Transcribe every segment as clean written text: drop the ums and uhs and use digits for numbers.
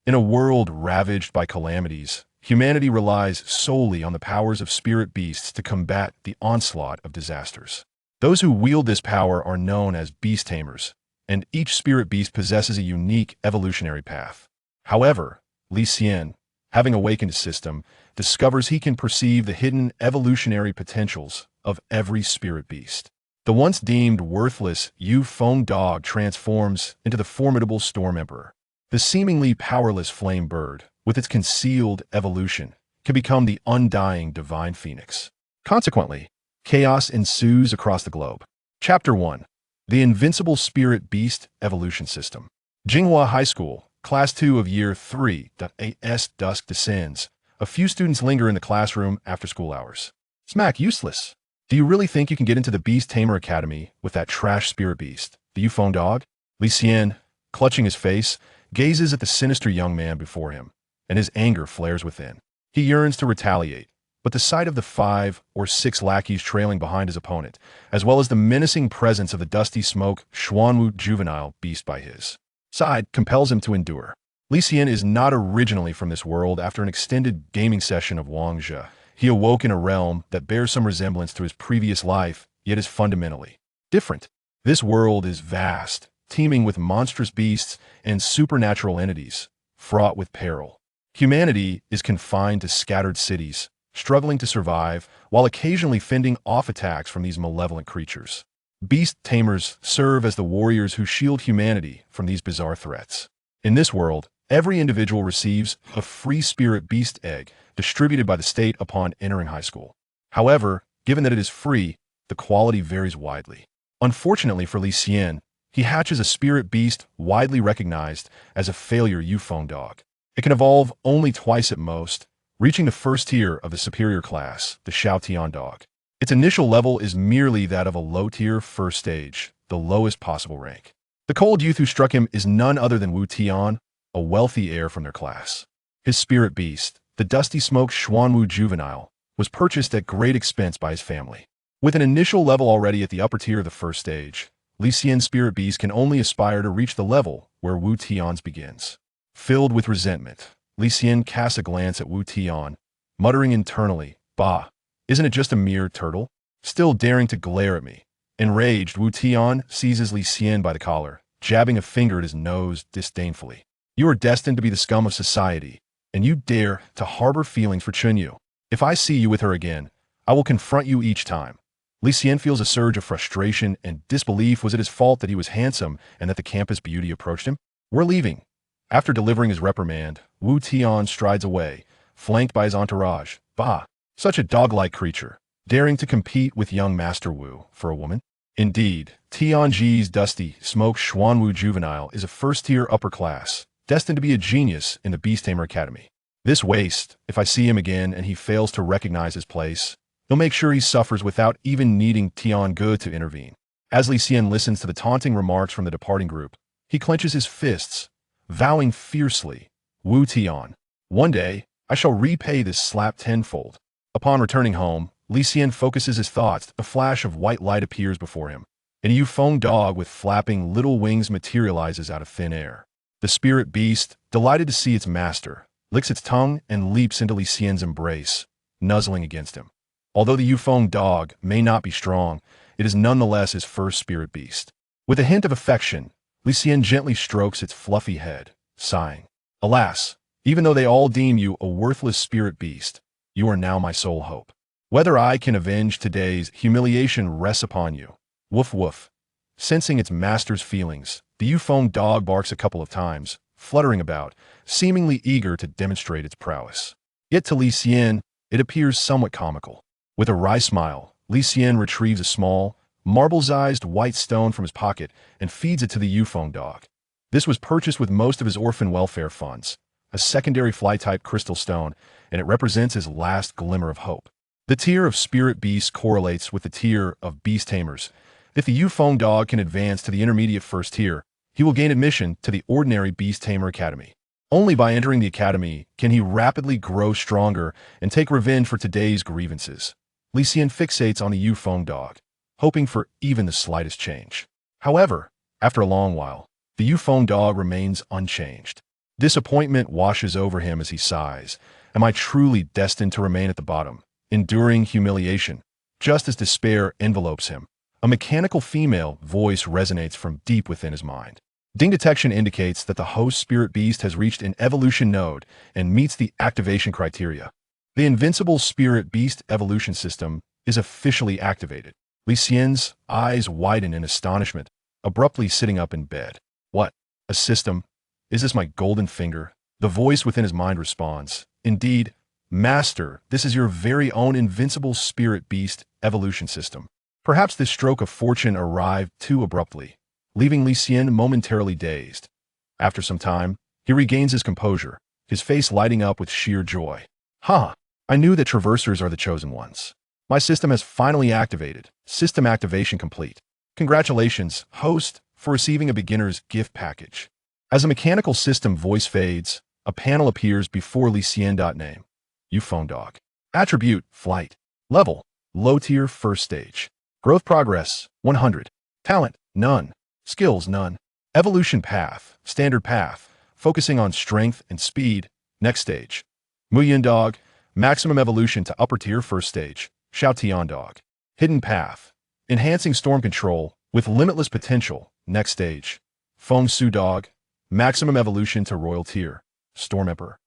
In a world ravaged by calamities, humanity relies solely on the powers of spirit beasts to combat the onslaught of disasters. Those who wield this power are known as beast tamers, and each spirit beast possesses a unique evolutionary path. However, Li Xian, having awakened his system, discovers he can perceive the hidden evolutionary potentials of every spirit beast. The once deemed worthless Yu Feng dog transforms into the formidable Storm Emperor. The seemingly powerless Flame Bird, with its concealed evolution, can become the undying divine phoenix. Consequently, chaos ensues across the globe. Chapter 1. The Invincible Spirit Beast Evolution System. Jinghua High School, Class 2 of Year 3. As dusk descends, a few students linger in the classroom after school hours. Smack, useless. Do you really think you can get into the Beast Tamer Academy with that trash spirit beast, the Yu Feng dog? Li Xian, clutching his face, gazes at the sinister young man before him, and his anger flares within. He yearns to retaliate, but the sight of the 5 or 6 lackeys trailing behind his opponent, as well as the menacing presence of the dusty smoke Xuanwu juvenile beast by his side, compels him to endure. Li Xian is not originally from this world. After an extended gaming session of Wangzhe, he awoke in a realm that bears some resemblance to his previous life, yet is fundamentally different. This world is vast, teeming with monstrous beasts and supernatural entities, fraught with peril. Humanity is confined to scattered cities, struggling to survive, while occasionally fending off attacks from these malevolent creatures. Beast tamers serve as the warriors who shield humanity from these bizarre threats. In this world, every individual receives a free spirit beast egg distributed by the state upon entering high school. However, given that it is free, the quality varies widely. Unfortunately for Li Xian, he hatches a spirit beast widely recognized as a failure Yu Feng dog. It can evolve only twice at most, reaching the first tier of the superior class, the Xiaotian dog. Its initial level is merely that of a low-tier first stage, the lowest possible rank. The cold youth who struck him is none other than Wu Tian, a wealthy heir from their class. His spirit beast, the dusty smoke Xuanwu juvenile, was purchased at great expense by his family. With an initial level already at the upper tier of the first stage, Li Xian's spirit beast can only aspire to reach the level where Wu Tian's begins. Filled with resentment, Li Xian casts a glance at Wu Tian, muttering internally, "Bah, isn't it just a mere turtle? Still daring to glare at me." Enraged, Wu Tian seizes Li Xian by the collar, jabbing a finger at his nose disdainfully. "You are destined to be the scum of society, and you dare to harbor feelings for Chunyu. If I see you with her again, I will confront you each time." Li Xian feels a surge of frustration and disbelief. Was it his fault that he was handsome and that the campus beauty approached him? "We're leaving." After delivering his reprimand, Wu Tian strides away, flanked by his entourage. "Bah, such a dog-like creature, daring to compete with young Master Wu for a woman." Indeed, Tianji's dusty, smoke Xuanwu juvenile is a first-tier upper class, destined to be a genius in the Beast Tamer Academy. This waste, if I see him again and he fails to recognize his place, he'll make sure he suffers without even needing Tian Ge to intervene. As Li Xian listens to the taunting remarks from the departing group, he clenches his fists, vowing fiercely, "Wu Tian, one day I shall repay this slap tenfold." Upon returning home, Li Xian focuses his thoughts. A flash of white light appears before him, and a Yu Feng dog with flapping little wings materializes out of thin air. The spirit beast, delighted to see its master, licks its tongue and leaps into Li Xian's embrace, nuzzling against him. Although the Yu Feng dog may not be strong, it is nonetheless his first spirit beast. With a hint of affection, Li Xian gently strokes its fluffy head, sighing, "Alas, even though they all deem you a worthless spirit beast, you are now my sole hope. Whether I can avenge today's humiliation rests upon you." Woof woof. Sensing its master's feelings, the Yu Feng dog barks a couple of times, fluttering about, seemingly eager to demonstrate its prowess. Yet to Li Xian, it appears somewhat comical. With a wry smile, Li Xian retrieves a small, marble-sized white stone from his pocket and feeds it to the Yu Feng dog. This was purchased with most of his orphan welfare funds, a secondary fly-type crystal stone, and it represents his last glimmer of hope. The tier of spirit beasts correlates with the tier of beast tamers. If the Yu Feng dog can advance to the intermediate first tier, he will gain admission to the ordinary Beast Tamer Academy. Only by entering the academy can he rapidly grow stronger and take revenge for today's grievances. Li Xian fixates on the Yu Feng dog, hoping for even the slightest change. However, after a long while, the Yu Feng dog remains unchanged. Disappointment washes over him as he sighs. Am I truly destined to remain at the bottom, enduring humiliation? Just as despair envelopes him, a mechanical female voice resonates from deep within his mind. Ding detection indicates that the host spirit beast has reached an evolution node and meets the activation criteria. The invincible spirit beast evolution system is officially activated. Li Xian's eyes widen in astonishment, abruptly sitting up in bed. What? A system? Is this my golden finger? The voice within his mind responds. Indeed, Master, this is your very own invincible spirit beast evolution system. Perhaps this stroke of fortune arrived too abruptly, leaving Li Xian momentarily dazed. After some time, he regains his composure, his face lighting up with sheer joy. I knew that traversers are the chosen ones. My system has finally activated. System activation complete. Congratulations, host, for receiving a beginner's gift package. As a mechanical system voice fades, a panel appears before Li Xian. Name: Phone Dog. Attribute: Flight. Level: Low tier, first stage. Growth progress: 100. Talent: None. Skills: None. Evolution path: Standard path, focusing on strength and speed. Next stage. Muyin Dog. Maximum evolution to upper tier, first stage. Tian Dog. Hidden path: Enhancing storm control with limitless potential. Next stage. Feng Su Dog. Maximum evolution to royal tier. Storm Emperor.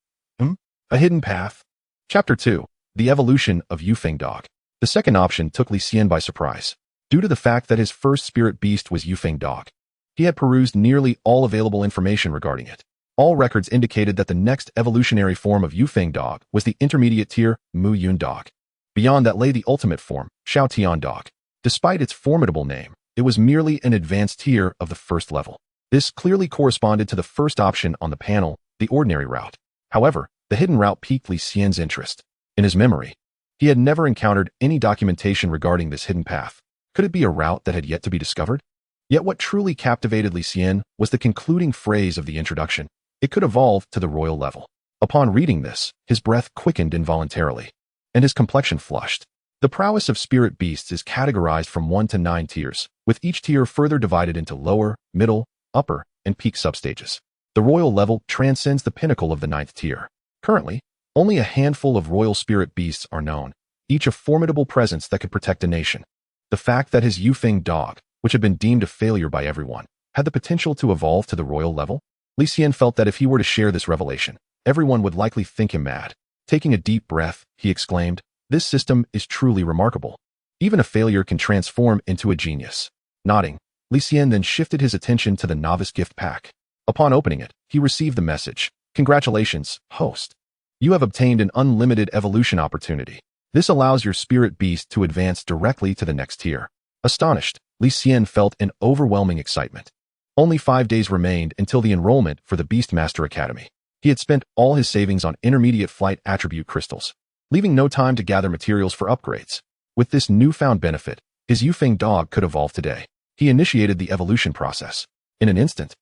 A hidden path. Chapter 2. The evolution of Feng Dog. The second option took Li Xian by surprise. Due to the fact that his first spirit beast was Feng Dog, he had perused nearly all available information regarding it. All records indicated that the next evolutionary form of Feng Dog was the intermediate tier Yun Dog. Beyond that lay the ultimate form, Tian Dog. Despite its formidable name, it was merely an advanced tier of the first level. This clearly corresponded to the first option on the panel, the ordinary route. However, the hidden route piqued Li Xian's interest. In his memory, he had never encountered any documentation regarding this hidden path. Could it be a route that had yet to be discovered? Yet what truly captivated Li Xian was the concluding phrase of the introduction. It could evolve to the royal level. Upon reading this, his breath quickened involuntarily, and his complexion flushed. The prowess of spirit beasts is categorized from 1 to 9 tiers, with each tier further divided into lower, middle, upper, and peak substages. The royal level transcends the pinnacle of the 9th tier. Currently, only a handful of royal spirit beasts are known, each a formidable presence that could protect a nation. The fact that his Feng Dog, which had been deemed a failure by everyone, had the potential to evolve to the royal level? Li Xian felt that if he were to share this revelation, everyone would likely think him mad. Taking a deep breath, he exclaimed, "This system is truly remarkable. Even a failure can transform into a genius." Nodding, Li Xian then shifted his attention to the novice gift pack. Upon opening it, he received the message, "Congratulations, host. You have obtained an unlimited evolution opportunity. This allows your spirit beast to advance directly to the next tier." Astonished, Li Xian felt an overwhelming excitement. Only 5 days remained until the enrollment for the Beastmaster Academy. He had spent all his savings on intermediate flight attribute crystals, leaving no time to gather materials for upgrades. With this newfound benefit, his Feng Dog could evolve today. He initiated the evolution process. In an instant,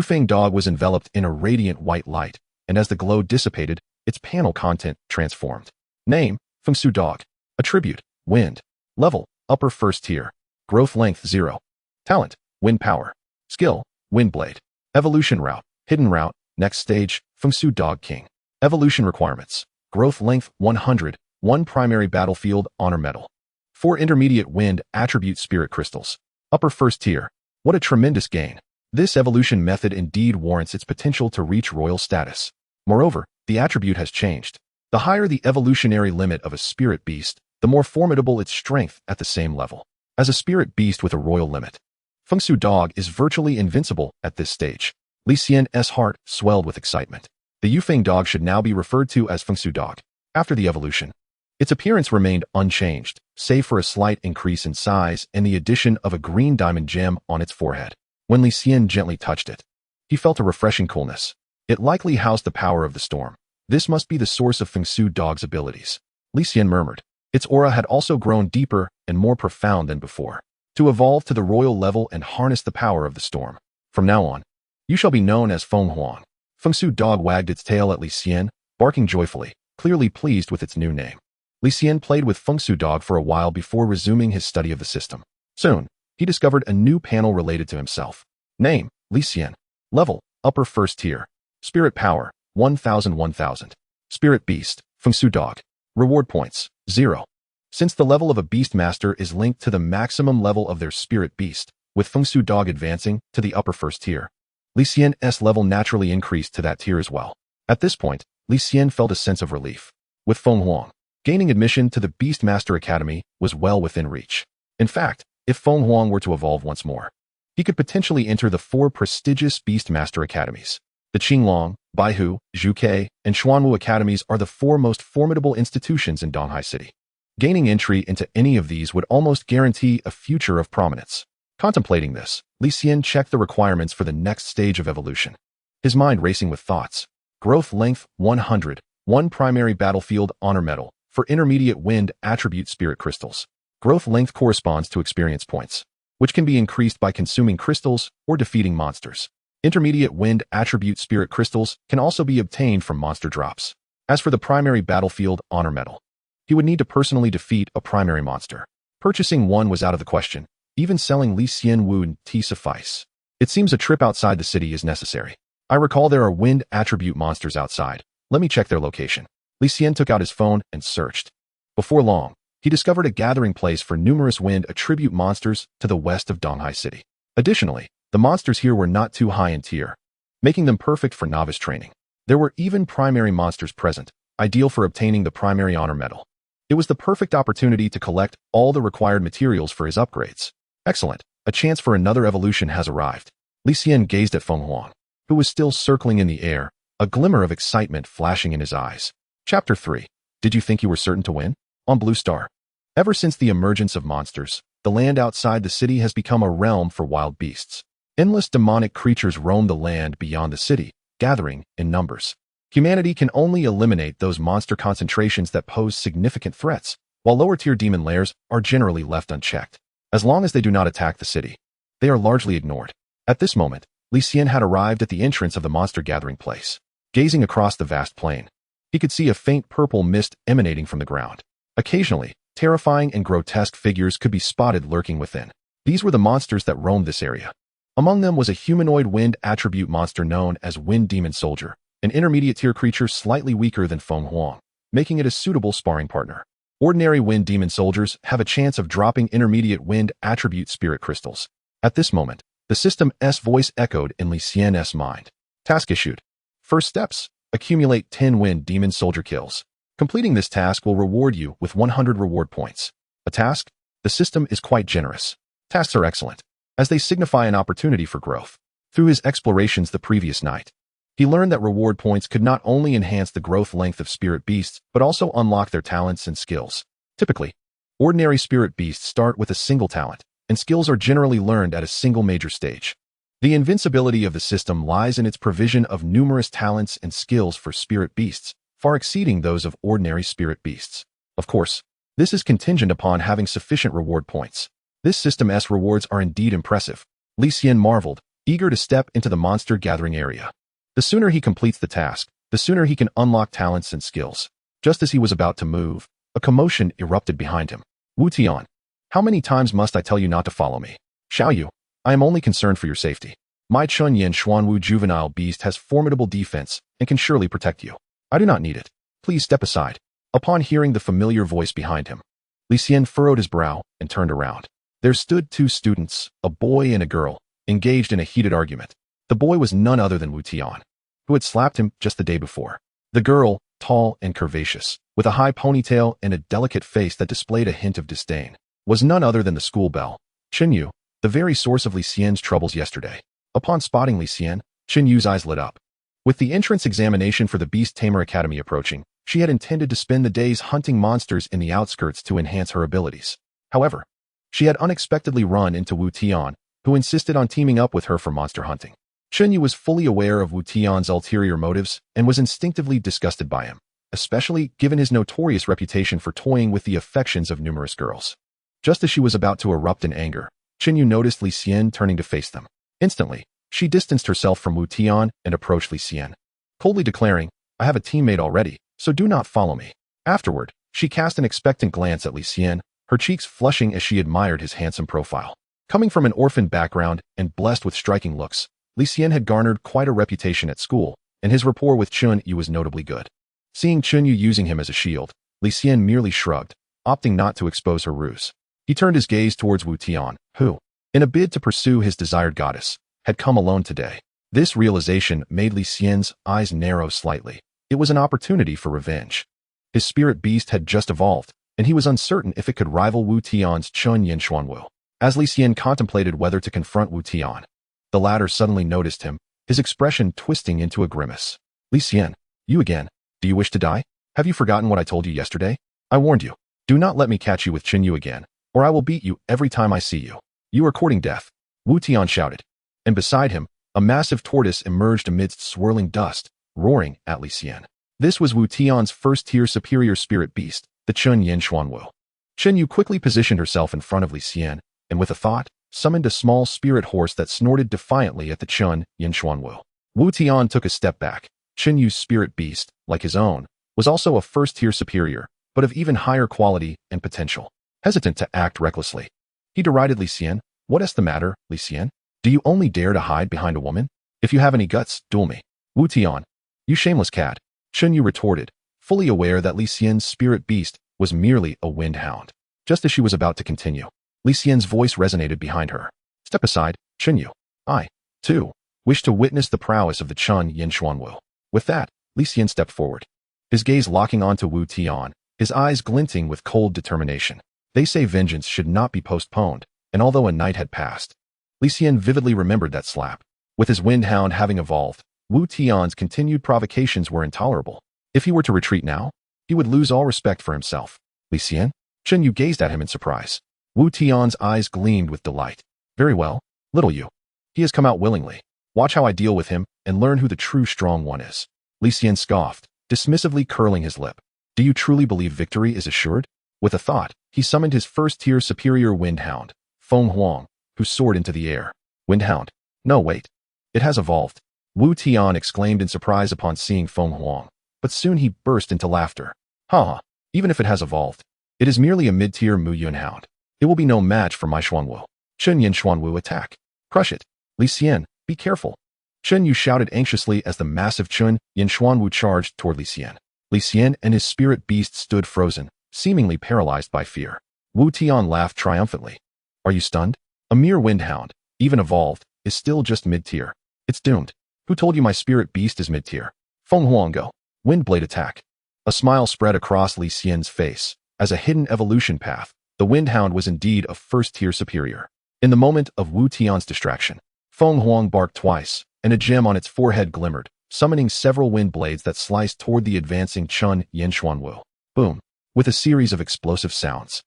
Feng Dog was enveloped in a radiant white light, and as the glow dissipated, its panel content transformed. Name: Feng Su Dog. Attribute: Wind. Level: Upper first tier. Growth length: 0. Talent: Wind Power. Skill: Wind Blade. Evolution route: Hidden route. Next stage: Feng Su Dog King. Evolution requirements: Growth length: 100. 1 primary battlefield honor medal. 4 intermediate wind attribute spirit crystals. Upper first tier. What a tremendous gain. This evolution method indeed warrants its potential to reach royal status. Moreover, the attribute has changed. The higher the evolutionary limit of a spirit beast, the more formidable its strength at the same level. As a spirit beast with a royal limit, Feng Su Dog is virtually invincible at this stage. Li Xian's heart swelled with excitement. The Feng Dog should now be referred to as Feng Su Dog. After the evolution, its appearance remained unchanged, save for a slight increase in size and the addition of a green diamond gem on its forehead. When Li Xian gently touched it, he felt a refreshing coolness. It likely housed the power of the storm. This must be the source of Feng Su Dog's abilities. Li Xian murmured. Its aura had also grown deeper and more profound than before. To evolve to the royal level and harness the power of the storm. From now on, you shall be known as Feng Huang. Feng Su Dog wagged its tail at Li Xian, barking joyfully, clearly pleased with its new name. Li Xian played with Feng Su Dog for a while before resuming his study of the system. Soon, he discovered a new panel related to himself. Name: Li Xian. Level: Upper first tier. Spirit Power, 1000 1000. Spirit Beast, Fengsu Dog. Reward Points, 0. Since the level of a Beast Master is linked to the maximum level of their Spirit Beast, with Fengsu Dog advancing to the upper first tier, Li Xian's level naturally increased to that tier as well. At this point, Li Xian felt a sense of relief. With Feng Huang, gaining admission to the Beast Master Academy was well within reach. In fact, if Feng Huang were to evolve once more, he could potentially enter the 4 prestigious Beast Master Academies. The Qinglong, Baihu, Zhuke, and Xuanwu Academies are the 4 most formidable institutions in Donghai City. Gaining entry into any of these would almost guarantee a future of prominence. Contemplating this, Li Xian checked the requirements for the next stage of evolution. His mind racing with thoughts. Growth length 100, 1 primary battlefield honor medal for intermediate wind attribute spirit crystals. Growth length corresponds to experience points, which can be increased by consuming crystals or defeating monsters. Intermediate wind attribute spirit crystals can also be obtained from monster drops. As for the primary battlefield honor medal, he would need to personally defeat a primary monster. Purchasing one was out of the question. Even selling Li Xian Wu Ti suffice. It seems a trip outside the city is necessary. I recall there are wind attribute monsters outside. Let me check their location. Li Xian took out his phone and searched. Before long, he discovered a gathering place for numerous wind attribute monsters to the west of Donghai City. Additionally, the monsters here were not too high in tier, making them perfect for novice training. There were even primary monsters present, ideal for obtaining the primary honor medal. It was the perfect opportunity to collect all the required materials for his upgrades. Excellent, a chance for another evolution has arrived. Li Xian gazed at Feng Huang, who was still circling in the air, a glimmer of excitement flashing in his eyes. Chapter 3. Did you think you were certain to win? On Blue Star. Ever since the emergence of monsters, the land outside the city has become a realm for wild beasts. Endless demonic creatures roam the land beyond the city, gathering in numbers. Humanity can only eliminate those monster concentrations that pose significant threats, while lower-tier demon lairs are generally left unchecked. As long as they do not attack the city, they are largely ignored. At this moment, Li Xian had arrived at the entrance of the monster gathering place. Gazing across the vast plain, he could see a faint purple mist emanating from the ground. Occasionally, terrifying and grotesque figures could be spotted lurking within. These were the monsters that roamed this area. Among them was a humanoid wind attribute monster known as Wind Demon Soldier, an intermediate-tier creature slightly weaker than Feng Huang, making it a suitable sparring partner. Ordinary Wind Demon Soldiers have a chance of dropping intermediate wind attribute spirit crystals. At this moment, the system's voice echoed in Li Xian's mind. Task issued. First steps: accumulate 10 Wind Demon Soldier kills. Completing this task will reward you with 100 reward points. A task? The system is quite generous. Tasks are excellent, as they signify an opportunity for growth. Through his explorations the previous night, he learned that reward points could not only enhance the growth length of spirit beasts, but also unlock their talents and skills. Typically, ordinary spirit beasts start with a single talent, and skills are generally learned at a single major stage. The invincibility of the system lies in its provision of numerous talents and skills for spirit beasts, far exceeding those of ordinary spirit beasts. Of course, this is contingent upon having sufficient reward points. This system's rewards are indeed impressive. Li Xian marveled, eager to step into the monster gathering area. The sooner he completes the task, the sooner he can unlock talents and skills. Just as he was about to move, a commotion erupted behind him. Wu Tian, how many times must I tell you not to follow me? Xiaoyu, I am only concerned for your safety. My Chunyan Xuanwu juvenile beast has formidable defense and can surely protect you. I do not need it. Please step aside. Upon hearing the familiar voice behind him, Li Xian furrowed his brow and turned around. There stood 2 students, a boy and a girl, engaged in a heated argument. The boy was none other than Wu Tian, who had slapped him just the day before. The girl, tall and curvaceous, with a high ponytail and a delicate face that displayed a hint of disdain, was none other than the school belle, Chenyu, the very source of Li Xian's troubles yesterday. Upon spotting Li Xian, Chenyu's eyes lit up. With the entrance examination for the Beast Tamer Academy approaching, she had intended to spend the days hunting monsters in the outskirts to enhance her abilities. However, she had unexpectedly run into Wu Tian, who insisted on teaming up with her for monster hunting. Chenyu was fully aware of Wu Tian's ulterior motives and was instinctively disgusted by him, especially given his notorious reputation for toying with the affections of numerous girls. Just as she was about to erupt in anger, Chenyu noticed Li Xian turning to face them. Instantly, she distanced herself from Wu Tian and approached Li Xian, coldly declaring, I have a teammate already, so do not follow me. Afterward, she cast an expectant glance at Li Xian, her cheeks flushing as she admired his handsome profile. Coming from an orphan background and blessed with striking looks, Li Xian had garnered quite a reputation at school, and his rapport with Chun Yu was notably good. Seeing Chun Yu using him as a shield, Li Xian merely shrugged, opting not to expose her ruse. He turned his gaze towards Wu Tian, who, in a bid to pursue his desired goddess, had come alone today. This realization made Li Xian's eyes narrow slightly. It was an opportunity for revenge. His spirit beast had just evolved, and he was uncertain if it could rival Wu Tian's Chun Yin Xuanwu. As Li Xian contemplated whether to confront Wu Tian, the latter suddenly noticed him, his expression twisting into a grimace. Li Xian, you again. Do you wish to die? Have you forgotten what I told you yesterday? I warned you. Do not let me catch you with Qin Yu again, or I will beat you every time I see you. You are courting death. Wu Tian shouted. And beside him, a massive tortoise emerged amidst swirling dust, roaring at Li Xian. This was Wu Tian's first-tier superior spirit beast, the Chun Yin Xuanwu. Qin Yu quickly positioned herself in front of Li Xian, and with a thought, summoned a small spirit horse that snorted defiantly at the Chun Yin Xuanwu. Wu Tian took a step back. Qin Yu's spirit beast, like his own, was also a first-tier superior, but of even higher quality and potential. Hesitant to act recklessly, he derided Li Xian. What is the matter, Li Xian? Do you only dare to hide behind a woman? If you have any guts, duel me. Wu Tian, you shameless cat, Qin Yu retorted, fully aware that Li Xian's spirit beast was merely a Wind Hound. Just as she was about to continue, Li Xian's voice resonated behind her. Step aside, Qin Yu. I, too, wish to witness the prowess of the Chun Yin Xuanwu. With that, Li Xian stepped forward, his gaze locking onto Wu Tian, his eyes glinting with cold determination. They say vengeance should not be postponed, and although a night had passed, Li Xian vividly remembered that slap. With his Wind Hound having evolved, Wu Tian's continued provocations were intolerable. If he were to retreat now, he would lose all respect for himself. Li Xian? Qin Yu gazed at him in surprise. Wu Tian's eyes gleamed with delight. Very well, little Yu. He has come out willingly. Watch how I deal with him and learn who the true strong one is. Li Xian scoffed, dismissively curling his lip. Do you truly believe victory is assured? With a thought, he summoned his first-tier superior Wind Hound, Feng Huang, who soared into the air. Wind Hound? No, wait. It has evolved. Wu Tian exclaimed in surprise upon seeing Feng Huang, but soon he burst into laughter. Ha! Even if it has evolved, it is merely a mid-tier Mu Yun Hound. It will be no match for my Xuanwu. Chun Yin Xuanwu attack. Crush it. Li Xian, be careful. Qin Yu shouted anxiously as the massive Chun Yin Xuanwu charged toward Li Xian. Li Xian and his spirit beast stood frozen, seemingly paralyzed by fear. Wu Tian laughed triumphantly. Are you stunned? A mere Wind Hound, even evolved, is still just mid-tier. It's doomed. Who told you my spirit beast is mid-tier? Feng Huang go. Wind blade attack. A smile spread across Li Xian's face. As a hidden evolution path, the Wind Hound was indeed a first-tier superior. In the moment of Wu Tian's distraction, Feng Huang barked twice, and a gem on its forehead glimmered, summoning several wind blades that sliced toward the advancing Chun Yin Xuanwu. Boom! With a series of explosive sounds,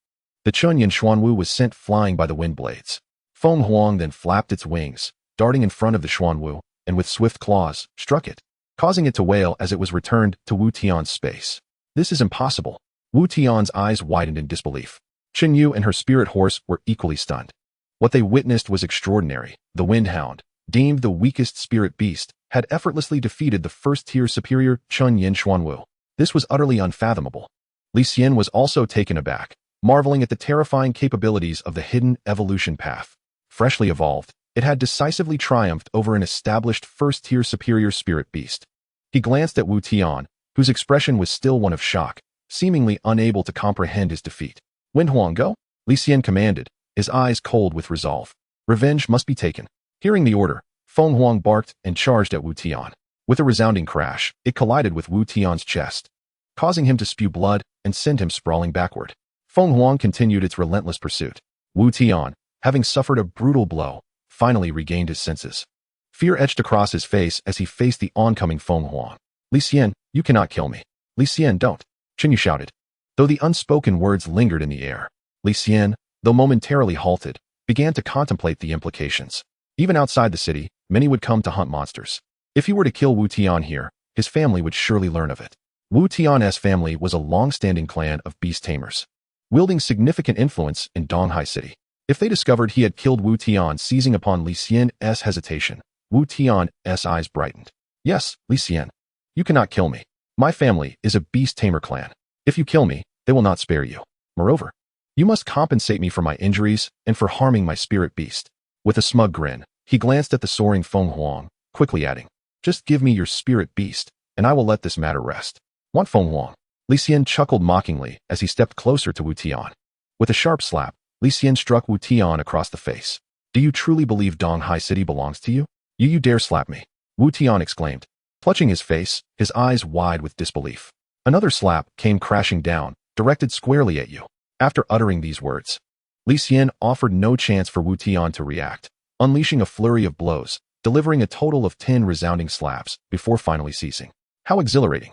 the Chun Yin Xuanwu was sent flying by the wind blades. Feng Huang then flapped its wings, darting in front of the Xuanwu, and with swift claws, struck it, causing it to wail as it was returned to Wu Tian's space. This is impossible. Wu Tian's eyes widened in disbelief. Qin Yu and her spirit horse were equally stunned. What they witnessed was extraordinary. The Wind Hound, deemed the weakest spirit beast, had effortlessly defeated the first-tier superior Chun Yin Xuanwu. This was utterly unfathomable. Li Xian was also taken aback, marveling at the terrifying capabilities of the hidden evolution path. Freshly evolved, it had decisively triumphed over an established first-tier superior spirit beast. He glanced at Wu Tian, whose expression was still one of shock, seemingly unable to comprehend his defeat. Wind Huang go? Li Xian commanded, his eyes cold with resolve. Revenge must be taken. Hearing the order, Feng Huang barked and charged at Wu Tian. With a resounding crash, it collided with Wu Tian's chest, causing him to spew blood and send him sprawling backward. Feng Huang continued its relentless pursuit. Wu Tian, having suffered a brutal blow, finally regained his senses. Fear etched across his face as he faced the oncoming Feng Huang. Li Xian, you cannot kill me. Li Xian, don't. Qin Yu shouted. Though the unspoken words lingered in the air, Li Xian, though momentarily halted, began to contemplate the implications. Even outside the city, many would come to hunt monsters. If he were to kill Wu Tian here, his family would surely learn of it. Wu Tian's family was a long-standing clan of beast tamers, wielding significant influence in Donghai City. If they discovered he had killed Wu Tian, seizing upon Li Xian's hesitation, Wu Tian's eyes brightened. Yes, Li Xian, you cannot kill me. My family is a beast tamer clan. If you kill me, they will not spare you. Moreover, you must compensate me for my injuries and for harming my spirit beast. With a smug grin, he glanced at the soaring Feng Huang, quickly adding, Just give me your spirit beast, and I will let this matter rest. Want Feng Huang? Li Xian chuckled mockingly as he stepped closer to Wu Tian. With a sharp slap, Li Xian struck Wu Tian across the face. Do you truly believe Donghai City belongs to you? You dare slap me? Wu Tian exclaimed, clutching his face, his eyes wide with disbelief. Another slap came crashing down, directed squarely at you. After uttering these words, Li Xian offered no chance for Wu Tian to react, unleashing a flurry of blows, delivering a total of 10 resounding slaps before finally ceasing. How exhilarating!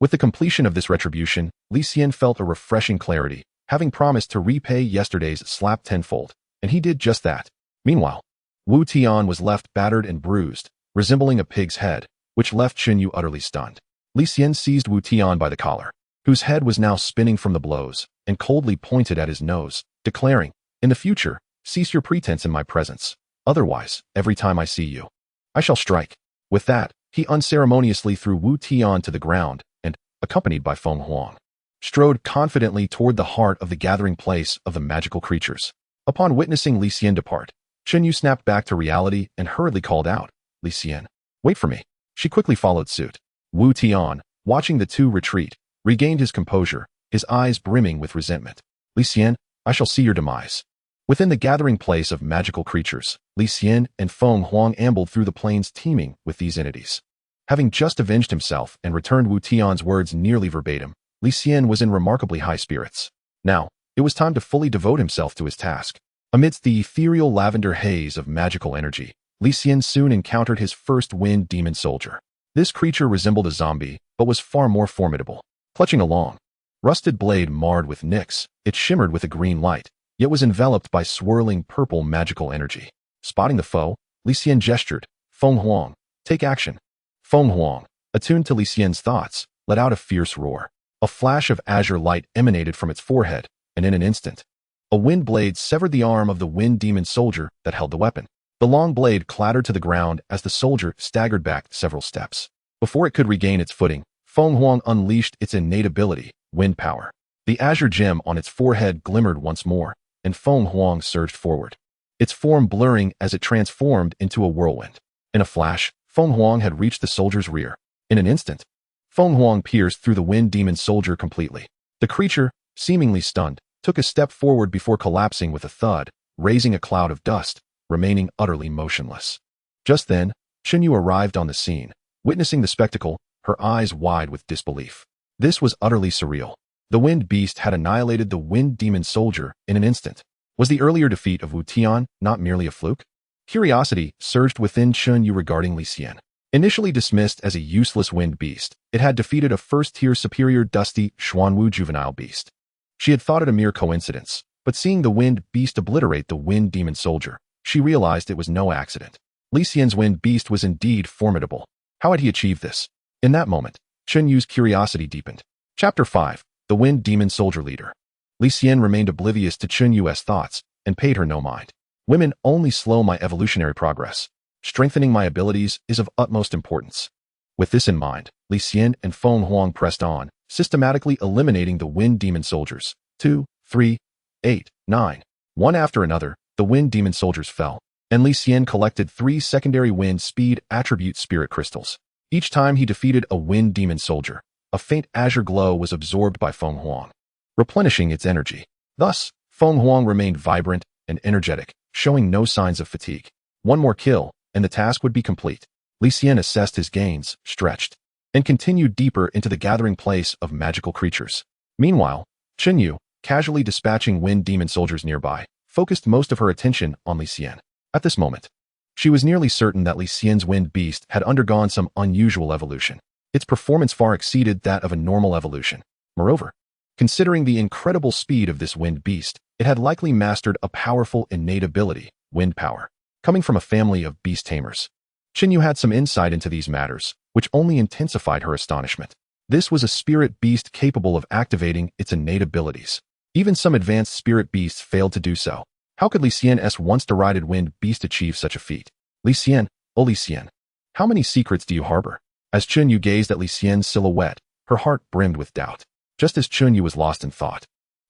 With the completion of this retribution, Li Xian felt a refreshing clarity, having promised to repay yesterday's slap tenfold, and he did just that. Meanwhile, Wu Tian was left battered and bruised, resembling a pig's head, which left Xinyu utterly stunned. Li Xian seized Wu Tian by the collar, whose head was now spinning from the blows, and coldly pointed at his nose, declaring, "In the future, cease your pretense in my presence. Otherwise, every time I see you, I shall strike." With that, he unceremoniously threw Wu Tian to the ground and, accompanied by Feng Huang, strode confidently toward the heart of the gathering place of the magical creatures. Upon witnessing Li Xian depart, Xinyu snapped back to reality and hurriedly called out, "Li Xian, wait for me." She quickly followed suit. Wu Tian, watching the two retreat, regained his composure, his eyes brimming with resentment. "Li Xian, I shall see your demise." Within the gathering place of magical creatures, Li Xian and Feng Huang ambled through the plains teeming with these entities. Having just avenged himself and returned Wu Tian's words nearly verbatim, Li Xian was in remarkably high spirits. Now, it was time to fully devote himself to his task. Amidst the ethereal lavender haze of magical energy, Li Xian soon encountered his first wind demon soldier. This creature resembled a zombie, but was far more formidable. Clutching a long, rusted blade marred with nicks, it shimmered with a green light, yet was enveloped by swirling purple magical energy. Spotting the foe, Li Xian gestured, "Feng Huang, take action." Feng Huang, attuned to Li Xian's thoughts, let out a fierce roar. A flash of azure light emanated from its forehead, and in an instant, a wind blade severed the arm of the wind demon soldier that held the weapon. The long blade clattered to the ground as the soldier staggered back several steps. Before it could regain its footing, Feng Huang unleashed its innate ability, wind power. The azure gem on its forehead glimmered once more, and Feng Huang surged forward, its form blurring as it transformed into a whirlwind. In a flash, Feng Huang had reached the soldier's rear. In an instant, Feng Huang pierced through the wind demon soldier completely. The creature, seemingly stunned, took a step forward before collapsing with a thud, raising a cloud of dust, remaining utterly motionless. Just then, Xinyu arrived on the scene. Witnessing the spectacle, her eyes wide with disbelief. This was utterly surreal. The wind beast had annihilated the wind demon soldier in an instant. Was the earlier defeat of Wu Tian not merely a fluke? Curiosity surged within Xinyu regarding Li Xian. Initially dismissed as a useless wind beast, it had defeated a first-tier superior dusty Xuanwu juvenile beast. She had thought it a mere coincidence, but seeing the wind beast obliterate the wind demon soldier, she realized it was no accident. Li Xian's wind beast was indeed formidable. How had he achieved this? In that moment, Xinyu's curiosity deepened. Chapter 5. The Wind Demon Soldier Leader. Li Xian remained oblivious to Xinyu's thoughts and paid her no mind. Women only slow my evolutionary progress. Strengthening my abilities is of utmost importance. With this in mind, Li Xian and Feng Huang pressed on, systematically eliminating the wind demon soldiers. 2, 3, 8, 9. One after another, the wind demon soldiers fell, and Li Xian collected 3 secondary wind speed attribute spirit crystals. Each time he defeated a wind demon soldier, a faint azure glow was absorbed by Feng Huang, replenishing its energy. Thus, Feng Huang remained vibrant and energetic, showing no signs of fatigue. One more kill, and the task would be complete. Li Xian assessed his gains, stretched, and continued deeper into the gathering place of magical creatures. Meanwhile, Xinyu, casually dispatching wind demon soldiers nearby, focused most of her attention on Li Xian. At this moment, she was nearly certain that Li Xian's wind beast had undergone some unusual evolution. Its performance far exceeded that of a normal evolution. Moreover, considering the incredible speed of this wind beast, it had likely mastered a powerful innate ability, wind power, coming from a family of beast tamers. Xinyu had some insight into these matters, which only intensified her astonishment. This was a spirit beast capable of activating its innate abilities. Even some advanced spirit beasts failed to do so. How could Li Xian's once derided wind beast achieve such a feat? Li Xian, oh Li Xian, how many secrets do you harbor? As Xinyu gazed at Li Xian's silhouette, her heart brimmed with doubt. Just as Xinyu was lost in thought,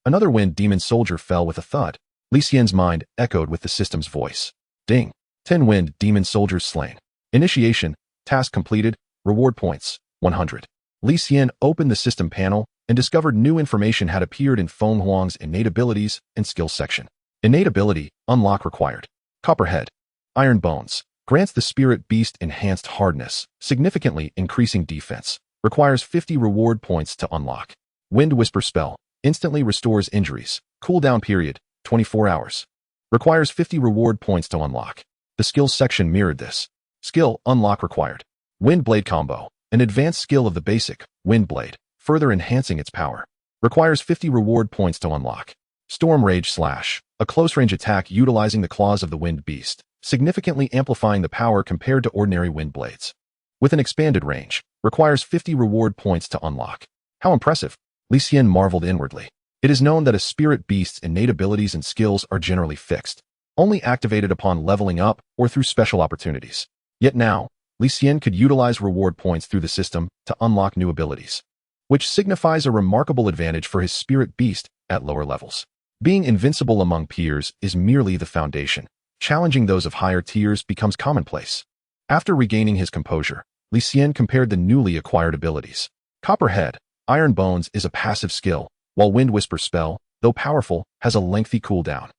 another wind demon soldier fell with a thud. Li Xian's mind echoed with the system's voice. Ding! 10 wind demon soldiers slain. Initiation, Task completed. Reward points, 100. Li Xian opened the system panel and discovered new information had appeared in Feng Huang's innate abilities and skills section. Innate ability, unlock required. Copperhead. Iron Bones. Grants the spirit beast enhanced hardness, significantly increasing defense. Requires 50 reward points to unlock. Wind Whisper spell. Instantly restores injuries. Cooldown period, 24 hours. Requires 50 reward points to unlock. The skills section mirrored this. Skill, unlock required. Wind Blade combo. An advanced skill of the basic, Wind Blade, further enhancing its power. Requires 50 reward points to unlock. Storm Rage Slash. A close-range attack utilizing the claws of the wind beast, significantly amplifying the power compared to ordinary wind blades. With an expanded range, requires 50 reward points to unlock. How impressive! Li Xian marveled inwardly. It is known that a spirit beast's innate abilities and skills are generally fixed, only activated upon leveling up or through special opportunities. Yet now, Li Xian could utilize reward points through the system to unlock new abilities, which signifies a remarkable advantage for his spirit beast at lower levels. Being invincible among peers is merely the foundation. Challenging those of higher tiers becomes commonplace. After regaining his composure, Li Xian compared the newly acquired abilities. Copperhead, Iron Bones is a passive skill, while Wind Whisper spell, though powerful, has a lengthy cooldown.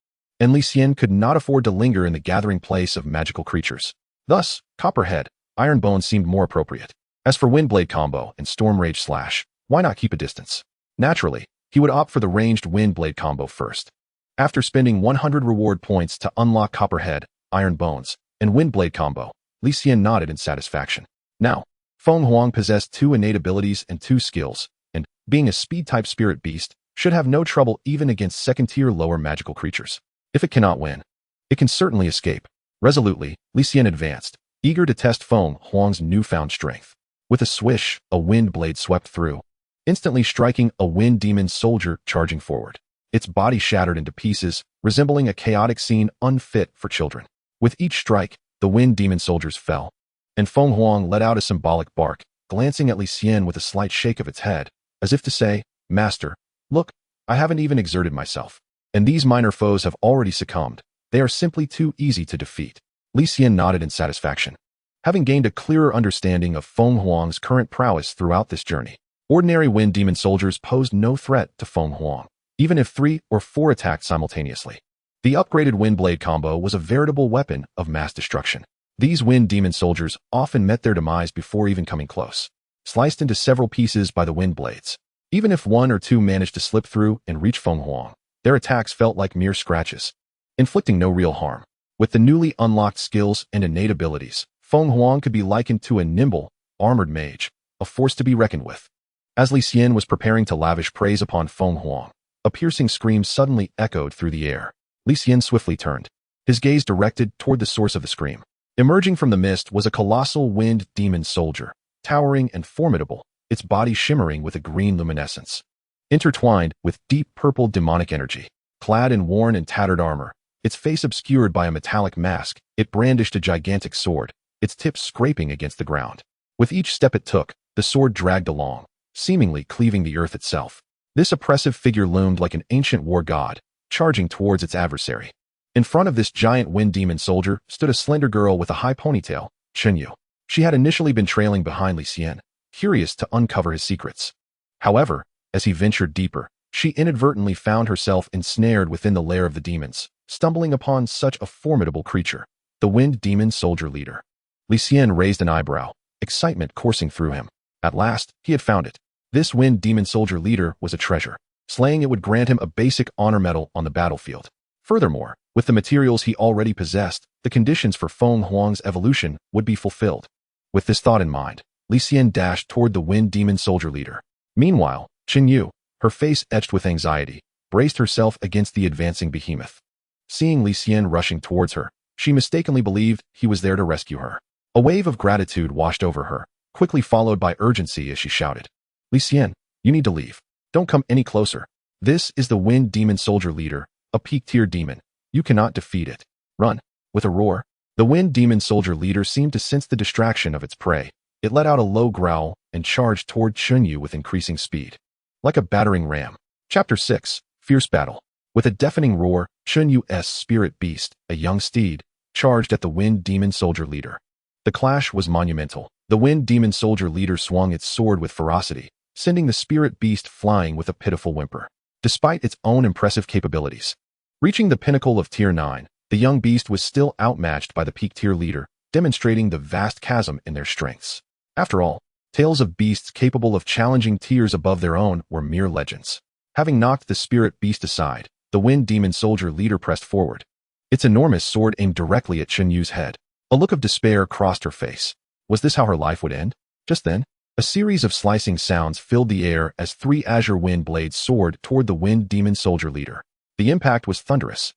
And Li Xian could not afford to linger in the gathering place of magical creatures. Thus, Copperhead, Iron Bones seemed more appropriate. As for Wind Blade combo and Storm Rage Slash, why not keep a distance? Naturally, he would opt for the ranged Wind Blade combo first. After spending 100 reward points to unlock Copperhead, Iron Bones, and Wind Blade combo, Li Xian nodded in satisfaction. Now, Feng Huang possessed 2 innate abilities and 2 skills, and, being a speed-type spirit beast, should have no trouble even against second-tier lower magical creatures. If it cannot win, it can certainly escape. Resolutely, Li Xian advanced, eager to test Feng Huang's newfound strength. With a swish, a wind blade swept through, instantly striking a wind demon soldier charging forward. Its body shattered into pieces, resembling a chaotic scene unfit for children. With each strike, the wind demon soldiers fell, and Feng Huang let out a symbolic bark, glancing at Li Xian with a slight shake of its head, as if to say, "Master, look, I haven't even exerted myself. And these minor foes have already succumbed. They are simply too easy to defeat." Li Xian nodded in satisfaction. Having gained a clearer understanding of Feng Huang's current prowess throughout this journey, ordinary wind demon soldiers posed no threat to Feng Huang, even if 3 or 4 attacked simultaneously. The upgraded Wind Blade combo was a veritable weapon of mass destruction. These wind demon soldiers often met their demise before even coming close, sliced into several pieces by the wind blades. Even if 1 or 2 managed to slip through and reach Feng Huang, their attacks felt like mere scratches, inflicting no real harm. With the newly unlocked skills and innate abilities, Feng Huang could be likened to a nimble, armored mage, a force to be reckoned with. As Li Xian was preparing to lavish praise upon Feng Huang, a piercing scream suddenly echoed through the air. Li Xian swiftly turned, his gaze directed toward the source of the scream. Emerging from the mist was a colossal wind demon soldier, towering and formidable, its body shimmering with a green luminescence, intertwined with deep purple demonic energy. Clad in worn and tattered armor, its face obscured by a metallic mask, it brandished a gigantic sword, its tips scraping against the ground. With each step it took, the sword dragged along, seemingly cleaving the earth itself. This oppressive figure loomed like an ancient war god, charging towards its adversary. In front of this giant wind demon soldier stood a slender girl with a high ponytail, Chenyu. She had initially been trailing behind Li Xian, curious to uncover his secrets. However, as he ventured deeper, she inadvertently found herself ensnared within the lair of the demons, stumbling upon such a formidable creature, the wind demon soldier leader. Li Xian raised an eyebrow, excitement coursing through him. At last, he had found it. This wind demon soldier leader was a treasure. Slaying it would grant him a basic honor medal on the battlefield. Furthermore, with the materials he already possessed, the conditions for Feng Huang's evolution would be fulfilled. With this thought in mind, Li Xian dashed toward the wind demon soldier leader. Meanwhile, Chenyu, her face etched with anxiety, braced herself against the advancing behemoth. Seeing Li Xian rushing towards her, she mistakenly believed he was there to rescue her. A wave of gratitude washed over her, quickly followed by urgency as she shouted, "Li Xian, you need to leave. Don't come any closer. This is the wind demon soldier leader, a peak-tier demon. You cannot defeat it. Run." With a roar, the wind demon soldier leader seemed to sense the distraction of its prey. It let out a low growl and charged toward Chenyu with increasing speed. Like a battering ram. Chapter 6, Fierce Battle. With a deafening roar, Chenyu's spirit beast, a young steed, charged at the wind demon soldier leader. The clash was monumental. The Wind Demon Soldier leader swung its sword with ferocity, sending the spirit beast flying with a pitiful whimper. Despite its own impressive capabilities, reaching the pinnacle of Tier 9, the young beast was still outmatched by the peak tier leader, demonstrating the vast chasm in their strengths. After all, tales of beasts capable of challenging tiers above their own were mere legends. Having knocked the spirit beast aside, the Wind Demon Soldier leader pressed forward, its enormous sword aimed directly at Qinyu's head. A look of despair crossed her face. Was this how her life would end? Just then, a series of slicing sounds filled the air as 3 azure wind blades soared toward the Wind Demon Soldier leader. The impact was thunderous.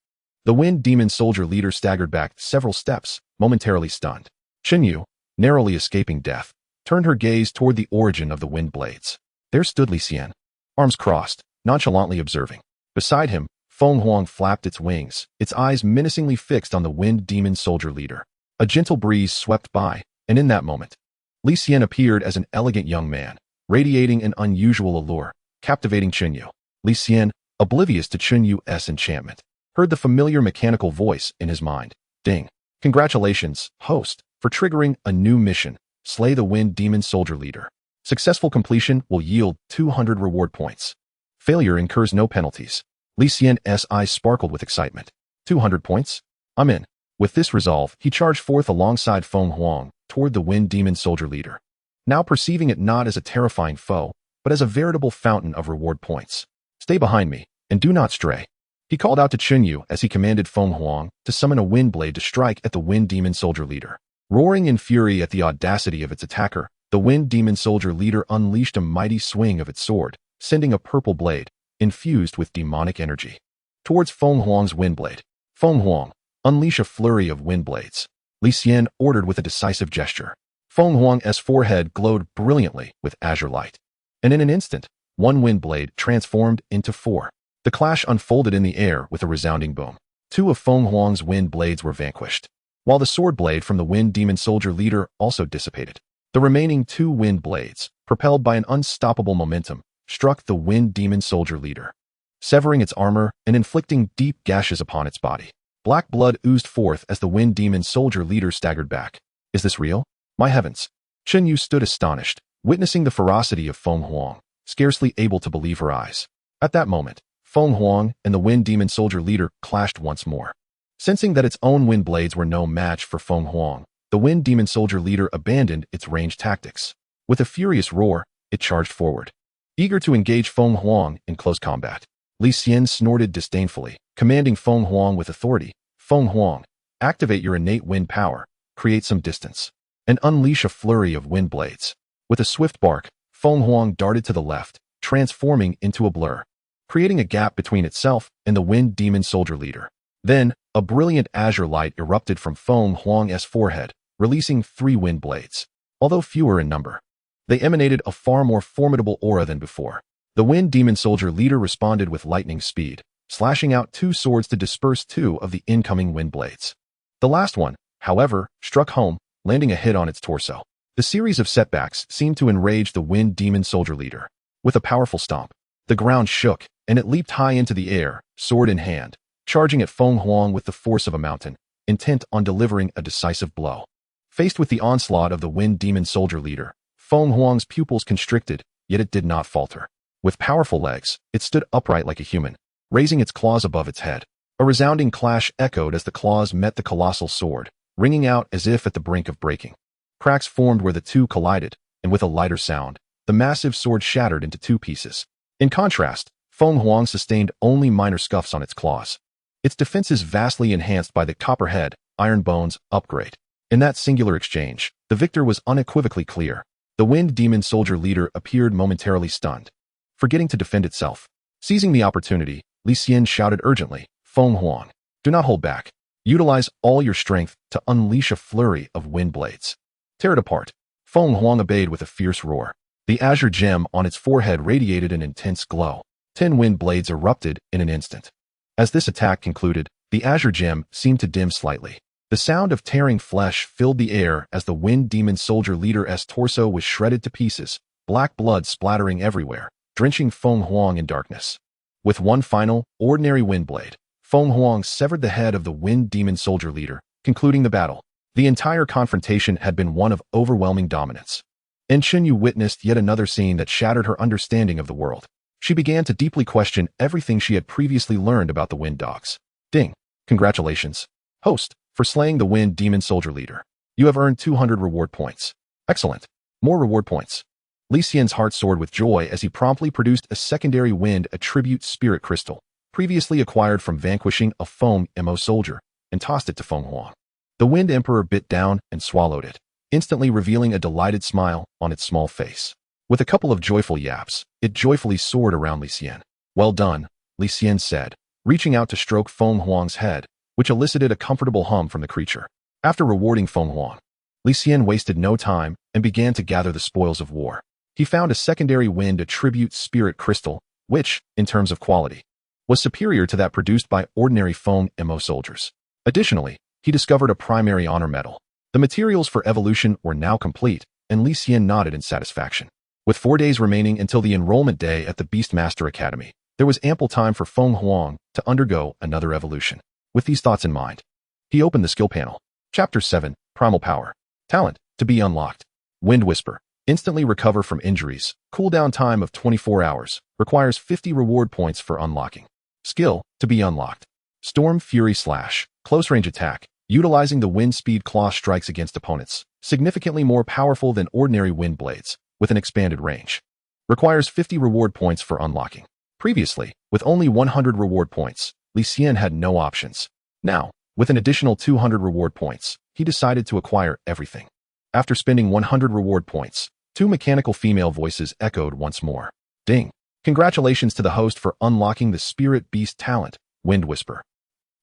The Wind Demon Soldier leader staggered back several steps, momentarily stunned. Qinyu, narrowly escaping death, turned her gaze toward the origin of the wind blades. There stood Li Xian, arms crossed, nonchalantly observing. Beside him, Feng Huang flapped its wings, its eyes menacingly fixed on the Wind Demon Soldier leader. A gentle breeze swept by, and in that moment, Li Xian appeared as an elegant young man, radiating an unusual allure, captivating Qinyu. Li Xian, oblivious to Qinyu's enchantment, heard the familiar mechanical voice in his mind. Ding. Congratulations, host, for triggering a new mission. Slay the Wind Demon Soldier leader. Successful completion will yield 200 reward points. Failure incurs no penalties. Li Xian's eyes sparkled with excitement. 200 points? I'm in. With this resolve, he charged forth alongside Feng Huang toward the Wind Demon Soldier leader, now perceiving it not as a terrifying foe, but as a veritable fountain of reward points. Stay behind me, and do not stray. He called out to Qinyu as he commanded Feng Huang to summon a wind blade to strike at the Wind Demon Soldier leader. Roaring in fury at the audacity of its attacker, the Wind Demon Soldier leader unleashed a mighty swing of its sword, sending a purple blade, infused with demonic energy, towards Feng Huang's wind blade. Feng Huang, unleash a flurry of wind blades. Li Xian ordered with a decisive gesture. Feng Huang's forehead glowed brilliantly with azure light, and in an instant, one wind blade transformed into 4. The clash unfolded in the air with a resounding boom. 2 of Feng Huang's wind blades were vanquished, while the sword blade from the Wind Demon Soldier leader also dissipated. The remaining 2 wind blades, propelled by an unstoppable momentum, struck the Wind Demon Soldier leader, severing its armor and inflicting deep gashes upon its body. Black blood oozed forth as the Wind Demon Soldier leader staggered back. Is this real? My heavens! Qinyu stood astonished, witnessing the ferocity of Feng Huang, scarcely able to believe her eyes. At that moment, Feng Huang and the Wind Demon Soldier leader clashed once more. Sensing that its own wind blades were no match for Feng Huang, the Wind Demon Soldier leader abandoned its ranged tactics. With a furious roar, it charged forward, eager to engage Feng Huang in close combat. Li Xian snorted disdainfully, commanding Feng Huang with authority. Feng Huang, activate your innate wind power, create some distance, and unleash a flurry of wind blades. With a swift bark, Feng Huang darted to the left, transforming into a blur, creating a gap between itself and the Wind Demon Soldier leader. Then, a brilliant azure light erupted from Feng Huang's forehead, releasing 3 wind blades. Although fewer in number, they emanated a far more formidable aura than before. The Wind Demon Soldier leader responded with lightning speed, slashing out 2 swords to disperse 2 of the incoming wind blades. The last one, however, struck home, landing a hit on its torso. The series of setbacks seemed to enrage the Wind Demon Soldier leader. With a powerful stomp, the ground shook, and it leaped high into the air, sword in hand, charging at Feng Huang with the force of a mountain, intent on delivering a decisive blow. Faced with the onslaught of the Wind Demon Soldier leader, Feng Huang's pupils constricted, yet it did not falter. With powerful legs, it stood upright like a human, raising its claws above its head. A resounding clash echoed as the claws met the colossal sword, ringing out as if at the brink of breaking. Cracks formed where the 2 collided, and with a lighter sound, the massive sword shattered into 2 pieces. In contrast, Feng Huang sustained only minor scuffs on its claws. Its defenses vastly enhanced by the Copperhead, Iron Bones upgrade. In that singular exchange, the victor was unequivocally clear. The Wind Demon Soldier leader appeared momentarily stunned, forgetting to defend itself. Seizing the opportunity, Li Xian shouted urgently, Feng Huang, do not hold back. Utilize all your strength to unleash a flurry of wind blades. Tear it apart. Feng Huang obeyed with a fierce roar. The azure gem on its forehead radiated an intense glow. 10 wind blades erupted in an instant. As this attack concluded, the azure gem seemed to dim slightly. The sound of tearing flesh filled the air as the Wind Demon Soldier leader's torso was shredded to pieces, black blood splattering everywhere, drenching Feng Huang in darkness. With one final, ordinary wind blade, Feng Huang severed the head of the Wind Demon Soldier leader, concluding the battle. The entire confrontation had been one of overwhelming dominance. And Chunyu witnessed yet another scene that shattered her understanding of the world. She began to deeply question everything she had previously learned about the Wind Dogs. Ding. Congratulations, host, for slaying the Wind Demon Soldier Leader. You have earned 200 reward points. Excellent. More reward points. Li Xian's heart soared with joy as he promptly produced a secondary Wind Attribute Spirit Crystal, previously acquired from vanquishing a foam MO soldier, and tossed it to Feng Huang. The Wind Emperor bit down and swallowed it, instantly revealing a delighted smile on its small face. With a couple of joyful yaps, it joyfully soared around Li Xian. Well done, Li Xian said, reaching out to stroke Feng Huang's head, which elicited a comfortable hum from the creature. After rewarding Feng Huang, Li Xian wasted no time and began to gather the spoils of war. He found a secondary Wind Attribute Spirit Crystal, which, in terms of quality, was superior to that produced by ordinary foam MO soldiers. Additionally, he discovered a primary honor medal. The materials for evolution were now complete, and Li Xian nodded in satisfaction. With 4 days remaining until the enrollment day at the Beastmaster Academy, there was ample time for Feng Huang to undergo another evolution. With these thoughts in mind, he opened the skill panel. Chapter 7, Primal Power. Talent, to be unlocked. Wind Whisper. Instantly recover from injuries. Cooldown time of 24 hours. Requires 50 reward points for unlocking. Skill, to be unlocked. Storm Fury Slash. Close range attack. Utilizing the wind speed claw strikes against opponents. Significantly more powerful than ordinary wind blades, with an expanded range. Requires 50 reward points for unlocking. Previously, with only 100 reward points, Li Xian had no options. Now, with an additional 200 reward points, he decided to acquire everything. After spending 100 reward points, 2 mechanical female voices echoed once more. Ding. Congratulations to the host for unlocking the Spirit Beast talent, Wind Whisper.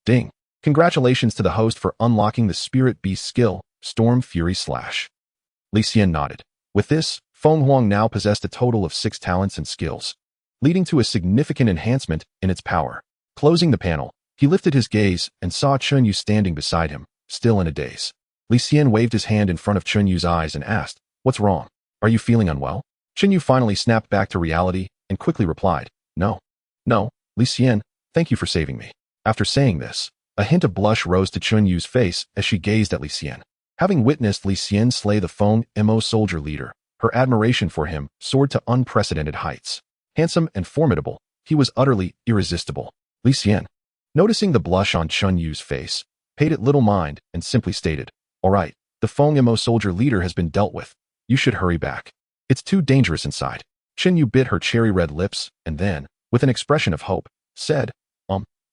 Ding. Congratulations to the host for unlocking the Spirit Beast skill, Storm Fury Slash. Li Xian nodded. With this, Feng Huang now possessed a total of 6 talents and skills, leading to a significant enhancement in its power. Closing the panel, he lifted his gaze and saw Chunyu standing beside him, still in a daze. Li Xian waved his hand in front of Chunyu's eyes and asked, "What's wrong? Are you feeling unwell?" Chunyu finally snapped back to reality and quickly replied, No, Li Xian, thank you for saving me." After saying this, a hint of blush rose to Chunyu's face as she gazed at Li Xian. Having witnessed Li Xian slay the Foam MO soldier leader, her admiration for him soared to unprecedented heights. Handsome and formidable, he was utterly irresistible. Li Xian, noticing the blush on Chunyu's face, paid it little mind and simply stated, "All right, the Foam MO soldier leader has been dealt with. You should hurry back. It's too dangerous inside." Chunyu bit her cherry-red lips and then, with an expression of hope, said,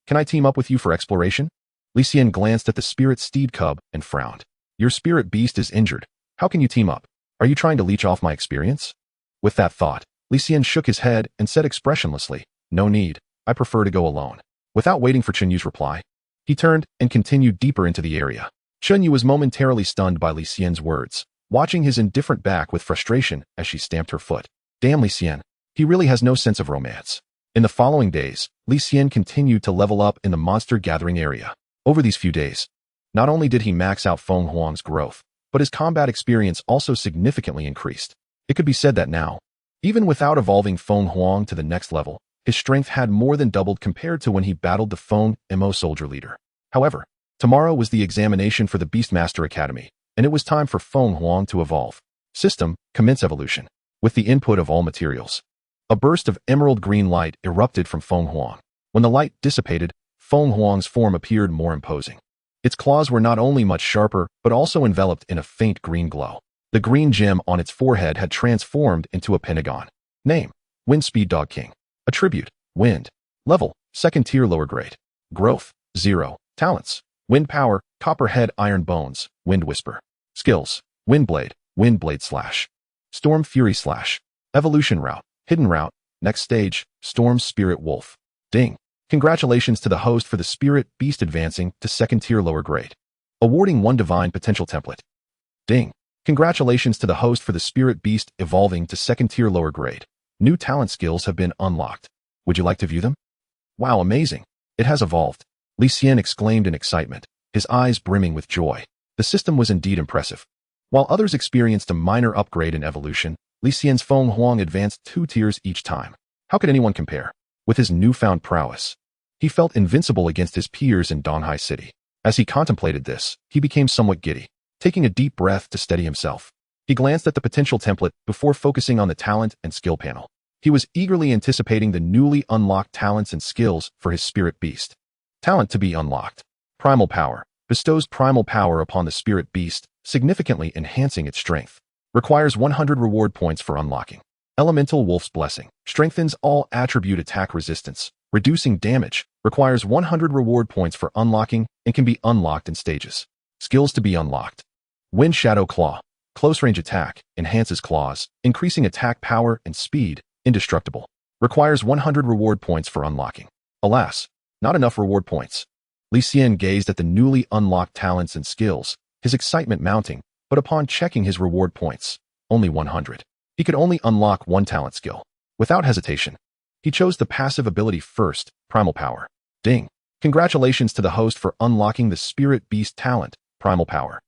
Can I team up with you for exploration?" Li Xian glanced at the spirit steed cub and frowned. "Your spirit beast is injured. How can you team up? Are you trying to leech off my experience?" With that thought, Li Xian shook his head and said expressionlessly, "No need. I prefer to go alone." Without waiting for Chunyu's reply, he turned and continued deeper into the area. Chunyu was momentarily stunned by Li Xian's words, watching his indifferent back with frustration as she stamped her foot. Damn Li Xian. He really has no sense of romance. In the following days, Li Xian continued to level up in the monster gathering area. Over these few days, not only did he max out Feng Huang's growth, but his combat experience also significantly increased. It could be said that now, even without evolving Feng Huang to the next level, his strength had more than doubled compared to when he battled the Feng MO soldier leader. However, tomorrow was the examination for the Beastmaster Academy, and it was time for Feng Huang to evolve. System, commence evolution. With the input of all materials, a burst of emerald green light erupted from Feng Huang. When the light dissipated, Feng Huang's form appeared more imposing. Its claws were not only much sharper, but also enveloped in a faint green glow. The green gem on its forehead had transformed into a pentagon. Name, Wind Speed Dog King. Attribute, Wind. Level, 2nd tier lower grade. Growth, 0. Talents, Wind Power, Copperhead Iron Bones, Wind Whisper. Skills, Wind Blade Slash. Storm Fury Slash. Evolution Route, Hidden Route. Next stage, Storm Spirit Wolf. Ding. Congratulations to the host for the Spirit Beast advancing to 2nd tier lower grade. Awarding 1 divine potential template. Ding. Congratulations to the host for the Spirit Beast evolving to 2nd tier lower grade. New talent skills have been unlocked. Would you like to view them? Wow, amazing. It has evolved. Li Xian exclaimed in excitement, his eyes brimming with joy. The system was indeed impressive. While others experienced a minor upgrade in evolution, Li Xian's Feng Huang advanced 2 tiers each time. How could anyone compare? With his newfound prowess, he felt invincible against his peers in Donghai City. As he contemplated this, he became somewhat giddy. taking a deep breath to steady himself. He glanced at the potential template before focusing on the talent and skill panel. He was eagerly anticipating the newly unlocked talents and skills for his spirit beast. Talent to be unlocked. Primal power. Bestows primal power upon the spirit beast, significantly enhancing its strength. Requires 100 reward points for unlocking. Elemental Wolf's Blessing. Strengthens all attribute attack resistance, reducing damage. Requires 100 reward points for unlocking and can be unlocked in stages. Skills to be unlocked. Wind Shadow Claw. Close range attack. Enhances claws, increasing attack power and speed. Indestructible. Requires 100 reward points for unlocking. Alas, not enough reward points. Li Xian gazed at the newly unlocked talents and skills, his excitement mounting, but upon checking his reward points, only 100. He could only unlock one talent skill. Without hesitation, he chose the passive ability first, Primal Power. Ding! Congratulations to the host for unlocking the Spirit Beast talent, Primal Power.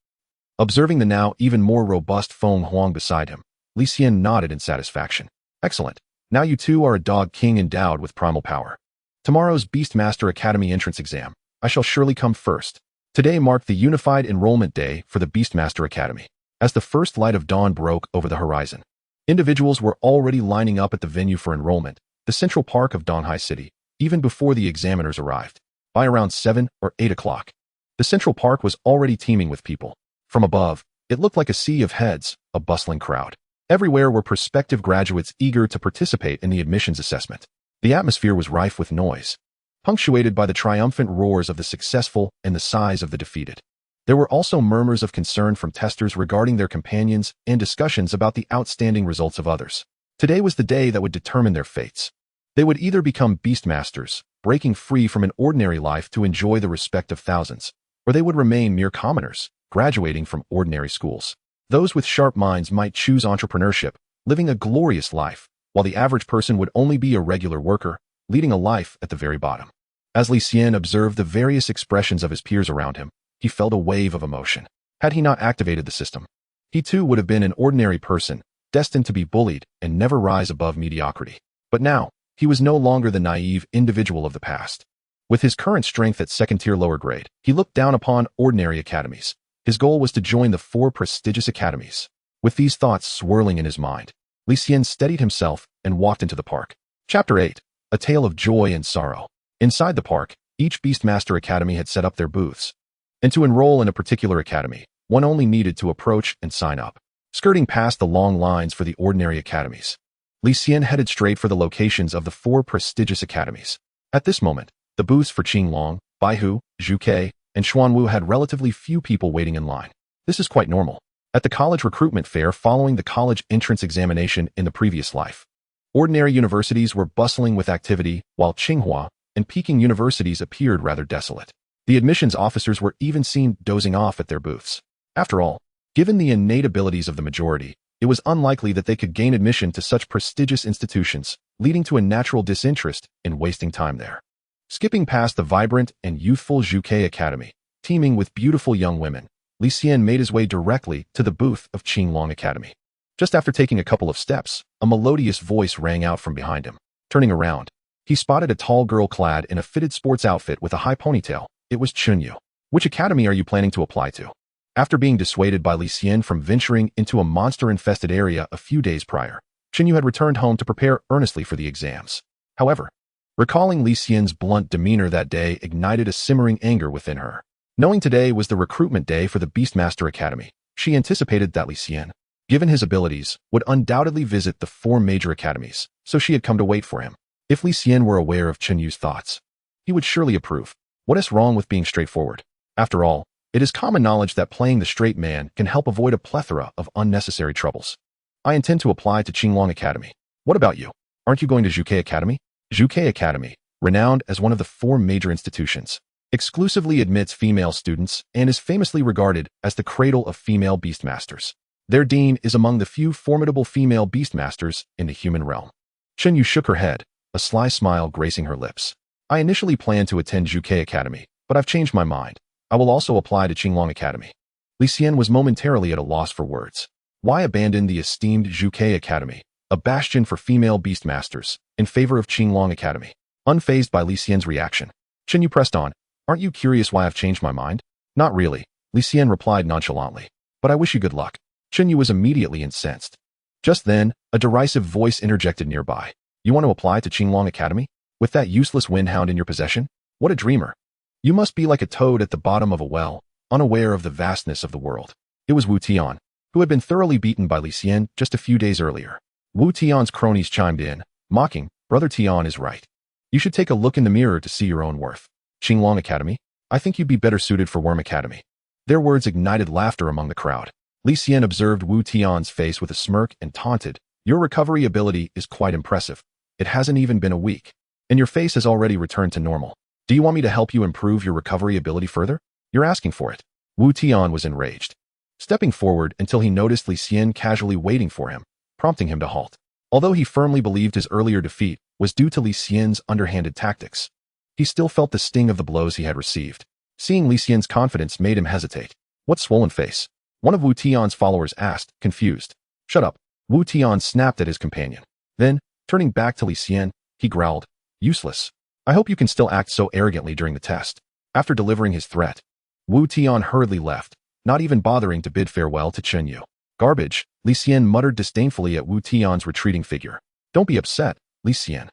Observing the now even more robust Feng Huang beside him, Li Xian nodded in satisfaction. Excellent. Now you two are a dog king endowed with primal power. Tomorrow's Beastmaster Academy entrance exam. I shall surely come first. Today marked the unified enrollment day for the Beastmaster Academy. As the first light of dawn broke over the horizon, individuals were already lining up at the venue for enrollment, the central park of Donghai City, even before the examiners arrived. By around 7 or 8 o'clock, the central park was already teeming with people. From above, it looked like a sea of heads, a bustling crowd. Everywhere were prospective graduates eager to participate in the admissions assessment. The atmosphere was rife with noise, punctuated by the triumphant roars of the successful and the sighs of the defeated. There were also murmurs of concern from testers regarding their companions and discussions about the outstanding results of others. Today was the day that would determine their fates. They would either become beastmasters, breaking free from an ordinary life to enjoy the respect of thousands, or they would remain mere commoners, graduating from ordinary schools. Those with sharp minds might choose entrepreneurship, living a glorious life, while the average person would only be a regular worker, leading a life at the very bottom. As Li Xian observed the various expressions of his peers around him, he felt a wave of emotion. Had he not activated the system, he too would have been an ordinary person, destined to be bullied and never rise above mediocrity. But now, he was no longer the naive individual of the past. With his current strength at second-tier lower grade, he looked down upon ordinary academies. His goal was to join the 4 prestigious academies. With these thoughts swirling in his mind, Li Xian steadied himself and walked into the park. Chapter 8. A Tale of Joy and Sorrow. Inside the park, each Beastmaster Academy had set up their booths. And to enroll in a particular academy, one only needed to approach and sign up. Skirting past the long lines for the ordinary academies, Li Xian headed straight for the locations of the 4 prestigious academies. At this moment, the booths for Qinglong, Baihu, Zhuke, and Xuanwu had relatively few people waiting in line. This is quite normal. At the college recruitment fair following the college entrance examination in the previous life, ordinary universities were bustling with activity, while Tsinghua and Peking universities appeared rather desolate. The admissions officers were even seen dozing off at their booths. After all, given the innate abilities of the majority, it was unlikely that they could gain admission to such prestigious institutions, leading to a natural disinterest in wasting time there. Skipping past the vibrant and youthful Zhuke Academy, teeming with beautiful young women, Li Xian made his way directly to the booth of Qinglong Academy. Just after taking a couple of steps, a melodious voice rang out from behind him. Turning around, he spotted a tall girl clad in a fitted sports outfit with a high ponytail. It was Chunyu. Which academy are you planning to apply to? After being dissuaded by Li Xian from venturing into a monster-infested area a few days prior, Chunyu had returned home to prepare earnestly for the exams. However, recalling Li Xian's blunt demeanor that day ignited a simmering anger within her. Knowing today was the recruitment day for the Beastmaster Academy, she anticipated that Li Xian, given his abilities, would undoubtedly visit the 4 major academies, so she had come to wait for him. If Li Xian were aware of Chunyu's thoughts, he would surely approve. What is wrong with being straightforward? After all, it is common knowledge that playing the straight man can help avoid a plethora of unnecessary troubles. I intend to apply to Qinglong Academy. What about you? Aren't you going to Zhuke Academy? Zhuke Academy, renowned as one of the 4 major institutions, exclusively admits female students and is famously regarded as the cradle of female beastmasters. Their dean is among the few formidable female beastmasters in the human realm. Chunyu shook her head, a sly smile gracing her lips. I initially planned to attend Zhuke Academy, but I've changed my mind. I will also apply to Qinglong Academy. Li Xian was momentarily at a loss for words. Why abandon the esteemed Zhuke Academy, a bastion for female beastmasters, in favor of Qinglong Academy? Unfazed by Li Xian's reaction, Chunyu pressed on. Aren't you curious why I've changed my mind? Not really, Li Xian replied nonchalantly. but I wish you good luck. Yu was immediately incensed. Just then, a derisive voice interjected nearby. You want to apply to Qinglong Academy? With that useless Wind Hound in your possession? What a dreamer. You must be like a toad at the bottom of a well, unaware of the vastness of the world. It was Wu Tian, who had been thoroughly beaten by Li Xian just a few days earlier. Wu Tian's cronies chimed in, mocking, Brother Tian is right. You should take a look in the mirror to see your own worth. Qinglong Academy? I think you'd be better suited for Worm Academy. Their words ignited laughter among the crowd. Li Xian observed Wu Tian's face with a smirk and taunted, Your recovery ability is quite impressive. It hasn't even been a week, and your face has already returned to normal. Do you want me to help you improve your recovery ability further? You're asking for it. Wu Tian was enraged, stepping forward until he noticed Li Xian casually waiting for him, prompting him to halt. Although he firmly believed his earlier defeat was due to Li Xian's underhanded tactics, he still felt the sting of the blows he had received. Seeing Li Xian's confidence made him hesitate. What swollen face? One of Wu Tian's followers asked, confused. Shut up. Wu Tian snapped at his companion. Then, turning back to Li Xian, he growled, Useless. I hope you can still act so arrogantly during the test. After delivering his threat, Wu Tian hurriedly left, not even bothering to bid farewell to Yu. Garbage, Li Xian muttered disdainfully at Wu Tian's retreating figure. Don't be upset, Li Xian.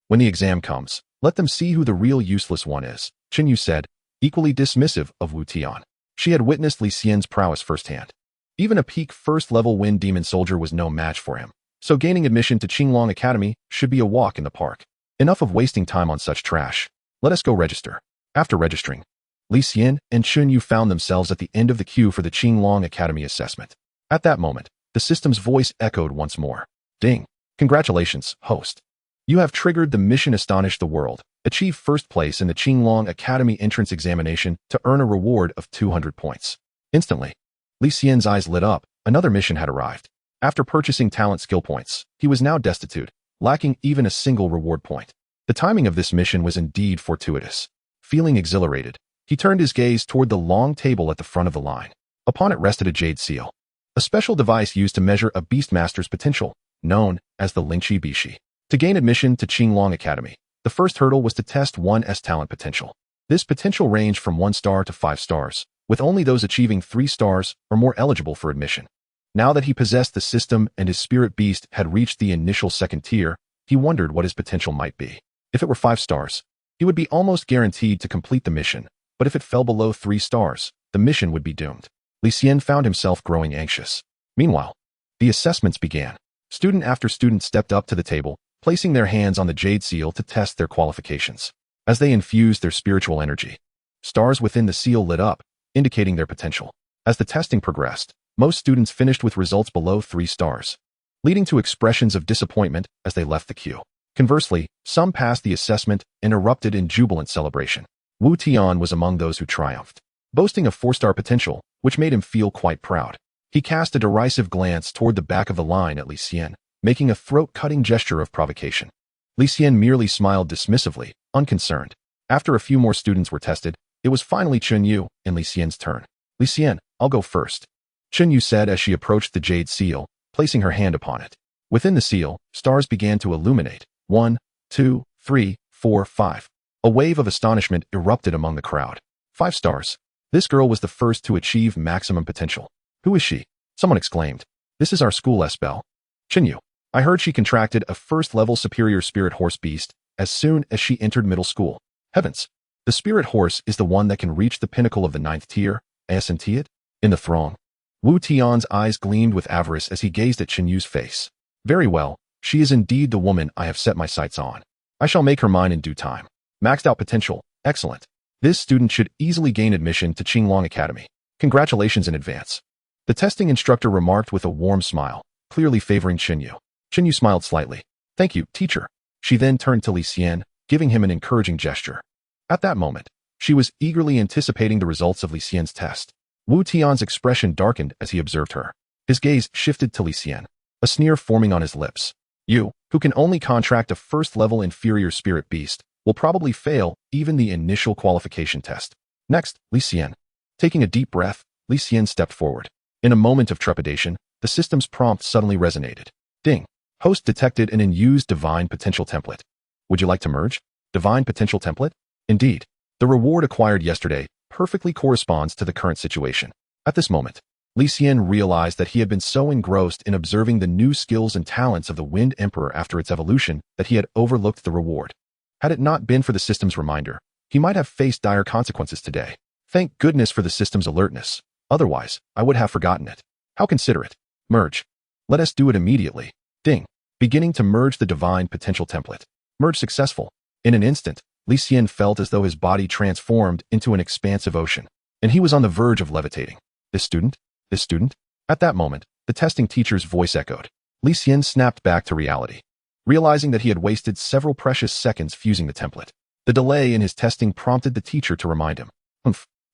When the exam comes, let them see who the real useless one is, Yu said, equally dismissive of Wu Tian. She had witnessed Li Xian's prowess firsthand. Even a peak first-level wind demon soldier was no match for him, so gaining admission to Qinglong Academy should be a walk in the park. Enough of wasting time on such trash. Let us go register. After registering, Li Xian and Yu found themselves at the end of the queue for the Qinglong Academy assessment. At that moment, the system's voice echoed once more. Ding. Congratulations, host. You have triggered the mission Astonish the World. Achieve first place in the Qinglong Academy entrance examination to earn a reward of 200 points. Instantly, Li Xian's eyes lit up. Another mission had arrived. After purchasing talent skill points, he was now destitute, lacking even a single reward point. The timing of this mission was indeed fortuitous. Feeling exhilarated, he turned his gaze toward the long table at the front of the line. Upon it rested a jade seal, a special device used to measure a beastmaster's potential, known as the Lingqi Bishi. To gain admission to Qinglong Academy, the first hurdle was to test one's talent potential. This potential ranged from 1 star to 5 stars, with only those achieving 3 stars or more eligible for admission. Now that he possessed the system and his spirit beast had reached the initial second tier, he wondered what his potential might be. If it were 5 stars, he would be almost guaranteed to complete the mission, but if it fell below 3 stars, the mission would be doomed. Li Xian found himself growing anxious. Meanwhile, the assessments began. Student after student stepped up to the table, placing their hands on the jade seal to test their qualifications. As they infused their spiritual energy, stars within the seal lit up, indicating their potential. As the testing progressed, most students finished with results below 3 stars, leading to expressions of disappointment as they left the queue. Conversely, some passed the assessment and erupted in jubilant celebration. Wu Tian was among those who triumphed, boasting a 4-star potential, which made him feel quite proud. He cast a derisive glance toward the back of the line at Li Xian, making a throat-cutting gesture of provocation. Li Xian merely smiled dismissively, unconcerned. After a few more students were tested, it was finally Yu and Li Xian's turn. Li Xian, I'll go first, Yu said as she approached the jade seal, placing her hand upon it. Within the seal, stars began to illuminate. 1, 2, 3, 4, 5. A wave of astonishment erupted among the crowd. 5 stars. This girl was the first to achieve maximum potential. Who is she? Someone exclaimed. This is our school Belle. Yu. I heard she contracted a first-level superior spirit horse beast as soon as she entered middle school. Heavens. The spirit horse is the one that can reach the pinnacle of the 9th tier, isn't it? In the throng, Wu Tian's eyes gleamed with avarice as he gazed at Yu's face. Very well, she is indeed the woman I have set my sights on. I shall make her mine in due time. Maxed out potential, excellent. This student should easily gain admission to Qinglong Academy. Congratulations in advance. The testing instructor remarked with a warm smile, clearly favoring Yu. Yu smiled slightly. Thank you, teacher. She then turned to Li Xian, giving him an encouraging gesture. At that moment, she was eagerly anticipating the results of Li Xian's test. Wu Tian's expression darkened as he observed her. His gaze shifted to Li Xian, a sneer forming on his lips. You, who can only contract a first-level inferior spirit beast, will probably fail even the initial qualification test. Next, Li Xian. Taking a deep breath, Li Xian stepped forward. In a moment of trepidation, the system's prompt suddenly resonated. Ding. Host detected an unused divine potential template. Would you like to merge? Divine potential template? Indeed. The reward acquired yesterday perfectly corresponds to the current situation. At this moment, Li Xian realized that he had been so engrossed in observing the new skills and talents of the Wind Emperor after its evolution that he had overlooked the reward. Had it not been for the system's reminder, he might have faced dire consequences today. Thank goodness for the system's alertness. Otherwise, I would have forgotten it. How considerate. Merge. Let us do it immediately. Ding. Beginning to merge the divine potential template. Merge successful. In an instant, Li Xian felt as though his body transformed into an expansive ocean, and he was on the verge of levitating. This student? This student? At that moment, the testing teacher's voice echoed. Li Xian snapped back to reality, realizing that he had wasted several precious seconds fusing the template. The delay in his testing prompted the teacher to remind him.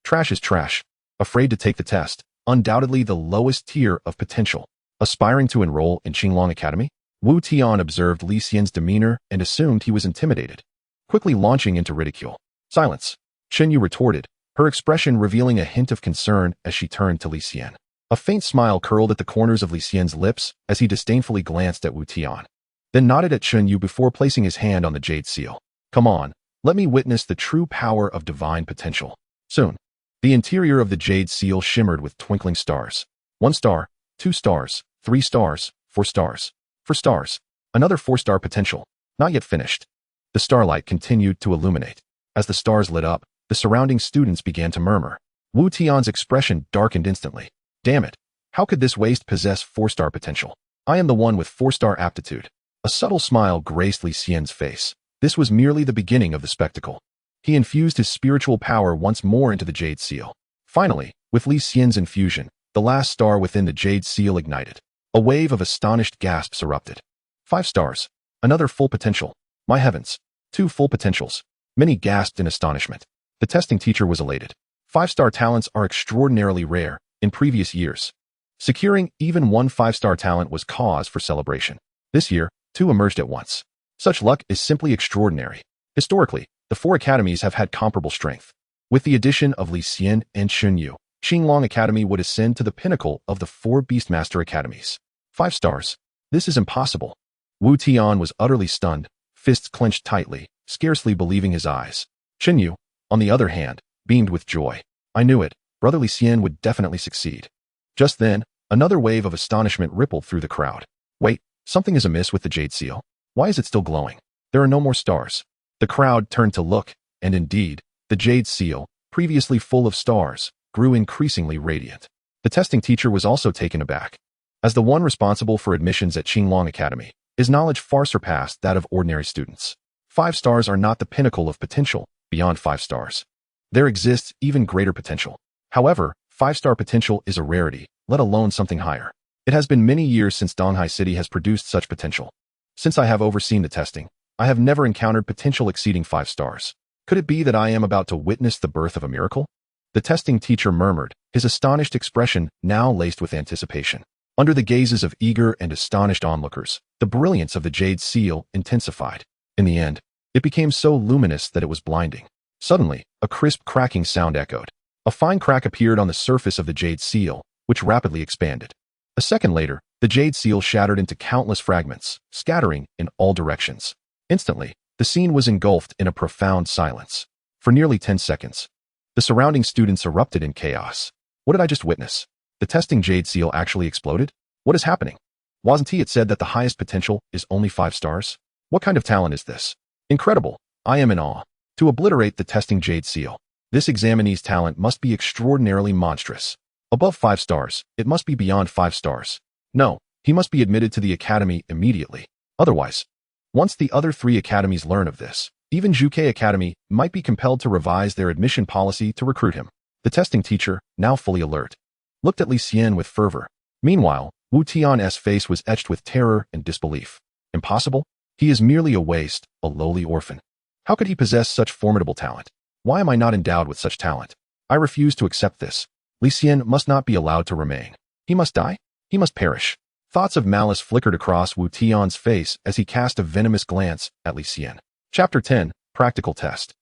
Trash is trash. Afraid to take the test. Undoubtedly the lowest tier of potential. Aspiring to enroll in Qinglong Academy? Wu Tian observed Li Xian's demeanor and assumed he was intimidated, quickly launching into ridicule. Silence. Chen Yu retorted, her expression revealing a hint of concern as she turned to Li Xian. A faint smile curled at the corners of Li Xian's lips as he disdainfully glanced at Wu Tian, then nodded at Chen Yu before placing his hand on the jade seal. Come on, let me witness the true power of divine potential. Soon. The interior of the jade seal shimmered with twinkling stars. 1 star, 2 stars, 3 stars, 4 stars. 4 stars. Another 4-star potential. Not yet finished. The starlight continued to illuminate. As the stars lit up, the surrounding students began to murmur. Wu Tian's expression darkened instantly. Damn it. How could this waste possess 4-star potential? I am the one with 4-star aptitude. A subtle smile graced Li Xian's face. This was merely the beginning of the spectacle. He infused his spiritual power once more into the jade seal. Finally, with Li Xian's infusion, the last star within the jade seal ignited. A wave of astonished gasps erupted. 5 stars. Another full potential. My heavens. 2 full potentials. Many gasped in astonishment. The testing teacher was elated. 5-star talents are extraordinarily rare in previous years. Securing even 1 5-star talent was cause for celebration. This year, 2 emerged at once. Such luck is simply extraordinary. Historically, the 4 academies have had comparable strength. With the addition of Li Xian and Chen Yu, Qinglong Academy would ascend to the pinnacle of the 4 Beastmaster Academies. 5 stars. This is impossible. Wu Tian was utterly stunned, fists clenched tightly, scarcely believing his eyes. Chen Yu, on the other hand, beamed with joy. I knew it. Brother Li Xian would definitely succeed. Just then, another wave of astonishment rippled through the crowd. Wait, something is amiss with the jade seal. Why is it still glowing? There are no more stars. The crowd turned to look, and indeed, the jade seal, previously full of stars, grew increasingly radiant. The testing teacher was also taken aback. As the one responsible for admissions at Qinglong Academy, his knowledge far surpassed that of ordinary students. 5 stars are not the pinnacle of potential. Beyond 5 stars, there exists even greater potential. However, 5-star potential is a rarity, let alone something higher. It has been many years since Donghai City has produced such potential. Since I have overseen the testing, I have never encountered potential exceeding 5 stars. Could it be that I am about to witness the birth of a miracle? The testing teacher murmured, his astonished expression now laced with anticipation. Under the gazes of eager and astonished onlookers, the brilliance of the jade seal intensified. In the end, it became so luminous that it was blinding. Suddenly, a crisp cracking sound echoed. A fine crack appeared on the surface of the jade seal, which rapidly expanded. A second later, the jade seal shattered into countless fragments, scattering in all directions. Instantly, the scene was engulfed in a profound silence. For nearly 10 seconds, the surrounding students erupted in chaos. What did I just witness? The testing jade seal actually exploded? What is happening? Wasn't it said that the highest potential is only 5 stars? What kind of talent is this? Incredible. I am in awe. To obliterate the testing jade seal, this examinee's talent must be extraordinarily monstrous. Above 5 stars, it must be beyond 5 stars. No, he must be admitted to the academy immediately. Otherwise, once the other 3 academies learn of this, even Zhuke Academy might be compelled to revise their admission policy to recruit him. The testing teacher, now fully alert, looked at Li Xian with fervor. Meanwhile, Wu Tian's face was etched with terror and disbelief. Impossible? He is merely a waste, a lowly orphan. How could he possess such formidable talent? Why am I not endowed with such talent? I refuse to accept this. Li Xian must not be allowed to remain. He must die. He must perish. Thoughts of malice flickered across Wu Tian's face as he cast a venomous glance at Li Xian. Chapter 10, Practical Test.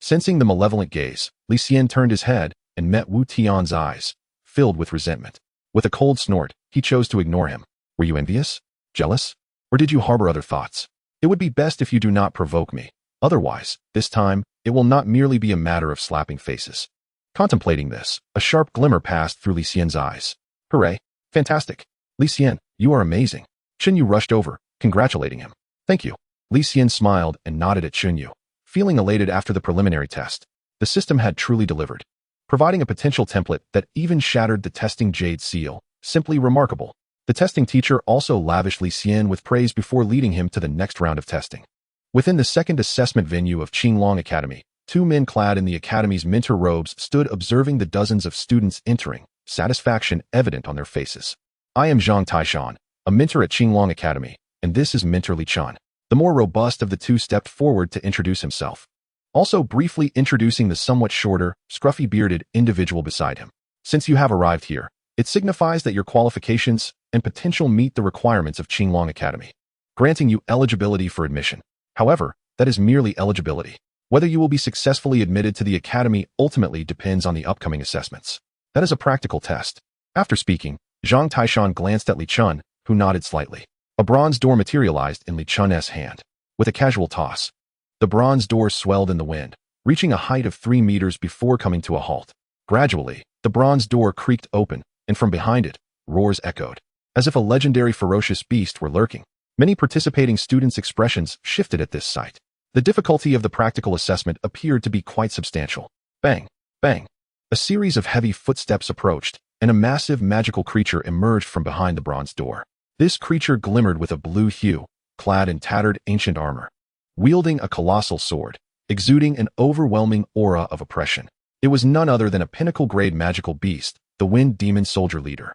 Sensing the malevolent gaze, Li Xian turned his head and met Wu Tian's eyes, filled with resentment. With a cold snort, he chose to ignore him. Were you envious? Jealous? Or did you harbor other thoughts? It would be best if you do not provoke me. Otherwise, this time, it will not merely be a matter of slapping faces. Contemplating this, a sharp glimmer passed through Li Xian's eyes. Hooray! Fantastic! Li Xian, you are amazing. Yu rushed over, congratulating him. Thank you. Li Xian smiled and nodded at Yu, feeling elated after the preliminary test. The system had truly delivered, providing a potential template that even shattered the testing jade seal. Simply remarkable. The testing teacher also lavished Li Xian with praise before leading him to the next round of testing. Within the second assessment venue of Qinglong Academy, two men clad in the academy's mentor robes stood observing the dozens of students entering, satisfaction evident on their faces. I am Zhang Taishan, a mentor at Qinglong Academy, and this is Mentor Li Xian. The more robust of the two stepped forward to introduce himself, also briefly introducing the somewhat shorter, scruffy-bearded individual beside him. Since you have arrived here, it signifies that your qualifications and potential meet the requirements of Qinglong Academy, granting you eligibility for admission. However, that is merely eligibility. Whether you will be successfully admitted to the academy ultimately depends on the upcoming assessments. That is a practical test. After speaking, Zhang Taishan glanced at Li Xian, who nodded slightly. A bronze door materialized in Li Xian's hand. With a casual toss, the bronze door swelled in the wind, reaching a height of 3 meters before coming to a halt. Gradually, the bronze door creaked open, and from behind it, roars echoed, as if a legendary ferocious beast were lurking. Many participating students' expressions shifted at this sight. The difficulty of the practical assessment appeared to be quite substantial. Bang! Bang! A series of heavy footsteps approached, and a massive magical creature emerged from behind the bronze door. This creature glimmered with a blue hue, clad in tattered ancient armor, wielding a colossal sword, exuding an overwhelming aura of oppression. It was none other than a pinnacle-grade magical beast, the Wind Demon Soldier Leader.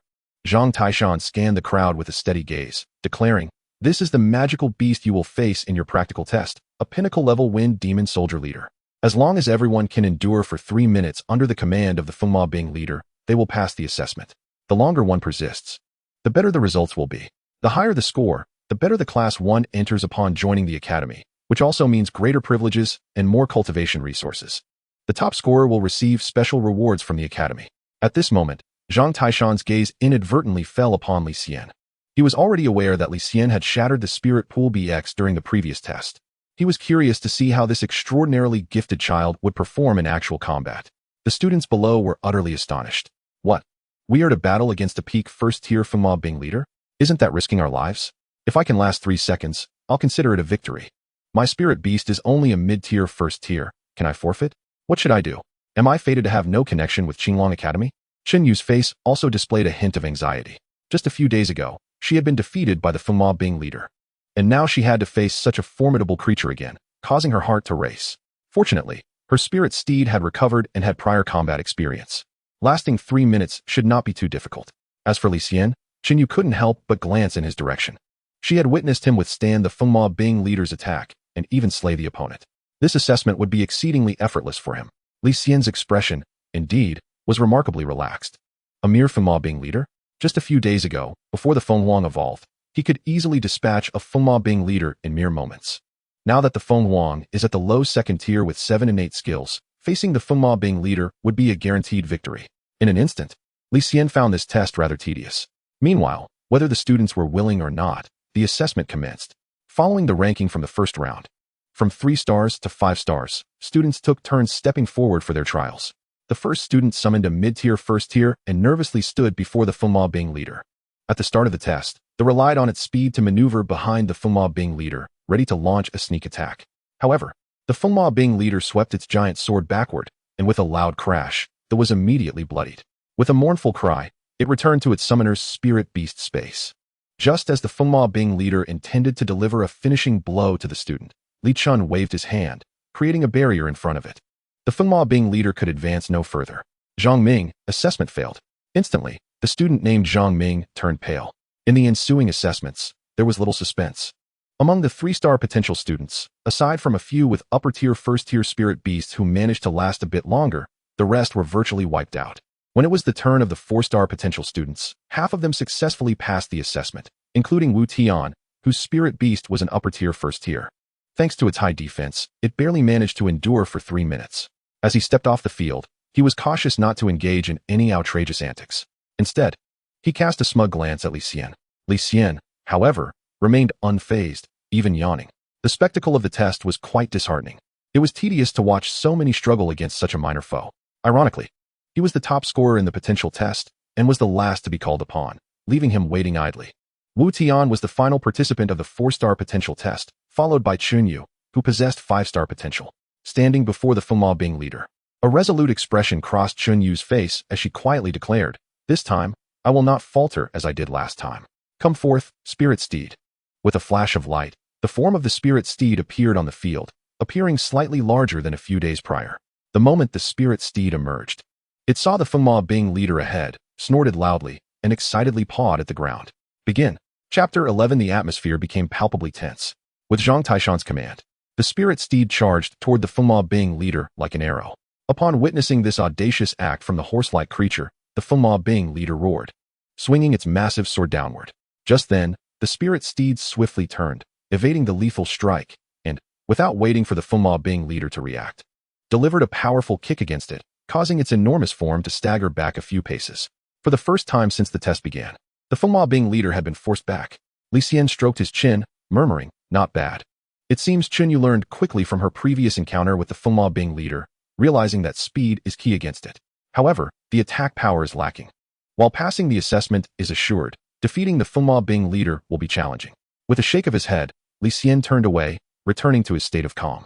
Zhang Taishan scanned the crowd with a steady gaze, declaring, "This is the magical beast you will face in your practical test, a pinnacle-level Wind Demon Soldier Leader. As long as everyone can endure for 3 minutes under the command of the Fengma Bing leader, they will pass the assessment. The longer one persists, the better the results will be. The higher the score, the better the class 1 enters upon joining the academy, which also means greater privileges and more cultivation resources. The top scorer will receive special rewards from the academy." At this moment, Zhang Taishan's gaze inadvertently fell upon Li Xian. He was already aware that Li Xian had shattered the Spirit Pool BX during the previous test. He was curious to see how this extraordinarily gifted child would perform in actual combat. The students below were utterly astonished. What? We are to battle against a peak first-tier Fengma Bing leader? Isn't that risking our lives? If I can last 3 seconds, I'll consider it a victory. My spirit beast is only a mid-tier first tier. Can I forfeit? What should I do? Am I fated to have no connection with Qinglong Academy? Yu's face also displayed a hint of anxiety. Just a few days ago, she had been defeated by the Fengma Bing leader, and now she had to face such a formidable creature again, causing her heart to race. Fortunately, her spirit steed had recovered and had prior combat experience. Lasting 3 minutes should not be too difficult. As for Li Xian, Yu couldn't help but glance in his direction. She had witnessed him withstand the Fengma Bing leader's attack and even slay the opponent. This assessment would be exceedingly effortless for him. Li Xian's expression, indeed, was remarkably relaxed. A mere Fengma Bing leader? Just a few days ago, before the Fenghuang evolved, he could easily dispatch a Fengma Bing leader in mere moments. Now that the Fenghuang is at the low second tier with 7 and 8 skills, facing the Fengma Bing leader would be a guaranteed victory. In an instant, Li Xian found this test rather tedious. Meanwhile, whether the students were willing or not, the assessment commenced. Following the ranking from the first round, from 3 stars to 5 stars, students took turns stepping forward for their trials. The first student summoned a mid-tier first tier and nervously stood before the Fengma Bing leader. At the start of the test, they relied on its speed to maneuver behind the Fengma Bing leader, ready to launch a sneak attack. However, the Fengma Bing leader swept its giant sword backward, and with a loud crash, that was immediately bloodied. With a mournful cry, it returned to its summoner's spirit beast space. Just as the Fengma Bing leader intended to deliver a finishing blow to the student, Li Xian waved his hand, creating a barrier in front of it. The Fengma Bing leader could advance no further. Zhang Ming, assessment failed. Instantly, the student named Zhang Ming turned pale. In the ensuing assessments, there was little suspense. Among the 3-star potential students, aside from a few with upper-tier first-tier spirit beasts who managed to last a bit longer, the rest were virtually wiped out. When it was the turn of the 4-star potential students, half of them successfully passed the assessment, including Wu Tian, whose spirit beast was an upper-tier first tier. Thanks to its high defense, it barely managed to endure for 3 minutes. As he stepped off the field, he was cautious not to engage in any outrageous antics. Instead, he cast a smug glance at Li Xian. Li Xian, however, remained unfazed, even yawning. The spectacle of the test was quite disheartening. It was tedious to watch so many struggle against such a minor foe. Ironically, he was the top scorer in the potential test, and was the last to be called upon, leaving him waiting idly. Wu Tian was the final participant of the 4-star potential test, followed by Chunyu, who possessed 5-star potential, standing before the Fengma Bing leader. A resolute expression crossed Chunyu's face as she quietly declared, "This time, I will not falter as I did last time. Come forth, spirit steed." With a flash of light, the form of the spirit steed appeared on the field, appearing slightly larger than a few days prior. The moment the spirit steed emerged, it saw the Fengma Bing leader ahead, snorted loudly, and excitedly pawed at the ground. Begin. Chapter 11. The atmosphere became palpably tense. With Zhang Taishan's command, the spirit steed charged toward the Fengma Bing leader like an arrow. Upon witnessing this audacious act from the horse-like creature, the Fengma Bing leader roared, swinging its massive sword downward. Just then, the spirit steed swiftly turned, evading the lethal strike, and, without waiting for the Fengma Bing leader to react, delivered a powerful kick against it, causing its enormous form to stagger back a few paces. For the first time since the test began, the Fengma Bing leader had been forced back. Li Xian stroked his chin, murmuring, "Not bad." It seems Chunyu learned quickly from her previous encounter with the Fengma Bing leader, realizing that speed is key against it. However, the attack power is lacking. While passing the assessment is assured, defeating the Fengma Bing leader will be challenging. With a shake of his head, Li Xian turned away, returning to his state of calm.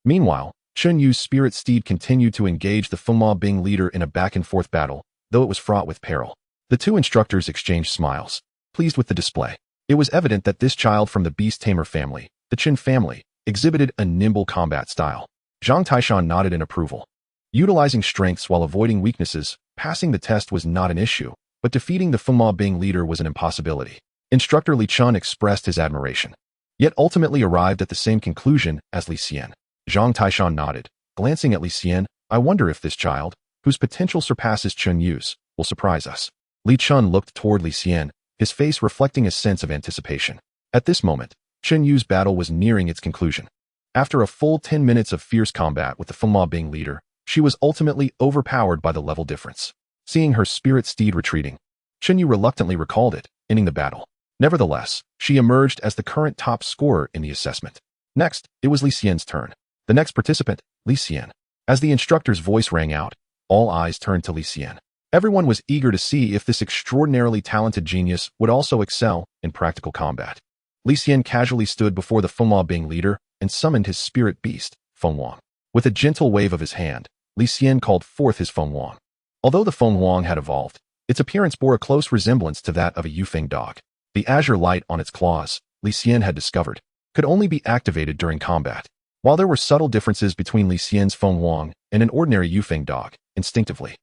Meanwhile, Chunyu's spirit steed continued to engage the Fengma Bing leader in a back-and-forth battle, though it was fraught with peril. The two instructors exchanged smiles, pleased with the display. It was evident that this child from the Beast Tamer family, the Qin family, exhibited a nimble combat style. Zhang Taishan nodded in approval. Utilizing strengths while avoiding weaknesses, passing the test was not an issue, but defeating the Fengma Bing leader was an impossibility. Instructor Li Xian expressed his admiration, yet ultimately arrived at the same conclusion as Li Xian. Zhang Taishan nodded, glancing at Li Xian. "I wonder if this child, whose potential surpasses Chunyu's, will surprise us." Li Xian looked toward Li Xian, his face reflecting a sense of anticipation. At this moment, Chunyu's battle was nearing its conclusion. After a full 10 minutes of fierce combat with the Fengma Bing leader, she was ultimately overpowered by the level difference. Seeing her spirit steed retreating, Chunyu reluctantly recalled it, ending the battle. Nevertheless, she emerged as the current top scorer in the assessment. Next, it was Li Xian's turn. The next participant, Li Xian. As the instructor's voice rang out, all eyes turned to Li Xian. Everyone was eager to see if this extraordinarily talented genius would also excel in practical combat. Li Xian casually stood before the Fengma Bing leader and summoned his spirit beast, Fengwang. With a gentle wave of his hand, Li Xian called forth his Fengwang. Although the Fengwang had evolved, its appearance bore a close resemblance to that of a Yufeng dog. The azure light on its claws, Li Xian had discovered, could only be activated during combat. While there were subtle differences between Li Xian's Fengwang and an ordinary Yufeng dog, instinctively,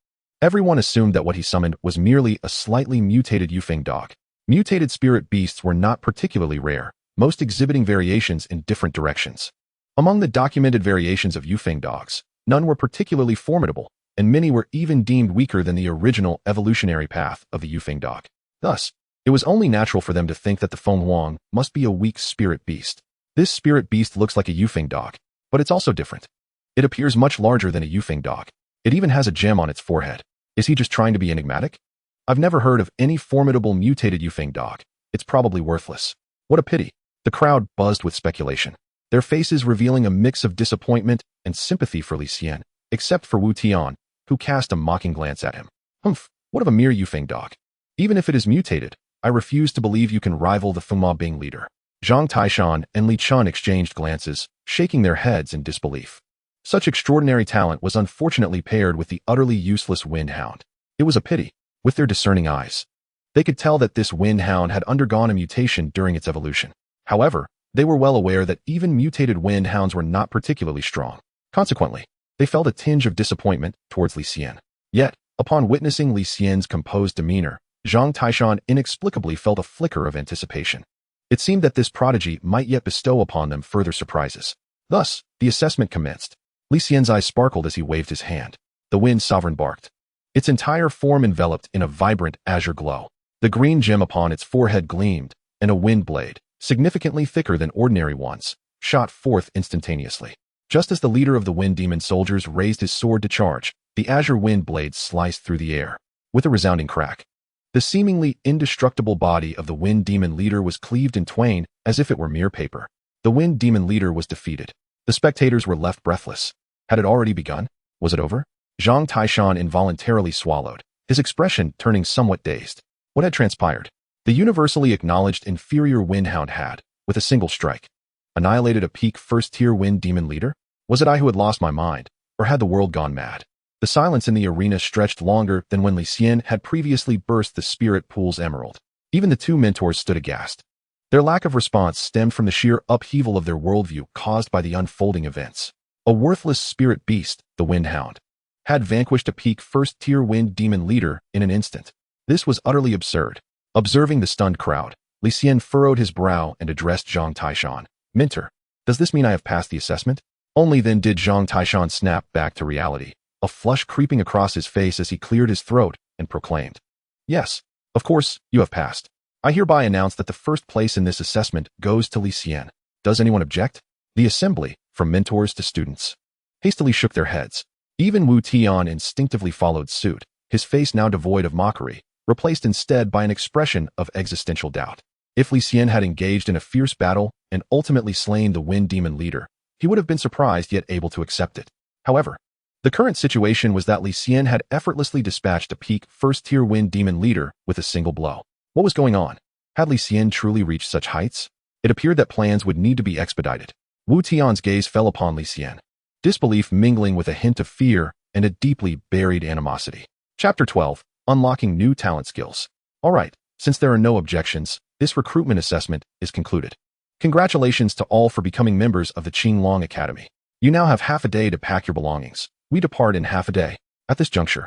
everyone assumed that what he summoned was merely a slightly mutated Yufeng dog. Mutated spirit beasts were not particularly rare, most exhibiting variations in different directions. Among the documented variations of Yufeng dogs, none were particularly formidable, and many were even deemed weaker than the original evolutionary path of the Yufeng dog. Thus, it was only natural for them to think that the Fengwang must be a weak spirit beast. This spirit beast looks like a Yufeng dog, but it's also different. It appears much larger than a Yufeng dog. It even has a gem on its forehead. Is he just trying to be enigmatic? I've never heard of any formidable mutated Yufeng dog. It's probably worthless. What a pity. The crowd buzzed with speculation, their faces revealing a mix of disappointment and sympathy for Li Xian, except for Wu Tian, who cast a mocking glance at him. "Humph, what of a mere Yufeng dog? Even if it is mutated, I refuse to believe you can rival the Fengma Bing leader." Zhang Taishan and Li Xian exchanged glances, shaking their heads in disbelief. Such extraordinary talent was unfortunately paired with the utterly useless Wind Hound. It was a pity. With their discerning eyes, they could tell that this Wind Hound had undergone a mutation during its evolution. However, they were well aware that even mutated Wind Hounds were not particularly strong. Consequently, they felt a tinge of disappointment towards Li Xian. Yet, upon witnessing Li Xian's composed demeanor, Zhang Taishan inexplicably felt a flicker of anticipation. It seemed that this prodigy might yet bestow upon them further surprises. Thus, the assessment commenced. Li Xian's eyes sparkled as he waved his hand. The Wind Sovereign barked, its entire form enveloped in a vibrant azure glow. The green gem upon its forehead gleamed, and a wind blade, significantly thicker than ordinary ones, shot forth instantaneously. Just as the leader of the Wind Demon soldiers raised his sword to charge, the azure wind blade sliced through the air. With a resounding crack, the seemingly indestructible body of the Wind Demon leader was cleaved in twain as if it were mere paper. The Wind Demon leader was defeated. The spectators were left breathless. Had it already begun? Was it over? Zhang Taishan involuntarily swallowed, his expression turning somewhat dazed. What had transpired? The universally acknowledged inferior Wind Hound had, with a single strike, annihilated a peak first-tier wind demon leader? Was it I who had lost my mind, or had the world gone mad? The silence in the arena stretched longer than when Li Xian had previously burst the spirit pool's emerald. Even the two mentors stood aghast. Their lack of response stemmed from the sheer upheaval of their worldview caused by the unfolding events. A worthless spirit beast, the Wind Hound, had vanquished a peak first-tier wind demon leader in an instant. This was utterly absurd. Observing the stunned crowd, Li Xian furrowed his brow and addressed Zhang Taishan. Mentor, does this mean I have passed the assessment? Only then did Zhang Taishan snap back to reality, a flush creeping across his face as he cleared his throat and proclaimed, "Yes, of course, you have passed. I hereby announce that the first place in this assessment goes to Li Xian. Does anyone object?" The assembly, from mentors to students, hastily shook their heads. Even Wu Tian instinctively followed suit, his face now devoid of mockery, replaced instead by an expression of existential doubt. If Li Xian had engaged in a fierce battle and ultimately slain the wind demon leader, he would have been surprised yet able to accept it. However, the current situation was that Li Xian had effortlessly dispatched a peak first-tier wind demon leader with a single blow. What was going on? Had Li Xian truly reached such heights? It appeared that plans would need to be expedited. Wu Tian's gaze fell upon Li Xian, disbelief mingling with a hint of fear and a deeply buried animosity. Chapter 12. Unlocking New Talent Skills. Alright, since there are no objections, this recruitment assessment is concluded. Congratulations to all for becoming members of the Qinglong Academy. You now have half a day to pack your belongings. We depart in half a day. At this juncture,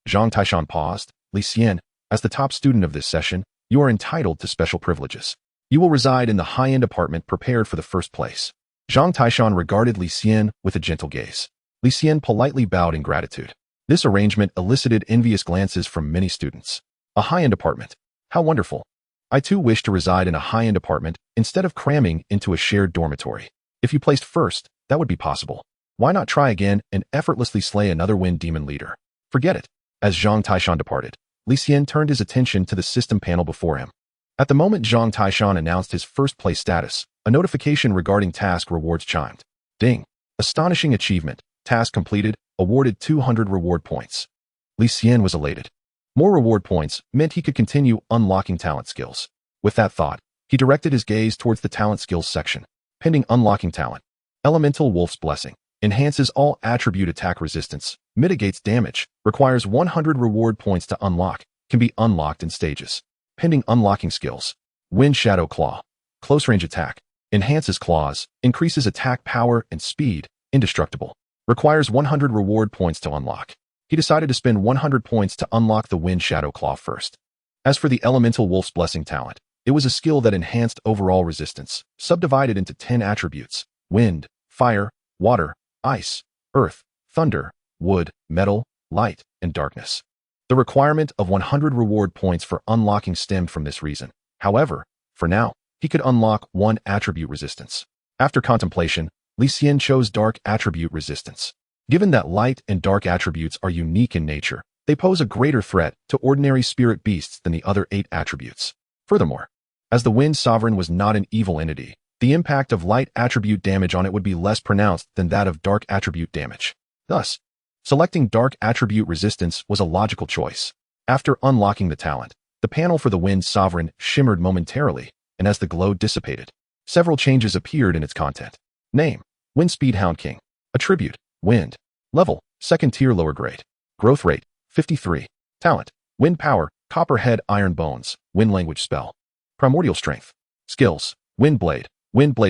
Zhang Taishan paused. Li Xian, as the top student of this session, you are entitled to special privileges. You will reside in the high-end apartment prepared for the first place. Zhang Taishan regarded Li Xian with a gentle gaze. Li Xian politely bowed in gratitude. This arrangement elicited envious glances from many students. A high-end apartment. How wonderful. I too wish to reside in a high-end apartment instead of cramming into a shared dormitory. If you placed first, that would be possible. Why not try again and effortlessly slay another wind demon leader? Forget it. As Zhang Taishan departed, Li Xian turned his attention to the system panel before him. At the moment Zhang Taishan announced his first place status, a notification regarding task rewards chimed. Ding. Astonishing achievement. Task completed. Awarded 200 reward points. Li Xian was elated. More reward points meant he could continue unlocking talent skills. With that thought, he directed his gaze towards the talent skills section. Pending unlocking talent. Elemental Wolf's Blessing. Enhances all attribute attack resistance. Mitigates damage. Requires 100 reward points to unlock. Can be unlocked in stages. Pending unlocking skills. Wind Shadow Claw. Close range attack. Enhances claws. Increases attack power and speed. Indestructible. Requires 100 reward points to unlock. He decided to spend 100 points to unlock the Wind Shadow Claw first. As for the Elemental Wolf's Blessing talent, it was a skill that enhanced overall resistance, subdivided into 10 attributes: wind, fire, water, ice, earth, thunder, wood, metal, light, and darkness. The requirement of 100 reward points for unlocking stemmed from this reason. However, for now, he could unlock one attribute resistance. After contemplation, Li Xian chose Dark Attribute Resistance. Given that light and dark attributes are unique in nature, they pose a greater threat to ordinary spirit beasts than the other 8 attributes. Furthermore, as the Wind Sovereign was not an evil entity, the impact of light attribute damage on it would be less pronounced than that of dark attribute damage. Thus, selecting Dark Attribute Resistance was a logical choice. After unlocking the talent, the panel for the Wind Sovereign shimmered momentarily, and as the glow dissipated, several changes appeared in its content. Name: Wind Speed Hound King. Attribute: Wind. Level: 2nd tier lower grade. Growth rate: 53. Talent: Wind Power, Copperhead Iron Bones, Wind Language Spell. Primordial Strength. Skills: Wind Blade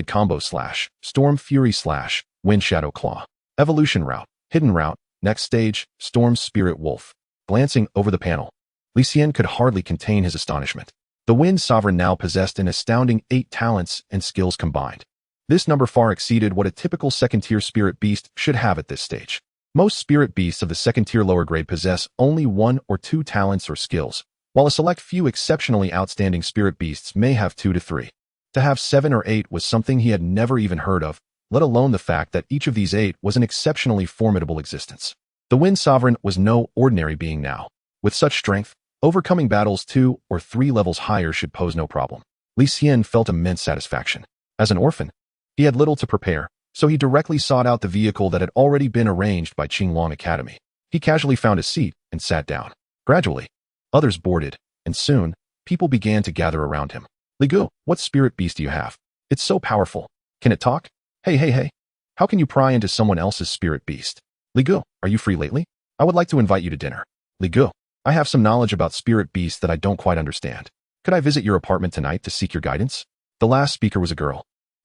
Combo Slash, Storm Fury Slash, Wind Shadow Claw. Evolution Route, Hidden Route, Next Stage, Storm Spirit Wolf. Glancing over the panel, Li Xian could hardly contain his astonishment. The Wind Sovereign now possessed an astounding 8 talents and skills combined. This number far exceeded what a typical 2nd-tier spirit beast should have at this stage. Most spirit beasts of the 2nd-tier lower grade possess only 1 or 2 talents or skills, while a select few exceptionally outstanding spirit beasts may have 2 to 3. To have 7 or 8 was something he had never even heard of, let alone the fact that each of these 8 was an exceptionally formidable existence. The Wind Sovereign was no ordinary being now. With such strength, overcoming battles 2 or 3 levels higher should pose no problem. Li Xian felt immense satisfaction. As an orphan, he had little to prepare, so he directly sought out the vehicle that had already been arranged by Qinglong Academy. He casually found a seat and sat down. Gradually, others boarded, and soon, people began to gather around him. Li Gu, what spirit beast do you have? It's so powerful. Can it talk? Hey. How can you pry into someone else's spirit beast? Li Gu, are you free lately? I would like to invite you to dinner. Li Gu, I have some knowledge about spirit beasts that I don't quite understand. Could I visit your apartment tonight to seek your guidance? The last speaker was a girl.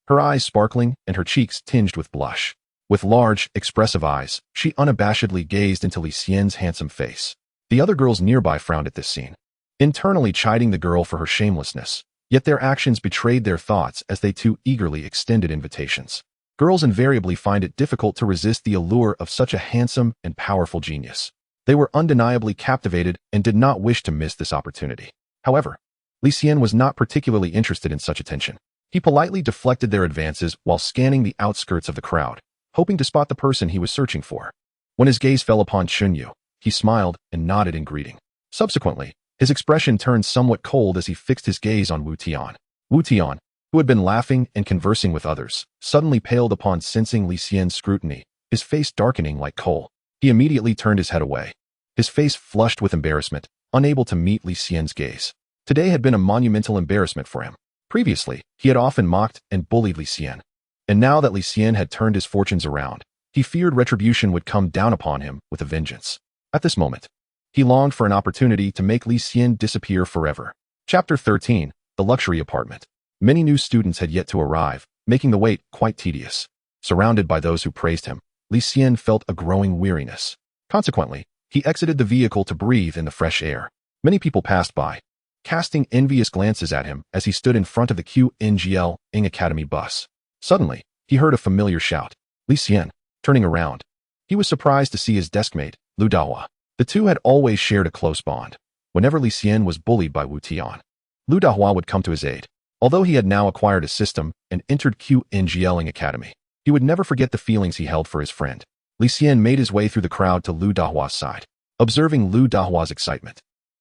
Her eyes sparkling and her cheeks tinged with blush. With large, expressive eyes, she unabashedly gazed into Li Xian's handsome face. The other girls nearby frowned at this scene, internally chiding the girl for her shamelessness, yet their actions betrayed their thoughts as they too eagerly extended invitations. Girls invariably find it difficult to resist the allure of such a handsome and powerful genius. They were undeniably captivated and did not wish to miss this opportunity. However, Li Xian was not particularly interested in such attention. He politely deflected their advances while scanning the outskirts of the crowd, hoping to spot the person he was searching for. When his gaze fell upon Chunyu, he smiled and nodded in greeting. Subsequently, his expression turned somewhat cold as he fixed his gaze on Wu Tian. Wu Tian, who had been laughing and conversing with others, suddenly paled upon sensing Li Xian's scrutiny, his face darkening like coal. He immediately turned his head away, his face flushed with embarrassment, unable to meet Li Xian's gaze. Today had been a monumental embarrassment for him. Previously, he had often mocked and bullied Li Xian. And now that Li Xian had turned his fortunes around, he feared retribution would come down upon him with a vengeance. At this moment, he longed for an opportunity to make Li Xian disappear forever. Chapter 13, The Luxury Apartment. Many new students had yet to arrive, making the wait quite tedious. Surrounded by those who praised him, Li Xian felt a growing weariness. Consequently, he exited the vehicle to breathe in the fresh air. Many people passed by, casting envious glances at him as he stood in front of the QNGL Academy bus. Suddenly, he heard a familiar shout. Li Xian, turning around. He was surprised to see his deskmate, Lu Dahua. The two had always shared a close bond. Whenever Li Xian was bullied by Wu Tian, Lu Dahua would come to his aid. Although he had now acquired a system and entered QNGL Academy, he would never forget the feelings he held for his friend. Li Xian made his way through the crowd to Lu Dahua's side. Observing Lu Dahua's excitement,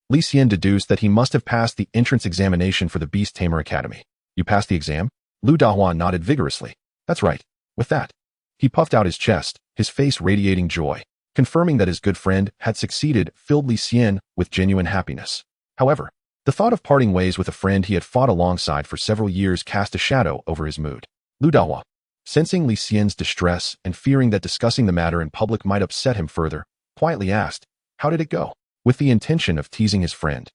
Li Xian deduced that he must have passed the entrance examination for the Beast Tamer Academy. You passed the exam? Lu Dahua nodded vigorously. That's right. With that, he puffed out his chest, his face radiating joy. Confirming that his good friend had succeeded filled Li Xian with genuine happiness. However, the thought of parting ways with a friend he had fought alongside for several years cast a shadow over his mood. Lu Dahua, sensing Li Xian's distress and fearing that discussing the matter in public might upset him further, quietly asked, "How did it go?" With the intention of teasing his friend,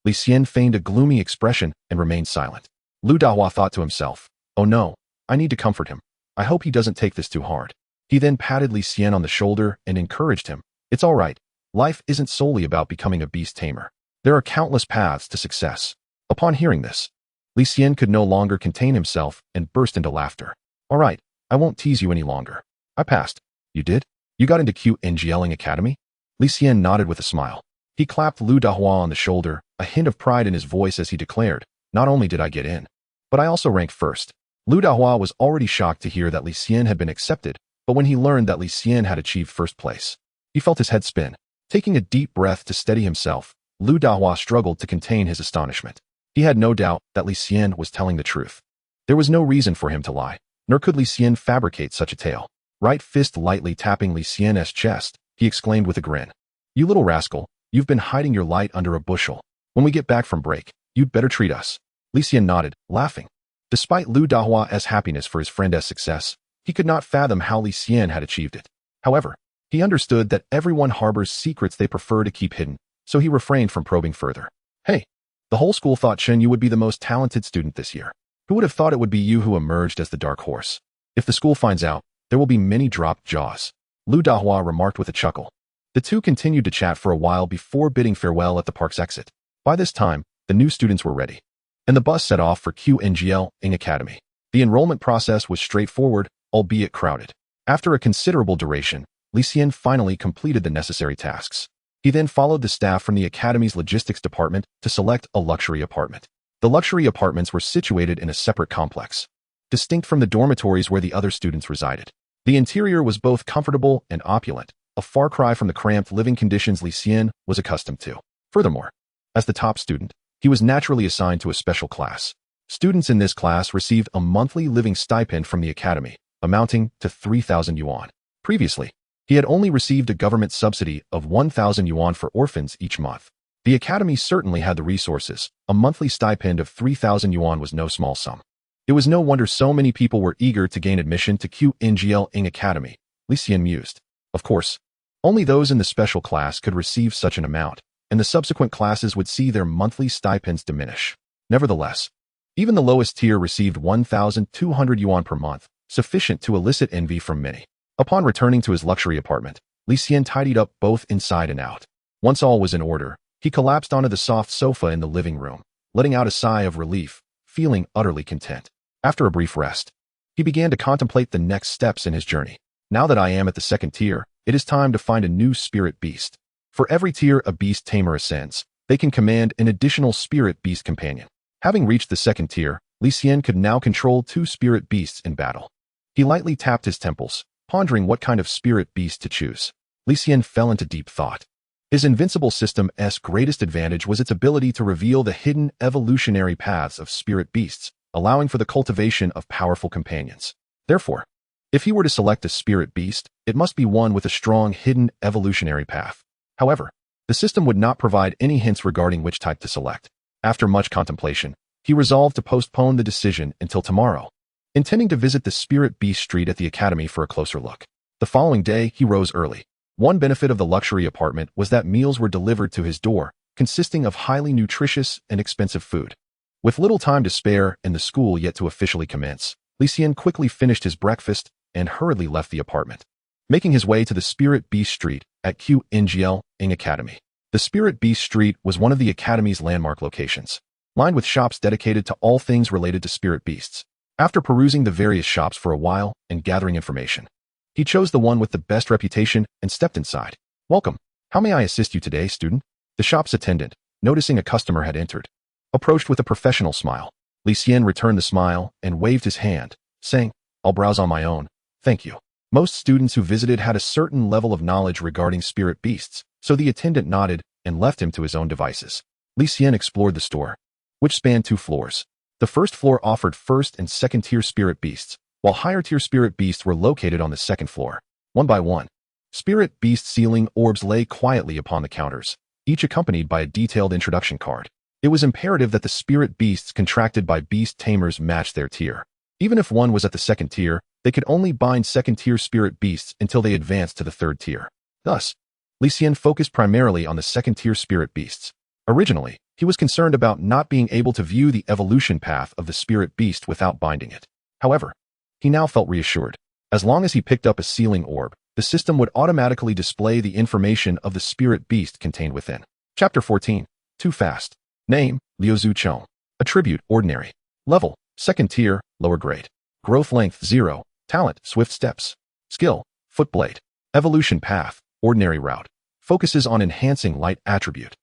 Li Xian feigned a gloomy expression and remained silent. Lu Dahua thought to himself, "Oh no, I need to comfort him. I hope he doesn't take this too hard." He then patted Li Xian on the shoulder and encouraged him. "It's all right. Life isn't solely about becoming a beast tamer. There are countless paths to success." Upon hearing this, Li Xian could no longer contain himself and burst into laughter. "All right, I won't tease you any longer. I passed." "You did? You got into QNGL Academy?" Li Xian nodded with a smile. He clapped Lu Dahua on the shoulder, a hint of pride in his voice as he declared, "Not only did I get in, but I also ranked first." Lu Dahua was already shocked to hear that Li Xian had been accepted, but when he learned that Li Xian had achieved first place, he felt his head spin. Taking a deep breath to steady himself, Lu Dahua struggled to contain his astonishment. He had no doubt that Li Xian was telling the truth. There was no reason for him to lie, nor could Li Xian fabricate such a tale. Right fist lightly tapping Li Xian's chest, he exclaimed with a grin, "You little rascal, you've been hiding your light under a bushel. When we get back from break, you'd better treat us." Li Xian nodded, laughing. Despite Lu Dahua's happiness for his friend's success, he could not fathom how Li Xian had achieved it. However, he understood that everyone harbors secrets they prefer to keep hidden, so he refrained from probing further. "Hey, the whole school thought Chen Yu would be the most talented student this year. Who would have thought it would be you who emerged as the dark horse? If the school finds out, there will be many dropped jaws." Lu Dahua remarked with a chuckle. The two continued to chat for a while before bidding farewell at the park's exit. By this time, the new students were ready, and the bus set off for QNGL Academy. The enrollment process was straightforward, albeit crowded. After a considerable duration, Li Xian finally completed the necessary tasks. He then followed the staff from the Academy's logistics department to select a luxury apartment. The luxury apartments were situated in a separate complex, distinct from the dormitories where the other students resided. The interior was both comfortable and opulent, a far cry from the cramped living conditions Li Xian was accustomed to. Furthermore, as the top student, he was naturally assigned to a special class. Students in this class received a monthly living stipend from the academy, amounting to 3,000 yuan. Previously, He had only received a government subsidy of 1,000 yuan for orphans each month. The academy certainly had the resources. A monthly stipend of 3,000 yuan was no small sum. It was no wonder so many people were eager to gain admission to Qingjiang Academy, Li Xian mused. Of course, only those in the special class could receive such an amount, and the subsequent classes would see their monthly stipends diminish. Nevertheless, even the lowest tier received 1,200 yuan per month, sufficient to elicit envy from many. Upon returning to his luxury apartment, Li Xian tidied up both inside and out. Once all was in order, he collapsed onto the soft sofa in the living room, letting out a sigh of relief, feeling utterly content. After a brief rest, he began to contemplate the next steps in his journey. Now that I am at the second tier, it is time to find a new spirit beast. For every tier a beast tamer ascends, they can command an additional spirit beast companion. Having reached the second tier, Li Xian could now control 2 spirit beasts in battle. He lightly tapped his temples, pondering what kind of spirit beast to choose. Li Xian fell into deep thought. His invincible system's greatest advantage was its ability to reveal the hidden evolutionary paths of spirit beasts, allowing for the cultivation of powerful companions. Therefore, if he were to select a spirit beast, it must be one with a strong hidden evolutionary path. However, the system would not provide any hints regarding which type to select. After much contemplation, he resolved to postpone the decision until tomorrow, intending to visit the spirit beast street at the academy for a closer look. The following day, he rose early. One benefit of the luxury apartment was that meals were delivered to his door, consisting of highly nutritious and expensive food. With little time to spare and the school yet to officially commence, Li Xian quickly finished his breakfast and hurriedly left the apartment, making his way to the Spirit Beast Street at Qingjiang Academy. The Spirit Beast Street was one of the academy's landmark locations, lined with shops dedicated to all things related to spirit beasts. After perusing the various shops for a while and gathering information, he chose the one with the best reputation and stepped inside. "Welcome. How may I assist you today, student?" The shop's attendant, noticing a customer had entered, approached with a professional smile. Li Xian returned the smile and waved his hand, saying, "I'll browse on my own, thank you." Most students who visited had a certain level of knowledge regarding spirit beasts, so the attendant nodded and left him to his own devices. Li Xian explored the store, which spanned 2 floors. The first floor offered first and second tier spirit beasts, while higher tier spirit beasts were located on the second floor. One by one, spirit beast sealing orbs lay quietly upon the counters, each accompanied by a detailed introduction card. It was imperative that the spirit beasts contracted by beast tamers match their tier. Even if one was at the second tier, they could only bind second-tier spirit beasts until they advanced to the third tier. Thus, Li Xian focused primarily on the second-tier spirit beasts. Originally, he was concerned about not being able to view the evolution path of the spirit beast without binding it. However, he now felt reassured. As long as he picked up a sealing orb, the system would automatically display the information of the spirit beast contained within. Chapter 14. Too Fast. Name, Liu Chong. Attribute, Ordinary. Level, second tier, lower grade. Growth length, 0. Talent, Swift Steps. Skill, Footblade. Evolution path, Ordinary route. Focuses on enhancing light attribute.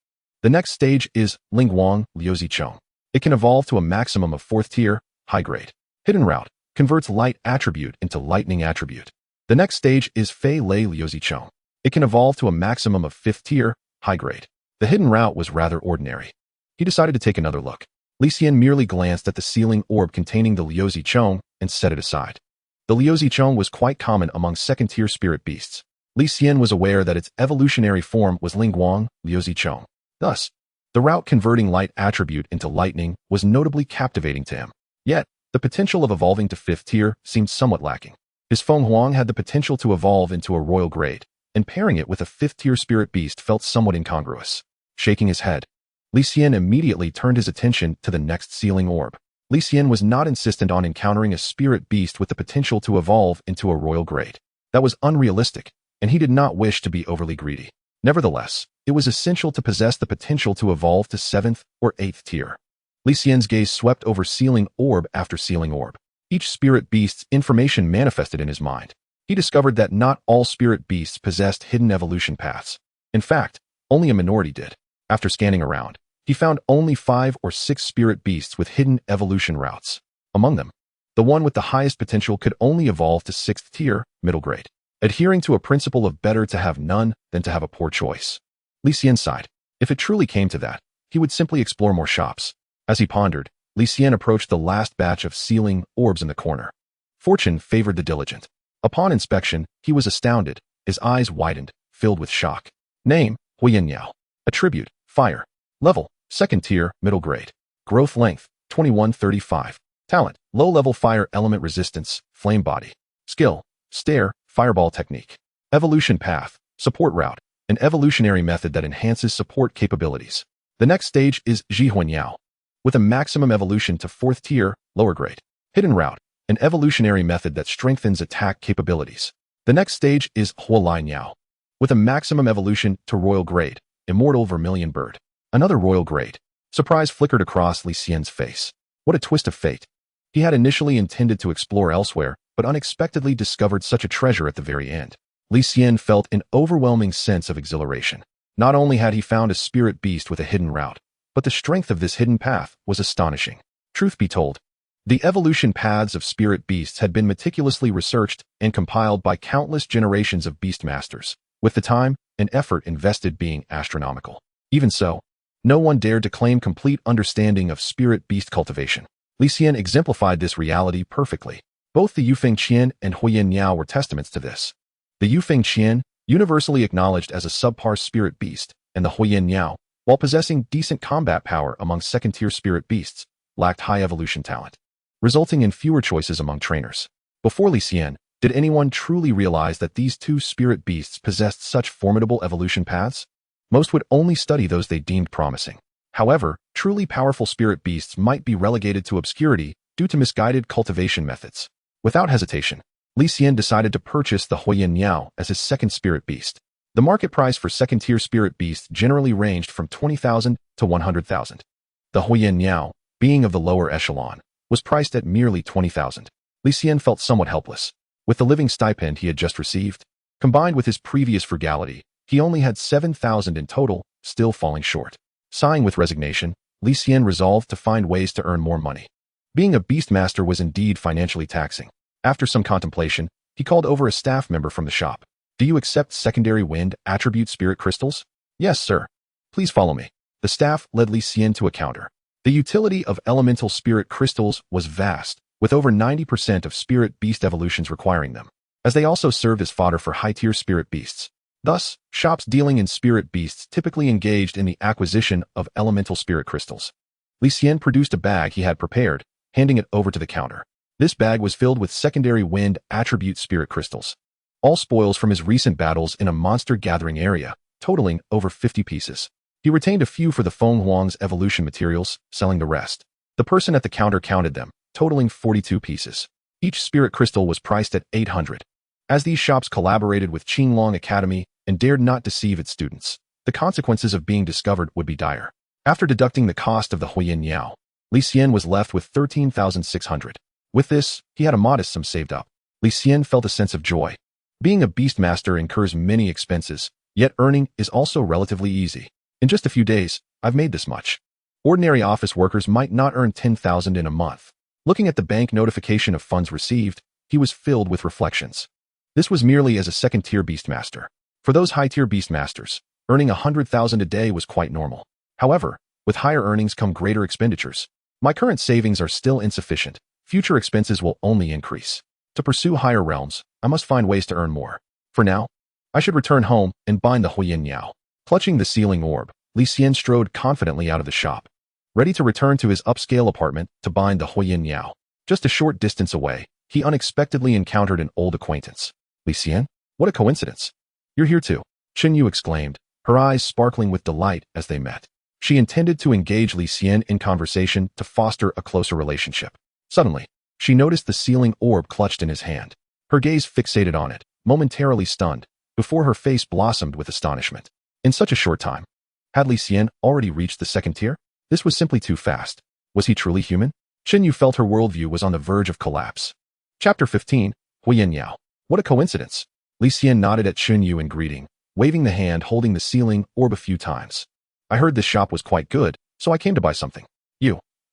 The next stage is Lingguang Liu Chong. It can evolve to a maximum of 4th tier, high grade. Hidden route, converts light attribute into lightning attribute. The next stage is Fei Lei Liu Chong. It can evolve to a maximum of 5th tier, high grade. The hidden route was rather ordinary. He decided to take another look. Li Xian merely glanced at the sealing orb containing the Liu Chong and set it aside. The Liu Chong was quite common among second-tier spirit beasts. Li Xian was aware that its evolutionary form was Lingguang Liu Chong. Thus, the route converting light attribute into lightning was notably captivating to him. Yet, the potential of evolving to 5th tier seemed somewhat lacking. His Feng Huang had the potential to evolve into a royal grade, and pairing it with a 5th-tier spirit beast felt somewhat incongruous. Shaking his head, Li Xian immediately turned his attention to the next sealing orb. Li Xian was not insistent on encountering a spirit beast with the potential to evolve into a royal grade. That was unrealistic, and he did not wish to be overly greedy. Nevertheless, it was essential to possess the potential to evolve to 7th or 8th tier. Li Xian's gaze swept over sealing orb after sealing orb. Each spirit beast's information manifested in his mind. He discovered that not all spirit beasts possessed hidden evolution paths. In fact, only a minority did. After scanning around, he found only 5 or 6 spirit beasts with hidden evolution routes. Among them, the one with the highest potential could only evolve to 6th tier, middle grade, adhering to a principle of better to have none than to have a poor choice. Li Xian sighed. If it truly came to that, he would simply explore more shops. As he pondered, Li Xian approached the last batch of sealing orbs in the corner. Fortune favored the diligent. Upon inspection, he was astounded. His eyes widened, filled with shock. Name, Huiyanyao. Attribute, fire. Level, second tier, middle grade. Growth length, 2135. Talent, low-level fire element resistance, flame body. Skill, stare, fireball technique. Evolution path, support route, an evolutionary method that enhances support capabilities. The next stage is Zhihuanyao, with a maximum evolution to 4th tier, lower grade. Hidden route, an evolutionary method that strengthens attack capabilities. The next stage is Hualianyao, with a maximum evolution to royal grade, immortal vermilion bird. Another royal grade. Surprise flickered across Li Xian's face. What a twist of fate. He had initially intended to explore elsewhere, but unexpectedly discovered such a treasure at the very end. Li Xian felt an overwhelming sense of exhilaration. Not only had he found a spirit beast with a hidden route, but the strength of this hidden path was astonishing. Truth be told, the evolution paths of spirit beasts had been meticulously researched and compiled by countless generations of beastmasters, with the time and effort invested being astronomical. Even so, no one dared to claim complete understanding of spirit beast cultivation. Li Xian exemplified this reality perfectly. Both the Yufeng Qian and Huiyanyao were testaments to this. The Yufeng Qian, universally acknowledged as a subpar spirit beast, and the Huiyanyao, while possessing decent combat power among second-tier spirit beasts, lacked high evolution talent, resulting in fewer choices among trainers. Before Li Xian, did anyone truly realize that these two spirit beasts possessed such formidable evolution paths? Most would only study those they deemed promising. However, truly powerful spirit beasts might be relegated to obscurity due to misguided cultivation methods. Without hesitation, Li Xian decided to purchase the Huiyanyao as his second spirit beast. The market price for second-tier spirit beasts generally ranged from 20,000 to 100,000. The Huiyanyao, being of the lower echelon, was priced at merely 20,000. Li Xian felt somewhat helpless. With the living stipend he had just received, combined with his previous frugality, he only had 7,000 in total, still falling short. Sighing with resignation, Li Xian resolved to find ways to earn more money. Being a beastmaster was indeed financially taxing. After some contemplation, he called over a staff member from the shop. Do you accept secondary wind attribute spirit crystals? Yes, sir. Please follow me. The staff led Li Xian to a counter. The utility of elemental spirit crystals was vast, with over 90% of spirit beast evolutions requiring them, as they also served as fodder for high-tier spirit beasts. Thus, shops dealing in spirit beasts typically engaged in the acquisition of elemental spirit crystals. Li Xian produced a bag he had prepared, handing it over to the counter. This bag was filled with secondary wind attribute spirit crystals, all spoils from his recent battles in a monster gathering area, totaling over 50 pieces. He retained a few for the Feng Huang's evolution materials, selling the rest. The person at the counter counted them, totaling 42 pieces. Each spirit crystal was priced at 800. As these shops collaborated with Qinglong Academy and dared not deceive its students, the consequences of being discovered would be dire. After deducting the cost of the Huiyanyao, Li Xian was left with 13,600. With this, he had a modest sum saved up. Li Xian felt a sense of joy. Being a beastmaster incurs many expenses, yet earning is also relatively easy. In just a few days, I've made this much. Ordinary office workers might not earn 10,000 in a month. Looking at the bank notification of funds received, he was filled with reflections. This was merely as a second-tier beastmaster. For those high-tier beastmasters, earning 100,000 a day was quite normal. However, with higher earnings come greater expenditures. My current savings are still insufficient. Future expenses will only increase. To pursue higher realms, I must find ways to earn more. For now, I should return home and bind the Huiyanyao. Clutching the sealing orb, Li Xian strode confidently out of the shop, ready to return to his upscale apartment to bind the Huiyanyao. Just a short distance away, he unexpectedly encountered an old acquaintance. Li Xian? What a coincidence. You're here too, Chen Yu exclaimed, her eyes sparkling with delight as they met. She intended to engage Li Xian in conversation to foster a closer relationship. Suddenly, she noticed the sealing orb clutched in his hand. Her gaze fixated on it, momentarily stunned, before her face blossomed with astonishment. In such a short time, had Li Xian already reached the second tier? This was simply too fast. Was he truly human? Chen Yu felt her worldview was on the verge of collapse. Chapter 15, Huiyanyao. What a coincidence. Li Xian nodded at Chen Yu in greeting, waving the hand holding the sealing orb a few times. I heard this shop was quite good, so I came to buy something.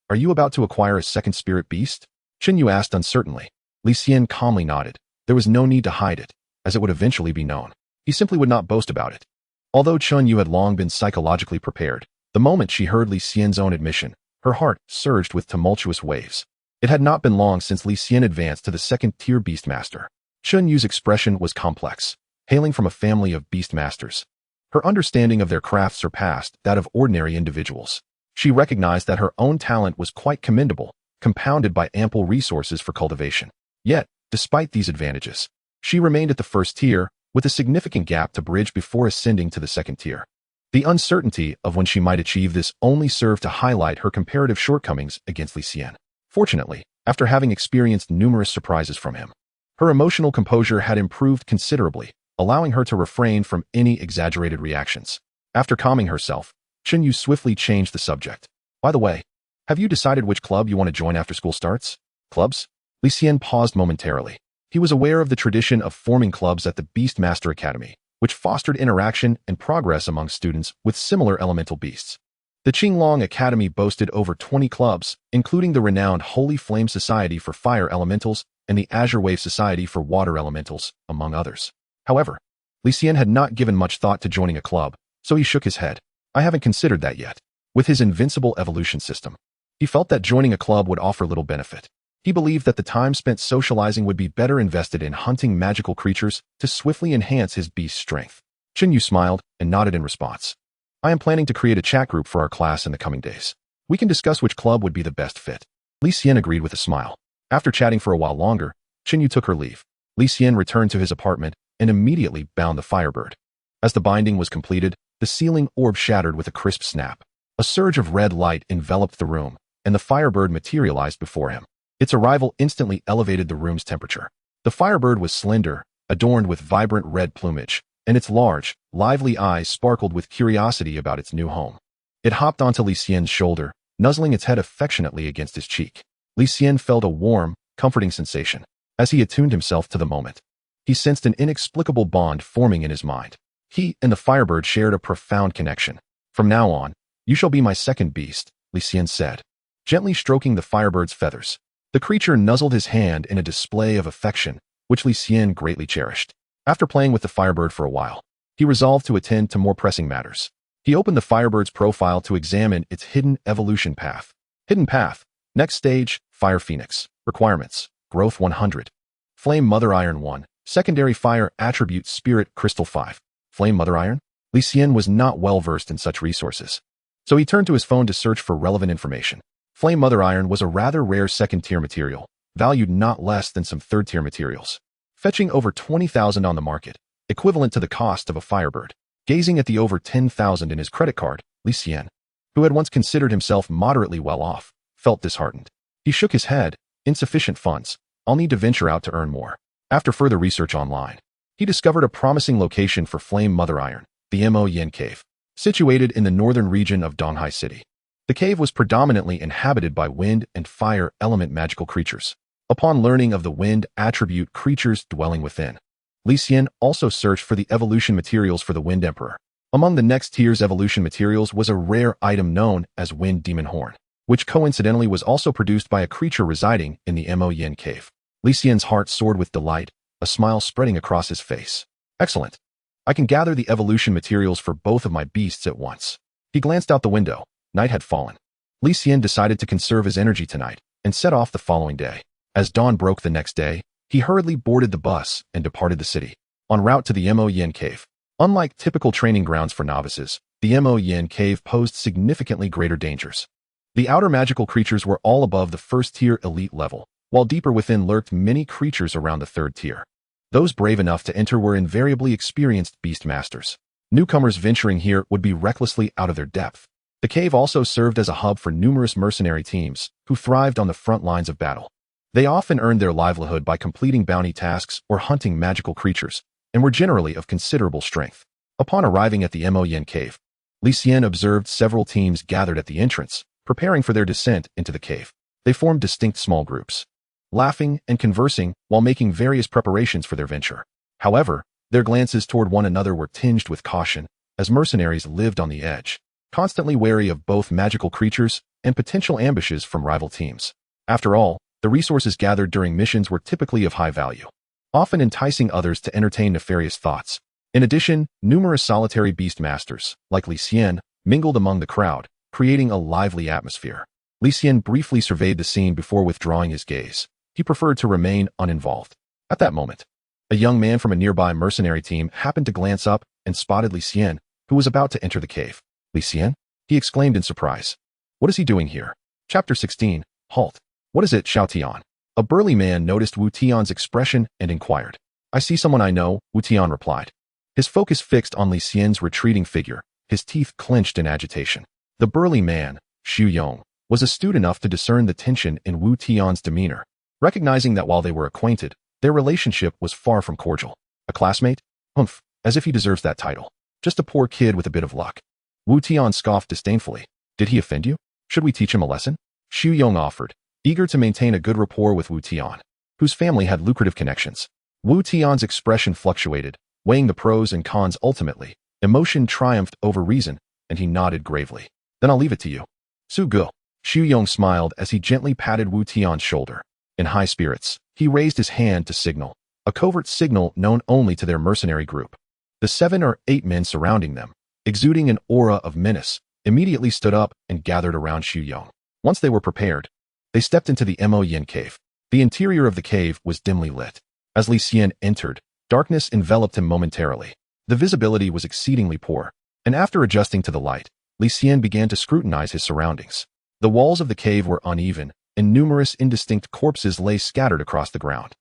Are you about to acquire a second spirit beast? Chen Yu asked uncertainly. Li Xian calmly nodded. There was no need to hide it, as it would eventually be known. He simply would not boast about it. Although Chen Yu had long been psychologically prepared, the moment she heard Li Xian's own admission, her heart surged with tumultuous waves. It had not been long since Li Xian advanced to the second-tier beastmaster. Chen Yu's expression was complex. hailing from a family of beast masters. Her understanding of their craft surpassed that of ordinary individuals. She recognized that her own talent was quite commendable, compounded by ample resources for cultivation. Yet, despite these advantages, she remained at the first tier, with a significant gap to bridge before ascending to the second tier. The uncertainty of when she might achieve this only served to highlight her comparative shortcomings against Li Xian. Fortunately, after having experienced numerous surprises from him, her emotional composure had improved considerably, allowing her to refrain from any exaggerated reactions. After calming herself, Yu swiftly changed the subject. By the way, have you decided which club you want to join after school starts? Clubs? Li Xian paused momentarily. He was aware of the tradition of forming clubs at the Beastmaster Academy, which fostered interaction and progress among students with similar elemental beasts. The Qinglong Academy boasted over 20 clubs, including the renowned Holy Flame Society for Fire Elementals and the Azure Wave Society for Water Elementals, among others. However, Li Xian had not given much thought to joining a club, so he shook his head. I haven't considered that yet. With his invincible evolution system, he felt that joining a club would offer little benefit. He believed that the time spent socializing would be better invested in hunting magical creatures to swiftly enhance his beast's strength. Yu smiled and nodded in response. I am planning to create a chat group for our class in the coming days. We can discuss which club would be the best fit. Li Xian agreed with a smile. After chatting for a while longer, Yu took her leave. Li Xian returned to his apartment and immediately bound the Firebird. As the binding was completed, the ceiling orb shattered with a crisp snap. A surge of red light enveloped the room, and the Firebird materialized before him. Its arrival instantly elevated the room's temperature. The Firebird was slender, adorned with vibrant red plumage, and its large, lively eyes sparkled with curiosity about its new home. It hopped onto Li Xian's shoulder, nuzzling its head affectionately against his cheek. Li Xian felt a warm, comforting sensation. As he attuned himself to the moment, he sensed an inexplicable bond forming in his mind. He and the Firebird shared a profound connection. From now on, you shall be my second beast, Li Xian said, gently stroking the Firebird's feathers. The creature nuzzled his hand in a display of affection, which Li Xian greatly cherished. After playing with the Firebird for a while, he resolved to attend to more pressing matters. He opened the Firebird's profile to examine its hidden evolution path. Hidden path. Next stage, Fire Phoenix. Requirements. Growth 100. Flame Mother Iron 1. Secondary Fire Attribute Spirit Crystal 5. Flame Mother Iron? Li Xian was not well versed in such resources, so he turned to his phone to search for relevant information. Flame Mother Iron was a rather rare second-tier material, valued not less than some third-tier materials, fetching over 20,000 on the market, equivalent to the cost of a Firebird. Gazing at the over 10,000 in his credit card, Li Xian, who had once considered himself moderately well off, felt disheartened. He shook his head. Insufficient funds. I'll need to venture out to earn more. After further research online, he discovered a promising location for Flame Mother Iron, the Mo Yin Cave, situated in the northern region of Donghai City. The cave was predominantly inhabited by wind and fire element magical creatures. Upon learning of the wind attribute creatures dwelling within, Li Xian also searched for the evolution materials for the Wind Emperor. Among the next tier's evolution materials was a rare item known as Wind Demon Horn, which coincidentally was also produced by a creature residing in the Mo Yin Cave. Li Xian's heart soared with delight, a smile spreading across his face. Excellent. I can gather the evolution materials for both of my beasts at once. He glanced out the window. Night had fallen. Li Xian decided to conserve his energy tonight and set off the following day. As dawn broke the next day, he hurriedly boarded the bus and departed the city. En route to the Mo Yin Cave. Unlike typical training grounds for novices, the Mo Yin Cave posed significantly greater dangers. The outer magical creatures were all above the first-tier elite level, while deeper within lurked many creatures around the third tier. Those brave enough to enter were invariably experienced beast masters. Newcomers venturing here would be recklessly out of their depth. The cave also served as a hub for numerous mercenary teams who thrived on the front lines of battle. They often earned their livelihood by completing bounty tasks or hunting magical creatures, and were generally of considerable strength. Upon arriving at the Mo Yin Cave, Li Xian observed several teams gathered at the entrance, preparing for their descent into the cave. They formed distinct small groups, laughing and conversing while making various preparations for their venture. However, their glances toward one another were tinged with caution, as mercenaries lived on the edge, constantly wary of both magical creatures and potential ambushes from rival teams. After all, the resources gathered during missions were typically of high value, often enticing others to entertain nefarious thoughts. In addition, numerous solitary beast masters, like Li Xian, mingled among the crowd, creating a lively atmosphere. Li Xian briefly surveyed the scene before withdrawing his gaze. He preferred to remain uninvolved. At that moment, A young man from a nearby mercenary team happened to glance up and spotted Li Xian, who was about to enter the cave. Li Xian? He exclaimed in surprise. What is he doing here? Chapter 16, Halt. What is it, Xiao Tian? A burly man noticed Wu Tian's expression and inquired. I see someone I know, Wu Tian replied. His focus fixed on Li Xian's retreating figure, his teeth clenched in agitation. The burly man, Xu Yong, was astute enough to discern the tension in Wu Tian's demeanor, recognizing that while they were acquainted, their relationship was far from cordial. A classmate? Humph, as if he deserves that title. Just a poor kid with a bit of luck. Wu Tian scoffed disdainfully. Did he offend you? Should we teach him a lesson? Xu Yong offered, eager to maintain a good rapport with Wu Tian, whose family had lucrative connections. Wu Tian's expression fluctuated, weighing the pros and cons. Ultimately, emotion triumphed over reason, and he nodded gravely. Then I'll leave it to you. Su Gu. Xu Yong smiled as he gently patted Wu Tian's shoulder. In high spirits, he raised his hand to signal, a covert signal known only to their mercenary group. The 7 or 8 men surrounding them, exuding an aura of menace, immediately stood up and gathered around Xu Yong. Once they were prepared, they stepped into the Yin cave. The interior of the cave was dimly lit. As Li Xian entered, darkness enveloped him momentarily. The visibility was exceedingly poor, and after adjusting to the light, Li Xian began to scrutinize his surroundings. The walls of the cave were uneven, and numerous indistinct corpses lay scattered across the ground.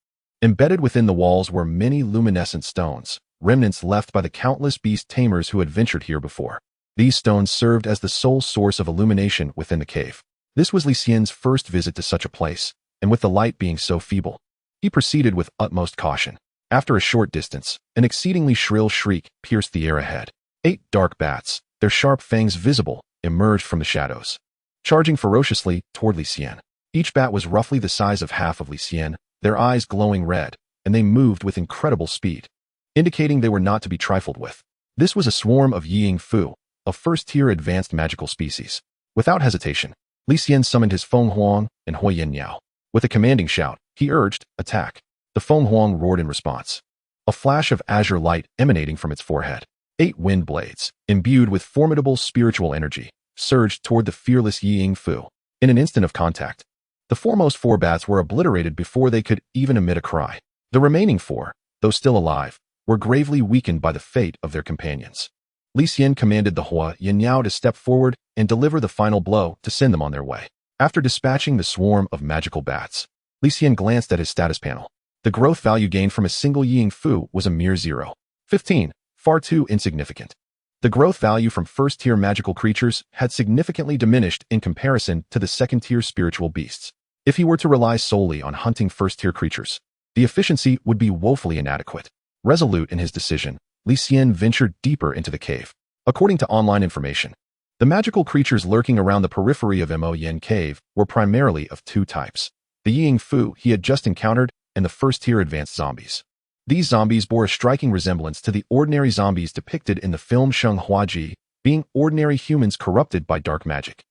Embedded within the walls were many luminescent stones, remnants left by the countless beast tamers who had ventured here before. These stones served as the sole source of illumination within the cave. This was Li Xian's first visit to such a place, and with the light being so feeble, he proceeded with utmost caution. After a short distance, an exceedingly shrill shriek pierced the air ahead. 8 dark bats, their sharp fangs visible, emerged from the shadows, charging ferociously toward Li Xian. Each bat was roughly the size of half of Li Xian, their eyes glowing red, and they moved with incredible speed, indicating they were not to be trifled with. This was a swarm of Ying Fu, a first-tier advanced magical species. Without hesitation, Li Xian summoned his Feng Huang and Hui Yin Yao. With a commanding shout, he urged, attack. The Feng Huang roared in response, a flash of azure light emanating from its forehead. 8 wind blades, imbued with formidable spiritual energy, surged toward the fearless Ying Fu. In an instant of contact, the foremost 4 bats were obliterated before they could even emit a cry. The remaining 4, though still alive, were gravely weakened by the fate of their companions. Li Xian commanded the Hui Yin Yao to step forward and deliver the final blow to send them on their way. After dispatching the swarm of magical bats, Li Xian glanced at his status panel. The growth value gained from a single Ying Fu was a mere 0. 15, far too insignificant. The growth value from first-tier magical creatures had significantly diminished in comparison to the second-tier spiritual beasts. If he were to rely solely on hunting first-tier creatures, the efficiency would be woefully inadequate. Resolute in his decision, Li Xian ventured deeper into the cave. According to online information, the magical creatures lurking around the periphery of Yin cave were primarily of 2 types: the Ying Fu he had just encountered and the first-tier advanced zombies. These zombies bore a striking resemblance to the ordinary zombies depicted in the film Sheng Huaji, being ordinary humans corrupted by dark magic.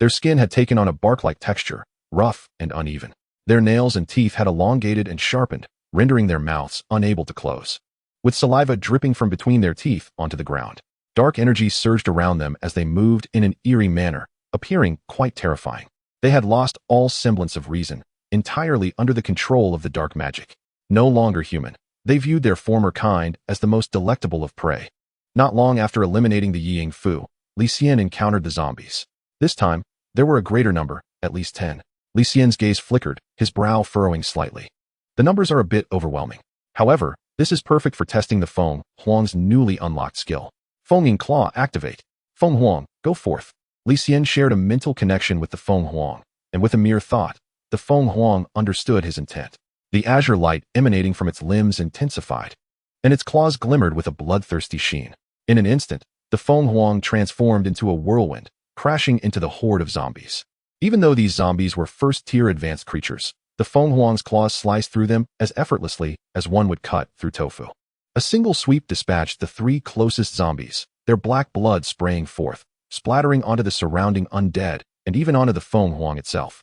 Their skin had taken on a bark-like texture, rough and uneven. Their nails and teeth had elongated and sharpened, rendering their mouths unable to close, with saliva dripping from between their teeth onto the ground. Dark energy surged around them as they moved in an eerie manner, appearing quite terrifying. They had lost all semblance of reason, entirely under the control of the dark magic. No longer human, they viewed their former kind as the most delectable of prey. Not long after eliminating the Ying Fu, Li Xian encountered the zombies. This time, there were a greater number, at least 10. Li Xian's gaze flickered, his brow furrowing slightly. The numbers are a bit overwhelming. However, this is perfect for testing the Feng Huang's newly unlocked skill. Fenging Claw activate. Feng Huang, go forth. Li Xian shared a mental connection with the Feng Huang, and with a mere thought, the Feng Huang understood his intent. The azure light emanating from its limbs intensified, and its claws glimmered with a bloodthirsty sheen. In an instant, the Feng Huang transformed into a whirlwind, crashing into the horde of zombies. Even though these zombies were first-tier advanced creatures, the Feng Huang's claws sliced through them as effortlessly as one would cut through tofu. A single sweep dispatched the 3 closest zombies, their black blood spraying forth, splattering onto the surrounding undead and even onto the Feng Huang itself.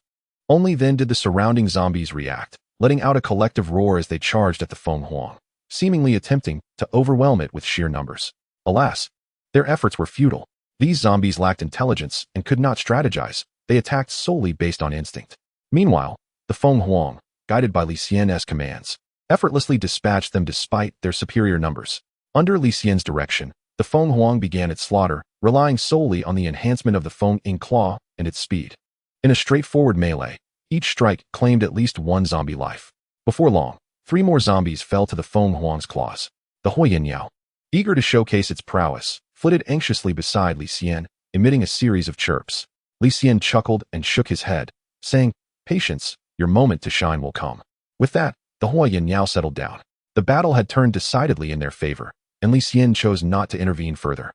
Only then did the surrounding zombies react, letting out a collective roar as they charged at the Feng Huang, seemingly attempting to overwhelm it with sheer numbers. Alas, their efforts were futile. These zombies lacked intelligence and could not strategize. They attacked solely based on instinct. Meanwhile, the Feng Huang, guided by Li Xian's commands, effortlessly dispatched them despite their superior numbers. Under Li Xian's direction, the Feng Huang began its slaughter, relying solely on the enhancement of the Feng Ying claw and its speed. In a straightforward melee, each strike claimed at least one zombie life. Before long, 3 more zombies fell to the Feng Huang's claws. The Huoyan Yao, eager to showcase its prowess, flitted anxiously beside Li Xian, emitting a series of chirps. Li Xian chuckled and shook his head, saying, "Patience, your moment to shine will come." With that, the Huoyan Yao settled down. The battle had turned decidedly in their favor, and Li Xian chose not to intervene further,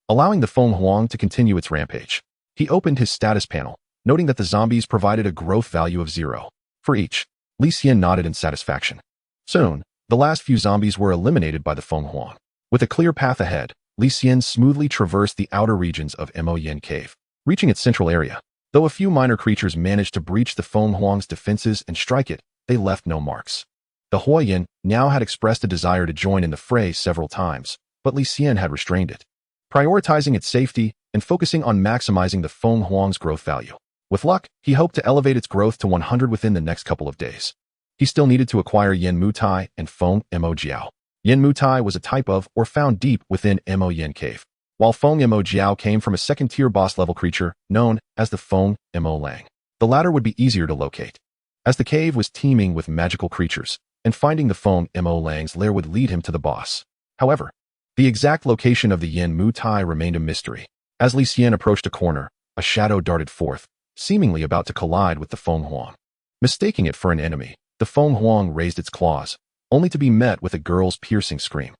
allowing the Feng Huang to continue its rampage. He opened his status panel, noting that the zombies provided a growth value of 0 for each. Li Xian nodded in satisfaction. Soon, the last few zombies were eliminated by the Feng Huang. With a clear path ahead, Li Xian smoothly traversed the outer regions of Mo Yin Cave, reaching its central area. Though a few minor creatures managed to breach the Feng Huang's defenses and strike it, they left no marks. The Huoyan now had expressed a desire to join in the fray several times, but Li Xian had restrained it, prioritizing its safety and focusing on maximizing the Feng Huang's growth value. With luck, he hoped to elevate its growth to 100 within the next couple of days. He still needed to acquire Yen Mutai and Feng Mo Jiao. Yen Mutai was a type of or found deep within Mo Yin Cave, while Feng Mo Jiao came from a second-tier boss-level creature known as the Feng Mo Lang. The latter would be easier to locate, as the cave was teeming with magical creatures, and finding the Feng Mo Lang's lair would lead him to the boss. However, the exact location of the Yen Mutai remained a mystery. As Li Xian approached a corner, a shadow darted forth, seemingly about to collide with the Feng Huang. Mistaking it for an enemy, the Feng Huang raised its claws, only to be met with a girl's piercing scream.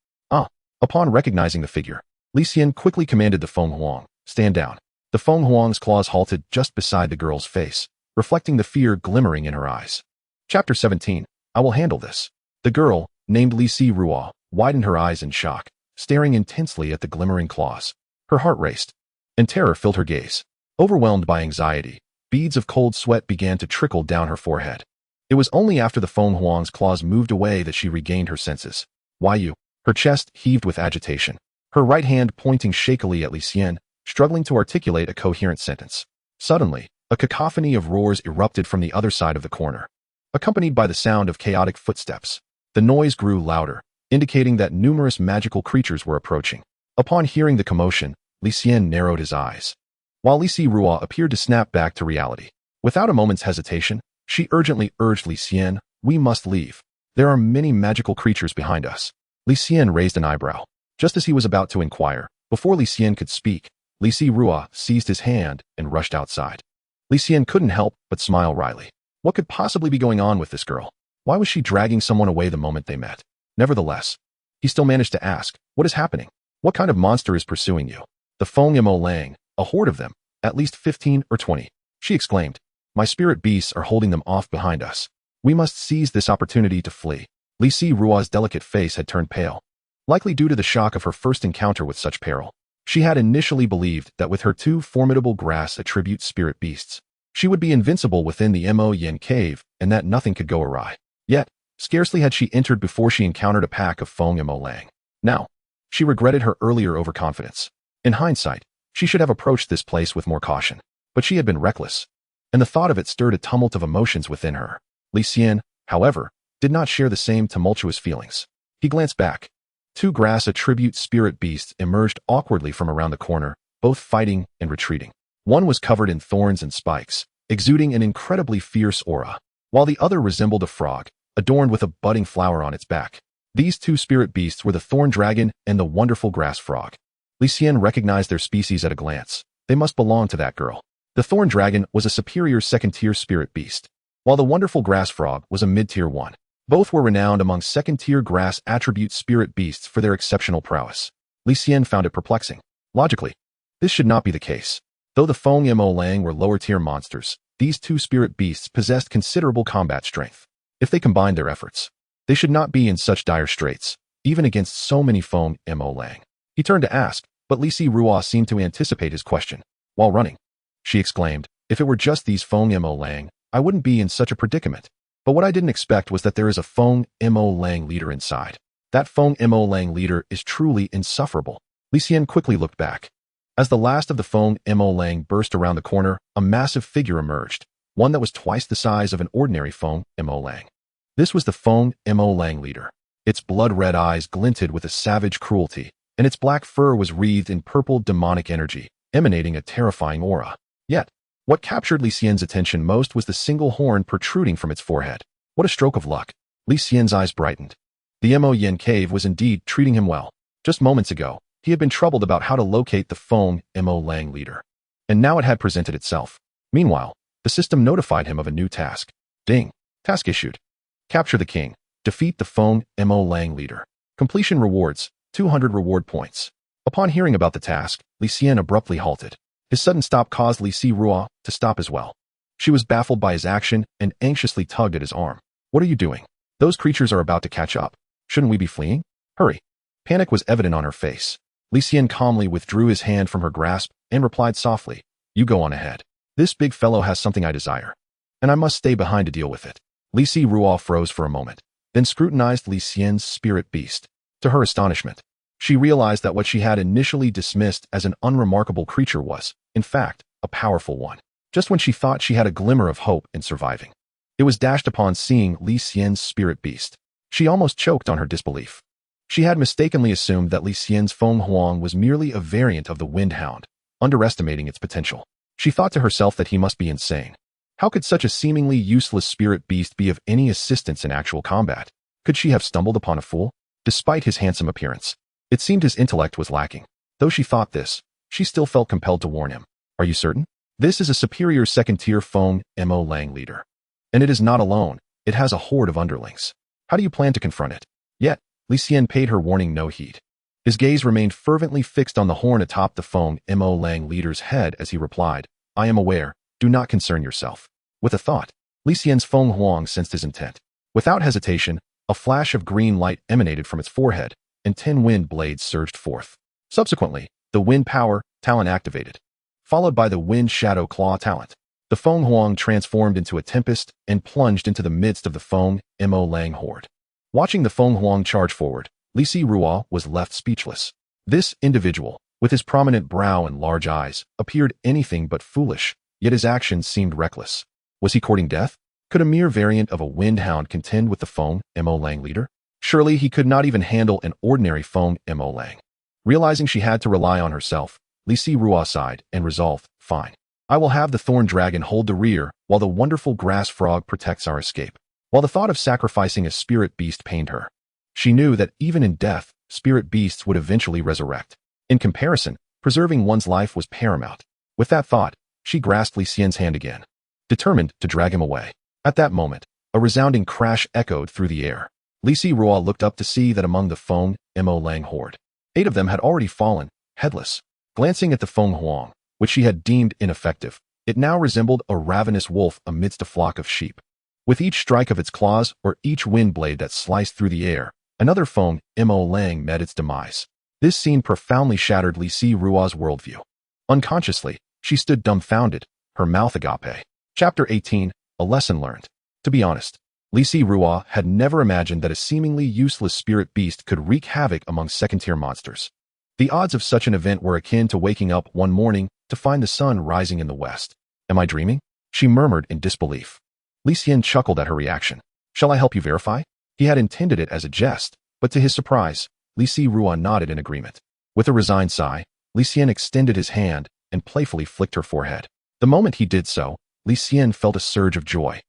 Upon recognizing the figure, Li Xian quickly commanded the Feng Huang, "Stand down." The Feng Huang's claws halted just beside the girl's face, reflecting the fear glimmering in her eyes. Chapter 17. I will handle this. The girl, named Li Xian, widened her eyes in shock, staring intensely at the glimmering claws. Her heart raced, and terror filled her gaze. Overwhelmed by anxiety, beads of cold sweat began to trickle down her forehead. It was only after the Feng Huang's claws moved away that she regained her senses. "Why you?" Her chest heaved with agitation, her right hand pointing shakily at Li Xian, struggling to articulate a coherent sentence. Suddenly, a cacophony of roars erupted from the other side of the corner, accompanied by the sound of chaotic footsteps. The noise grew louder, indicating that numerous magical creatures were approaching. Upon hearing the commotion, Li Xian narrowed his eyes, while Li Xian appeared to snap back to reality. Without a moment's hesitation, she urgently urged Li Xian, "We must leave. There are many magical creatures behind us." Li Xian raised an eyebrow. Just as he was about to inquire, before Li Xian could speak, Li Xian seized his hand and rushed outside. Li Xian couldn't help but smile wryly. What could possibly be going on with this girl? Why was she dragging someone away the moment they met? Nevertheless, he still managed to ask, "What is happening? What kind of monster is pursuing you?" "The Feng Mo Lang, a horde of them, at least 15 or 20. She exclaimed. "My spirit beasts are holding them off behind us. We must seize this opportunity to flee." Li Xian's delicate face had turned pale, likely due to the shock of her first encounter with such peril. She had initially believed that with her 2 formidable grass attribute spirit beasts, she would be invincible within the Mo Yin Cave and that nothing could go awry. Yet, scarcely had she entered before she encountered a pack of Feng Mo Lang. Now, she regretted her earlier overconfidence. In hindsight, she should have approached this place with more caution, but she had been reckless, and the thought of it stirred a tumult of emotions within her. Li Xian, however, did not share the same tumultuous feelings. He glanced back. 2 grass attribute spirit beasts emerged awkwardly from around the corner, both fighting and retreating. One was covered in thorns and spikes, exuding an incredibly fierce aura, while the other resembled a frog, adorned with a budding flower on its back. These 2 spirit beasts were the thorn dragon and the wonderful grass frog. Li Xian recognized their species at a glance. They must belong to that girl. The thorn dragon was a superior second-tier spirit beast, while the wonderful grass frog was a mid-tier one. Both were renowned among second-tier grass attribute spirit beasts for their exceptional prowess. Li Xian found it perplexing. Logically, this should not be the case. Though the Feng Mo Lang were lower-tier monsters, these 2 spirit beasts possessed considerable combat strength. If they combined their efforts, they should not be in such dire straits, even against so many Feng Mo Lang. He turned to ask, but Li Xian seemed to anticipate his question. "While running," she exclaimed, "if it were just these Feng Mo Lang, I wouldn't be in such a predicament. But what I didn't expect was that there is a Feng Mo Lang leader inside. That Feng Mo Lang leader is truly insufferable." Li Xian quickly looked back. As the last of the Feng Mo Lang burst around the corner, a massive figure emerged, one that was twice the size of an ordinary Feng Mo Lang. This was the Feng Mo Lang leader. Its blood-red eyes glinted with a savage cruelty, and its black fur was wreathed in purple demonic energy, emanating a terrifying aura. Yet, what captured Li Xian's attention most was the single horn protruding from its forehead. What a stroke of luck. Li Xian's eyes brightened. The Mo Yen cave was indeed treating him well. Just moments ago, he had been troubled about how to locate the Feng Mo Lang leader. And now it had presented itself. Meanwhile, the system notified him of a new task. Ding. Task issued. Capture the king. Defeat the Feng Mo Lang leader. Completion rewards, 200 reward points. Upon hearing about the task, Li Xian abruptly halted. His sudden stop caused Li Ruo to stop as well. She was baffled by his action and anxiously tugged at his arm. What are you doing? Those creatures are about to catch up. Shouldn't we be fleeing? Hurry. Panic was evident on her face. Li Xian calmly withdrew his hand from her grasp and replied softly, You go on ahead. This big fellow has something I desire, and I must stay behind to deal with it. Li Ruo froze for a moment, then scrutinized Li Xian's spirit beast. To her astonishment, she realized that what she had initially dismissed as an unremarkable creature was, in fact, a powerful one. Just when she thought she had a glimmer of hope in surviving, it was dashed upon seeing Li Xian's spirit beast. She almost choked on her disbelief. She had mistakenly assumed that Li Xian's Feng Huang was merely a variant of the Wind Hound, underestimating its potential. She thought to herself that he must be insane. How could such a seemingly useless spirit beast be of any assistance in actual combat? Could she have stumbled upon a fool? Despite his handsome appearance, it seemed his intellect was lacking. Though she thought this, she still felt compelled to warn him. Are you certain? This is a superior second-tier Feng Mo Lang leader. And it is not alone, it has a horde of underlings. How do you plan to confront it? Yet, Li Xian paid her warning no heed. His gaze remained fervently fixed on the horn atop the Feng Mo Lang leader's head as he replied, I am aware, do not concern yourself. With a thought, Li Xian's Feng Huang sensed his intent. Without hesitation, a flash of green light emanated from its forehead, and 10 wind blades surged forth. Subsequently, the Wind Power talent activated, followed by the Wind Shadow Claw talent. The Feng Huang transformed into a tempest and plunged into the midst of the Feng Mo Lang horde. Watching the Feng Huang charge forward, Li Ruo was left speechless. This individual, with his prominent brow and large eyes, appeared anything but foolish, yet his actions seemed reckless. Was he courting death? Could a mere variant of a Wind Hound contend with the Feng Mo Lang leader? Surely he could not even handle an ordinary Feng Mo Lang. Realizing she had to rely on herself, Li Ruo sighed and resolved, Fine. I will have the Thorn Dragon hold the rear while the wonderful Grass Frog protects our escape. While the thought of sacrificing a spirit beast pained her, she knew that even in death, spirit beasts would eventually resurrect. In comparison, preserving one's life was paramount. With that thought, she grasped Li Xian's hand again, determined to drag him away. At that moment, a resounding crash echoed through the air. Li Ruo looked up to see that among the Feng Mo Lang horde, 8 of them had already fallen, headless. Glancing at the Feng Huang, which she had deemed ineffective, it now resembled a ravenous wolf amidst a flock of sheep. With each strike of its claws or each wind blade that sliced through the air, another Feng Mo Lang met its demise. This scene profoundly shattered Li Ruo's worldview. Unconsciously, she stood dumbfounded, her mouth agape. Chapter 18, A Lesson Learned. To be honest, Li Ruo had never imagined that a seemingly useless spirit beast could wreak havoc among second-tier monsters. The odds of such an event were akin to waking up one morning to find the sun rising in the west. Am I dreaming? She murmured in disbelief. Li Xian chuckled at her reaction. Shall I help you verify? He had intended it as a jest, but to his surprise, Li Ruo nodded in agreement. With a resigned sigh, Li Xian extended his hand and playfully flicked her forehead. The moment he did so, Li Xian felt a surge of joy.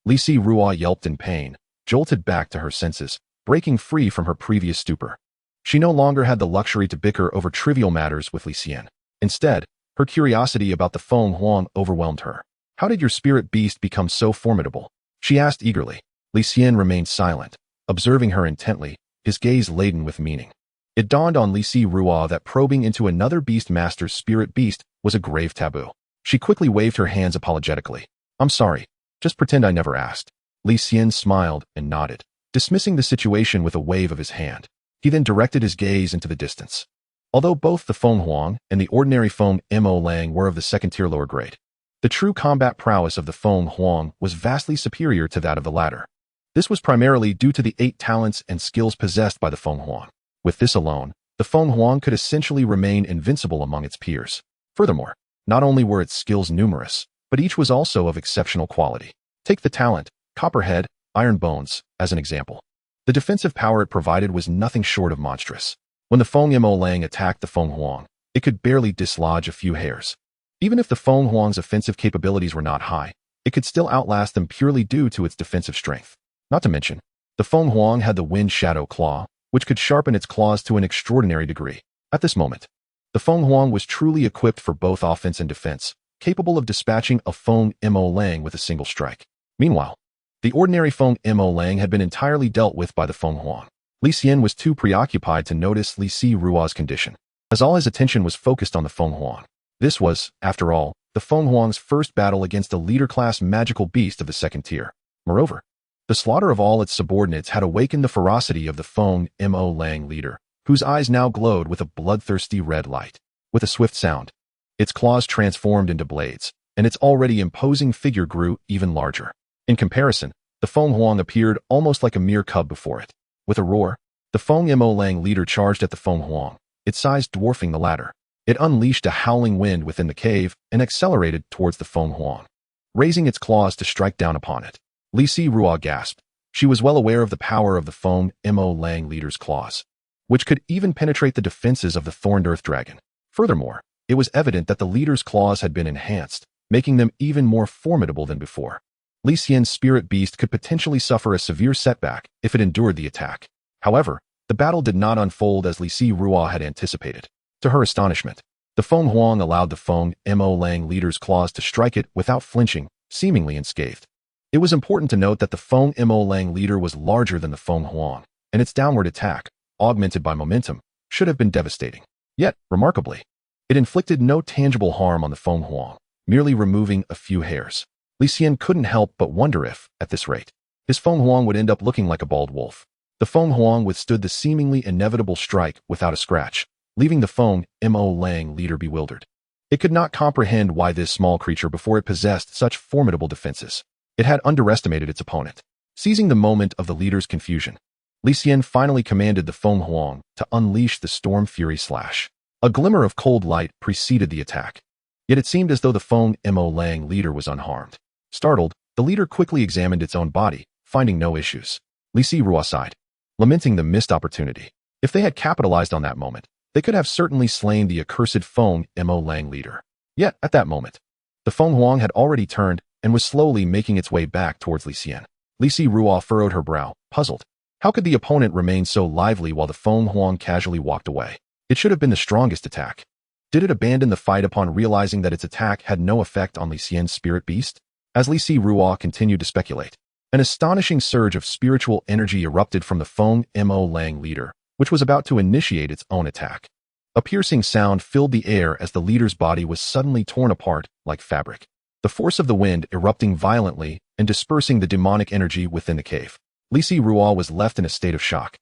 Li Ruo yelped in pain, jolted back to her senses, breaking free from her previous stupor. She no longer had the luxury to bicker over trivial matters with Li Xian. Instead, her curiosity about the Feng Huang overwhelmed her. How did your spirit beast become so formidable? She asked eagerly. Li Xian remained silent, observing her intently, his gaze laden with meaning. It dawned on Li Ruo that probing into another beast master's spirit beast was a grave taboo. She quickly waved her hands apologetically. I'm sorry. Just pretend I never asked. Li Xian smiled and nodded, dismissing the situation with a wave of his hand. He then directed his gaze into the distance. Although both the Feng Huang and the ordinary Feng Mo Lang were of the second-tier lower grade, the true combat prowess of the Feng Huang was vastly superior to that of the latter. This was primarily due to the 8 talents and skills possessed by the Feng Huang. With this alone, the Feng Huang could essentially remain invincible among its peers. Furthermore, not only were its skills numerous, but each was also of exceptional quality. Take the talent, Copperhead, Iron Bones, as an example. The defensive power it provided was nothing short of monstrous. When the Feng Mo Lang attacked the Feng Huang, it could barely dislodge a few hairs. Even if the Feng Huang's offensive capabilities were not high, it could still outlast them purely due to its defensive strength. Not to mention, the Feng Huang had the Wind Shadow Claw, which could sharpen its claws to an extraordinary degree. At this moment, the Feng Huang was truly equipped for both offense and defense, capable of dispatching a Feng Mo Lang with a single strike. Meanwhile, the ordinary Feng Mo Lang had been entirely dealt with by the Feng Huang. Li Xian was too preoccupied to notice Li Rua's condition, as all his attention was focused on the Feng Huang. This was, after all, the Feng Huang's first battle against a leader-class magical beast of the second tier. Moreover, the slaughter of all its subordinates had awakened the ferocity of the Feng Mo Lang leader, whose eyes now glowed with a bloodthirsty red light. With a swift sound, its claws transformed into blades, and its already imposing figure grew even larger. In comparison, the Feng Huang appeared almost like a mere cub before it. With a roar, the Feng Mo Lang leader charged at the Feng Huang, its size dwarfing the latter. It unleashed a howling wind within the cave and accelerated towards the Feng Huang, raising its claws to strike down upon it. Li Rua gasped. She was well aware of the power of the Feng Mo Lang leader's claws, which could even penetrate the defenses of the Thorned Earth Dragon. Furthermore, it was evident that the leader's claws had been enhanced, making them even more formidable than before. Li Xian's spirit beast could potentially suffer a severe setback if it endured the attack. However, the battle did not unfold as Li Rua had anticipated. To her astonishment, the Feng Huang allowed the Feng Mo Lang leader's claws to strike it without flinching, seemingly unscathed. It was important to note that the Feng Mo Lang leader was larger than the Feng Huang, and its downward attack, augmented by momentum, should have been devastating. Yet, remarkably, it inflicted no tangible harm on the Feng Huang, merely removing a few hairs. Li Xian couldn't help but wonder if, at this rate, his Feng Huang would end up looking like a bald wolf. The Feng Huang withstood the seemingly inevitable strike without a scratch, leaving the Feng Mo Lang leader bewildered. It could not comprehend why this small creature before it possessed such formidable defenses. It had underestimated its opponent. Seizing the moment of the leader's confusion, Li Xian finally commanded the Feng Huang to unleash the Storm Fury Slash. A glimmer of cold light preceded the attack. Yet it seemed as though the Feng Mo Lang leader was unharmed. Startled, the leader quickly examined its own body, finding no issues. Li Rua sighed, lamenting the missed opportunity. If they had capitalized on that moment, they could have certainly slain the accursed Feng Mo Lang leader. Yet, at that moment, the Feng Huang had already turned and was slowly making its way back towards Li Xian. Li Rua furrowed her brow, puzzled. How could the opponent remain so lively while the Feng Huang casually walked away? It should have been the strongest attack. Did it abandon the fight upon realizing that its attack had no effect on Li Xian's spirit beast? As Li Rua continued to speculate, an astonishing surge of spiritual energy erupted from the Feng Mo Lang leader, which was about to initiate its own attack. A piercing sound filled the air as the leader's body was suddenly torn apart like fabric. The force of the wind erupting violently and dispersing the demonic energy within the cave. Li Rua was left in a state of shock.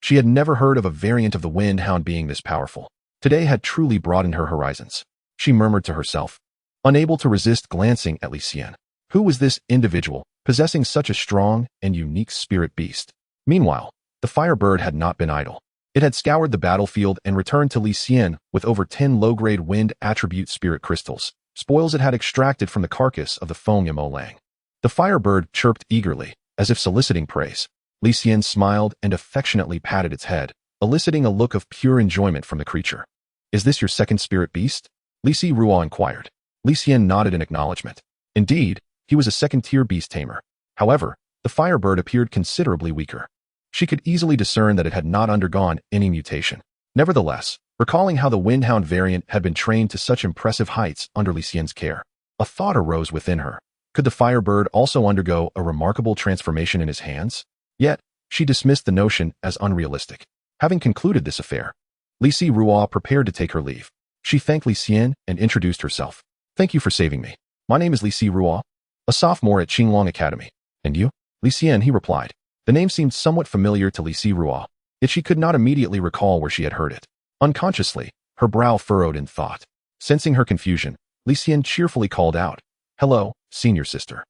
She had never heard of a variant of the Wind Hound being this powerful. Today had truly broadened her horizons. She murmured to herself, unable to resist glancing at Li Xian. Who was this individual, possessing such a strong and unique spirit beast? Meanwhile, the Firebird had not been idle. It had scoured the battlefield and returned to Li Xian with over 10 low-grade wind attribute spirit crystals, spoils it had extracted from the carcass of the Feng Mo Lang. The Firebird chirped eagerly, as if soliciting praise. Li Xian smiled and affectionately patted its head, eliciting a look of pure enjoyment from the creature. Is this your second spirit beast? Li Rua inquired. Li Xian nodded in acknowledgement. Indeed, he was a second-tier beast tamer. However, the Firebird appeared considerably weaker. She could easily discern that it had not undergone any mutation. Nevertheless, recalling how the Wind Hound variant had been trained to such impressive heights under Li Xian's care, a thought arose within her. Could the Firebird also undergo a remarkable transformation in his hands? Yet, she dismissed the notion as unrealistic. Having concluded this affair, Li Rua prepared to take her leave. She thanked Li Xian and introduced herself. Thank you for saving me. My name is Li Rua, a sophomore at Qinglong Academy. And you? Li Xian, he replied. The name seemed somewhat familiar to Li Rua, yet she could not immediately recall where she had heard it. Unconsciously, her brow furrowed in thought. Sensing her confusion, Li Xian cheerfully called out, Hello, senior sister.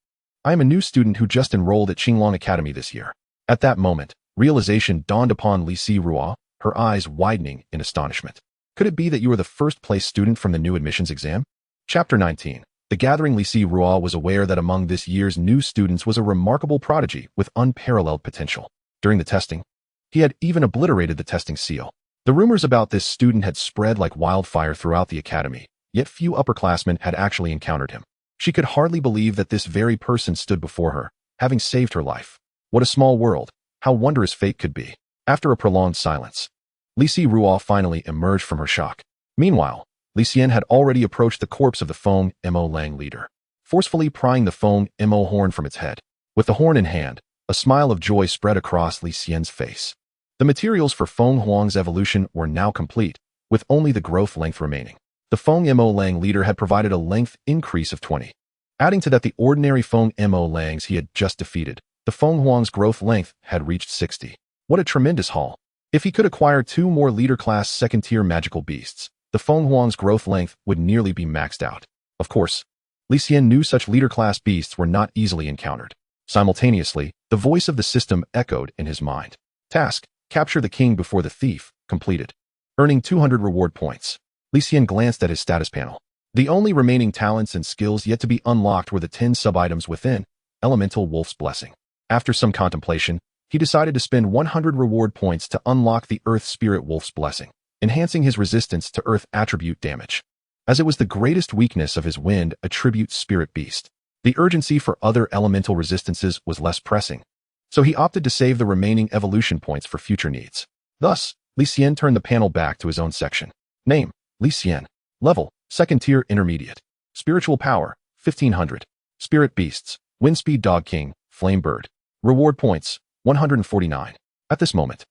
I am a new student who just enrolled at Qinglong Academy this year. At that moment, realization dawned upon Li Rua, her eyes widening in astonishment. Could it be that you are the first-place student from the new admissions exam? Chapter 19. The gathering Li Xian was aware that among this year's new students was a remarkable prodigy with unparalleled potential. During the testing, he had even obliterated the testing seal. The rumors about this student had spread like wildfire throughout the academy, yet few upperclassmen had actually encountered him. She could hardly believe that this very person stood before her, having saved her life. What a small world, how wondrous fate could be. After a prolonged silence, Li Xian finally emerged from her shock. Meanwhile, Li Xian had already approached the corpse of the Feng Mo Lang leader, forcefully prying the Feng Mo horn from its head. With the horn in hand, a smile of joy spread across Li Xian's face. The materials for Feng Huang's evolution were now complete, with only the growth length remaining. The Feng Mo Lang leader had provided a length increase of 20. Adding to that the ordinary Feng Mo Langs he had just defeated, the Feng Huang's growth length had reached 60. What a tremendous haul. If he could acquire 2 more leader-class second-tier magical beasts, the Feng Huang's growth length would nearly be maxed out. Of course, Li Xian knew such leader-class beasts were not easily encountered. Simultaneously, the voice of the system echoed in his mind. Task: capture the king before the thief, completed. Earning 200 reward points. Li Xian glanced at his status panel. The only remaining talents and skills yet to be unlocked were the 10 sub-items within Elemental Wolf's Blessing. After some contemplation, he decided to spend 100 reward points to unlock the Earth Spirit Wolf's Blessing, enhancing his resistance to Earth attribute damage. As it was the greatest weakness of his Wind attribute Spirit Beast, the urgency for other elemental resistances was less pressing, so he opted to save the remaining evolution points for future needs. Thus, Li Xian turned the panel back to his own section. Name: Li Xian. Level: second tier intermediate. Spiritual power: 1500. Spirit Beasts: Wind Speed Dog King, Flame Bird. Reward points: 149. At this moment,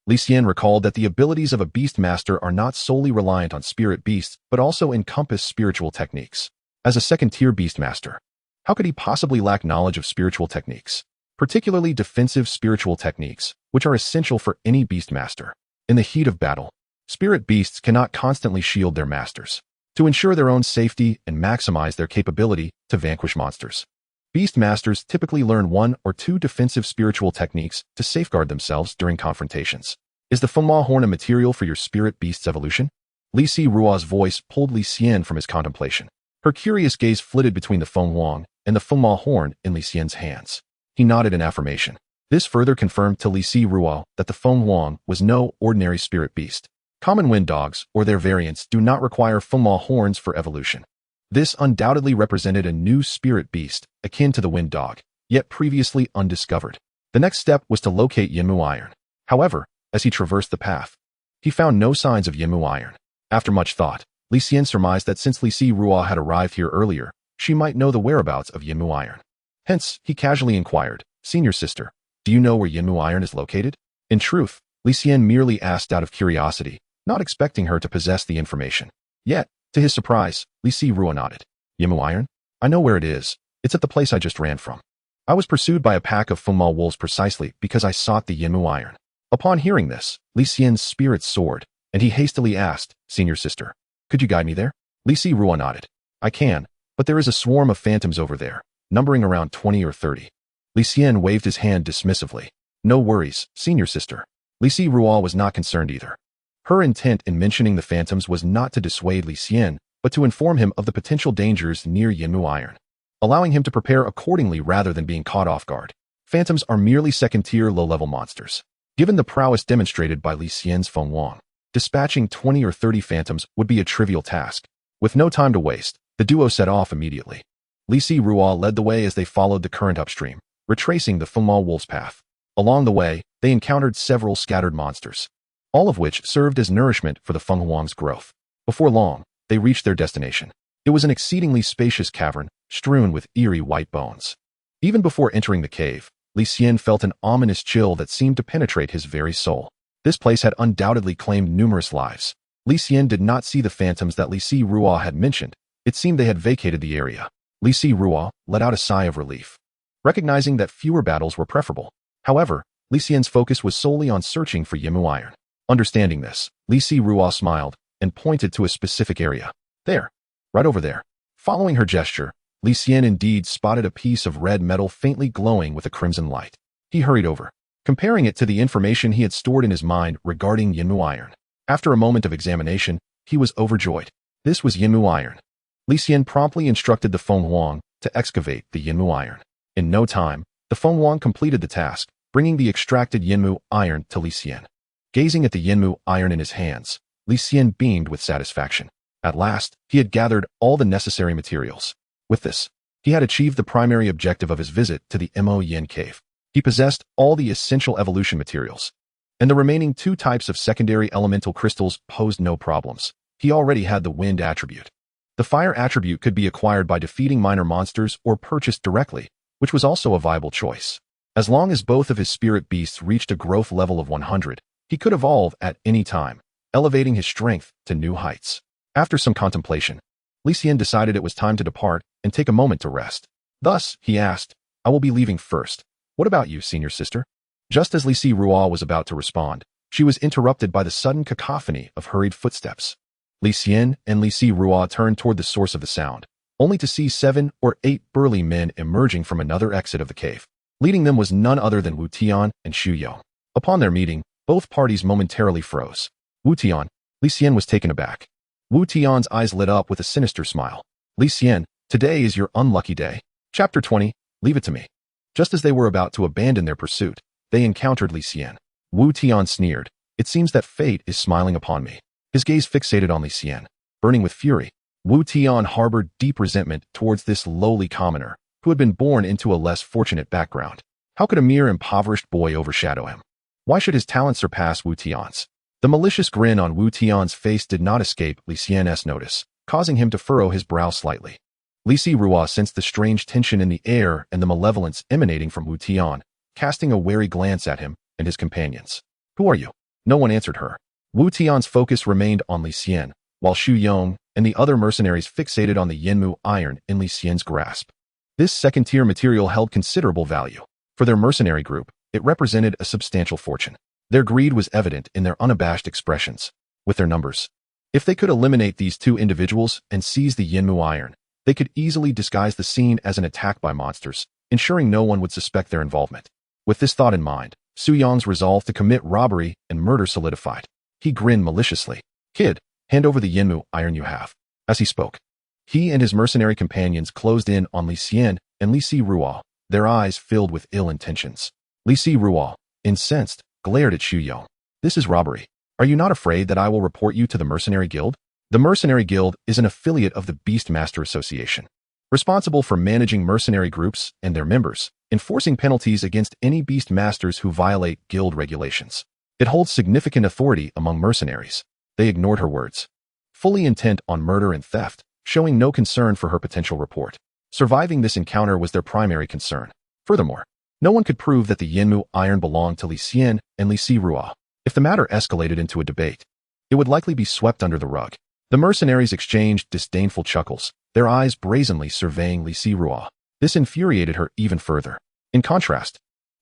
Li Xian recalled that the abilities of a beast master are not solely reliant on spirit beasts, but also encompass spiritual techniques. As a second-tier beast master, how could he possibly lack knowledge of spiritual techniques, particularly defensive spiritual techniques, which are essential for any beast master? In the heat of battle, spirit beasts cannot constantly shield their masters to ensure their own safety and maximize their capability to vanquish monsters. Beast masters typically learn 1 or 2 defensive spiritual techniques to safeguard themselves during confrontations. Is the Fengma horn a material for your spirit beast's evolution? Li Xian's voice pulled Li Xian from his contemplation. Her curious gaze flitted between the Feng Huang and the Fengma horn in Li Xian's hands. He nodded in affirmation. This further confirmed to Li Xian that the Feng Huang was no ordinary spirit beast. Common wind dogs, or their variants, do not require Fengma horns for evolution. This undoubtedly represented a new spirit beast, akin to the wind dog, yet previously undiscovered. The next step was to locate Yinmu Iron. However, as he traversed the path, he found no signs of Yinmu Iron. After much thought, Li Xian surmised that since Li Xian had arrived here earlier, she might know the whereabouts of Yinmu Iron. Hence, he casually inquired, "Senior sister, do you know where Yinmu Iron is located?" In truth, Li Xian merely asked out of curiosity, not expecting her to possess the information. Yet, to his surprise, Li Xian nodded. "Yinmu Iron? I know where it is. It's at the place I just ran from. I was pursued by a pack of Fengma wolves precisely because I sought the Yinmu Iron." Upon hearing this, Li Xian's spirits soared, and he hastily asked, "Senior sister, could you guide me there?" Li Xian nodded. "I can, but there is a swarm of phantoms over there, numbering around 20 or 30. Li Xian waved his hand dismissively. "No worries, senior sister." Li Xian was not concerned either. Her intent in mentioning the phantoms was not to dissuade Li Xian, but to inform him of the potential dangers near Yinmu Iron, allowing him to prepare accordingly rather than being caught off guard. Phantoms are merely second-tier low-level monsters. Given the prowess demonstrated by Li Xian's Feng Huang, dispatching 20 or 30 phantoms would be a trivial task. With no time to waste, the duo set off immediately. Li Xian led the way as they followed the current upstream, retracing the Fengma wolf's path. Along the way, they encountered several scattered monsters, all of which served as nourishment for the Feng Huang's growth. Before long, they reached their destination. It was an exceedingly spacious cavern, strewn with eerie white bones. Even before entering the cave, Li Xian felt an ominous chill that seemed to penetrate his very soul. This place had undoubtedly claimed numerous lives. Li Xian did not see the phantoms that Li Xian had mentioned. It seemed they had vacated the area. Li Xian let out a sigh of relief, recognizing that fewer battles were preferable. However, Li Xian's focus was solely on searching for Yinmu Iron. Understanding this, Li Xian smiled and pointed to a specific area. "There. Right over there." Following her gesture, Li Xian indeed spotted a piece of red metal faintly glowing with a crimson light. He hurried over, comparing it to the information he had stored in his mind regarding Yinmu Iron. After a moment of examination, he was overjoyed. This was Yinmu Iron. Li Xian promptly instructed the Feng Huang to excavate the Yinmu iron. In no time, the Feng Huang completed the task, bringing the extracted Yinmu iron to Li Xian. Gazing at the Yinmu iron in his hands, Li Xian beamed with satisfaction. At last, he had gathered all the necessary materials. With this, he had achieved the primary objective of his visit to the Mo Yin cave. He possessed all the essential evolution materials, and the remaining 2 types of secondary elemental crystals posed no problems. He already had the wind attribute. The fire attribute could be acquired by defeating minor monsters or purchased directly, which was also a viable choice. As long as both of his spirit beasts reached a growth level of 100, he could evolve at any time, elevating his strength to new heights. After some contemplation, Li Xian decided it was time to depart and take a moment to rest. Thus, he asked, "I will be leaving first. What about you, senior sister?" Just as Li Xian was about to respond, she was interrupted by the sudden cacophony of hurried footsteps. Li Xian and Li Xian turned toward the source of the sound, only to see 7 or 8 burly men emerging from another exit of the cave. Leading them was none other than Wu Tian and Xu Yong. Upon their meeting, both parties momentarily froze. Wu Tian, Li Xian was taken aback. Wu Tian's eyes lit up with a sinister smile. "Li Xian, today is your unlucky day." Chapter 20, Leave it to me. Just as they were about to abandon their pursuit, they encountered Li Xian. Wu Tian sneered, "It seems that fate is smiling upon me." His gaze fixated on Li Xian. Burning with fury, Wu Tian harbored deep resentment towards this lowly commoner, who had been born into a less fortunate background. How could a mere impoverished boy overshadow him? Why should his talent surpass Wu Tian's? The malicious grin on Wu Tian's face did not escape Li Xian's notice, causing him to furrow his brow slightly. Li Xian sensed the strange tension in the air and the malevolence emanating from Wu Tian, casting a wary glance at him and his companions. "Who are you?" No one answered her. Wu Tian's focus remained on Li Xian, while Xu Yong and the other mercenaries fixated on the Yinmu iron in Li Xian's grasp. This second-tier material held considerable value. For their mercenary group, it represented a substantial fortune. Their greed was evident in their unabashed expressions. With their numbers, if they could eliminate these 2 individuals and seize the Yinmu iron, they could easily disguise the scene as an attack by monsters, ensuring no one would suspect their involvement. With this thought in mind, Xu Yong's resolve to commit robbery and murder solidified. He grinned maliciously. "Kid, hand over the Yinmu iron you have." As he spoke, he and his mercenary companions closed in on Li Xian and Li Xian, their eyes filled with ill intentions. Li Xian, incensed, glared at Xu Yong. "This is robbery. Are you not afraid that I will report you to the Mercenary Guild?" The Mercenary Guild is an affiliate of the Beastmaster Association, responsible for managing mercenary groups and their members, enforcing penalties against any beast masters who violate guild regulations. It holds significant authority among mercenaries. They ignored her words, fully intent on murder and theft, showing no concern for her potential report. Surviving this encounter was their primary concern. Furthermore, no one could prove that the Yinmu iron belonged to Li Xian and Li Xian. If the matter escalated into a debate, it would likely be swept under the rug. The mercenaries exchanged disdainful chuckles, their eyes brazenly surveying Li Xian. This infuriated her even further. In contrast,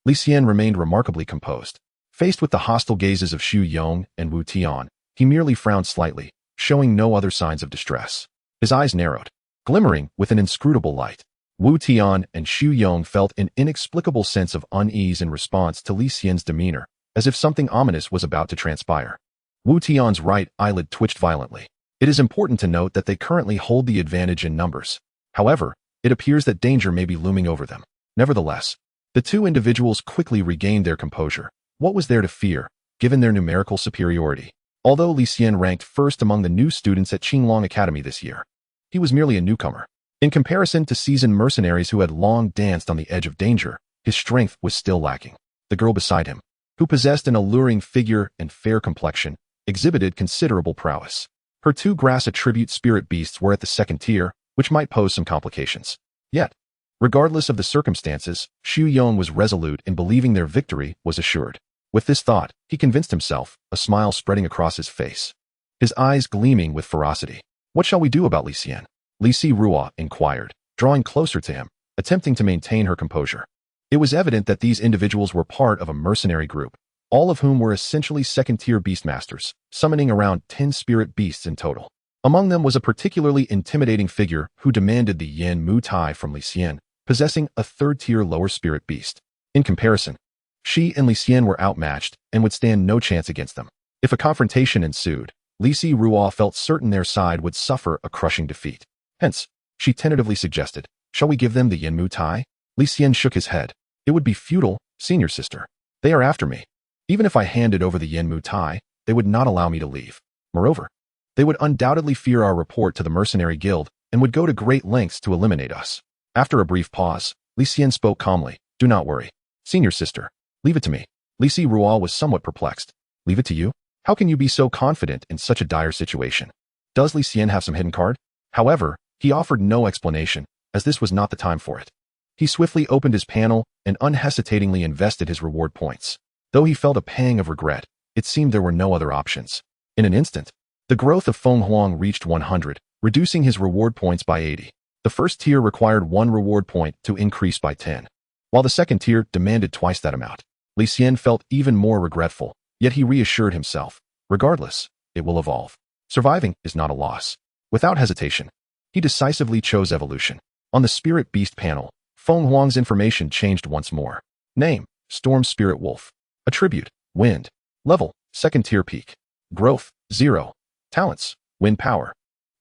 Li Xian remained remarkably composed. Faced with the hostile gazes of Xu Yong and Wu Tian, he merely frowned slightly, showing no other signs of distress. His eyes narrowed, glimmering with an inscrutable light. Wu Tian and Xu Yong felt an inexplicable sense of unease in response to Li Xian's demeanor, as if something ominous was about to transpire. Wu Tian's right eyelid twitched violently. It is important to note that they currently hold the advantage in numbers. However, it appears that danger may be looming over them. Nevertheless, the 2 individuals quickly regained their composure. What was there to fear, given their numerical superiority? Although Li Xian ranked first among the new students at Qinglong Academy this year, he was merely a newcomer. In comparison to seasoned mercenaries who had long danced on the edge of danger, his strength was still lacking. The girl beside him, who possessed an alluring figure and fair complexion, exhibited considerable prowess. Her 2 grass attribute spirit beasts were at the 2nd tier, which might pose some complications. Yet, regardless of the circumstances, Xu Yong was resolute in believing their victory was assured. With this thought, he convinced himself, a smile spreading across his face, his eyes gleaming with ferocity. "What shall we do about Li Xian?" Li Xian inquired, drawing closer to him, attempting to maintain her composure. It was evident that these individuals were part of a mercenary group, all of whom were essentially 2nd-tier beastmasters, summoning around 10 spirit beasts in total. Among them was a particularly intimidating figure who demanded the Yin Mu Tai from Li Xian, possessing a 3rd-tier lower spirit beast. In comparison, she and Li Xian were outmatched and would stand no chance against them. If a confrontation ensued, Li Xian felt certain their side would suffer a crushing defeat. Hence, she tentatively suggested, shall we give them the Yin Mu Tai? Li Xian shook his head. It would be futile, senior sister. They are after me. Even if I handed over the Yin Mu Tai, they would not allow me to leave. Moreover, they would undoubtedly fear our report to the mercenary guild and would go to great lengths to eliminate us. After a brief pause, Li Xian spoke calmly. Do not worry. Senior sister, leave it to me. Li Rual was somewhat perplexed. Leave it to you? How can you be so confident in such a dire situation? Does Li Xian have some hidden card? However, he offered no explanation, as this was not the time for it. He swiftly opened his panel and unhesitatingly invested his reward points. Though he felt a pang of regret, it seemed there were no other options. In an instant, the growth of Feng Huang reached 100, reducing his reward points by 80. The first tier required 1 reward point to increase by 10, while the second tier demanded twice that amount. Li Xian felt even more regretful, yet he reassured himself. Regardless, it will evolve. Surviving is not a loss. Without hesitation, he decisively chose evolution. On the Spirit Beast panel, Feng Huang's information changed once more. Name, Storm Spirit Wolf. Attribute, Wind. Level, 2nd tier peak. Growth, 0. Talents, Wind Power.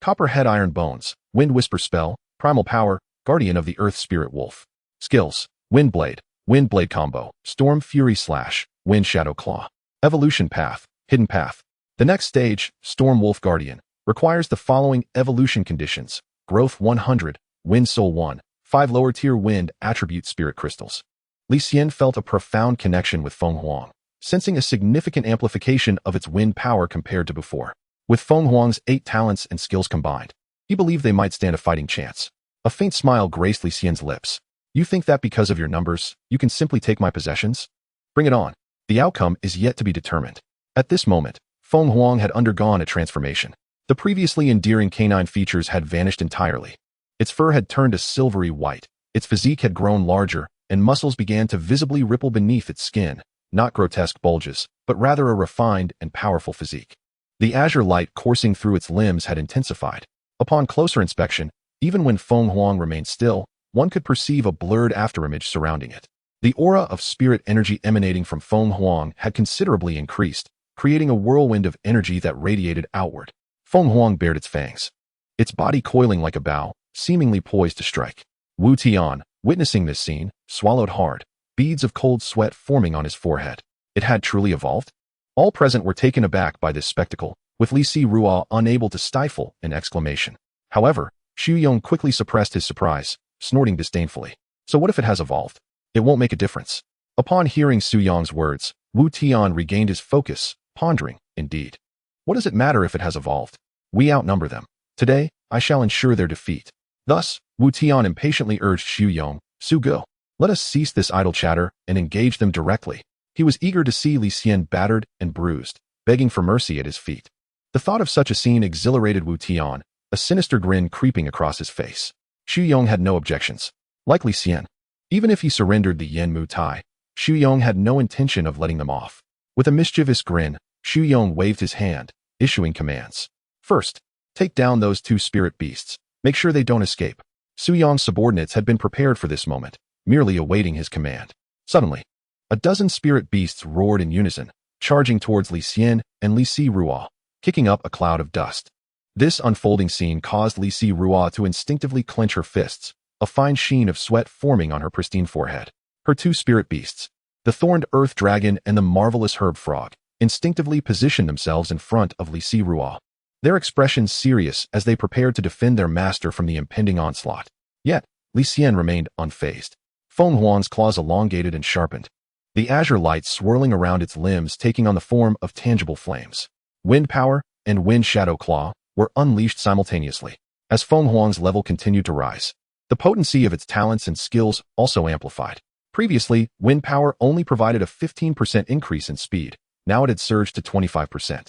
Copperhead Iron Bones, Wind Whisper Spell, Primal Power, Guardian of the Earth Spirit Wolf. Skills, Wind Blade Combo, Storm Fury Slash, Wind Shadow Claw. Evolution Path, Hidden Path. The next stage, Storm Wolf Guardian, requires the following evolution conditions. Growth 100, Wind Soul 1, 5 lower tier Wind Attribute Spirit Crystals. Li Xian felt a profound connection with Feng Huang, sensing a significant amplification of its wind power compared to before. With Feng Huang's 8 talents and skills combined, he believed they might stand a fighting chance. A faint smile graced Li Xian's lips. You think that because of your numbers, you can simply take my possessions? Bring it on. The outcome is yet to be determined. At this moment, Feng Huang had undergone a transformation. The previously endearing canine features had vanished entirely. Its fur had turned a silvery white, its physique had grown larger, and muscles began to visibly ripple beneath its skin, not grotesque bulges, but rather a refined and powerful physique. The azure light coursing through its limbs had intensified. Upon closer inspection, even when Feng Huang remained still, one could perceive a blurred afterimage surrounding it. The aura of spirit energy emanating from Feng Huang had considerably increased, creating a whirlwind of energy that radiated outward. Feng Huang bared its fangs, its body coiling like a bow, seemingly poised to strike. Wu Tian, witnessing this scene, swallowed hard, beads of cold sweat forming on his forehead. It had truly evolved? All present were taken aback by this spectacle, with Li Rual unable to stifle an exclamation. However, Xu Yong quickly suppressed his surprise, snorting disdainfully. So what if it has evolved? It won't make a difference. Upon hearing Xu Yong's words, Wu Tian regained his focus, pondering, indeed. What does it matter if it has evolved? We outnumber them. Today, I shall ensure their defeat. Thus, Wu Tian impatiently urged Xu Yong, Su Go, let us cease this idle chatter and engage them directly. He was eager to see Li Xian battered and bruised, begging for mercy at his feet. The thought of such a scene exhilarated Wu Tian, a sinister grin creeping across his face. Xu Yong had no objections. Like Li Xian, even if he surrendered the Yin Mu Tai, Xu Yong had no intention of letting them off. With a mischievous grin, Xu Yong waved his hand, issuing commands. First, take down those 2 spirit beasts. Make sure they don't escape. Su Yong's subordinates had been prepared for this moment, merely awaiting his command. Suddenly, a dozen spirit beasts roared in unison, charging towards Li Xian and Li Rual, kicking up a cloud of dust. This unfolding scene caused Li Rual to instinctively clench her fists, a fine sheen of sweat forming on her pristine forehead. Her 2 spirit beasts, the thorned earth dragon and the marvelous herb frog, instinctively positioned themselves in front of Li Rual, their expressions serious as they prepared to defend their master from the impending onslaught. Yet, Li Xian remained unfazed. Feng Huang's claws elongated and sharpened, the azure light swirling around its limbs taking on the form of tangible flames. Wind Power and Wind Shadow Claw were unleashed simultaneously. As Feng Huang's level continued to rise, the potency of its talents and skills also amplified. Previously, Wind Power only provided a 15% increase in speed. Now it had surged to 25%.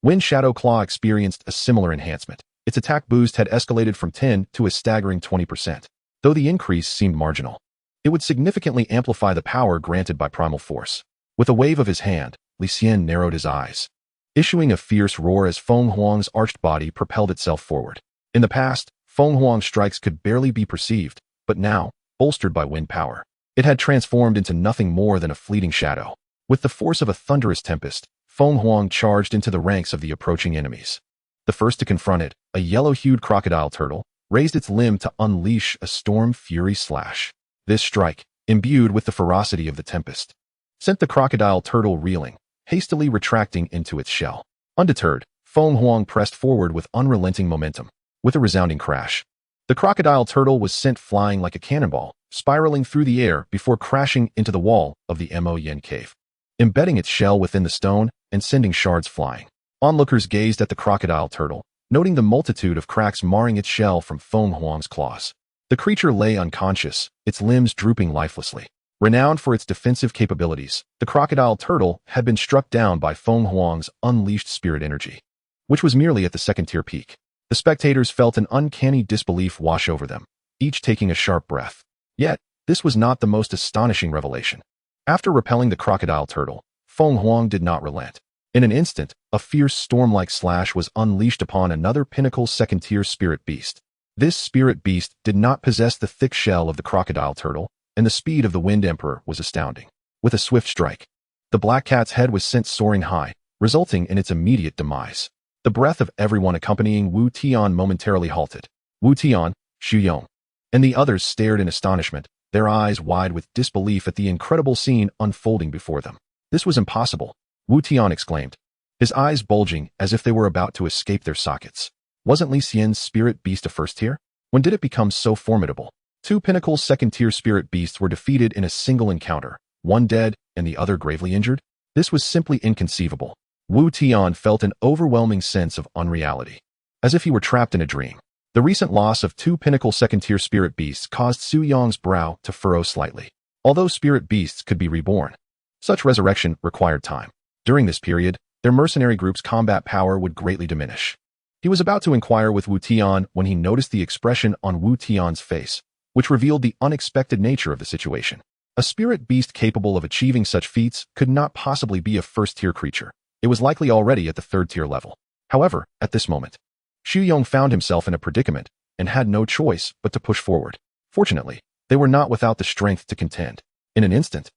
Wind Shadow Claw experienced a similar enhancement. Its attack boost had escalated from 10 to a staggering 20%. Though the increase seemed marginal, it would significantly amplify the power granted by primal force. With a wave of his hand, Li Xian narrowed his eyes, issuing a fierce roar as Feng Huang's arched body propelled itself forward. In the past, Feng Huang's strikes could barely be perceived, but now, bolstered by wind power, it had transformed into nothing more than a fleeting shadow. With the force of a thunderous tempest, Feng Huang charged into the ranks of the approaching enemies. The first to confront it, a yellow-hued crocodile turtle, raised its limb to unleash a storm fury slash. This strike, imbued with the ferocity of the tempest, sent the crocodile turtle reeling, hastily retracting into its shell. Undeterred, Feng Huang pressed forward with unrelenting momentum. With a resounding crash, the crocodile turtle was sent flying like a cannonball, spiraling through the air before crashing into the wall of the Mo Yen cave, embedding its shell within the stone and sending shards flying. Onlookers gazed at the crocodile turtle, noting the multitude of cracks marring its shell from Feng Huang's claws. The creature lay unconscious, its limbs drooping lifelessly. Renowned for its defensive capabilities, the crocodile turtle had been struck down by Feng Huang's unleashed spirit energy, which was merely at the second-tier peak. The spectators felt an uncanny disbelief wash over them, each taking a sharp breath. Yet, this was not the most astonishing revelation. After repelling the crocodile turtle, Feng Huang did not relent. In an instant, a fierce storm-like slash was unleashed upon another pinnacle second-tier spirit beast. This spirit beast did not possess the thick shell of the crocodile turtle, and the speed of the Wind Emperor was astounding. With a swift strike, the black cat's head was sent soaring high, resulting in its immediate demise. The breath of everyone accompanying Wu Tian momentarily halted. Wu Tian, Xu Yong, and the others stared in astonishment, their eyes wide with disbelief at the incredible scene unfolding before them. This was impossible, Wu Tian exclaimed, his eyes bulging as if they were about to escape their sockets. Wasn't Li Xian's spirit beast a first tier? When did it become so formidable? Two pinnacle second-tier spirit beasts were defeated in a single encounter, one dead and the other gravely injured? This was simply inconceivable. Wu Tian felt an overwhelming sense of unreality, as if he were trapped in a dream. The recent loss of two pinnacle second-tier spirit beasts caused Su Yong's brow to furrow slightly. Although spirit beasts could be reborn, such resurrection required time. During this period, their mercenary group's combat power would greatly diminish. He was about to inquire with Wu Tian when he noticed the expression on Wu Tian's face, which revealed the unexpected nature of the situation. A spirit beast capable of achieving such feats could not possibly be a first-tier creature. It was likely already at the third-tier level. However, at this moment, Xu Yong found himself in a predicament and had no choice but to push forward. Fortunately, they were not without the strength to contend. In an instant,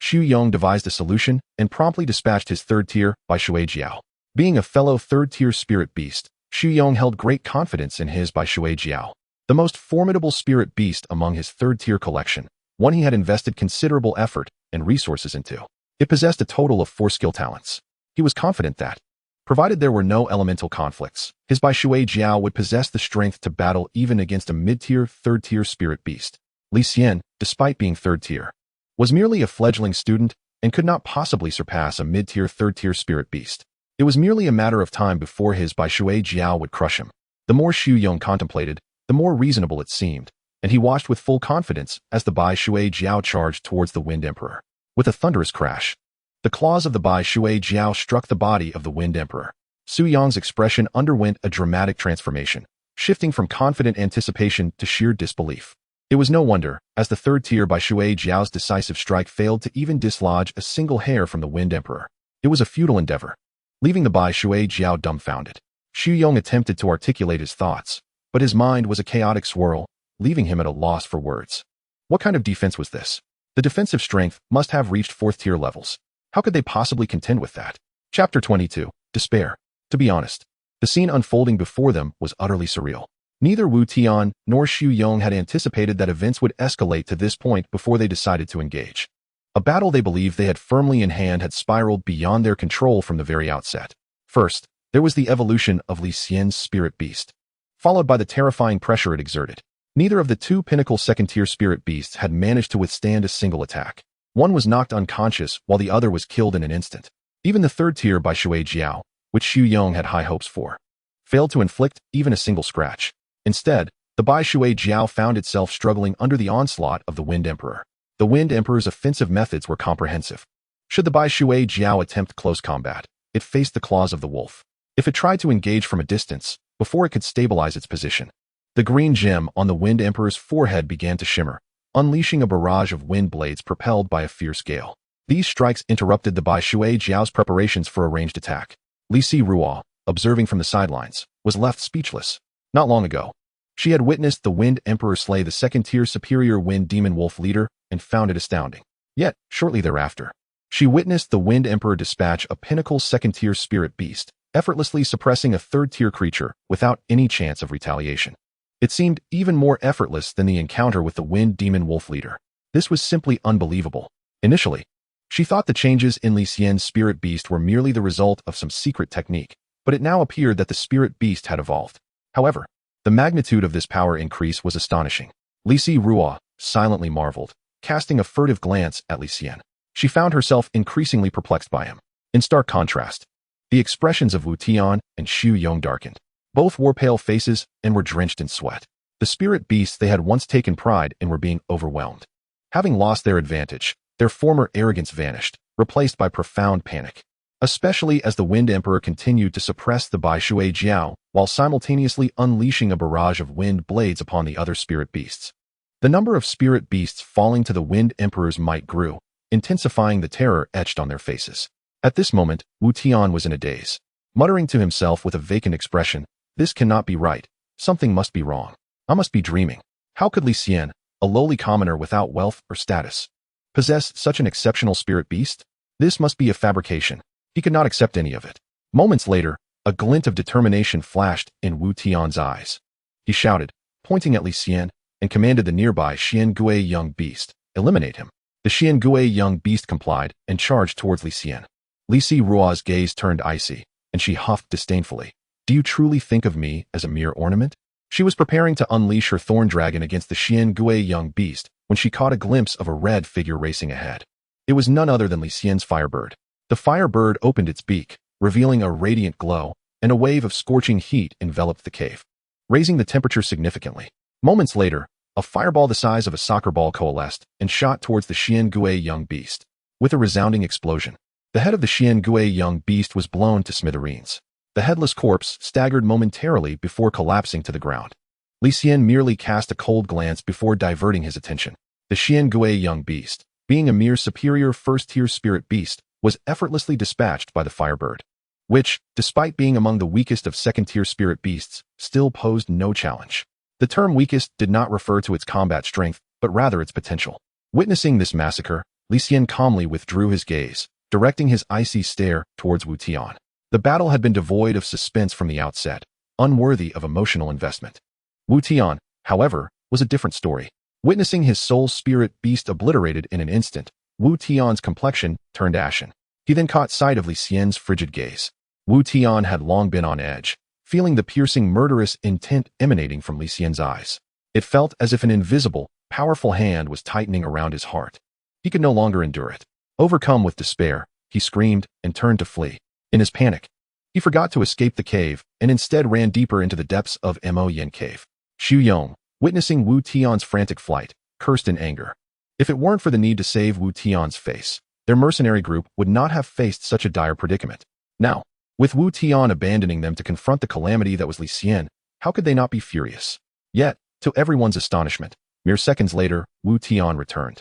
Xu Yong devised a solution and promptly dispatched his third tier by Shui Jiao. Being a fellow third-tier spirit beast, Xu Yong held great confidence in his by Shui Jiao, the most formidable spirit beast among his third-tier collection, one he had invested considerable effort and resources into. It possessed a total of 4 skill talents. He was confident that, provided there were no elemental conflicts, his Bai Shui Jiao would possess the strength to battle even against a mid-tier, third-tier spirit beast. Li Xian, despite being third-tier, was merely a fledgling student and could not possibly surpass a mid-tier, third-tier spirit beast. It was merely a matter of time before his Bai Shui Jiao would crush him. The more Xu Yong contemplated, the more reasonable it seemed, and he watched with full confidence as the Bai Shui Jiao charged towards the Wind Emperor. With a thunderous crash, the claws of the Bai Shui Jiao struck the body of the Wind Emperor. Su Yong's expression underwent a dramatic transformation, shifting from confident anticipation to sheer disbelief. It was no wonder, as the third tier Bai Shui Jiao's decisive strike failed to even dislodge a single hair from the Wind Emperor. It was a futile endeavor, leaving the Bai Shui Jiao dumbfounded. Xu Yong attempted to articulate his thoughts, but his mind was a chaotic swirl, leaving him at a loss for words. What kind of defense was this? The defensive strength must have reached 4th tier levels. How could they possibly contend with that? Chapter 22. Despair. To be honest, the scene unfolding before them was utterly surreal. Neither Wu Tian nor Xu Yong had anticipated that events would escalate to this point before they decided to engage. A battle they believed they had firmly in hand had spiraled beyond their control from the very outset. First, there was the evolution of Li Xian's spirit beast, followed by the terrifying pressure it exerted. Neither of the two pinnacle second-tier spirit beasts had managed to withstand a single attack. One was knocked unconscious while the other was killed in an instant. Even the third tier Bai Shui Jiao, which Xu Yong had high hopes for, failed to inflict even a single scratch. Instead, the Bai Shui Jiao found itself struggling under the onslaught of the Wind Emperor. The Wind Emperor's offensive methods were comprehensive. Should the Bai Shui Jiao attempt close combat, it faced the claws of the wolf. If it tried to engage from a distance, before it could stabilize its position, the green gem on the Wind Emperor's forehead began to shimmer, unleashing a barrage of wind blades propelled by a fierce gale. These strikes interrupted the Bai Shui Jiao's preparations for a ranged attack. Li Ruo, observing from the sidelines, was left speechless. Not long ago, she had witnessed the Wind Emperor slay the second-tier superior Wind Demon Wolf leader and found it astounding. Yet, shortly thereafter, she witnessed the Wind Emperor dispatch a pinnacle second-tier spirit beast, effortlessly suppressing a third-tier creature without any chance of retaliation. It seemed even more effortless than the encounter with the Wind Demon Wolf Leader. This was simply unbelievable. Initially, she thought the changes in Li Xian's spirit beast were merely the result of some secret technique, but it now appeared that the spirit beast had evolved. However, the magnitude of this power increase was astonishing. Li Ruo silently marveled, casting a furtive glance at Li Xian. She found herself increasingly perplexed by him. In stark contrast, the expressions of Wu Tian and Xu Yong darkened. Both wore pale faces and were drenched in sweat. The spirit beasts they had once taken pride in were being overwhelmed. Having lost their advantage, their former arrogance vanished, replaced by profound panic. Especially as the Wind Emperor continued to suppress the Bai Shui Jiao, while simultaneously unleashing a barrage of wind blades upon the other spirit beasts. The number of spirit beasts falling to the Wind Emperor's might grew, intensifying the terror etched on their faces. At this moment, Wu Tian was in a daze. Muttering to himself with a vacant expression, "This cannot be right. Something must be wrong. I must be dreaming. How could Li Xian, a lowly commoner without wealth or status, possess such an exceptional spirit beast? This must be a fabrication." He could not accept any of it. Moments later, a glint of determination flashed in Wu Tian's eyes. He shouted, pointing at Li Xian, and commanded the nearby Xian Gui young beast, "Eliminate him." The Xian Gui young beast complied and charged towards Li Xian. Li Ruo's gaze turned icy, and she huffed disdainfully. "Do you truly think of me as a mere ornament?" She was preparing to unleash her thorn dragon against the Xian Gui young beast when she caught a glimpse of a red figure racing ahead. It was none other than Li Xian's Firebird. The Firebird opened its beak, revealing a radiant glow, and a wave of scorching heat enveloped the cave, raising the temperature significantly. Moments later, a fireball the size of a soccer ball coalesced and shot towards the Xian Gui young beast. With a resounding explosion, the head of the Xian Gui young beast was blown to smithereens. The headless corpse staggered momentarily before collapsing to the ground. Li Xian merely cast a cold glance before diverting his attention. The Xian Gui young beast, being a mere superior first-tier spirit beast, was effortlessly dispatched by the Firebird, which, despite being among the weakest of second-tier spirit beasts, still posed no challenge. The term weakest did not refer to its combat strength, but rather its potential. Witnessing this massacre, Li Xian calmly withdrew his gaze, directing his icy stare towards Wu Tian. The battle had been devoid of suspense from the outset, unworthy of emotional investment. Wu Tian, however, was a different story. Witnessing his soul spirit beast obliterated in an instant, Wu Tian's complexion turned ashen. He then caught sight of Li Xian's frigid gaze. Wu Tian had long been on edge, feeling the piercing murderous intent emanating from Li Xian's eyes. It felt as if an invisible, powerful hand was tightening around his heart. He could no longer endure it. Overcome with despair, he screamed and turned to flee. In his panic, he forgot to escape the cave and instead ran deeper into the depths of Mo Yen Cave. Xu Yong, witnessing Wu Tian's frantic flight, cursed in anger. If it weren't for the need to save Wu Tian's face, their mercenary group would not have faced such a dire predicament. Now, with Wu Tian abandoning them to confront the calamity that was Li Xian, how could they not be furious? Yet, to everyone's astonishment, mere seconds later, Wu Tian returned,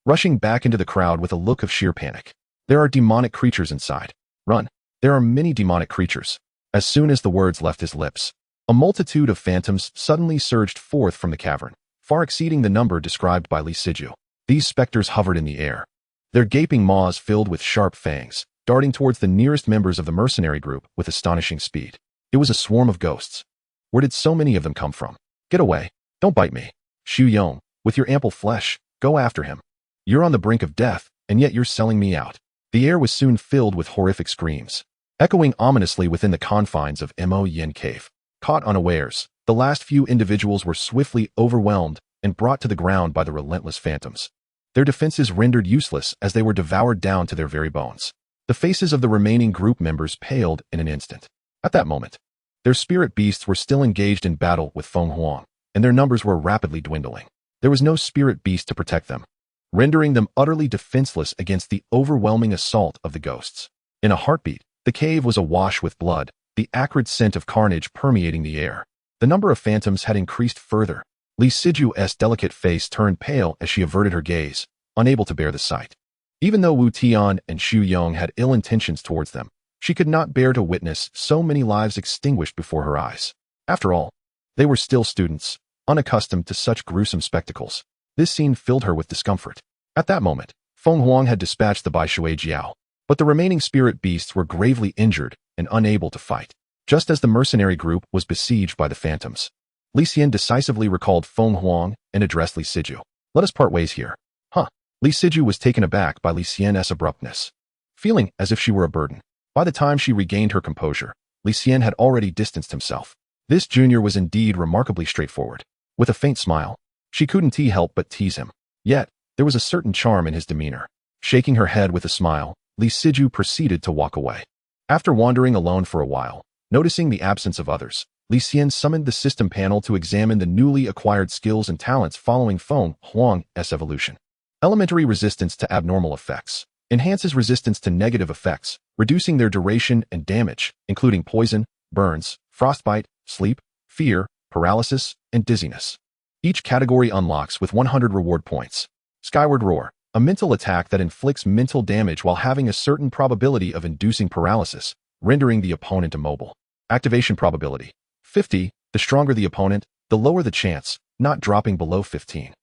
rushing back into the crowd with a look of sheer panic. "There are demonic creatures inside. Run. There are many demonic creatures." As soon as the words left his lips, a multitude of phantoms suddenly surged forth from the cavern, far exceeding the number described by Li Siju. These specters hovered in the air, their gaping maws filled with sharp fangs, darting towards the nearest members of the mercenary group with astonishing speed. It was a swarm of ghosts. Where did so many of them come from? "Get away. Don't bite me. Xu Yong, with your ample flesh, go after him. You're on the brink of death, and yet you're selling me out." The air was soon filled with horrific screams, echoing ominously within the confines of Mo Yen Cave. Caught unawares, the last few individuals were swiftly overwhelmed and brought to the ground by the relentless phantoms, their defenses rendered useless as they were devoured down to their very bones. The faces of the remaining group members paled in an instant. At that moment, their spirit beasts were still engaged in battle with Feng Huang, and their numbers were rapidly dwindling. There was no spirit beast to protect them, rendering them utterly defenseless against the overwhelming assault of the ghosts. In a heartbeat, the cave was awash with blood, the acrid scent of carnage permeating the air. The number of phantoms had increased further. Li Siju's delicate face turned pale as she averted her gaze, unable to bear the sight. Even though Wu Tian and Xu Yong had ill intentions towards them, she could not bear to witness so many lives extinguished before her eyes. After all, they were still students, unaccustomed to such gruesome spectacles. This scene filled her with discomfort. At that moment, Feng Huang had dispatched the Bai Shui Jiao, but the remaining spirit beasts were gravely injured and unable to fight, just as the mercenary group was besieged by the phantoms. Li Xian decisively recalled Feng Huang and addressed Li Siju. Let us part ways here. Huh. Li Siju was taken aback by Li Xian's abruptness, feeling as if she were a burden. By the time she regained her composure, Li Xian had already distanced himself. This junior was indeed remarkably straightforward. With a faint smile, she couldn't help but tease him. Yet, there was a certain charm in his demeanor. Shaking her head with a smile, Li Siju proceeded to walk away. After wandering alone for a while, noticing the absence of others, Li Xian summoned the system panel to examine the newly acquired skills and talents following Feng Huang's evolution. Elementary resistance to abnormal effects enhances resistance to negative effects, reducing their duration and damage, including poison, burns, frostbite, sleep, fear, paralysis, and dizziness. Each category unlocks with 100 reward points. Skyward Roar, a mental attack that inflicts mental damage while having a certain probability of inducing paralysis, rendering the opponent immobile. Activation probability 50. The stronger the opponent, the lower the chance, not dropping below 15.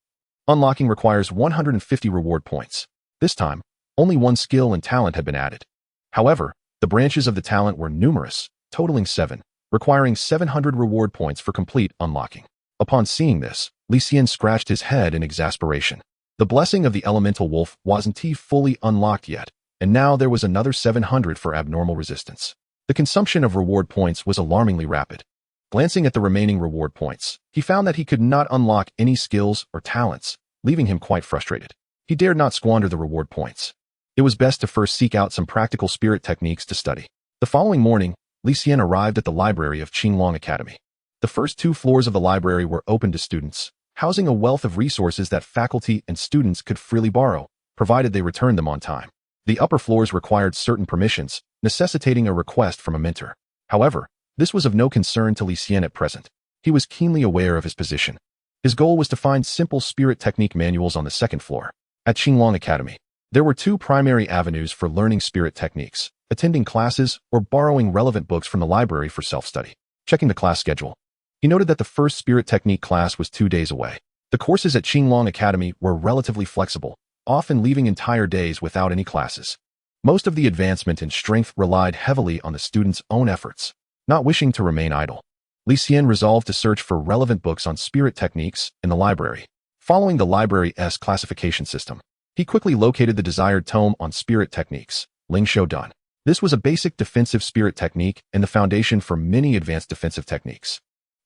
Unlocking requires 150 reward points. This time, only one skill and talent had been added. However, the branches of the talent were numerous, totaling 7, requiring 700 reward points for complete unlocking. Upon seeing this, Li Xian scratched his head in exasperation. The blessing of the elemental wolf wasn't fully unlocked yet, and now there was another 700 for abnormal resistance. The consumption of reward points was alarmingly rapid. Glancing at the remaining reward points, he found that he could not unlock any skills or talents, leaving him quite frustrated. He dared not squander the reward points. It was best to first seek out some practical spirit techniques to study. The following morning, Li Xian arrived at the library of Qinglong Academy. The first 2 floors of the library were open to students, housing a wealth of resources that faculty and students could freely borrow, provided they returned them on time. The upper floors required certain permissions, necessitating a request from a mentor. However, this was of no concern to Li Xian at present. He was keenly aware of his position. His goal was to find simple spirit technique manuals on the 2nd floor. At Qinglong Academy, there were 2 primary avenues for learning spirit techniques: attending classes or borrowing relevant books from the library for self-study. Checking the class schedule, he noted that the first spirit technique class was 2 days away. The courses at Qinglong Academy were relatively flexible, often leaving entire days without any classes. Most of the advancement in strength relied heavily on the students' own efforts. Not wishing to remain idle, Li Xian resolved to search for relevant books on spirit techniques in the library. Following the library's classification system, he quickly located the desired tome on spirit techniques, Ling Shou Dan. This was a basic defensive spirit technique and the foundation for many advanced defensive techniques.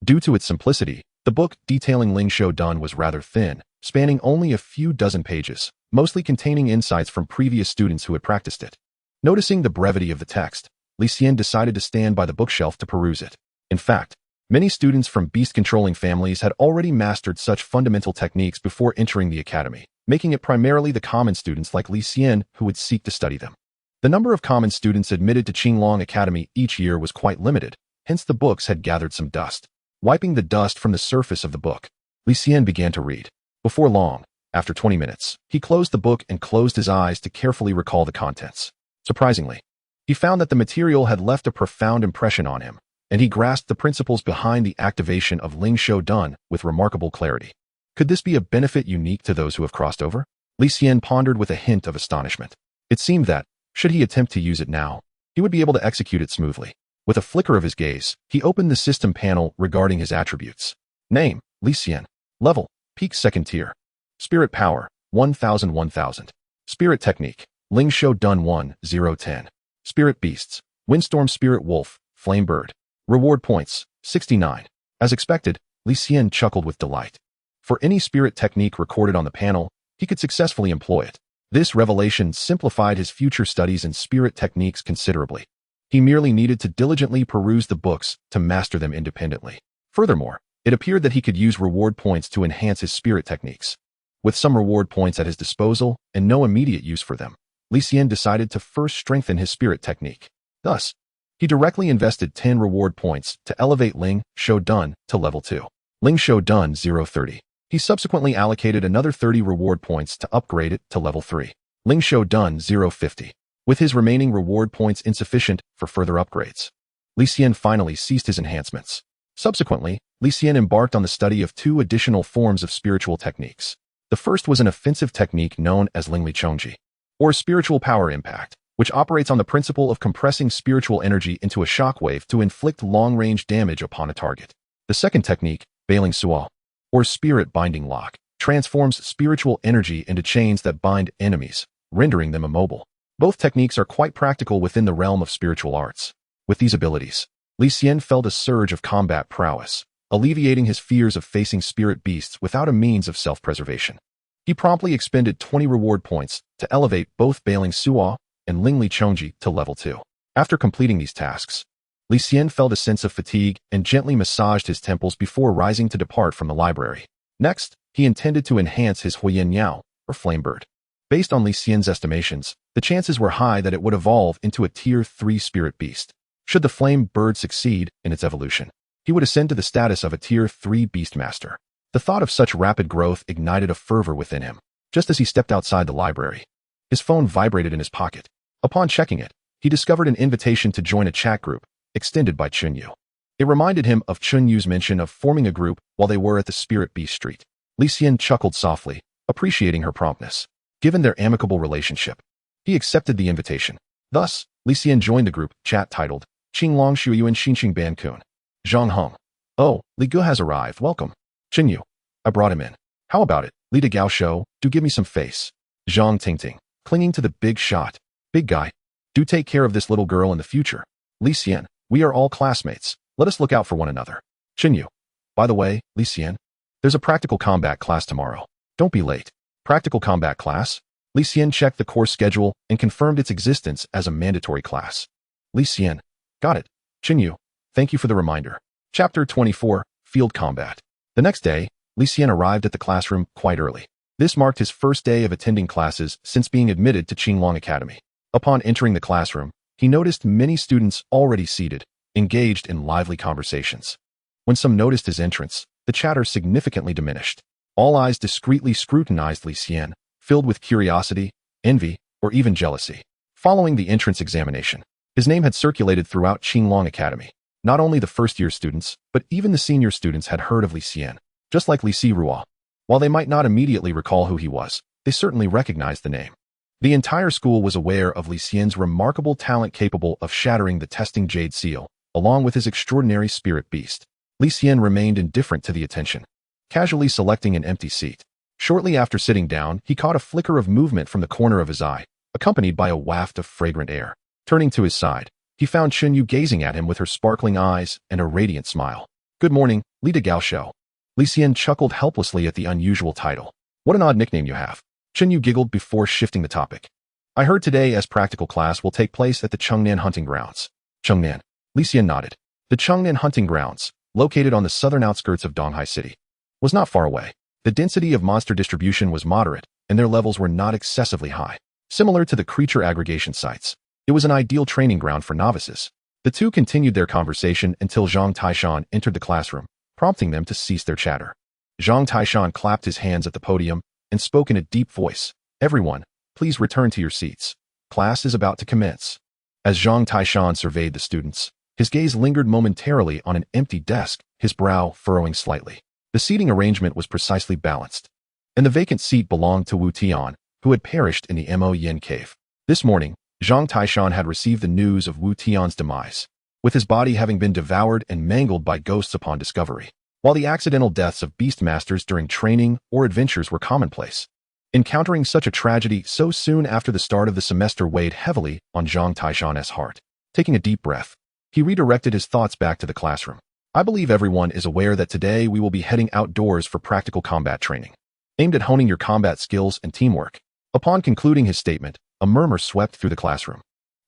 Due to its simplicity, the book detailing Ling Shou Dan was rather thin, spanning only a few dozen pages, mostly containing insights from previous students who had practiced it. Noticing the brevity of the text, Li Xian decided to stand by the bookshelf to peruse it. In fact, many students from beast-controlling families had already mastered such fundamental techniques before entering the academy, making it primarily the common students like Li Xian who would seek to study them. The number of common students admitted to Qinglong Academy each year was quite limited, hence the books had gathered some dust. Wiping the dust from the surface of the book, Li Xian began to read. Before long, after 20 minutes, he closed the book and closed his eyes to carefully recall the contents. Surprisingly, he found that the material had left a profound impression on him, and he grasped the principles behind the activation of Ling Shou Dan with remarkable clarity. Could this be a benefit unique to those who have crossed over? Li Xian pondered with a hint of astonishment. It seemed that, should he attempt to use it now, he would be able to execute it smoothly. With a flicker of his gaze, he opened the system panel regarding his attributes. Name, Li Xian. Level, Peak 2nd tier. Spirit Power, 1000. Spirit Technique, Ling Shou Dan 1010. Spirit Beasts, Windstorm Spirit Wolf, Flame Bird. Reward Points, 69. As expected, Li Xian chuckled with delight. For any spirit technique recorded on the panel, he could successfully employ it. This revelation simplified his future studies in spirit techniques considerably. He merely needed to diligently peruse the books to master them independently. Furthermore, it appeared that he could use reward points to enhance his spirit techniques. With some reward points at his disposal and no immediate use for them, Li Xian decided to first strengthen his spirit technique. Thus, he directly invested 10 reward points to elevate Ling Shou Dan to level 2. Ling Shou Dan 030. He subsequently allocated another 30 reward points to upgrade it to level 3. Ling Shou Dan 050. With his remaining reward points insufficient for further upgrades, Li Xian finally ceased his enhancements. Subsequently, Li Xian embarked on the study of 2 additional forms of spiritual techniques. The first was an offensive technique known as Lingli Chongji, or spiritual power impact, which operates on the principle of compressing spiritual energy into a shockwave to inflict long-range damage upon a target. The second technique, Bailing Suo, or Spirit Binding Lock, transforms spiritual energy into chains that bind enemies, rendering them immobile. Both techniques are quite practical within the realm of spiritual arts. With these abilities, Li Xian felt a surge of combat prowess, alleviating his fears of facing spirit beasts without a means of self-preservation. He promptly expended 20 reward points to elevate both Bailing Suo and Lingli Chongji to level 2. After completing these tasks, Li Xian felt a sense of fatigue and gently massaged his temples before rising to depart from the library. Next, he intended to enhance his Huiyan Yao, or Flamebird. Based on Li Xian's estimations, the chances were high that it would evolve into a Tier 3 spirit beast. Should the Flame Bird succeed in its evolution, he would ascend to the status of a Tier 3 Beastmaster. The thought of such rapid growth ignited a fervor within him. Just as he stepped outside the library, his phone vibrated in his pocket. Upon checking it, he discovered an invitation to join a chat group, extended by Chunyu. It reminded him of Chunyu's mention of forming a group while they were at the Spirit Beast Street. Li Xian chuckled softly, appreciating her promptness. Given their amicable relationship, he accepted the invitation. Thus, Li Xian joined the group chat titled Qinglong Shuyu and Xinqing Ban Kun. Zhang Heng. Oh, Li Gu has arrived, welcome. Chinyu. I brought him in. How about it, Li De Gao Shou, do give me some face. Zhang Tingting, clinging to the big shot. Big guy, do take care of this little girl in the future. Li Xian, we are all classmates. Let us look out for one another. Chinyu. By the way, Li Xian, there's a practical combat class tomorrow. Don't be late. Practical combat class? Li Xian checked the course schedule and confirmed its existence as a mandatory class. Li Xian. Got it. Chinyu. Thank you for the reminder. Chapter 24, Field Combat. The next day, Li Xian arrived at the classroom quite early. This marked his first day of attending classes since being admitted to Qinglong Academy. Upon entering the classroom, he noticed many students already seated, engaged in lively conversations. When some noticed his entrance, the chatter significantly diminished. All eyes discreetly scrutinized Li Xian, filled with curiosity, envy, or even jealousy. Following the entrance examination, his name had circulated throughout Qinglong Academy. Not only the first-year students, but even the senior students had heard of Li Xian, just like Li Ruo. While they might not immediately recall who he was, they certainly recognized the name. The entire school was aware of Li Xian's remarkable talent capable of shattering the testing Jade Seal, along with his extraordinary spirit beast. Li Xian remained indifferent to the attention, casually selecting an empty seat. Shortly after sitting down, he caught a flicker of movement from the corner of his eye, accompanied by a waft of fragrant air. Turning to his side, he found Chunyu gazing at him with her sparkling eyes and a radiant smile. Good morning, Li De Gao Shou. Li Xian chuckled helplessly at the unusual title. What an odd nickname you have. Chunyu giggled before shifting the topic. I heard today as practical class will take place at the Chengnan Hunting Grounds. Chengnan. Li Xian nodded. The Chengnan Hunting Grounds, located on the southern outskirts of Donghai City, was not far away. The density of monster distribution was moderate, and their levels were not excessively high. Similar to the creature aggregation sites, it was an ideal training ground for novices. The two continued their conversation until Zhang Taishan entered the classroom, prompting them to cease their chatter. Zhang Taishan clapped his hands at the podium and spoke in a deep voice. Everyone, please return to your seats. Class is about to commence. As Zhang Taishan surveyed the students, his gaze lingered momentarily on an empty desk, his brow furrowing slightly. The seating arrangement was precisely balanced, and the vacant seat belonged to Wu Tian, who had perished in the Mo Yin cave. This morning, Zhang Taishan had received the news of Wu Tian's demise, with his body having been devoured and mangled by ghosts upon discovery. While the accidental deaths of beastmasters during training or adventures were commonplace, encountering such a tragedy so soon after the start of the semester weighed heavily on Zhang Taishan's heart. Taking a deep breath, he redirected his thoughts back to the classroom. I believe everyone is aware that today we will be heading outdoors for practical combat training, aimed at honing your combat skills and teamwork. Upon concluding his statement, a murmur swept through the classroom.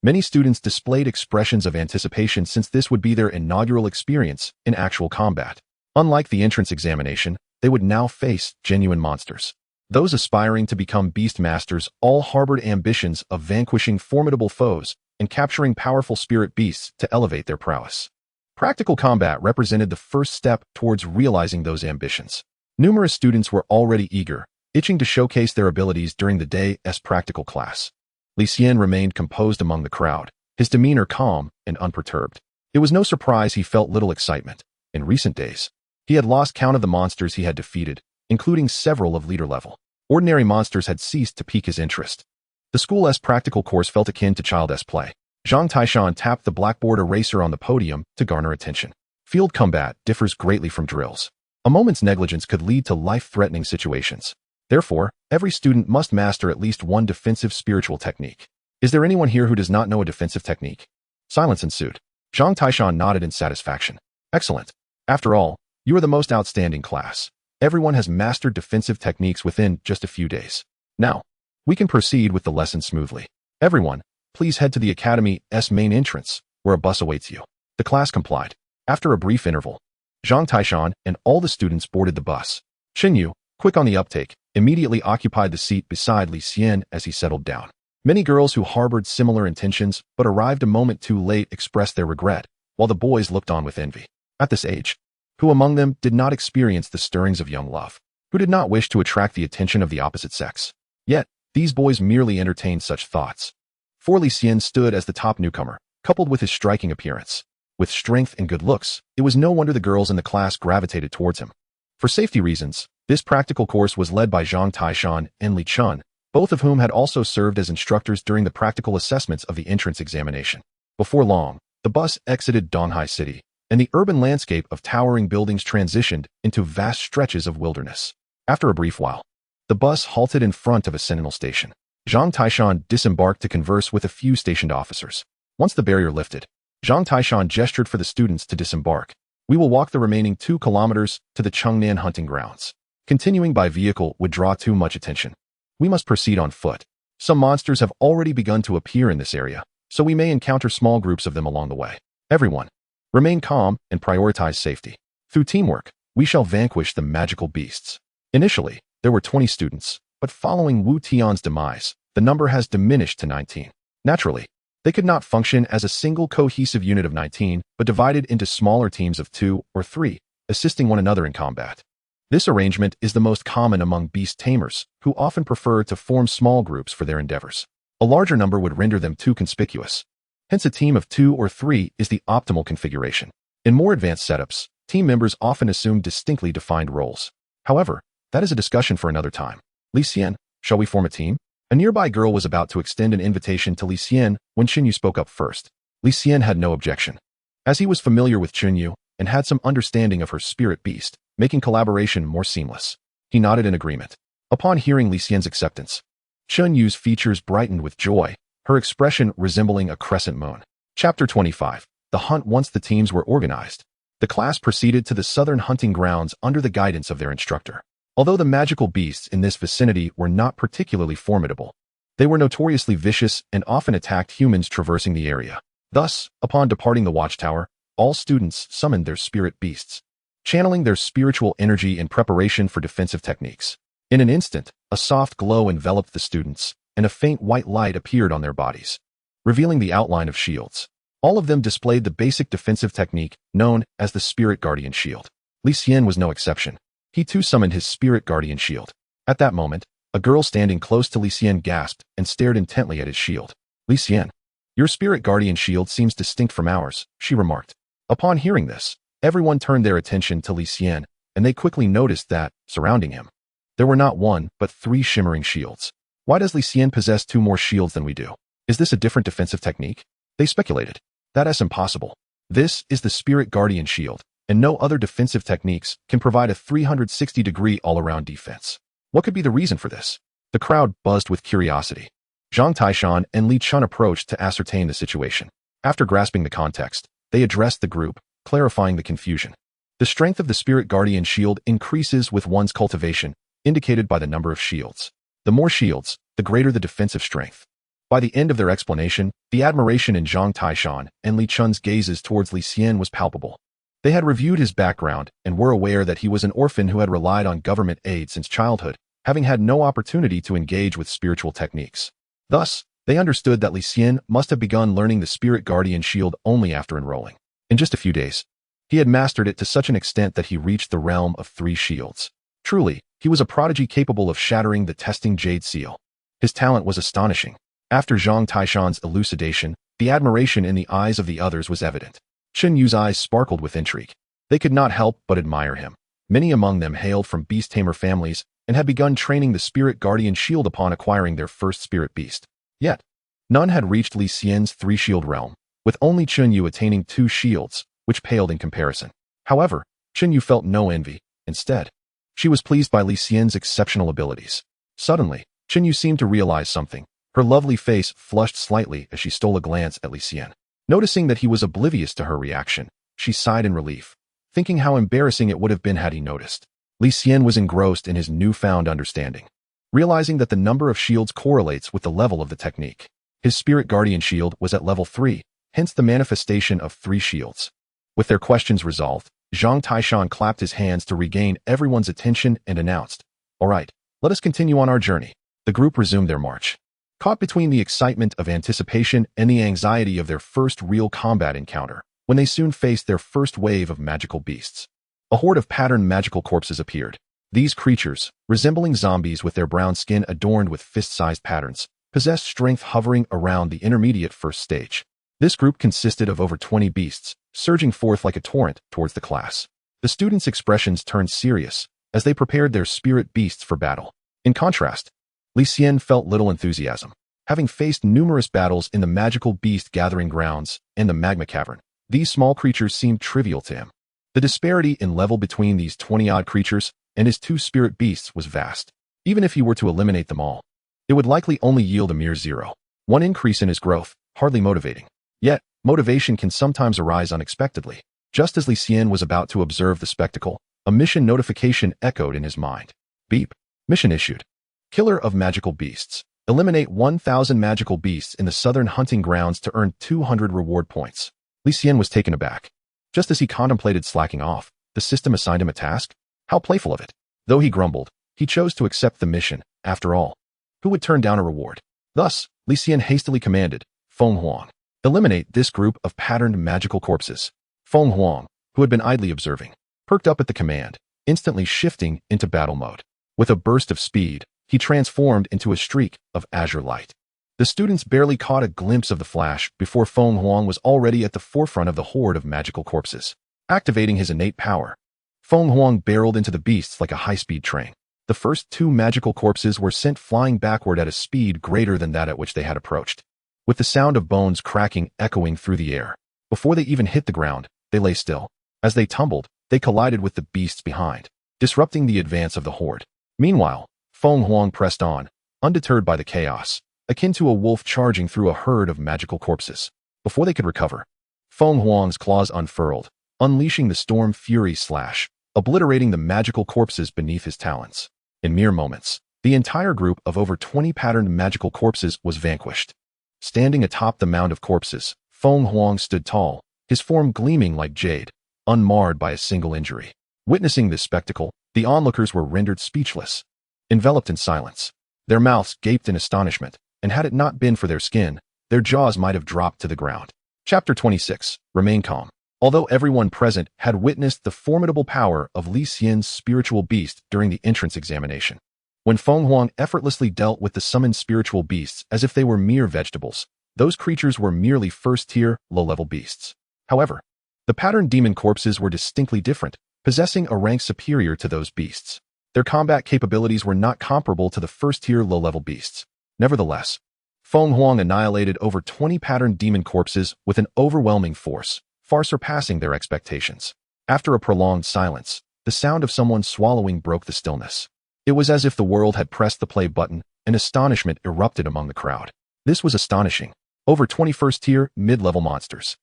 Many students displayed expressions of anticipation since this would be their inaugural experience in actual combat. Unlike the entrance examination, they would now face genuine monsters. Those aspiring to become beastmasters all harbored ambitions of vanquishing formidable foes and capturing powerful spirit beasts to elevate their prowess. Practical combat represented the first step towards realizing those ambitions. Numerous students were already eager, itching to showcase their abilities during the day's practical class. Li Xian remained composed among the crowd, his demeanor calm and unperturbed. It was no surprise he felt little excitement. In recent days, he had lost count of the monsters he had defeated, including several of leader level. Ordinary monsters had ceased to pique his interest. The school's practical course felt akin to child's play. Zhang Taishan tapped the blackboard eraser on the podium to garner attention. Field combat differs greatly from drills. A moment's negligence could lead to life-threatening situations. Therefore, every student must master at least one defensive spiritual technique. Is there anyone here who does not know a defensive technique? Silence ensued. Zhang Taishan nodded in satisfaction. Excellent. After all, you are the most outstanding class. Everyone has mastered defensive techniques within just a few days. Now, we can proceed with the lesson smoothly. Everyone, please head to the Academy's main entrance, where a bus awaits you. The class complied. After a brief interval, Zhang Taishan and all the students boarded the bus. Xinyu, quick on the uptake, immediately occupied the seat beside Li Xian as he settled down. Many girls who harbored similar intentions but arrived a moment too late expressed their regret, while the boys looked on with envy. At this age, who among them did not experience the stirrings of young love? Who did not wish to attract the attention of the opposite sex? Yet, these boys merely entertained such thoughts. For Li Xian stood as the top newcomer, coupled with his striking appearance. With strength and good looks, it was no wonder the girls in the class gravitated towards him. For safety reasons, this practical course was led by Zhang Taishan and Li Xian, both of whom had also served as instructors during the practical assessments of the entrance examination. Before long, the bus exited Donghai City, and the urban landscape of towering buildings transitioned into vast stretches of wilderness. After a brief while, the bus halted in front of a sentinel station. Zhang Taishan disembarked to converse with a few stationed officers. Once the barrier lifted, Zhang Taishan gestured for the students to disembark. We will walk the remaining 2 kilometers to the Chengnan hunting grounds. Continuing by vehicle would draw too much attention. We must proceed on foot. Some monsters have already begun to appear in this area, so we may encounter small groups of them along the way. Everyone, remain calm and prioritize safety. Through teamwork, we shall vanquish the magical beasts. Initially, there were 20 students, but following Wu Tian's demise, the number has diminished to 19. Naturally, they could not function as a single cohesive unit of 19, but divided into smaller teams of 2 or 3, assisting one another in combat. This arrangement is the most common among beast tamers, who often prefer to form small groups for their endeavors. A larger number would render them too conspicuous. Hence, a team of 2 or 3 is the optimal configuration. In more advanced setups, team members often assume distinctly defined roles. However, that is a discussion for another time. Li Xian, shall we form a team? A nearby girl was about to extend an invitation to Li Xian when Xinyu spoke up first. Li Xian had no objection. As he was familiar with Xinyu and had some understanding of her spirit beast, making collaboration more seamless. He nodded in agreement. Upon hearing Li Xian's acceptance, Xinyu's features brightened with joy, her expression resembling a crescent moon. Chapter 25. The Hunt. Once the teams were organized, the class proceeded to the southern hunting grounds under the guidance of their instructor. Although the magical beasts in this vicinity were not particularly formidable, they were notoriously vicious and often attacked humans traversing the area. Thus, upon departing the watchtower, all students summoned their spirit beasts, channeling their spiritual energy in preparation for defensive techniques. In an instant, a soft glow enveloped the students, and a faint white light appeared on their bodies, revealing the outline of shields. All of them displayed the basic defensive technique known as the Spirit Guardian Shield. Li Xian was no exception. He too summoned his Spirit Guardian Shield. At that moment, a girl standing close to Li Xian gasped and stared intently at his shield. Li Xian, your Spirit Guardian Shield seems distinct from ours, she remarked. Upon hearing this, everyone turned their attention to Li Xian, and they quickly noticed that, surrounding him, there were not 1, but 3 shimmering shields. Why does Li Xian possess 2 more shields than we do? Is this a different defensive technique? They speculated. That is impossible. This is the Spirit Guardian Shield, and no other defensive techniques can provide a 360-degree all-around defense. What could be the reason for this? The crowd buzzed with curiosity. Zhang Taishan and Li Xian approached to ascertain the situation. After grasping the context, they addressed the group, clarifying the confusion. The strength of the Spirit Guardian Shield increases with one's cultivation, indicated by the number of shields. The more shields, the greater the defensive strength. By the end of their explanation, the admiration in Zhang Taishan and Li Xian's gazes towards Li Xian was palpable. They had reviewed his background and were aware that he was an orphan who had relied on government aid since childhood, having had no opportunity to engage with spiritual techniques. Thus, they understood that Li Xian must have begun learning the Spirit Guardian Shield only after enrolling. In just a few days, he had mastered it to such an extent that he reached the realm of 3 shields. Truly, he was a prodigy capable of shattering the testing jade seal. His talent was astonishing. After Zhang Taishan's elucidation, the admiration in the eyes of the others was evident. Xinyu's eyes sparkled with intrigue. They could not help but admire him. Many among them hailed from beast tamer families and had begun training the Spirit Guardian Shield upon acquiring their first spirit beast. Yet, none had reached Li Xian's 3-shield realm, with only Xinyu attaining 2 shields, which paled in comparison. However, Xinyu felt no envy. Instead, she was pleased by Li Xian's exceptional abilities. Suddenly, Qinyu seemed to realize something. Her lovely face flushed slightly as she stole a glance at Li Xian. Noticing that he was oblivious to her reaction, she sighed in relief, thinking how embarrassing it would have been had he noticed. Li Xian was engrossed in his newfound understanding, realizing that the number of shields correlates with the level of the technique. His spirit guardian shield was at level 3, hence the manifestation of 3 shields. With their questions resolved, Zhang Taishan clapped his hands to regain everyone's attention and announced, "All right, let us continue on our journey." The group resumed their march. Caught between the excitement of anticipation and the anxiety of their first real combat encounter, when they soon faced their first wave of magical beasts. A horde of patterned magical corpses appeared. These creatures, resembling zombies with their brown skin adorned with fist-sized patterns, possessed strength hovering around the intermediate first stage. This group consisted of over 20 beasts, surging forth like a torrent towards the class. The students' expressions turned serious as they prepared their spirit beasts for battle. In contrast, Li Xian felt little enthusiasm. Having faced numerous battles in the magical beast gathering grounds and the magma cavern, these small creatures seemed trivial to him. The disparity in level between these 20-odd creatures and his 2 spirit beasts was vast. Even if he were to eliminate them all, it would likely only yield a mere 0. One increase in his growth, hardly motivating. Yet, motivation can sometimes arise unexpectedly. Just as Li Xian was about to observe the spectacle, a mission notification echoed in his mind. Beep. Mission issued. Killer of magical beasts. Eliminate 1,000 magical beasts in the southern hunting grounds to earn 200 reward points. Li Xian was taken aback. Just as he contemplated slacking off, the system assigned him a task? How playful of it. Though he grumbled, he chose to accept the mission. After all, who would turn down a reward? Thus, Li Xian hastily commanded, Feng Huang, eliminate this group of patterned magical corpses. Feng Huang, who had been idly observing, perked up at the command, instantly shifting into battle mode. With a burst of speed, he transformed into a streak of azure light. The students barely caught a glimpse of the flash before Feng Huang was already at the forefront of the horde of magical corpses. Activating his innate power, Feng Huang barreled into the beasts like a high-speed train. The first 2 magical corpses were sent flying backward at a speed greater than that at which they had approached. With the sound of bones cracking echoing through the air, before they even hit the ground, they lay still. As they tumbled, they collided with the beasts behind, disrupting the advance of the horde. Meanwhile, Feng Huang pressed on, undeterred by the chaos, akin to a wolf charging through a herd of magical corpses. Before they could recover, Feng Huang's claws unfurled, unleashing the storm fury slash, obliterating the magical corpses beneath his talons. In mere moments, the entire group of over 20 patterned magical corpses was vanquished. Standing atop the mound of corpses, Feng Huang stood tall, his form gleaming like jade, unmarred by a single injury. Witnessing this spectacle, the onlookers were rendered speechless. Enveloped in silence, their mouths gaped in astonishment, and had it not been for their skin, their jaws might have dropped to the ground. Chapter 26. Remain calm. Although everyone present had witnessed the formidable power of Li Xian's spiritual beast during the entrance examination, when Feng Huang effortlessly dealt with the summoned spiritual beasts as if they were mere vegetables, those creatures were merely first-tier, low-level beasts. However, the patterned demon corpses were distinctly different, possessing a rank superior to those beasts. Their combat capabilities were not comparable to the first-tier low-level beasts. Nevertheless, Feng Huang annihilated over 20 patterned demon corpses with an overwhelming force, far surpassing their expectations. After a prolonged silence, the sound of someone swallowing broke the stillness. It was as if the world had pressed the play button, and astonishment erupted among the crowd. This was astonishing. Over 20 first-tier, mid-level monsters.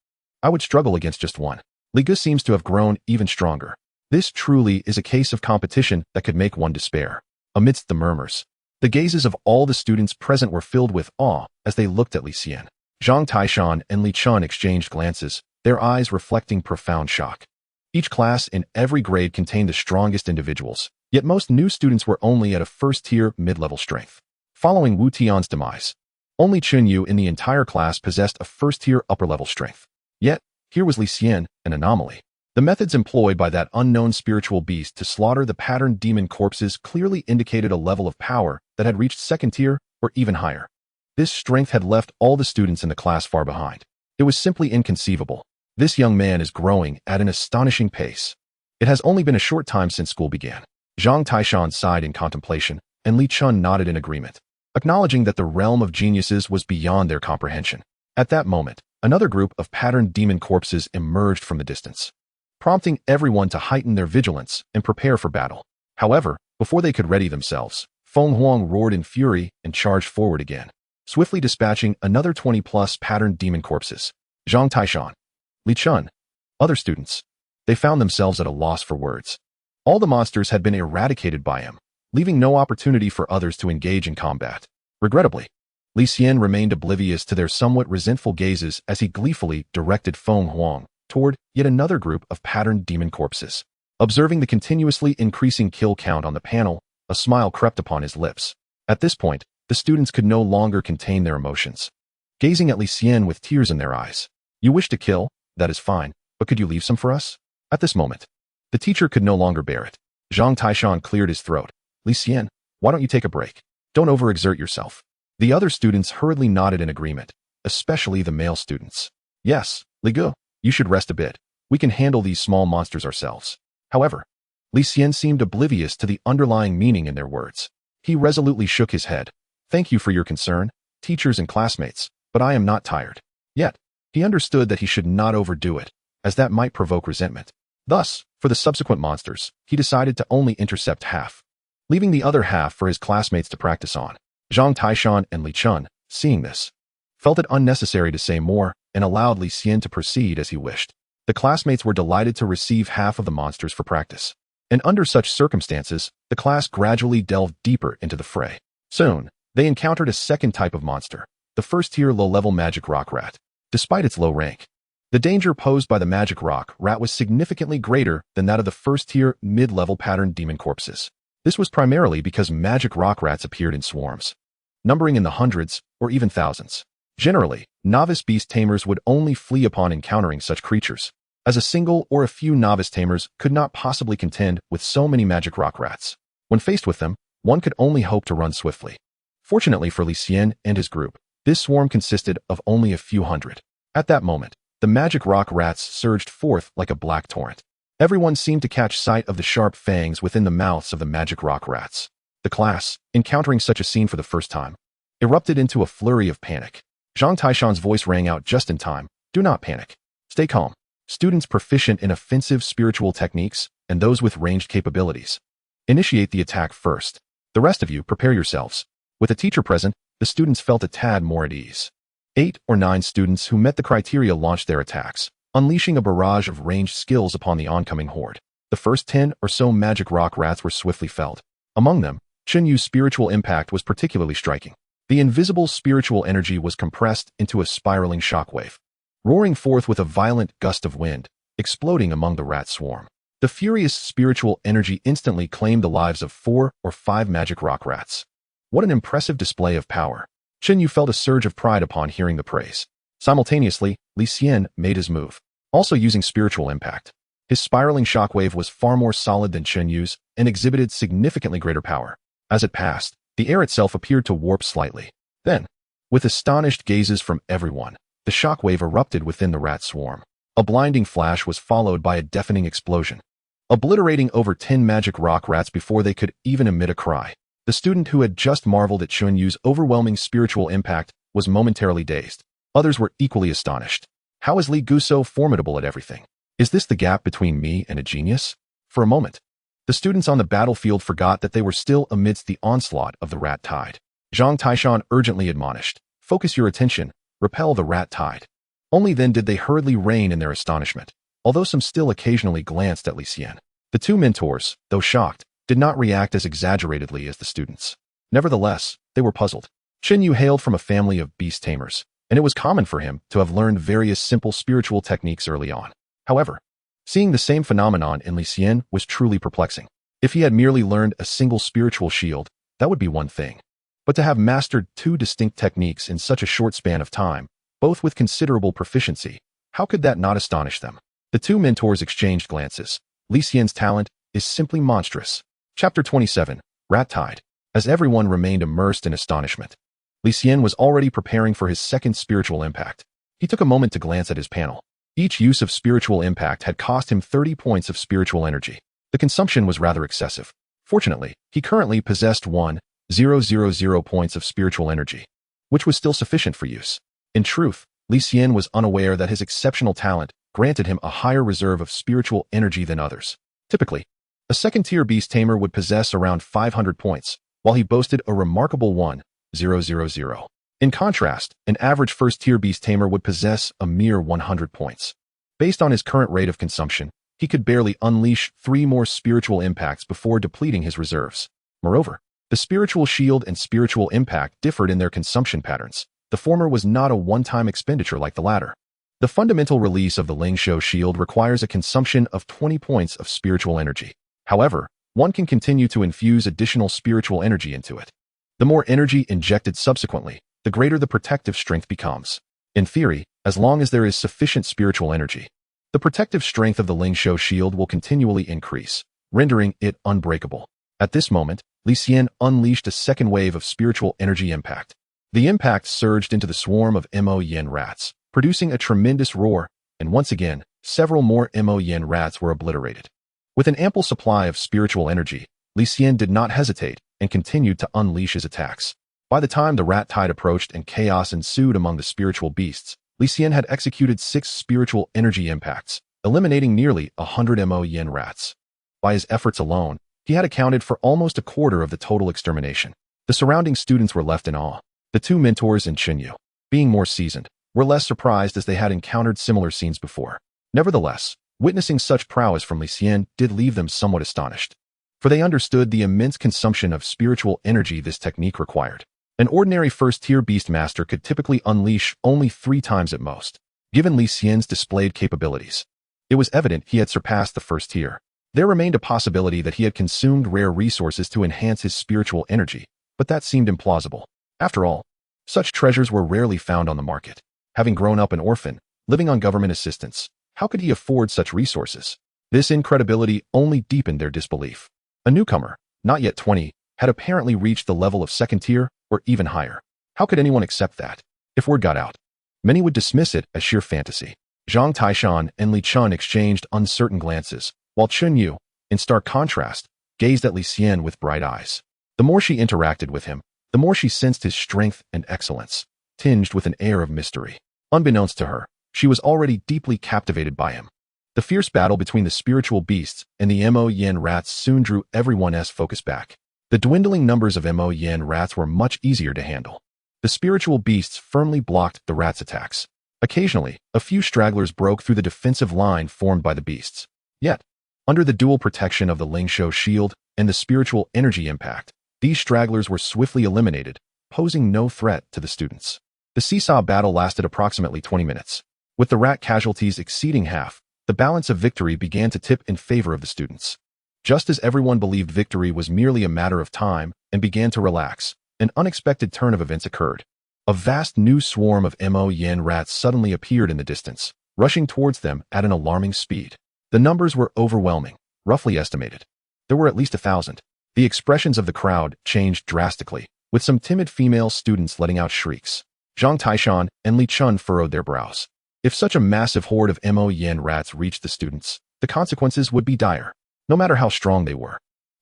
I would struggle against just one. Li Ge seems to have grown even stronger. This truly is a case of competition that could make one despair. Amidst the murmurs, the gazes of all the students present were filled with awe as they looked at Li Xian. Zhang Taishan and Li Xian exchanged glances, their eyes reflecting profound shock. Each class in every grade contained the strongest individuals, yet most new students were only at a first-tier mid-level strength. Following Wu Tian's demise, only Chunyu in the entire class possessed a first-tier upper-level strength. Yet, here was Li Xian, an anomaly. The methods employed by that unknown spiritual beast to slaughter the patterned demon corpses clearly indicated a level of power that had reached second tier or even higher. This strength had left all the students in the class far behind. It was simply inconceivable. This young man is growing at an astonishing pace. It has only been a short time since school began. Zhang Taishan sighed in contemplation, and Li Xian nodded in agreement, acknowledging that the realm of geniuses was beyond their comprehension. At that moment, another group of patterned demon corpses emerged from the distance. prompting everyone to heighten their vigilance and prepare for battle. However, before they could ready themselves, Feng Huang roared in fury and charged forward again, swiftly dispatching another 20-plus patterned demon corpses. Zhang Taishan, Li Xian, other students. They found themselves at a loss for words. All the monsters had been eradicated by him, leaving no opportunity for others to engage in combat. Regrettably, Li Xian remained oblivious to their somewhat resentful gazes as he gleefully directed Feng Huang toward yet another group of patterned demon corpses. Observing the continuously increasing kill count on the panel, a smile crept upon his lips. At this point, the students could no longer contain their emotions. Gazing at Li Xian with tears in their eyes. You wish to kill? That is fine, but could you leave some for us? At this moment, the teacher could no longer bear it. Zhang Taishan cleared his throat. Li Xian, why don't you take a break? Don't overexert yourself. The other students hurriedly nodded in agreement, especially the male students. Yes, Li Gu, you should rest a bit. We can handle these small monsters ourselves. However, Li Xian seemed oblivious to the underlying meaning in their words. He resolutely shook his head. Thank you for your concern, teachers and classmates, but I am not tired. Yet, he understood that he should not overdo it, as that might provoke resentment. Thus, for the subsequent monsters, he decided to only intercept half, leaving the other half for his classmates to practice on. Zhang Taishan and Li Xian, seeing this, felt it unnecessary to say more and allowed Li Xian to proceed as he wished. The classmates were delighted to receive half of the monsters for practice. And under such circumstances, the class gradually delved deeper into the fray. Soon, they encountered a second type of monster, the first-tier low-level magic rock rat. Despite its low rank, the danger posed by the magic rock rat was significantly greater than that of the first-tier mid-level patterned demon corpses. This was primarily because magic rock rats appeared in swarms, numbering in the hundreds or even thousands. Generally, novice beast tamers would only flee upon encountering such creatures, as a single or a few novice tamers could not possibly contend with so many magic rock rats. When faced with them, one could only hope to run swiftly. Fortunately for Li Xian and his group, this swarm consisted of only a few hundred. At that moment, the magic rock rats surged forth like a black torrent. Everyone seemed to catch sight of the sharp fangs within the mouths of the magic rock rats. The class, encountering such a scene for the first time, erupted into a flurry of panic. Zhang Taishan's voice rang out just in time. Do not panic. Stay calm. Students proficient in offensive spiritual techniques and those with ranged capabilities initiate the attack first. The rest of you prepare yourselves. With a teacher present, the students felt a tad more at ease. 8 or 9 students who met the criteria launched their attacks, unleashing a barrage of ranged skills upon the oncoming horde. The first 10 or so magic rock rats were swiftly felled. Among them, Chen Yu's spiritual impact was particularly striking. The invisible spiritual energy was compressed into a spiraling shockwave, roaring forth with a violent gust of wind, exploding among the rat swarm. The furious spiritual energy instantly claimed the lives of 4 or 5 magic rock rats. What an impressive display of power. Chen Yu felt a surge of pride upon hearing the praise. Simultaneously, Li Xian made his move, also using spiritual impact. His spiraling shockwave was far more solid than Chen Yu's and exhibited significantly greater power. As it passed, the air itself appeared to warp slightly. Then, with astonished gazes from everyone, the shockwave erupted within the rat swarm. A blinding flash was followed by a deafening explosion, obliterating over 10 magic rock rats before they could even emit a cry. The student who had just marveled at Chen Yu's overwhelming spiritual impact was momentarily dazed. Others were equally astonished. How is Li Gu so formidable at everything? Is this the gap between me and a genius? For a moment, the students on the battlefield forgot that they were still amidst the onslaught of the rat tide. Zhang Taishan urgently admonished, focus your attention, repel the rat tide. Only then did they hurriedly rein in their astonishment, although some still occasionally glanced at Li Xian. The 2 mentors, though shocked, did not react as exaggeratedly as the students. Nevertheless, they were puzzled. Chen Yu hailed from a family of beast tamers, and it was common for him to have learned various simple spiritual techniques early on. However, seeing the same phenomenon in Li Xian was truly perplexing. If he had merely learned a single spiritual shield, that would be one thing. But to have mastered 2 distinct techniques in such a short span of time, both with considerable proficiency, how could that not astonish them? The 2 mentors exchanged glances. Li Xian's talent is simply monstrous. Chapter 27, Rat Tide. As everyone remained immersed in astonishment, Li Xian was already preparing for his second spiritual impact. He took a moment to glance at his panel. Each use of spiritual impact had cost him 30 points of spiritual energy. The consumption was rather excessive. Fortunately, he currently possessed 1,000 points of spiritual energy, which was still sufficient for use. In truth, Li Xian was unaware that his exceptional talent granted him a higher reserve of spiritual energy than others. Typically, a second-tier beast tamer would possess around 500 points, while he boasted a remarkable 1,000. In contrast, an average first-tier beast tamer would possess a mere 100 points. Based on his current rate of consumption, he could barely unleash 3 more spiritual impacts before depleting his reserves. Moreover, the spiritual shield and spiritual impact differed in their consumption patterns. The former was not a one-time expenditure like the latter. The fundamental release of the Li Xian shield requires a consumption of 20 points of spiritual energy. However, one can continue to infuse additional spiritual energy into it. The more energy injected subsequently, the greater the protective strength becomes. In theory, as long as there is sufficient spiritual energy, the protective strength of the Li Xian shield will continually increase, rendering it unbreakable. At this moment, Li Xian unleashed a second wave of spiritual energy impact. The impact surged into the swarm of Mo-Yen rats, producing a tremendous roar, and once again, several more Mo-Yen rats were obliterated. With an ample supply of spiritual energy, Li Xian did not hesitate and continued to unleash his attacks. By the time the rat tide approached and chaos ensued among the spiritual beasts, Li Xian had executed 6 spiritual energy impacts, eliminating nearly 100 Mo-Yen rats. By his efforts alone, he had accounted for almost a quarter of the total extermination. The surrounding students were left in awe. The 2 mentors and Chenyu, being more seasoned, were less surprised as they had encountered similar scenes before. Nevertheless, witnessing such prowess from Li Xian did leave them somewhat astonished, for they understood the immense consumption of spiritual energy this technique required. An ordinary first-tier beast master could typically unleash only 3 times at most. Given Li Xian's displayed capabilities, it was evident he had surpassed the first tier. There remained a possibility that he had consumed rare resources to enhance his spiritual energy, but that seemed implausible. After all, such treasures were rarely found on the market. Having grown up an orphan, living on government assistance, how could he afford such resources? This incredibility only deepened their disbelief. A newcomer, not yet 20, had apparently reached the level of second tier or even higher. How could anyone accept that? If word got out, many would dismiss it as sheer fantasy. Zhang Taishan and Li Xian exchanged uncertain glances, while Chenyu, in stark contrast, gazed at Li Xian with bright eyes. The more she interacted with him, the more she sensed his strength and excellence, tinged with an air of mystery. Unbeknownst to her, she was already deeply captivated by him. The fierce battle between the spiritual beasts and the Mo-Yen rats soon drew everyone's focus back. The dwindling numbers of Mo-Yen rats were much easier to handle. The spiritual beasts firmly blocked the rats' attacks. Occasionally, a few stragglers broke through the defensive line formed by the beasts. Yet, under the dual protection of the Li Xian shield and the spiritual energy impact, these stragglers were swiftly eliminated, posing no threat to the students. The seesaw battle lasted approximately 20 minutes. With the rat casualties exceeding half, the balance of victory began to tip in favor of the students. Just as everyone believed victory was merely a matter of time and began to relax, an unexpected turn of events occurred. A vast new swarm of Mo-Yen rats suddenly appeared in the distance, rushing towards them at an alarming speed. The numbers were overwhelming, roughly estimated. There were at least 1,000. The expressions of the crowd changed drastically, with some timid female students letting out shrieks. Zhang Taishan and Li Xian furrowed their brows. If such a massive horde of Mo-Yen rats reached the students, the consequences would be dire. No matter how strong they were,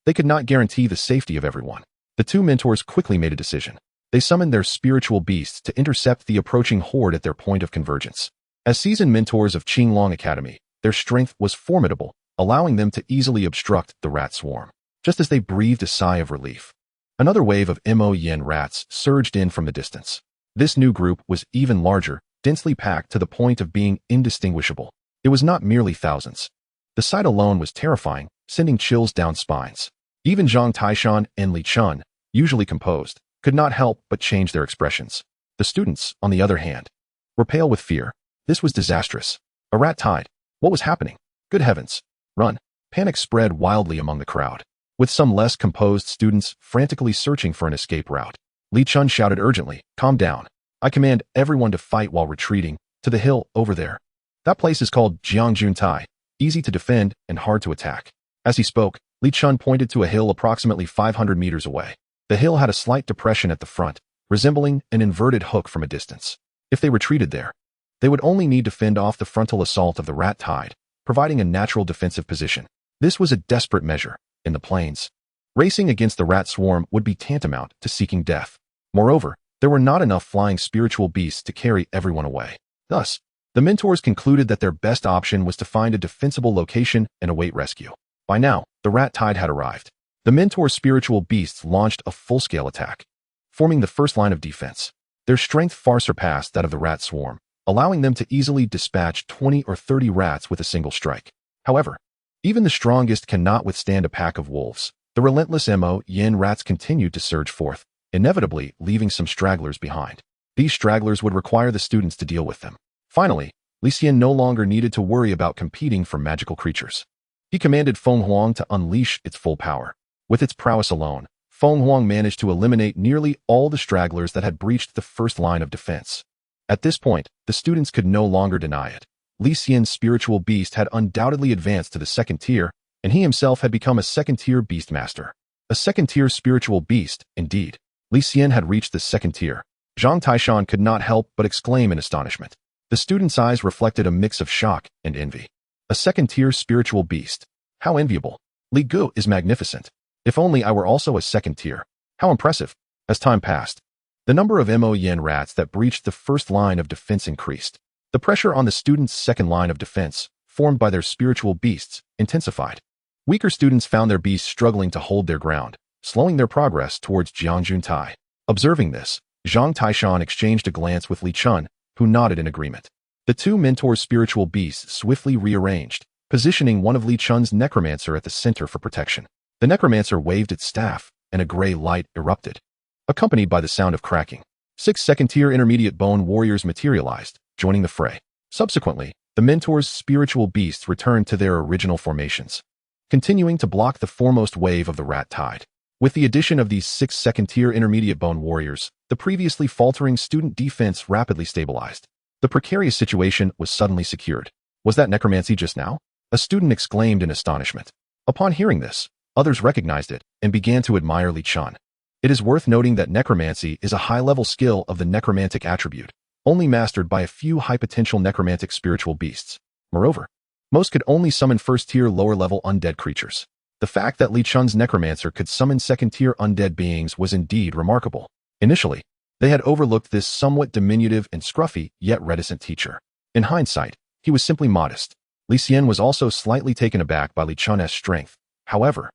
they could not guarantee the safety of everyone. The 2 mentors quickly made a decision. They summoned their spiritual beasts to intercept the approaching horde at their point of convergence. As seasoned mentors of Qinglong Academy, their strength was formidable, allowing them to easily obstruct the rat swarm. Just as they breathed a sigh of relief, another wave of Mo-Yen rats surged in from the distance. This new group was even larger, densely packed to the point of being indistinguishable. It was not merely thousands. The sight alone was terrifying, sending chills down spines. Even Zhang Taishan and Li Xian, usually composed, could not help but change their expressions. The students, on the other hand, were pale with fear. This was disastrous. A rat tide. What was happening? Good heavens. Run. Panic spread wildly among the crowd, with some less composed students frantically searching for an escape route. Li Xian shouted urgently, "Calm down. I command everyone to fight while retreating to the hill over there. That place is called Jiangjuntai, easy to defend and hard to attack." As he spoke, Li Xian pointed to a hill approximately 500 meters away. The hill had a slight depression at the front, resembling an inverted hook from a distance. If they retreated there, they would only need to fend off the frontal assault of the rat tide, providing a natural defensive position. This was a desperate measure. In the plains, racing against the rat swarm would be tantamount to seeking death. Moreover, there were not enough flying spiritual beasts to carry everyone away. Thus, The mentors concluded that their best option was to find a defensible location and await rescue. By now, the rat tide had arrived. The mentor's spiritual beasts launched a full-scale attack, forming the first line of defense. Their strength far surpassed that of the rat swarm, allowing them to easily dispatch 20 or 30 rats with a single strike. However, even the strongest cannot withstand a pack of wolves. The relentless Yin rats continued to surge forth, inevitably leaving some stragglers behind. These stragglers would require the students to deal with them. Finally, Li Xian no longer needed to worry about competing for magical creatures. He commanded Feng Huang to unleash its full power. With its prowess alone, Feng Huang managed to eliminate nearly all the stragglers that had breached the first line of defense. At this point, the students could no longer deny it. Li Xian's spiritual beast had undoubtedly advanced to the second tier, and he himself had become a second-tier beastmaster. A second-tier spiritual beast, indeed. Li Xian had reached the second tier. Zhang Taishan could not help but exclaim in astonishment. The student's eyes reflected a mix of shock and envy. A second-tier spiritual beast. How enviable. Li Gu is magnificent. If only I were also a second tier. How impressive. As time passed, the number of Yin rats that breached the first line of defense increased. The pressure on the students' second line of defense, formed by their spiritual beasts, intensified. Weaker students found their beasts struggling to hold their ground, slowing their progress towards Jiangjun Tai. Observing this, Zhang Taishan exchanged a glance with Li Xian, who nodded in agreement. The two mentors' spiritual beasts swiftly rearranged, positioning one of Li Xian's necromancer at the center for protection. The necromancer waved its staff, and a gray light erupted, accompanied by the sound of cracking. 6 second-tier intermediate bone warriors materialized, joining the fray. Subsequently, the mentors' spiritual beasts returned to their original formations, continuing to block the foremost wave of the rat tide. With the addition of these 6 second-tier intermediate bone warriors, the previously faltering student defense rapidly stabilized. The precarious situation was suddenly secured. Was that necromancy just now? A student exclaimed in astonishment. Upon hearing this, others recognized it and began to admire Li Xian. It is worth noting that necromancy is a high-level skill of the necromantic attribute, only mastered by a few high-potential necromantic spiritual beasts. Moreover, most could only summon first-tier lower-level undead creatures. The fact that Li Xian's necromancer could summon second-tier undead beings was indeed remarkable. Initially, they had overlooked this somewhat diminutive and scruffy, yet reticent teacher. In hindsight, he was simply modest. Li Xian was also slightly taken aback by Li Xian's strength. However,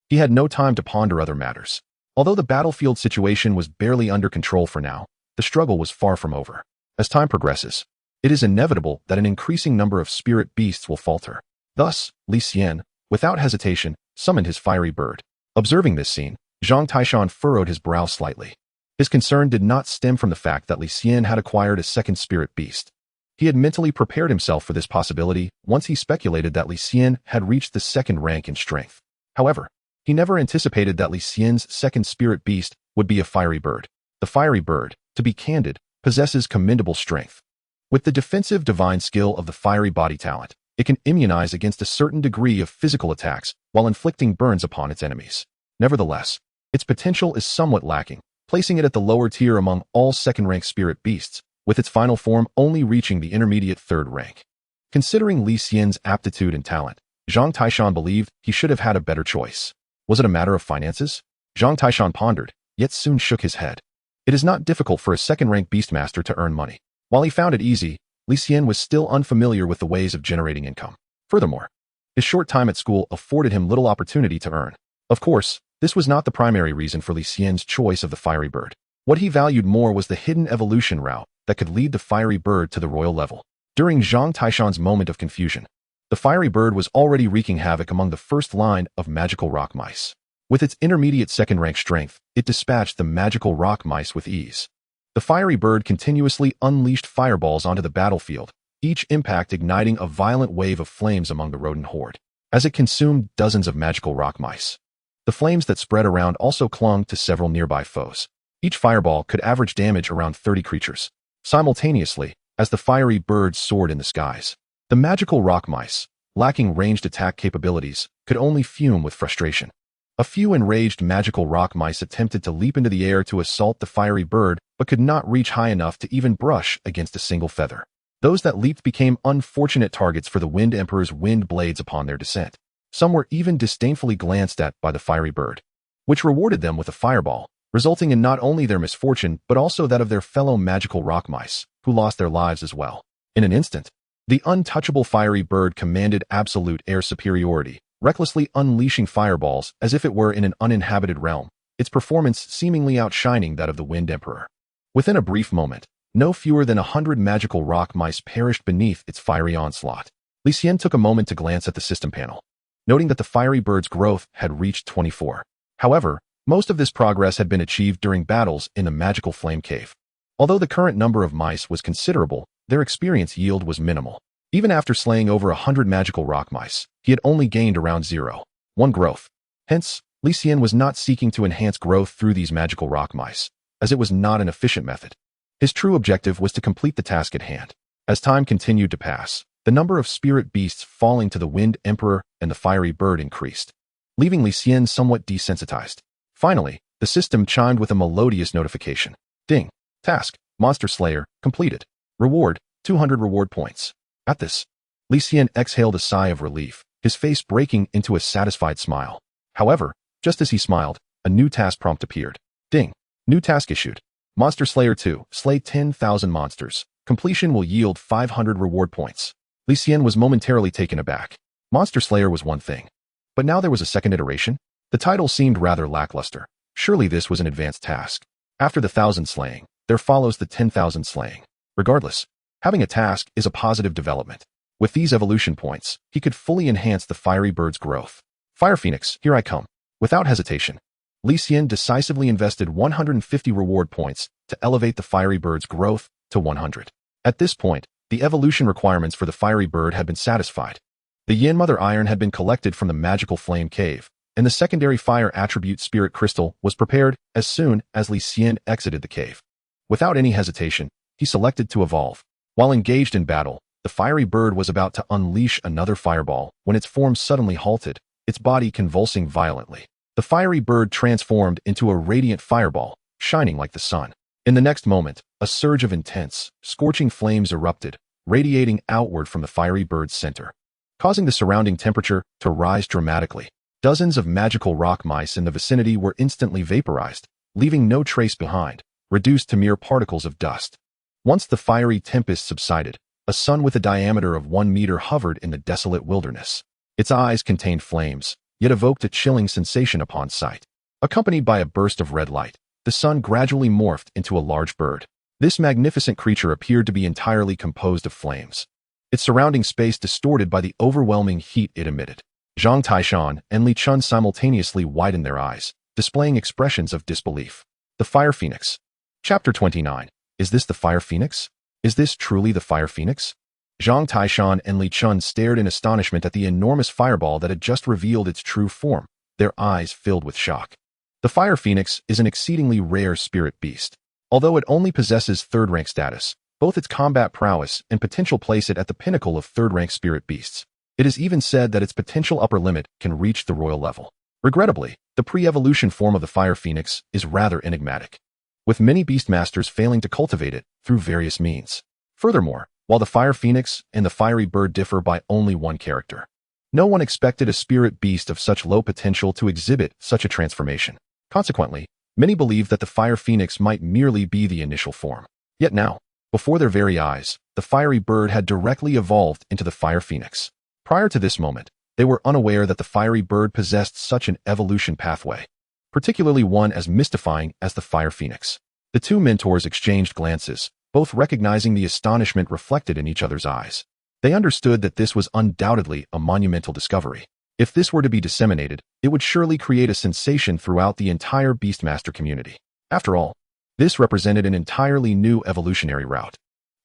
he had no time to ponder other matters. Although the battlefield situation was barely under control for now, the struggle was far from over. As time progresses, it is inevitable that an increasing number of spirit beasts will falter. Thus, Li Xian, without hesitation, summoned his fiery bird. Observing this scene, Zhang Taishan furrowed his brow slightly. His concern did not stem from the fact that Li Xian had acquired a second spirit beast. He had mentally prepared himself for this possibility once he speculated that Li Xian had reached the second rank in strength. However, he never anticipated that Li Xian's second spirit beast would be a fiery bird. The fiery bird, to be candid, possesses commendable strength. With the defensive divine skill of the fiery body talent, it can immunize against a certain degree of physical attacks while inflicting burns upon its enemies. Nevertheless, its potential is somewhat lacking, placing it at the lower tier among all second-rank spirit beasts, with its final form only reaching the intermediate third rank. Considering Li Xian's aptitude and talent, Zhang Taishan believed he should have had a better choice. Was it a matter of finances? Zhang Taishan pondered, yet soon shook his head. It is not difficult for a second-rank beastmaster to earn money. While he found it easy, Li Xian was still unfamiliar with the ways of generating income. Furthermore, his short time at school afforded him little opportunity to earn. Of course, this was not the primary reason for Li Xian's choice of the fiery bird. What he valued more was the hidden evolution route that could lead the fiery bird to the royal level. During Zhang Taishan's moment of confusion, the fiery bird was already wreaking havoc among the first line of magical rock mice. With its intermediate second-rank strength, it dispatched the magical rock mice with ease. The fiery bird continuously unleashed fireballs onto the battlefield, each impact igniting a violent wave of flames among the rodent horde. As it consumed dozens of magical rock mice, the flames that spread around also clung to several nearby foes. Each fireball could average damage around 30 creatures, simultaneously, as the fiery bird soared in the skies. The magical rock mice, lacking ranged attack capabilities, could only fume with frustration. A few enraged magical rock mice attempted to leap into the air to assault the fiery bird, but could not reach high enough to even brush against a single feather. Those that leaped became unfortunate targets for the Wind Emperor's wind blades upon their descent. Some were even disdainfully glanced at by the fiery bird, which rewarded them with a fireball, resulting in not only their misfortune but also that of their fellow magical rock mice, who lost their lives as well. In an instant, the untouchable fiery bird commanded absolute air superiority, recklessly unleashing fireballs as if it were in an uninhabited realm, its performance seemingly outshining that of the Wind Emperor. Within a brief moment, no fewer than 100 magical rock mice perished beneath its fiery onslaught. Li Xian took a moment to glance at the system panel, noting that the fiery bird's growth had reached 24. However, most of this progress had been achieved during battles in the magical flame cave. Although the current number of mice was considerable, their experience yield was minimal. Even after slaying over 100 magical rock mice, he had only gained around 0.1 growth. Hence, Li Xian was not seeking to enhance growth through these magical rock mice, as it was not an efficient method. His true objective was to complete the task at hand. As time continued to pass, the number of spirit beasts falling to the Wind Emperor and the fiery bird increased, leaving Li Xian somewhat desensitized. Finally, the system chimed with a melodious notification. Ding. Task, Monster Slayer, completed. Reward, 200 reward points. At this, Li Xian exhaled a sigh of relief, his face breaking into a satisfied smile. However, just as he smiled, a new task prompt appeared. Ding. New task issued. Monster Slayer 2, slay 10,000 monsters. Completion will yield 500 reward points. Li Xian was momentarily taken aback. Monster Slayer was one thing, but now there was a second iteration? The title seemed rather lackluster. Surely this was an advanced task. After the 1,000 slaying, there follows the 10,000 slaying. Regardless, having a task is a positive development. With these evolution points, he could fully enhance the fiery bird's growth. Fire Phoenix, here I come. Without hesitation, Li Xian decisively invested 150 reward points to elevate the fiery bird's growth to 100. At this point, the evolution requirements for the fiery bird had been satisfied. The Yin Mother Iron had been collected from the magical flame cave, and the secondary fire attribute spirit crystal was prepared as soon as Li Xian exited the cave. Without any hesitation, he selected to evolve. While engaged in battle, the fiery bird was about to unleash another fireball when its form suddenly halted, its body convulsing violently. The fiery bird transformed into a radiant fireball, shining like the sun. In the next moment, a surge of intense, scorching flames erupted, radiating outward from the fiery bird's center, causing the surrounding temperature to rise dramatically. Dozens of magical rock mice in the vicinity were instantly vaporized, leaving no trace behind, reduced to mere particles of dust. Once the fiery tempest subsided, a sun with a diameter of 1 meter hovered in the desolate wilderness. Its eyes contained flames, yet evoked a chilling sensation upon sight. Accompanied by a burst of red light, the sun gradually morphed into a large bird. This magnificent creature appeared to be entirely composed of flames, its surrounding space distorted by the overwhelming heat it emitted. Zhang Taishan and Li Chun simultaneously widened their eyes, displaying expressions of disbelief. The Fire Phoenix. Chapter 29. Is this the Fire Phoenix? Is this truly the Fire Phoenix? Zhang Taishan and Li Chun stared in astonishment at the enormous fireball that had just revealed its true form, their eyes filled with shock. The Fire Phoenix is an exceedingly rare spirit beast. Although it only possesses third-rank status, both its combat prowess and potential place it at the pinnacle of third-rank spirit beasts. It is even said that its potential upper limit can reach the royal level. Regrettably, the pre-evolution form of the Fire Phoenix is rather enigmatic, with many beastmasters failing to cultivate it through various means. Furthermore, while the Fire Phoenix and the fiery bird differ by only one character, no one expected a spirit beast of such low potential to exhibit such a transformation. Consequently, many believed that the Fire Phoenix might merely be the initial form. Yet now, before their very eyes, the fiery bird had directly evolved into the Fire Phoenix. Prior to this moment, they were unaware that the fiery bird possessed such an evolution pathway, particularly one as mystifying as the Fire Phoenix. The two mentors exchanged glances, both recognizing the astonishment reflected in each other's eyes. They understood that this was undoubtedly a monumental discovery. If this were to be disseminated, it would surely create a sensation throughout the entire Beastmaster community. After all, this represented an entirely new evolutionary route.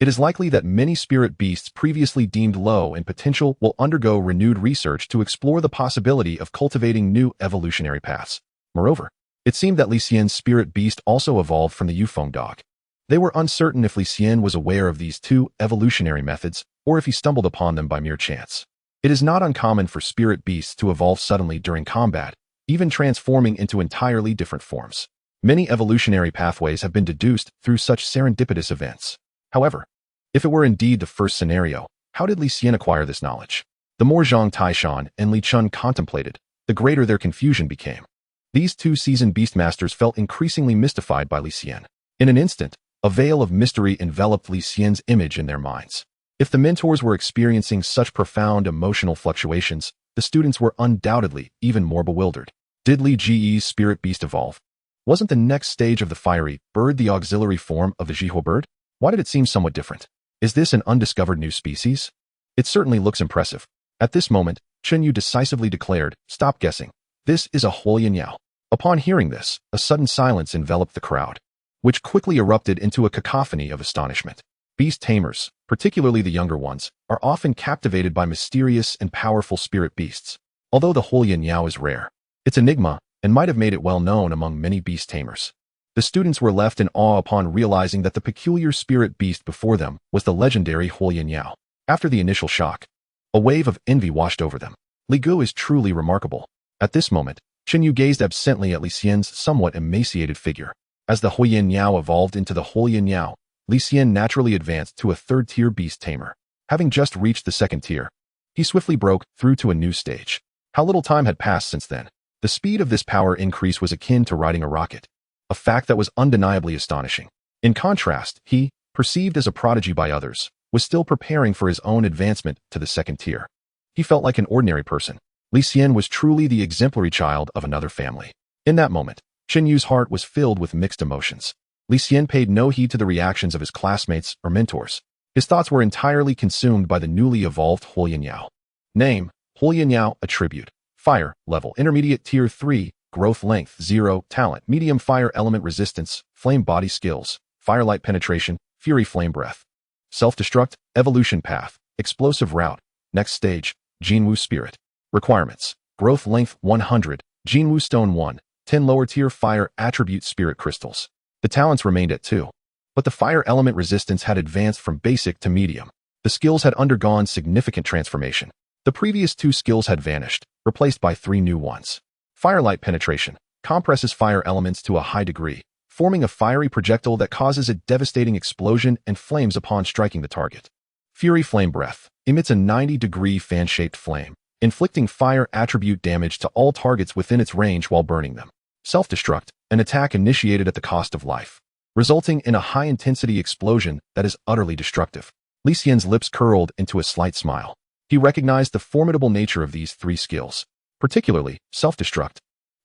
It is likely that many spirit beasts previously deemed low in potential will undergo renewed research to explore the possibility of cultivating new evolutionary paths. Moreover, it seemed that Li Xian's spirit beast also evolved from the Yufeng dog. They were uncertain if Li Xian was aware of these two evolutionary methods or if he stumbled upon them by mere chance. It is not uncommon for spirit beasts to evolve suddenly during combat, even transforming into entirely different forms. Many evolutionary pathways have been deduced through such serendipitous events. However, if it were indeed the first scenario, how did Li Xian acquire this knowledge? The more Zhang Taishan and Li Chun contemplated, the greater their confusion became. These two seasoned beastmasters felt increasingly mystified by Li Xian. In an instant, a veil of mystery enveloped Li Xian's image in their minds. If the mentors were experiencing such profound emotional fluctuations, the students were undoubtedly even more bewildered. Did Li Ji's spirit beast evolve? Wasn't the next stage of the fiery bird the auxiliary form of the Jihua bird? Why did it seem somewhat different? Is this an undiscovered new species? It certainly looks impressive. At this moment, Chen Yu decisively declared, "Stop guessing. This is a Huoyan. Upon hearing this, a sudden silence enveloped the crowd, which quickly erupted into a cacophony of astonishment. Beast tamers, particularly the younger ones, are often captivated by mysterious and powerful spirit beasts. Although the Huoyan is rare, its enigma and might have made it well known among many beast tamers. The students were left in awe upon realizing that the peculiar spirit beast before them was the legendary Huoyan. After the initial shock, a wave of envy washed over them. Li Gu is truly remarkable. At this moment, Chen Yu gazed absently at Li Xian's somewhat emaciated figure. As the Huoyan evolved into the Huoyan, Li Xian naturally advanced to a third-tier beast tamer. Having just reached the second tier, he swiftly broke through to a new stage. How little time had passed since then. The speed of this power increase was akin to riding a rocket, a fact that was undeniably astonishing. In contrast, he, perceived as a prodigy by others, was still preparing for his own advancement to the second tier. He felt like an ordinary person. Li Xian was truly the exemplary child of another family. In that moment, Chen Yu's heart was filled with mixed emotions. Li Xian paid no heed to the reactions of his classmates or mentors. His thoughts were entirely consumed by the newly evolved Huoyan. Name, Huoyan attribute, fire, level, intermediate tier 3, growth length 0, talent, medium fire element resistance, flame body skills, firelight penetration, fury flame breath. Self-destruct, evolution path, explosive route, next stage, Jinwu spirit. Requirements, growth length 100, Jinwu stone 1, 10 lower tier fire attribute spirit crystals. The talents remained at 2, but the fire element resistance had advanced from basic to medium. The skills had undergone significant transformation. The previous 2 skills had vanished, replaced by 3 new ones. Firelight penetration compresses fire elements to a high degree, forming a fiery projectile that causes a devastating explosion and flames upon striking the target. Fury flame breath emits a 90-degree fan-shaped flame, inflicting fire attribute damage to all targets within its range while burning them. Self-destruct, an attack initiated at the cost of life, resulting in a high-intensity explosion that is utterly destructive. Li Xian's lips curled into a slight smile. He recognized the formidable nature of these 3 skills. Particularly, self-destruct,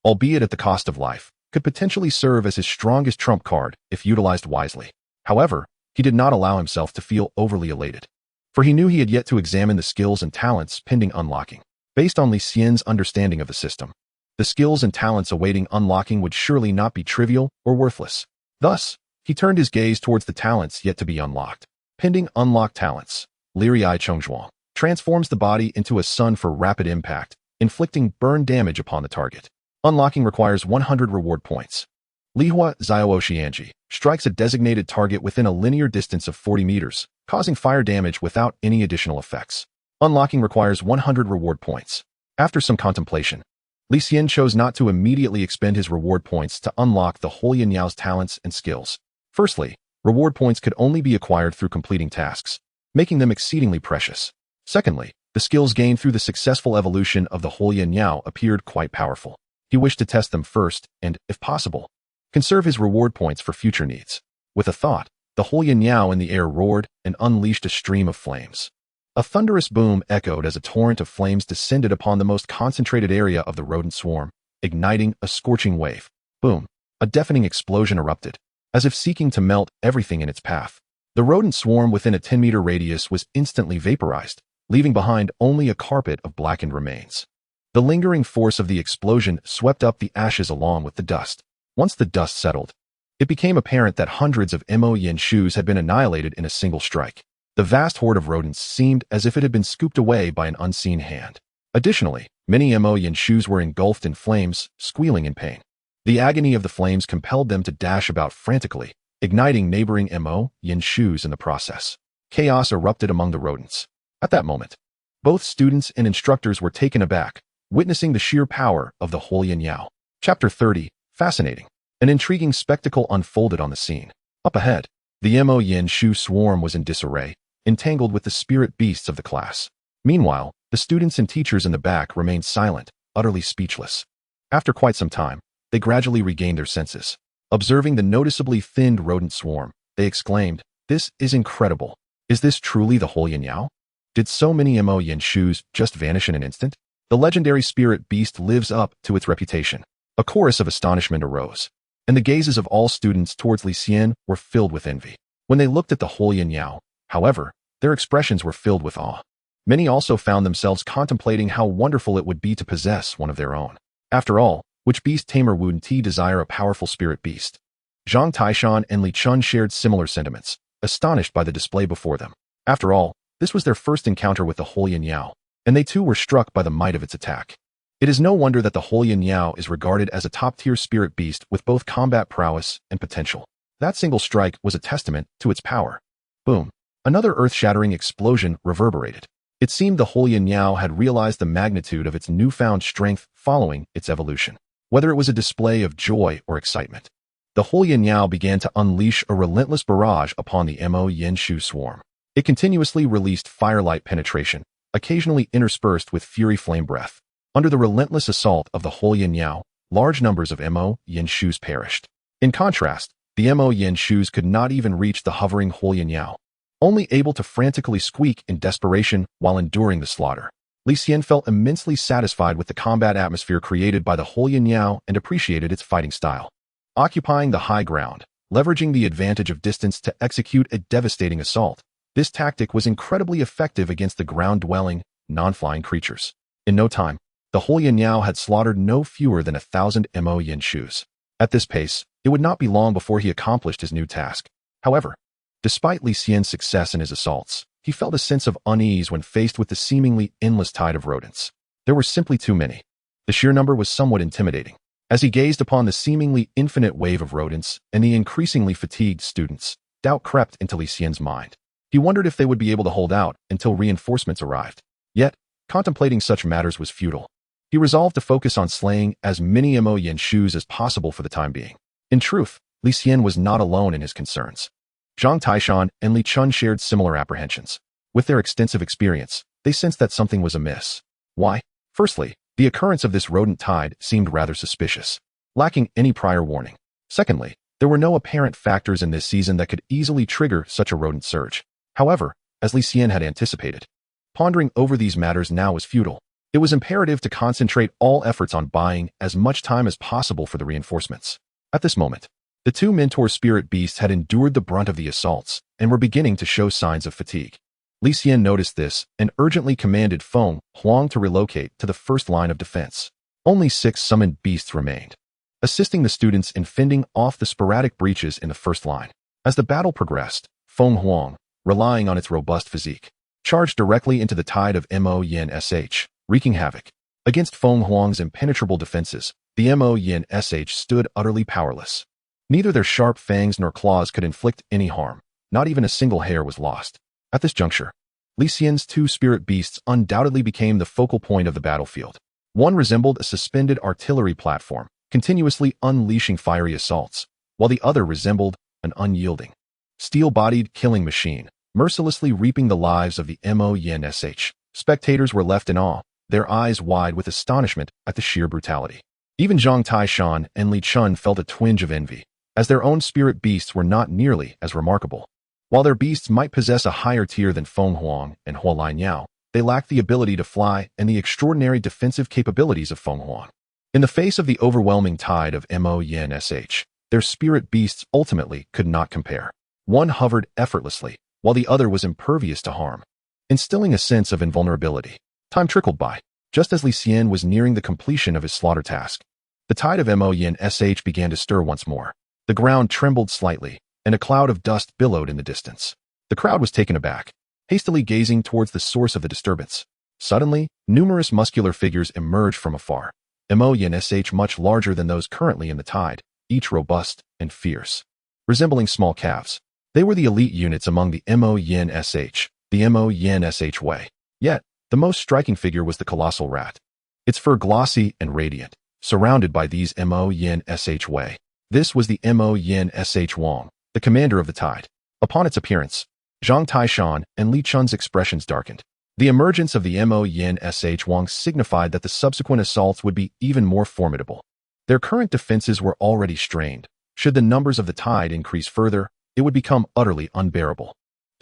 albeit at the cost of life, could potentially serve as his strongest trump card if utilized wisely. However, he did not allow himself to feel overly elated, for he knew he had yet to examine the skills and talents pending unlocking. Based on Li Xian's understanding of the system, the skills and talents awaiting unlocking would surely not be trivial or worthless. Thus, he turned his gaze towards the talents yet to be unlocked. Pending unlocked talents, Li Chongzhuang transforms the body into a sun for rapid impact, inflicting burn damage upon the target. Unlocking requires 100 reward points. Lihua Xiao Xianji strikes a designated target within a linear distance of 40 meters, causing fire damage without any additional effects. Unlocking requires 100 reward points. After some contemplation, Li Xian chose not to immediately expend his reward points to unlock the Huoyan talents and skills. Firstly, reward points could only be acquired through completing tasks, making them exceedingly precious. Secondly, the skills gained through the successful evolution of the Huoyan appeared quite powerful. He wished to test them first and, if possible, conserve his reward points for future needs. With a thought, the Huoyan in the air roared and unleashed a stream of flames. A thunderous boom echoed as a torrent of flames descended upon the most concentrated area of the rodent swarm, igniting a scorching wave. Boom! A deafening explosion erupted, as if seeking to melt everything in its path. The rodent swarm within a 10-meter radius was instantly vaporized, leaving behind only a carpet of blackened remains. The lingering force of the explosion swept up the ashes along with the dust. Once the dust settled, it became apparent that hundreds of Mo-Yin shoes had been annihilated in a single strike. The vast horde of rodents seemed as if it had been scooped away by an unseen hand. Additionally, many Mo-Yin shoes were engulfed in flames, squealing in pain. The agony of the flames compelled them to dash about frantically, igniting neighboring Mo-Yin shoes in the process. Chaos erupted among the rodents. At that moment, both students and instructors were taken aback, witnessing the sheer power of the Huoyan. Chapter 30, Fascinating. An intriguing spectacle unfolded on the scene. Up ahead, the Mo-Yin shoe swarm was in disarray, entangled with the spirit beasts of the class. Meanwhile, the students and teachers in the back remained silent, utterly speechless. After quite some time, they gradually regained their senses. Observing the noticeably thinned rodent swarm, they exclaimed, "This is incredible. Is this truly the Li Xian? Did so many Yin shoes just vanish in an instant? The legendary spirit beast lives up to its reputation. A chorus of astonishment arose, and the gazes of all students towards Li Xian were filled with envy. When they looked at the Li Xian, however, their expressions were filled with awe. Many also found themselves contemplating how wonderful it would be to possess one of their own. After all, which beast tamer wouldn't desire a powerful spirit beast? Zhang Taishan and Li Chun shared similar sentiments, astonished by the display before them. After all, this was their first encounter with the Li Xian, and they too were struck by the might of its attack. It is no wonder that the Li Xian is regarded as a top-tier spirit beast with both combat prowess and potential. That single strike was a testament to its power. Boom. Another earth-shattering explosion reverberated. It seemed the Li Xian had realized the magnitude of its newfound strength following its evolution. Whether it was a display of joy or excitement, the Li Xian began to unleash a relentless barrage upon the Yin shoe swarm. It continuously released firelight penetration, occasionally interspersed with fury flame breath. Under the relentless assault of the Li Xian, large numbers of Yin shoes perished. In contrast, the Yin shoes could not even reach the hovering Li Xian, only able to frantically squeak in desperation while enduring the slaughter. Li Xian felt immensely satisfied with the combat atmosphere created by the Li Xian and appreciated its fighting style. Occupying the high ground, leveraging the advantage of distance to execute a devastating assault, this tactic was incredibly effective against the ground-dwelling, non-flying creatures. In no time, the Li Xian had slaughtered no fewer than 1,000 Yin shoes. At this pace, it would not be long before he accomplished his new task. However, despite Li Xian's success in his assaults, he felt a sense of unease when faced with the seemingly endless tide of rodents. There were simply too many. The sheer number was somewhat intimidating. As he gazed upon the seemingly infinite wave of rodents and the increasingly fatigued students, doubt crept into Li Xian's mind. He wondered if they would be able to hold out until reinforcements arrived. Yet, contemplating such matters was futile. He resolved to focus on slaying as many Yin shoes as possible for the time being. In truth, Li Xian was not alone in his concerns. Zhang Taishan and Li Chun shared similar apprehensions. With their extensive experience, they sensed that something was amiss. Why? Firstly, the occurrence of this rodent tide seemed rather suspicious, lacking any prior warning. Secondly, there were no apparent factors in this season that could easily trigger such a rodent surge. However, as Li Xian had anticipated, pondering over these matters now was futile. It was imperative to concentrate all efforts on buying as much time as possible for the reinforcements. At this moment, the two mentor spirit beasts had endured the brunt of the assaults and were beginning to show signs of fatigue. Li Xian noticed this and urgently commanded Feng Huang to relocate to the first line of defense. Only 6 summoned beasts remained, assisting the students in fending off the sporadic breaches in the first line. As the battle progressed, Feng Huang, relying on its robust physique, charged directly into the tide of Yin sh, wreaking havoc. Against Feng Huang's impenetrable defenses, the Yin sh stood utterly powerless. Neither their sharp fangs nor claws could inflict any harm. Not even a single hair was lost. At this juncture, Li Xian's 2 spirit beasts undoubtedly became the focal point of the battlefield. One resembled a suspended artillery platform, continuously unleashing fiery assaults, while the other resembled an unyielding, steel-bodied killing machine, mercilessly reaping the lives of the Yin sh. Spectators were left in awe, their eyes wide with astonishment at the sheer brutality. Even Zhang Taishan and Li Chun felt a twinge of envy, as their own spirit beasts were not nearly as remarkable. While their beasts might possess a higher tier than Feng Huang and Li Xian, they lacked the ability to fly and the extraordinary defensive capabilities of Feng Huang. In the face of the overwhelming tide of Yin sh, their spirit beasts ultimately could not compare. One hovered effortlessly, while the other was impervious to harm, instilling a sense of invulnerability. Time trickled by. Just as Li Xian was nearing the completion of his slaughter task, the tide of Yin sh began to stir once more. The ground trembled slightly, and a cloud of dust billowed in the distance. The crowd was taken aback, hastily gazing towards the source of the disturbance. Suddenly, numerous muscular figures emerged from afar. Yin sh much larger than those currently in the tide, each robust and fierce, resembling small calves. They were the elite units among the Yin sh, the Yin sh way. Yet, the most striking figure was the colossal rat. Its fur glossy and radiant, surrounded by these Yin sh way. This was the Yin sh Wang, the commander of the tide. Upon its appearance, Zhang Taishan and Li Chun's expressions darkened. The emergence of the Yin sh Wang signified that the subsequent assaults would be even more formidable. Their current defenses were already strained. Should the numbers of the tide increase further, it would become utterly unbearable.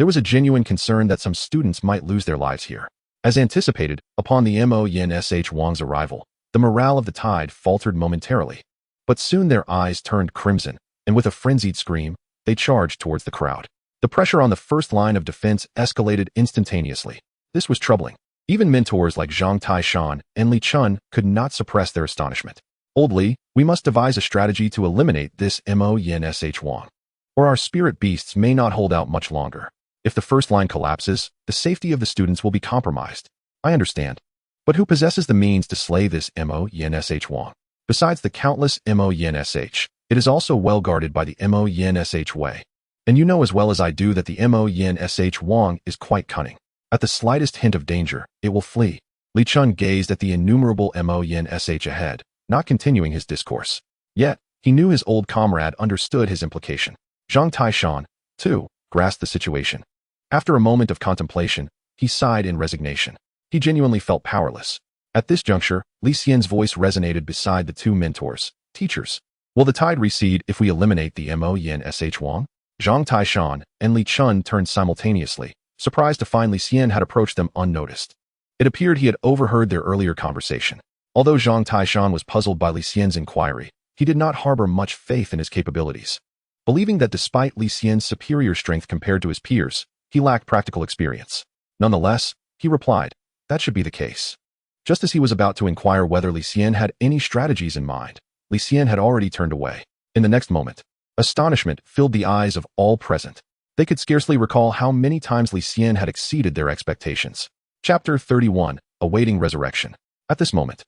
There was a genuine concern that some students might lose their lives here. As anticipated, upon the Mo Yin Sh Wang's arrival, the morale of the tide faltered momentarily. But soon their eyes turned crimson, and with a frenzied scream, they charged towards the crowd. The pressure on the first line of defense escalated instantaneously. This was troubling. Even mentors like Zhang Taishan and Li Xian could not suppress their astonishment. Old Li, we must devise a strategy to eliminate this Mo Yin Sh Wang, or our spirit beasts may not hold out much longer. If the first line collapses, the safety of the students will be compromised. I understand. But who possesses the means to slay this Mo Yin Sh Wang? Besides the countless Mo Yin Sh, it is also well guarded by the Mo Yin Sh Wei. And you know as well as I do that the Mo Yin Sh Wang is quite cunning. At the slightest hint of danger, it will flee. Li Xian gazed at the innumerable Mo Yin Sh ahead, not continuing his discourse. Yet, he knew his old comrade understood his implication. Zhang Taishan, too, grasped the situation. After a moment of contemplation, he sighed in resignation. He genuinely felt powerless. At this juncture, Li Xian's voice resonated beside the two mentors. Teachers, will the tide recede if we eliminate the Mo Yin Sh Wang? Zhang Taishan and Li Xian turned simultaneously, surprised to find Li Xian had approached them unnoticed. It appeared he had overheard their earlier conversation. Although Zhang Taishan was puzzled by Li Xian's inquiry, he did not harbor much faith in his capabilities. Believing that despite Li Xian's superior strength compared to his peers, he lacked practical experience. Nonetheless, he replied, that should be the case. Just as he was about to inquire whether Li Xian had any strategies in mind, Li Xian had already turned away. In the next moment, astonishment filled the eyes of all present. They could scarcely recall how many times Li Xian had exceeded their expectations. Chapter 31, Awaiting Resurrection. At this moment,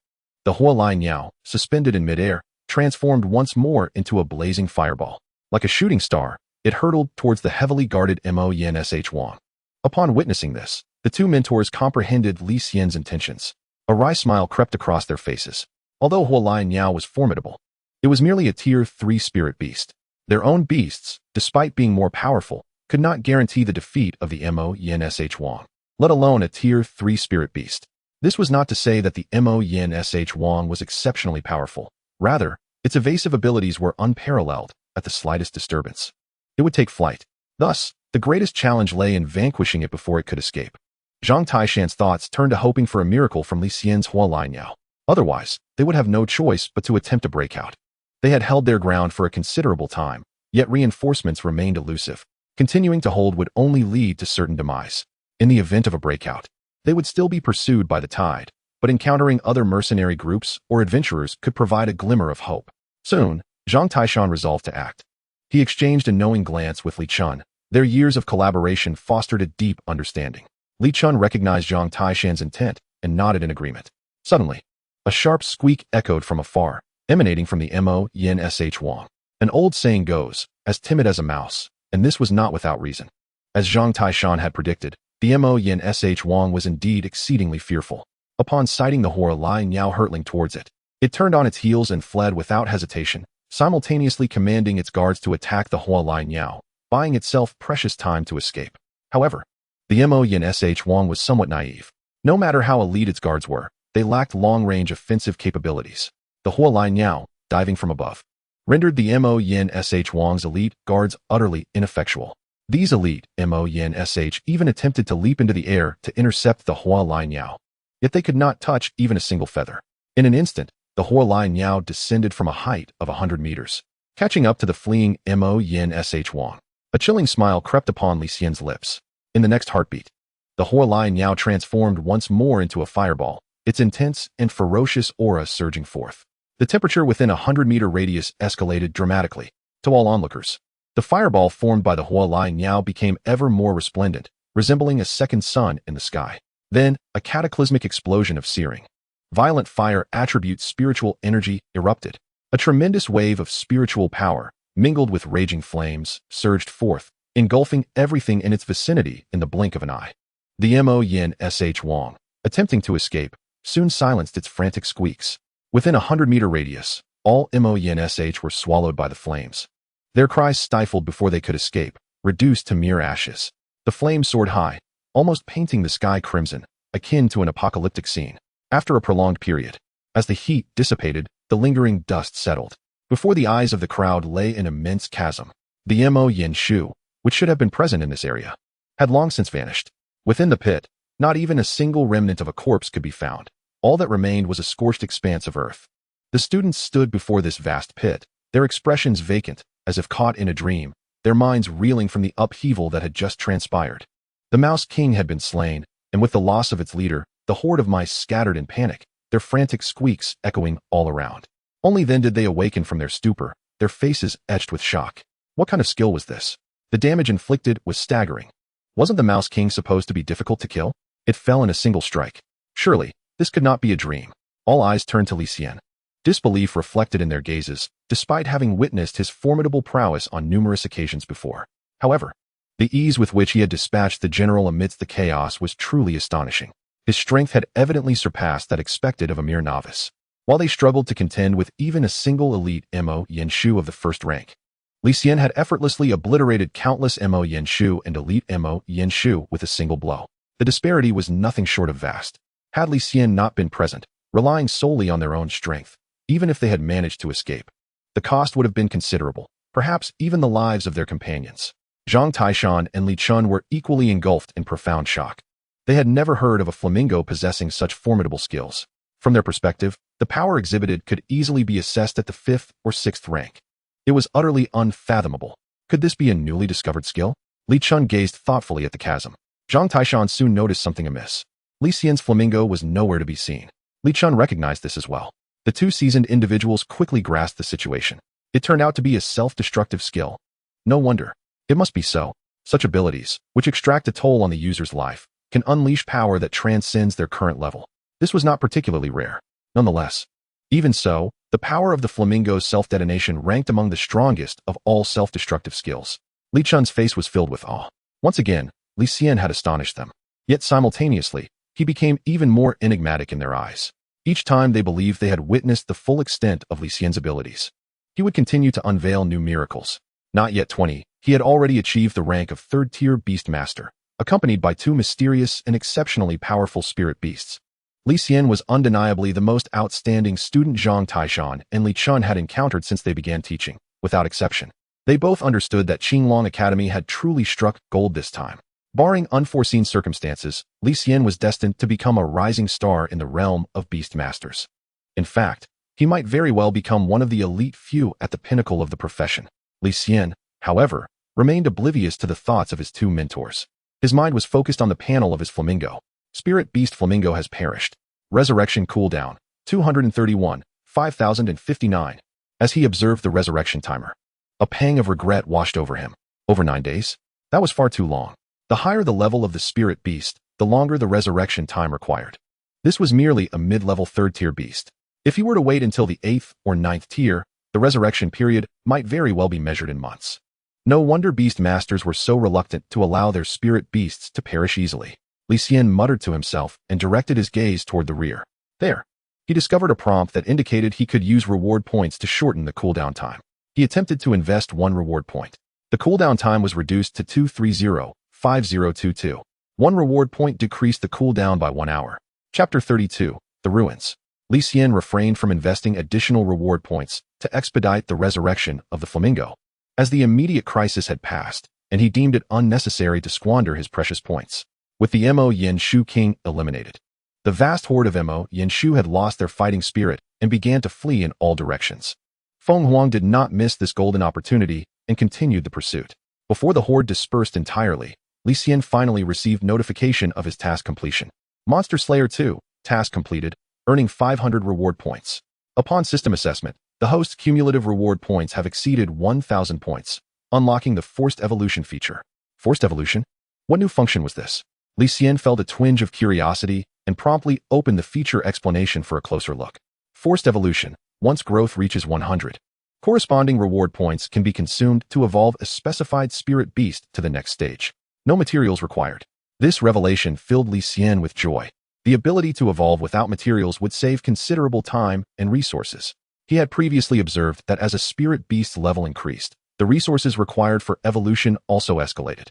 the Hualai Niao, suspended in midair, transformed once more into a blazing fireball. Like a shooting star, it hurtled towards the heavily guarded Mo Yin Sh Wang. Upon witnessing this, the two mentors comprehended Li Xian's intentions. A wry smile crept across their faces. Although Hualai Niao was formidable, it was merely a Tier 3 spirit beast. Their own beasts, despite being more powerful, could not guarantee the defeat of the Mo Yin Sh Wang, let alone a Tier 3 spirit beast. This was not to say that the Mo Yin Sh Wang was exceptionally powerful. Rather, its evasive abilities were unparalleled at the slightest disturbance. It would take flight. Thus, the greatest challenge lay in vanquishing it before it could escape. Zhang Taishan's thoughts turned to hoping for a miracle from Li Xian's Hualai Niao. Otherwise, they would have no choice but to attempt a breakout. They had held their ground for a considerable time, yet reinforcements remained elusive. Continuing to hold would only lead to certain demise. In the event of a breakout, they would still be pursued by the tide, but encountering other mercenary groups or adventurers could provide a glimmer of hope. Soon, Zhang Taishan resolved to act. He exchanged a knowing glance with Li Xian. Their years of collaboration fostered a deep understanding. Li Xian recognized Zhang Taishan's intent and nodded in agreement. Suddenly, a sharp squeak echoed from afar, emanating from the Mo Yin Sh Wang. An old saying goes, as timid as a mouse, and this was not without reason. As Zhang Taishan had predicted, the Mo Yin Sh Wang was indeed exceedingly fearful. Upon sighting the Hualai Niao hurtling towards it, it turned on its heels and fled without hesitation, simultaneously commanding its guards to attack the Hualai Niao, buying itself precious time to escape. However, the Mo Yin Sh Wang was somewhat naive. No matter how elite its guards were, they lacked long-range offensive capabilities. The Hualai Niao, diving from above, rendered the Mo Yin Sh Wang's elite guards utterly ineffectual. These elite Mo Yin Sh even attempted to leap into the air to intercept the Hualai Niao. Yet they could not touch even a single feather. In an instant, the Hualai Niao descended from a height of 100 meters, catching up to the fleeing Mo Yin Sh Wang. A chilling smile crept upon Li Xian's lips. In the next heartbeat, the Hualai Niao transformed once more into a fireball, its intense and ferocious aura surging forth. The temperature within a 100-meter radius escalated dramatically. To all onlookers, the fireball formed by the Hualai Niao became ever more resplendent, resembling a second sun in the sky. Then, a cataclysmic explosion of searing, violent fire attribute spiritual energy erupted. A tremendous wave of spiritual power, mingled with raging flames, surged forth, engulfing everything in its vicinity in the blink of an eye. The Mo Yin Sh Wang, attempting to escape, soon silenced its frantic squeaks. Within a 100-meter radius, all Mo Yin Sh were swallowed by the flames. Their cries stifled before they could escape, reduced to mere ashes. The flames soared high, almost painting the sky crimson, akin to an apocalyptic scene. After a prolonged period, as the heat dissipated, the lingering dust settled. Before the eyes of the crowd lay an immense chasm. The Mo Yin Shu, which should have been present in this area, had long since vanished. Within the pit, not even a single remnant of a corpse could be found. All that remained was a scorched expanse of earth. The students stood before this vast pit, their expressions vacant, as if caught in a dream, their minds reeling from the upheaval that had just transpired. The Mouse King had been slain, and with the loss of its leader, the horde of mice scattered in panic, their frantic squeaks echoing all around. Only then did they awaken from their stupor, their faces etched with shock. What kind of skill was this? The damage inflicted was staggering. Wasn't the Mouse King supposed to be difficult to kill? It fell in a single strike. Surely, this could not be a dream. All eyes turned to Li Xian. Disbelief reflected in their gazes, despite having witnessed his formidable prowess on numerous occasions before. However, the ease with which he had dispatched the general amidst the chaos was truly astonishing. His strength had evidently surpassed that expected of a mere novice. While they struggled to contend with even a single elite Mo Yenshu of the first rank, Li Xian had effortlessly obliterated countless Mo Yenshu and elite Mo Yenshu with a single blow. The disparity was nothing short of vast. Had Li Xian not been present, relying solely on their own strength, even if they had managed to escape, the cost would have been considerable, perhaps even the lives of their companions. Zhang Taishan and Li Chun were equally engulfed in profound shock. They had never heard of a flamingo possessing such formidable skills. From their perspective, the power exhibited could easily be assessed at the 5th or 6th rank. It was utterly unfathomable. Could this be a newly discovered skill? Li Chun gazed thoughtfully at the chasm. Zhang Taishan soon noticed something amiss. Li Xian's flamingo was nowhere to be seen. Li Chun recognized this as well. The two seasoned individuals quickly grasped the situation. It turned out to be a self-destructive skill. No wonder. It must be so. Such abilities, which extract a toll on the user's life, can unleash power that transcends their current level. This was not particularly rare. Nonetheless, even so, the power of the flamingo's self-detonation ranked among the strongest of all self-destructive skills. Li Chun's face was filled with awe. Once again, Li Xian had astonished them. Yet simultaneously, he became even more enigmatic in their eyes. Each time they believed they had witnessed the full extent of Li Xian's abilities. He would continue to unveil new miracles. Not yet 20, he had already achieved the rank of 3rd-tier Beast Master, accompanied by 2 mysterious and exceptionally powerful spirit beasts. Li Xian was undeniably the most outstanding student Zhang Taishan and Li Chun had encountered since they began teaching, without exception. They both understood that Qinglong Academy had truly struck gold this time. Barring unforeseen circumstances, Li Xian was destined to become a rising star in the realm of Beast Masters. In fact, he might very well become one of the elite few at the pinnacle of the profession. Li Xian, however, remained oblivious to the thoughts of his 2 mentors. His mind was focused on the panel of his flamingo. Spirit Beast Flamingo has perished. Resurrection cooldown, 231, 5059. As he observed the resurrection timer, a pang of regret washed over him. Over 9 days? That was far too long. The higher the level of the spirit beast, the longer the resurrection time required. This was merely a mid-level 3rd-tier beast. If he were to wait until the 8th or 9th tier, the resurrection period might very well be measured in months. No wonder beast masters were so reluctant to allow their spirit beasts to perish easily. Li Xian muttered to himself and directed his gaze toward the rear. There. He discovered a prompt that indicated he could use reward points to shorten the cooldown time. He attempted to invest 1 reward point. The cooldown time was reduced to 230-5022. 1 reward point decreased the cooldown by 1 hour. Chapter 32, The Ruins. Li Xian refrained from investing additional reward points to expedite the resurrection of the flamingo, as the immediate crisis had passed, and he deemed it unnecessary to squander his precious points. With the Mo Yenshu King eliminated, the vast horde of Mo Yenshu had lost their fighting spirit and began to flee in all directions. Feng Huang did not miss this golden opportunity and continued the pursuit. Before the horde dispersed entirely, Li Xian finally received notification of his task completion. Monster Slayer 2, task completed, earning 500 reward points. Upon system assessment, the host's cumulative reward points have exceeded 1,000 points, unlocking the Forced Evolution feature. Forced Evolution? What new function was this? Li Xian felt a twinge of curiosity and promptly opened the feature explanation for a closer look. Forced Evolution. Once growth reaches 100, corresponding reward points can be consumed to evolve a specified spirit beast to the next stage. No materials required. This revelation filled Li Xian with joy. The ability to evolve without materials would save considerable time and resources. He had previously observed that as a spirit beast's level increased, the resources required for evolution also escalated.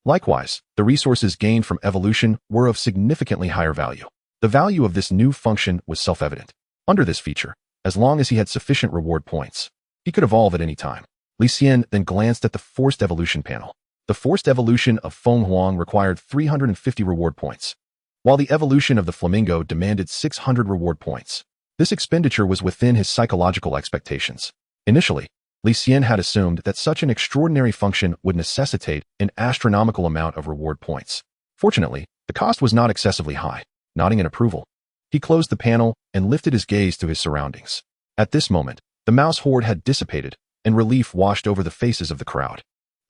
Likewise, the resources gained from evolution were of significantly higher value. The value of this new function was self-evident. Under this feature, as long as he had sufficient reward points, he could evolve at any time. Li Xian then glanced at the Forced Evolution panel. The The forced evolution of Feng Huang required 350 reward points, while the evolution of the flamingo demanded 600 reward points. This expenditure was within his psychological expectations. Initially, Li Xian had assumed that such an extraordinary function would necessitate an astronomical amount of reward points. Fortunately, the cost was not excessively high. Nodding in approval, he closed the panel and lifted his gaze to his surroundings. At this moment, the mouse horde had dissipated, and relief washed over the faces of the crowd.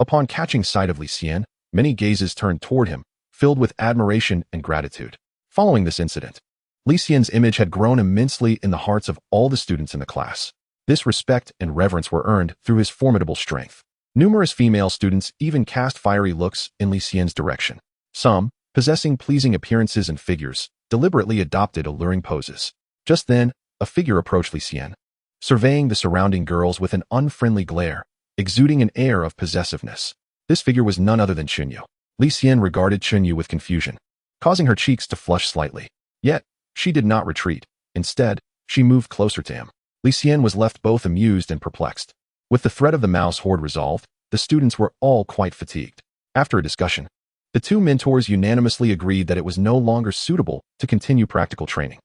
Upon catching sight of Li Xian, many gazes turned toward him, filled with admiration and gratitude. Following this incident, Li Xian's image had grown immensely in the hearts of all the students in the class. This respect and reverence were earned through his formidable strength. Numerous female students even cast fiery looks in Li Xian's direction. Some, possessing pleasing appearances and figures, deliberately adopted alluring poses. Just then, a figure approached Li Xian, surveying the surrounding girls with an unfriendly glare, exuding an air of possessiveness. This figure was none other than Chunyu. Li Xian regarded Chunyu with confusion, causing her cheeks to flush slightly. Yet, she did not retreat. Instead, she moved closer to him. Li Xian was left both amused and perplexed. With the threat of the mouse horde resolved, the students were all quite fatigued. After a discussion, the two mentors unanimously agreed that it was no longer suitable to continue practical training.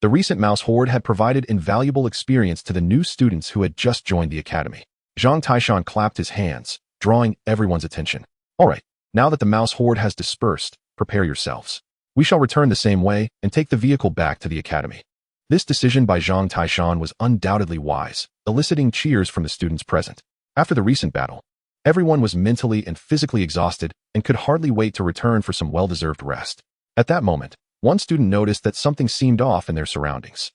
The recent mouse horde had provided invaluable experience to the new students who had just joined the academy. Zhang Taishan clapped his hands, drawing everyone's attention. All right, now that the mouse horde has dispersed, prepare yourselves. We shall return the same way and take the vehicle back to the academy. This decision by Zhang Taishan was undoubtedly wise, eliciting cheers from the students present. After the recent battle, everyone was mentally and physically exhausted and could hardly wait to return for some well-deserved rest. At that moment, one student noticed that something seemed off in their surroundings.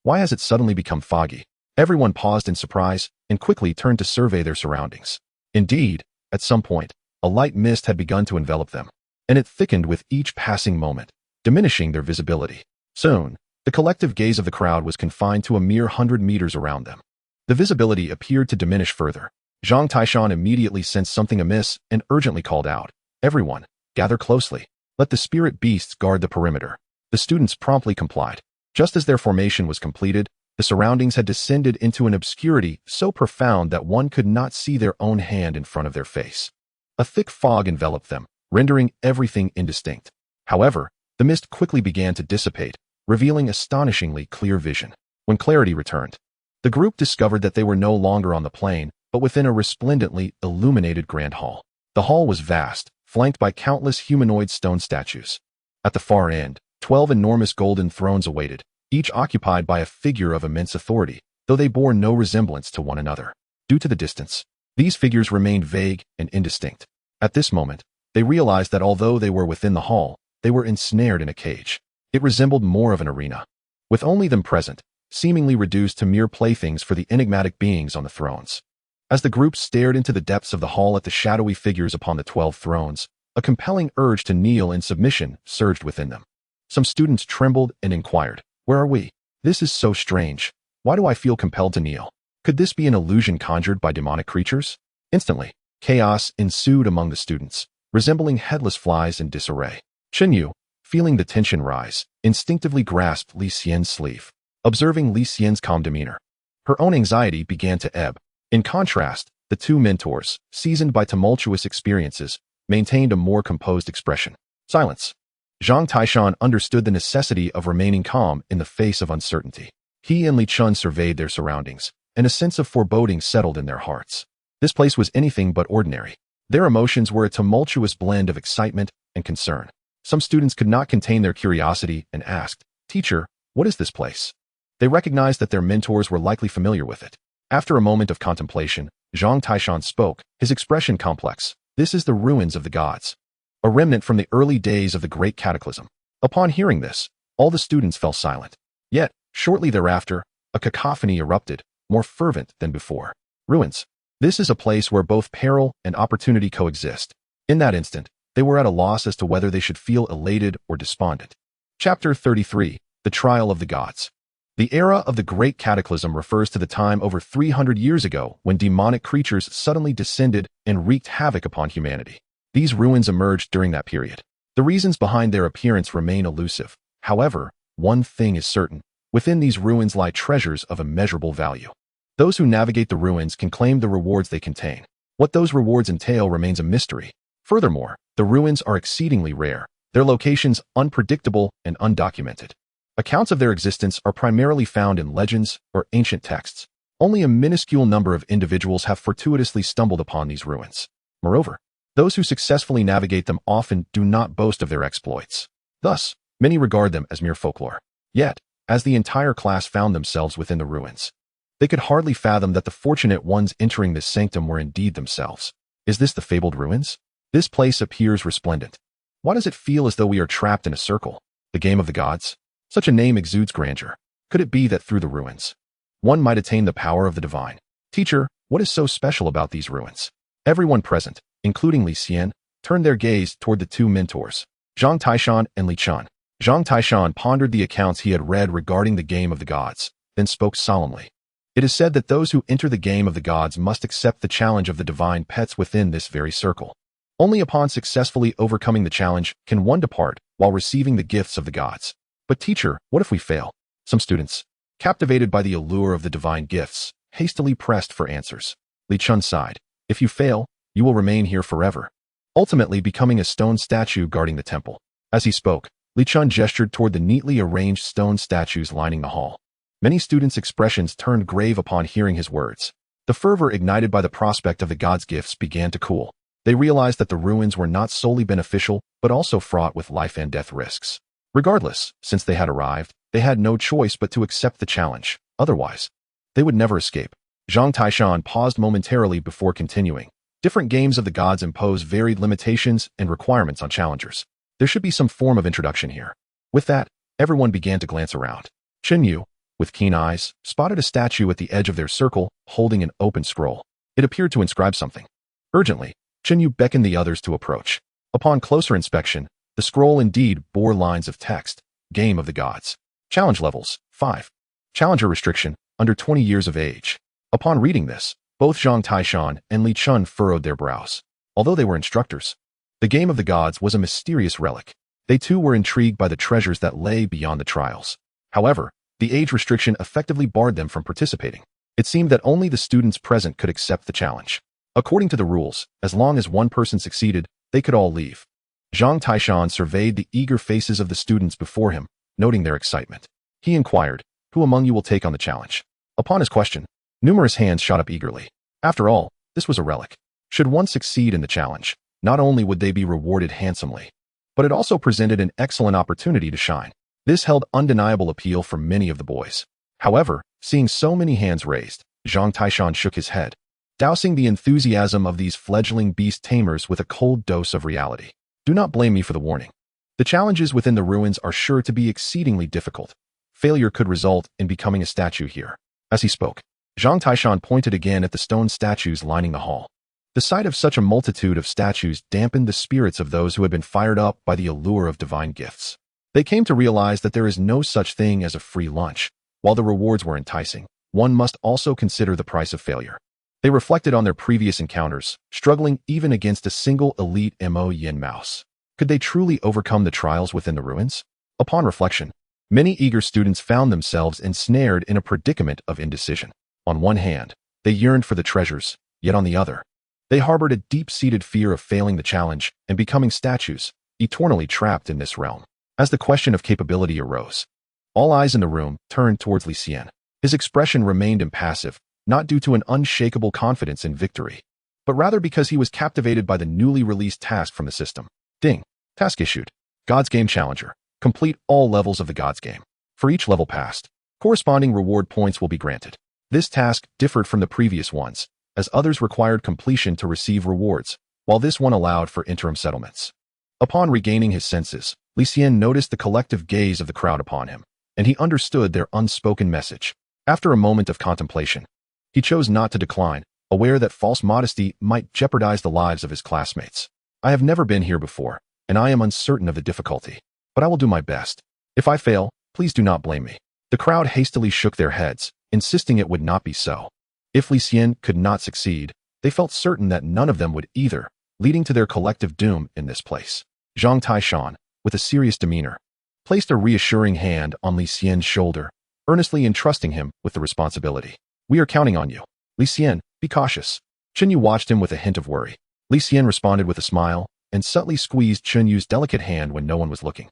Why has it suddenly become foggy? Everyone paused in surprise and quickly turned to survey their surroundings. Indeed, at some point, a light mist had begun to envelop them, and it thickened with each passing moment, diminishing their visibility. Soon, the collective gaze of the crowd was confined to a mere 100 meters around them. The visibility appeared to diminish further. Zhang Taishan immediately sensed something amiss and urgently called out, "Everyone, gather closely. Let the spirit beasts guard the perimeter." The students promptly complied. Just as their formation was completed, the surroundings had descended into an obscurity so profound that one could not see their own hand in front of their face. A thick fog enveloped them, rendering everything indistinct. However, the mist quickly began to dissipate, revealing astonishingly clear vision. When clarity returned, the group discovered that they were no longer on the plain, but within a resplendently illuminated grand hall. The hall was vast, flanked by countless humanoid stone statues. At the far end, 12 enormous golden thrones awaited, each occupied by a figure of immense authority, though they bore no resemblance to one another. Due to the distance, these figures remained vague and indistinct. At this moment, they realized that although they were within the hall, they were ensnared in a cage. It resembled more of an arena, with only them present, seemingly reduced to mere playthings for the enigmatic beings on the thrones. As the group stared into the depths of the hall at the shadowy figures upon the 12 thrones, a compelling urge to kneel in submission surged within them. Some students trembled and inquired, "Where are we? This is so strange. Why do I feel compelled to kneel? Could this be an illusion conjured by demonic creatures?" Instantly, chaos ensued among the students, resembling headless flies in disarray. Chunyu, feeling the tension rise, instinctively grasped Li Xian's sleeve. Observing Li Xian's calm demeanor, her own anxiety began to ebb. In contrast, the two mentors, seasoned by tumultuous experiences, maintained a more composed expression. Silence. Zhang Taishan understood the necessity of remaining calm in the face of uncertainty. He and Li Chun surveyed their surroundings, and a sense of foreboding settled in their hearts. This place was anything but ordinary. Their emotions were a tumultuous blend of excitement and concern. Some students could not contain their curiosity and asked, "Teacher, what is this place?" They recognized that their mentors were likely familiar with it. After a moment of contemplation, Zhang Taishan spoke, his expression complex. "This is the ruins of the gods, a remnant from the early days of the great cataclysm." Upon hearing this, all the students fell silent. Yet, shortly thereafter, a cacophony erupted, more fervent than before. "Ruins. This is a place where both peril and opportunity coexist." In that instant, they were at a loss as to whether they should feel elated or despondent. Chapter 33. The Trial of the Gods. The era of the Great Cataclysm refers to the time over 300 years ago when demonic creatures suddenly descended and wreaked havoc upon humanity. These ruins emerged during that period. The reasons behind their appearance remain elusive. However, one thing is certain. Within these ruins lie treasures of immeasurable value. Those who navigate the ruins can claim the rewards they contain. What those rewards entail remains a mystery. Furthermore, the ruins are exceedingly rare, their locations unpredictable and undocumented. Accounts of their existence are primarily found in legends or ancient texts. Only a minuscule number of individuals have fortuitously stumbled upon these ruins. Moreover, those who successfully navigate them often do not boast of their exploits. Thus, many regard them as mere folklore. Yet, as the entire class found themselves within the ruins, they could hardly fathom that the fortunate ones entering this sanctum were indeed themselves. Is this the fabled ruins? This place appears resplendent. Why does it feel as though we are trapped in a circle? The game of the gods? Such a name exudes grandeur. Could it be that through the ruins, one might attain the power of the divine? Teacher, what is so special about these ruins? Everyone present, including Li Xian, turned their gaze toward the two mentors, Zhang Taishan and Li Xian. Zhang Taishan pondered the accounts he had read regarding the game of the gods, then spoke solemnly. It is said that those who enter the game of the gods must accept the challenge of the divine pets within this very circle. Only upon successfully overcoming the challenge can one depart while receiving the gifts of the gods. But teacher, what if we fail? Some students, captivated by the allure of the divine gifts, hastily pressed for answers. Li Xian sighed. If you fail, you will remain here forever, ultimately becoming a stone statue guarding the temple. As he spoke, Li Xian gestured toward the neatly arranged stone statues lining the hall. Many students' expressions turned grave upon hearing his words. The fervor ignited by the prospect of the gods' gifts began to cool. They realized that the ruins were not solely beneficial, but also fraught with life and death risks. Regardless, since they had arrived, they had no choice but to accept the challenge. Otherwise, they would never escape. Zhang Taishan paused momentarily before continuing. Different games of the gods impose varied limitations and requirements on challengers. There should be some form of introduction here. With that, everyone began to glance around. Chen Yu, with keen eyes, spotted a statue at the edge of their circle, holding an open scroll. It appeared to inscribe something. Urgently, Chen Yu beckoned the others to approach. Upon closer inspection, the scroll indeed bore lines of text. Game of the gods. Challenge levels, 5. Challenger restriction, under 20 years of age. Upon reading this, both Zhang Taishan and Li Xian furrowed their brows. Although they were instructors, the game of the gods was a mysterious relic. They too were intrigued by the treasures that lay beyond the trials. However, the age restriction effectively barred them from participating. It seemed that only the students present could accept the challenge. According to the rules, as long as one person succeeded, they could all leave. Zhang Taishan surveyed the eager faces of the students before him, noting their excitement. He inquired, "Who among you will take on the challenge?" Upon his question, numerous hands shot up eagerly. After all, this was a relic. Should one succeed in the challenge, not only would they be rewarded handsomely, but it also presented an excellent opportunity to shine. This held undeniable appeal for many of the boys. However, seeing so many hands raised, Zhang Taishan shook his head, dousing the enthusiasm of these fledgling beast tamers with a cold dose of reality. Do not blame me for the warning. The challenges within the ruins are sure to be exceedingly difficult. Failure could result in becoming a statue here. As he spoke, Zhang Taishan pointed again at the stone statues lining the hall. The sight of such a multitude of statues dampened the spirits of those who had been fired up by the allure of divine gifts. They came to realize that there is no such thing as a free lunch. While the rewards were enticing, one must also consider the price of failure. They reflected on their previous encounters, struggling even against a single elite Yin mouse. Could they truly overcome the trials within the ruins? Upon reflection, many eager students found themselves ensnared in a predicament of indecision. On one hand, they yearned for the treasures, yet on the other, they harbored a deep-seated fear of failing the challenge and becoming statues, eternally trapped in this realm. As the question of capability arose, all eyes in the room turned towards Li Xian. His expression remained impassive, not due to an unshakable confidence in victory, but rather because he was captivated by the newly released task from the system. Ding. Task issued. God's Game Challenger. Complete all levels of the God's Game. For each level passed, corresponding reward points will be granted. This task differed from the previous ones, as others required completion to receive rewards, while this one allowed for interim settlements. Upon regaining his senses, Li Xian noticed the collective gaze of the crowd upon him, and he understood their unspoken message. After a moment of contemplation, he chose not to decline, aware that false modesty might jeopardize the lives of his classmates. I have never been here before, and I am uncertain of the difficulty, but I will do my best. If I fail, please do not blame me. The crowd hastily shook their heads, insisting it would not be so. If Li Xian could not succeed, they felt certain that none of them would either, leading to their collective doom in this place. Zhang Taishan, with a serious demeanor, placed a reassuring hand on Li Xian's shoulder, earnestly entrusting him with the responsibility. We are counting on you. Li Xian, be cautious. Yu watched him with a hint of worry. Li Xian responded with a smile and subtly squeezed Yu's delicate hand when no one was looking.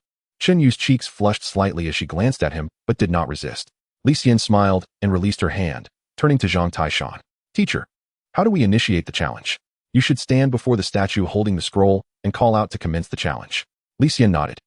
Yu's cheeks flushed slightly as she glanced at him, but did not resist. Li Xian smiled and released her hand, turning to Zhang Taishan. Teacher, how do we initiate the challenge? You should stand before the statue holding the scroll and call out to commence the challenge. Li Xian nodded.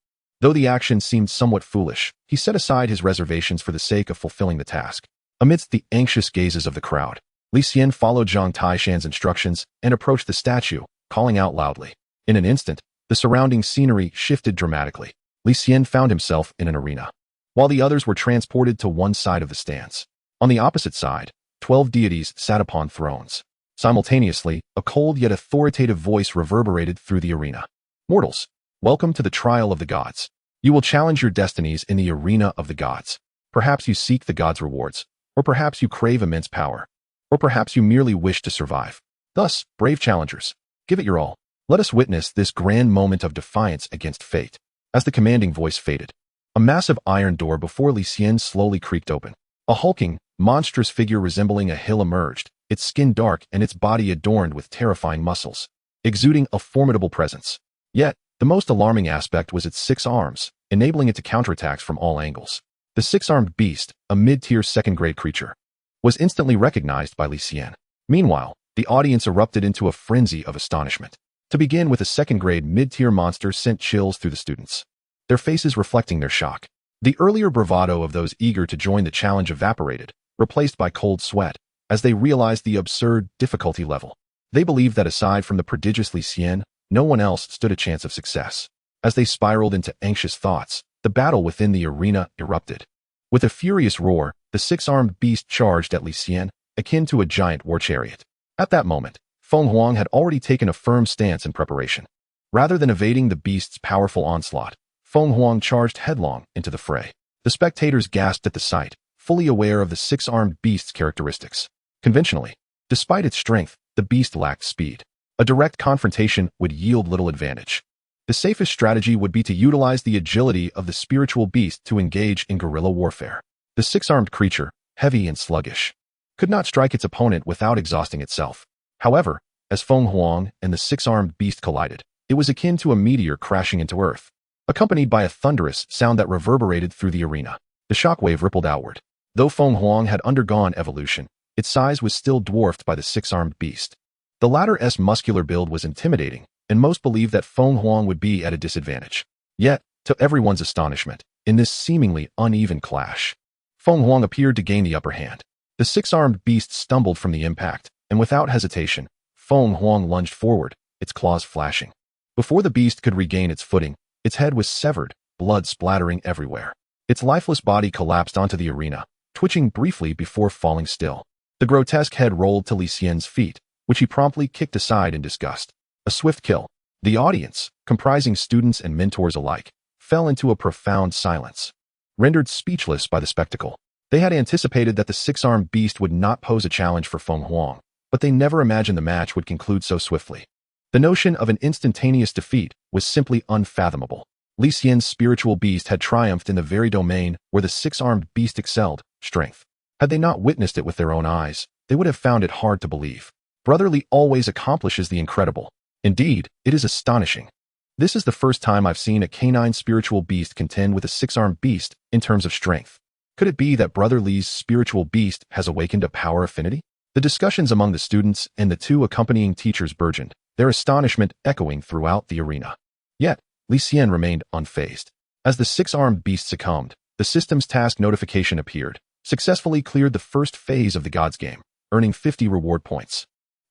Though the action seemed somewhat foolish, he set aside his reservations for the sake of fulfilling the task. Amidst the anxious gazes of the crowd, Li Xian followed Zhang Taishan's instructions and approached the statue, calling out loudly. In an instant, the surrounding scenery shifted dramatically. Li Xian found himself in an arena, while the others were transported to one side of the stands. On the opposite side, 12 deities sat upon thrones. Simultaneously, a cold yet authoritative voice reverberated through the arena. Mortals, welcome to the trial of the gods. You will challenge your destinies in the arena of the gods. Perhaps you seek the gods' rewards, or perhaps you crave immense power, or perhaps you merely wish to survive. Thus, brave challengers, give it your all. Let us witness this grand moment of defiance against fate. As the commanding voice faded, a massive iron door before Li Xian slowly creaked open. A hulking, monstrous figure resembling a hill emerged, its skin dark and its body adorned with terrifying muscles, exuding a formidable presence. Yet, the most alarming aspect was its 6 arms, enabling it to counterattacks from all angles. The 6-armed beast, a mid-tier second-grade creature, was instantly recognized by Li Xian. Meanwhile, the audience erupted into a frenzy of astonishment. To begin with, a second-grade mid-tier monster sent chills through the students, their faces reflecting their shock. The earlier bravado of those eager to join the challenge evaporated, replaced by cold sweat, as they realized the absurd difficulty level. They believed that aside from the prodigious Li Xian, no one else stood a chance of success. As they spiraled into anxious thoughts, the battle within the arena erupted. With a furious roar, the 6-armed beast charged at Li Xian, akin to a giant war chariot. At that moment, Feng Huang had already taken a firm stance in preparation. Rather than evading the beast's powerful onslaught, Feng Huang charged headlong into the fray. The spectators gasped at the sight, fully aware of the 6-armed beast's characteristics. Conventionally, despite its strength, the beast lacked speed. A direct confrontation would yield little advantage. The safest strategy would be to utilize the agility of the spiritual beast to engage in guerrilla warfare. The 6-armed creature, heavy and sluggish, could not strike its opponent without exhausting itself. However, as Feng Huang and the 6-armed beast collided, it was akin to a meteor crashing into Earth, accompanied by a thunderous sound that reverberated through the arena. The shockwave rippled outward. Though Feng Huang had undergone evolution, its size was still dwarfed by the 6-armed beast. The latter's muscular build was intimidating, and most believed that Feng Huang would be at a disadvantage. Yet, to everyone's astonishment, in this seemingly uneven clash, Feng Huang appeared to gain the upper hand. The 6-armed beast stumbled from the impact, and without hesitation, Feng Huang lunged forward, its claws flashing. Before the beast could regain its footing, its head was severed, blood splattering everywhere. Its lifeless body collapsed onto the arena, twitching briefly before falling still. The grotesque head rolled to Li Xian's feet, which he promptly kicked aside in disgust. A swift kill. The audience, comprising students and mentors alike, fell into a profound silence, rendered speechless by the spectacle. They had anticipated that the 6-armed beast would not pose a challenge for Feng Huang, but they never imagined the match would conclude so swiftly. The notion of an instantaneous defeat was simply unfathomable. Li Xian's spiritual beast had triumphed in the very domain where the 6-armed beast excelled, strength. Had they not witnessed it with their own eyes, they would have found it hard to believe. Brother Li always accomplishes the incredible. Indeed, it is astonishing. This is the first time I've seen a canine spiritual beast contend with a 6-armed beast in terms of strength. Could it be that Brother Li's spiritual beast has awakened a power affinity? The discussions among the students and the 2 accompanying teachers burgeoned, their astonishment echoing throughout the arena. Yet, Li Xian remained unfazed. As the 6-armed beast succumbed, the system's task notification appeared, successfully cleared the first phase of the God's game, earning 50 reward points.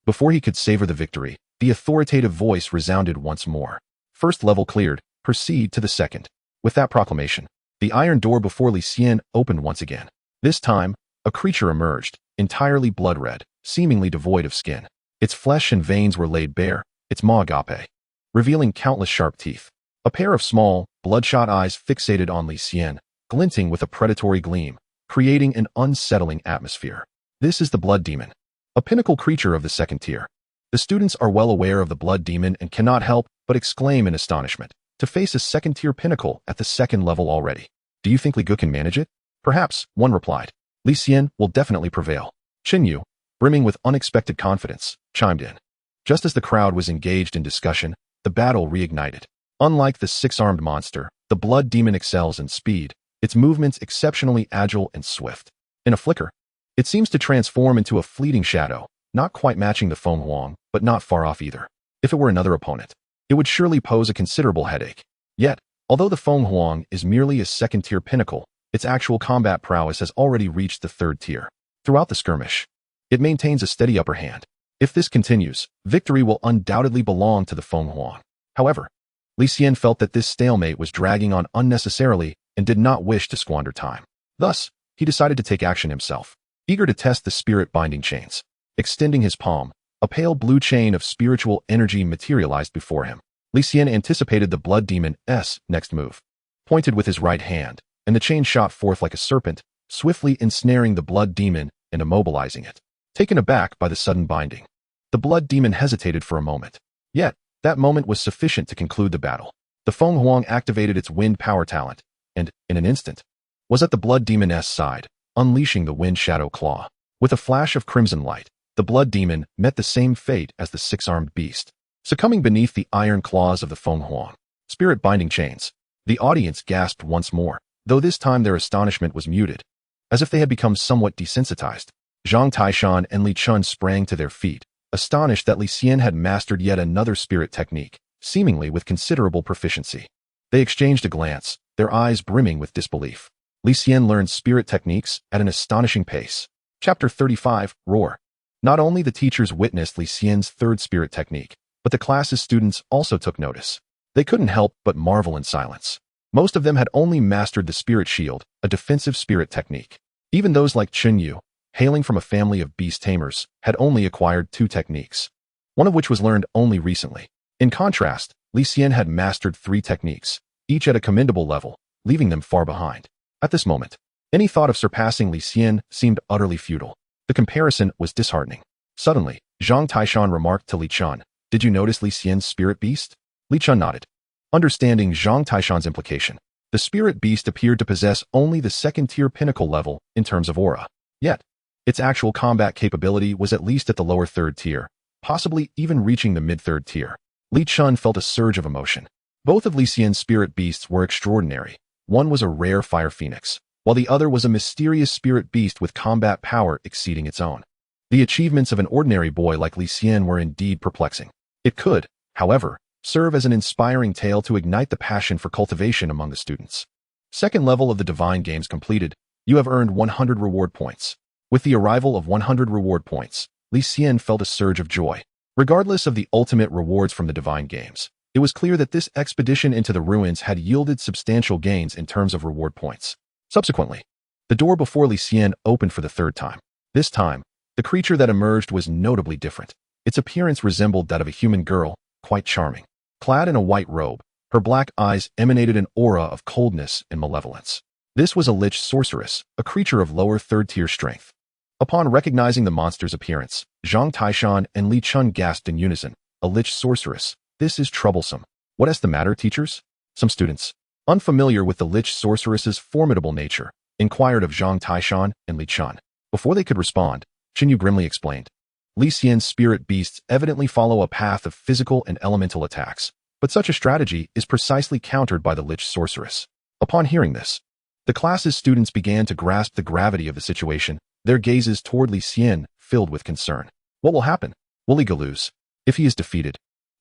Before he could savor the victory, the authoritative voice resounded once more. First level cleared, proceed to the second. With that proclamation, the iron door before Li Xian opened once again. This time, a creature emerged, entirely blood-red, seemingly devoid of skin. Its flesh and veins were laid bare, its maw agape, revealing countless sharp teeth. A pair of small, bloodshot eyes fixated on Li Xian, glinting with a predatory gleam, creating an unsettling atmosphere. This is the blood demon, a pinnacle creature of the 2nd tier. The students are well aware of the blood demon and cannot help but exclaim in astonishment. To face a 2nd-tier pinnacle at the 2nd level already. Do you think Li Gu can manage it? Perhaps, one replied. Li Xian will definitely prevail. Yu, brimming with unexpected confidence, chimed in. Just as the crowd was engaged in discussion, the battle reignited. Unlike the six-armed monster, the blood demon excels in speed, its movements exceptionally agile and swift. In a flicker, it seems to transform into a fleeting shadow, not quite matching the Feng Huang, but not far off either. If it were another opponent, it would surely pose a considerable headache. Yet, although the Feng Huang is merely a second-tier pinnacle, its actual combat prowess has already reached the third tier. Throughout the skirmish, it maintains a steady upper hand. If this continues, victory will undoubtedly belong to the Feng Huang. However, Li Xian felt that this stalemate was dragging on unnecessarily and did not wish to squander time. Thus, he decided to take action himself, eager to test the spirit binding chains. Extending his palm, a pale blue chain of spiritual energy materialized before him. Li Xian anticipated the blood demon's next move, pointed with his right hand, and the chain shot forth like a serpent, swiftly ensnaring the blood demon and immobilizing it. Taken aback by the sudden binding, the blood demon hesitated for a moment. Yet, that moment was sufficient to conclude the battle. The Feng Huang activated its wind power talent, and, in an instant, was at the blood demon's side, unleashing the wind shadow claw. With a flash of crimson light, the blood demon met the same fate as the six-armed beast, succumbing beneath the iron claws of the Feng Huang. Spirit binding chains. The audience gasped once more, though this time their astonishment was muted, as if they had become somewhat desensitized. Zhang Taishan and Li Chun sprang to their feet, astonished that Li Xian had mastered yet another spirit technique, seemingly with considerable proficiency. They exchanged a glance, their eyes brimming with disbelief. Li Xian learned spirit techniques at an astonishing pace. Chapter 35, Roar. Not only the teachers witnessed Li Xian's third spirit technique, but the class's students also took notice. They couldn't help but marvel in silence. Most of them had only mastered the spirit shield, a defensive spirit technique. Even those like Chun Yu, hailing from a family of beast tamers, had only acquired two techniques, one of which was learned only recently. In contrast, Li Xian had mastered three techniques, each at a commendable level, leaving them far behind. At this moment, any thought of surpassing Li Xian seemed utterly futile. The comparison was disheartening. Suddenly, Zhang Taishan remarked to Li Chun, "Did you notice Li Xian's spirit beast?" Li Chun nodded. Understanding Zhang Taishan's implication, the spirit beast appeared to possess only the second-tier pinnacle level in terms of aura. Yet, its actual combat capability was at least at the lower third tier, possibly even reaching the mid-third tier. Li Chun felt a surge of emotion. Both of Li Xian's spirit beasts were extraordinary. One was a rare fire phoenix, while the other was a mysterious spirit beast with combat power exceeding its own. The achievements of an ordinary boy like Li Xian were indeed perplexing. It could, however, serve as an inspiring tale to ignite the passion for cultivation among the students. Second level of the Divine Games completed, you have earned 100 reward points. With the arrival of 100 reward points, Li Xian felt a surge of joy. Regardless of the ultimate rewards from the Divine Games, it was clear that this expedition into the ruins had yielded substantial gains in terms of reward points. Subsequently, the door before Li Xian opened for the third time. This time, the creature that emerged was notably different. Its appearance resembled that of a human girl, quite charming. Clad in a white robe, her black eyes emanated an aura of coldness and malevolence. This was a Lich sorceress, a creature of lower third-tier strength. Upon recognizing the monster's appearance, Zhang Taishan and Li Chun gasped in unison. A Lich sorceress. This is troublesome. What is the matter, teachers? Some students, unfamiliar with the Lich sorceress's formidable nature, inquired of Zhang Taishan and Li Chun. Before they could respond, Chun Yu grimly explained. Li Xian's spirit beasts evidently follow a path of physical and elemental attacks, but such a strategy is precisely countered by the Lich sorceress. Upon hearing this, the class's students began to grasp the gravity of the situation, their gazes toward Li Xian filled with concern. What will happen? Will he lose? If he is defeated,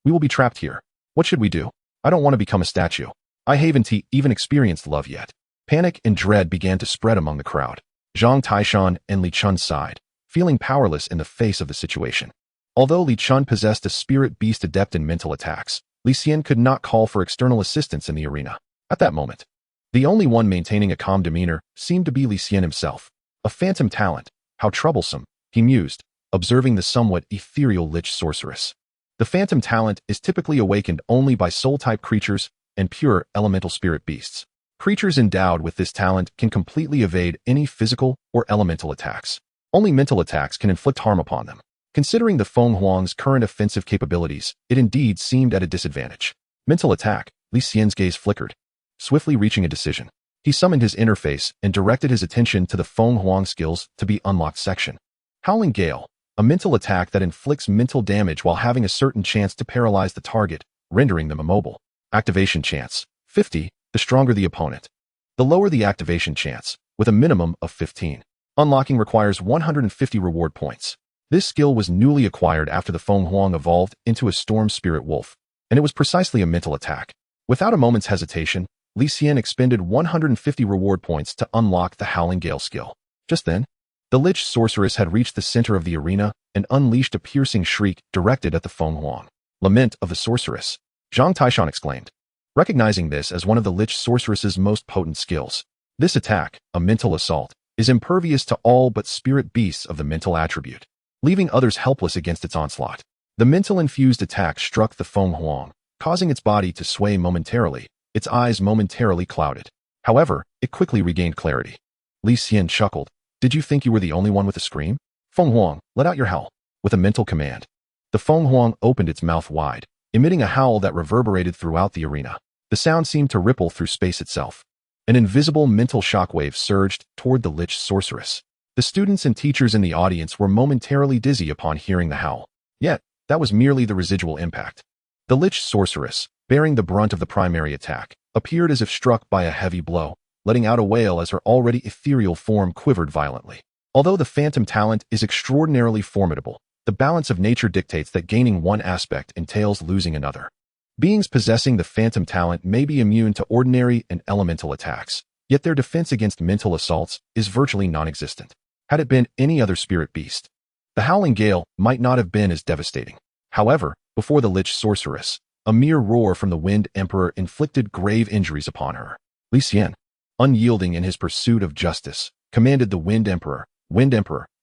we will be trapped here. What should we do? I don't want to become a statue. I haven't even experienced love yet. Panic and dread began to spread among the crowd. Zhang Taishan and Li Chun sighed, feeling powerless in the face of the situation. Although Li Chun possessed a spirit beast adept in mental attacks, Li Xian could not call for external assistance in the arena. At that moment, the only one maintaining a calm demeanor seemed to be Li Xian himself. A phantom talent, how troublesome, he mused, observing the somewhat ethereal Lich sorceress. The phantom talent is typically awakened only by soul-type creatures and pure elemental spirit beasts. Creatures endowed with this talent can completely evade any physical or elemental attacks. Only mental attacks can inflict harm upon them. Considering the Feng Huang's current offensive capabilities, it indeed seemed at a disadvantage. Mental attack, Li Xian's gaze flickered. Swiftly reaching a decision, he summoned his interface and directed his attention to the Feng Huang skills to be unlocked section. Howling Gale, a mental attack that inflicts mental damage while having a certain chance to paralyze the target, rendering them immobile. Activation chance, 50, the stronger the opponent. The lower the activation chance, with a minimum of 15. Unlocking requires 150 reward points. This skill was newly acquired after the Feng Huang evolved into a storm spirit wolf, and it was precisely a mental attack. Without a moment's hesitation, Li Xian expended 150 reward points to unlock the Howling Gale skill. Just then, the Lich sorceress had reached the center of the arena and unleashed a piercing shriek directed at the Feng Huang. Lament of the sorceress, Zhang Taishan exclaimed, recognizing this as one of the Lich sorceress's most potent skills. This attack, a mental assault, is impervious to all but spirit beasts of the mental attribute, leaving others helpless against its onslaught. The mental-infused attack struck the Feng Huang, causing its body to sway momentarily, its eyes momentarily clouded. However, it quickly regained clarity. Li Xian chuckled. Did you think you were the only one with a scream? Feng Huang, let out your howl. With a mental command, the Feng Huang opened its mouth wide, emitting a howl that reverberated throughout the arena. The sound seemed to ripple through space itself. An invisible mental shockwave surged toward the Lich sorceress. The students and teachers in the audience were momentarily dizzy upon hearing the howl. Yet, that was merely the residual impact. The Lich sorceress, bearing the brunt of the primary attack, appeared as if struck by a heavy blow, letting out a wail as her already ethereal form quivered violently. Although the phantom talent is extraordinarily formidable, the balance of nature dictates that gaining one aspect entails losing another. Beings possessing the phantom talent may be immune to ordinary and elemental attacks, yet their defense against mental assaults is virtually non-existent. Had it been any other spirit beast, the Howling Gale might not have been as devastating. However, before the Lich sorceress, a mere roar from the Wind Emperor inflicted grave injuries upon her. Li Xian, unyielding in his pursuit of justice, commanded the Wind Emperor,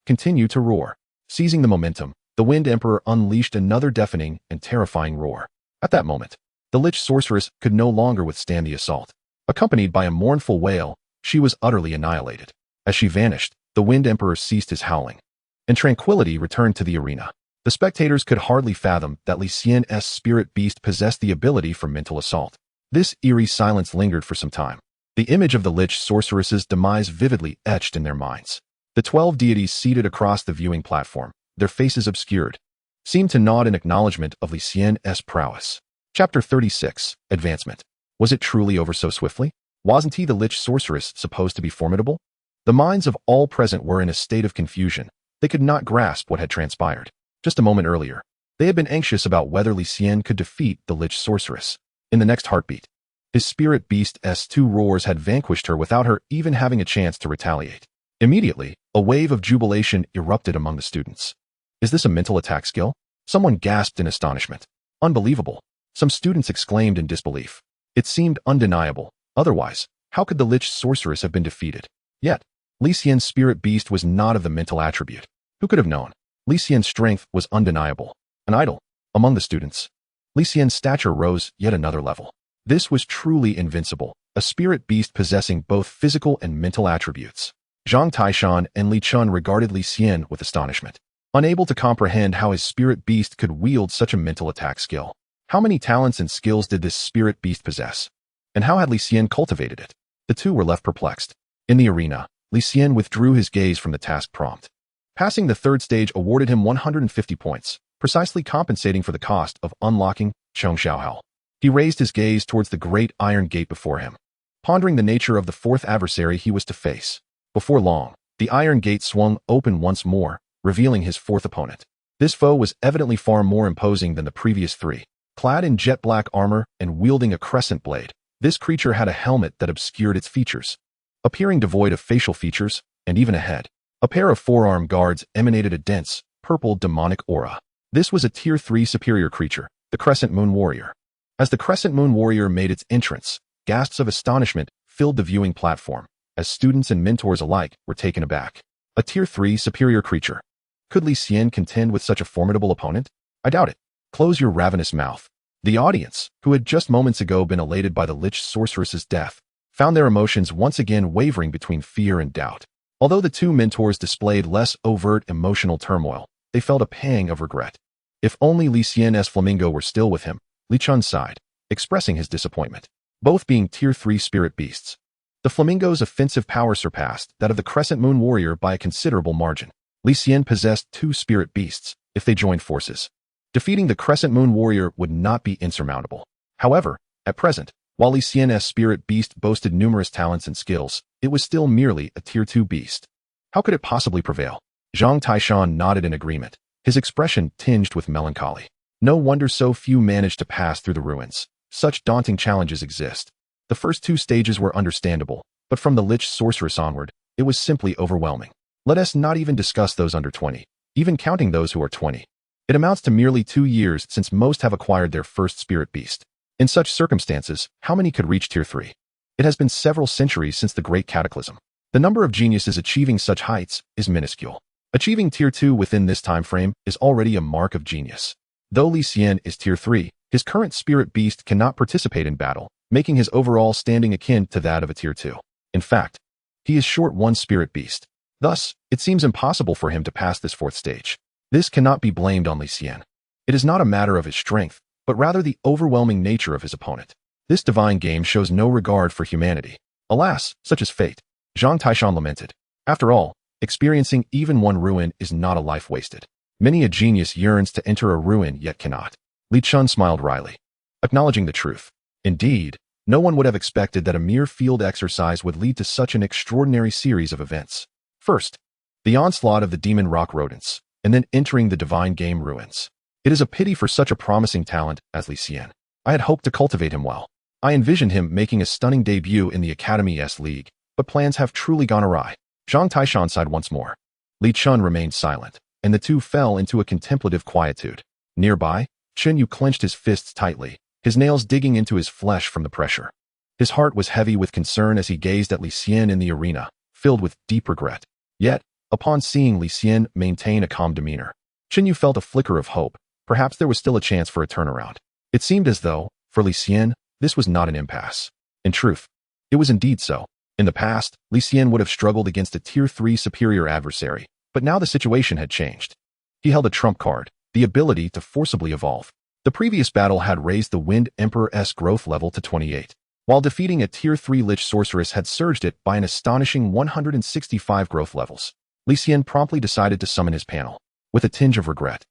continue to roar. Seizing the momentum, the Wind Emperor unleashed another deafening and terrifying roar. At that moment, the Lich sorceress could no longer withstand the assault. Accompanied by a mournful wail, she was utterly annihilated. As she vanished, the Wind Emperor ceased his howling, and tranquility returned to the arena. The spectators could hardly fathom that Li Xian's spirit beast possessed the ability for mental assault. This eerie silence lingered for some time, the image of the Lich sorceress's demise vividly etched in their minds. The 12 deities seated across the viewing platform, their faces obscured, seemed to nod in acknowledgement of Li Xian's prowess. Chapter 36, Advancement. Was it truly over so swiftly? Wasn't he the Lich sorceress supposed to be formidable? The minds of all present were in a state of confusion. They could not grasp what had transpired. Just a moment earlier, they had been anxious about whether Li Xian could defeat the Lich sorceress. In the next heartbeat, his spirit beast's two roars had vanquished her without her even having a chance to retaliate. Immediately, a wave of jubilation erupted among the students. Is this a mental attack skill? Someone gasped in astonishment. Unbelievable. Some students exclaimed in disbelief. It seemed undeniable. Otherwise, how could the Lich sorceress have been defeated? Yet, Li Xian's spirit beast was not of the mental attribute. Who could have known? Li Xian's strength was undeniable. An idol. Among the students, Li Xian's stature rose yet another level. This was truly invincible, a spirit beast possessing both physical and mental attributes. Zhang Taishan and Li Chun regarded Li Xian with astonishment, unable to comprehend how his spirit beast could wield such a mental attack skill. How many talents and skills did this spirit beast possess? And how had Li Xian cultivated it? The two were left perplexed. In the arena, Li Xian withdrew his gaze from the task prompt. Passing the third stage awarded him 150 points, precisely compensating for the cost of unlocking Chong Xiaohao. He raised his gaze towards the great iron gate before him, pondering the nature of the fourth adversary he was to face. Before long, the iron gate swung open once more, revealing his fourth opponent. This foe was evidently far more imposing than the previous three. Clad in jet-black armor and wielding a crescent blade, this creature had a helmet that obscured its features. Appearing devoid of facial features, and even a head, a pair of forearm guards emanated a dense, purple demonic aura. This was a Tier 3 superior creature, the Crescent Moon Warrior. As the Crescent Moon Warrior made its entrance, gasps of astonishment filled the viewing platform, as students and mentors alike were taken aback. A Tier 3 superior creature. Could Li Xian contend with such a formidable opponent? I doubt it. Close your ravenous mouth. The audience, who had just moments ago been elated by the Lich sorceress's death, found their emotions once again wavering between fear and doubt. Although the two mentors displayed less overt emotional turmoil, they felt a pang of regret. If only Li Xian's flamingo were still with him, Li Chun sighed, expressing his disappointment. Both being Tier 3 spirit beasts, the flamingo's offensive power surpassed that of the Crescent Moon Warrior by a considerable margin. Li Xian possessed 2 spirit beasts if they joined forces. Defeating the Crescent Moon Warrior would not be insurmountable. However, at present, while Li Xian's spirit beast boasted numerous talents and skills, it was still merely a Tier 2 beast. How could it possibly prevail? Zhang Taishan nodded in agreement, his expression tinged with melancholy. No wonder so few managed to pass through the ruins. Such daunting challenges exist. The first 2 stages were understandable, but from the Lich Sorceress onward, it was simply overwhelming. Let us not even discuss those under 20, even counting those who are 20. It amounts to merely 2 years since most have acquired their first spirit beast. In such circumstances, how many could reach Tier 3? It has been several centuries since the Great Cataclysm. The number of geniuses achieving such heights is minuscule. Achieving Tier 2 within this time frame is already a mark of genius. Though Li Xian is Tier 3, his current spirit beast cannot participate in battle, making his overall standing akin to that of a Tier 2. In fact, he is short 1 spirit beast. Thus, it seems impossible for him to pass this 4th stage. This cannot be blamed on Li Xian. It is not a matter of his strength, but rather the overwhelming nature of his opponent. This divine game shows no regard for humanity. Alas, such is fate. Zhang Taishan lamented. After all, experiencing even 1 ruin is not a life wasted. Many a genius yearns to enter a ruin yet cannot. Li Xian smiled wryly, acknowledging the truth. Indeed, no one would have expected that a mere field exercise would lead to such an extraordinary series of events. First, the onslaught of the demon rock rodents, and then entering the divine game ruins. It is a pity for such a promising talent as Li Xian. I had hoped to cultivate him well. I envisioned him making a stunning debut in the Academy S League, but plans have truly gone awry. Zhang Taishan sighed once more. Li Xian remained silent, and the two fell into a contemplative quietude. Nearby, Chen Yu clenched his fists tightly, his nails digging into his flesh from the pressure. His heart was heavy with concern as he gazed at Li Xian in the arena, filled with deep regret. Yet, upon seeing Li Xian maintain a calm demeanor, Chen Yu felt a flicker of hope. Perhaps there was still a chance for a turnaround. It seemed as though, for Li Xian, this was not an impasse. In truth, it was indeed so. In the past, Li Xian would have struggled against a Tier 3 superior adversary, but now the situation had changed. He held a trump card, the ability to forcibly evolve. The previous battle had raised the Wind Emperor's growth level to 28, while defeating a Tier 3 Lich Sorceress had surged it by an astonishing 165 growth levels. Li Xian promptly decided to summon his panel. With a tinge of regret,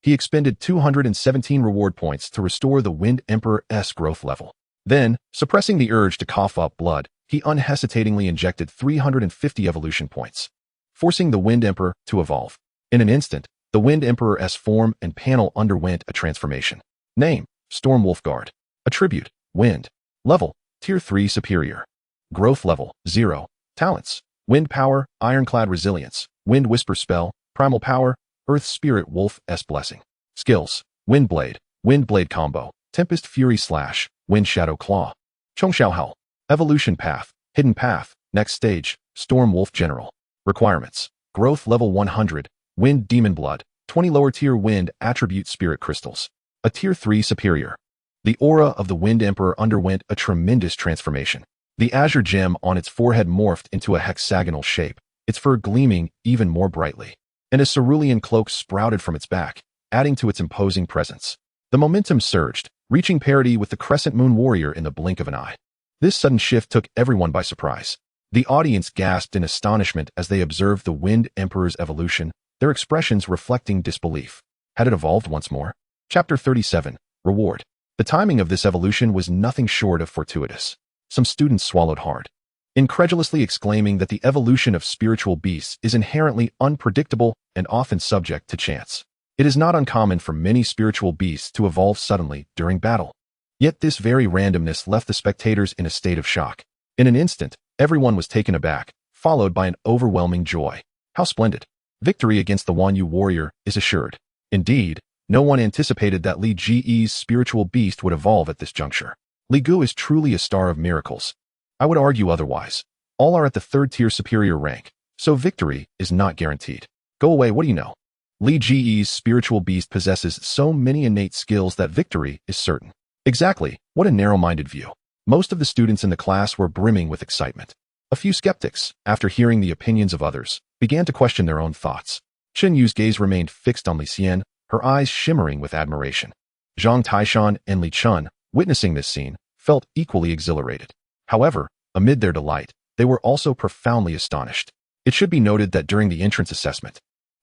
he expended 217 reward points to restore the Wind Emperor's growth level. Then, suppressing the urge to cough up blood, he unhesitatingly injected 350 evolution points, forcing the Wind Emperor to evolve. In an instant, the Wind Emperor's form and panel underwent a transformation. Name: Storm Wolfguard. Attribute: Wind. Level: Tier 3 Superior. Growth level: 0. Talents: Wind Power, Ironclad Resilience, Wind Whisper Spell, Primal Power, Earth Spirit Wolf's Blessing. Skills: Wind Blade, Wind Blade Combo, Tempest Fury Slash, Wind Shadow Claw. Chongxiao Howl. Evolution Path, Hidden Path, Next Stage, Storm Wolf General. Requirements: Growth Level 100, Wind Demon Blood, 20 lower tier Wind Attribute Spirit Crystals. A Tier 3 Superior. The aura of the Wind Emperor underwent a tremendous transformation. The azure gem on its forehead morphed into a hexagonal shape, its fur gleaming even more brightly, and a cerulean cloak sprouted from its back, adding to its imposing presence. The momentum surged, reaching parity with the Crescent Moon Warrior in the blink of an eye. This sudden shift took everyone by surprise. The audience gasped in astonishment as they observed the Wind Emperor's evolution, their expressions reflecting disbelief. Had it evolved once more? Chapter 37, Reward. The timing of this evolution was nothing short of fortuitous. Some students swallowed hard, incredulously exclaiming that the evolution of spiritual beasts is inherently unpredictable and often subject to chance. It is not uncommon for many spiritual beasts to evolve suddenly during battle. Yet this very randomness left the spectators in a state of shock. In an instant, everyone was taken aback, followed by an overwhelming joy. How splendid! Victory against the Wanyu warrior is assured. Indeed, no one anticipated that Li Ji's spiritual beast would evolve at this juncture. Li Gu is truly a star of miracles. I would argue otherwise. All are at the 3rd tier superior rank, so victory is not guaranteed. Go away, what do you know? Li Ji's spiritual beast possesses so many innate skills that victory is certain. Exactly, what a narrow-minded view. Most of the students in the class were brimming with excitement. A few skeptics, after hearing the opinions of others, began to question their own thoughts. Chen Yu's gaze remained fixed on Li Xian, her eyes shimmering with admiration. Zhang Taishan and Li Chen, witnessing this scene, felt equally exhilarated. However, amid their delight, they were also profoundly astonished. It should be noted that during the entrance assessment,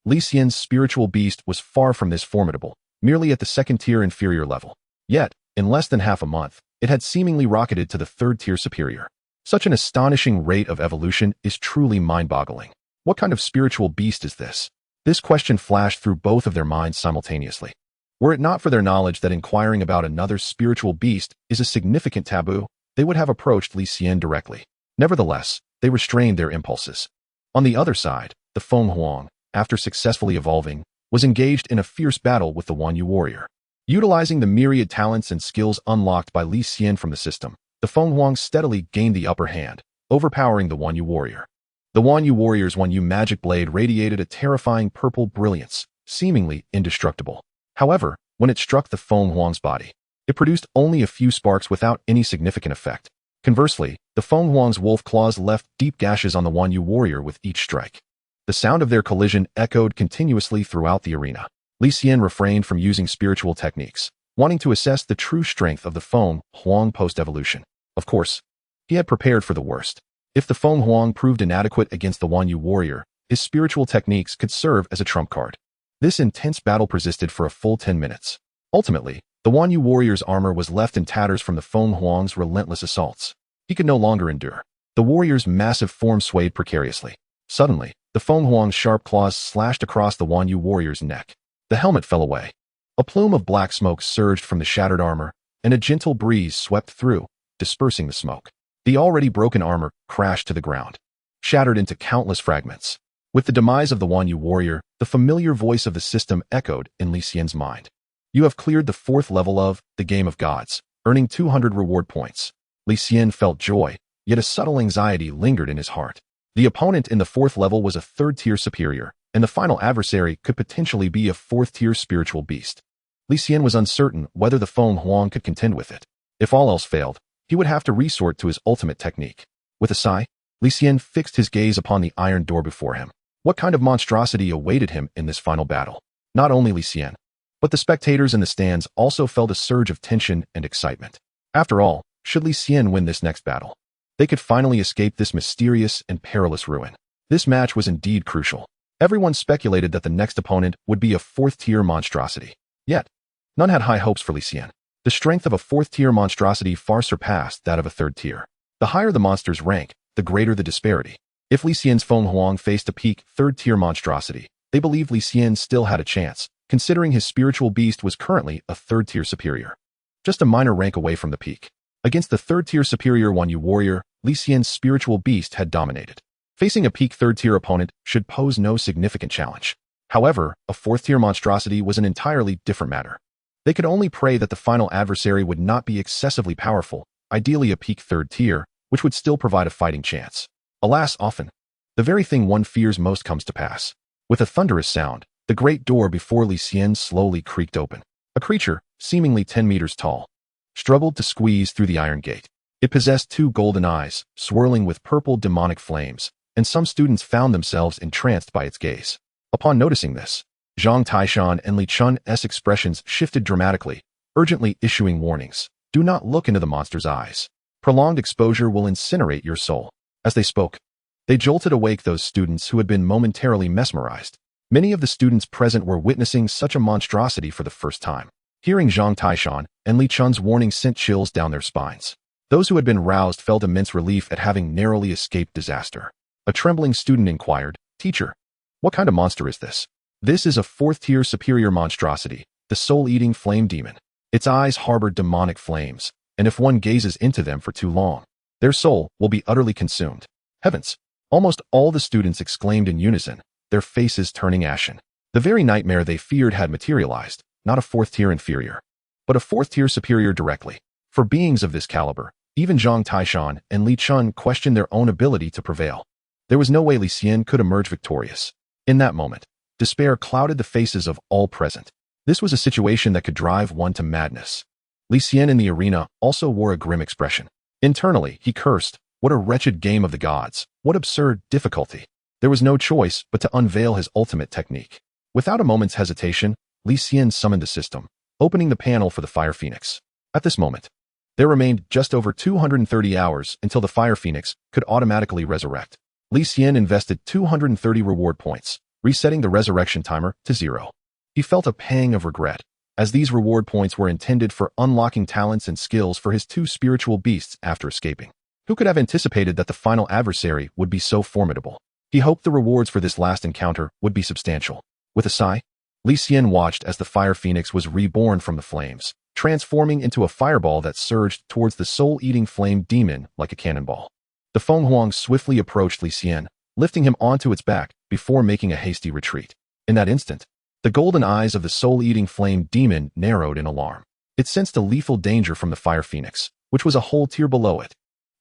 Li Xian's spiritual beast was far from this formidable, merely at the second-tier inferior level. Yet, in less than half a month, it had seemingly rocketed to the third-tier superior. Such an astonishing rate of evolution is truly mind-boggling. What kind of spiritual beast is this? This question flashed through both of their minds simultaneously. Were it not for their knowledge that inquiring about another spiritual beast is a significant taboo, they would have approached Li Xian directly. Nevertheless, they restrained their impulses. On the other side, the Feng Huang, after successfully evolving, was engaged in a fierce battle with the Wanyu warrior. Utilizing the myriad talents and skills unlocked by Li Xian from the system, the Feng Huang steadily gained the upper hand, overpowering the Wanyu warrior. The Wanyu warrior's Wanyu magic blade radiated a terrifying purple brilliance, seemingly indestructible. However, when it struck the Feng Huang's body, it produced only a few sparks without any significant effect. Conversely, the Feng Huang's wolf claws left deep gashes on the Wanyu warrior with each strike. The sound of their collision echoed continuously throughout the arena. Li Xian refrained from using spiritual techniques, wanting to assess the true strength of the Feng Huang post-evolution. Of course, he had prepared for the worst. If the Feng Huang proved inadequate against the Wanyu warrior, his spiritual techniques could serve as a trump card. This intense battle persisted for a full 10 minutes. Ultimately, the Wanyu warrior's armor was left in tatters from the Feng Huang's relentless assaults. He could no longer endure. The warrior's massive form swayed precariously. Suddenly, the Feng Huang's sharp claws slashed across the Wanyu warrior's neck. The helmet fell away. A plume of black smoke surged from the shattered armor, and a gentle breeze swept through, dispersing the smoke. The already broken armor crashed to the ground, shattered into countless fragments. With the demise of the Wanyu warrior, the familiar voice of the system echoed in Li Xian's mind. You have cleared the 4th level of the Game of Gods, earning 200 reward points. Li Xian felt joy, yet a subtle anxiety lingered in his heart. The opponent in the 4th level was a 3rd-tier superior, and the final adversary could potentially be a 4th-tier spiritual beast. Li Xian was uncertain whether the Feng Huang could contend with it. If all else failed, he would have to resort to his ultimate technique. With a sigh, Li Xian fixed his gaze upon the iron door before him. What kind of monstrosity awaited him in this final battle? Not only Li Xian, but the spectators in the stands also felt a surge of tension and excitement. After all, should Li Xian win this next battle, they could finally escape this mysterious and perilous ruin. This match was indeed crucial. Everyone speculated that the next opponent would be a 4th-tier monstrosity. Yet, none had high hopes for Li Xian. The strength of a 4th-tier monstrosity far surpassed that of a 3rd tier. The higher the monster's rank, the greater the disparity. If Li Xian's Feng Huang faced a peak 3rd-tier monstrosity, they believed Li Xian still had a chance, considering his spiritual beast was currently a 3rd-tier superior. Just a minor rank away from the peak. Against the 3rd-tier superior Wanyu warrior, Li Xian's spiritual beast had dominated. Facing a peak 3rd-tier opponent should pose no significant challenge. However, a 4th-tier monstrosity was an entirely different matter. They could only pray that the final adversary would not be excessively powerful, ideally a peak 3rd tier, which would still provide a fighting chance. Alas, often, the very thing one fears most comes to pass. With a thunderous sound, the great door before Li Xian slowly creaked open. A creature, seemingly 10 meters tall, struggled to squeeze through the iron gate. It possessed 2 golden eyes, swirling with purple demonic flames, and some students found themselves entranced by its gaze. Upon noticing this, Zhang Taishan and Li Xian's expressions shifted dramatically, urgently issuing warnings. Do not look into the monster's eyes. Prolonged exposure will incinerate your soul. As they spoke, they jolted awake those students who had been momentarily mesmerized. Many of the students present were witnessing such a monstrosity for the first time. Hearing Zhang Taishan and Li Xian's warning sent chills down their spines. Those who had been roused felt immense relief at having narrowly escaped disaster. A trembling student inquired, "Teacher, what kind of monster is this?" "This is a 4th-tier superior monstrosity, the soul-eating flame demon. Its eyes harbor demonic flames, and if one gazes into them for too long, their soul will be utterly consumed." Heavens! Almost all the students exclaimed in unison, their faces turning ashen. The very nightmare they feared had materialized, not a 4th-tier inferior, but a 4th-tier superior directly. For beings of this caliber, even Zhang Taishan and Li Xian questioned their own ability to prevail. There was no way Li Xian could emerge victorious. In that moment, despair clouded the faces of all present. This was a situation that could drive one to madness. Li Xian in the arena also wore a grim expression. Internally, he cursed, "What a wretched game of the gods! What absurd difficulty!" There was no choice but to unveil his ultimate technique. Without a moment's hesitation, Li Xian summoned the system, opening the panel for the Fire Phoenix. At this moment, there remained just over 230 hours until the Fire Phoenix could automatically resurrect. Li Xian invested 230 reward points, resetting the resurrection timer to 0. He felt a pang of regret, as these reward points were intended for unlocking talents and skills for his two spiritual beasts after escaping. Who could have anticipated that the final adversary would be so formidable? He hoped the rewards for this last encounter would be substantial. With a sigh, Li Xian watched as the Fire Phoenix was reborn from the flames, transforming into a fireball that surged towards the soul-eating flame demon like a cannonball. The Feng Huang swiftly approached Li Xian, lifting him onto its back before making a hasty retreat. In that instant, the golden eyes of the soul-eating flame demon narrowed in alarm. It sensed a lethal danger from the Fire Phoenix, which was a whole tier below it.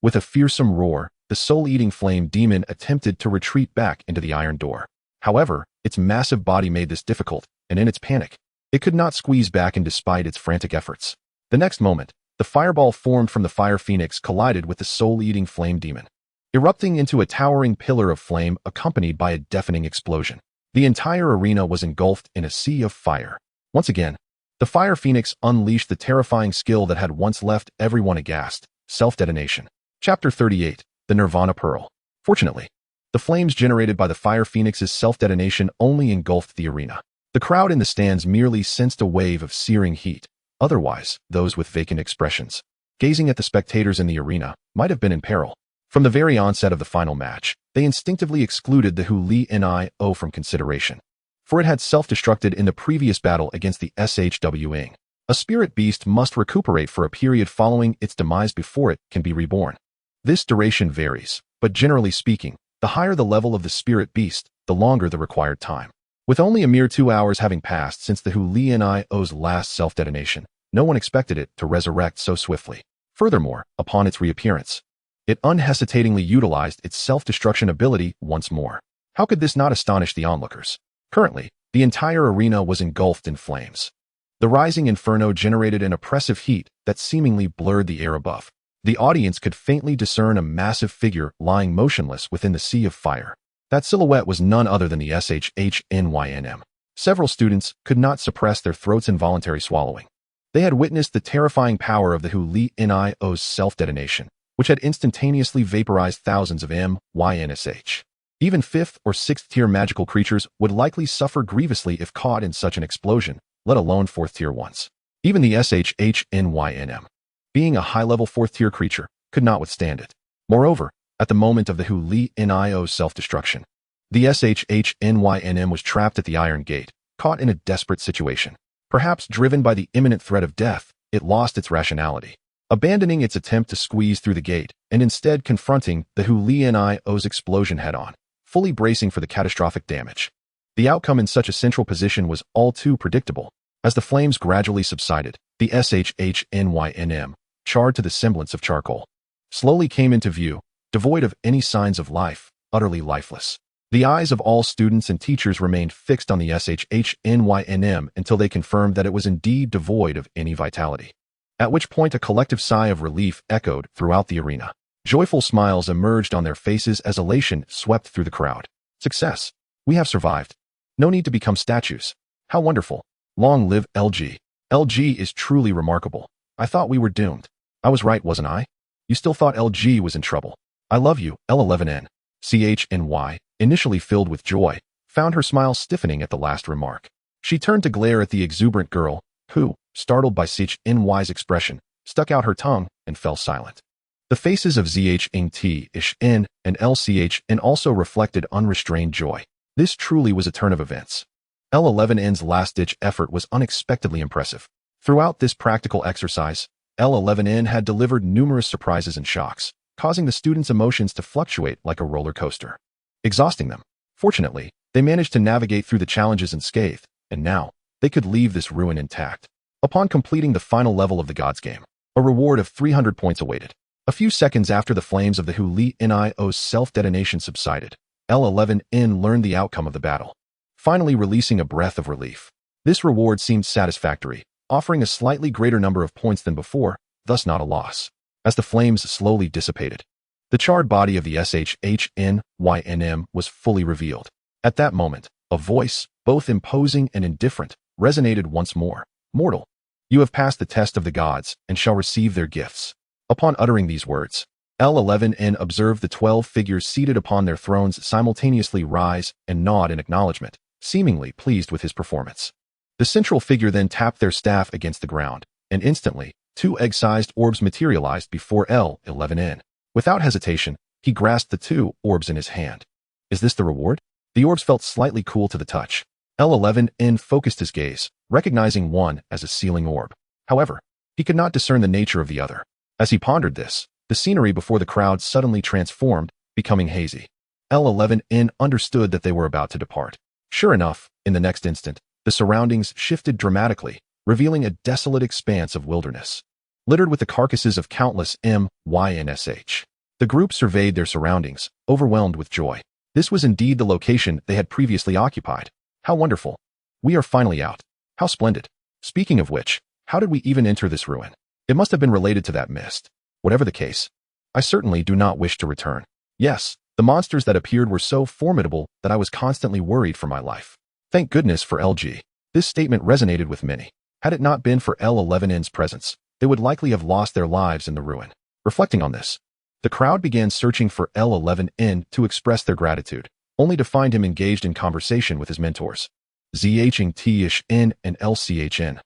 With a fearsome roar, the soul-eating flame demon attempted to retreat back into the iron door. However, its massive body made this difficult, and in its panic, it could not squeeze back in despite its frantic efforts. The next moment, the fireball formed from the Fire Phoenix collided with the soul-eating flame demon, erupting into a towering pillar of flame accompanied by a deafening explosion. The entire arena was engulfed in a sea of fire. Once again, the Fire Phoenix unleashed the terrifying skill that had once left everyone aghast: self-detonation. Chapter 38, The Nirvana Pearl. Fortunately, the flames generated by the Fire Phoenix's self-detonation only engulfed the arena. The crowd in the stands merely sensed a wave of searing heat. Otherwise, those with vacant expressions, gazing at the spectators in the arena, might have been in peril. From the very onset of the final match, they instinctively excluded the Humiliation from consideration, for it had self-destructed in the previous battle against the Shwing. A spirit beast must recuperate for a period following its demise before it can be reborn. This duration varies, but generally speaking, the higher the level of the spirit beast, the longer the required time. With only a mere 2 hours having passed since the Humiliation's last self-detonation, no one expected it to resurrect so swiftly. Furthermore, upon its reappearance, it unhesitatingly utilized its self-destruction ability once more. How could this not astonish the onlookers? Currently, the entire arena was engulfed in flames. The rising inferno generated an oppressive heat that seemingly blurred the air above. The audience could faintly discern a massive figure lying motionless within the sea of fire. That silhouette was none other than the Shwing. Several students could not suppress their throats' involuntary swallowing. They had witnessed the terrifying power of the Humiliation's self-detonation, which had instantaneously vaporized thousands of MYNSH. Even 5th or 6th tier magical creatures would likely suffer grievously if caught in such an explosion, let alone 4th tier ones. Even the Shwing, being a high-level 4th tier creature, could not withstand it. Moreover, at the moment of the Humiliation's self-destruction, the Shwing was trapped at the Iron Gate, caught in a desperate situation. Perhaps driven by the imminent threat of death, it lost its rationality, abandoning its attempt to squeeze through the gate and instead confronting the Humiliation's explosion head-on, fully bracing for the catastrophic damage. The outcome in such a central position was all too predictable. As the flames gradually subsided, the Shwing, charred to the semblance of charcoal, slowly came into view, devoid of any signs of life, utterly lifeless. The eyes of all students and teachers remained fixed on the Shwing until they confirmed that it was indeed devoid of any vitality. At which point a collective sigh of relief echoed throughout the arena. Joyful smiles emerged on their faces as elation swept through the crowd. Success! We have survived. No need to become statues. How wonderful. Long live LG. LG is truly remarkable. I thought we were doomed. I was right, wasn't I? You still thought LG was in trouble. I love you, L11N. CHNY, initially filled with joy, found her smile stiffening at the last remark. She turned to glare at the exuberant girl, who, startled by CHNY's expression, stuck out her tongue and fell silent. The faces of ZHNT, ISHN, and LCHN also reflected unrestrained joy. This truly was a turn of events. L11N's last-ditch effort was unexpectedly impressive. Throughout this practical exercise, L11N had delivered numerous surprises and shocks, causing the students' emotions to fluctuate like a roller coaster, exhausting them. Fortunately, they managed to navigate through the challenges unscathed, and now, they could leave this ruin intact. Upon completing the final level of the Gods game, a reward of 300 points awaited. A few seconds after the flames of the Humiliation's self-detonation subsided, L11N learned the outcome of the battle, finally releasing a breath of relief. This reward seemed satisfactory, offering a slightly greater number of points than before, thus not a loss. As the flames slowly dissipated, the charred body of the Shwing was fully revealed. At that moment, a voice, both imposing and indifferent, resonated once more. Mortal, you have passed the test of the gods and shall receive their gifts. Upon uttering these words, L11N observed the 12 figures seated upon their thrones simultaneously rise and nod in acknowledgement, seemingly pleased with his performance. The central figure then tapped their staff against the ground, and instantly, 2 egg-sized orbs materialized before L11N. Without hesitation, he grasped the 2 orbs in his hand. Is this the reward? The orbs felt slightly cool to the touch. L11N focused his gaze, recognizing one as a sealing orb. However, he could not discern the nature of the other. As he pondered this, the scenery before the crowd suddenly transformed, becoming hazy. L11N understood that they were about to depart. Sure enough, in the next instant, the surroundings shifted dramatically, revealing a desolate expanse of wilderness, littered with the carcasses of countless MYNSH. The group surveyed their surroundings, overwhelmed with joy. This was indeed the location they had previously occupied. How wonderful! We are finally out. How splendid! Speaking of which, how did we even enter this ruin? It must have been related to that mist. Whatever the case, I certainly do not wish to return. Yes, the monsters that appeared were so formidable that I was constantly worried for my life. Thank goodness for LG. This statement resonated with many. Had it not been for L11N's presence, they would likely have lost their lives in the ruin. Reflecting on this, the crowd began searching for L11N to express their gratitude, only to find him engaged in conversation with his mentors, ZHN and LCHN.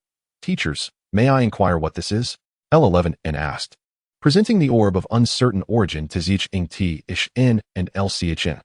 Teachers, may I inquire what this is? L11N asked, presenting the orb of uncertain origin to ZHN and LCHN.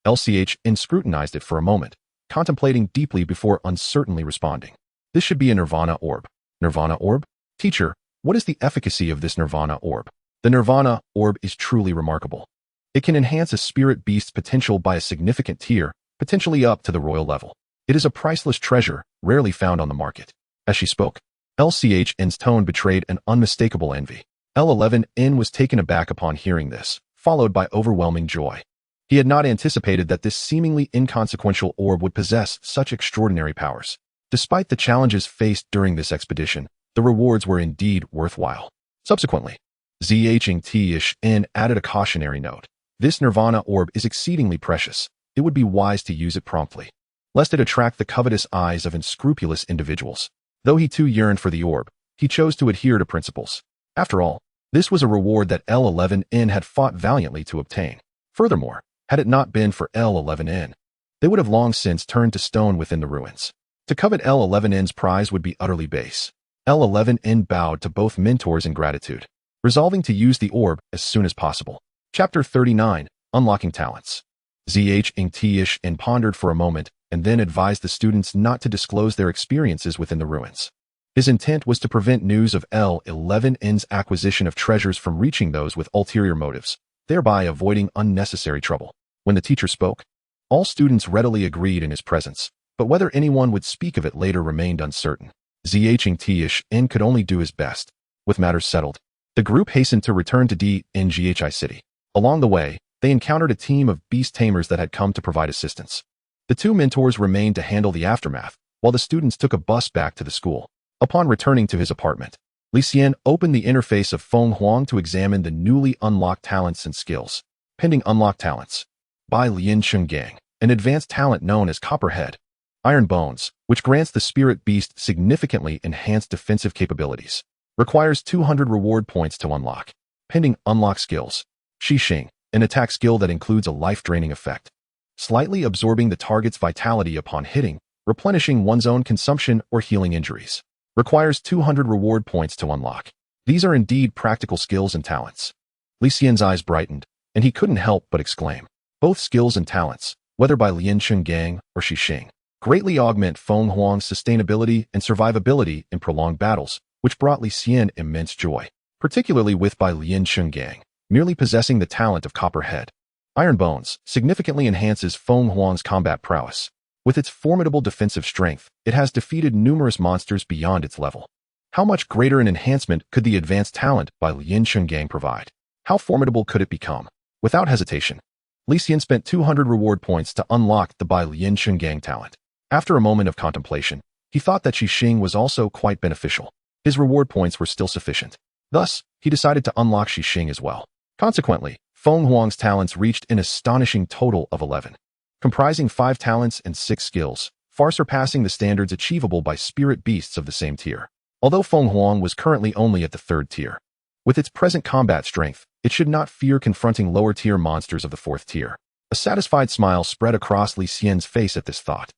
LCHN scrutinized it for a moment, contemplating deeply before uncertainly responding. This should be a Nirvana orb. Nirvana orb? Teacher, what is the efficacy of this Nirvana orb? The Nirvana orb is truly remarkable. It can enhance a spirit beast's potential by a significant tier, potentially up to the royal level. It is a priceless treasure, rarely found on the market. As she spoke, LCHN's tone betrayed an unmistakable envy. L11N was taken aback upon hearing this, followed by overwhelming joy. He had not anticipated that this seemingly inconsequential orb would possess such extraordinary powers. Despite the challenges faced during this expedition, the rewards were indeed worthwhile. Subsequently, ZHN added a cautionary note. This Nirvana orb is exceedingly precious. It would be wise to use it promptly, lest it attract the covetous eyes of unscrupulous individuals. Though he too yearned for the orb, he chose to adhere to principles. After all, this was a reward that L11N had fought valiantly to obtain. Furthermore, had it not been for L11N, they would have long since turned to stone within the ruins. To covet L11N's prize would be utterly base. L11N bowed to both mentors in gratitude, resolving to use the orb as soon as possible. Chapter 39, Unlocking Talents. ZHN pondered for a moment and then advised the students not to disclose their experiences within the ruins. His intent was to prevent news of L11N's acquisition of treasures from reaching those with ulterior motives, thereby avoiding unnecessary trouble. When the teacher spoke, all students readily agreed in his presence, but whether anyone would speak of it later remained uncertain. ZHN could only do his best. With matters settled, the group hastened to return to DNGHI City. Along the way, they encountered a team of beast tamers that had come to provide assistance. The 2 mentors remained to handle the aftermath, while the students took a bus back to the school. Upon returning to his apartment, Li Xian opened the interface of Feng Huang to examine the newly unlocked talents and skills. Pending unlocked talents. By Lien Gang, an advanced talent known as Copperhead. Iron Bones, which grants the spirit beast significantly enhanced defensive capabilities. Requires 200 reward points to unlock. Pending unlock skills. Xing, an attack skill that includes a life-draining effect, slightly absorbing the target's vitality upon hitting, replenishing one's own consumption or healing injuries. Requires 200 reward points to unlock. These are indeed practical skills and talents. Li Xian's eyes brightened, and he couldn't help but exclaim. Both skills and talents, whether by Lien Gang or Xing, greatly augment Feng Huang's sustainability and survivability in prolonged battles, which brought Li Xian immense joy, particularly with by Lien Gang. Merely possessing the talent of Copperhead. Iron Bones significantly enhances Feng Huang's combat prowess. With its formidable defensive strength, it has defeated numerous monsters beyond its level. How much greater an enhancement could the advanced talent by Lien Gang provide? How formidable could it become? Without hesitation, Li Xian spent 200 reward points to unlock the by Lien Gang talent. After a moment of contemplation, he thought that Xing was also quite beneficial. His reward points were still sufficient. Thus, he decided to unlock Xing as well. Consequently, Feng Huang's talents reached an astonishing total of 11, comprising 5 talents and 6 skills, far surpassing the standards achievable by spirit beasts of the same tier. Although Feng Huang was currently only at the 3rd tier, with its present combat strength, It should not fear confronting lower-tier monsters of the 4th tier. A satisfied smile spread across Li Xian's face at this thought.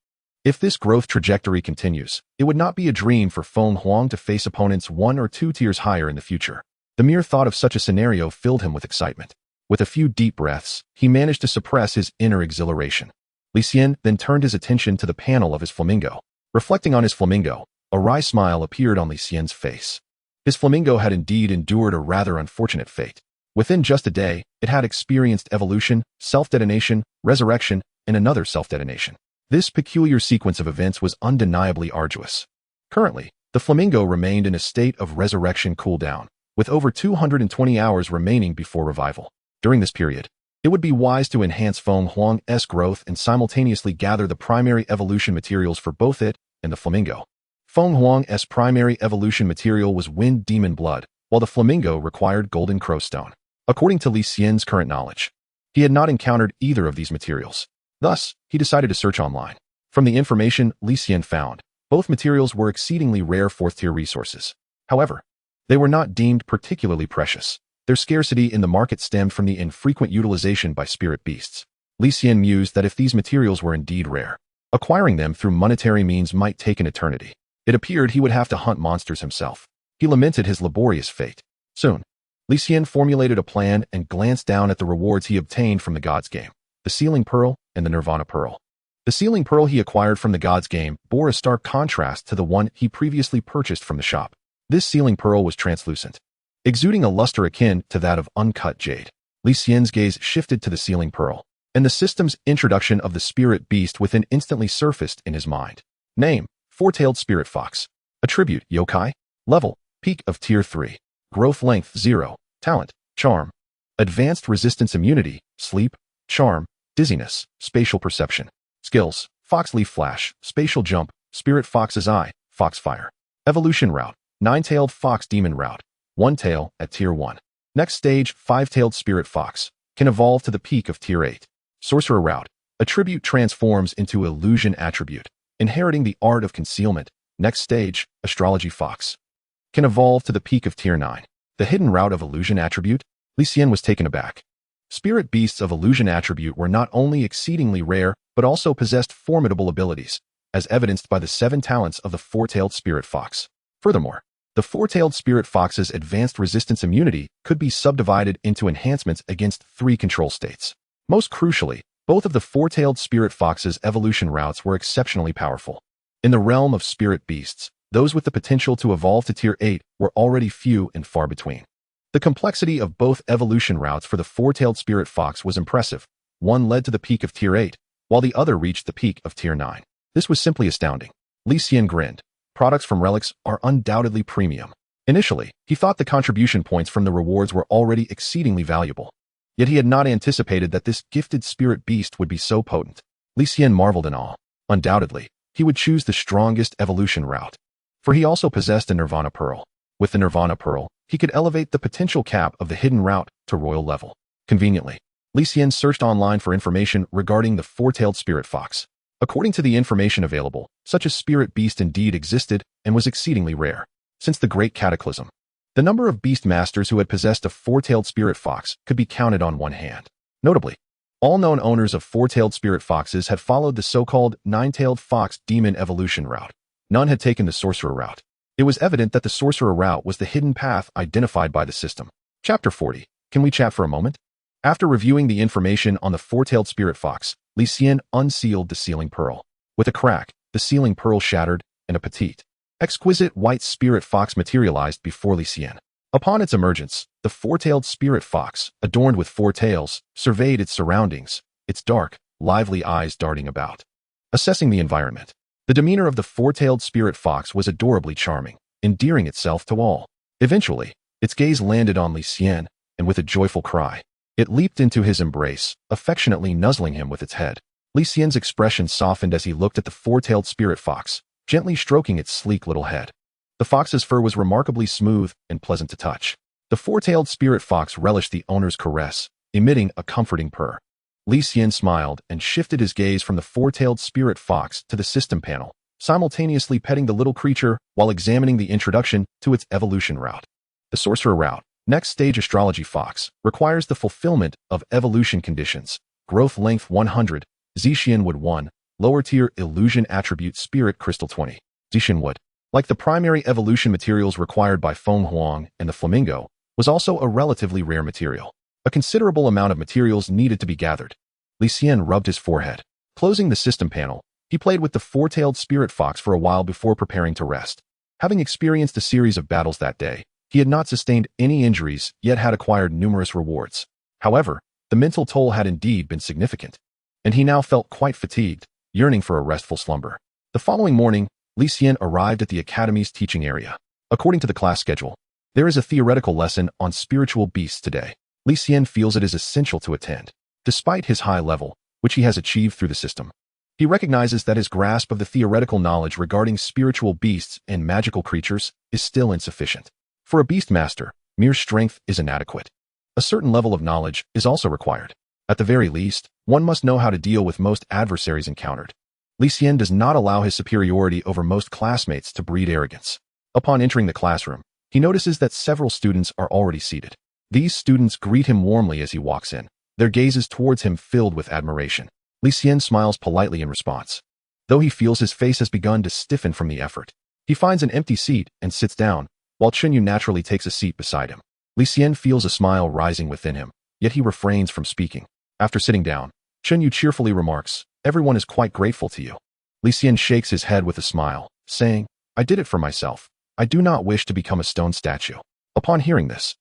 If this growth trajectory continues, it would not be a dream for Feng Huang to face opponents 1 or 2 tiers higher in the future. The mere thought of such a scenario filled him with excitement. With a few deep breaths, he managed to suppress his inner exhilaration. Li Xian then turned his attention to the panel of his flamingo. Reflecting on his flamingo, a wry smile appeared on Li Xian's face. His flamingo had indeed endured a rather unfortunate fate. Within just a day, it had experienced evolution, self-detonation, resurrection, and another self-detonation. This peculiar sequence of events was undeniably arduous. Currently, the flamingo remained in a state of resurrection cooldown, with over 220 hours remaining before revival. During this period, it would be wise to enhance Feng Huang's growth and simultaneously gather the primary evolution materials for both it and the flamingo. Feng Huang's primary evolution material was Wind Demon Blood, while the flamingo required Golden Crowstone. According to Li Xian's current knowledge, he had not encountered either of these materials. Thus, he decided to search online. From the information Li Xian found, both materials were exceedingly rare 4th-tier resources. However, they were not deemed particularly precious. Their scarcity in the market stemmed from the infrequent utilization by spirit beasts. Li Xian mused that if these materials were indeed rare, acquiring them through monetary means might take an eternity. It appeared he would have to hunt monsters himself. He lamented his laborious fate. Soon, Li Xian formulated a plan and glanced down at the rewards he obtained from the God's Game, the Sealing Pearl and the Nirvana Pearl. The Sealing Pearl he acquired from the God's Game bore a stark contrast to the one he previously purchased from the shop. This Sealing Pearl was translucent, exuding a luster akin to that of uncut jade. Li Xian's gaze shifted to the Sealing Pearl, and the system's introduction of the spirit beast within instantly surfaced in his mind. Name: Four-tailed Spirit Fox. Attribute: Yokai. Level: Peak of Tier 3. Growth length 0. Talent: Charm. Advanced resistance immunity: Sleep, Charm, Dizziness, Spatial Perception. Skills: Fox Leaf Flash, Spatial Jump, Spirit Fox's Eye, Foxfire. Evolution Route: 9-tailed Fox Demon Route. 1 tail at Tier 1. Next stage: 5-tailed Spirit Fox. Can evolve to the peak of Tier 8. Sorcerer Route: Attribute transforms into Illusion Attribute, inheriting the art of concealment. Next stage: Astrology Fox. Can evolve to the peak of Tier 9. The hidden route of Illusion Attribute? Li Xian was taken aback. Spirit beasts of Illusion Attribute were not only exceedingly rare, but also possessed formidable abilities, as evidenced by the 7 talents of the 4-tailed Spirit Fox. Furthermore, the 4-tailed Spirit Fox's advanced resistance immunity could be subdivided into enhancements against 3 control states. Most crucially, both of the 4-tailed Spirit Fox's evolution routes were exceptionally powerful. In the realm of spirit beasts, those with the potential to evolve to Tier 8 were already few and far between. The complexity of both evolution routes for the 4-tailed Spirit Fox was impressive. One led to the peak of Tier 8, while the other reached the peak of Tier 9. This was simply astounding. Li Xian grinned. Products from relics are undoubtedly premium. Initially, he thought the contribution points from the rewards were already exceedingly valuable. Yet he had not anticipated that this gifted spirit beast would be so potent. Li Xian marveled in awe. Undoubtedly, he would choose the strongest evolution route, for he also possessed a Nirvana Pearl. With the Nirvana Pearl, he could elevate the potential cap of the hidden route to royal level. Conveniently, Li Xian searched online for information regarding the 4-tailed Spirit Fox. According to the information available, such a spirit beast indeed existed and was exceedingly rare. Since the Great Cataclysm, the number of beast masters who had possessed a 4-tailed Spirit Fox could be counted on one hand. Notably, all known owners of 4-tailed Spirit Foxes had followed the so-called 9-tailed Fox Demon Evolution route. None had taken the Sorcerer route. It was evident that the Sorcerer route was the hidden path identified by the system. Chapter 40. Can we chat for a moment? After reviewing the information on the 4-tailed Spirit Fox, Li Xian unsealed the Sealing Pearl. With a crack, the Sealing Pearl shattered, and a petite, exquisite white Spirit Fox materialized before Li Xian. Upon its emergence, the 4-tailed Spirit Fox, adorned with 4 tails, surveyed its surroundings, its dark, lively eyes darting about. Assessing the environment, the demeanor of the 4-tailed Spirit Fox was adorably charming, endearing itself to all. Eventually, its gaze landed on Li Xian, and with a joyful cry, it leaped into his embrace, affectionately nuzzling him with its head. Li Xian's expression softened as he looked at the 4-tailed Spirit Fox, gently stroking its sleek little head. The fox's fur was remarkably smooth and pleasant to touch. The 4-tailed Spirit Fox relished the owner's caress, emitting a comforting purr. Li Xian smiled and shifted his gaze from the 4-tailed Spirit Fox to the system panel, simultaneously petting the little creature while examining the introduction to its evolution route. The Sorcerer route, Next stage Astrology Fox requires the fulfillment of evolution conditions. Growth length 100, Xian Wood 1, lower tier illusion attribute Spirit Crystal 20. Xian Wood, like the primary evolution materials required by Feng Huang and the Flamingo, was also a relatively rare material. A considerable amount of materials needed to be gathered. Li Xian rubbed his forehead. Closing the system panel, he played with the four-tailed spirit fox for a while before preparing to rest. Having experienced a series of battles that day, he had not sustained any injuries, yet had acquired numerous rewards. However, the mental toll had indeed been significant, and he now felt quite fatigued, yearning for a restful slumber. The following morning, Li Xian arrived at the academy's teaching area. According to the class schedule, there is a theoretical lesson on spiritual beasts today. Li Xian feels it is essential to attend. Despite his high level, which he has achieved through the system, he recognizes that his grasp of the theoretical knowledge regarding spiritual beasts and magical creatures is still insufficient. For a beast master, mere strength is inadequate. A certain level of knowledge is also required. At the very least, one must know how to deal with most adversaries encountered. Li Xian does not allow his superiority over most classmates to breed arrogance. Upon entering the classroom, he notices that several students are already seated. These students greet him warmly as he walks in, their gazes towards him filled with admiration. Li Xian smiles politely in response. Though he feels his face has begun to stiffen from the effort, he finds an empty seat and sits down, while Chunyu naturally takes a seat beside him. Li Xian feels a smile rising within him, yet he refrains from speaking. After sitting down, Chunyu cheerfully remarks, "Everyone is quite grateful to you." Li Xian shakes his head with a smile, saying, "I did it for myself. I do not wish to become a stone statue." Upon hearing this,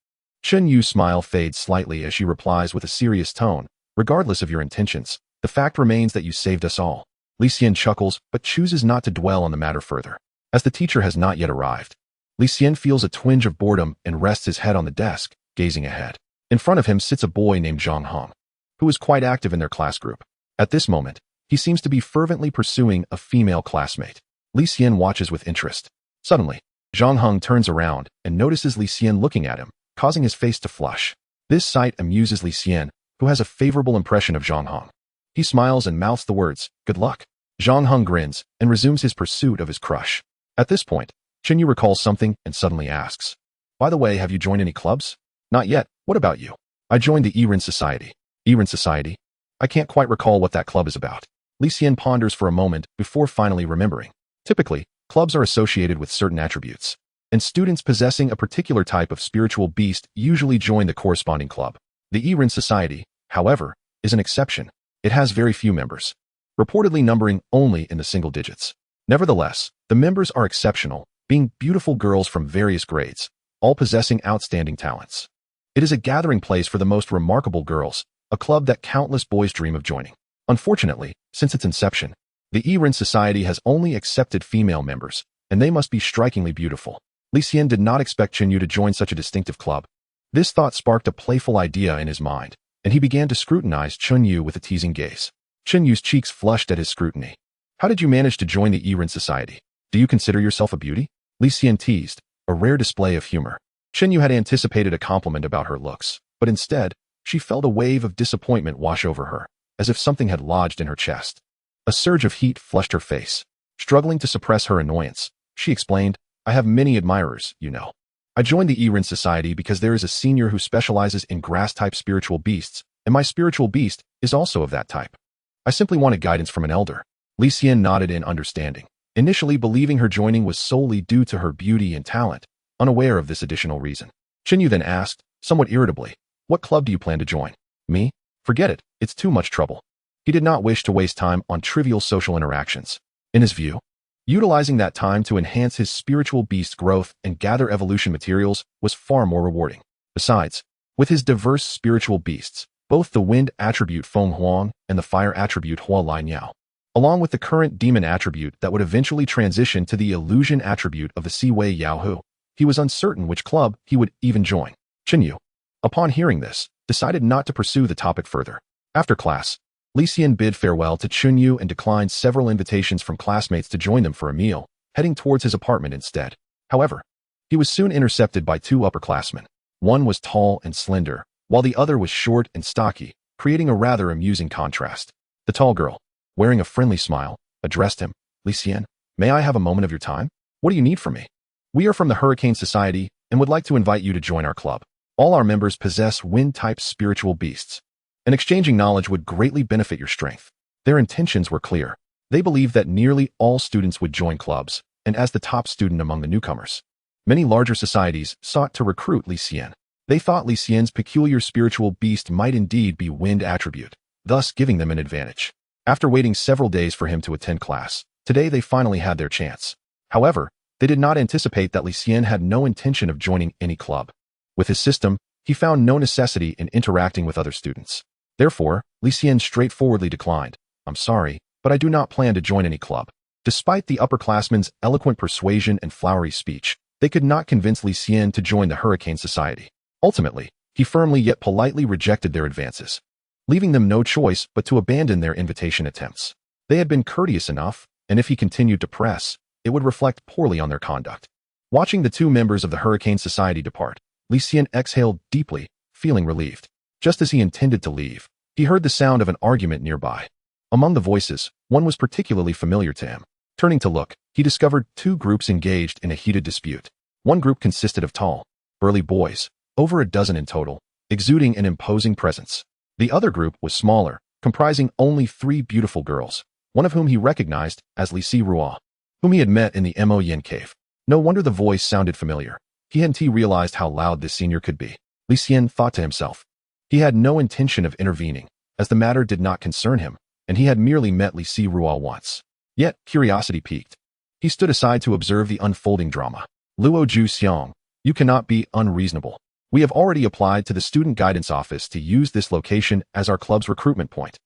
Chunyu's smile fades slightly as she replies with a serious tone, "Regardless of your intentions, the fact remains that you saved us all." Li Xian chuckles but chooses not to dwell on the matter further. As the teacher has not yet arrived, Li Xian feels a twinge of boredom and rests his head on the desk, gazing ahead. In front of him sits a boy named Zhang Hong, who is quite active in their class group. At this moment, he seems to be fervently pursuing a female classmate. Li Xian watches with interest. Suddenly, Zhang Hong turns around and notices Li Xian looking at him, causing his face to flush. This sight amuses Li Xian, who has a favorable impression of Zhang Hong. He smiles and mouths the words, "Good luck." Zhang Hong grins and resumes his pursuit of his crush. At this point, Chunyu recalls something and suddenly asks, "By the way, have you joined any clubs?" "Not yet. What about you?" "I joined the Yiren Society." "Yiren Society? I can't quite recall what that club is about." Li Xian ponders for a moment before finally remembering. Typically, clubs are associated with certain attributes, and students possessing a particular type of spiritual beast usually join the corresponding club. The Yiren Society, however, is an exception. It has very few members, reportedly numbering only in the single digits. Nevertheless, the members are exceptional, being beautiful girls from various grades, all possessing outstanding talents. It is a gathering place for the most remarkable girls, a club that countless boys dream of joining. Unfortunately, since its inception, the Yiren Society has only accepted female members, and they must be strikingly beautiful. Li Xian did not expect Chunyu to join such a distinctive club. This thought sparked a playful idea in his mind, and he began to scrutinize Chunyu with a teasing gaze. Chunyu's cheeks flushed at his scrutiny. "How did you manage to join the Yiren Society? Do you consider yourself a beauty?" Li Xian teased, a rare display of humor. Chunyu had anticipated a compliment about her looks, but instead, she felt a wave of disappointment wash over her, as if something had lodged in her chest. A surge of heat flushed her face. Struggling to suppress her annoyance, she explained, "I have many admirers, you know. I joined the Yiren Society because there is a senior who specializes in grass-type spiritual beasts, and my spiritual beast is also of that type. I simply wanted guidance from an elder." Li Xian nodded in understanding, initially believing her joining was solely due to her beauty and talent, unaware of this additional reason. Chunyu then asked, somewhat irritably, "What club do you plan to join?" "Me? Forget it, it's too much trouble." He did not wish to waste time on trivial social interactions. In his view, utilizing that time to enhance his spiritual beast growth and gather evolution materials was far more rewarding. Besides, with his diverse spiritual beasts, both the wind attribute Feng Huang and the fire attribute Hua Lin Yao, along with the current demon attribute that would eventually transition to the illusion attribute of the Si Wei Yao Hu, he was uncertain which club he would even join. Chunyu, upon hearing this, decided not to pursue the topic further. After class, Li Xian bid farewell to Chunyu and declined several invitations from classmates to join them for a meal, heading towards his apartment instead. However, he was soon intercepted by two upperclassmen. One was tall and slender, while the other was short and stocky, creating a rather amusing contrast. The tall girl, wearing a friendly smile, addressed him, "Li Xian, may I have a moment of your time? What do you need from me?" "We are from the Hurricane Society and would like to invite you to join our club." All our members possess wind-type spiritual beasts, and exchanging knowledge would greatly benefit your strength. Their intentions were clear. They believed that nearly all students would join clubs, and as the top student among the newcomers, many larger societies sought to recruit Li Xian. They thought Li Xian's peculiar spiritual beast might indeed be wind attribute, thus giving them an advantage. After waiting several days for him to attend class, today they finally had their chance. However, they did not anticipate that Li Xian had no intention of joining any club. With his system, he found no necessity in interacting with other students. Therefore, Li Xian straightforwardly declined. I'm sorry, but I do not plan to join any club. Despite the upperclassmen's eloquent persuasion and flowery speech, they could not convince Li Xian to join the Hurricane Society. Ultimately, he firmly yet politely rejected their advances, leaving them no choice but to abandon their invitation attempts. They had been courteous enough, and if he continued to press, it would reflect poorly on their conduct. Watching the two members of the Hurricane Society depart, Li Xian exhaled deeply, feeling relieved. Just as he intended to leave, he heard the sound of an argument nearby. Among the voices, one was particularly familiar to him. Turning to look, he discovered two groups engaged in a heated dispute. One group consisted of tall, burly boys, over a dozen in total, exuding an imposing presence. The other group was smaller, comprising only 3 beautiful girls, one of whom he recognized as Li Xian, whom he had met in the Yen cave. No wonder the voice sounded familiar. He hadn't realized how loud this senior could be. Li Xian thought to himself. He had no intention of intervening, as the matter did not concern him, and he had merely met Li Xian once. Yet, curiosity piqued. He stood aside to observe the unfolding drama. Luo Xiang, you cannot be unreasonable. We have already applied to the student guidance office to use this location as our club's recruitment point.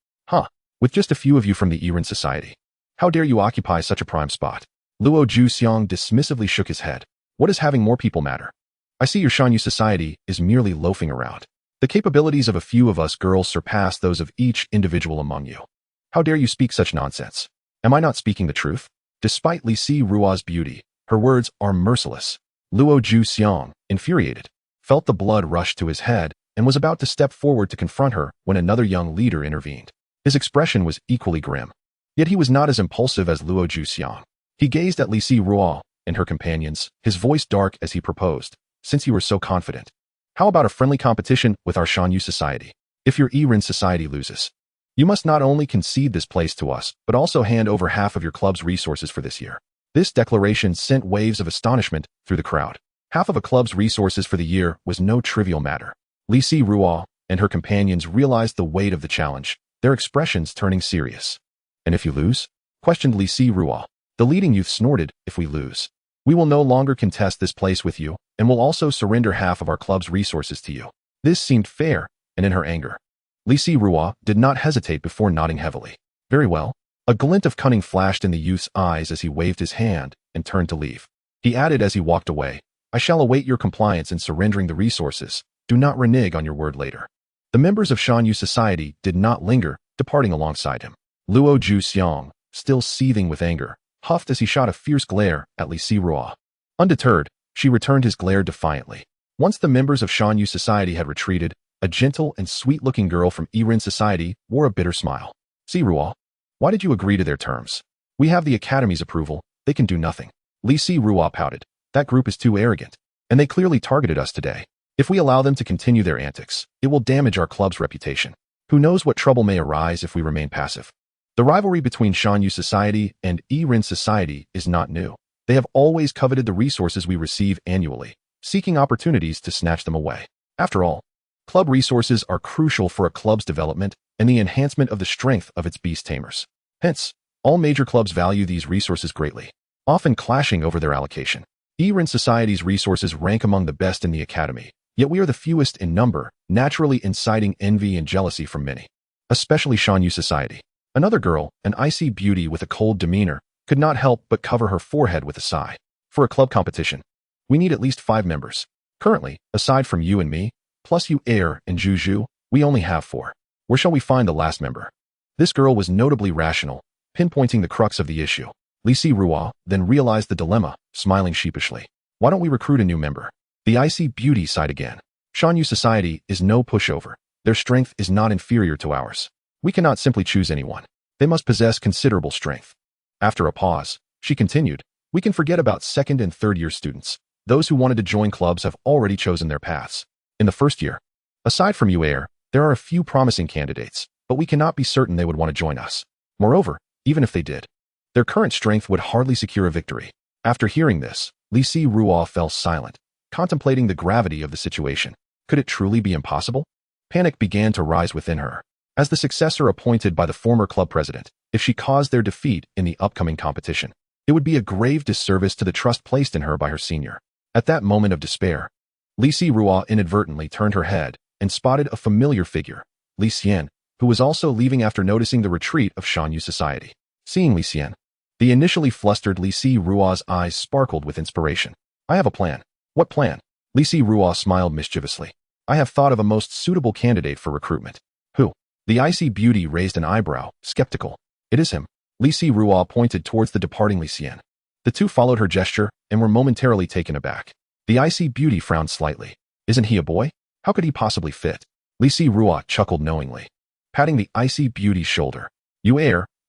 With just a few of you from the Iran Society. How dare you occupy such a prime spot? Luo Xiang dismissively shook his head. What does having more people matter? I see your Shanyu Society is merely loafing around. The capabilities of a few of us girls surpass those of each individual among you. How dare you speak such nonsense? Am I not speaking the truth? Despite Li Xian's beauty, her words are merciless. Luo Xiang, infuriated, felt the blood rush to his head and was about to step forward to confront her when another young leader intervened. His expression was equally grim. Yet he was not as impulsive as Luo Xiang. He gazed at Li Xian and her companions, his voice dark as he proposed, since you were so confident. How about a friendly competition with our Shanyu Society? If your Iran Society loses, you must not only concede this place to us, but also hand over half of your club's resources for this year. This declaration sent waves of astonishment through the crowd. Half of a club's resources for the year was no trivial matter. Li Xian and her companions realized the weight of the challenge, their expressions turning serious. And if you lose? Questioned Li Xian. The leading youth snorted, if we lose, we will no longer contest this place with you, and will also surrender half of our club's resources to you. This seemed fair, and in her anger, Li Xian did not hesitate before nodding heavily. Very well. A glint of cunning flashed in the youth's eyes as he waved his hand and turned to leave. He added as he walked away, I shall await your compliance in surrendering the resources. Do not renege on your word later. The members of Shanyu Society did not linger, departing alongside him. Luo Xiang, still seething with anger, huffed as he shot a fierce glare at Li Xian. Undeterred, she returned his glare defiantly. Once the members of Shanyu Society had retreated, a gentle and sweet-looking girl from Iran Society wore a bitter smile. Xian, why did you agree to their terms? We have the Academy's approval, they can do nothing. Li Xian pouted. That group is too arrogant, and they clearly targeted us today. If we allow them to continue their antics, it will damage our club's reputation. Who knows what trouble may arise if we remain passive? The rivalry between Shanyu Society and Iran Society is not new. They have always coveted the resources we receive annually, seeking opportunities to snatch them away. After all, club resources are crucial for a club's development and the enhancement of the strength of its beast tamers. Hence, all major clubs value these resources greatly, often clashing over their allocation. Iran Society's resources rank among the best in the Academy, yet we are the fewest in number, naturally inciting envy and jealousy from many, especially Shanyu Society. Another girl, an icy beauty with a cold demeanor, could not help but cover her forehead with a sigh. For a club competition, we need at least 5 members. Currently, aside from you and me, plus you Air and Juju, we only have 4. Where shall we find the last member? This girl was notably rational, pinpointing the crux of the issue. Li Xian then realized the dilemma, smiling sheepishly. Why don't we recruit a new member? The icy beauty sighed again. Shanyu Society is no pushover. Their strength is not inferior to ours. We cannot simply choose anyone. They must possess considerable strength. After a pause, she continued, we can forget about second and third year students. Those who wanted to join clubs have already chosen their paths. In the first year. Aside from Yu, there are a few promising candidates, but we cannot be certain they would want to join us. Moreover, even if they did, their current strength would hardly secure a victory. After hearing this, Li Xian fell silent, contemplating the gravity of the situation. Could it truly be impossible? Panic began to rise within her. As the successor appointed by the former club president, if she caused their defeat in the upcoming competition, it would be a grave disservice to the trust placed in her by her senior. At that moment of despair, Li Xian inadvertently turned her head and spotted a familiar figure, Li Xian, who was also leaving after noticing the retreat of Shanyu society. Seeing Li Xian, the initially flustered Li Xian's eyes sparkled with inspiration. I have a plan. What plan? Li Xian smiled mischievously. I have thought of a most suitable candidate for recruitment. Who? The icy beauty raised an eyebrow, skeptical. It is him. Li Xian pointed towards the departing Li Xian. The two followed her gesture and were momentarily taken aback. The icy beauty frowned slightly. Isn't he a boy? How could he possibly fit? Li Xian chuckled knowingly, patting the icy beauty's shoulder. You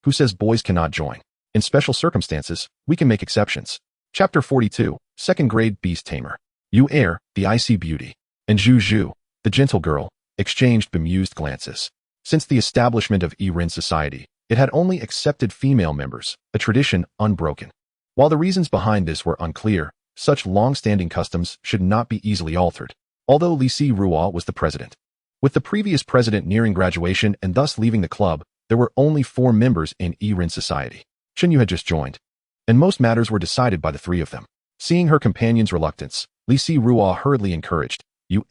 who says boys cannot join? In special circumstances, we can make exceptions. Chapter 42, Second Grade Beast Tamer. Yu, the icy beauty, and Zhu, the gentle girl, exchanged bemused glances. Since the establishment of Erin society, it had only accepted female members, a tradition unbroken. While the reasons behind this were unclear, such long-standing customs should not be easily altered. Although Li Xian was the president, with the previous president nearing graduation and thus leaving the club, there were only 4 members in Erin society. Shinyu had just joined, and most matters were decided by the 3 of them. Seeing her companion's reluctance, Li Xian hurriedly encouraged, You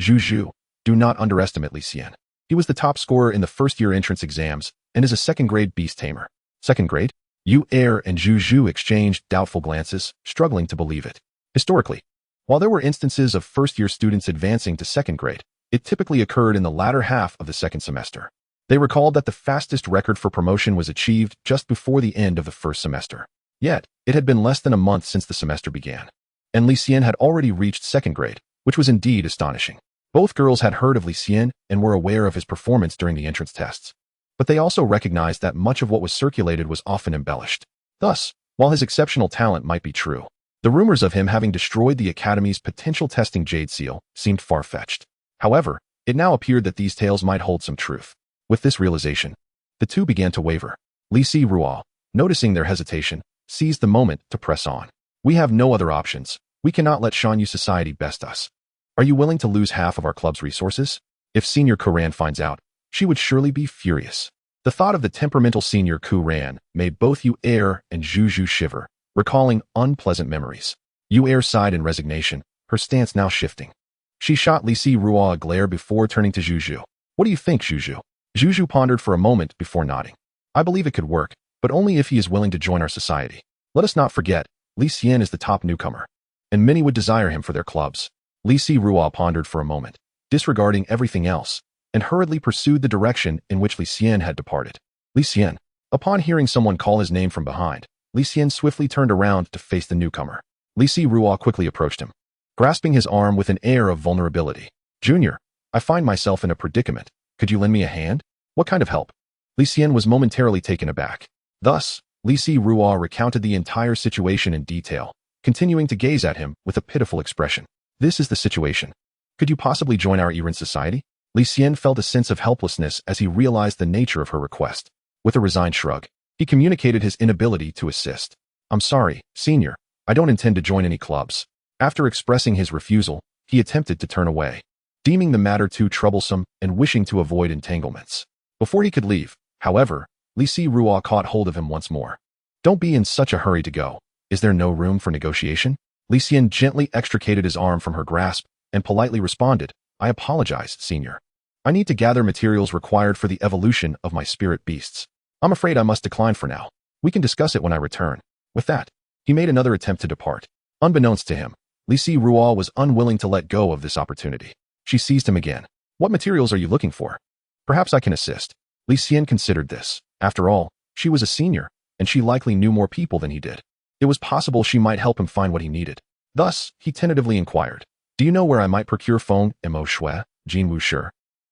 Zhu, do not underestimate Li Xian. He was the top scorer in the first-year entrance exams and is a second-grade beast tamer. Second grade? Yu and Zhu exchanged doubtful glances, struggling to believe it. Historically, while there were instances of first-year students advancing to second grade, it typically occurred in the latter half of the second semester. They recalled that the fastest record for promotion was achieved just before the end of the first semester. Yet, it had been less than a month since the semester began, and Li Xian had already reached second grade, which was indeed astonishing. Both girls had heard of Li Xian and were aware of his performance during the entrance tests, but they also recognized that much of what was circulated was often embellished. Thus, while his exceptional talent might be true, the rumors of him having destroyed the Academy's potential testing jade seal seemed far-fetched. However, it now appeared that these tales might hold some truth. With this realization, the two began to waver. Li Xian, noticing their hesitation, seized the moment to press on. We have no other options. We cannot let Shanyu society best us. Are you willing to lose half of our club's resources? If Senior Kuran finds out, she would surely be furious. The thought of the temperamental Senior Kuran made both Yu and Zhu shiver, recalling unpleasant memories. Yu sighed in resignation, her stance now shifting. She shot Li Xian a glare before turning to Zhu. What do you think, Zhu? Zhu pondered for a moment before nodding. I believe it could work, but only if he is willing to join our society. Let us not forget, Li Xian is the top newcomer, and many would desire him for their clubs. Li Xian pondered for a moment, disregarding everything else, and hurriedly pursued the direction in which Li Xian had departed. Li Xian. Upon hearing someone call his name from behind, Li Xian swiftly turned around to face the newcomer. Li Xian quickly approached him, grasping his arm with an air of vulnerability. Junior, I find myself in a predicament. Could you lend me a hand? What kind of help? Li Xian was momentarily taken aback. Thus, Li Xian recounted the entire situation in detail, continuing to gaze at him with a pitiful expression. This is the situation. Could you possibly join our Erin society? Li Xian felt a sense of helplessness as he realized the nature of her request. With a resigned shrug, he communicated his inability to assist. I'm sorry, Senior. I don't intend to join any clubs. After expressing his refusal, he attempted to turn away, deeming the matter too troublesome and wishing to avoid entanglements. Before he could leave, however, Li Xian caught hold of him once more. Don't be in such a hurry to go. Is there no room for negotiation? Li Xian gently extricated his arm from her grasp and politely responded, I apologize, Senior. I need to gather materials required for the evolution of my spirit beasts. I'm afraid I must decline for now. We can discuss it when I return. With that, he made another attempt to depart. Unbeknownst to him, Li Xian was unwilling to let go of this opportunity. She seized him again. What materials are you looking for? Perhaps I can assist. Li Xian considered this. After all, she was a senior, and she likely knew more people than he did. It was possible she might help him find what he needed. Thus, he tentatively inquired, Do you know where I might procure Feng, Mo Shui, Jin Wu Shi,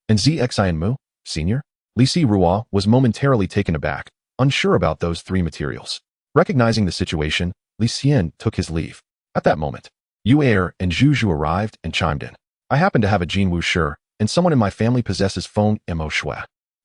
and Xian Mu, Senior? Li Xian was momentarily taken aback, unsure about those 3 materials. Recognizing the situation, Li Xian took his leave. At that moment, Yu and Zhu arrived and chimed in. I happen to have a Jin Wu Shi, and someone in my family possesses Feng Mo Shui.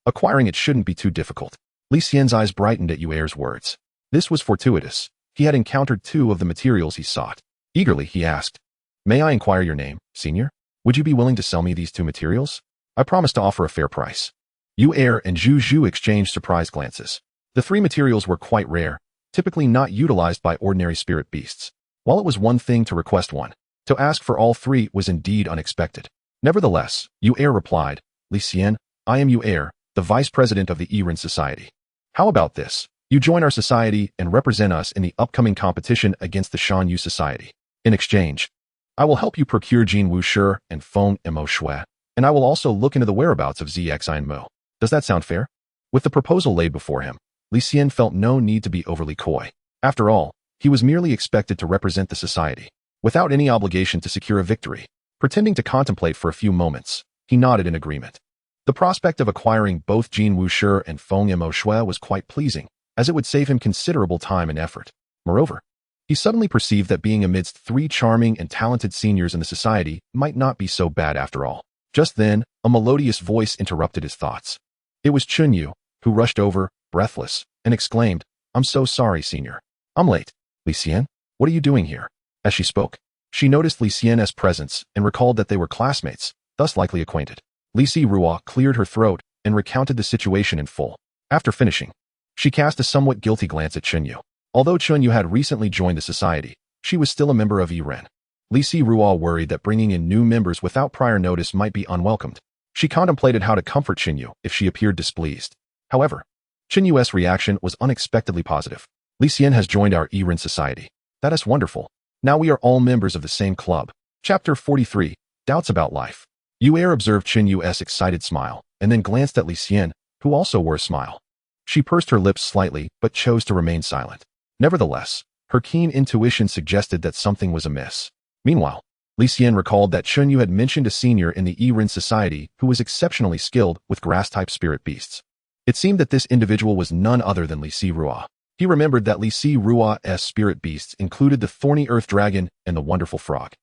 Acquiring it shouldn't be too difficult. Li Xian's eyes brightened at Yu Er's words. This was fortuitous. He had encountered 2 of the materials he sought. Eagerly, he asked, "May I inquire your name, senior? Would you be willing to sell me these 2 materials? I promise to offer a fair price." Yu Er and Zhu Zhu exchanged surprised glances. The 3 materials were quite rare, typically not utilized by ordinary spirit beasts. While it was one thing to request one, to ask for all 3 was indeed unexpected. Nevertheless, Yu Er replied, "Li Xian, I am Yu Er, the vice president of the Yiren Society. How about this? You join our society and represent us in the upcoming competition against the Shan Yu Society. In exchange, I will help you procure Jin Wu Shi and Feng Mo Shui, and I will also look into the whereabouts of Xian Mo. Does that sound fair?" With the proposal laid before him, Li Xian felt no need to be overly coy. After all, he was merely expected to represent the society, without any obligation to secure a victory. Pretending to contemplate for a few moments, he nodded in agreement. The prospect of acquiring both Jin Wu Shi and Feng Mo Shui was quite pleasing, as it would save him considerable time and effort. Moreover, he suddenly perceived that being amidst 3 charming and talented seniors in the society might not be so bad after all. Just then, a melodious voice interrupted his thoughts. It was Chunyu, who rushed over, breathless, and exclaimed, "I'm so sorry, senior. I'm late. Li Xian, what are you doing here?" As she spoke, she noticed Li Xian's presence and recalled that they were classmates, thus likely acquainted. Li Rua cleared her throat and recounted the situation in full. After finishing, she cast a somewhat guilty glance at Chunyu. Although Chunyu had recently joined the society, she was still a member of Yiren. Li Rua worried that bringing in new members without prior notice might be unwelcomed. She contemplated how to comfort Chunyu if she appeared displeased. However, Chunyu's reaction was unexpectedly positive. "Li Xian has joined our Yiren society. That is wonderful. Now we are all members of the same club." Chapter 43, Doubts About Life. Yu Er observed Chunyu's excited smile, and then glanced at Li Xian, who also wore a smile. She pursed her lips slightly, but chose to remain silent. Nevertheless, her keen intuition suggested that something was amiss. Meanwhile, Li Xian recalled that Chunyu had mentioned a senior in the Yiren society who was exceptionally skilled with grass-type spirit beasts. It seemed that this individual was none other than Li Rua. He remembered that Li Rua's spirit beasts included the thorny earth dragon and the wonderful frog.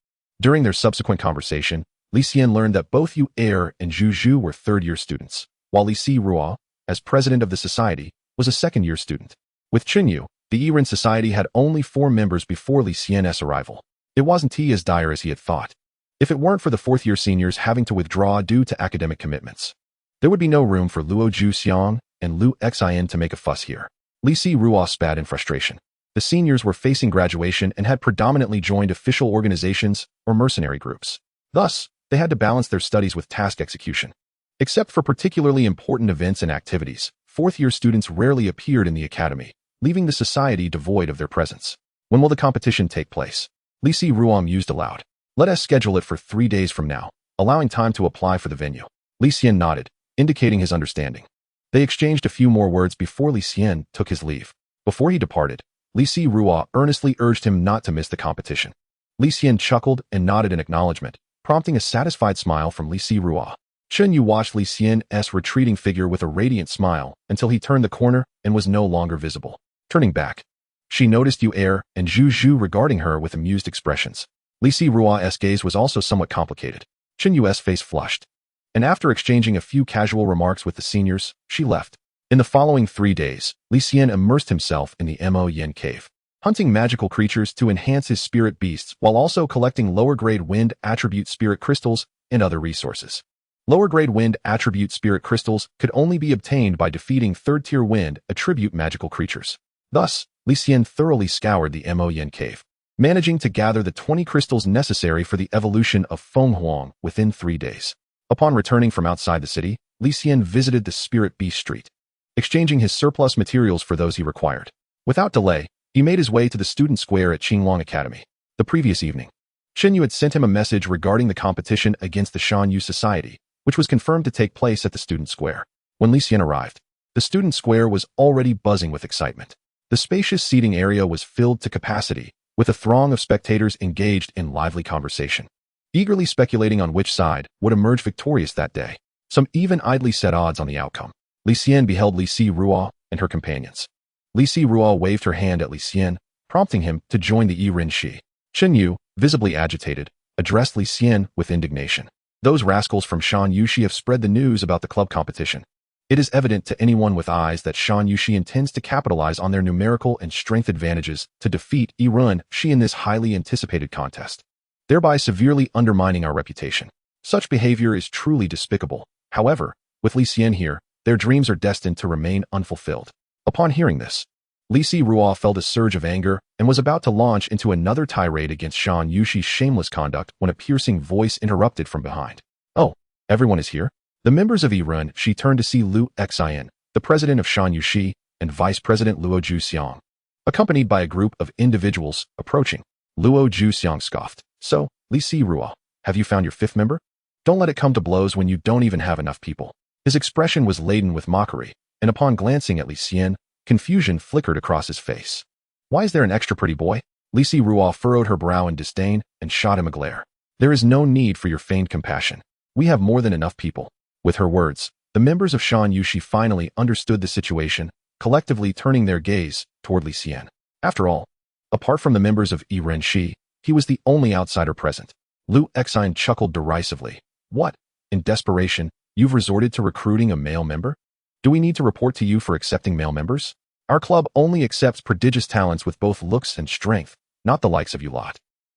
During their subsequent conversation, Li Xian learned that both Yu Er and Zhu Zhu were 3rd-year students, while Li Rua, as president of the society, was a 2nd-year student. With Chunyu, the Yiren society had only 4 members before Li Xian's arrival. It wasn't as dire as he had thought. If it weren't for the 4th-year seniors having to withdraw due to academic commitments, there would be no room for Luo Zhu Xiang and Lu Xian to make a fuss here. Li Rua spat in frustration. The seniors were facing graduation and had predominantly joined official organizations or mercenary groups. Thus, they had to balance their studies with task execution. Except for particularly important events and activities, 4th-year students rarely appeared in the academy, leaving the society devoid of their presence. "When will the competition take place?" Li Rua mused aloud. "Let us schedule it for 3 days from now, allowing time to apply for the venue." Li Xian nodded, indicating his understanding. They exchanged a few more words before Li Xian took his leave. Before he departed, Li Rua earnestly urged him not to miss the competition. Li Xian chuckled and nodded in acknowledgement, prompting a satisfied smile from Li Rua. Chunyu watched Li Xian's retreating figure with a radiant smile until he turned the corner and was no longer visible. Turning back, she noticed Yu Er and Zhu Zhu regarding her with amused expressions. Li Rua's gaze was also somewhat complicated. Chunyu's face flushed, and after exchanging a few casual remarks with the seniors, she left. In the following 3 days, Li Xian immersed himself in the Mo Yen cave, hunting magical creatures to enhance his spirit beasts while also collecting lower-grade wind attribute spirit crystals and other resources. Lower-grade wind attribute spirit crystals could only be obtained by defeating 3rd-tier wind attribute magical creatures. Thus, Li Xian thoroughly scoured the Mo Yen cave, managing to gather the 20 crystals necessary for the evolution of Feng Huang within 3 days. Upon returning from outside the city, Li Xian visited the Spirit Beast Street, exchanging his surplus materials for those he required. Without delay, he made his way to the student square at Qinglong Academy. The previous evening, Xinyu had sent him a message regarding the competition against the Shan Yu Society, which was confirmed to take place at the student square. When Li Xian arrived, the student square was already buzzing with excitement. The spacious seating area was filled to capacity, with a throng of spectators engaged in lively conversation, eagerly speculating on which side would emerge victorious that day. Some even idly set odds on the outcome. Li Xian beheld Li Rua and her companions. Li Rua waved her hand at Li Xian, prompting him to join the Yiren Shi. Chen Yu, visibly agitated, addressed Li Xian with indignation. Those rascals from Shan Yushi have spread the news about the club competition. It is evident to anyone with eyes that Shan Yushi intends to capitalize on their numerical and strength advantages to defeat Shi in this highly anticipated contest, thereby severely undermining our reputation. Such behavior is truly despicable. However, with Li Xian here, their dreams are destined to remain unfulfilled. Upon hearing this, Li Xian felt a surge of anger and was about to launch into another tirade against Shan Yushi's shameless conduct when a piercing voice interrupted from behind. "Oh, everyone is here?" The members of Shi turned to see Li Xian, the president of Shan Yushi, and vice president Luo Zhuxiang, accompanied by a group of individuals approaching. Luo Zhuxiang scoffed. "So, Li Xian, have you found your fifth member? Don't let it come to blows when you don't even have enough people." His expression was laden with mockery, and upon glancing at Li Xian, confusion flickered across his face. "Why is there an extra pretty boy?" Li Xian furrowed her brow in disdain and shot him a glare. "There is no need for your feigned compassion. We have more than enough people." With her words, the members of Shan Yushi finally understood the situation, collectively turning their gaze toward Li Xian. After all, apart from the members of Shi, he was the only outsider present. Li Xian chuckled derisively. "What? In desperation, you've resorted to recruiting a male member? Do we need to report to you for accepting male members? Our club only accepts prodigious talents with both looks and strength, not the likes of you lot."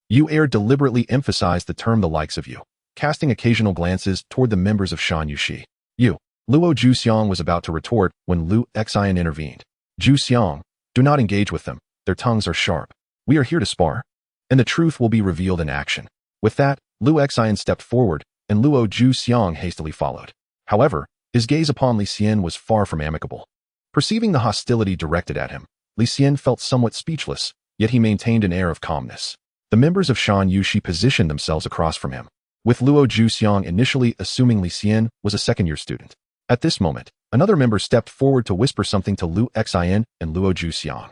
Deliberately emphasized the term "the likes of you," casting occasional glances toward the members of Shan Yushi. Luo Zhuxiang was about to retort when Li Xian intervened. "Zhuxiang, do not engage with them. Their tongues are sharp. We are here to spar, and the truth will be revealed in action." With that, Li Xian stepped forward, and Luo Zhuxiang hastily followed. However, his gaze upon Li Xian was far from amicable. Perceiving the hostility directed at him, Li Xian felt somewhat speechless, yet he maintained an air of calmness. The members of Shan Yushi positioned themselves across from him, with Luo Zhuxiang initially assuming Li Xian was a second-year student. At this moment, another member stepped forward to whisper something to Li Xian and Luo Zhuxiang.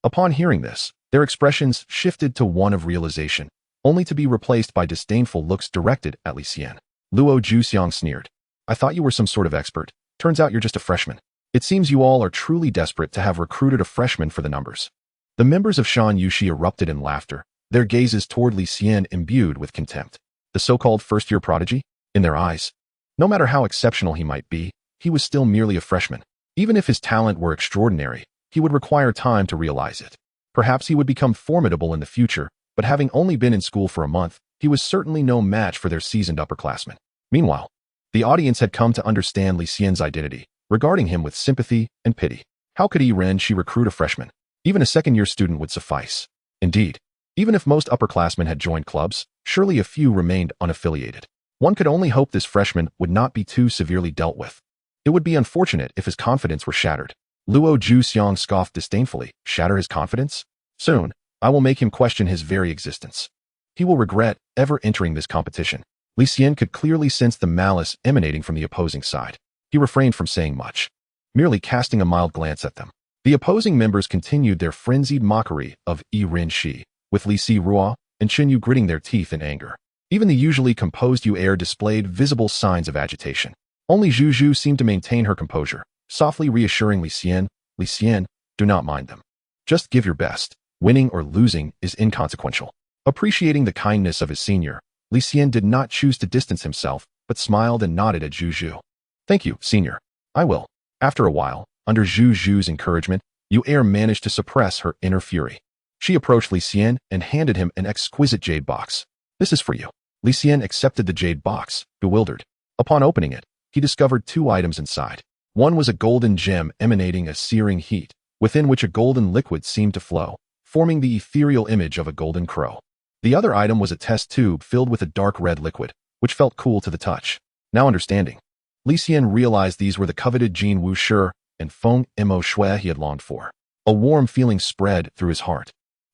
Upon hearing this, their expressions shifted to one of realization, only to be replaced by disdainful looks directed at Li Xian. Luo Zhuxiang sneered. "I thought you were some sort of expert. Turns out you're just a freshman. It seems you all are truly desperate to have recruited a freshman for the numbers." The members of Shan Yushi erupted in laughter, their gazes toward Li Xian imbued with contempt. The so-called first-year prodigy? In their eyes, no matter how exceptional he might be, he was still merely a freshman. Even if his talent were extraordinary, he would require time to realize it. Perhaps he would become formidable in the future, but having only been in school for a month, he was certainly no match for their seasoned upperclassmen. Meanwhile, the audience had come to understand Li Xian's identity, regarding him with sympathy and pity. How could Shi recruit a freshman? Even a second-year student would suffice. Indeed, even if most upperclassmen had joined clubs, surely a few remained unaffiliated. One could only hope this freshman would not be too severely dealt with. It would be unfortunate if his confidence were shattered. Luo Zhuxiang scoffed disdainfully. Shatter his confidence? Soon, I will make him question his very existence. He will regret ever entering this competition. Li Xian could clearly sense the malice emanating from the opposing side. He refrained from saying much, merely casting a mild glance at them. The opposing members continued their frenzied mockery of Shi, with Li Xian and Chen Yu gritting their teeth in anger. Even the usually composed Yu displayed visible signs of agitation. Only Zhu Zhu seemed to maintain her composure, softly reassuring Li Xian, "Do not mind them. Just give your best. Winning or losing is inconsequential." Appreciating the kindness of his senior, Li Xian did not choose to distance himself, but smiled and nodded at Zhu Zhu. "Thank you, senior. I will." After a while, under Zhu Zhu's encouragement, Yu managed to suppress her inner fury. She approached Li Xian and handed him an exquisite jade box. "This is for you." Li Xian accepted the jade box, bewildered. Upon opening it, he discovered two items inside. One was a golden gem emanating a searing heat, within which a golden liquid seemed to flow, forming the ethereal image of a golden crow. The other item was a test tube filled with a dark red liquid, which felt cool to the touch. Now understanding, Li Xian realized these were the coveted Jin Wu Shi and Feng Mo Shui he had longed for. A warm feeling spread through his heart,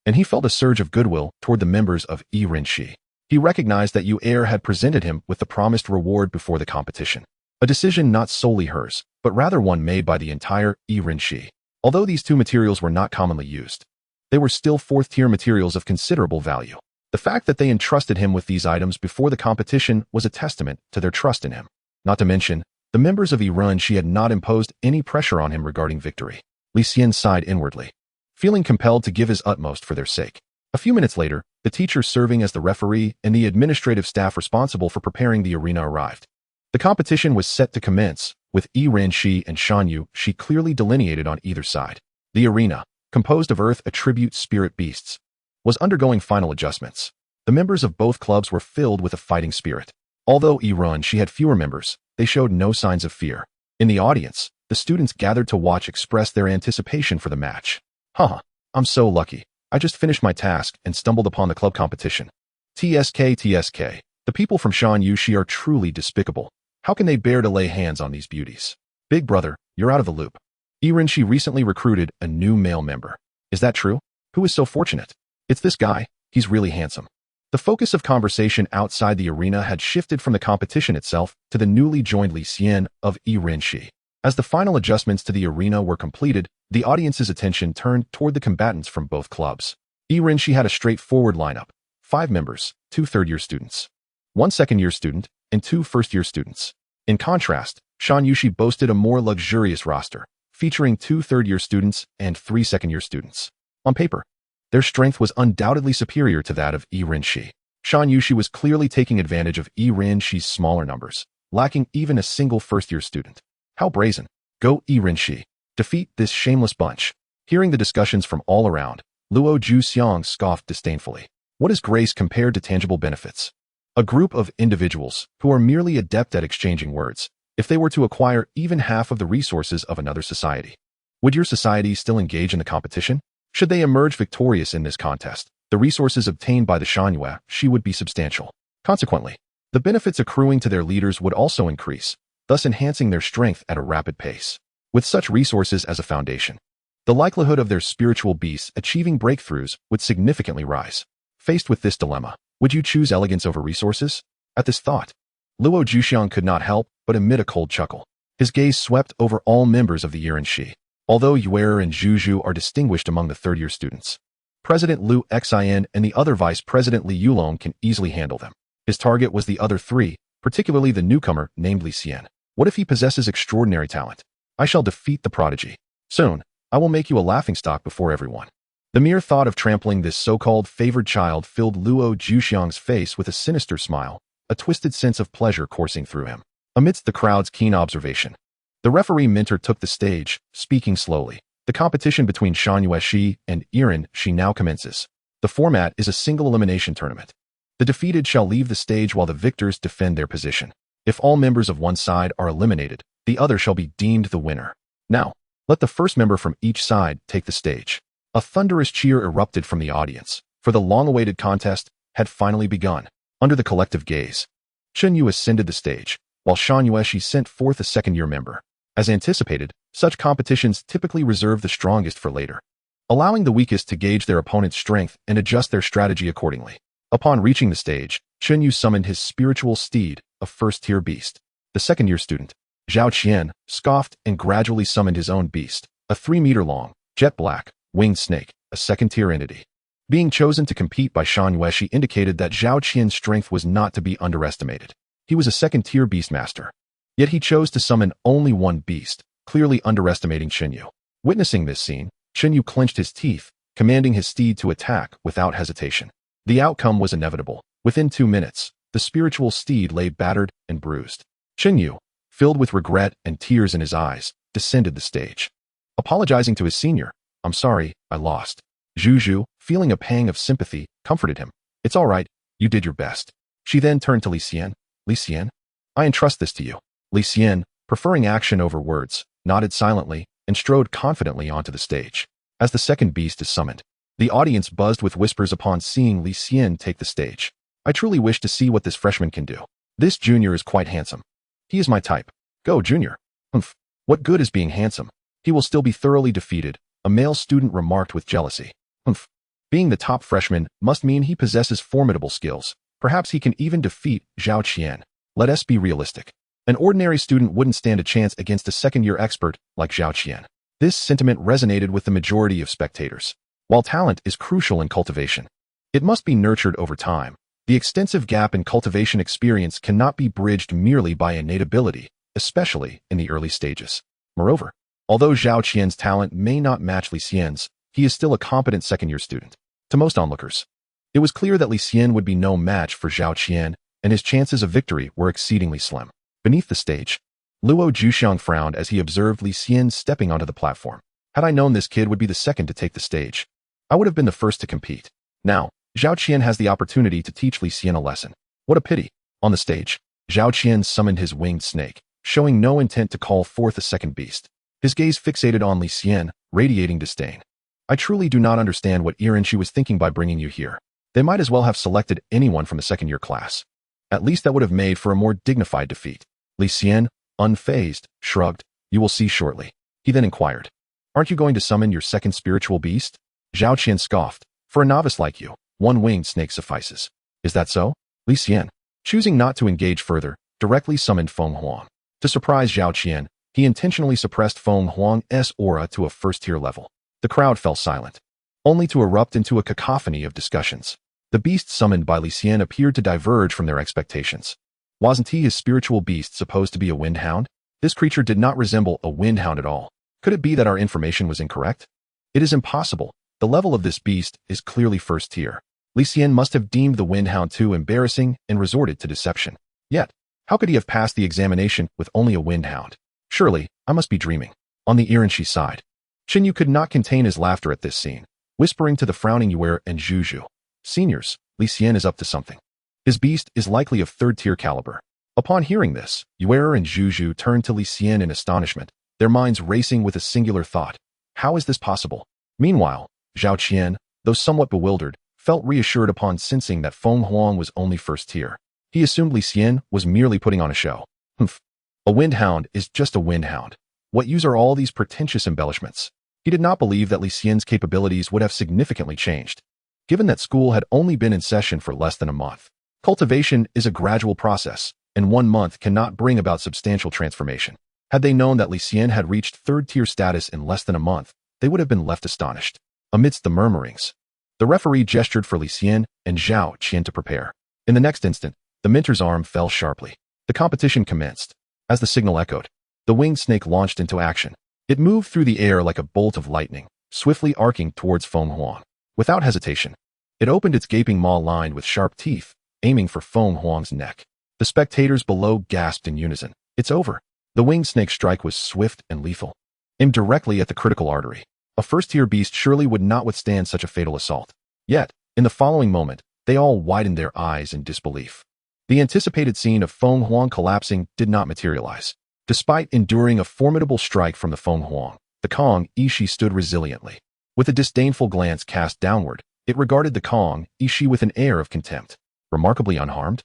and he felt a surge of goodwill toward the members of Shi. He recognized that Yu had presented him with the promised reward before the competition. A decision not solely hers, but rather one made by the entire Shi. Although these two materials were not commonly used, they were still fourth-tier materials of considerable value. The fact that they entrusted him with these items before the competition was a testament to their trust in him. Not to mention, the members of Shi had not imposed any pressure on him regarding victory. Li Xian sighed inwardly, feeling compelled to give his utmost for their sake. A few minutes later, The teacher serving as the referee and the administrative staff responsible for preparing the arena arrived. The competition was set to commence, with Yi Renshi and Shan Shi clearly delineated on either side. The arena, composed of earth attribute spirit beasts, was undergoing final adjustments. The members of both clubs were filled with a fighting spirit. Although Yi Renshi had fewer members, they showed no signs of fear. In the audience, the students gathered to watch expressed their anticipation for the match. I'm so lucky. I just finished my task and stumbled upon the club competition. TSK. The people from Shan Yushi are truly despicable. How can they bear to lay hands on these beauties? Big brother, you're out of the loop. Yi Renshi recently recruited a new male member. Is that true? Who is so fortunate? It's this guy. He's really handsome. The focus of conversation outside the arena had shifted from the competition itself to the newly joined Li Xian of Yi Renshi. As the final adjustments to the arena were completed, the audience's attention turned toward the combatants from both clubs. Yi Renshi had a straightforward lineup: 5 members, 2 third-year students, 1 second-year student, and 2 first-year students. In contrast, Shan Yushi boasted a more luxurious roster, featuring 2 third-year students and 3 second-year students. On paper, their strength was undoubtedly superior to that of Yi Renshi. Shan Yushi was clearly taking advantage of Yi Renshi's smaller numbers, lacking even a single first-year student. How brazen. Go Yi Renshi. Defeat this shameless bunch. Hearing the discussions from all around, Luo Zhuxiang scoffed disdainfully. What is grace compared to tangible benefits? A group of individuals who are merely adept at exchanging words, if they were to acquire even half of the resources of another society. Would your society still engage in the competition? Should they emerge victorious in this contest, the resources obtained by the Shan would be substantial. Consequently, the benefits accruing to their leaders would also increase, thus enhancing their strength at a rapid pace. With such resources as a foundation, the likelihood of their spiritual beasts achieving breakthroughs would significantly rise. Faced with this dilemma, would you choose elegance over resources? At this thought, Luo Zhuxiang could not help but emit a cold chuckle. His gaze swept over all members of the Yi Renshi. Although Yuer and Zhuzhu are distinguished among the third-year students, President Lu Xian and the other Vice President Li Yulong can easily handle them. His target was the other 3, particularly the newcomer named Li Xian. What if he possesses extraordinary talent? I shall defeat the prodigy. Soon, I will make you a laughingstock before everyone. The mere thought of trampling this so-called favored child filled Luo Zhuxiang's face with a sinister smile, a twisted sense of pleasure coursing through him. Amidst the crowd's keen observation, the referee mentor took the stage, speaking slowly. The competition between Shan Yueshi and Yi Renshi now commences. The format is a single elimination tournament. The defeated shall leave the stage while the victors defend their position. If all members of one side are eliminated, the other shall be deemed the winner. Now, let the first member from each side take the stage. A thunderous cheer erupted from the audience, for the long-awaited contest had finally begun. Under the collective gaze, Chen Yu ascended the stage, while Shan Yueshi sent forth a second-year member. As anticipated, such competitions typically reserve the strongest for later, allowing the weakest to gauge their opponent's strength and adjust their strategy accordingly. Upon reaching the stage, Chen Yu summoned his spiritual steed, a first-tier beast. The second-year student, Zhao Qian, scoffed and gradually summoned his own beast, a 3-meter-long, jet-black, winged snake, a second-tier entity. Being chosen to compete by Shan Yueshi indicated that Zhao Qian's strength was not to be underestimated. He was a second-tier beastmaster. Yet he chose to summon only one beast, clearly underestimating Chen Yu. Witnessing this scene, Chen Yu clenched his teeth, commanding his steed to attack without hesitation. The outcome was inevitable. Within 2 minutes, the spiritual steed lay battered and bruised. Chen Yu, filled with regret and tears in his eyes, descended the stage. Apologizing to his senior, "I'm sorry, I lost." Zhuzhu, feeling a pang of sympathy, comforted him. "It's all right, you did your best." She then turned to Li Xian. "Li Xian, I entrust this to you." Li Xian, preferring action over words, nodded silently and strode confidently onto the stage. As the second beast is summoned, the audience buzzed with whispers upon seeing Li Xian take the stage. "I truly wish to see what this freshman can do. This junior is quite handsome. He is my type. Go, junior." "Humph, what good is being handsome? He will still be thoroughly defeated," a male student remarked with jealousy. "Humph, being the top freshman must mean he possesses formidable skills. Perhaps he can even defeat Zhao Qian. Let us be realistic. An ordinary student wouldn't stand a chance against a second-year expert like Zhao Qian." This sentiment resonated with the majority of spectators. While talent is crucial in cultivation, it must be nurtured over time. The extensive gap in cultivation experience cannot be bridged merely by innate ability, especially in the early stages. Moreover, although Zhao Qian's talent may not match Li Xian's, he is still a competent second-year student. To most onlookers, It was clear that Li Xian would be no match for Zhao Qian, and his chances of victory were exceedingly slim. Beneath the stage, Luo Zhuxiang frowned as he observed Li Xian stepping onto the platform. Had I known this kid would be the second to take the stage, I would have been the first to compete. Now, Zhao Qian has the opportunity to teach Li Xian a lesson. What a pity. On the stage, Zhao Qian summoned his winged snake, showing no intent to call forth a second beast. His gaze fixated on Li Xian, radiating disdain. I truly do not understand what Iren she was thinking by bringing you here. They might as well have selected anyone from the second-year class. At least that would have made for a more dignified defeat. Li Xian, unfazed, shrugged. You will see shortly. He then inquired. Aren't you going to summon your second spiritual beast? Zhao Qian scoffed. For a novice like you, one winged snake suffices. Is that so? Li Xian, choosing not to engage further, directly summoned Feng Huang. To surprise Zhao Qian, he intentionally suppressed Feng Huang's aura to a first-tier level. The crowd fell silent, only to erupt into a cacophony of discussions. The beast summoned by Li Xian appeared to diverge from their expectations. Wasn't he his spiritual beast supposed to be a Wind Hound? This creature did not resemble a Wind Hound at all. Could it be that our information was incorrect? It is impossible. The level of this beast is clearly first tier. Li Xian must have deemed the Wind Hound too embarrassing and resorted to deception. Yet, how could he have passed the examination with only a Wind Hound? Surely, I must be dreaming. On the Irenshi side, Xinyu could not contain his laughter at this scene, whispering to the frowning Yuer and Zhuzhu. Seniors, Li Xian is up to something. His beast is likely of third-tier caliber. Upon hearing this, Yuer and Zhuzhu turned to Li Xian in astonishment, their minds racing with a singular thought. How is this possible? Meanwhile, Zhao Qian, though somewhat bewildered, felt reassured upon sensing that Feng Huang was only first tier. He assumed Li Xian was merely putting on a show. Humph. A Wind Hound is just a Wind Hound. What use are all these pretentious embellishments? He did not believe that Li Xian's capabilities would have significantly changed. Given that school had only been in session for less than a month, cultivation is a gradual process, and 1 month cannot bring about substantial transformation. Had they known that Li Xian had reached third-tier status in less than a month, they would have been left astonished. Amidst the murmurings, the referee gestured for Li Xian and Zhao Qian to prepare. In the next instant, the mentor's arm fell sharply. The competition commenced. As the signal echoed, the winged snake launched into action. It moved through the air like a bolt of lightning, swiftly arcing towards Feng Huang. Without hesitation, it opened its gaping maw lined with sharp teeth, aiming for Feng Huang's neck. The spectators below gasped in unison. It's over. The winged snake's strike was swift and lethal, aimed directly at the critical artery. A first-tier beast surely would not withstand such a fatal assault. Yet, in the following moment, they all widened their eyes in disbelief. The anticipated scene of Feng Huang collapsing did not materialize. Despite enduring a formidable strike from the Feng Huang, the Kong Ishi stood resiliently. With a disdainful glance cast downward, it regarded the Kong Ishi with an air of contempt. Remarkably unharmed?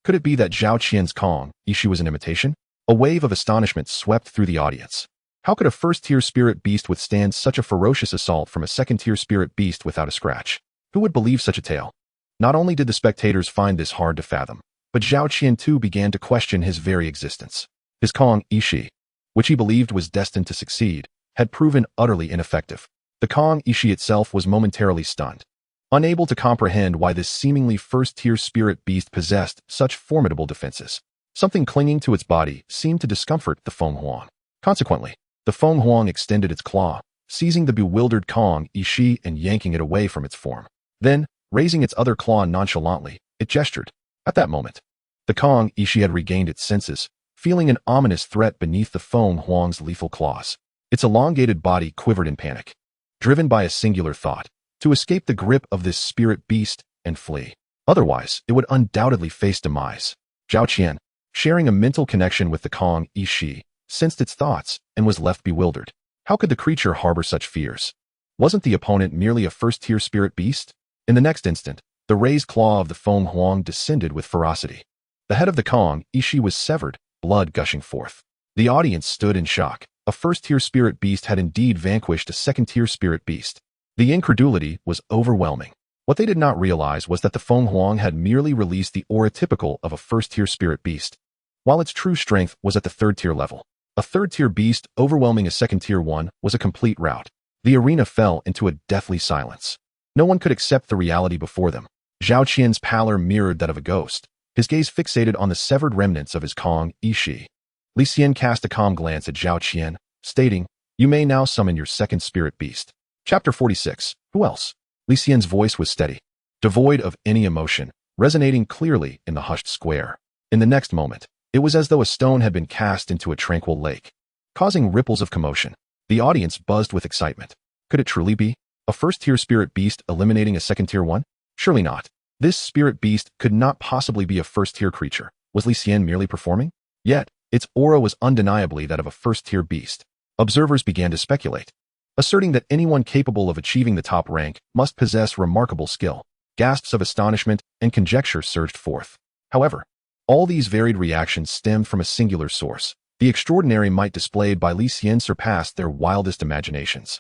Could it be that Zhao Qian's Kong Ishi was an imitation? A wave of astonishment swept through the audience. How could a first-tier spirit beast withstand such a ferocious assault from a second-tier spirit beast without a scratch? Who would believe such a tale? Not only did the spectators find this hard to fathom, but Zhao Qian too began to question his very existence. His Kong Ishi, which he believed was destined to succeed, had proven utterly ineffective. The Kong Ishi itself was momentarily stunned, unable to comprehend why this seemingly first-tier spirit beast possessed such formidable defenses. Something clinging to its body seemed to discomfort the Feng Huang. Consequently, the Feng Huang extended its claw, seizing the bewildered Kong Ishi and yanking it away from its form. Then, raising its other claw nonchalantly, it gestured. At that moment, the Kong Ishi had regained its senses, feeling an ominous threat beneath the Feng Huang's lethal claws. Its elongated body quivered in panic, driven by a singular thought: to escape the grip of this spirit beast and flee. Otherwise, it would undoubtedly face demise. Zhao Qian, sharing a mental connection with the Kong Ishi, sensed its thoughts and was left bewildered. How could the creature harbor such fears? Wasn't the opponent merely a first-tier spirit beast? In the next instant, the raised claw of the Feng Huang descended with ferocity. The head of the Kong Ishi was severed, blood gushing forth. The audience stood in shock. A first-tier spirit beast had indeed vanquished a second-tier spirit beast. The incredulity was overwhelming. What they did not realize was that the Feng Huang had merely released the aura typical of a first-tier spirit beast, while its true strength was at the third-tier level. A third-tier beast overwhelming a second-tier one was a complete rout. The arena fell into a deathly silence. No one could accept the reality before them. Zhao Qian's pallor mirrored that of a ghost, his gaze fixated on the severed remnants of his Kong Ishi. Li Xian cast a calm glance at Zhao Qian, stating, "You may now summon your second spirit beast." Chapter 46. Who else? Li Xian's voice was steady. devoid of any emotion, resonating clearly in the hushed square. In the next moment, it was as though a stone had been cast into a tranquil lake, causing ripples of commotion. The audience buzzed with excitement. Could it truly be a first-tier spirit beast eliminating a second-tier one? Surely not. This spirit beast could not possibly be a first-tier creature. Was Li Xian merely performing? Yet, its aura was undeniably that of a first-tier beast. Observers began to speculate, asserting that anyone capable of achieving the top rank must possess remarkable skill. Gasps of astonishment and conjecture surged forth. However, all these varied reactions stemmed from a singular source. The extraordinary might displayed by Li Xian surpassed their wildest imaginations.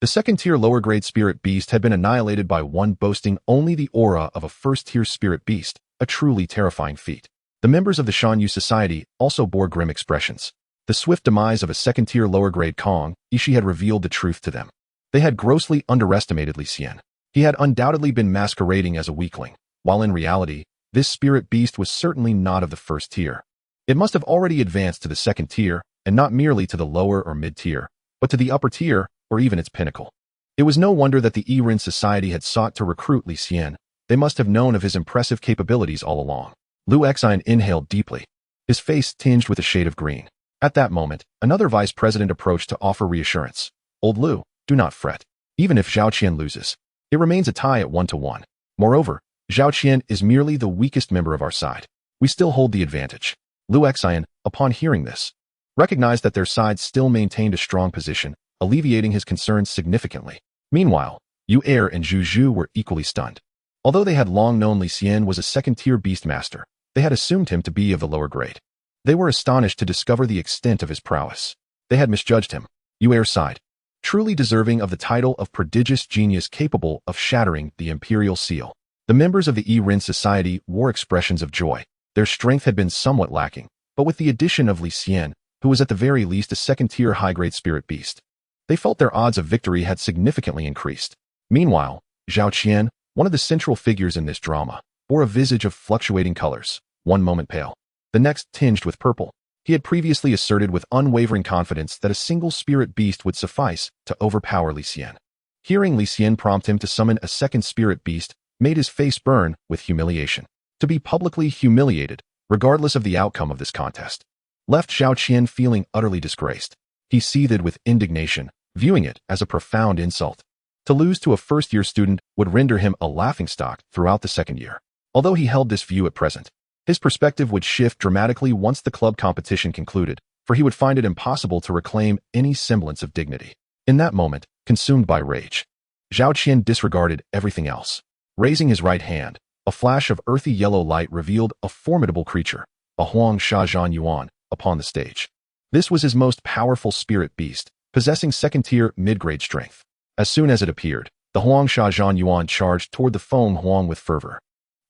The second-tier lower-grade spirit beast had been annihilated by one boasting only the aura of a first-tier spirit beast, a truly terrifying feat. The members of the Shan Yu Society also bore grim expressions. The swift demise of a second-tier lower-grade Kong, Ishi had revealed the truth to them. They had grossly underestimated Li Xian. He had undoubtedly been masquerading as a weakling, while in reality, this spirit beast was certainly not of the first tier. It must have already advanced to the second tier, and not merely to the lower or mid-tier, but to the upper tier, or even its pinnacle. It was no wonder that the Yiren Society had sought to recruit Li Xian. They must have known of his impressive capabilities all along. Lu Xian inhaled deeply, his face tinged with a shade of green. At that moment, another vice president approached to offer reassurance. Old Lu, do not fret. Even if Zhao Qian loses, it remains a tie at 1-1. Moreover, Zhao Qian is merely the weakest member of our side. We still hold the advantage. Lu Xian, upon hearing this, recognized that their side still maintained a strong position, alleviating his concerns significantly. Meanwhile, Yu Er and Zhu Zhu were equally stunned. Although they had long known Li Xian was a second-tier beastmaster, they had assumed him to be of the lower grade. They were astonished to discover the extent of his prowess. They had misjudged him. Yu Er sighed, truly deserving of the title of prodigious genius capable of shattering the imperial seal. The members of the Yiren Society wore expressions of joy. Their strength had been somewhat lacking, but with the addition of Li Xian, who was at the very least a second-tier high-grade spirit beast, they felt their odds of victory had significantly increased. Meanwhile, Zhao Qian, one of the central figures in this drama, bore a visage of fluctuating colors, one moment pale, the next tinged with purple. He had previously asserted with unwavering confidence that a single spirit beast would suffice to overpower Li Xian. Hearing Li Xian prompt him to summon a second spirit beast made his face burn with humiliation. To be publicly humiliated, regardless of the outcome of this contest, left Zhao Qian feeling utterly disgraced. He seethed with indignation, viewing it as a profound insult. To lose to a first-year student would render him a laughingstock throughout the second year. Although he held this view at present, his perspective would shift dramatically once the club competition concluded, for he would find it impossible to reclaim any semblance of dignity. In that moment, consumed by rage, Zhao Qian disregarded everything else. Raising his right hand, a flash of earthy yellow light revealed a formidable creature, a Huang Shazhan Yuan, upon the stage. This was his most powerful spirit beast, possessing second-tier mid-grade strength. As soon as it appeared, the Huang Shazhan Yuan charged toward the Feng Huang with fervor.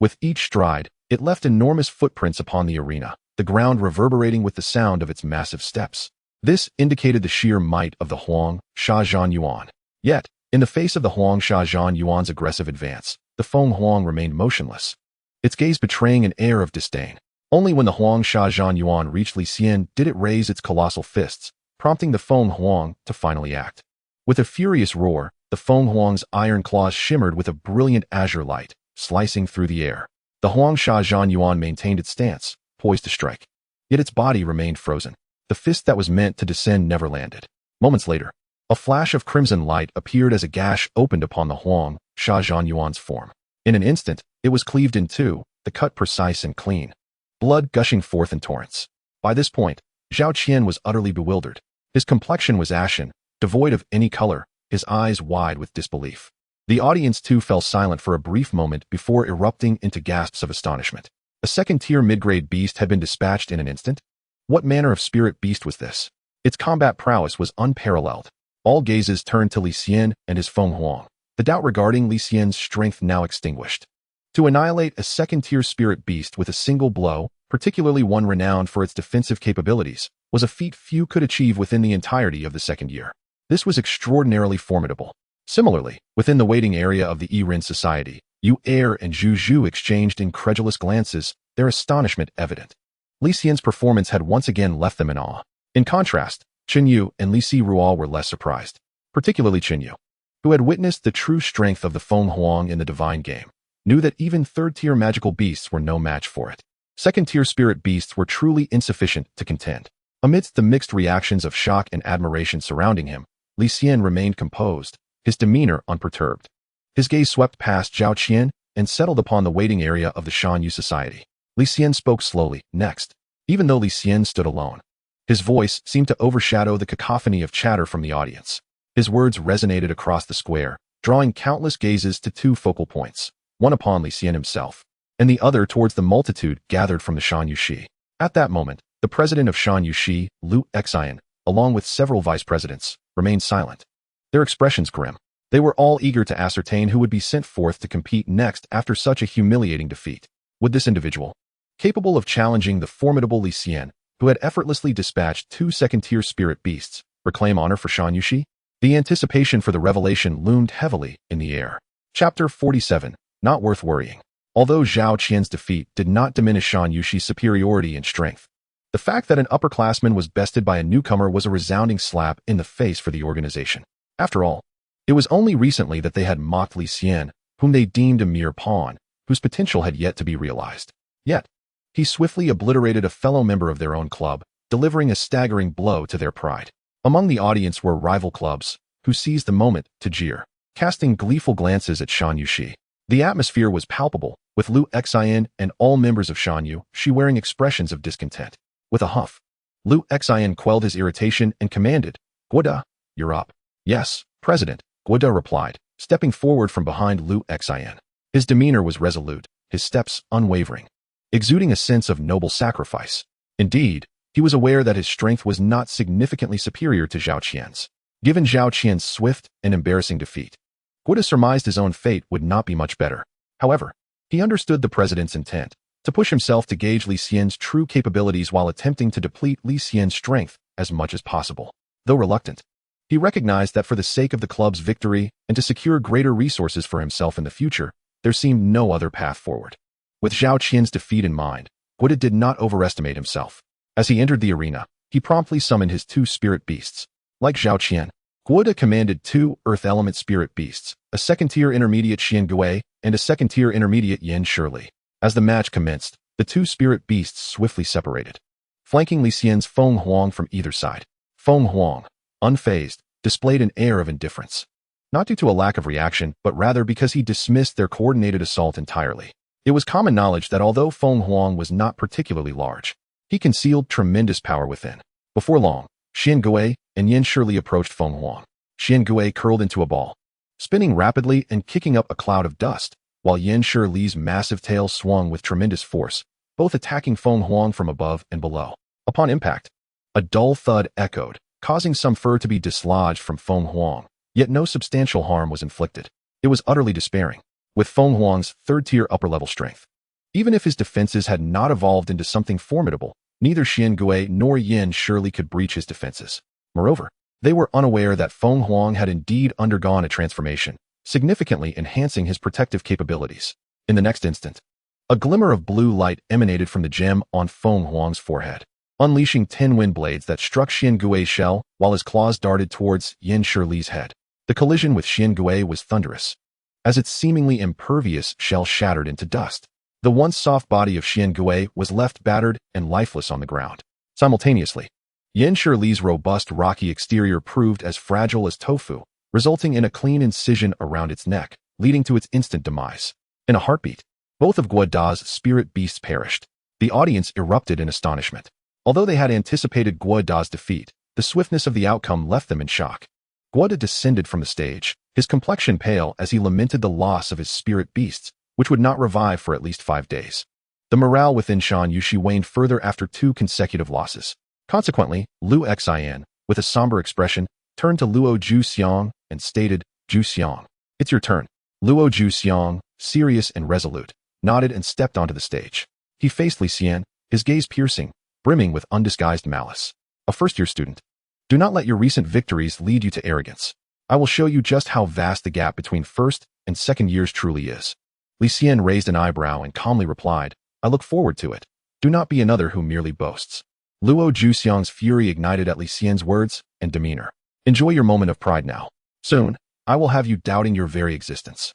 With each stride, it left enormous footprints upon the arena, the ground reverberating with the sound of its massive steps. This indicated the sheer might of the Huang Shazhan Yuan. Yet, in the face of the Huang Shazhan Yuan's aggressive advance, the Feng Huang remained motionless, its gaze betraying an air of disdain. Only when the Huang Shazhan Yuan reached Li Xian did it raise its colossal fists, prompting the Feng Huang to finally act. With a furious roar, the Feng Huang's iron claws shimmered with a brilliant azure light, slicing through the air. The Huang Shazhan Yuan maintained its stance, poised to strike. Yet its body remained frozen. The fist that was meant to descend never landed. Moments later, a flash of crimson light appeared as a gash opened upon the Huang Shazhan Yuan's form. In an instant, it was cleaved in two, the cut precise and clean, blood gushing forth in torrents. By this point, Zhao Qian was utterly bewildered. His complexion was ashen, devoid of any color, his eyes wide with disbelief. The audience too fell silent for a brief moment before erupting into gasps of astonishment. A second-tier mid-grade beast had been dispatched in an instant? What manner of spirit beast was this? Its combat prowess was unparalleled. All gazes turned to Li Xian and his Feng Huang, the doubt regarding Li Xian's strength now extinguished. To annihilate a second-tier spirit beast with a single blow, particularly one renowned for its defensive capabilities, was a feat few could achieve within the entirety of the second year. This was extraordinarily formidable. Similarly, within the waiting area of the Yiren Society, Yu Er and Zhu Zhu exchanged incredulous glances, their astonishment evident. Li Xian's performance had once again left them in awe. In contrast, Chen Yu and Li Si Rual were less surprised, particularly Chen Yu, who had witnessed the true strength of the Feng Huang in the divine game. knew that even third-tier magical beasts were no match for it. Second-tier spirit beasts were truly insufficient to contend. Amidst the mixed reactions of shock and admiration surrounding him, Li Xian remained composed, his demeanor unperturbed. His gaze swept past Zhao Qian and settled upon the waiting area of the Shan Yu Society. Li Xian spoke slowly, next. Even though Li Xian stood alone, his voice seemed to overshadow the cacophony of chatter from the audience. His words resonated across the square, drawing countless gazes to two focal points, one upon Li Xian himself, and the other towards the multitude gathered from the Shan Yu Shi. At that moment, the president of Shan Yu Shi, Li Xian, along with several vice presidents, remained silent. Their expressions grim. They were all eager to ascertain who would be sent forth to compete next after such a humiliating defeat. Would this individual, capable of challenging the formidable Li Xian, who had effortlessly dispatched two second-tier spirit beasts, reclaim honor for Shan Yu Shi? The anticipation for the revelation loomed heavily in the air. Chapter 47. Not worth worrying. Although Zhao Qian's defeat did not diminish Shan Yu Shi's superiority in strength, the fact that an upperclassman was bested by a newcomer was a resounding slap in the face for the organization. After all, it was only recently that they had mocked Li Xian, whom they deemed a mere pawn, whose potential had yet to be realized. Yet, he swiftly obliterated a fellow member of their own club, delivering a staggering blow to their pride. Among the audience were rival clubs, who seized the moment to jeer, casting gleeful glances at Shan Yu Shi. The atmosphere was palpable, with Li Xian and all members of Shan Yu Shi wearing expressions of discontent. With a huff, Li Xian quelled his irritation and commanded, "Guoda, you're up." "Yes, President," Guoda replied, stepping forward from behind Li Xian. His demeanor was resolute, his steps unwavering, exuding a sense of noble sacrifice. Indeed, he was aware that his strength was not significantly superior to Zhao Qian's. Given Zhao Qian's swift and embarrassing defeat, Guoda surmised his own fate would not be much better. However, he understood the president's intent, to push himself to gauge Li Xian's true capabilities while attempting to deplete Li Xian's strength as much as possible. Though reluctant, he recognized that for the sake of the club's victory and to secure greater resources for himself in the future, there seemed no other path forward. With Zhao Qian's defeat in mind, Guoda did not overestimate himself. As he entered the arena, he promptly summoned his two spirit beasts. Like Zhao Qian, Guoda commanded two earth element spirit beasts, a second-tier intermediate Xian Gui and a second-tier intermediate Yen Shili. As the match commenced, the two spirit beasts swiftly separated, flanking Li Xian's Feng Huang from either side. Feng Huang, unfazed, displayed an air of indifference, not due to a lack of reaction, but rather because he dismissed their coordinated assault entirely. It was common knowledge that although Feng Huang was not particularly large, he concealed tremendous power within. Before long, Xian Gui and Yen Shili approached Feng Huang. Xian Gui curled into a ball, spinning rapidly and kicking up a cloud of dust, while Yen Shili's massive tail swung with tremendous force, both attacking Feng Huang from above and below. Upon impact, a dull thud echoed, causing some fur to be dislodged from Feng Huang, yet no substantial harm was inflicted. It was utterly despairing, with Feng Huang's third-tier upper-level strength. Even if his defenses had not evolved into something formidable, neither Xian Gui nor Yen Shili could breach his defenses. Moreover, they were unaware that Feng Huang had indeed undergone a transformation, significantly enhancing his protective capabilities. In the next instant, a glimmer of blue light emanated from the gem on Feng Huang's forehead, unleashing 10 wind blades that struck Xian Gui's shell while his claws darted towards Yen Shili's head. The collision with Xian Gui was thunderous, as its seemingly impervious shell shattered into dust. The once soft body of Xian Gui was left battered and lifeless on the ground. Simultaneously, Yen Shili's robust rocky exterior proved as fragile as tofu, resulting in a clean incision around its neck, leading to its instant demise. In a heartbeat, both of Guoda's spirit beasts perished. The audience erupted in astonishment. Although they had anticipated Guoda's defeat, the swiftness of the outcome left them in shock. Guoda descended from the stage, his complexion pale as he lamented the loss of his spirit beasts, which would not revive for at least 5 days. The morale within Shan Yu Shi waned further after 2 consecutive losses. Consequently, Li Xian, with a somber expression, turned to Luo Zhuxiang and stated, "Zhuxiang, it's your turn." Luo Zhuxiang, serious and resolute, nodded and stepped onto the stage. He faced Li Xian, his gaze piercing, brimming with undisguised malice. "A first-year student. Do not let your recent victories lead you to arrogance. I will show you just how vast the gap between first and second years truly is." Li Xian raised an eyebrow and calmly replied, "I look forward to it. Do not be another who merely boasts." Luo Zhuxiang's fury ignited at Li Xian's words and demeanor. "Enjoy your moment of pride now. Soon, I will have you doubting your very existence."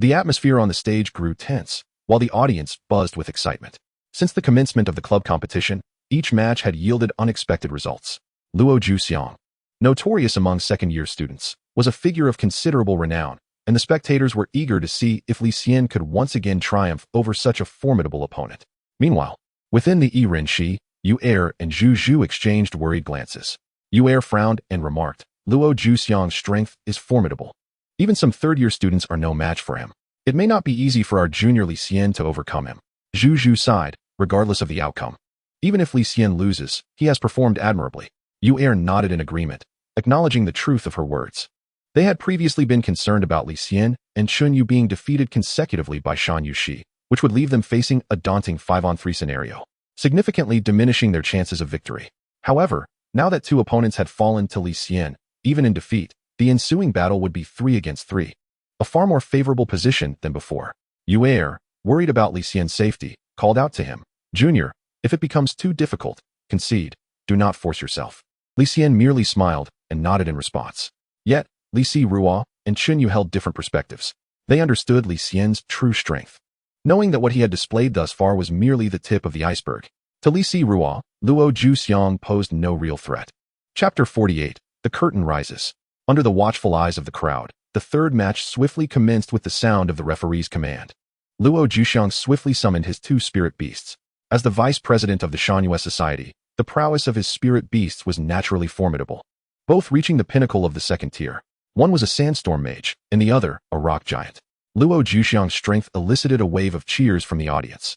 The atmosphere on the stage grew tense, while the audience buzzed with excitement. Since the commencement of the club competition, each match had yielded unexpected results. Luo Juxiang, notorious among second-year students, was a figure of considerable renown, and the spectators were eager to see if Li Xian could once again triumph over such a formidable opponent. Meanwhile, within the Yiren Shi, Yu Er and Zhu Zhu exchanged worried glances. Yu Er frowned and remarked, Luo Juxiang's strength is formidable. Even some third-year students are no match for him. It may not be easy for our junior Li Xian to overcome him. Zhu Zhu sighed, regardless of the outcome. Even if Li Xian loses, he has performed admirably. Yu Er nodded in agreement, acknowledging the truth of her words. They had previously been concerned about Li Xian and Chun Yu being defeated consecutively by Shan Yushi, which would leave them facing a daunting 5-on-3 scenario, significantly diminishing their chances of victory. However, now that two opponents had fallen to Li Xian, even in defeat, the ensuing battle would be 3 against 3, a far more favorable position than before. Yu Er, worried about Li Xian's safety, called out to him, Junior, if it becomes too difficult, concede, do not force yourself. Li Xian merely smiled and nodded in response. Yet, Li Si Ruo and Chun Yu held different perspectives. They understood Li Xian's true strength, knowing that what he had displayed thus far was merely the tip of the iceberg. To Li Si Ruo, Luo Juxiang posed no real threat. Chapter 48, The Curtain Rises. Under the watchful eyes of the crowd, the third match swiftly commenced with the sound of the referee's command. Luo Juxiang swiftly summoned his 2 spirit beasts. As the vice president of the Shangyue Society, the prowess of his spirit beasts was naturally formidable, both reaching the pinnacle of the second tier. One was a sandstorm mage, and the other, a rock giant. Luo Juxiang's strength elicited a wave of cheers from the audience.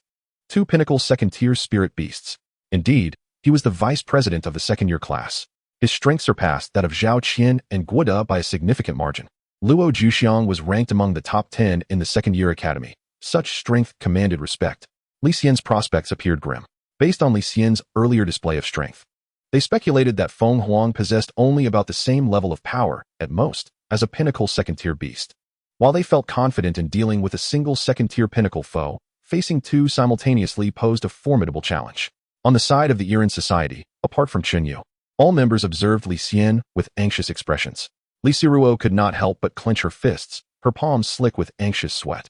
2 pinnacle second-tier spirit beasts. Indeed, he was the vice president of the second-year class. His strength surpassed that of Zhao Qian and Guo De by a significant margin. Luo Juxiang was ranked among the top 10 in the second-year academy. Such strength commanded respect. Li Xian's prospects appeared grim. Based on Li Xian's earlier display of strength, they speculated that Feng Huang possessed only about the same level of power, at most, as a pinnacle second-tier beast. While they felt confident in dealing with a single second-tier pinnacle foe, facing 2 simultaneously posed a formidable challenge. On the side of the Yiren Society, apart from Chun Yu, all members observed Li Xian with anxious expressions. Li Siruo could not help but clench her fists, her palms slick with anxious sweat.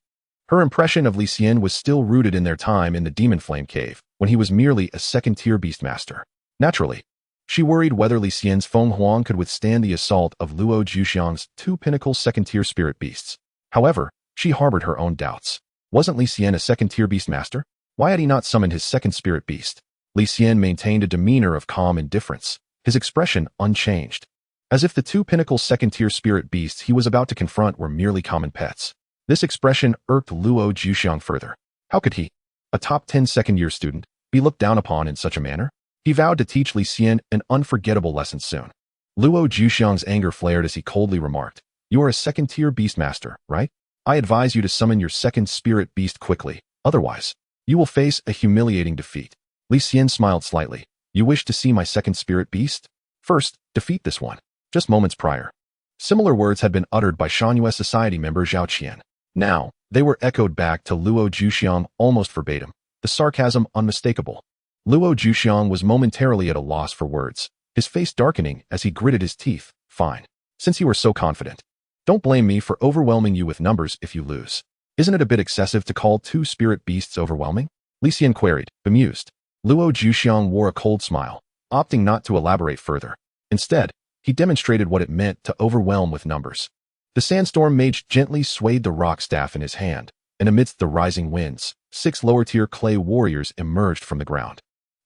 Her impression of Li Xian was still rooted in their time in the Demon Flame Cave, when he was merely a second-tier beastmaster. Naturally, she worried whether Li Xian's Feng Huang could withstand the assault of Luo Juxiang's 2 pinnacle second-tier spirit beasts. However, she harbored her own doubts. Wasn't Li Xian a second-tier beastmaster? Why had he not summoned his second spirit beast? Li Xian maintained a demeanor of calm indifference, his expression unchanged, as if the 2 pinnacle second-tier spirit beasts he was about to confront were merely common pets. This expression irked Luo Juxiang further. How could he, a top 10 second-year student, be looked down upon in such a manner? He vowed to teach Li Xian an unforgettable lesson soon. Luo Juxiang's anger flared as he coldly remarked, You are a second-tier beastmaster, right? I advise you to summon your second spirit beast quickly, otherwise, you will face a humiliating defeat. Li Xian smiled slightly. You wish to see my second spirit beast? First, defeat this one. Just moments prior, similar words had been uttered by Shangyue Society member Zhao Qian. Now, they were echoed back to Luo Juxiang almost verbatim, the sarcasm unmistakable. Luo Juxiang was momentarily at a loss for words, his face darkening as he gritted his teeth. Fine. Since you were so confident, don't blame me for overwhelming you with numbers if you lose. Isn't it a bit excessive to call 2 spirit beasts overwhelming? Li Xian queried, bemused. Luo Juxiang wore a cold smile, opting not to elaborate further. Instead, he demonstrated what it meant to overwhelm with numbers. The sandstorm mage gently swayed the rock staff in his hand, and amidst the rising winds, 6 lower-tier clay warriors emerged from the ground.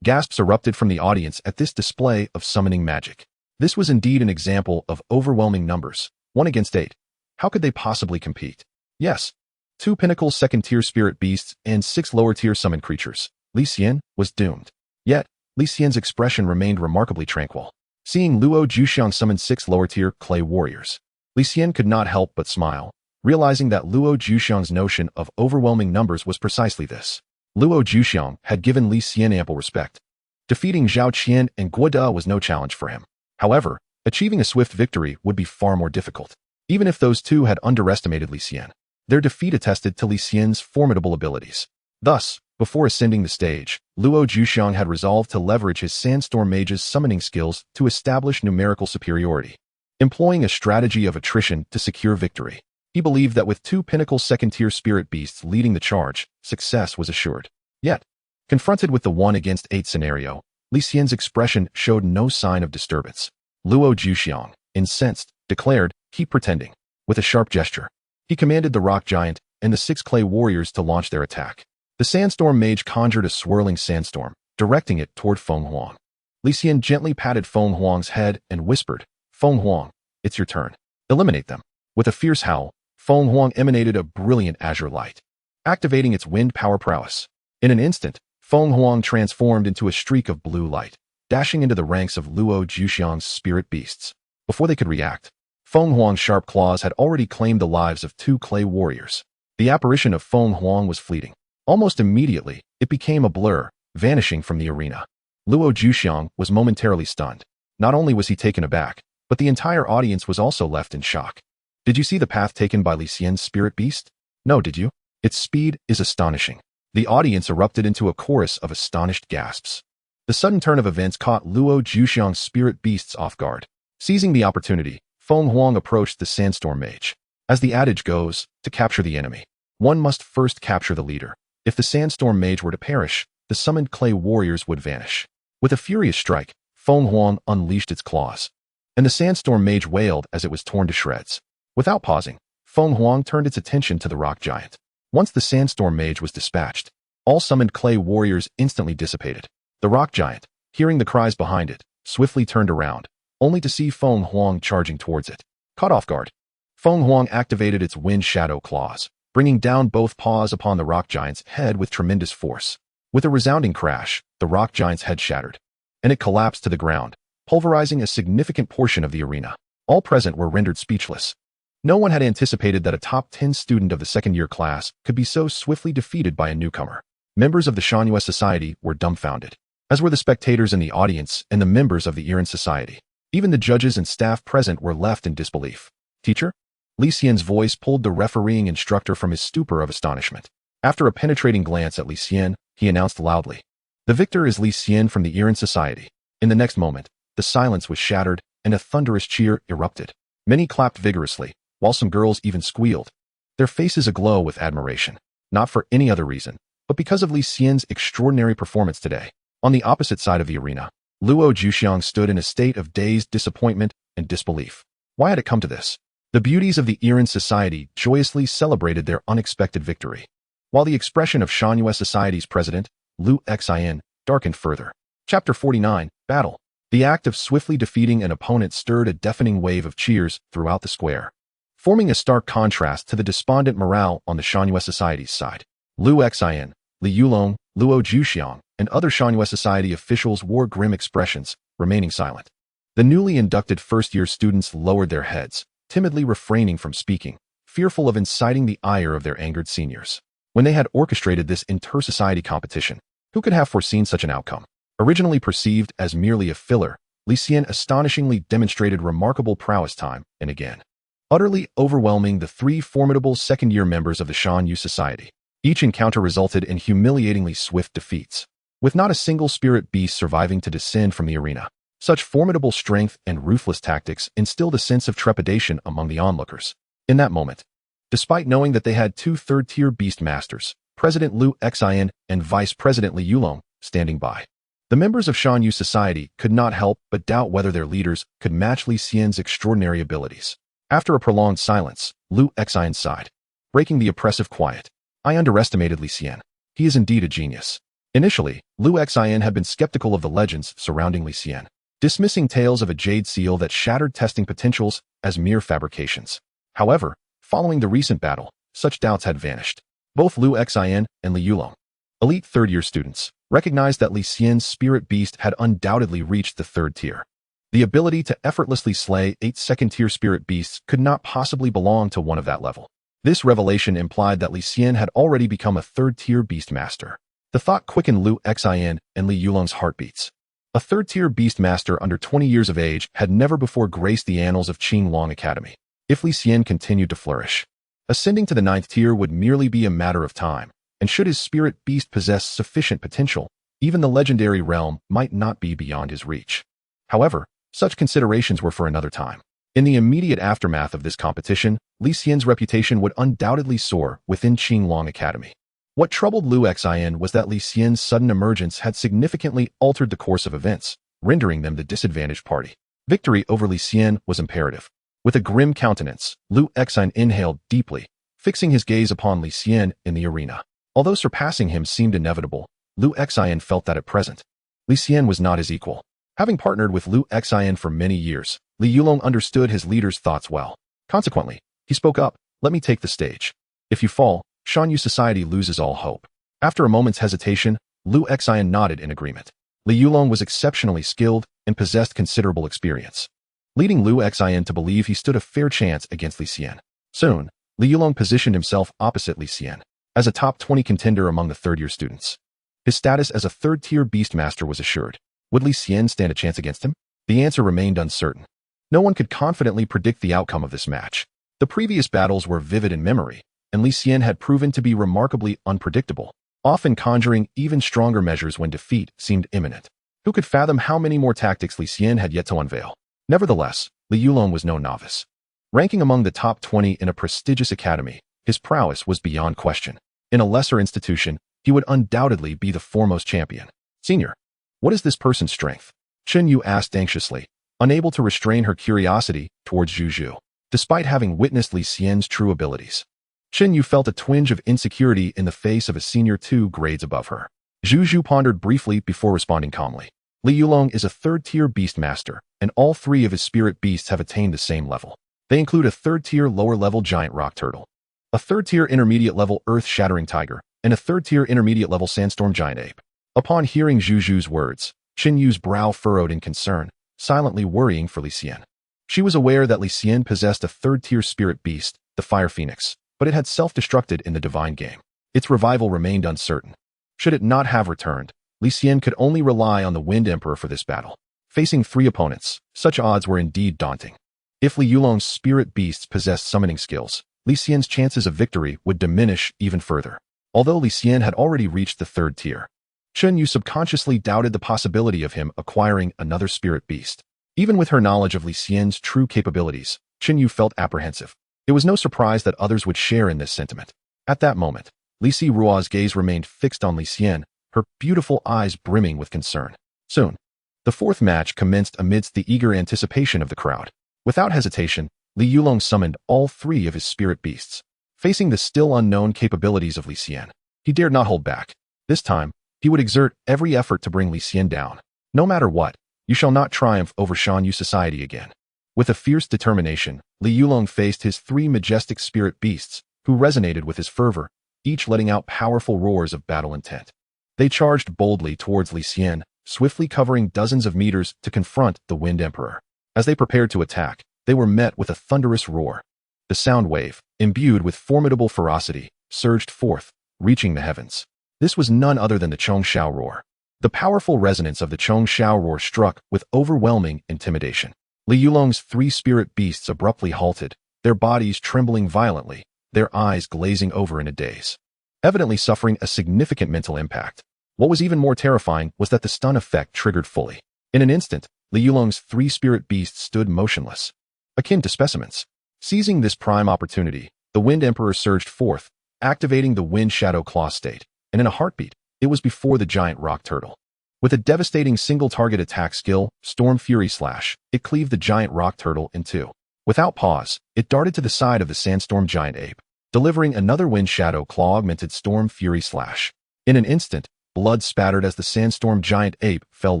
Gasps erupted from the audience at this display of summoning magic. This was indeed an example of overwhelming numbers, 1 against 8. How could they possibly compete? Yes, 2 pinnacle second-tier spirit beasts and 6 lower-tier summon creatures. Li Xian was doomed. Yet, Li Xian's expression remained remarkably tranquil. Seeing Luo Juxiang summon 6 lower-tier clay warriors, Li Xian could not help but smile, realizing that Luo Juxiang's notion of overwhelming numbers was precisely this. Luo Juxiang had given Li Xian ample respect. Defeating Zhao Qian and Guo De was no challenge for him. However, achieving a swift victory would be far more difficult. Even if those 2 had underestimated Li Xian, their defeat attested to Li Xian's formidable abilities. Thus, before ascending the stage, Luo Juxiang had resolved to leverage his Sandstorm Mage's summoning skills to establish numerical superiority, employing a strategy of attrition to secure victory. He He believed that with two pinnacle second-tier spirit beasts leading the charge, success was assured. Yet, confronted with the 1-against-8 scenario, Li Xian's expression showed no sign of disturbance. Luo Zhuxiang, incensed, declared, "Keep pretending." With a sharp gesture, he commanded the rock giant and the 6 clay warriors to launch their attack. The sandstorm mage conjured a swirling sandstorm, directing it toward Feng Huang. Li Xian gently patted Feng Huang's head and whispered, "Feng Huang, it's your turn. Eliminate them." With a fierce howl, Feng Huang emanated a brilliant azure light, activating its wind power prowess. In an instant, Feng Huang transformed into a streak of blue light, dashing into the ranks of Luo Zhuxiang's spirit beasts. Before they could react, Feng Huang's sharp claws had already claimed the lives of 2 clay warriors. The apparition of Feng Huang was fleeting. Almost immediately, it became a blur, vanishing from the arena. Luo Zhuxiang was momentarily stunned. Not only was he taken aback, but the entire audience was also left in shock. Did you see the path taken by Li Xian's spirit beast? No, did you? Its speed is astonishing. The audience erupted into a chorus of astonished gasps. The sudden turn of events caught Luo Zhuxiang's spirit beasts off guard. Seizing the opportunity, Feng Huang approached the sandstorm mage. As the adage goes, to capture the enemy, one must first capture the leader. If the sandstorm mage were to perish, the summoned clay warriors would vanish. With a furious strike, Feng Huang unleashed its claws, and the sandstorm mage wailed as it was torn to shreds. Without pausing, Feng Huang turned its attention to the rock giant. Once the sandstorm mage was dispatched, all summoned clay warriors instantly dissipated. The rock giant, hearing the cries behind it, swiftly turned around, only to see Feng Huang charging towards it. Caught off guard, Feng Huang activated its wind shadow claws, bringing down both paws upon the rock giant's head with tremendous force. With a resounding crash, the rock giant's head shattered, and it collapsed to the ground, pulverizing a significant portion of the arena. All present were rendered speechless. No one had anticipated that a top 10 student of the second-year class could be so swiftly defeated by a newcomer. Members of the Shangyue Society were dumbfounded, as were the spectators in the audience and the members of the Iran Society. Even the judges and staff present were left in disbelief. "Teacher?" Li Xian's voice pulled the refereeing instructor from his stupor of astonishment. After a penetrating glance at Li Xian, he announced loudly, "The victor is Li Xian from the Iran Society." In the next moment, the silence was shattered and a thunderous cheer erupted. Many clapped vigorously, while some girls even squealed, their faces aglow with admiration, not for any other reason, but because of Li Xian's extraordinary performance today. On the opposite side of the arena, Luo Zhuxiang stood in a state of dazed disappointment and disbelief. Why had it come to this? The beauties of the Iran Society joyously celebrated their unexpected victory, while the expression of Shangyue Society's president, Li Xian, darkened further. Chapter 49, Battle. The act of swiftly defeating an opponent stirred a deafening wave of cheers throughout the square, forming a stark contrast to the despondent morale on the Shangyue Society's side. Li Xian, Li Yulong, Luo Zhuxiang, and other Shangyue Society officials wore grim expressions, remaining silent. The newly inducted first-year students lowered their heads, timidly refraining from speaking, fearful of inciting the ire of their angered seniors. When they had orchestrated this inter-society competition, who could have foreseen such an outcome? Originally perceived as merely a filler, Li Xian astonishingly demonstrated remarkable prowess time and again, utterly overwhelming the 3 formidable second-year members of the Shangyue Society. Each encounter resulted in humiliatingly swift defeats, with not a single spirit beast surviving to descend from the arena. Such formidable strength and ruthless tactics instilled a sense of trepidation among the onlookers. In that moment, despite knowing that they had 2 third-tier beast masters, President Li Xian and Vice President Li Yulong, standing by, the members of Shangyue Society could not help but doubt whether their leaders could match Li Xian's extraordinary abilities. After a prolonged silence, Li Xian sighed, breaking the oppressive quiet. "I underestimated Li Xian. He is indeed a genius." Initially, Li Xian had been skeptical of the legends surrounding Li Xian, dismissing tales of a jade seal that shattered testing potentials as mere fabrications. However, following the recent battle, such doubts had vanished. Both Li Xian and Li Yulong, elite third-year students, recognized that Li Xian's spirit beast had undoubtedly reached the 3rd tier. The ability to effortlessly slay 8 second-tier spirit beasts could not possibly belong to one of that level. This revelation implied that Li Xian had already become a 3rd-tier beast master. The thought quickened Li Xian and Li Yulong's heartbeats. A 3rd-tier beast master under 20 years of age had never before graced the annals of Qinglong Academy. If Li Xian continued to flourish, ascending to the 9th tier would merely be a matter of time, and should his spirit beast possess sufficient potential, even the legendary realm might not be beyond his reach. However, such considerations were for another time. In the immediate aftermath of this competition, Li Xian's reputation would undoubtedly soar within Qinglong Academy. What troubled Liu Xian was that Li Xian's sudden emergence had significantly altered the course of events, rendering them the disadvantaged party. Victory over Li Xian was imperative. With a grim countenance, Liu Xian inhaled deeply, fixing his gaze upon Li Xian in the arena. Although surpassing him seemed inevitable, Liu Xian felt that at present, Li Xian was not his equal. Having partnered with Liu Xian for many years, Li Yulong understood his leader's thoughts well. Consequently, he spoke up, "Let me take the stage. If you fall, Shanyu society loses all hope." After a moment's hesitation, Liu Xian nodded in agreement. Li Yulong was exceptionally skilled and possessed considerable experience, leading Liu Xian to believe he stood a fair chance against Li Xian. Soon, Li Yulong positioned himself opposite Li Xian, as a top 20 contender among the third-year students. His status as a third-tier beastmaster was assured. Would Li Xian stand a chance against him? The answer remained uncertain. No one could confidently predict the outcome of this match. The previous battles were vivid in memory, and Li Xian had proven to be remarkably unpredictable, often conjuring even stronger measures when defeat seemed imminent. Who could fathom how many more tactics Li Xian had yet to unveil? Nevertheless, Li Yulong was no novice. Ranking among the top 20 in a prestigious academy, his prowess was beyond question. In a lesser institution, he would undoubtedly be the foremost champion. "Senior, what is this person's strength?" Chen Yu asked anxiously, unable to restrain her curiosity towards Zhu Zhu. Despite having witnessed Li Xian's true abilities, Chen Yu felt a twinge of insecurity in the face of a senior 2 grades above her. Zhu Zhu pondered briefly before responding calmly. Li Yulong is a third-tier beastmaster, and all 3 of his spirit beasts have attained the same level. They include a third-tier lower-level giant rock turtle, a third-tier intermediate-level earth-shattering tiger, and a third-tier intermediate-level sandstorm giant ape. Upon hearing Zhu Zhu's words, Chen Yu's brow furrowed in concern, silently worrying for Li Xian. She was aware that Li Xian possessed a third-tier spirit beast, the Fire Phoenix, but it had self-destructed in the Divine game. Its revival remained uncertain. Should it not have returned, Li Xian could only rely on the Wind Emperor for this battle. Facing 3 opponents, such odds were indeed daunting. If Li Yulong's spirit beasts possessed summoning skills, Li Xian's chances of victory would diminish even further. Although Li Xian had already reached the 3rd tier, Chen Yu subconsciously doubted the possibility of him acquiring another spirit beast. Even with her knowledge of Li Xian's true capabilities, Chen Yu felt apprehensive. It was no surprise that others would share in this sentiment. At that moment, Li Rua's gaze remained fixed on Li Xian, her beautiful eyes brimming with concern. Soon, the 4th match commenced amidst the eager anticipation of the crowd. Without hesitation, Li Yulong summoned all 3 of his spirit beasts. Facing the still unknown capabilities of Li Xian, he dared not hold back. This time, he would exert every effort to bring Li Xian down. "No matter what, you shall not triumph over Shanyu society again." With a fierce determination, Li Yulong faced his 3 majestic spirit beasts, who resonated with his fervor, each letting out powerful roars of battle intent. They charged boldly towards Li Xian, swiftly covering dozens of meters to confront the Wind Emperor. As they prepared to attack, they were met with a thunderous roar. The sound wave, imbued with formidable ferocity, surged forth, reaching the heavens. This was none other than the Chongshao roar. The powerful resonance of the Chongshao roar struck with overwhelming intimidation. Li Yulong's 3 spirit beasts abruptly halted, their bodies trembling violently, their eyes glazing over in a daze, evidently suffering a significant mental impact. What was even more terrifying was that the stun effect triggered fully. In an instant, Li Yulong's 3 spirit beasts stood motionless, akin to specimens. Seizing this prime opportunity, the Wind Emperor surged forth, activating the Wind Shadow Claw state, and in a heartbeat, it was before the giant rock turtle. With a devastating single-target attack skill, Storm Fury Slash, it cleaved the giant rock turtle in 2. Without pause, it darted to the side of the sandstorm giant ape, delivering another Wind Shadow Claw-augmented Storm Fury Slash. In an instant, blood spattered as the sandstorm giant ape fell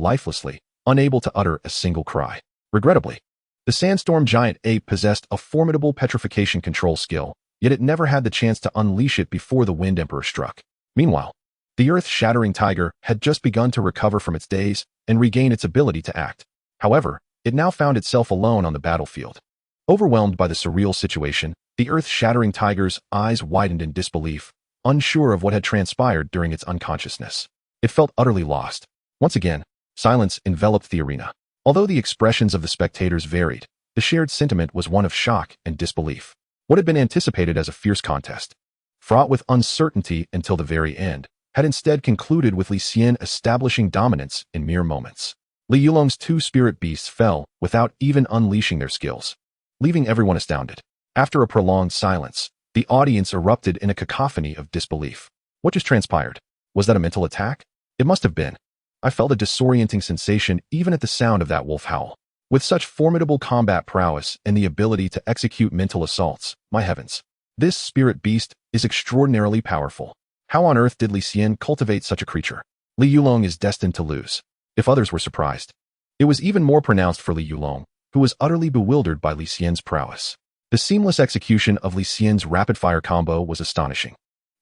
lifelessly, unable to utter a single cry. Regrettably, the sandstorm giant ape possessed a formidable petrification control skill, yet it never had the chance to unleash it before the Wind Emperor struck. Meanwhile, the earth-shattering tiger had just begun to recover from its daze and regain its ability to act. However, it now found itself alone on the battlefield. Overwhelmed by the surreal situation, the earth-shattering tiger's eyes widened in disbelief, unsure of what had transpired during its unconsciousness. It felt utterly lost. Once again, silence enveloped the arena. Although the expressions of the spectators varied, the shared sentiment was one of shock and disbelief. What had been anticipated as a fierce contest, fraught with uncertainty until the very end, had instead concluded with Li Xian establishing dominance in mere moments. Li Yulong's 2 spirit beasts fell without even unleashing their skills. leaving everyone astounded. After a prolonged silence, the audience erupted in a cacophony of disbelief. What just transpired? Was that a mental attack? It must have been. I felt a disorienting sensation even at the sound of that wolf howl. With such formidable combat prowess and the ability to execute mental assaults, my heavens. This spirit beast is extraordinarily powerful. How on earth did Li Xian cultivate such a creature? Li Yulong is destined to lose. If others were surprised. It was even more pronounced for Li Yulong, who was utterly bewildered by Li Xian's prowess. The seamless execution of Li Xian's rapid-fire combo was astonishing.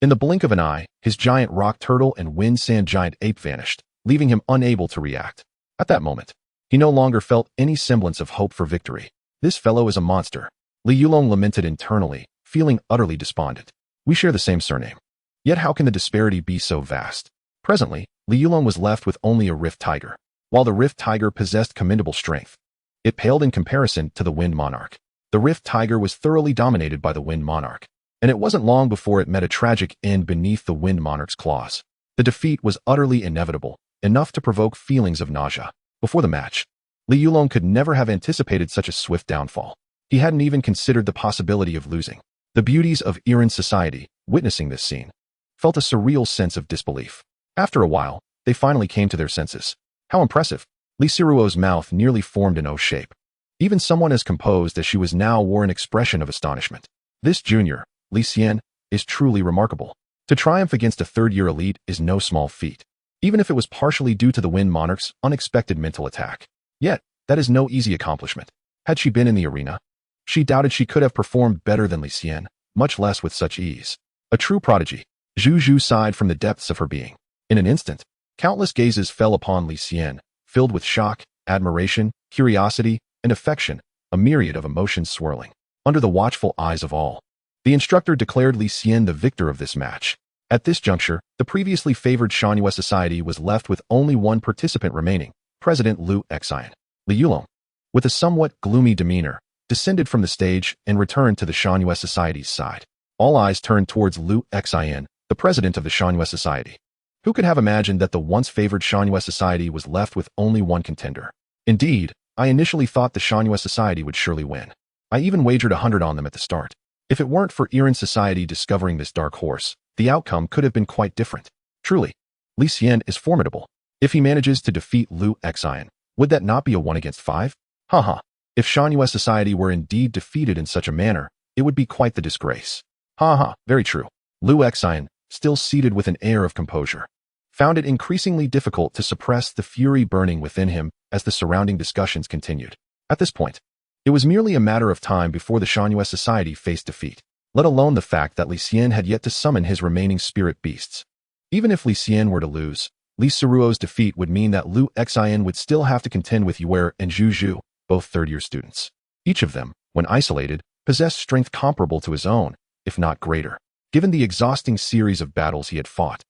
In the blink of an eye, his giant rock turtle and wind sand giant ape vanished, leaving him unable to react. At that moment, he no longer felt any semblance of hope for victory. This fellow is a monster. Li Yulong lamented internally, feeling utterly despondent. We share the same surname. Yet how can the disparity be so vast? Presently, Li Yulong was left with only a Rift Tiger. While the Rift Tiger possessed commendable strength, it paled in comparison to the Wind Monarch. The Rift Tiger was thoroughly dominated by the Wind Monarch, and it wasn't long before it met a tragic end beneath the Wind Monarch's claws. The defeat was utterly inevitable, enough to provoke feelings of nausea. Before the match, Li Yulong could never have anticipated such a swift downfall. He hadn't even considered the possibility of losing. The beauties of Iran society, witnessing this scene, felt a surreal sense of disbelief. After a while, they finally came to their senses. How impressive! Li Siruo's mouth nearly formed an O shape. Even someone as composed as she was now wore an expression of astonishment. This junior, Li Xian, is truly remarkable. To triumph against a third-year elite is no small feat, even if it was partially due to the Wind Monarch's unexpected mental attack. Yet, that is no easy accomplishment. Had she been in the arena, she doubted she could have performed better than Li Xian, much less with such ease. A true prodigy. Zhu Zhu sighed from the depths of her being. In an instant, countless gazes fell upon Li Xian, filled with shock, admiration, curiosity, and affection, a myriad of emotions swirling. Under the watchful eyes of all, the instructor declared Li Xian the victor of this match. At this juncture, the previously favored Shanghua society was left with only one participant remaining, President Lu Xian. Li Yulong, with a somewhat gloomy demeanor, descended from the stage and returned to the Shanghua society's side. All eyes turned towards Lu Xian, the president of the Shanghua society. Who could have imagined that the once favored Shanghua society was left with only one contender? Indeed, I initially thought the Shanghua society would surely win. I even wagered 100 on them at the start. If it weren't for Iran society discovering this dark horse, the outcome could have been quite different. Truly, Li Xian is formidable. If he manages to defeat Lu Xian, would that not be a 1 against 5? Haha. If Shanghua society were indeed defeated in such a manner, it would be quite the disgrace. Haha, very true. Lu Xian, still seated with an air of composure, found it increasingly difficult to suppress the fury burning within him as the surrounding discussions continued. At this point, it was merely a matter of time before the Shanghua society faced defeat, let alone the fact that Li Xian had yet to summon his remaining spirit beasts. Even if Li Xian were to lose, Li Siruo's defeat would mean that Lu Xian would still have to contend with Yue and Zhu Zhu, both third-year students. Each of them, when isolated, possessed strength comparable to his own, if not greater. Given the exhausting series of battles he had fought,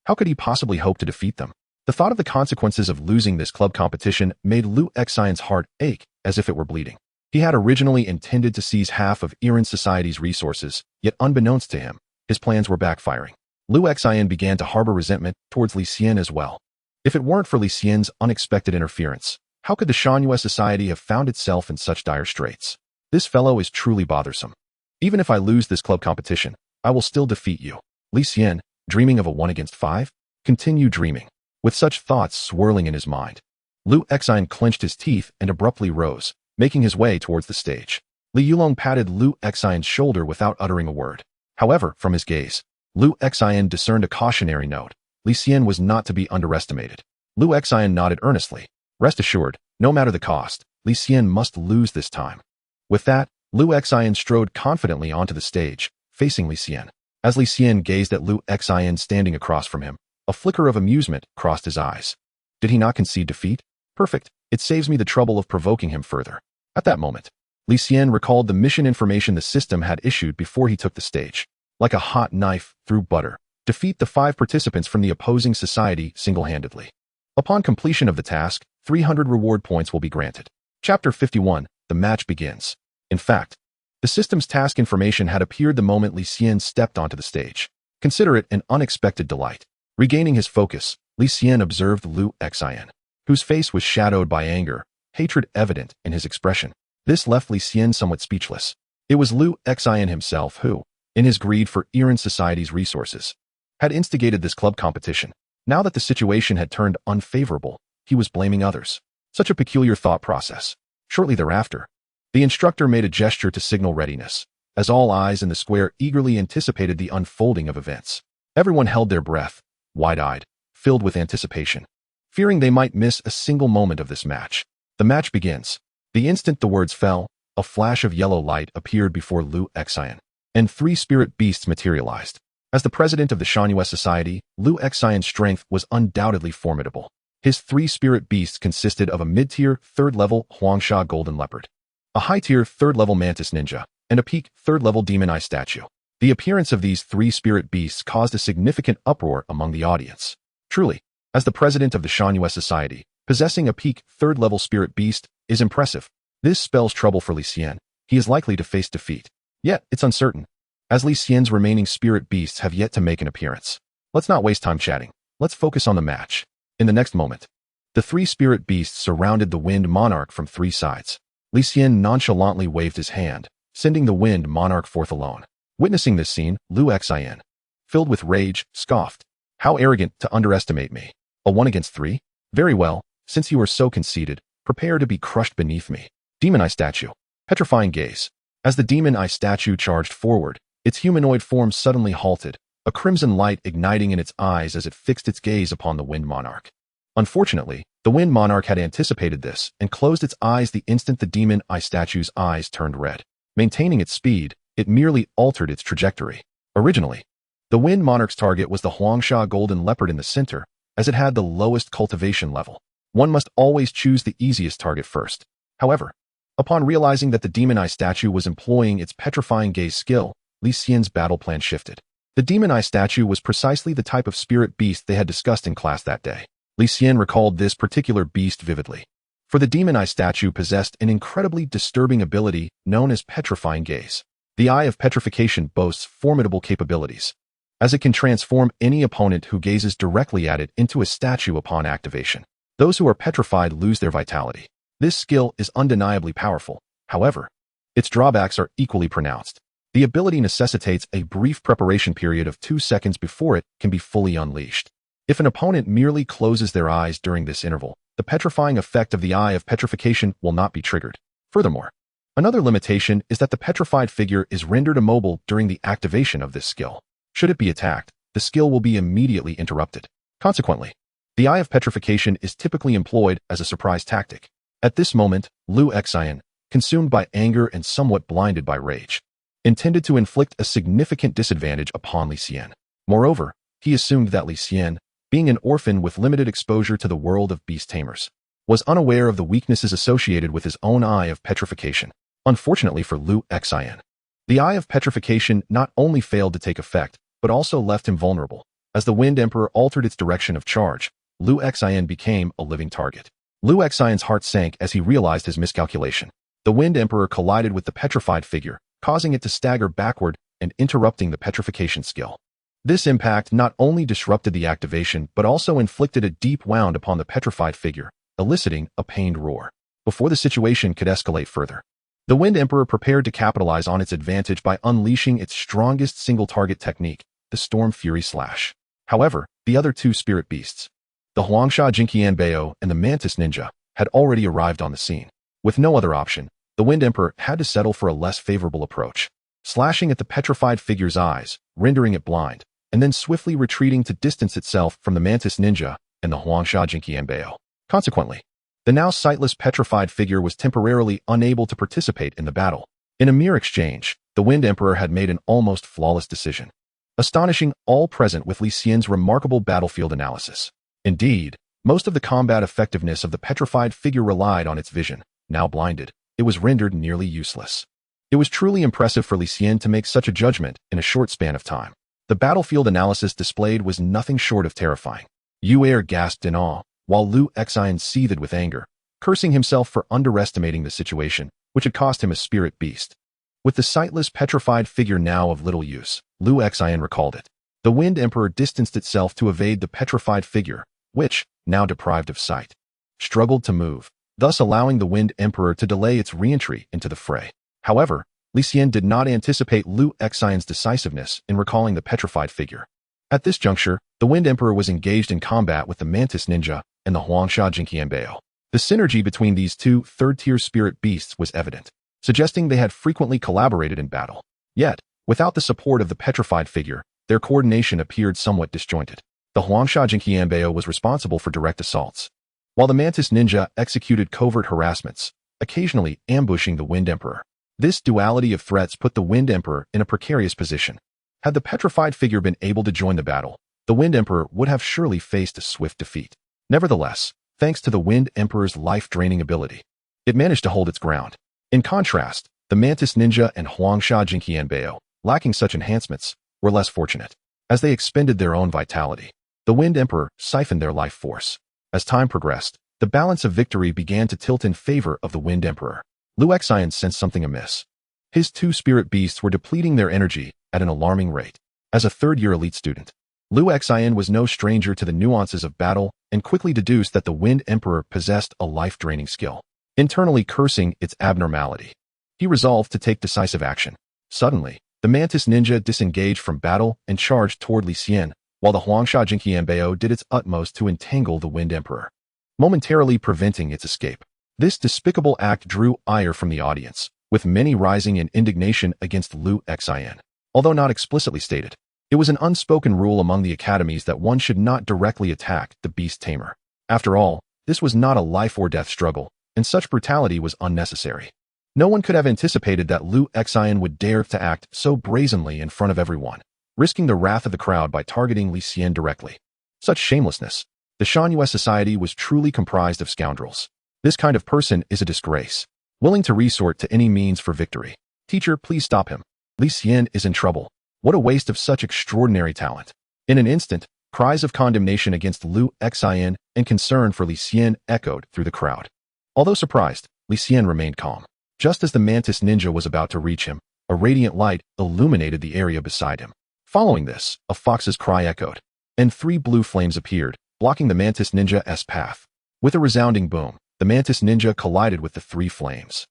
how could he possibly hope to defeat them? The thought of the consequences of losing this club competition made Lu Xian's heart ache as if it were bleeding. He had originally intended to seize half of Iran society's resources, yet unbeknownst to him, his plans were backfiring. Lu Xian began to harbor resentment towards Li Xian as well. If it weren't for Li Xian's unexpected interference, how could the Shanghua society have found itself in such dire straits? This fellow is truly bothersome. Even if I lose this club competition, I will still defeat you. Li Xian, dreaming of a 1 against 5? Continue dreaming. With such thoughts swirling in his mind, Lu Xian clenched his teeth and abruptly rose, making his way towards the stage. Li Yulong patted Lu Xian's shoulder without uttering a word. However, from his gaze, Lu Xian discerned a cautionary note. Li Xian was not to be underestimated. Lu Xian nodded earnestly. Rest assured, no matter the cost, Li Xian must lose this time. With that, Lu Xian strode confidently onto the stage, facing Li Xian. As Li Xian gazed at Lu Xian standing across from him, a flicker of amusement crossed his eyes. Did he not concede defeat? Perfect, it saves me the trouble of provoking him further. At that moment, Li Xian recalled the mission information the system had issued before he took the stage. Like a hot knife through butter, defeat the 5 participants from the opposing society single-handedly. Upon completion of the task, 300 reward points will be granted. Chapter 51, the match begins. In fact, the system's task information had appeared the moment Li Xian stepped onto the stage. Consider it an unexpected delight. Regaining his focus, Li Xian observed Lu Xian, whose face was shadowed by anger, hatred evident in his expression. This left Li Xian somewhat speechless. It was Lu Xian himself who, in his greed for Iran society's resources, had instigated this club competition. Now that the situation had turned unfavorable, he was blaming others. Such a peculiar thought process. Shortly thereafter, the instructor made a gesture to signal readiness, as all eyes in the square eagerly anticipated the unfolding of events. Everyone held their breath, wide-eyed, filled with anticipation, fearing they might miss a single moment of this match. The match begins. The instant the words fell, a flash of yellow light appeared before Lu Xian, and 3 spirit beasts materialized. As the president of the Shanghai Society, Lu Xian's strength was undoubtedly formidable. His 3 spirit beasts consisted of a mid-tier, 3rd-level Huangsha golden leopard, a high-tier, 3rd-level mantis ninja, and a peak, 3rd-level demon eye statue. The appearance of these 3 spirit beasts caused a significant uproar among the audience. Truly, as the president of the Shanghai Society, possessing a peak, 3rd-level spirit beast is impressive. This spells trouble for Li Xian. He is likely to face defeat. Yet, it's uncertain, as Li Xian's remaining spirit beasts have yet to make an appearance. Let's not waste time chatting. Let's focus on the match. In the next moment, the 3 spirit beasts surrounded the Wind Monarch from 3 sides. Li Xian nonchalantly waved his hand, sending the Wind Monarch forth alone. Witnessing this scene, Lu Xian, filled with rage, scoffed. How arrogant to underestimate me. A 1 against 3? Very well, since you are so conceited, prepare to be crushed beneath me. Demon Eye Statue. Petrifying gaze. As the Demon Eye Statue charged forward, its humanoid form suddenly halted, a crimson light igniting in its eyes as it fixed its gaze upon the Wind Monarch. Unfortunately, the Wind Monarch had anticipated this and closed its eyes the instant the Demon Eye Statue's eyes turned red. Maintaining its speed, it merely altered its trajectory. Originally, the Wind Monarch's target was the Huangsha golden leopard in the center, as it had the lowest cultivation level. One must always choose the easiest target first. However, upon realizing that the Demon Eye Statue was employing its petrifying gaze skill, Li Xian's battle plan shifted. The Demon Eye Statue was precisely the type of spirit beast they had discussed in class that day. Li Xian recalled this particular beast vividly. For the Demon Eye Statue possessed an incredibly disturbing ability known as petrifying gaze. The Eye of Petrification boasts formidable capabilities, as it can transform any opponent who gazes directly at it into a statue upon activation. Those who are petrified lose their vitality. This skill is undeniably powerful. However, its drawbacks are equally pronounced. The ability necessitates a brief preparation period of 2 seconds before it can be fully unleashed. If an opponent merely closes their eyes during this interval, the petrifying effect of the Eye of Petrification will not be triggered. Furthermore, another limitation is that the petrified figure is rendered immobile during the activation of this skill. Should it be attacked, the skill will be immediately interrupted. Consequently, the Eye of Petrification is typically employed as a surprise tactic. At this moment, Lu Xian, consumed by anger and somewhat blinded by rage, intended to inflict a significant disadvantage upon Li Xian. Moreover, he assumed that Li Xian, being an orphan with limited exposure to the world of beast tamers, was unaware of the weaknesses associated with his own Eye of Petrification. Unfortunately for Lu Xian, the Eye of Petrification not only failed to take effect, but also left him vulnerable. As the Wind Emperor altered its direction of charge, Lu Xian became a living target. Lu Xian's heart sank as he realized his miscalculation. The Wind Emperor collided with the petrified figure, causing it to stagger backward and interrupting the petrification skill. This impact not only disrupted the activation but also inflicted a deep wound upon the petrified figure, eliciting a pained roar. Before the situation could escalate further, the Wind Emperor prepared to capitalize on its advantage by unleashing its strongest single-target technique, the Storm Fury Slash. However, the other 2 spirit beasts, the Huangsha Jinqianbao and the Mantis Ninja, had already arrived on the scene. With no other option, the Wind Emperor had to settle for a less favorable approach, slashing at the petrified figure's eyes, rendering it blind, and then swiftly retreating to distance itself from the Mantis Ninja and the Huangsha Jinqianbao. Consequently, the now sightless petrified figure was temporarily unable to participate in the battle. In a mere exchange, the Wind Emperor had made an almost flawless decision, astonishing all present with Li Xian's remarkable battlefield analysis. Indeed, most of the combat effectiveness of the petrified figure relied on its vision. Now blinded, it was rendered nearly useless. It was truly impressive for Li Xian to make such a judgment in a short span of time. The battlefield analysis displayed was nothing short of terrifying. Yu Er gasped in awe, while Lu Xian seethed with anger, cursing himself for underestimating the situation, which had cost him a spirit beast. With the sightless petrified figure now of little use, Lu Xian recalled it. The Wind Emperor distanced itself to evade the petrified figure, which, now deprived of sight, struggled to move. thus allowing the Wind Emperor to delay its re-entry into the fray. However, Li Xian did not anticipate Lu Xian's decisiveness in recalling the petrified figure. At this juncture, the Wind Emperor was engaged in combat with the Mantis Ninja and the Huangsha Jinqianbao. The synergy between these two third-tier spirit beasts was evident, suggesting they had frequently collaborated in battle. Yet, without the support of the petrified figure, their coordination appeared somewhat disjointed. The Huangsha Jinqianbao was responsible for direct assaults, while the Mantis Ninja executed covert harassments, occasionally ambushing the Wind Emperor. This duality of threats put the Wind Emperor in a precarious position. Had the petrified figure been able to join the battle, the Wind Emperor would have surely faced a swift defeat. Nevertheless, thanks to the Wind Emperor's life-draining ability, it managed to hold its ground. In contrast, the Mantis Ninja and Huangsha Jinqianbao, lacking such enhancements, were less fortunate. As they expended their own vitality, the Wind Emperor siphoned their life force. As time progressed, the balance of victory began to tilt in favor of the Wind Emperor. Lu Xian sensed something amiss. His two spirit beasts were depleting their energy at an alarming rate. As a third-year elite student, Lu Xian was no stranger to the nuances of battle and quickly deduced that the Wind Emperor possessed a life-draining skill. Internally cursing its abnormality, he resolved to take decisive action. Suddenly, the Mantis Ninja disengaged from battle and charged toward Li Xian, while the Huangsha Jinqianbao did its utmost to entangle the Wind Emperor, momentarily preventing its escape. This despicable act drew ire from the audience, with many rising in indignation against Lu Xian. Although not explicitly stated, it was an unspoken rule among the academies that one should not directly attack the Beast Tamer. After all, this was not a life-or-death struggle, and such brutality was unnecessary. No one could have anticipated that Lu Xian would dare to act so brazenly in front of everyone, risking the wrath of the crowd by targeting Li Xian directly. Such shamelessness. The Shangyue society was truly comprised of scoundrels. This kind of person is a disgrace, willing to resort to any means for victory. Teacher, please stop him. Li Xian is in trouble. What a waste of such extraordinary talent. In an instant, cries of condemnation against Lu Xian and concern for Li Xian echoed through the crowd. Although surprised, Li Xian remained calm. Just as the Mantis Ninja was about to reach him, a radiant light illuminated the area beside him. Following this, a fox's cry echoed, and 3 blue flames appeared, blocking the Mantis Ninja's path. With a resounding boom, the Mantis Ninja collided with the 3 flames,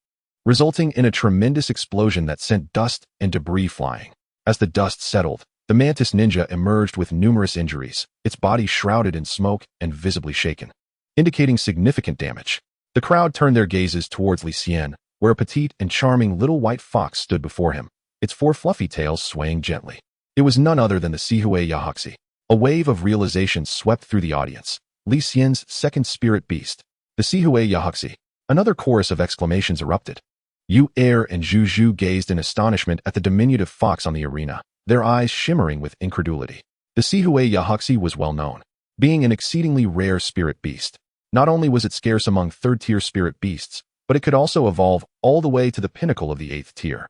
resulting in a tremendous explosion that sent dust and debris flying. As the dust settled, the Mantis Ninja emerged with numerous injuries, its body shrouded in smoke and visibly shaken, indicating significant damage. The crowd turned their gazes towards Li Xian, where a petite and charming little white fox stood before him, its 4 fluffy tails swaying gently. It was none other than the Sihue Yahuxi. A wave of realization swept through the audience. Li Xian's second spirit beast, the Sihue Yahuxi. Another chorus of exclamations erupted. Yu Er and Zhu Zhu gazed in astonishment at the diminutive fox on the arena, their eyes shimmering with incredulity. The Sihue Yahuxi was well known, being an exceedingly rare spirit beast. Not only was it scarce among third-tier spirit beasts, but it could also evolve all the way to the pinnacle of the 8th tier.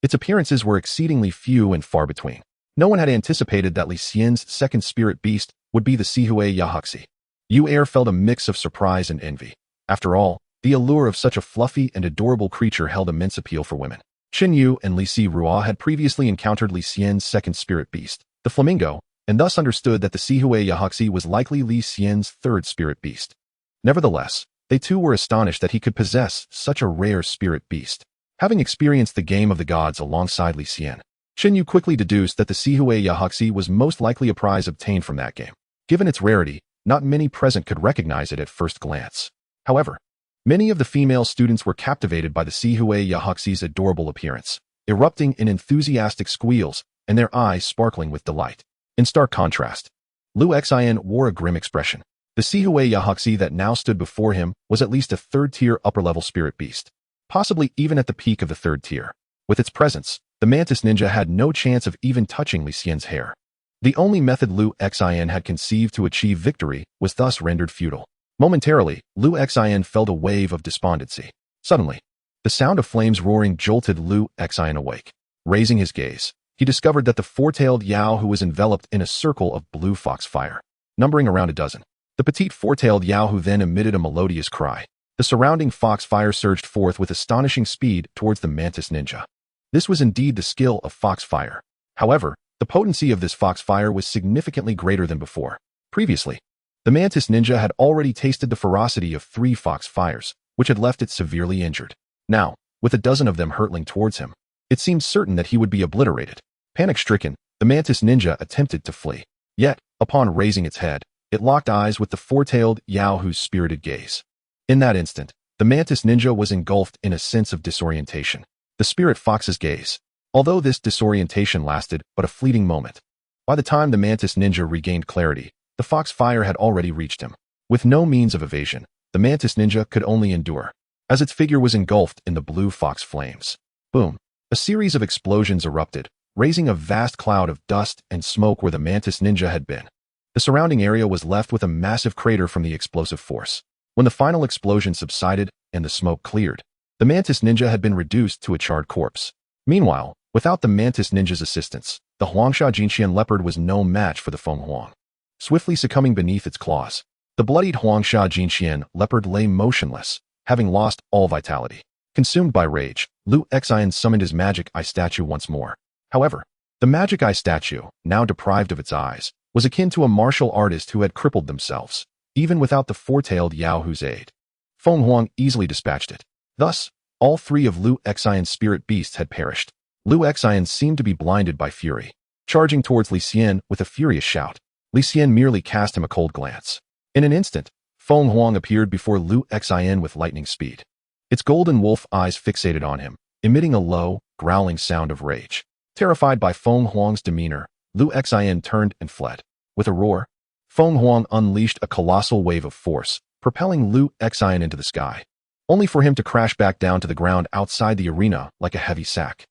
Its appearances were exceedingly few and far between. No one had anticipated that Li Xian's second spirit beast would be the Sihue Yahuxi. Yu Er felt a mix of surprise and envy. After all, the allure of such a fluffy and adorable creature held immense appeal for women. Chen Yu and Li Si Rua had previously encountered Li Xian's second spirit beast, the flamingo, and thus understood that the Sihue Yahuxi was likely Li Xian's third spirit beast. Nevertheless, they too were astonished that he could possess such a rare spirit beast. Having experienced the game of the gods alongside Li Xian, Chen Yu quickly deduced that the Sihue Yahuxi was most likely a prize obtained from that game. Given its rarity, not many present could recognize it at first glance. However, many of the female students were captivated by the Sihue Yahuxi's adorable appearance, erupting in enthusiastic squeals and their eyes sparkling with delight. In stark contrast, Lu Xian wore a grim expression. The Sihue Yahuxi that now stood before him was at least a third-tier upper-level spirit beast, possibly even at the peak of the 3rd tier. With its presence, the Mantis Ninja had no chance of even touching Li Xian's hair. The only method Lu Xian had conceived to achieve victory was thus rendered futile. Momentarily, Lu Xian felt a wave of despondency. Suddenly, the sound of flames roaring jolted Lu Xian awake. Raising his gaze, he discovered that the 4-tailed Yao Hu was enveloped in a circle of blue fox fire, numbering around a dozen. The petite 4-tailed Yao Hu then emitted a melodious cry. The surrounding fox fire surged forth with astonishing speed towards the Mantis Ninja. This was indeed the skill of fox fire. However, the potency of this fox fire was significantly greater than before. Previously, the Mantis Ninja had already tasted the ferocity of 3 fox fires, which had left it severely injured. Now, with a dozen of them hurtling towards him, it seemed certain that he would be obliterated. Panic-stricken, the mantis ninja attempted to flee. Yet, upon raising its head, it locked eyes with the four-tailed Yaohu's spirited gaze. In that instant, the mantis ninja was engulfed in a sense of disorientation. The spirit fox's gaze. Although this disorientation lasted but a fleeting moment. By the time the mantis ninja regained clarity, the fox fire had already reached him. With no means of evasion, the mantis ninja could only endure, as its figure was engulfed in the blue fox flames. Boom! A series of explosions erupted, raising a vast cloud of dust and smoke where the mantis ninja had been. The surrounding area was left with a massive crater from the explosive force. When the final explosion subsided and the smoke cleared, the mantis ninja had been reduced to a charred corpse. Meanwhile, without the mantis ninja's assistance, the Huangsha Jinxian leopard was no match for the Feng Huang. Swiftly succumbing beneath its claws, the bloodied Huangsha Jinxian leopard lay motionless, having lost all vitality. Consumed by rage, Li Xian summoned his magic eye statue once more. However, the magic eye statue, now deprived of its eyes, was akin to a martial artist who had crippled themselves, even without the four-tailed Yaohu's aid. Feng Huang easily dispatched it. Thus, all three of Li Xian's spirit beasts had perished. Li Xian seemed to be blinded by fury. Charging towards Li Xian with a furious shout, Li Xian merely cast him a cold glance. In an instant, Feng Huang appeared before Li Xian with lightning speed. Its golden wolf eyes fixated on him, emitting a low, growling sound of rage. Terrified by Feng Huang's demeanor, Li Xian turned and fled. With a roar, Feng Huang unleashed a colossal wave of force, propelling Li Xian into the sky, only for him to crash back down to the ground outside the arena like a heavy sack.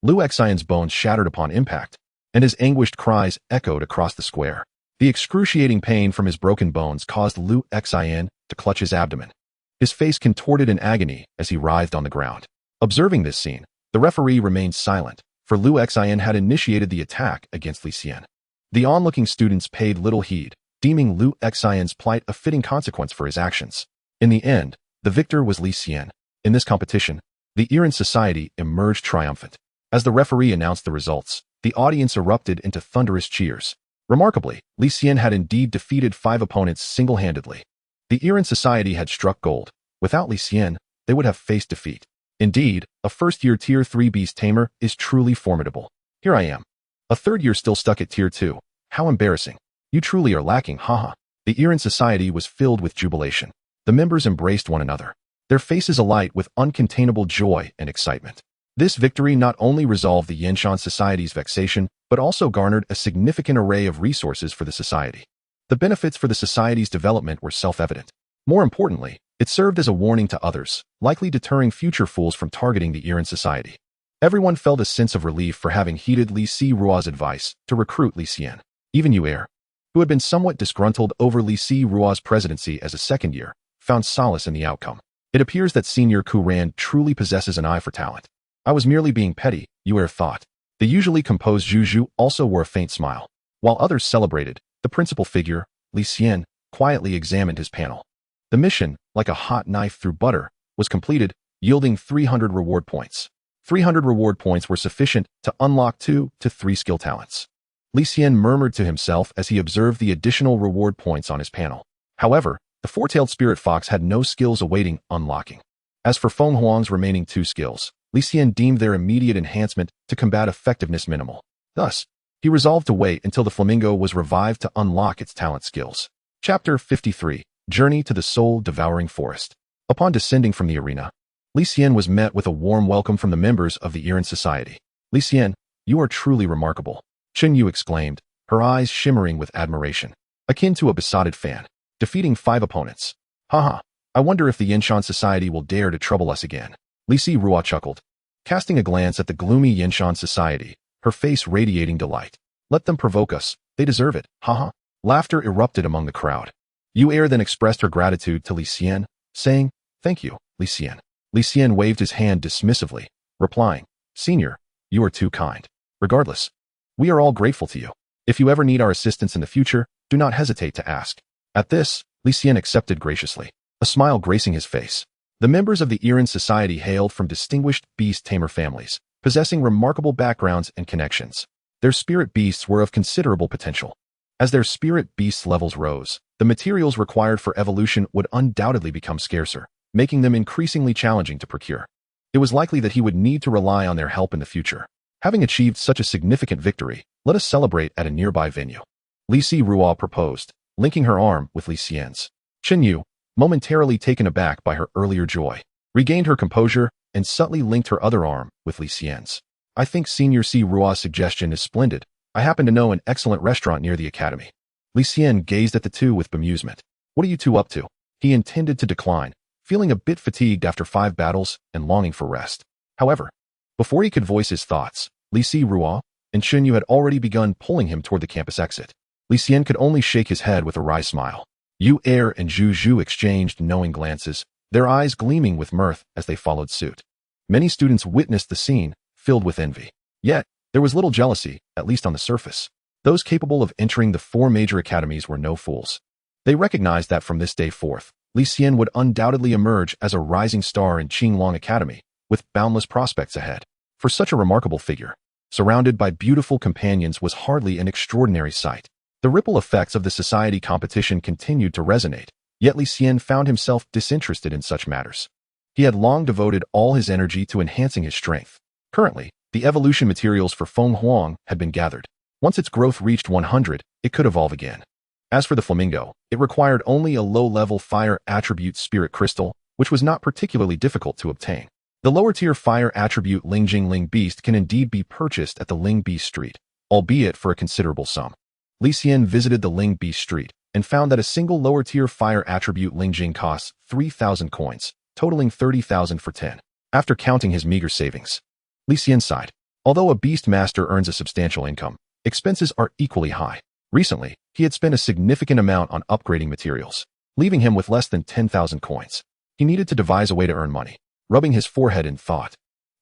Li Xian's bones shattered upon impact, and his anguished cries echoed across the square. The excruciating pain from his broken bones caused Li Xian to clutch his abdomen. His face contorted in agony as he writhed on the ground. Observing this scene, the referee remained silent, for Li Xian had initiated the attack against Li Xian. The onlooking students paid little heed, deeming Li Xian's plight a fitting consequence for his actions. In the end, the victor was Li Xian. In this competition, the Iran society emerged triumphant. As the referee announced the results, the audience erupted into thunderous cheers. Remarkably, Li Xian had indeed defeated 5 opponents single-handedly. The Iran society had struck gold. Without Li Xian, they would have faced defeat. Indeed, a first-year Tier 3 Beast Tamer is truly formidable. Here I am. A third year still stuck at Tier 2. How embarrassing. You truly are lacking, haha. The Iran society was filled with jubilation. The members embraced one another, their faces alight with uncontainable joy and excitement. This victory not only resolved the Yanshan society's vexation, but also garnered a significant array of resources for the society. The benefits for the society's development were self-evident. More importantly, it served as a warning to others, likely deterring future fools from targeting the Iran society. Everyone felt a sense of relief for having heeded Li Rua's advice to recruit Li Xian. Even Yu Er, who had been somewhat disgruntled over Li Rua's presidency as a second year, found solace in the outcome. It appears that Senior Kuran truly possesses an eye for talent. I was merely being petty, Yu Er thought. The usually composed Zhu also wore a faint smile. While others celebrated, the principal figure, Li Xian, quietly examined his panel. The mission, like a hot knife through butter, was completed, yielding 300 reward points. 300 reward points were sufficient to unlock 2 to 3 skill talents. Li Xian murmured to himself as he observed the additional reward points on his panel. However, the four-tailed spirit fox had no skills awaiting unlocking. As for Feng Huang's remaining 2 skills, Li Xian deemed their immediate enhancement to combat effectiveness minimal. Thus, he resolved to wait until the flamingo was revived to unlock its talent skills. Chapter 53, Journey to the Soul-Devouring Forest. Upon descending from the arena, Li Xian was met with a warm welcome from the members of the Iran society. Li Xian, you are truly remarkable, Chen Yu exclaimed, her eyes shimmering with admiration, akin to a besotted fan, defeating 5 opponents. Haha, I wonder if the Yanshan society will dare to trouble us again. Li Rua chuckled, casting a glance at the gloomy Yanshan society, her face radiating delight. Let them provoke us, they deserve it, haha. Laughter erupted among the crowd. Yu Er then expressed her gratitude to Li Xian, saying, Thank you, Li Xian. Li Xian waved his hand dismissively, replying, Senior, you are too kind. Regardless, we are all grateful to you. If you ever need our assistance in the future, do not hesitate to ask. At this, Li Xian accepted graciously, a smile gracing his face. The members of the Iran society hailed from distinguished beast tamer families, possessing remarkable backgrounds and connections. Their spirit beasts were of considerable potential. As their spirit beasts levels rose, the materials required for evolution would undoubtedly become scarcer. making them increasingly challenging to procure. It was likely that he would need to rely on their help in the future. Having achieved such a significant victory, let us celebrate at a nearby venue. Li Xian proposed, linking her arm with Li Xian's. Chen Yu, momentarily taken aback by her earlier joy, regained her composure and subtly linked her other arm with Li Xian's. I think Senior Si Rua's suggestion is splendid. I happen to know an excellent restaurant near the academy. Li Xian gazed at the two with bemusement. What are you two up to? He intended to decline, feeling a bit fatigued after 5 battles and longing for rest. However, before he could voice his thoughts, Li Xian and Chen Yu had already begun pulling him toward the campus exit. Li Xian could only shake his head with a wry smile. Yu Er and Zhu Zhu exchanged knowing glances, their eyes gleaming with mirth as they followed suit. Many students witnessed the scene, filled with envy. Yet, there was little jealousy, at least on the surface. Those capable of entering the 4 major academies were no fools. They recognized that from this day forth, Li Xian would undoubtedly emerge as a rising star in Qinglong Academy, with boundless prospects ahead. For such a remarkable figure, surrounded by beautiful companions was hardly an extraordinary sight. The ripple effects of the society competition continued to resonate, yet Li Xian found himself disinterested in such matters. He had long devoted all his energy to enhancing his strength. Currently, the evolution materials for Feng Huang had been gathered. Once its growth reached 100, it could evolve again. As for the flamingo, it required only a low-level fire attribute spirit crystal, which was not particularly difficult to obtain. The lower-tier fire attribute Ling beast can indeed be purchased at the Ling Beast Street, albeit for a considerable sum. Li Xian visited the Ling Beast Street and found that a single lower-tier fire attribute Lingjing costs 3,000 coins, totaling 30,000 for 10. After counting his meager savings, Li Xian sighed. Although a beast master earns a substantial income, expenses are equally high. Recently, he had spent a significant amount on upgrading materials, leaving him with less than 10,000 coins. He needed to devise a way to earn money. Rubbing his forehead in thought,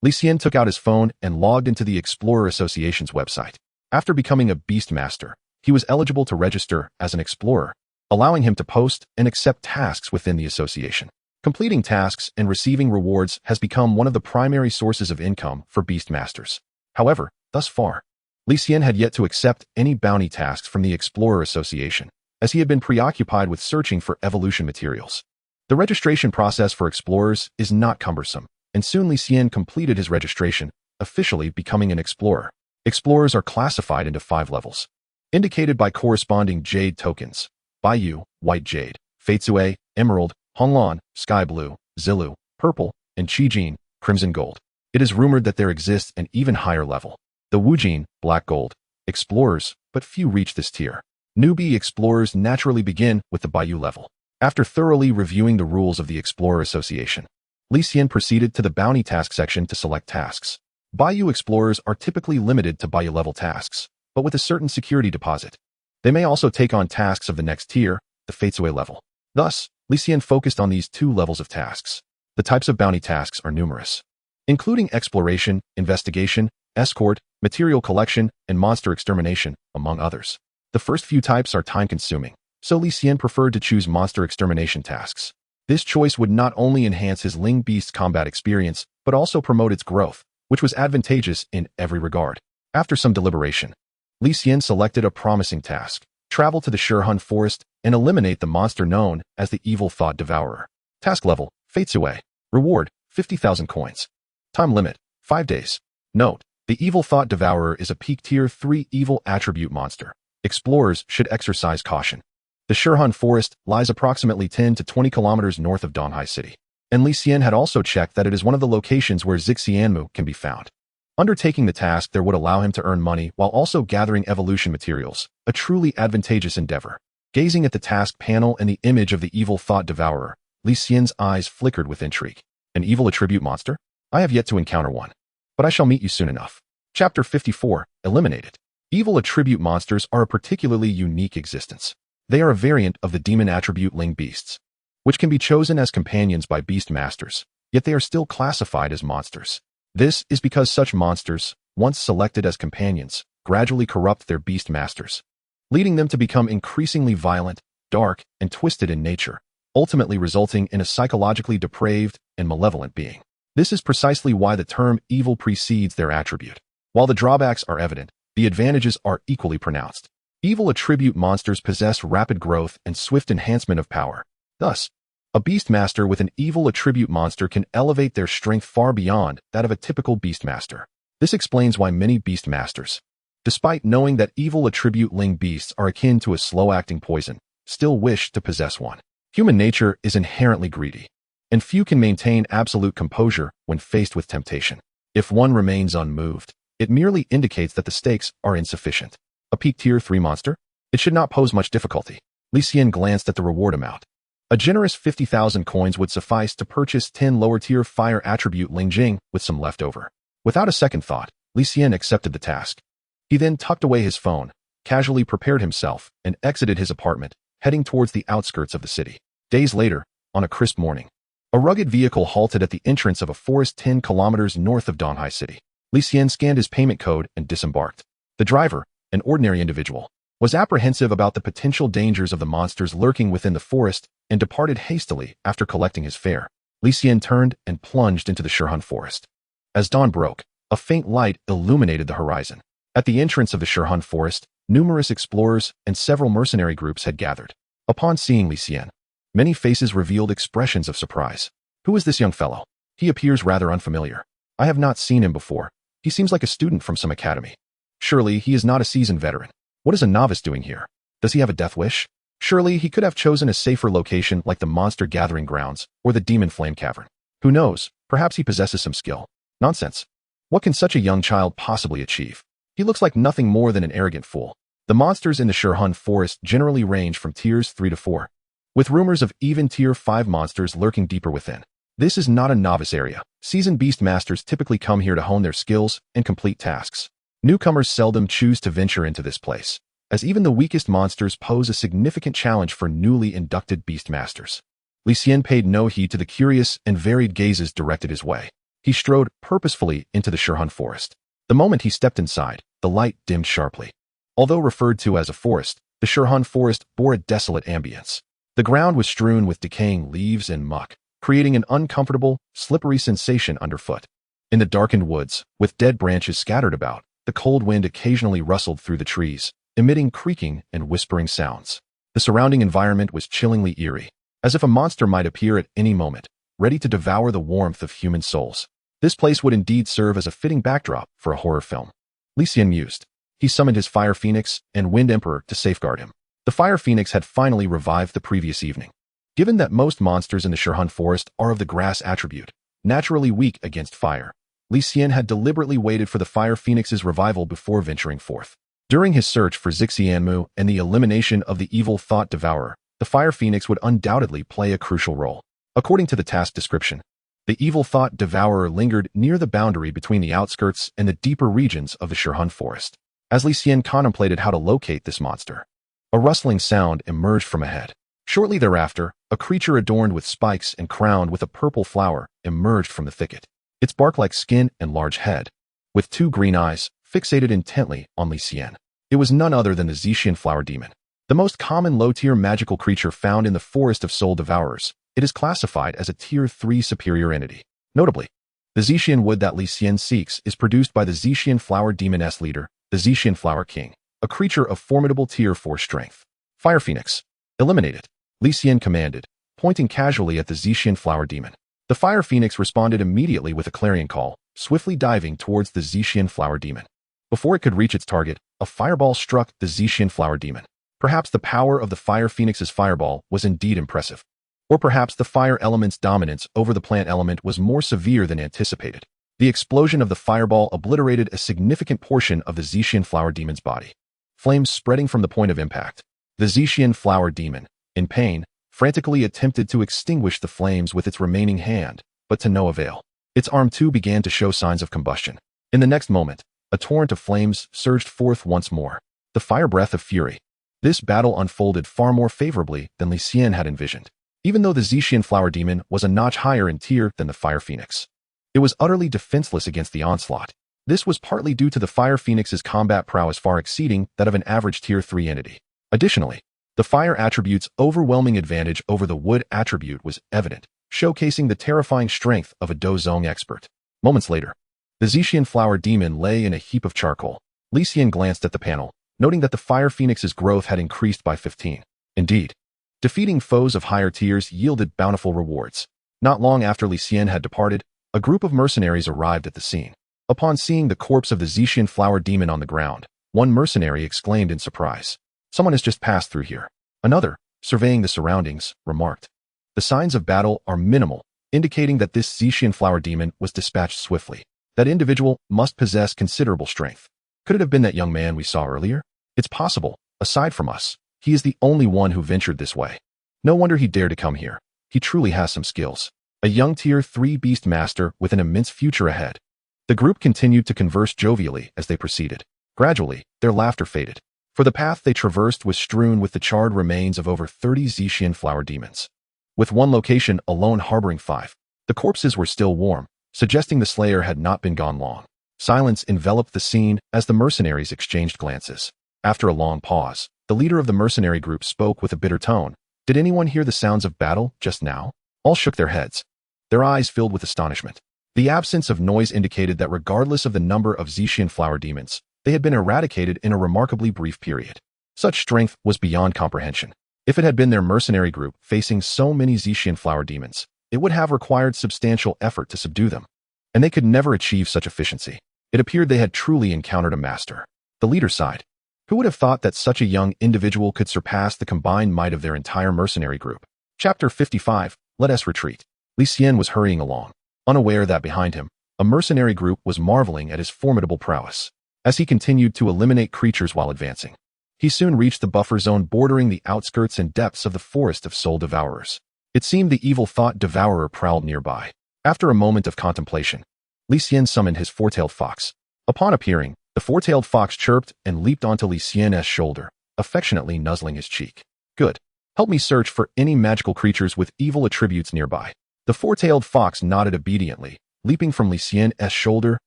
Li Xian took out his phone and logged into the Explorer Association's website. After becoming a beast master, he was eligible to register as an explorer, allowing him to post and accept tasks within the association. Completing tasks and receiving rewards has become one of the primary sources of income for beast masters. However, thus far, Li Xian had yet to accept any bounty tasks from the Explorer Association, as he had been preoccupied with searching for evolution materials. The registration process for explorers is not cumbersome, and soon Li Xian completed his registration, officially becoming an explorer. Explorers are classified into 5 levels, indicated by corresponding jade tokens: Baiyu, white jade; Feitsue, emerald; Honglan, sky blue; Zilu, purple; and Qijin, crimson gold. It is rumored that there exists an even higher level, the Wujin, black gold. Explorers, but few reach this tier. Newbie explorers naturally begin with the Baiyu level. After thoroughly reviewing the rules of the Explorer Association, Li Xian proceeded to the bounty task section to select tasks. Baiyu explorers are typically limited to Baiyu level tasks, but with a certain security deposit. They may also take on tasks of the next tier, the Feitsue level. Thus, Li Xian focused on these 2 levels of tasks. The types of bounty tasks are numerous, including exploration, investigation, escort, material collection, and monster extermination, among others. The first few types are time-consuming, so Li Xian preferred to choose monster extermination tasks. This choice would not only enhance his Ling Beast combat experience, but also promote its growth, which was advantageous in every regard. After some deliberation, Li Xian selected a promising task: travel to the Shurhun Forest and eliminate the monster known as the Evil Thought Devourer. Task level: Feitsue. Reward: 50,000 coins. Time limit: 5 days. Note: the Evil Thought Devourer is a peak tier 3 evil attribute monster. Explorers should exercise caution. The Shurhun Forest lies approximately 10 to 20 kilometers north of Donghai City, and Li Xian had also checked that it is one of the locations where Zixianmu can be found. Undertaking the task there would allow him to earn money while also gathering evolution materials, a truly advantageous endeavor. Gazing at the task panel and the image of the Evil Thought Devourer, Li Xian's eyes flickered with intrigue. An evil attribute monster? I have yet to encounter one, but I shall meet you soon enough. Chapter 54, Eliminated. Evil attribute monsters are a particularly unique existence. They are a variant of the demon attribute Ling beasts, which can be chosen as companions by beast masters, yet they are still classified as monsters. This is because such monsters, once selected as companions, gradually corrupt their beast masters, leading them to become increasingly violent, dark, and twisted in nature, ultimately resulting in a psychologically depraved and malevolent being. This is precisely why the term evil precedes their attribute. While the drawbacks are evident, the advantages are equally pronounced. Evil attribute monsters possess rapid growth and swift enhancement of power. Thus, A Beastmaster with an evil attribute monster can elevate their strength far beyond that of a typical Beastmaster. This explains why many Beastmasters, despite knowing that evil attribute Ling beasts are akin to a slow-acting poison, still wish to possess one. Human nature is inherently greedy, and few can maintain absolute composure when faced with temptation. If one remains unmoved, it merely indicates that the stakes are insufficient. A peak tier 3 monster? It should not pose much difficulty. Li Xian glanced at the reward amount. A generous 50,000 coins would suffice to purchase 10 lower-tier fire attribute Ling Jing with some leftover. Without a second thought, Li Xian accepted the task. He then tucked away his phone, casually prepared himself, and exited his apartment, heading towards the outskirts of the city. Days later, on a crisp morning, a rugged vehicle halted at the entrance of a forest 10 kilometers north of Donghai City. Li Xian scanned his payment code and disembarked. The driver, an ordinary individual, was apprehensive about the potential dangers of the monsters lurking within the forest and departed hastily after collecting his fare. Li Xian turned and plunged into the Shurhan forest. As dawn broke, a faint light illuminated the horizon. At the entrance of the Shurhan forest, numerous explorers and several mercenary groups had gathered. Upon seeing Li Xian, many faces revealed expressions of surprise. Who is this young fellow? He appears rather unfamiliar. I have not seen him before. He seems like a student from some academy. Surely he is not a seasoned veteran. What is a novice doing here? Does he have a death wish? Surely he could have chosen a safer location like the monster gathering grounds or the demon flame cavern. Who knows? Perhaps he possesses some skill. Nonsense. What can such a young child possibly achieve? He looks like nothing more than an arrogant fool. The monsters in the Shurhan forest generally range from tiers 3 to 4, with rumors of even tier 5 monsters lurking deeper within. This is not a novice area. Seasoned Beastmasters typically come here to hone their skills and complete tasks. Newcomers seldom choose to venture into this place, as even the weakest monsters pose a significant challenge for newly inducted Beastmasters. Li Xian paid no heed to the curious and varied gazes directed his way. He strode purposefully into the Shurhan forest. The moment he stepped inside, the light dimmed sharply. Although referred to as a forest, the Shurhan forest bore a desolate ambience. The ground was strewn with decaying leaves and muck, creating an uncomfortable, slippery sensation underfoot. In the darkened woods, with dead branches scattered about, the cold wind occasionally rustled through the trees, emitting creaking and whispering sounds. The surrounding environment was chillingly eerie, as if a monster might appear at any moment, ready to devour the warmth of human souls. This place would indeed serve as a fitting backdrop for a horror film. Li Xian mused. He summoned his Fire Phoenix and Wind Emperor to safeguard him. The Fire Phoenix had finally revived the previous evening. Given that most monsters in the Shurhan forest are of the grass attribute, naturally weak against fire, Li Xian had deliberately waited for the Fire Phoenix's revival before venturing forth. During his search for Zixianmu and the elimination of the evil thought devourer, the Fire Phoenix would undoubtedly play a crucial role. According to the task description, the evil thought devourer lingered near the boundary between the outskirts and the deeper regions of the Shurhan forest. As Li Xian contemplated how to locate this monster, a rustling sound emerged from ahead. Shortly thereafter, a creature adorned with spikes and crowned with a purple flower emerged from the thicket. Its bark-like skin and large head, with 2 green eyes, fixated intently on Li Xian. It was none other than the Xian flower demon, the most common low-tier magical creature found in the Forest of Soul Devourers. It is classified as a tier 3 superior entity. Notably, the Xian wood that Li Xian seeks is produced by the Xian flower demoness leader, the Xian flower king, a creature of formidable tier 4 strength. Fire Phoenix. Eliminate it, Li Xian commanded, pointing casually at the Xian flower demon. The Fire Phoenix responded immediately with a clarion call, swiftly diving towards the Xian flower demon. Before it could reach its target, a fireball struck the Xian flower demon. Perhaps the power of the Fire Phoenix's fireball was indeed impressive. Or perhaps the fire element's dominance over the plant element was more severe than anticipated. The explosion of the fireball obliterated a significant portion of the Xian flower demon's body. Flames spreading from the point of impact. The Xian flower demon, in pain, frantically attempted to extinguish the flames with its remaining hand, but to no avail. Its arm too began to show signs of combustion. In the next moment, a torrent of flames surged forth once more. The fire breath of fury. This battle unfolded far more favorably than Li Xian had envisioned. Even though the Xian flower demon was a notch higher in tier than the Fire Phoenix, it was utterly defenseless against the onslaught. This was partly due to the Fire Phoenix's combat prowess far exceeding that of an average tier 3 entity. Additionally, the fire attribute's overwhelming advantage over the wood attribute was evident, showcasing the terrifying strength of a Dozong expert. Moments later, the Xian flower demon lay in a heap of charcoal. Li Xian glanced at the panel, noting that the Fire Phoenix's growth had increased by 15. Indeed, Defeating foes of higher tiers yielded bountiful rewards. Not long after Li Xian had departed, a group of mercenaries arrived at the scene. Upon seeing the corpse of the Xian flower demon on the ground, one mercenary exclaimed in surprise, "Someone has just passed through here." Another, surveying the surroundings, remarked, "The signs of battle are minimal, indicating that this Xian flower demon was dispatched swiftly. That individual must possess considerable strength. Could it have been that young man we saw earlier? It's possible. Aside from us, he is the only one who ventured this way. No wonder he dared to come here. He truly has some skills. A young Tier 3 beast master with an immense future ahead." The group continued to converse jovially as they proceeded. Gradually, their laughter faded, for the path they traversed was strewn with the charred remains of over 30 Xian flower demons. With one location alone harboring 5, the corpses were still warm, suggesting the slayer had not been gone long. Silence enveloped the scene as the mercenaries exchanged glances. After a long pause, the leader of the mercenary group spoke with a bitter tone. "Did anyone hear the sounds of battle just now?" All shook their heads. Their eyes filled with astonishment. The absence of noise indicated that regardless of the number of Xian flower demons, they had been eradicated in a remarkably brief period. Such strength was beyond comprehension. If it had been their mercenary group facing so many Xian flower demons, it would have required substantial effort to subdue them, and they could never achieve such efficiency. It appeared they had truly encountered a master. The leader sighed. Who would have thought that such a young individual could surpass the combined might of their entire mercenary group? Chapter 55, Let Us Retreat. Li Xian was hurrying along, unaware that behind him, a mercenary group was marveling at his formidable prowess. As he continued to eliminate creatures while advancing, he soon reached the buffer zone bordering the outskirts and depths of the forest of soul devourers. It seemed the evil thought devourer prowled nearby. After a moment of contemplation, Li Xian summoned his four-tailed fox. Upon appearing, the four-tailed fox chirped and leaped onto Li Xian's shoulder, affectionately nuzzling his cheek. "Good. Help me search for any magical creatures with evil attributes nearby." The four-tailed fox nodded obediently, leaping from Li Xian's shoulder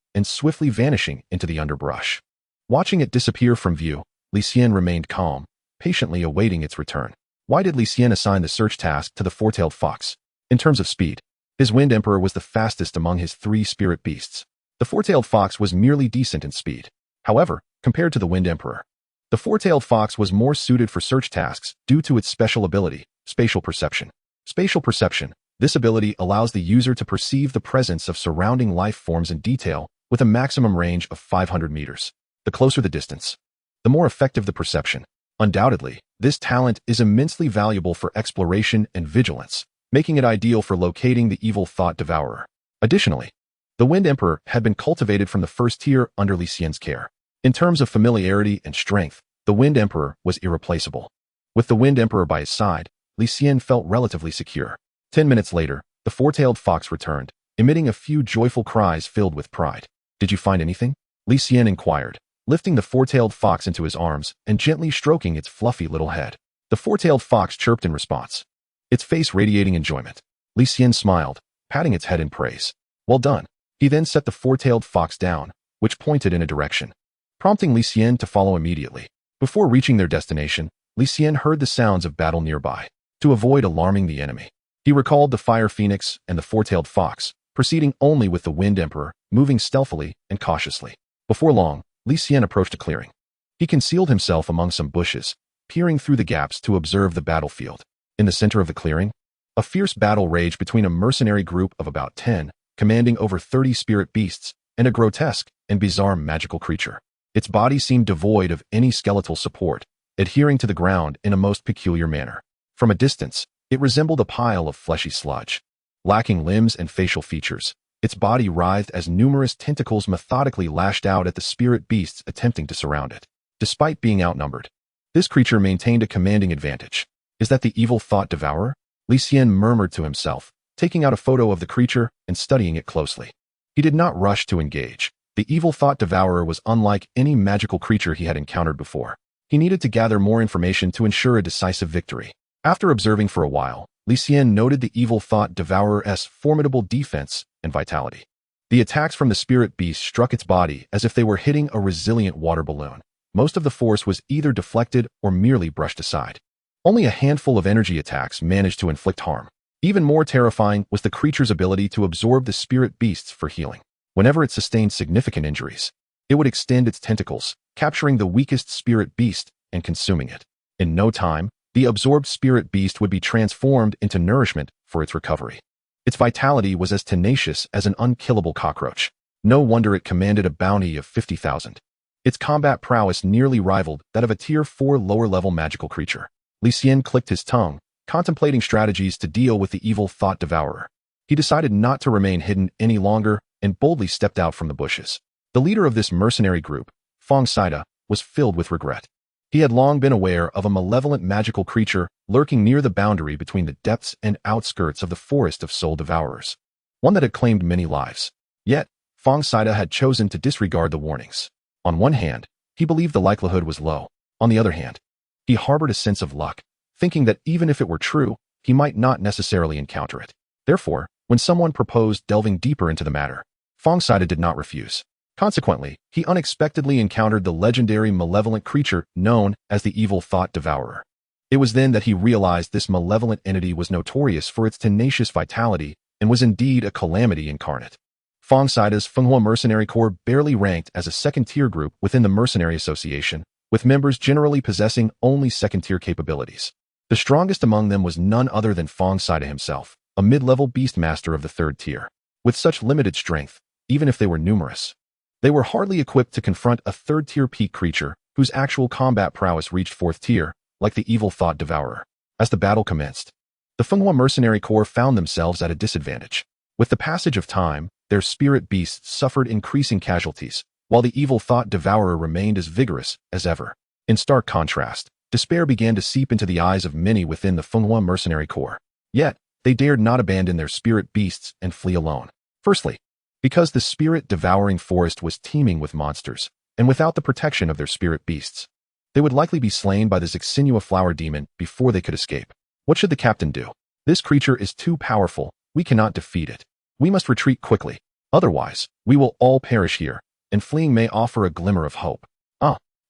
and swiftly vanishing into the underbrush. Watching it disappear from view, Li Xian remained calm, patiently awaiting its return. Why did Li Xian assign the search task to the four-tailed fox? In terms of speed, his Wind Emperor was the fastest among his 3 spirit beasts. The four-tailed fox was merely decent in speed. However, compared to the Wind Emperor, the four-tailed fox was more suited for search tasks due to its special ability, spatial perception. Spatial perception. This ability allows the user to perceive the presence of surrounding life forms in detail with a maximum range of 500 meters. The closer the distance, the more effective the perception. Undoubtedly, this talent is immensely valuable for exploration and vigilance, making it ideal for locating the evil thought devourer. Additionally, the Wind Emperor had been cultivated from the first tier under Li Xian's care. In terms of familiarity and strength, the Wind Emperor was irreplaceable. With the Wind Emperor by his side, Li Xian felt relatively secure. 10 minutes later, the four-tailed fox returned, emitting a few joyful cries filled with pride. "Did you find anything?" Li Xian inquired, lifting the four-tailed fox into his arms and gently stroking its fluffy little head. The four-tailed fox chirped in response, its face radiating enjoyment. Li Xian smiled, patting its head in praise. "Well done." He then set the four-tailed fox down, which pointed in a direction, prompting Li Xian to follow immediately. Before reaching their destination, Li Xian heard the sounds of battle nearby. To avoid alarming the enemy, he recalled the Fire Phoenix and the four-tailed fox, proceeding only with the Wind Emperor, moving stealthily and cautiously. Before long, Li Xian approached a clearing. He concealed himself among some bushes, peering through the gaps to observe the battlefield. In the center of the clearing, a fierce battle raged between a mercenary group of about 10, commanding over 30 spirit beasts, and a grotesque and bizarre magical creature. Its body seemed devoid of any skeletal support, adhering to the ground in a most peculiar manner. From a distance, it resembled a pile of fleshy sludge. Lacking limbs and facial features, its body writhed as numerous tentacles methodically lashed out at the spirit beasts attempting to surround it. Despite being outnumbered, this creature maintained a commanding advantage. "Is that the evil thought devourer?" Li Xian murmured to himself, taking out a photo of the creature and studying it closely. He did not rush to engage. The evil thought devourer was unlike any magical creature he had encountered before. He needed to gather more information to ensure a decisive victory. After observing for a while, Li Xian noted the evil thought devourer's formidable defense and vitality. The attacks from the spirit beast struck its body as if they were hitting a resilient water balloon. Most of the force was either deflected or merely brushed aside. Only a handful of energy attacks managed to inflict harm. Even more terrifying was the creature's ability to absorb the spirit beasts for healing. Whenever it sustained significant injuries, it would extend its tentacles, capturing the weakest spirit beast and consuming it. In no time, the absorbed spirit beast would be transformed into nourishment for its recovery. Its vitality was as tenacious as an unkillable cockroach. No wonder it commanded a bounty of 50,000. Its combat prowess nearly rivaled that of a Tier 4 lower-level magical creature. Li Xian clicked his tongue, contemplating strategies to deal with the evil thought devourer. He decided not to remain hidden any longer and boldly stepped out from the bushes. The leader of this mercenary group, Fong Saga, was filled with regret. He had long been aware of a malevolent magical creature lurking near the boundary between the depths and outskirts of the forest of soul devourers, one that had claimed many lives. Yet, Fong Saga had chosen to disregard the warnings. On one hand, he believed the likelihood was low. On the other hand, he harbored a sense of luck, thinking that even if it were true, he might not necessarily encounter it. Therefore, when someone proposed delving deeper into the matter, Fong Saga did not refuse. Consequently, he unexpectedly encountered the legendary malevolent creature known as the evil thought devourer. It was then that he realized this malevolent entity was notorious for its tenacious vitality and was indeed a calamity incarnate. Fong Saga's Fenghua Mercenary Corps barely ranked as a second-tier group within the Mercenary Association, with members generally possessing only second-tier capabilities. The strongest among them was none other than Fong Saga himself, a mid-level beastmaster of the third tier. With such limited strength, even if they were numerous, they were hardly equipped to confront a third-tier peak creature whose actual combat prowess reached fourth tier, like the evil thought devourer. As the battle commenced, the Fenghua Mercenary Corps found themselves at a disadvantage. With the passage of time, their spirit beasts suffered increasing casualties, while the evil thought devourer remained as vigorous as ever. In stark contrast, despair began to seep into the eyes of many within the Fenghua Mercenary Corps. Yet, they dared not abandon their spirit beasts and flee alone. Firstly, because the spirit-devouring forest was teeming with monsters, and without the protection of their spirit beasts, they would likely be slain by the Zixinua flower demon before they could escape. What should the captain do? This creature is too powerful. We cannot defeat it. We must retreat quickly. Otherwise, we will all perish here, and fleeing may offer a glimmer of hope.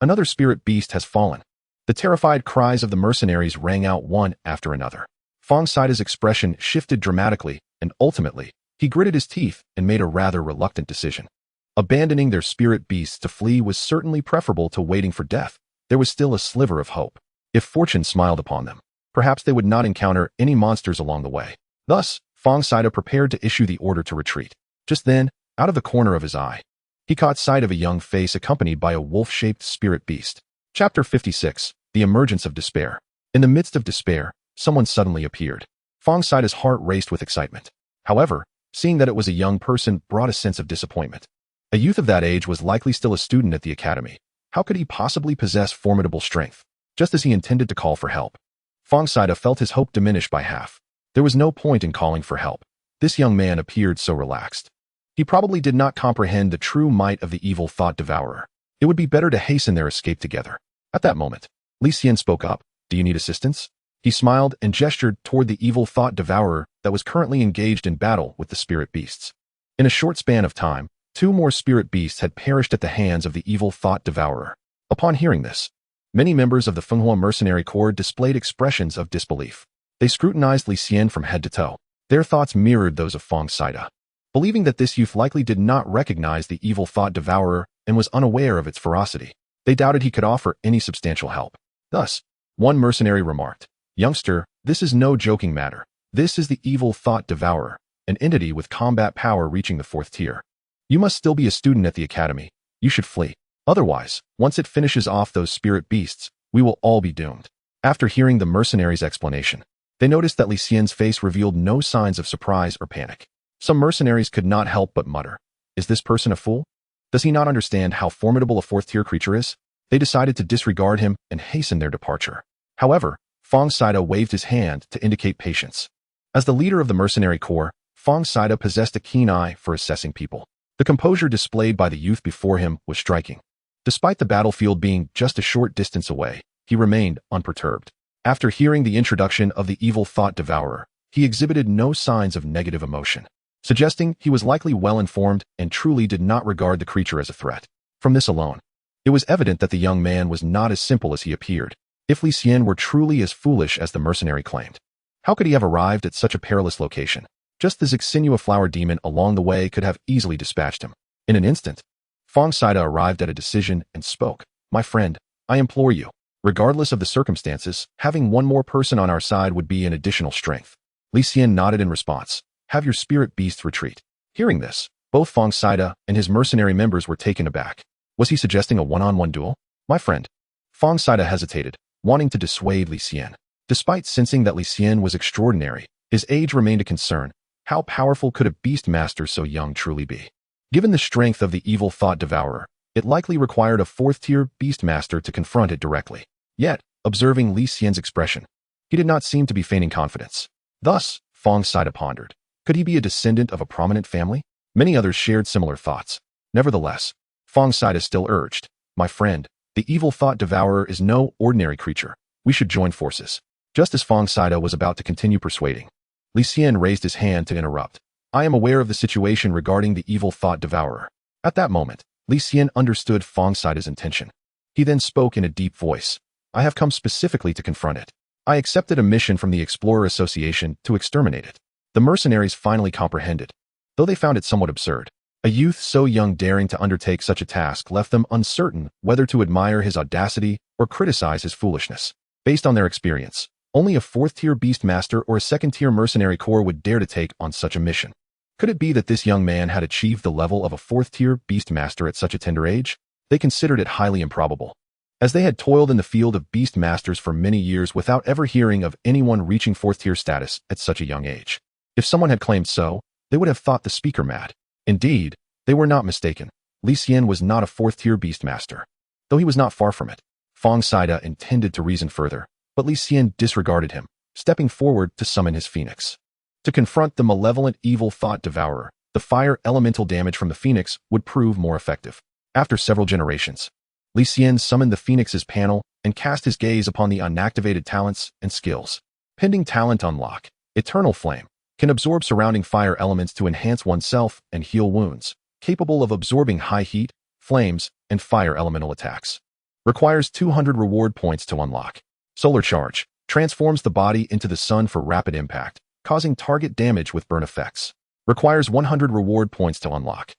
Another spirit beast has fallen. The terrified cries of the mercenaries rang out one after another. Fong Saga's expression shifted dramatically, and ultimately, he gritted his teeth and made a rather reluctant decision. Abandoning their spirit beasts to flee was certainly preferable to waiting for death. There was still a sliver of hope. If fortune smiled upon them, perhaps they would not encounter any monsters along the way. Thus, Fong Saga prepared to issue the order to retreat. Just then, out of the corner of his eye, he caught sight of a young face accompanied by a wolf-shaped spirit beast. Chapter 56, The Emergence of Despair. In the midst of despair, someone suddenly appeared. Fong Saga's heart raced with excitement. However, seeing that it was a young person brought a sense of disappointment. A youth of that age was likely still a student at the academy. How could he possibly possess formidable strength? Just as he intended to call for help, Fong Saga felt his hope diminish by half. There was no point in calling for help. This young man appeared so relaxed. He probably did not comprehend the true might of the evil thought devourer. It would be better to hasten their escape together. At that moment, Li Xian spoke up. Do you need assistance? He smiled and gestured toward the evil thought devourer that was currently engaged in battle with the spirit beasts. In a short span of time, 2 more spirit beasts had perished at the hands of the evil thought devourer. Upon hearing this, many members of the Fenghua Mercenary Corps displayed expressions of disbelief. They scrutinized Li Xian from head to toe. Their thoughts mirrored those of Fong Saga. Believing that this youth likely did not recognize the evil thought devourer and was unaware of its ferocity, they doubted he could offer any substantial help. Thus, one mercenary remarked, "Youngster, this is no joking matter. This is the evil thought devourer, an entity with combat power reaching the 4th tier. You must still be a student at the academy. You should flee. Otherwise, once it finishes off those spirit beasts, we will all be doomed." After hearing the mercenary's explanation, they noticed that Li Xian's face revealed no signs of surprise or panic. Some mercenaries could not help but mutter, "Is this person a fool? Does he not understand how formidable a 4th-tier creature is?" They decided to disregard him and hasten their departure. However, Fong Saga waved his hand to indicate patience. As the leader of the mercenary corps, Fong Saga possessed a keen eye for assessing people. The composure displayed by the youth before him was striking. Despite the battlefield being just a short distance away, he remained unperturbed. After hearing the introduction of the evil thought devourer, he exhibited no signs of negative emotion, suggesting he was likely well-informed and truly did not regard the creature as a threat. From this alone, it was evident that the young man was not as simple as he appeared. If Li Xian were truly as foolish as the mercenary claimed, how could he have arrived at such a perilous location? Just the Zixinua flower demon along the way could have easily dispatched him. In an instant, Fong Saga arrived at a decision and spoke. "My friend, I implore you, Regardless of the circumstances, having one more person on our side would be an additional strength. Li Xian nodded in response. Have your spirit beast retreat. Hearing this, both Fong Saida and his mercenary members were taken aback. Was he suggesting a one-on-one duel? My friend. Fong Saida hesitated, wanting to dissuade Li Xian. Despite sensing that Li Xian was extraordinary, his age remained a concern. How powerful could a beast master so young truly be? Given the strength of the evil thought devourer, it likely required a fourth-tier beast master to confront it directly. Yet, observing Li Xian's expression, he did not seem to be feigning confidence. Thus, Fong Saida pondered. Could he be a descendant of a prominent family? Many others shared similar thoughts. Nevertheless, Fong Saida still urged, my friend, the evil thought devourer is no ordinary creature. We should join forces. Just as Fong Saida was about to continue persuading, Li Xian raised his hand to interrupt. I am aware of the situation regarding the evil thought devourer. At that moment, Li Xian understood Fong Saida's intention. He then spoke in a deep voice. I have come specifically to confront it. I accepted a mission from the Explorer Association to exterminate it. The mercenaries finally comprehended, though they found it somewhat absurd. A youth so young daring to undertake such a task left them uncertain whether to admire his audacity or criticize his foolishness. Based on their experience, only a fourth-tier beast master or a second-tier mercenary corps would dare to take on such a mission. Could it be that this young man had achieved the level of a fourth-tier beast master at such a tender age? They considered it highly improbable, as they had toiled in the field of beast masters for many years without ever hearing of anyone reaching fourth-tier status at such a young age. If someone had claimed so, they would have thought the speaker mad. Indeed, they were not mistaken. Li Xian was not a fourth-tier beast master, though he was not far from it. Fong Saida intended to reason further, but Li Xian disregarded him, stepping forward to summon his phoenix. To confront the malevolent evil thought devourer, the fire elemental damage from the phoenix would prove more effective. After several generations, Li Xian summoned the phoenix's panel and cast his gaze upon the unactivated talents and skills. Pending talent unlock, Eternal Flame, can absorb surrounding fire elements to enhance oneself and heal wounds, capable of absorbing high heat, flames, and fire elemental attacks. Requires 200 reward points to unlock. Solar Charge, transforms the body into the sun for rapid impact, causing target damage with burn effects. Requires 100 reward points to unlock.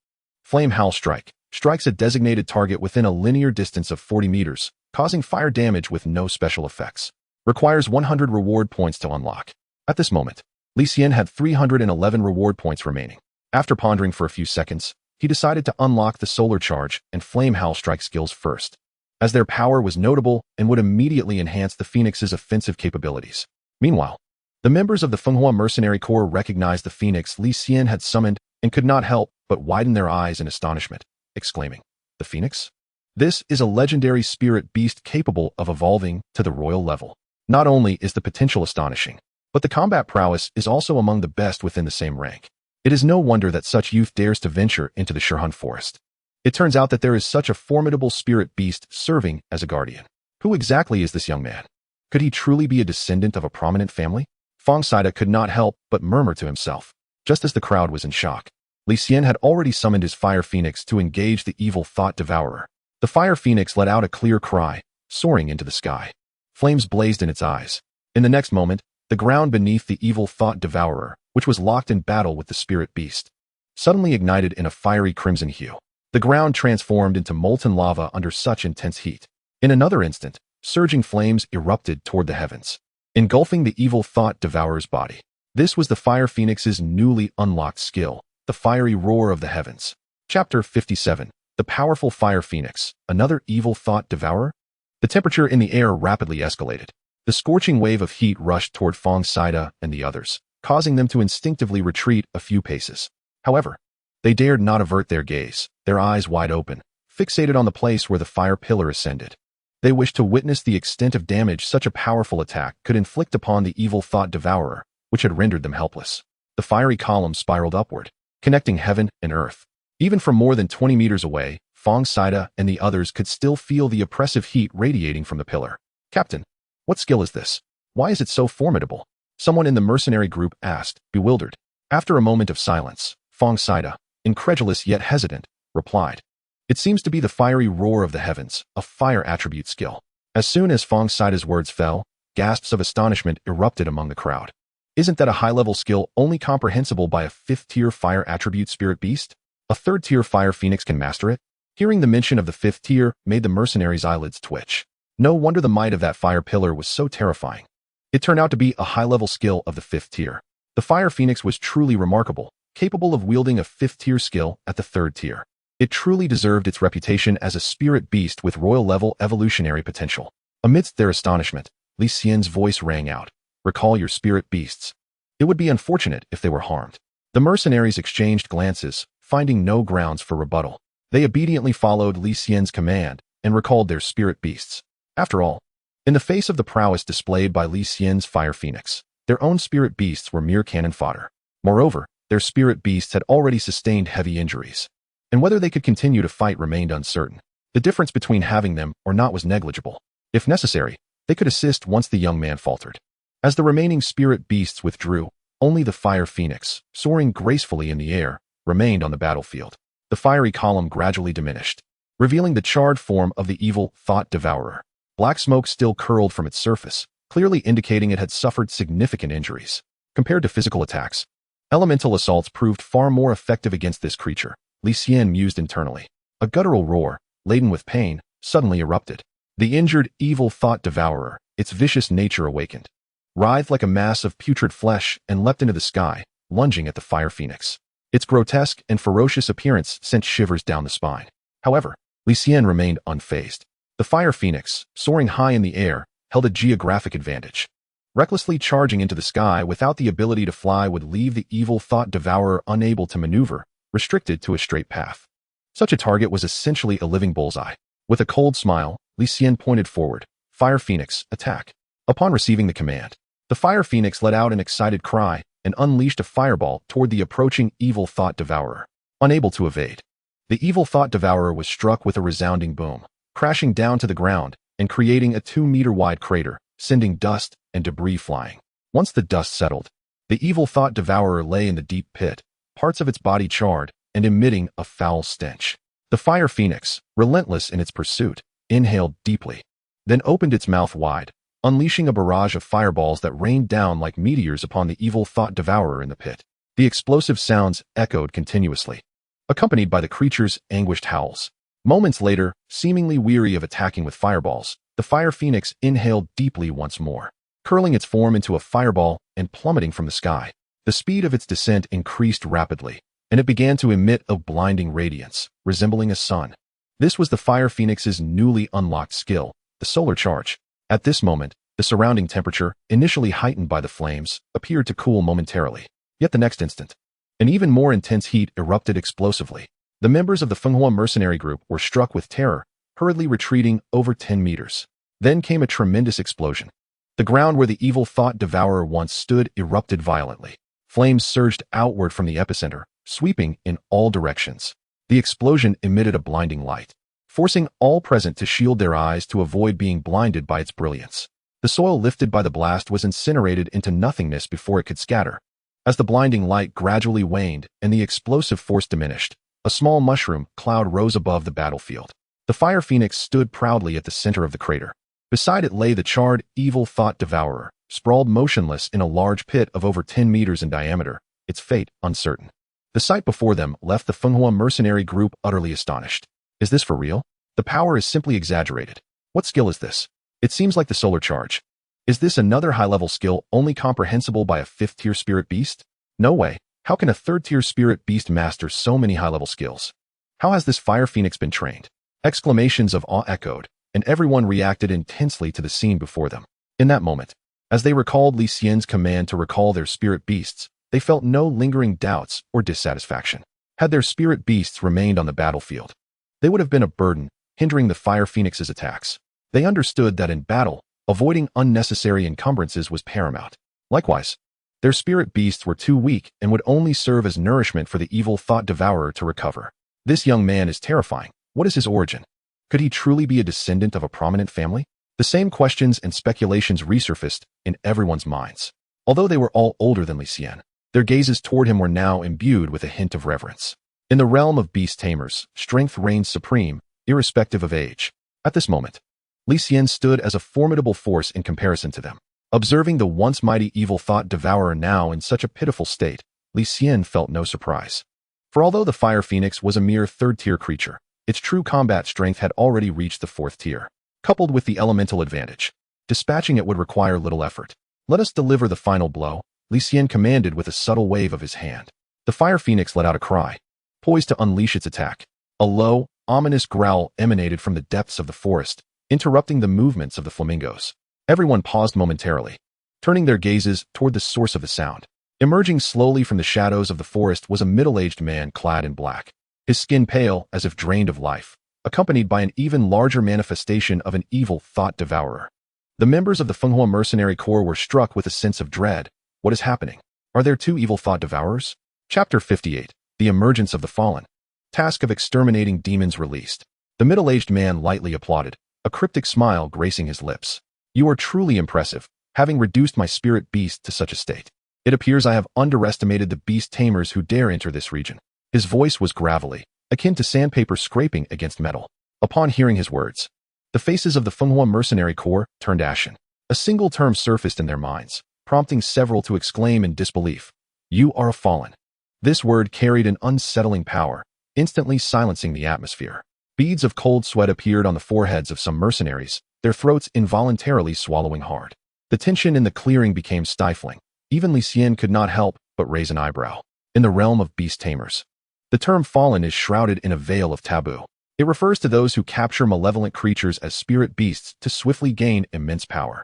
Flame Howl Strike, strikes a designated target within a linear distance of 40 meters, causing fire damage with no special effects. Requires 100 reward points to unlock. At this moment, Li Xian had 311 reward points remaining. After pondering for a few seconds, he decided to unlock the Solar Charge and Flame Howl Strike skills first, as their power was notable and would immediately enhance the Phoenix's offensive capabilities. Meanwhile, the members of the Fenghua Mercenary Corps recognized the Phoenix Li Xian had summoned and could not help but widen their eyes in astonishment, exclaiming, "The Phoenix? This is a legendary spirit beast capable of evolving to the royal level. Not only is the potential astonishing, but the combat prowess is also among the best within the same rank. It is no wonder that such youth dares to venture into the Shurhun forest. It turns out that there is such a formidable spirit beast serving as a guardian. Who exactly is this young man? Could he truly be a descendant of a prominent family?" Fong Saida could not help but murmur to himself, just as the crowd was in shock. Li Xian had already summoned his Fire Phoenix to engage the evil thought devourer. The Fire Phoenix let out a clear cry, soaring into the sky. Flames blazed in its eyes. In the next moment, the ground beneath the evil thought devourer, which was locked in battle with the spirit beast, suddenly ignited in a fiery crimson hue. The ground transformed into molten lava under such intense heat. In another instant, surging flames erupted toward the heavens, engulfing the evil thought devourer's body. This was the Fire Phoenix's newly unlocked skill, the fiery roar of the heavens. Chapter 57. The Powerful Fire Phoenix, Another Evil Thought Devourer? The temperature in the air rapidly escalated. The scorching wave of heat rushed toward Fong Saida and the others, causing them to instinctively retreat a few paces. However, they dared not avert their gaze, their eyes wide open, fixated on the place where the fire pillar ascended. They wished to witness the extent of damage such a powerful attack could inflict upon the evil thought devourer, which had rendered them helpless. The fiery column spiraled upward, connecting heaven and earth. Even from more than 20 meters away, Fong Saida and the others could still feel the oppressive heat radiating from the pillar. "Captain, what skill is this? Why is it so formidable?" Someone in the mercenary group asked, bewildered. After a moment of silence, Fong Saida, incredulous yet hesitant, replied, "It seems to be the fiery roar of the heavens, a fire attribute skill." As soon as Fong Saida's words fell, gasps of astonishment erupted among the crowd. Isn't that a high-level skill only comprehensible by a fifth-tier fire attribute spirit beast? A third-tier fire phoenix can master it? Hearing the mention of the fifth tier made the mercenaries' eyelids twitch. No wonder the might of that fire pillar was so terrifying. It turned out to be a high-level skill of the 5th tier. The Fire Phoenix was truly remarkable, capable of wielding a 5th-tier skill at the 3rd tier. It truly deserved its reputation as a spirit beast with royal-level evolutionary potential. Amidst their astonishment, Li Xian's voice rang out. Recall your spirit beasts. It would be unfortunate if they were harmed. The mercenaries exchanged glances, finding no grounds for rebuttal. They obediently followed Li Xian's command and recalled their spirit beasts. After all, in the face of the prowess displayed by Li Xian's Fire Phoenix, their own spirit beasts were mere cannon fodder. Moreover, their spirit beasts had already sustained heavy injuries, and whether they could continue to fight remained uncertain. The difference between having them or not was negligible. If necessary, they could assist once the young man faltered. As the remaining spirit beasts withdrew, only the Fire Phoenix, soaring gracefully in the air, remained on the battlefield. The fiery column gradually diminished, revealing the charred form of the evil Thought Devourer. Black smoke still curled from its surface, clearly indicating it had suffered significant injuries. Compared to physical attacks, elemental assaults proved far more effective against this creature. Li Xian mused internally. A guttural roar, laden with pain, suddenly erupted. The injured evil Thought Devourer, its vicious nature awakened, writhed like a mass of putrid flesh and leapt into the sky, lunging at the Fire Phoenix. Its grotesque and ferocious appearance sent shivers down the spine. However, Li Xian remained unfazed. The Fire Phoenix, soaring high in the air, held a geographic advantage. Recklessly charging into the sky without the ability to fly would leave the evil Thought Devourer unable to maneuver, restricted to a straight path. Such a target was essentially a living bullseye. With a cold smile, Li Xian pointed forward. Fire Phoenix, attack. Upon receiving the command, the Fire Phoenix let out an excited cry and unleashed a fireball toward the approaching evil Thought Devourer. Unable to evade, the evil Thought Devourer was struck with a resounding boom, crashing down to the ground and creating a 2-meter-wide crater, sending dust and debris flying. Once the dust settled, the evil Thought Devourer lay in the deep pit, parts of its body charred and emitting a foul stench. The Fire Phoenix, relentless in its pursuit, inhaled deeply, then opened its mouth wide, unleashing a barrage of fireballs that rained down like meteors upon the evil Thought Devourer in the pit. The explosive sounds echoed continuously, accompanied by the creature's anguished howls. Moments later, seemingly weary of attacking with fireballs, the Fire Phoenix inhaled deeply once more, curling its form into a fireball and plummeting from the sky. The speed of its descent increased rapidly, and it began to emit a blinding radiance, resembling a sun. This was the Fire Phoenix's newly unlocked skill, the solar charge. At this moment, the surrounding temperature, initially heightened by the flames, appeared to cool momentarily. Yet the next instant, an even more intense heat erupted explosively. The members of the Fenghua mercenary group were struck with terror, hurriedly retreating over 10 meters. Then came a tremendous explosion. The ground where the evil Thought Devourer once stood erupted violently. Flames surged outward from the epicenter, sweeping in all directions. The explosion emitted a blinding light, forcing all present to shield their eyes to avoid being blinded by its brilliance. The soil lifted by the blast was incinerated into nothingness before it could scatter. As the blinding light gradually waned and the explosive force diminished, a small mushroom cloud rose above the battlefield. The Fire Phoenix stood proudly at the center of the crater. Beside it lay the charred, evil Thought Devourer, sprawled motionless in a large pit of over 10 meters in diameter, its fate uncertain. The sight before them left the Fenghua mercenary group utterly astonished. Is this for real? The power is simply exaggerated. What skill is this? It seems like the solar charge. Is this another high-level skill only comprehensible by a 5th-tier spirit beast? No way. How can a 3rd-tier spirit beast master so many high-level skills? How has this Fire Phoenix been trained? Exclamations of awe echoed, and everyone reacted intensely to the scene before them. In that moment, as they recalled Li Xian's command to recall their spirit beasts, they felt no lingering doubts or dissatisfaction. Had their spirit beasts remained on the battlefield, they would have been a burden, hindering the Fire Phoenix's attacks. They understood that in battle, avoiding unnecessary encumbrances was paramount. Likewise, their spirit beasts were too weak and would only serve as nourishment for the evil Thought Devourer to recover. This young man is terrifying. What is his origin? Could he truly be a descendant of a prominent family? The same questions and speculations resurfaced in everyone's minds. Although they were all older than Li Xian, their gazes toward him were now imbued with a hint of reverence. In the realm of beast tamers, strength reigns supreme, irrespective of age. At this moment, Li Xian stood as a formidable force in comparison to them. Observing the once mighty evil Thought Devourer now in such a pitiful state, Li Xian felt no surprise. For although the Fire Phoenix was a mere 3rd-tier creature, its true combat strength had already reached the 4th tier. coupled with the elemental advantage. Dispatching it would require little effort. Let us deliver the final blow, Li Xian commanded with a subtle wave of his hand. The fire phoenix let out a cry, poised to unleash its attack. A low, ominous growl emanated from the depths of the forest, interrupting the movements of the flamingos. Everyone paused momentarily, turning their gazes toward the source of the sound. Emerging slowly from the shadows of the forest was a middle-aged man clad in black, his skin pale as if drained of life, accompanied by an even larger manifestation of an evil thought devourer. The members of the Fenghua mercenary corps were struck with a sense of dread. What is happening? Are there two evil thought devourers? Chapter 58. The Emergence of the Fallen. Task of exterminating demons released. The middle-aged man lightly applauded, a cryptic smile gracing his lips. You are truly impressive, having reduced my spirit beast to such a state. It appears I have underestimated the beast tamers who dare enter this region. His voice was gravelly, akin to sandpaper scraping against metal. Upon hearing his words, the faces of the Fenghua mercenary corps turned ashen. A single term surfaced in their minds, prompting several to exclaim in disbelief. You are a fallen. This word carried an unsettling power, instantly silencing the atmosphere. Beads of cold sweat appeared on the foreheads of some mercenaries, their throats involuntarily swallowing hard. The tension in the clearing became stifling. Even Li Xian could not help but raise an eyebrow. In the realm of beast tamers, the term fallen is shrouded in a veil of taboo. It refers to those who capture malevolent creatures as spirit beasts to swiftly gain immense power,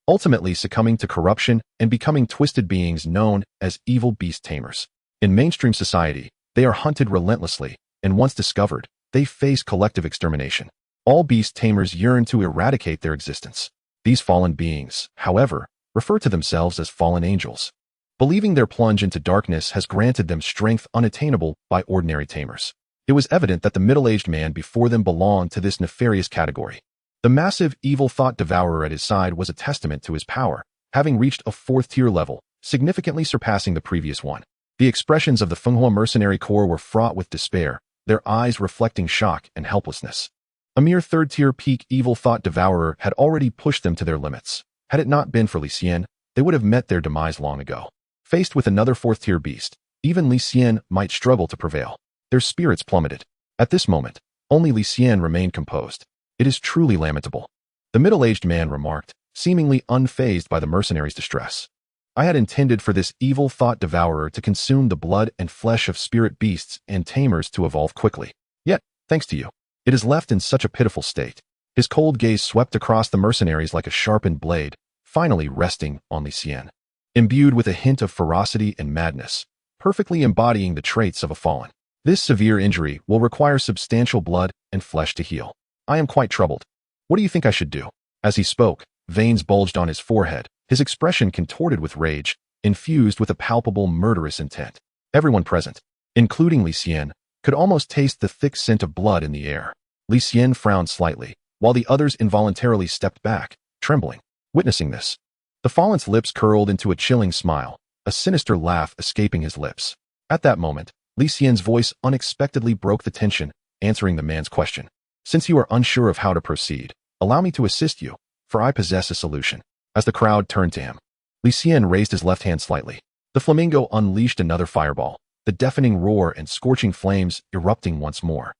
ultimately succumbing to corruption and becoming twisted beings known as evil beast tamers. In mainstream society, they are hunted relentlessly, and once discovered, they face collective extermination. All beast tamers yearn to eradicate their existence. These fallen beings, however, refer to themselves as fallen angels, believing their plunge into darkness has granted them strength unattainable by ordinary tamers. It was evident that the middle-aged man before them belonged to this nefarious category. The massive evil thought devourer at his side was a testament to his power, having reached a 4th-tier level, significantly surpassing the previous one. The expressions of the Fenghua mercenary corps were fraught with despair, their eyes reflecting shock and helplessness. A mere 3rd-tier peak evil thought devourer had already pushed them to their limits. Had it not been for Li Xian, they would have met their demise long ago. Faced with another 4th-tier beast, even Li Xian might struggle to prevail. Their spirits plummeted. At this moment, only Li Xian remained composed. It is truly lamentable, the middle-aged man remarked, seemingly unfazed by the mercenaries' distress. I had intended for this evil thought devourer to consume the blood and flesh of spirit beasts and tamers to evolve quickly. Yet, thanks to you, it is left in such a pitiful state. His cold gaze swept across the mercenaries like a sharpened blade, finally resting on Li Xian. Imbued with a hint of ferocity and madness, perfectly embodying the traits of a fallen. This severe injury will require substantial blood and flesh to heal. I am quite troubled. What do you think I should do? As he spoke, veins bulged on his forehead, his expression contorted with rage, infused with a palpable murderous intent. Everyone present, including Li Xian, could almost taste the thick scent of blood in the air. Li Xian frowned slightly, while the others involuntarily stepped back, trembling. Witnessing this, the fallen's lips curled into a chilling smile, a sinister laugh escaping his lips. At that moment, Li Xian's voice unexpectedly broke the tension, answering the man's question. Since you are unsure of how to proceed, allow me to assist you, for I possess a solution. As the crowd turned to him, Li Xian raised his left hand slightly. The flamingo unleashed another fireball, the deafening roar and scorching flames erupting once more,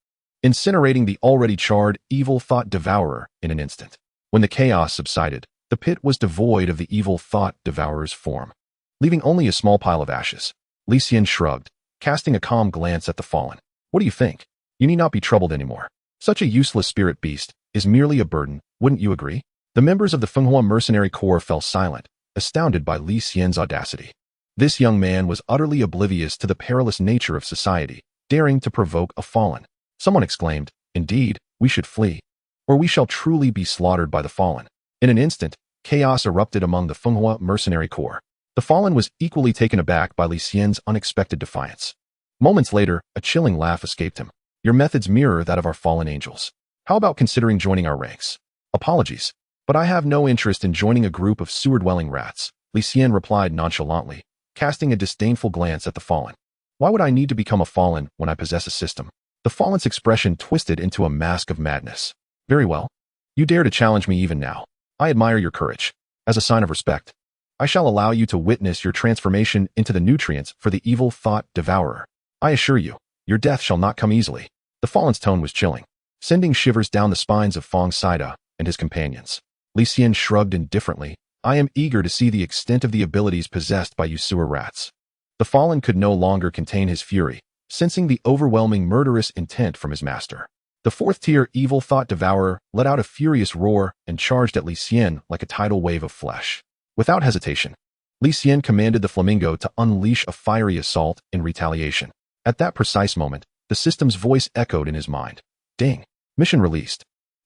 incinerating the already charred evil thought devourer in an instant. When the chaos subsided, the pit was devoid of the evil thought devourer's form, leaving only a small pile of ashes. Li Xian shrugged, casting a calm glance at the fallen. What do you think? You need not be troubled anymore. Such a useless spirit beast is merely a burden, wouldn't you agree? The members of the Fenghua mercenary corps fell silent, astounded by Li Xian's audacity. This young man was utterly oblivious to the perilous nature of society, daring to provoke a fallen. Someone exclaimed, Indeed, we should flee, or we shall truly be slaughtered by the fallen. In an instant, chaos erupted among the Fenghua mercenary corps. The fallen was equally taken aback by Li Xian's unexpected defiance. Moments later, a chilling laugh escaped him. Your methods mirror that of our fallen angels. How about considering joining our ranks? Apologies, but I have no interest in joining a group of sewer-dwelling rats, Li Xian replied nonchalantly, casting a disdainful glance at the fallen. Why would I need to become a fallen when I possess a system? The fallen's expression twisted into a mask of madness. Very well. You dare to challenge me even now. I admire your courage. As a sign of respect, I shall allow you to witness your transformation into the nutrients for the evil thought devourer. I assure you, your death shall not come easily. The fallen's tone was chilling, sending shivers down the spines of Fong Saida, and his companions. Li Xian shrugged indifferently. I am eager to see the extent of the abilities possessed by you sewer rats. The fallen could no longer contain his fury, sensing the overwhelming murderous intent from his master. The fourth-tier evil thought devourer let out a furious roar and charged at Li Xian like a tidal wave of flesh. Without hesitation, Li Xian commanded the flamingo to unleash a fiery assault in retaliation. At that precise moment, the system's voice echoed in his mind. Ding! Mission released.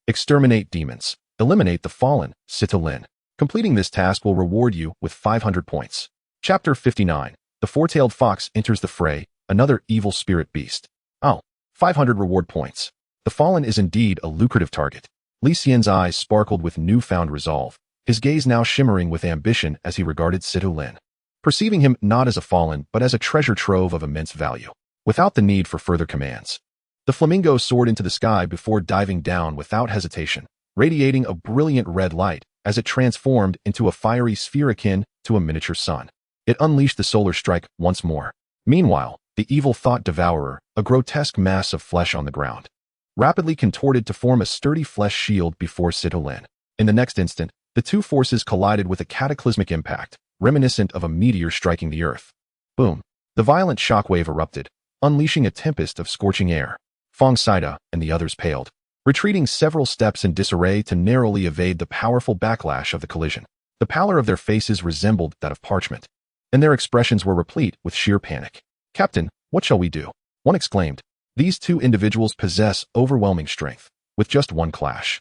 Exterminate demons. Eliminate the fallen, Lien. Completing this task will reward you with 500 points. Chapter 59. The four-tailed fox enters the fray, another evil spirit beast. Oh, 500 reward points. The fallen is indeed a lucrative target. Li Xian's eyes sparkled with newfound resolve, his gaze now shimmering with ambition as he regarded Lien. Perceiving him not as a fallen but as a treasure trove of immense value. Without the need for further commands, the flamingo soared into the sky before diving down without hesitation, radiating a brilliant red light as it transformed into a fiery sphere akin to a miniature sun. It unleashed the solar strike once more. Meanwhile, the evil thought devourer, a grotesque mass of flesh on the ground, rapidly contorted to form a sturdy flesh shield before Lien. In the next instant, the two forces collided with a cataclysmic impact, reminiscent of a meteor striking the earth. Boom! The violent shockwave erupted, unleashing a tempest of scorching air. Saga and the others paled, retreating several steps in disarray to narrowly evade the powerful backlash of the collision. The pallor of their faces resembled that of parchment, and their expressions were replete with sheer panic. Captain, what shall we do? One exclaimed. These two individuals possess overwhelming strength, with just one clash.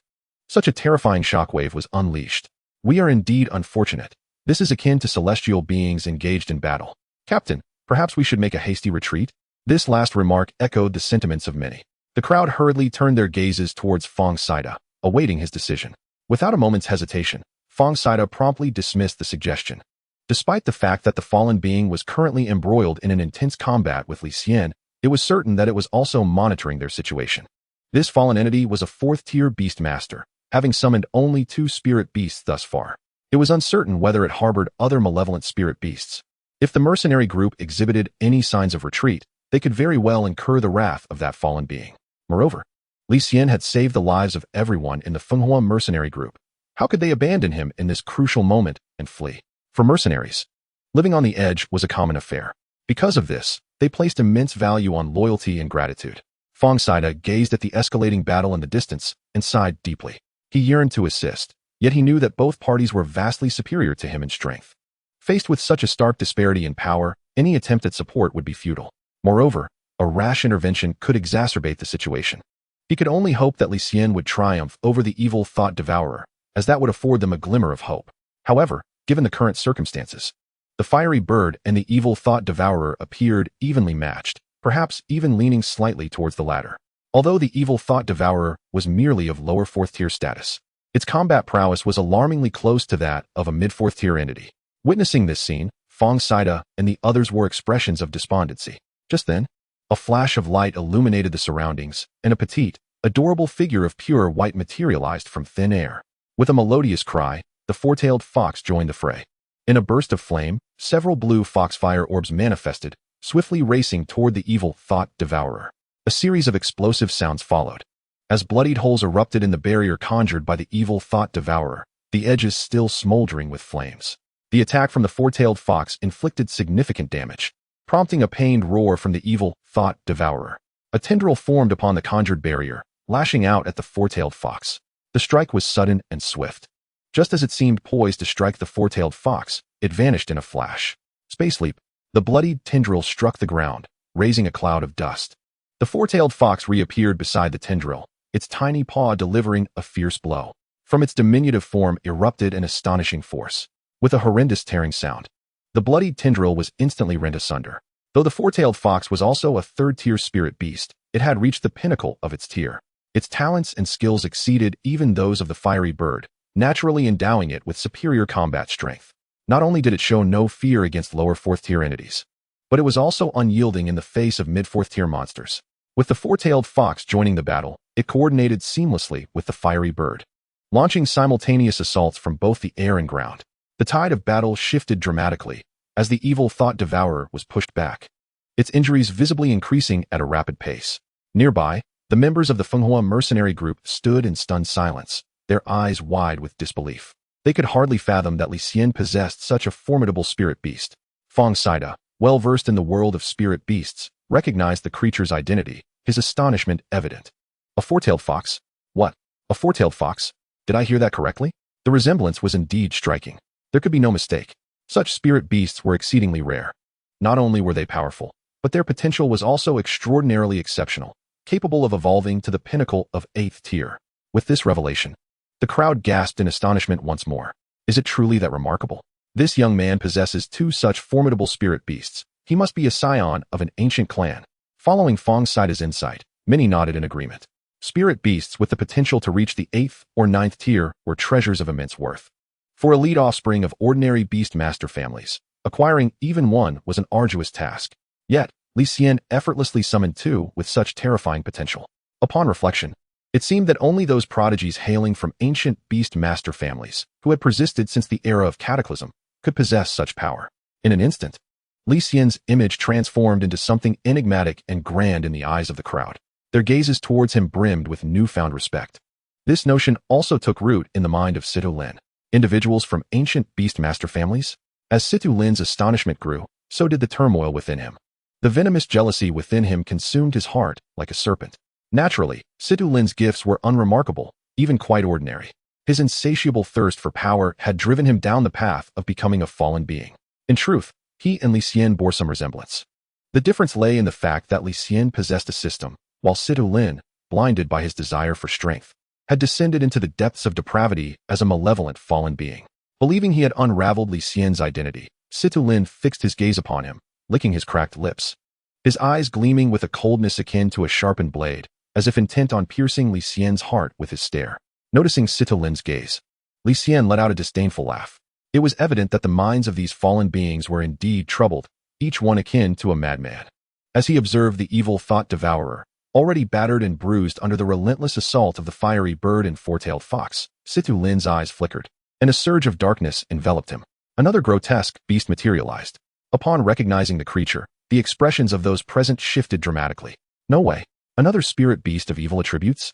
Such a terrifying shockwave was unleashed. We are indeed unfortunate. This is akin to celestial beings engaged in battle. Captain, perhaps we should make a hasty retreat? This last remark echoed the sentiments of many. The crowd hurriedly turned their gazes towards Saga, awaiting his decision. Without a moment's hesitation, Saga promptly dismissed the suggestion. Despite the fact that the fallen being was currently embroiled in an intense combat with Li Xian, it was certain that it was also monitoring their situation. This fallen entity was a fourth-tier beast master, having summoned only 2 spirit beasts thus far. It was uncertain whether it harbored other malevolent spirit beasts. If the mercenary group exhibited any signs of retreat, they could very well incur the wrath of that fallen being. Moreover, Li Xian had saved the lives of everyone in the Fenghua mercenary group. How could they abandon him in this crucial moment and flee? For mercenaries, living on the edge was a common affair. Because of this, they placed immense value on loyalty and gratitude. Saga gazed at the escalating battle in the distance and sighed deeply. He yearned to assist, yet he knew that both parties were vastly superior to him in strength. Faced with such a stark disparity in power, any attempt at support would be futile. Moreover, a rash intervention could exacerbate the situation. He could only hope that Li Xian would triumph over the evil thought devourer, as that would afford them a glimmer of hope. However, given the current circumstances, the fiery bird and the evil thought devourer appeared evenly matched, perhaps even leaning slightly towards the latter. Although the evil thought devourer was merely of lower fourth-tier status, its combat prowess was alarmingly close to that of a mid-fourth-tier entity. Witnessing this scene, Saga and the others wore expressions of despondency. Just then, a flash of light illuminated the surroundings, and a petite, adorable figure of pure white materialized from thin air. With a melodious cry, the four-tailed fox joined the fray. In a burst of flame, several blue foxfire orbs manifested, swiftly racing toward the evil thought devourer. A series of explosive sounds followed. As bloodied holes erupted in the barrier conjured by the evil thought devourer, the edges still smoldering with flames. The attack from the four-tailed fox inflicted significant damage, prompting a pained roar from the evil thought devourer. A tendril formed upon the conjured barrier, lashing out at the four-tailed fox. The strike was sudden and swift. Just as it seemed poised to strike the four-tailed fox, it vanished in a flash. Space leap. The bloodied tendril struck the ground, raising a cloud of dust. The four-tailed fox reappeared beside the tendril, its tiny paw delivering a fierce blow. From its diminutive form erupted an astonishing force. With a horrendous tearing sound, the bloodied tendril was instantly rent asunder. Though the four-tailed fox was also a third-tier spirit beast, it had reached the pinnacle of its tier. Its talents and skills exceeded even those of the fiery bird, naturally endowing it with superior combat strength. Not only did it show no fear against lower fourth-tier entities, but it was also unyielding in the face of mid-fourth-tier monsters. With the four-tailed fox joining the battle, it coordinated seamlessly with the fiery bird, launching simultaneous assaults from both the air and ground. The tide of battle shifted dramatically as the evil thought devourer was pushed back, its injuries visibly increasing at a rapid pace. Nearby, the members of the Fenghua mercenary group stood in stunned silence. their eyes wide with disbelief. They could hardly fathom that Li Xian possessed such a formidable spirit beast. Fong Saida, well versed in the world of spirit beasts, recognized the creature's identity, his astonishment evident. A four-tailed fox? What? A four-tailed fox? Did I hear that correctly? The resemblance was indeed striking. There could be no mistake. Such spirit beasts were exceedingly rare. Not only were they powerful, but their potential was also extraordinarily exceptional, capable of evolving to the pinnacle of 8th tier. With this revelation, the crowd gasped in astonishment once more. Is it truly that remarkable? This young man possesses 2 such formidable spirit beasts. He must be a scion of an ancient clan. Following Fong Saida's insight, many nodded in agreement. Spirit beasts with the potential to reach the 8th or 9th tier were treasures of immense worth. For elite offspring of ordinary beast master families, acquiring even one was an arduous task. Yet, Li Xian effortlessly summoned 2 with such terrifying potential. Upon reflection, it seemed that only those prodigies hailing from ancient beast master families, who had persisted since the era of cataclysm, could possess such power. In an instant, Li Xian's image transformed into something enigmatic and grand in the eyes of the crowd. Their gazes towards him brimmed with newfound respect. This notion also took root in the mind of Situ Lin. Individuals from ancient beast master families? As Situ Lin's astonishment grew, so did the turmoil within him. The venomous jealousy within him consumed his heart like a serpent. Naturally, Situ Lin's gifts were unremarkable, even quite ordinary. His insatiable thirst for power had driven him down the path of becoming a fallen being. In truth, he and Li Xian bore some resemblance. The difference lay in the fact that Li Xian possessed a system, while Situ Lin, blinded by his desire for strength, had descended into the depths of depravity as a malevolent fallen being. Believing he had unraveled Li Xian's identity, Situ Lin fixed his gaze upon him, licking his cracked lips. His eyes gleaming with a coldness akin to a sharpened blade, as if intent on piercing Li Xian's heart with his stare. Noticing Situ Lin's gaze, Li Xian let out a disdainful laugh. It was evident that the minds of these fallen beings were indeed troubled, each one akin to a madman. As he observed the evil thought devourer, already battered and bruised under the relentless assault of the fiery bird and four-tailed fox, Situ Lin's eyes flickered, and a surge of darkness enveloped him. Another grotesque beast materialized. Upon recognizing the creature, the expressions of those present shifted dramatically. No way. Another spirit beast of evil attributes?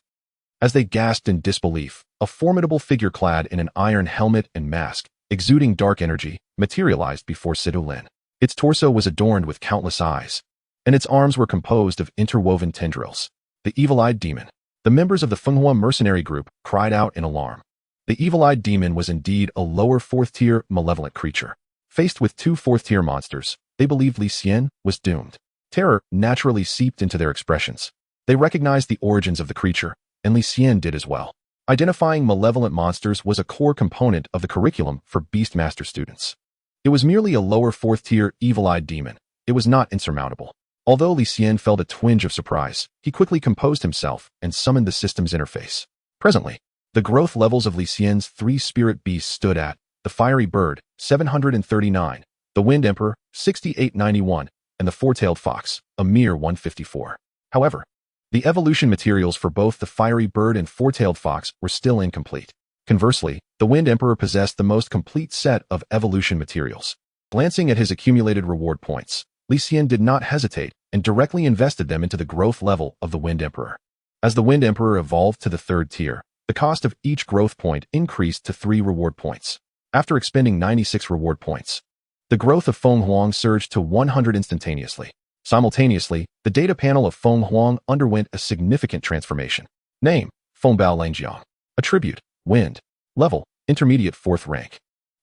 As they gasped in disbelief, a formidable figure clad in an iron helmet and mask, exuding dark energy, materialized before Situ Lin. Its torso was adorned with countless eyes, and its arms were composed of interwoven tendrils. The evil-eyed demon. The members of the Fenghua mercenary group cried out in alarm. The evil-eyed demon was indeed a lower 4th-tier malevolent creature. Faced with 2 4th-tier monsters, they believed Li Xian was doomed. Terror naturally seeped into their expressions. They recognized the origins of the creature, and Li Xian did as well. Identifying malevolent monsters was a core component of the curriculum for Beastmaster students. It was merely a lower 4th-tier evil-eyed demon. It was not insurmountable. Although Li Xian felt a twinge of surprise, he quickly composed himself and summoned the system's interface. Presently, the growth levels of Li Xian's 3 spirit beasts stood at the Fiery Bird, 739, the Wind Emperor, 6891, and the Four-Tailed Fox, a mere 154. However, the evolution materials for both the Fiery Bird and Four-Tailed Fox were still incomplete. Conversely, the Wind Emperor possessed the most complete set of evolution materials. Glancing at his accumulated reward points, Li Xian did not hesitate and directly invested them into the growth level of the Wind Emperor. As the Wind Emperor evolved to the 3rd tier, the cost of each growth point increased to 3 reward points. After expending 96 reward points, the growth of Feng Huang surged to 100 instantaneously. Simultaneously, the data panel of Feng Huang underwent a significant transformation. Name, Feng Bao Langjiang. Attribute, Wind. Level, Intermediate 4th rank.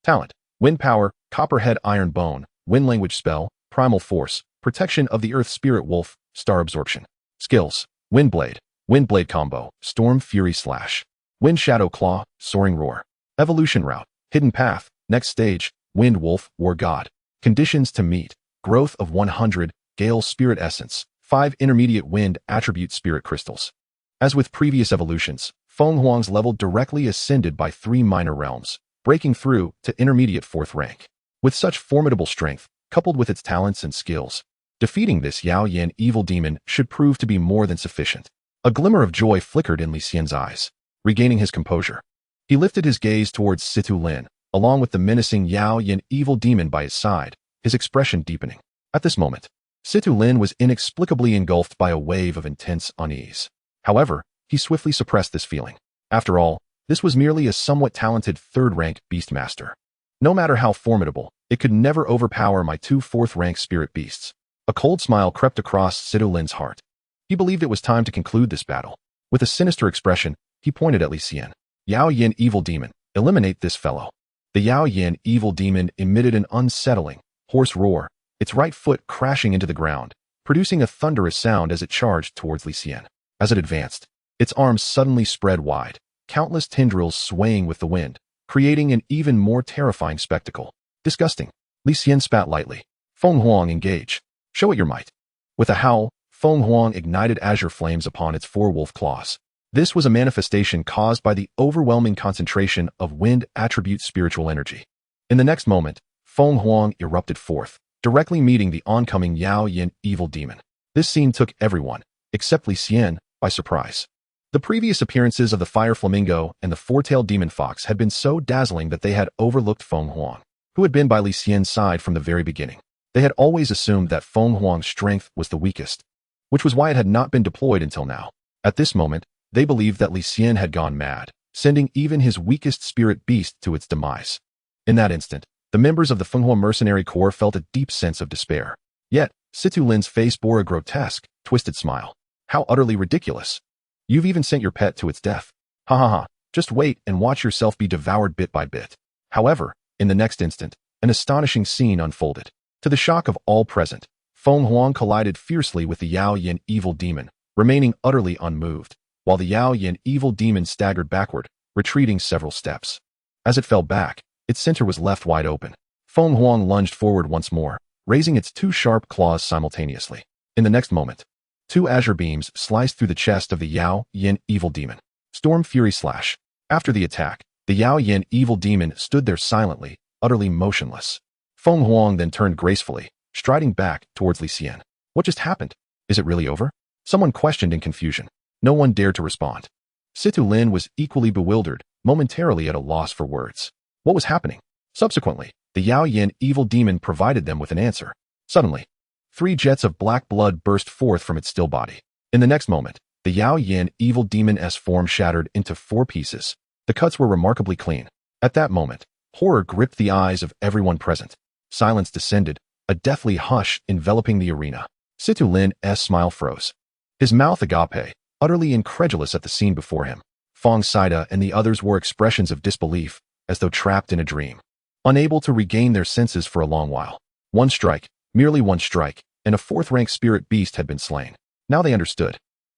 Talent, Wind Power, Copperhead Iron Bone, Wind Language Spell, Primal Force, Protection of the Earth Spirit Wolf, Star Absorption. Skills, Wind Blade Combo, Storm Fury Slash. Wind Shadow Claw, Soaring Roar. Evolution Route, Hidden Path, Next Stage, Wind Wolf, War God. Conditions to meet, growth of 100, Gale Spirit Essence, 5 intermediate wind attribute spirit crystals. As with previous evolutions, Feng Huang's level directly ascended by 3 minor realms, breaking through to intermediate 4th rank. With such formidable strength, coupled with its talents and skills, defeating this Yao Yan evil demon should prove to be more than sufficient. A glimmer of joy flickered in Li Xian's eyes. Regaining his composure, he lifted his gaze towards Situ Lin, along with the menacing Yao Yan evil demon by his side, his expression deepening. At this moment, Situ Lin was inexplicably engulfed by a wave of intense unease. However, he swiftly suppressed this feeling. After all, This was merely a somewhat talented third-rank beastmaster. No matter how formidable, it could never overpower my two fourth-rank spirit beasts. A cold smile crept across Situ Lin's heart. He believed it was time to conclude this battle. With a sinister expression, he pointed at Li Xian. Yao Yin Evil Demon, eliminate this fellow. The Yao Yin Evil Demon emitted an unsettling, hoarse roar, its right foot crashing into the ground, producing a thunderous sound as it charged towards Li Xian. As it advanced, its arms suddenly spread wide, countless tendrils swaying with the wind, creating an even more terrifying spectacle. Disgusting. Li Xian spat lightly. Feng Huang, engage. Show it your might. With a howl, Feng Huang ignited azure flames upon its four wolf claws. This was a manifestation caused by the overwhelming concentration of wind attribute spiritual energy. In the next moment, Feng Huang erupted forth, directly meeting the oncoming Yao Yin Evil Demon. This scene took everyone, except Li Xian, by surprise. The previous appearances of the Fire Flamingo and the Four-Tailed Demon Fox had been so dazzling that they had overlooked Feng Huang, who had been by Li Xian's side from the very beginning. They had always assumed that Feng Huang's strength was the weakest, which was why it had not been deployed until now. At this moment, they believed that Li Xian had gone mad, sending even his weakest spirit beast to its demise. In that instant, the members of the Feng Huang Mercenary Corps felt a deep sense of despair. Yet, Situ Lin's face bore a grotesque, twisted smile. How utterly ridiculous. You've even sent your pet to its death. Ha ha ha, just wait and watch yourself be devoured bit by bit. However, in the next instant, an astonishing scene unfolded. To the shock of all present, Feng Huang collided fiercely with the Yao Yin Evil Demon, remaining utterly unmoved, while the Yao Yin Evil Demon staggered backward, retreating several steps. As it fell back, its center was left wide open. Feng Huang lunged forward once more, raising its two sharp claws simultaneously. In the next moment, two azure beams sliced through the chest of the Yao Yin Evil Demon. Storm Fury Slash. After the attack, the Yao Yin Evil Demon stood there silently, utterly motionless. Feng Huang then turned gracefully, striding back towards Li Xian. What just happened? Is it really over? Someone questioned in confusion. No one dared to respond. Situ Lin was equally bewildered, momentarily at a loss for words. What was happening? Subsequently, the Yao Yin Evil Demon provided them with an answer. Suddenly, 3 jets of black blood burst forth from its still body. In the next moment, the Yao Yin Evil Demon's form shattered into 4 pieces. The cuts were remarkably clean. At that moment, horror gripped the eyes of everyone present. Silence descended, a deathly hush enveloping the arena. Situ Lin's smile froze. His mouth agape, utterly incredulous at the scene before him. Fong Saida and the others wore expressions of disbelief, as though trapped in a dream, unable to regain their senses for a long while. One strike, merely one strike, and a 4th-rank spirit beast had been slain. Now they understood.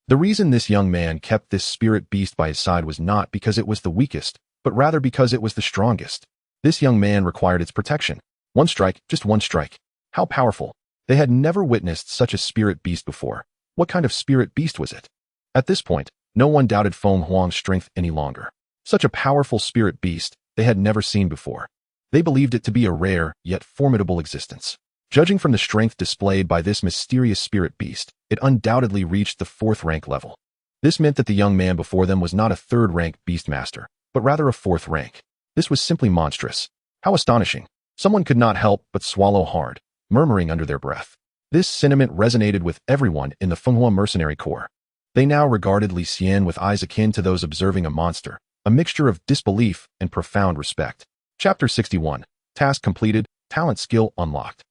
The reason this young man kept this spirit beast by his side was not because it was the weakest, but rather because it was the strongest. This young man required its protection. One strike, just one strike. How powerful. They had never witnessed such a spirit beast before. What kind of spirit beast was it? At this point, no one doubted Feng Huang's strength any longer. Such a powerful spirit beast they had never seen before. They believed it to be a rare, yet formidable existence. Judging from the strength displayed by this mysterious spirit beast, it undoubtedly reached the 4th-rank level. This meant that the young man before them was not a 3rd-rank beastmaster, but rather a 4th rank. This was simply monstrous. How astonishing. Someone could not help but swallow hard, murmuring under their breath. This sentiment resonated with everyone in the Feng Huang Mercenary Corps. They now regarded Li Xian with eyes akin to those observing a monster, a mixture of disbelief and profound respect. Chapter 61. Task completed, talent skill unlocked.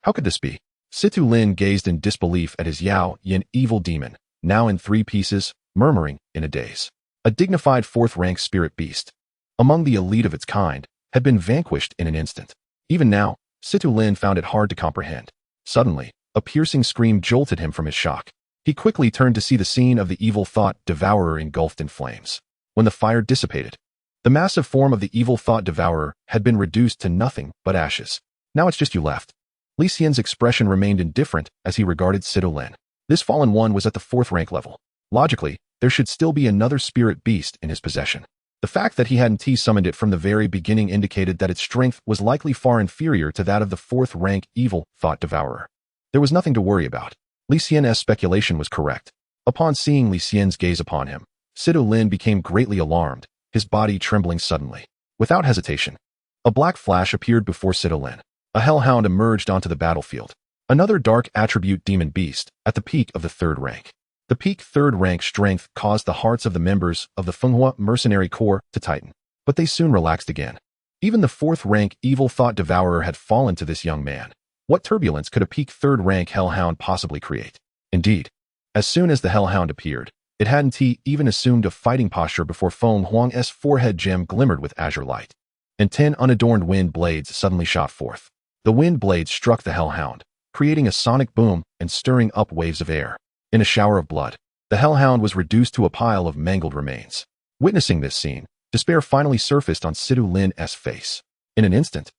How could this be? Situ Lin gazed in disbelief at his Yao Yin Evil Demon, now in 3 pieces, murmuring in a daze. A dignified 4th-rank spirit beast, among the elite of its kind, had been vanquished in an instant. Even now, Situ Lin found it hard to comprehend. Suddenly, a piercing scream jolted him from his shock. He quickly turned to see the scene of the evil thought devourer engulfed in flames. When the fire dissipated, the massive form of the evil thought devourer had been reduced to nothing but ashes. Now it's just you left. Li Xian's expression remained indifferent as he regarded Situ Lin. This fallen one was at the 4th-rank level. Logically, there should still be another spirit beast in his possession. The fact that he hadn't summoned it from the very beginning indicated that its strength was likely far inferior to that of the 4th-rank evil thought devourer. There was nothing to worry about. Li Xian's speculation was correct. Upon seeing Li Xian's gaze upon him, Situ Lin became greatly alarmed, his body trembling suddenly. Without hesitation, a black flash appeared before Situ Lin. A hellhound emerged onto the battlefield. Another dark attribute demon beast, at the peak of the 3rd rank. The peak third rank strength caused the hearts of the members of the Fenghua mercenary corps to tighten, but they soon relaxed again. Even the fourth rank evil thought devourer had fallen to this young man. What turbulence could a peak third rank hellhound possibly create? Indeed, as soon as the hellhound appeared, it hadn't even assumed a fighting posture before Feng Huang's forehead gem glimmered with azure light, and 10 unadorned wind blades suddenly shot forth. The wind blades struck the hellhound, creating a sonic boom and stirring up waves of air. In a shower of blood, the hellhound was reduced to a pile of mangled remains. Witnessing this scene, despair finally surfaced on Sidu Lin's face. In an instant,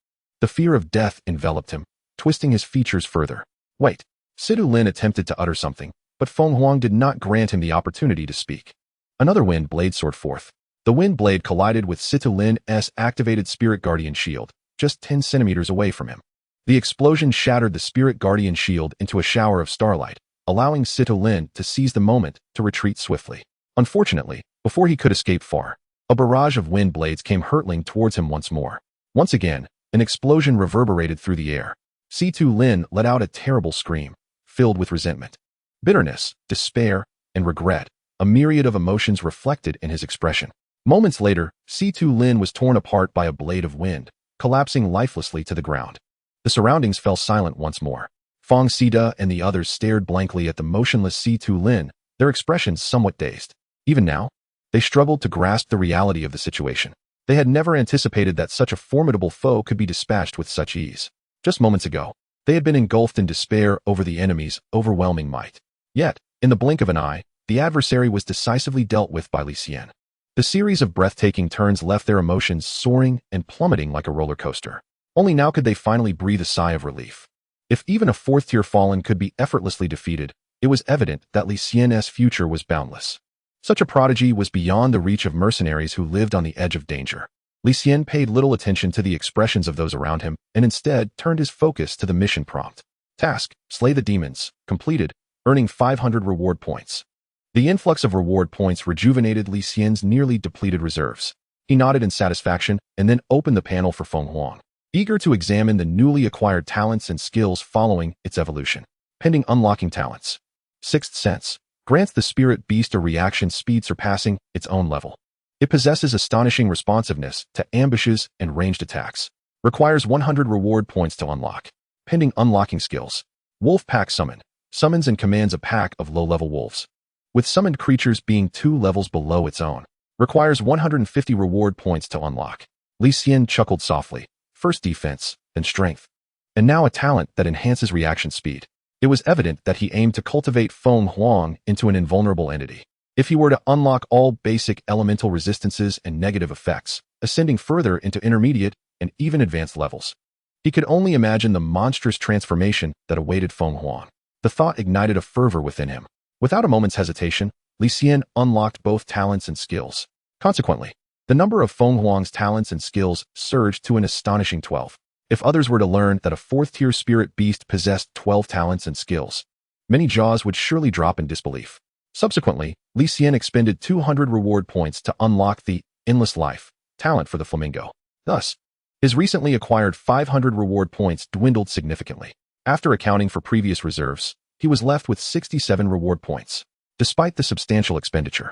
the fear of death enveloped him, twisting his features further. Wait. Sidu Lin attempted to utter something, but Feng Huang did not grant him the opportunity to speak. Another wind blade soared forth. The wind blade collided with Sidu Lin's activated Spirit Guardian shield, just 10 centimeters away from him. The explosion shattered the Spirit Guardian shield into a shower of starlight, allowing Sidu Lin to seize the moment to retreat swiftly. Unfortunately, before he could escape far, a barrage of wind blades came hurtling towards him once more. Once again, an explosion reverberated through the air. Sidu Lin let out a terrible scream, filled with resentment, bitterness, despair, and regret, a myriad of emotions reflected in his expression. Moments later, Sidu Lin was torn apart by a blade of wind, collapsing lifelessly to the ground. The surroundings fell silent once more. Feng Sida and the others stared blankly at the motionless Sidu Lin, their expressions somewhat dazed. Even now, they struggled to grasp the reality of the situation. They had never anticipated that such a formidable foe could be dispatched with such ease. Just moments ago, they had been engulfed in despair over the enemy's overwhelming might. Yet, in the blink of an eye, the adversary was decisively dealt with by Li Xian. The series of breathtaking turns left their emotions soaring and plummeting like a roller coaster. Only now could they finally breathe a sigh of relief. If even a fourth-tier fallen could be effortlessly defeated, it was evident that Li Xian's future was boundless. Such a prodigy was beyond the reach of mercenaries who lived on the edge of danger. Li Xian paid little attention to the expressions of those around him and instead turned his focus to the mission prompt. Task: slay the demons. Completed, earning 500 reward points. The influx of reward points rejuvenated Li Xian's nearly depleted reserves. He nodded in satisfaction and then opened the panel for Feng Huang, eager to examine the newly acquired talents and skills following its evolution. Pending unlocking talents. Sixth Sense grants the spirit beast a reaction speed surpassing its own level. It possesses astonishing responsiveness to ambushes and ranged attacks. Requires 100 reward points to unlock. Pending unlocking skills. Wolf Pack Summon. Summons and commands a pack of low-level wolves, with summoned creatures being 2 levels below its own. Requires 150 reward points to unlock. Li Xian chuckled softly. First defense, then strength. And now a talent that enhances reaction speed. It was evident that he aimed to cultivate Feng Huang into an invulnerable entity. If he were to unlock all basic elemental resistances and negative effects, ascending further into intermediate and even advanced levels, he could only imagine the monstrous transformation that awaited Feng Huang. The thought ignited a fervor within him. Without a moment's hesitation, Li Xian unlocked both talents and skills. Consequently, the number of Feng Huang's talents and skills surged to an astonishing 12. If others were to learn that a fourth-tier spirit beast possessed 12 talents and skills, many jaws would surely drop in disbelief. Subsequently, Li Xian expended 200 reward points to unlock the Endless Life talent for the flamingo. Thus, his recently acquired 500 reward points dwindled significantly. After accounting for previous reserves, he was left with 67 reward points. Despite the substantial expenditure,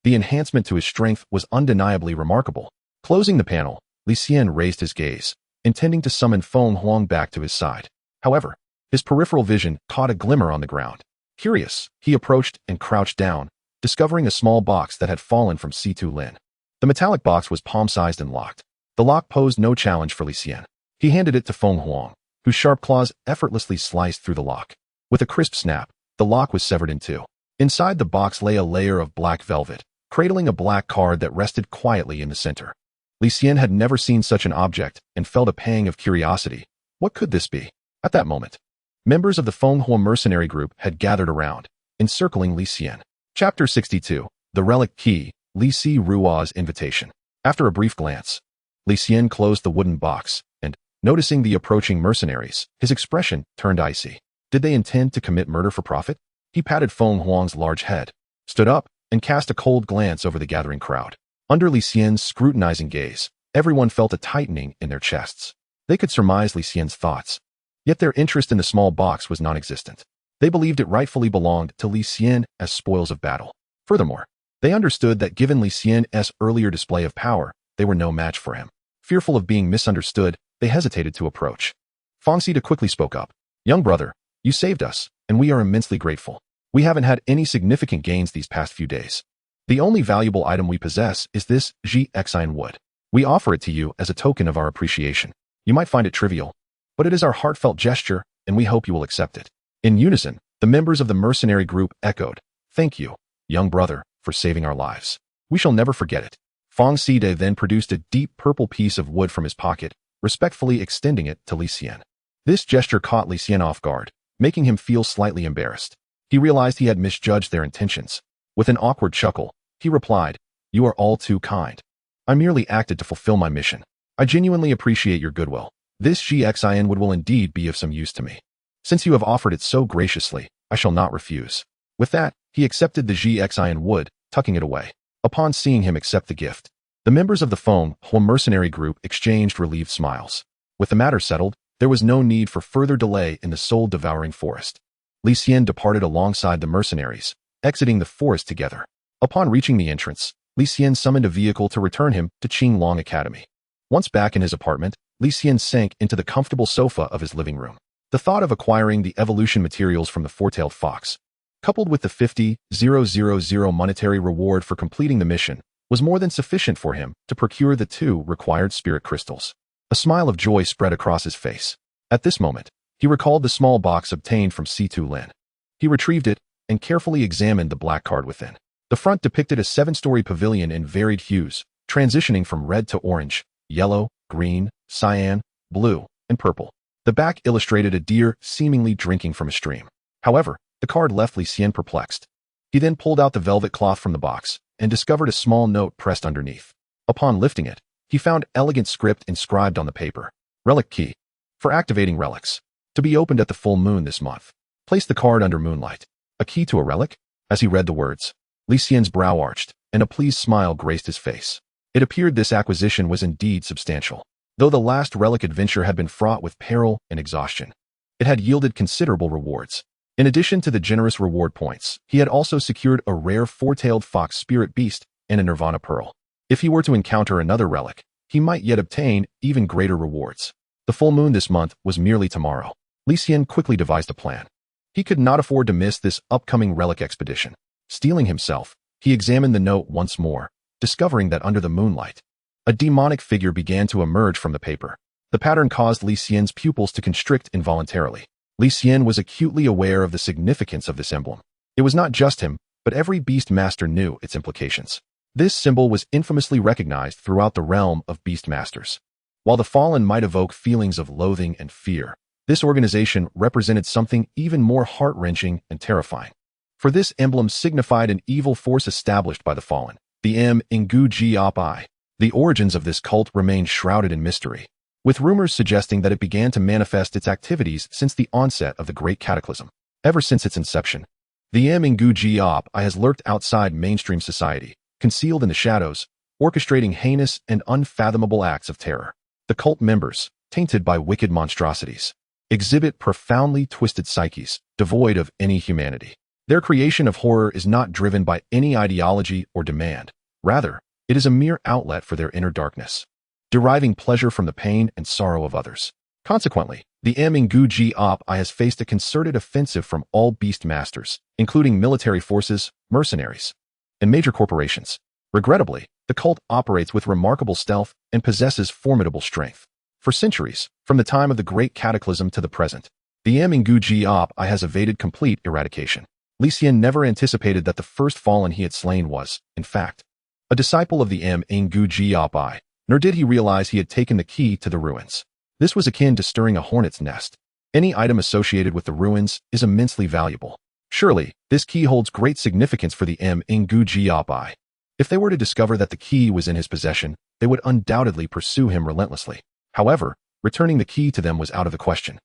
the enhancement to his strength was undeniably remarkable. Closing the panel, Li Xian raised his gaze, intending to summon Feng Huang back to his side. However, his peripheral vision caught a glimmer on the ground. Curious, he approached and crouched down, discovering a small box that had fallen from Sidu Lin. The metallic box was palm-sized and locked. The lock posed no challenge for Li Xian. He handed it to Feng Huang, whose sharp claws effortlessly sliced through the lock. With a crisp snap, the lock was severed in two. Inside the box lay a layer of black velvet, cradling a black card that rested quietly in the center. Li Xian had never seen such an object and felt a pang of curiosity. What could this be? At that moment, members of the Fenghua mercenary group had gathered around, encircling Li Xian. Chapter 62. The Relic Key, Li Si Rua's Invitation. After a brief glance, Li Xian closed the wooden box, and, noticing the approaching mercenaries, his expression turned icy. Did they intend to commit murder for profit? He patted Feng Huang's large head, stood up, and cast a cold glance over the gathering crowd. Under Li Xian's scrutinizing gaze, everyone felt a tightening in their chests. They could surmise Li Xian's thoughts, yet their interest in the small box was non-existent. They believed it rightfully belonged to Li Xian as spoils of battle. Furthermore, they understood that given Li Xian's earlier display of power, they were no match for him. Fearful of being misunderstood, they hesitated to approach. Fang Xide quickly spoke up. Young brother, you saved us, and we are immensely grateful. We haven't had any significant gains these past few days. The only valuable item we possess is this Xian wood. We offer it to you as a token of our appreciation. You might find it trivial, but it is our heartfelt gesture, and we hope you will accept it. In unison, the members of the mercenary group echoed, Thank you, young brother, for saving our lives. We shall never forget it. Fang Xide then produced a deep purple piece of wood from his pocket, respectfully extending it to Li Xian. This gesture caught Li Xian off guard, making him feel slightly embarrassed. He realized he had misjudged their intentions. With an awkward chuckle, he replied, You are all too kind. I merely acted to fulfill my mission. I genuinely appreciate your goodwill. This Xian wood will indeed be of some use to me. Since you have offered it so graciously, I shall not refuse. With that, he accepted the Xian wood, tucking it away. Upon seeing him accept the gift, the members of the Feng mercenary group exchanged relieved smiles. With the matter settled, there was no need for further delay in the soul-devouring forest. Li Xian departed alongside the mercenaries, exiting the forest together. Upon reaching the entrance, Li Xian summoned a vehicle to return him to Qinglong Academy. Once back in his apartment, Li Xian sank into the comfortable sofa of his living room. The thought of acquiring the evolution materials from the four-tailed fox, coupled with the 50,000 monetary reward for completing the mission, was more than sufficient for him to procure the 2 required spirit crystals. A smile of joy spread across his face. At this moment, he recalled the small box obtained from C2 Lien. He retrieved it and carefully examined the black card within. The front depicted a 7-story pavilion in varied hues, transitioning from red to orange, yellow, green, cyan, blue, and purple. The back illustrated a deer seemingly drinking from a stream. However, the card left Li Xian perplexed. He then pulled out the velvet cloth from the box and discovered a small note pressed underneath. Upon lifting it, he found elegant script inscribed on the paper. Relic key. For activating relics. To be opened at the full moon this month. Place the card under moonlight. A key to a relic? As he read the words, Li Xian's brow arched, and a pleased smile graced his face. It appeared this acquisition was indeed substantial. Though the last relic adventure had been fraught with peril and exhaustion, it had yielded considerable rewards. In addition to the generous reward points, he had also secured a rare 4-tailed fox spirit beast and a nirvana pearl. If he were to encounter another relic, he might yet obtain even greater rewards. The full moon this month was merely tomorrow. Li Xian quickly devised a plan. He could not afford to miss this upcoming relic expedition. Steeling himself, he examined the note once more, discovering that under the moonlight, a demonic figure began to emerge from the paper. The pattern caused Li Xian's pupils to constrict involuntarily. Li Xian was acutely aware of the significance of this emblem. It was not just him, but every beast master knew its implications. This symbol was infamously recognized throughout the realm of beast masters. While the fallen might evoke feelings of loathing and fear, this organization represented something even more heart-wrenching and terrifying. For this emblem signified an evil force established by the fallen, the Nguji. The origins of this cult remained shrouded in mystery, with rumors suggesting that it began to manifest its activities since the onset of the Great Cataclysm. Ever since its inception, the Nguji has lurked outside mainstream society, concealed in the shadows, orchestrating heinous and unfathomable acts of terror. The cult members, tainted by wicked monstrosities, exhibit profoundly twisted psyches, devoid of any humanity. Their creation of horror is not driven by any ideology or demand. Rather, it is a mere outlet for their inner darkness, deriving pleasure from the pain and sorrow of others. Consequently, the Nguji has faced a concerted offensive from all beast masters, including military forces, mercenaries, and major corporations. Regrettably, the cult operates with remarkable stealth and possesses formidable strength. For centuries, from the time of the Great Cataclysm to the present, the Nguji has evaded complete eradication. Li Xian never anticipated that the first fallen he had slain was, in fact, a disciple of the Nguji, nor did he realize he had taken the key to the ruins. This was akin to stirring a hornet's nest. Any item associated with the ruins is immensely valuable. Surely, this key holds great significance for the Nguji. If they were to discover that the key was in his possession, they would undoubtedly pursue him relentlessly. However, returning the key to them was out of the question.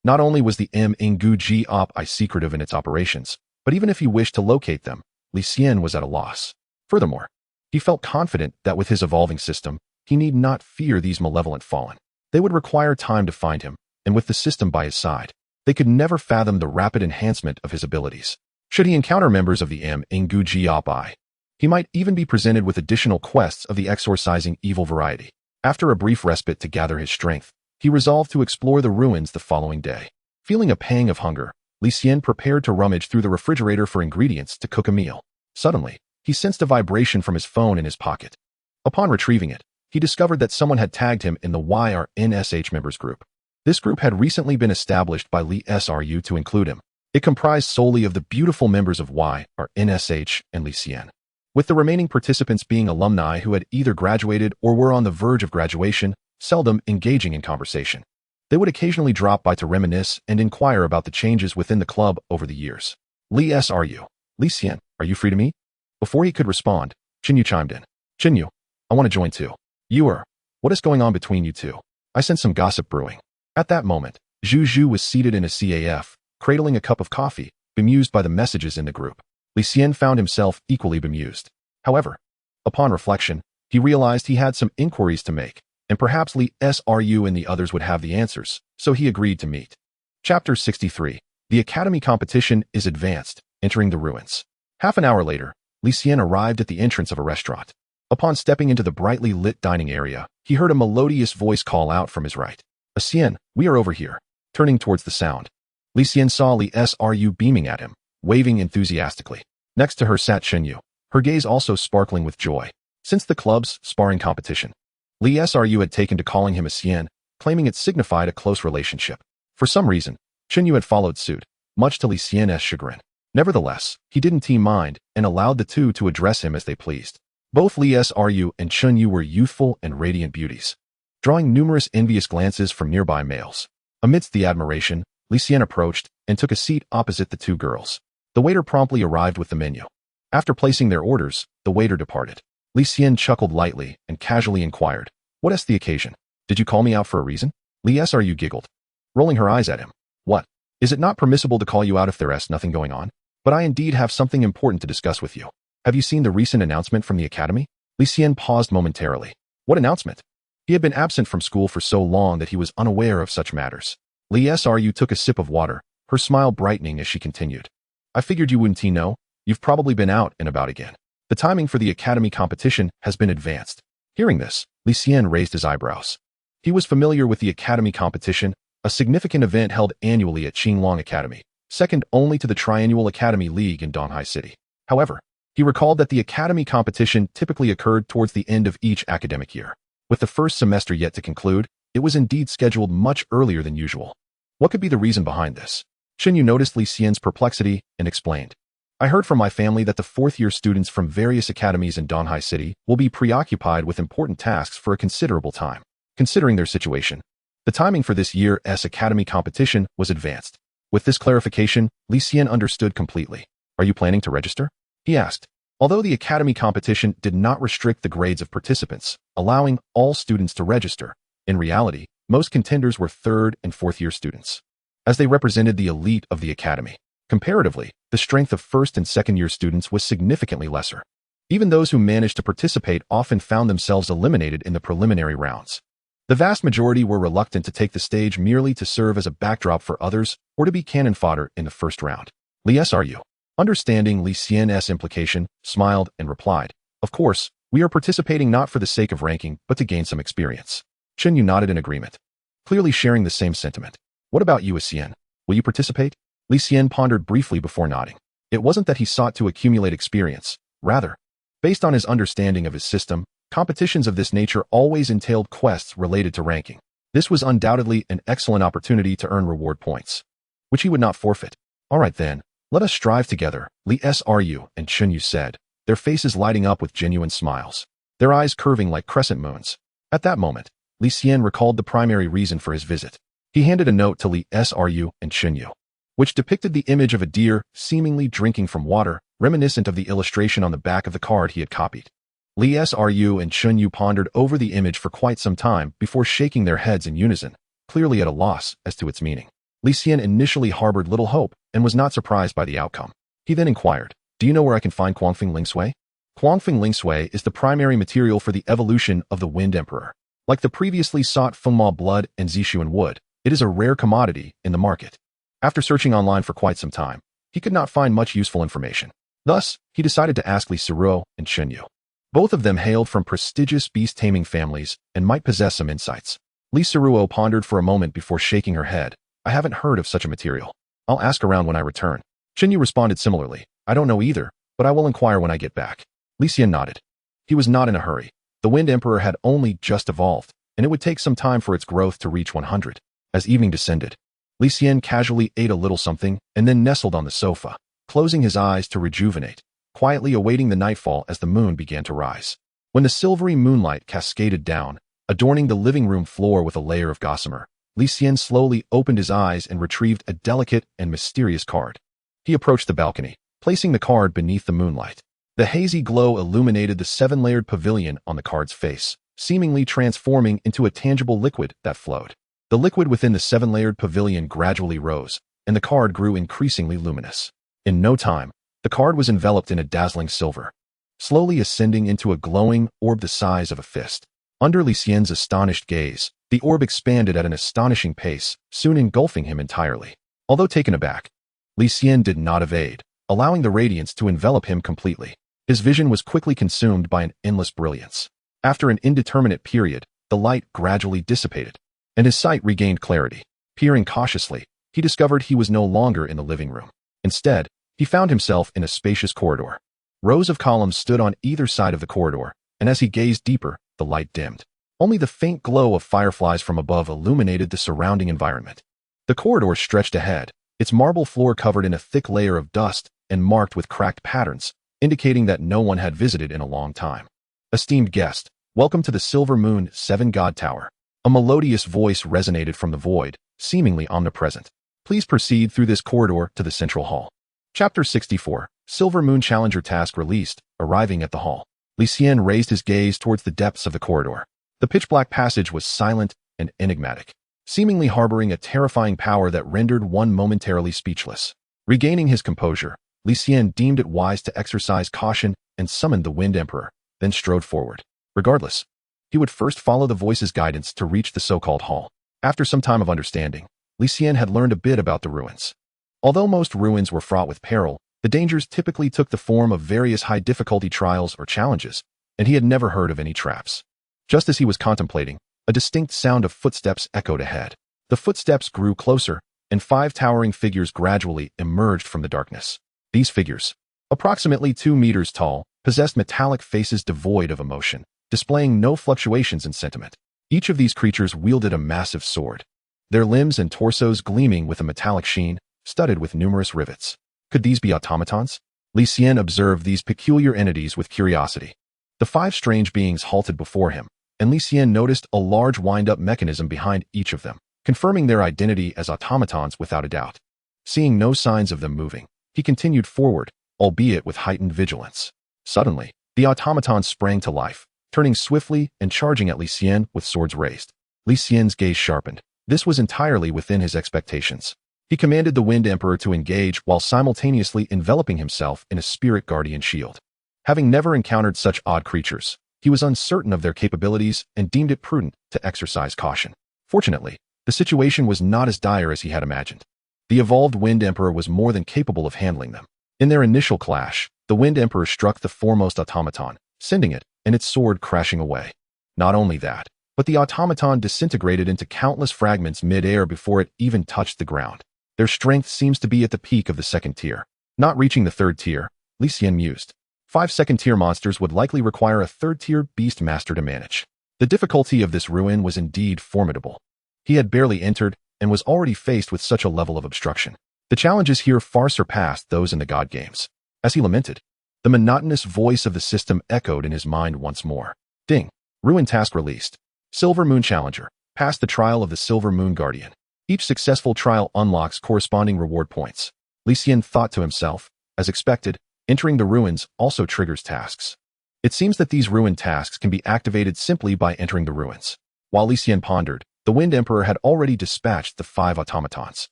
Not only was the Nguji secretive in its operations, but even if he wished to locate them, Li Xian was at a loss. Furthermore, he felt confident that with his evolving system, he need not fear these malevolent fallen. They would require time to find him, and with the system by his side, They could never fathom the rapid enhancement of his abilities. Should he encounter members of the Ngu Jiabai, he might even be presented with additional quests of the exorcising evil variety. After a brief respite to gather his strength, he resolved to explore the ruins the following day. Feeling a pang of hunger, Li Xian prepared to rummage through the refrigerator for ingredients to cook a meal. Suddenly, he sensed a vibration from his phone in his pocket. Upon retrieving it, he discovered that someone had tagged him in the YRNSH members group. This group had recently been established by Li Sru to include him. It comprised solely of the beautiful members of YRNSH and Li Xian, with the remaining participants being alumni who had either graduated or were on the verge of graduation, seldom engaging in conversation. They would occasionally drop by to reminisce and inquire about the changes within the club over the years. Li Sru. Li Xian, are you free to meet? Before he could respond, Chinyu chimed in. Chinyu, I want to join too. You are. What is going on between you two? I sense some gossip brewing. At that moment, Zhu Zhu was seated in a CAF, cradling a cup of coffee, bemused by the messages in the group. Li Xian found himself equally bemused. However, upon reflection, he realized he had some inquiries to make, and perhaps Li Sru and the others would have the answers, so he agreed to meet. Chapter 63. The Academy competition is advanced, entering the ruins. Half an hour later, Li Xian arrived at the entrance of a restaurant. Upon stepping into the brightly lit dining area, he heard a melodious voice call out from his right. Xian, we are over here. Turning towards the sound, Li Xian saw Li Sru beaming at him, waving enthusiastically. Next to her sat Chinyu, her gaze also sparkling with joy. Since the club's sparring competition, Li Sru had taken to calling him Xian, claiming it signified a close relationship. For some reason, Chinyu had followed suit, much to Li Xian's chagrin. Nevertheless, he didn't mind and allowed the two to address him as they pleased. Both Li Sru and Chinyu were youthful and radiant beauties, drawing numerous envious glances from nearby males. Amidst the admiration, Li Xian approached and took a seat opposite the two girls. The waiter promptly arrived with the menu. After placing their orders, the waiter departed. Li Xian chuckled lightly and casually inquired, "What is the occasion? Did you call me out for a reason?" Li Sru giggled, rolling her eyes at him. "What? Is it not permissible to call you out if there is nothing going on? But I indeed have something important to discuss with you. Have you seen the recent announcement from the academy?" Li Xian paused momentarily. What announcement? He had been absent from school for so long that he was unaware of such matters. Li Sru took a sip of water, her smile brightening as she continued. "I figured you wouldn't know. You've probably been out and about again. The timing for the academy competition has been advanced." Hearing this, Li Xian raised his eyebrows. He was familiar with the academy competition, a significant event held annually at Qinglong Academy, second only to the Triannual Academy League in Donghai City. However, he recalled that the academy competition typically occurred towards the end of each academic year. With the first semester yet to conclude, it was indeed scheduled much earlier than usual. What could be the reason behind this? Chinyu noticed Li Xian's perplexity and explained. "I heard from my family that the fourth-year students from various academies in Donghai City will be preoccupied with important tasks for a considerable time. Considering their situation, the timing for this year's academy competition was advanced." With this clarification, Li Xian understood completely. "Are you planning to register?" he asked. Although the academy competition did not restrict the grades of participants, allowing all students to register, in reality, most contenders were third and fourth-year students, as they represented the elite of the academy. Comparatively, the strength of first and second-year students was significantly lesser. Even those who managed to participate often found themselves eliminated in the preliminary rounds. The vast majority were reluctant to take the stage merely to serve as a backdrop for others or to be cannon fodder in the first round. Li Sru, understanding Li Xian's implication, smiled and replied, "Of course, we are participating not for the sake of ranking, but to gain some experience." Chinyu nodded in agreement, clearly sharing the same sentiment. "What about you, Xian? Will you participate?" Li Xian pondered briefly before nodding. It wasn't that he sought to accumulate experience. Rather, based on his understanding of his system, competitions of this nature always entailed quests related to ranking. This was undoubtedly an excellent opportunity to earn reward points, which he would not forfeit. "All right then, let us strive together," Li Sru and Chinyu said, their faces lighting up with genuine smiles, their eyes curving like crescent moons. At that moment, Li Xian recalled the primary reason for his visit. He handed a note to Li Sru and Chinyu, which depicted the image of a deer seemingly drinking from water, reminiscent of the illustration on the back of the card he had copied. Li Sru and Chinyu pondered over the image for quite some time before shaking their heads in unison, clearly at a loss as to its meaning. Li Xian initially harbored little hope and was not surprised by the outcome. He then inquired, "Do you know where I can find Quangfeng Lingsui?" Quangfeng Lingsui is the primary material for the evolution of the Wind Emperor. Like the previously sought Fengma blood and Zishuan wood, it is a rare commodity in the market. After searching online for quite some time, he could not find much useful information. Thus, he decided to ask Li Xian and Chenyu. Both of them hailed from prestigious beast-taming families and might possess some insights. Li Xian pondered for a moment before shaking her head. I haven't heard of such a material. I'll ask around when I return. Chenyu responded similarly. I don't know either, but I will inquire when I get back. Li Xian nodded. He was not in a hurry. The Wind Emperor had only just evolved, and it would take some time for its growth to reach 100. As evening descended, Li Xian casually ate a little something and then nestled on the sofa, closing his eyes to rejuvenate, quietly awaiting the nightfall as the moon began to rise. When the silvery moonlight cascaded down, adorning the living room floor with a layer of gossamer, Li Xian slowly opened his eyes and retrieved a delicate and mysterious card. He approached the balcony, placing the card beneath the moonlight. The hazy glow illuminated the 7-layered pavilion on the card's face, seemingly transforming into a tangible liquid that flowed. The liquid within the 7-layered pavilion gradually rose, and the card grew increasingly luminous. In no time, the card was enveloped in a dazzling silver, slowly ascending into a glowing orb the size of a fist. Under Li Xian's astonished gaze, the orb expanded at an astonishing pace, soon engulfing him entirely. Although taken aback, Li Xian did not evade, allowing the radiance to envelop him completely. His vision was quickly consumed by an endless brilliance. After an indeterminate period, the light gradually dissipated, and his sight regained clarity. Peering cautiously, he discovered he was no longer in the living room. Instead, he found himself in a spacious corridor. Rows of columns stood on either side of the corridor, and as he gazed deeper, the light dimmed. Only the faint glow of fireflies from above illuminated the surrounding environment. The corridor stretched ahead, its marble floor covered in a thick layer of dust and marked with cracked patterns, indicating that no one had visited in a long time. Esteemed guest, welcome to the Silver Moon 7 God Tower. A melodious voice resonated from the void, seemingly omnipresent. Please proceed through this corridor to the central hall. Chapter 64, Silver Moon Challenger Task Released. Arriving at the hall, Li Xian raised his gaze towards the depths of the corridor. The pitch-black passage was silent and enigmatic, seemingly harboring a terrifying power that rendered one momentarily speechless. Regaining his composure, Li Xian deemed it wise to exercise caution and summoned the Wind Emperor, then strode forward. Regardless, he would first follow the voice's guidance to reach the so-called hall. After some time of understanding, Li Xian had learned a bit about the ruins. Although most ruins were fraught with peril, the dangers typically took the form of various high-difficulty trials or challenges, and he had never heard of any traps. Just as he was contemplating, a distinct sound of footsteps echoed ahead. The footsteps grew closer, and 5 towering figures gradually emerged from the darkness. These figures, approximately 2 meters tall, possessed metallic faces devoid of emotion, displaying no fluctuations in sentiment. Each of these creatures wielded a massive sword, their limbs and torsos gleaming with a metallic sheen, studded with numerous rivets. Could these be automatons? Li Xian observed these peculiar entities with curiosity. The 5 strange beings halted before him, and Li Xian noticed a large wind-up mechanism behind each of them, confirming their identity as automatons without a doubt. Seeing no signs of them moving, he continued forward, albeit with heightened vigilance. Suddenly, the automatons sprang to life, turning swiftly and charging at Li Xian with swords raised. Li Xian's gaze sharpened. This was entirely within his expectations. He commanded the Wind Emperor to engage while simultaneously enveloping himself in a spirit guardian shield. Having never encountered such odd creatures, he was uncertain of their capabilities and deemed it prudent to exercise caution. Fortunately, the situation was not as dire as he had imagined. The evolved Wind Emperor was more than capable of handling them. In their initial clash, the Wind Emperor struck the foremost automaton, sending it and its sword crashing away. Not only that, but the automaton disintegrated into countless fragments mid-air before it even touched the ground. Their strength seems to be at the peak of the 2nd tier. Not reaching the 3rd tier, Li Xian mused. 5 2nd-tier monsters would likely require a 3rd-tier beast master to manage. The difficulty of this ruin was indeed formidable. He had barely entered and was already faced with such a level of obstruction. The challenges here far surpassed those in the God games. As he lamented, the monotonous voice of the system echoed in his mind once more. Ding. Ruin task released. Silver Moon Challenger. Pass the trial of the Silver Moon Guardian. Each successful trial unlocks corresponding reward points. Li Xian thought to himself. As expected, entering the ruins also triggers tasks. It seems that these ruin tasks can be activated simply by entering the ruins. While Li Xian pondered, the Wind Emperor had already dispatched the 5 automatons.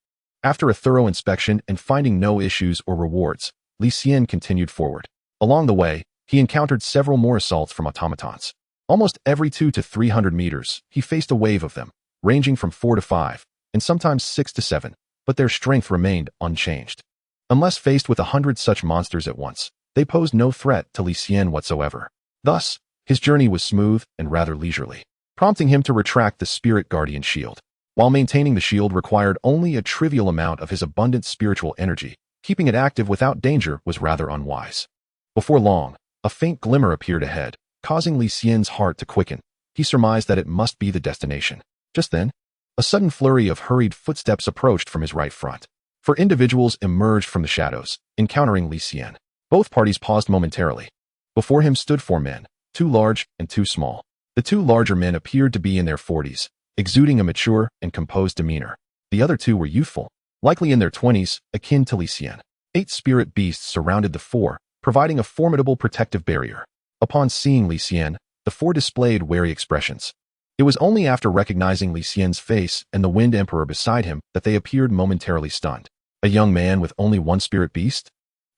After a thorough inspection and finding no issues or rewards, Li Xian continued forward. Along the way, he encountered several more assaults from automatons. Almost every 200 to 300 meters, he faced a wave of them, ranging from 4 to 5, and sometimes 6 to 7, but their strength remained unchanged. Unless faced with 100 such monsters at once, they posed no threat to Li Xian whatsoever. Thus, his journey was smooth and rather leisurely, prompting him to retract the Spirit Guardian shield. While maintaining the shield required only a trivial amount of his abundant spiritual energy, keeping it active without danger was rather unwise. Before long, a faint glimmer appeared ahead, causing Li Xian's heart to quicken. He surmised that it must be the destination. Just then, a sudden flurry of hurried footsteps approached from his right front. 4 individuals emerged from the shadows, encountering Li Xian. Both parties paused momentarily. Before him stood 4 men, 2 large and 2 small. The 2 larger men appeared to be in their 40s, exuding a mature and composed demeanor. The other 2 were youthful, likely in their 20s, akin to Li Xian. 8 spirit beasts surrounded the 4, providing a formidable protective barrier. Upon seeing Li Xian, the 4 displayed wary expressions. It was only after recognizing Li Xian's face and the Wind Emperor beside him that they appeared momentarily stunned. A young man with only 1 spirit beast?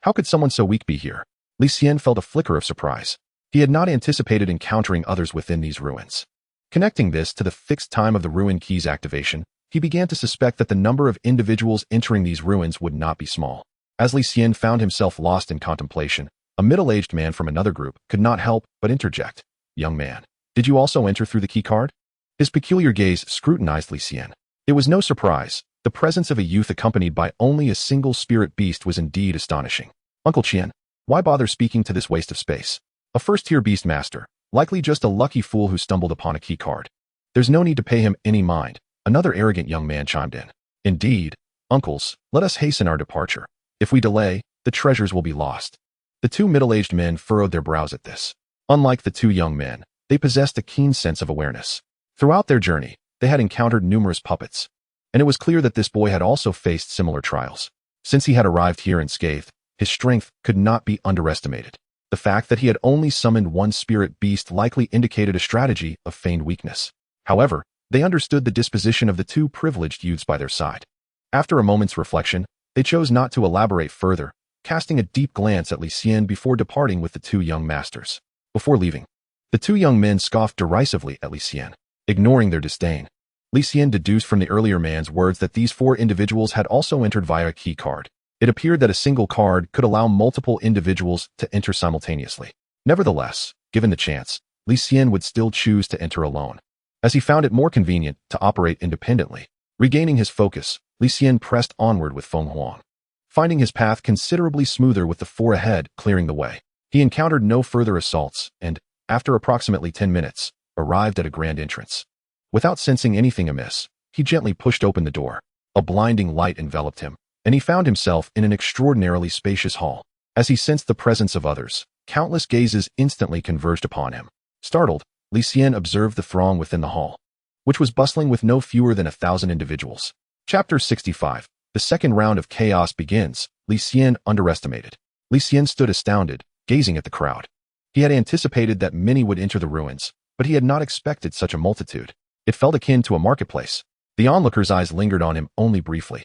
How could someone so weak be here? Li Xian felt a flicker of surprise. He had not anticipated encountering others within these ruins. Connecting this to the fixed time of the ruin key's activation, he began to suspect that the number of individuals entering these ruins would not be small. As Li Xian found himself lost in contemplation, a middle-aged man from another group could not help but interject. "Young man, did you also enter through the key card?" His peculiar gaze scrutinized Li Xian. It was no surprise. The presence of a youth accompanied by only a single spirit beast was indeed astonishing. "Uncle Qian, why bother speaking to this waste of space? A first-tier beast master, likely just a lucky fool who stumbled upon a key card. There's no need to pay him any mind," another arrogant young man chimed in. "Indeed, uncles, let us hasten our departure. If we delay, the treasures will be lost." The 2 middle-aged men furrowed their brows at this. Unlike the 2 young men, they possessed a keen sense of awareness. Throughout their journey, they had encountered numerous puppets, and it was clear that this boy had also faced similar trials. Since he had arrived here unscathed, his strength could not be underestimated. The fact that he had only summoned 1 spirit beast likely indicated a strategy of feigned weakness. However, they understood the disposition of the 2 privileged youths by their side. After a moment's reflection, they chose not to elaborate further, casting a deep glance at Li Xian before departing with the 2 young masters. Before leaving, the 2 young men scoffed derisively at Li Xian, ignoring their disdain. Li Xian deduced from the earlier man's words that these 4 individuals had also entered via a key card. It appeared that a single card could allow multiple individuals to enter simultaneously. Nevertheless, given the chance, Li Xian would still choose to enter alone, as he found it more convenient to operate independently. Regaining his focus, Li Xian pressed onward with Feng Huang, finding his path considerably smoother with the 4 ahead clearing the way. He encountered no further assaults and, after approximately 10 minutes, arrived at a grand entrance. Without sensing anything amiss, he gently pushed open the door. A blinding light enveloped him, and he found himself in an extraordinarily spacious hall. As he sensed the presence of others, countless gazes instantly converged upon him. Startled, Li Xian observed the throng within the hall, which was bustling with no fewer than 1,000 individuals. Chapter 65. The second round of chaos begins. Li Xian underestimated. Li Xian stood astounded, gazing at the crowd. He had anticipated that many would enter the ruins, but he had not expected such a multitude. It felt akin to a marketplace. The onlookers' eyes lingered on him only briefly,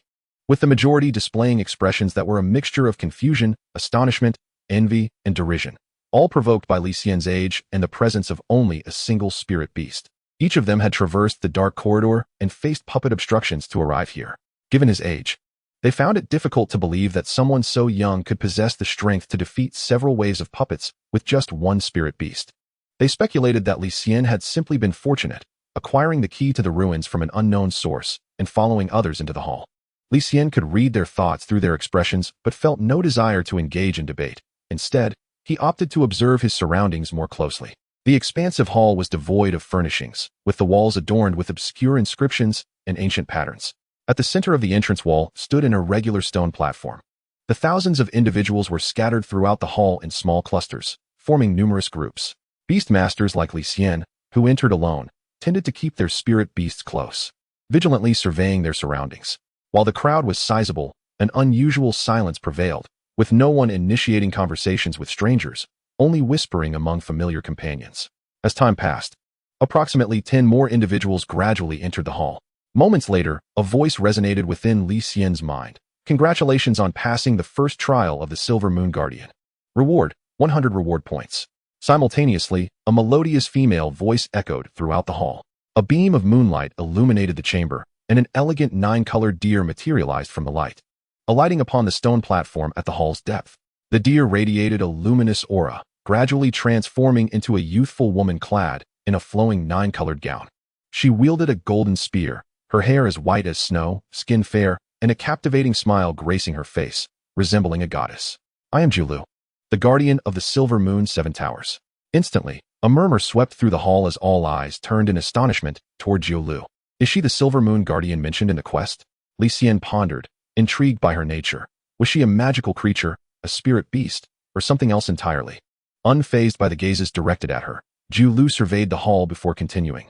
with the majority displaying expressions that were a mixture of confusion, astonishment, envy, and derision, all provoked by Li Xian's age and the presence of only a single spirit beast. Each of them had traversed the dark corridor and faced puppet obstructions to arrive here. Given his age, they found it difficult to believe that someone so young could possess the strength to defeat several waves of puppets with just 1 spirit beast. They speculated that Li Xian had simply been fortunate, acquiring the key to the ruins from an unknown source and following others into the hall. Li Xian could read their thoughts through their expressions but felt no desire to engage in debate. Instead, he opted to observe his surroundings more closely. The expansive hall was devoid of furnishings, with the walls adorned with obscure inscriptions and ancient patterns. At the center of the entrance wall stood an irregular stone platform. The thousands of individuals were scattered throughout the hall in small clusters, forming numerous groups. Beastmasters like Li Xian, who entered alone, tended to keep their spirit beasts close, vigilantly surveying their surroundings. While the crowd was sizable, an unusual silence prevailed, with no one initiating conversations with strangers, only whispering among familiar companions. As time passed, approximately 10 more individuals gradually entered the hall. Moments later, a voice resonated within Li Xian's mind. "Congratulations on passing the first trial of the Silver Moon Guardian. Reward, 100 reward points." Simultaneously, a melodious female voice echoed throughout the hall. A beam of moonlight illuminated the chamber, and an elegant 9-colored deer materialized from the light, alighting upon the stone platform at the hall's depth. The deer radiated a luminous aura, gradually transforming into a youthful woman clad in a flowing 9-colored gown. She wielded a golden spear, her hair as white as snow, skin fair, and a captivating smile gracing her face, resembling a goddess. I am Jiulu, the guardian of the Silver Moon 7 Towers. Instantly, a murmur swept through the hall as all eyes turned in astonishment toward Jiulu. Is she the Silver Moon guardian mentioned in the quest? Li Xian pondered, intrigued by her nature. Was she a magical creature, a spirit beast, or something else entirely? Unfazed by the gazes directed at her, Jiulu surveyed the hall before continuing.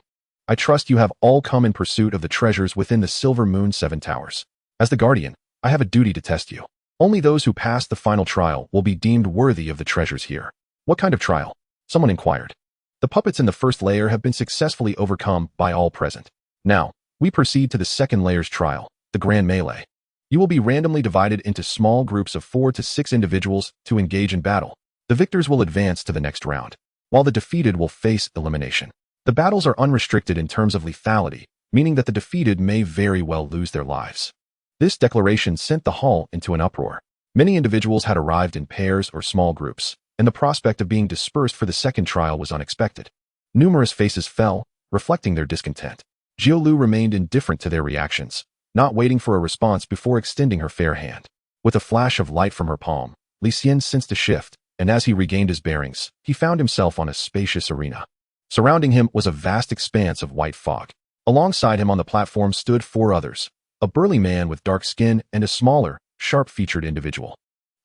I trust you have all come in pursuit of the treasures within the Silver Moon 7 Towers. As the guardian, I have a duty to test you. Only those who pass the final trial will be deemed worthy of the treasures here. What kind of trial? Someone inquired. The puppets in the first layer have been successfully overcome by all present. Now, we proceed to the second layer's trial, the Grand Melee. You will be randomly divided into small groups of 4 to 6 individuals to engage in battle. The victors will advance to the next round, while the defeated will face elimination. The battles are unrestricted in terms of lethality, meaning that the defeated may very well lose their lives. This declaration sent the hall into an uproar. Many individuals had arrived in pairs or small groups, and the prospect of being dispersed for the second trial was unexpected. Numerous faces fell, reflecting their discontent. Jiulu remained indifferent to their reactions, not waiting for a response before extending her fair hand. With a flash of light from her palm, Li Xian sensed a shift, and as he regained his bearings, he found himself on a spacious arena. Surrounding him was a vast expanse of white fog. Alongside him on the platform stood 4 others, a burly man with dark skin and a smaller, sharp-featured individual.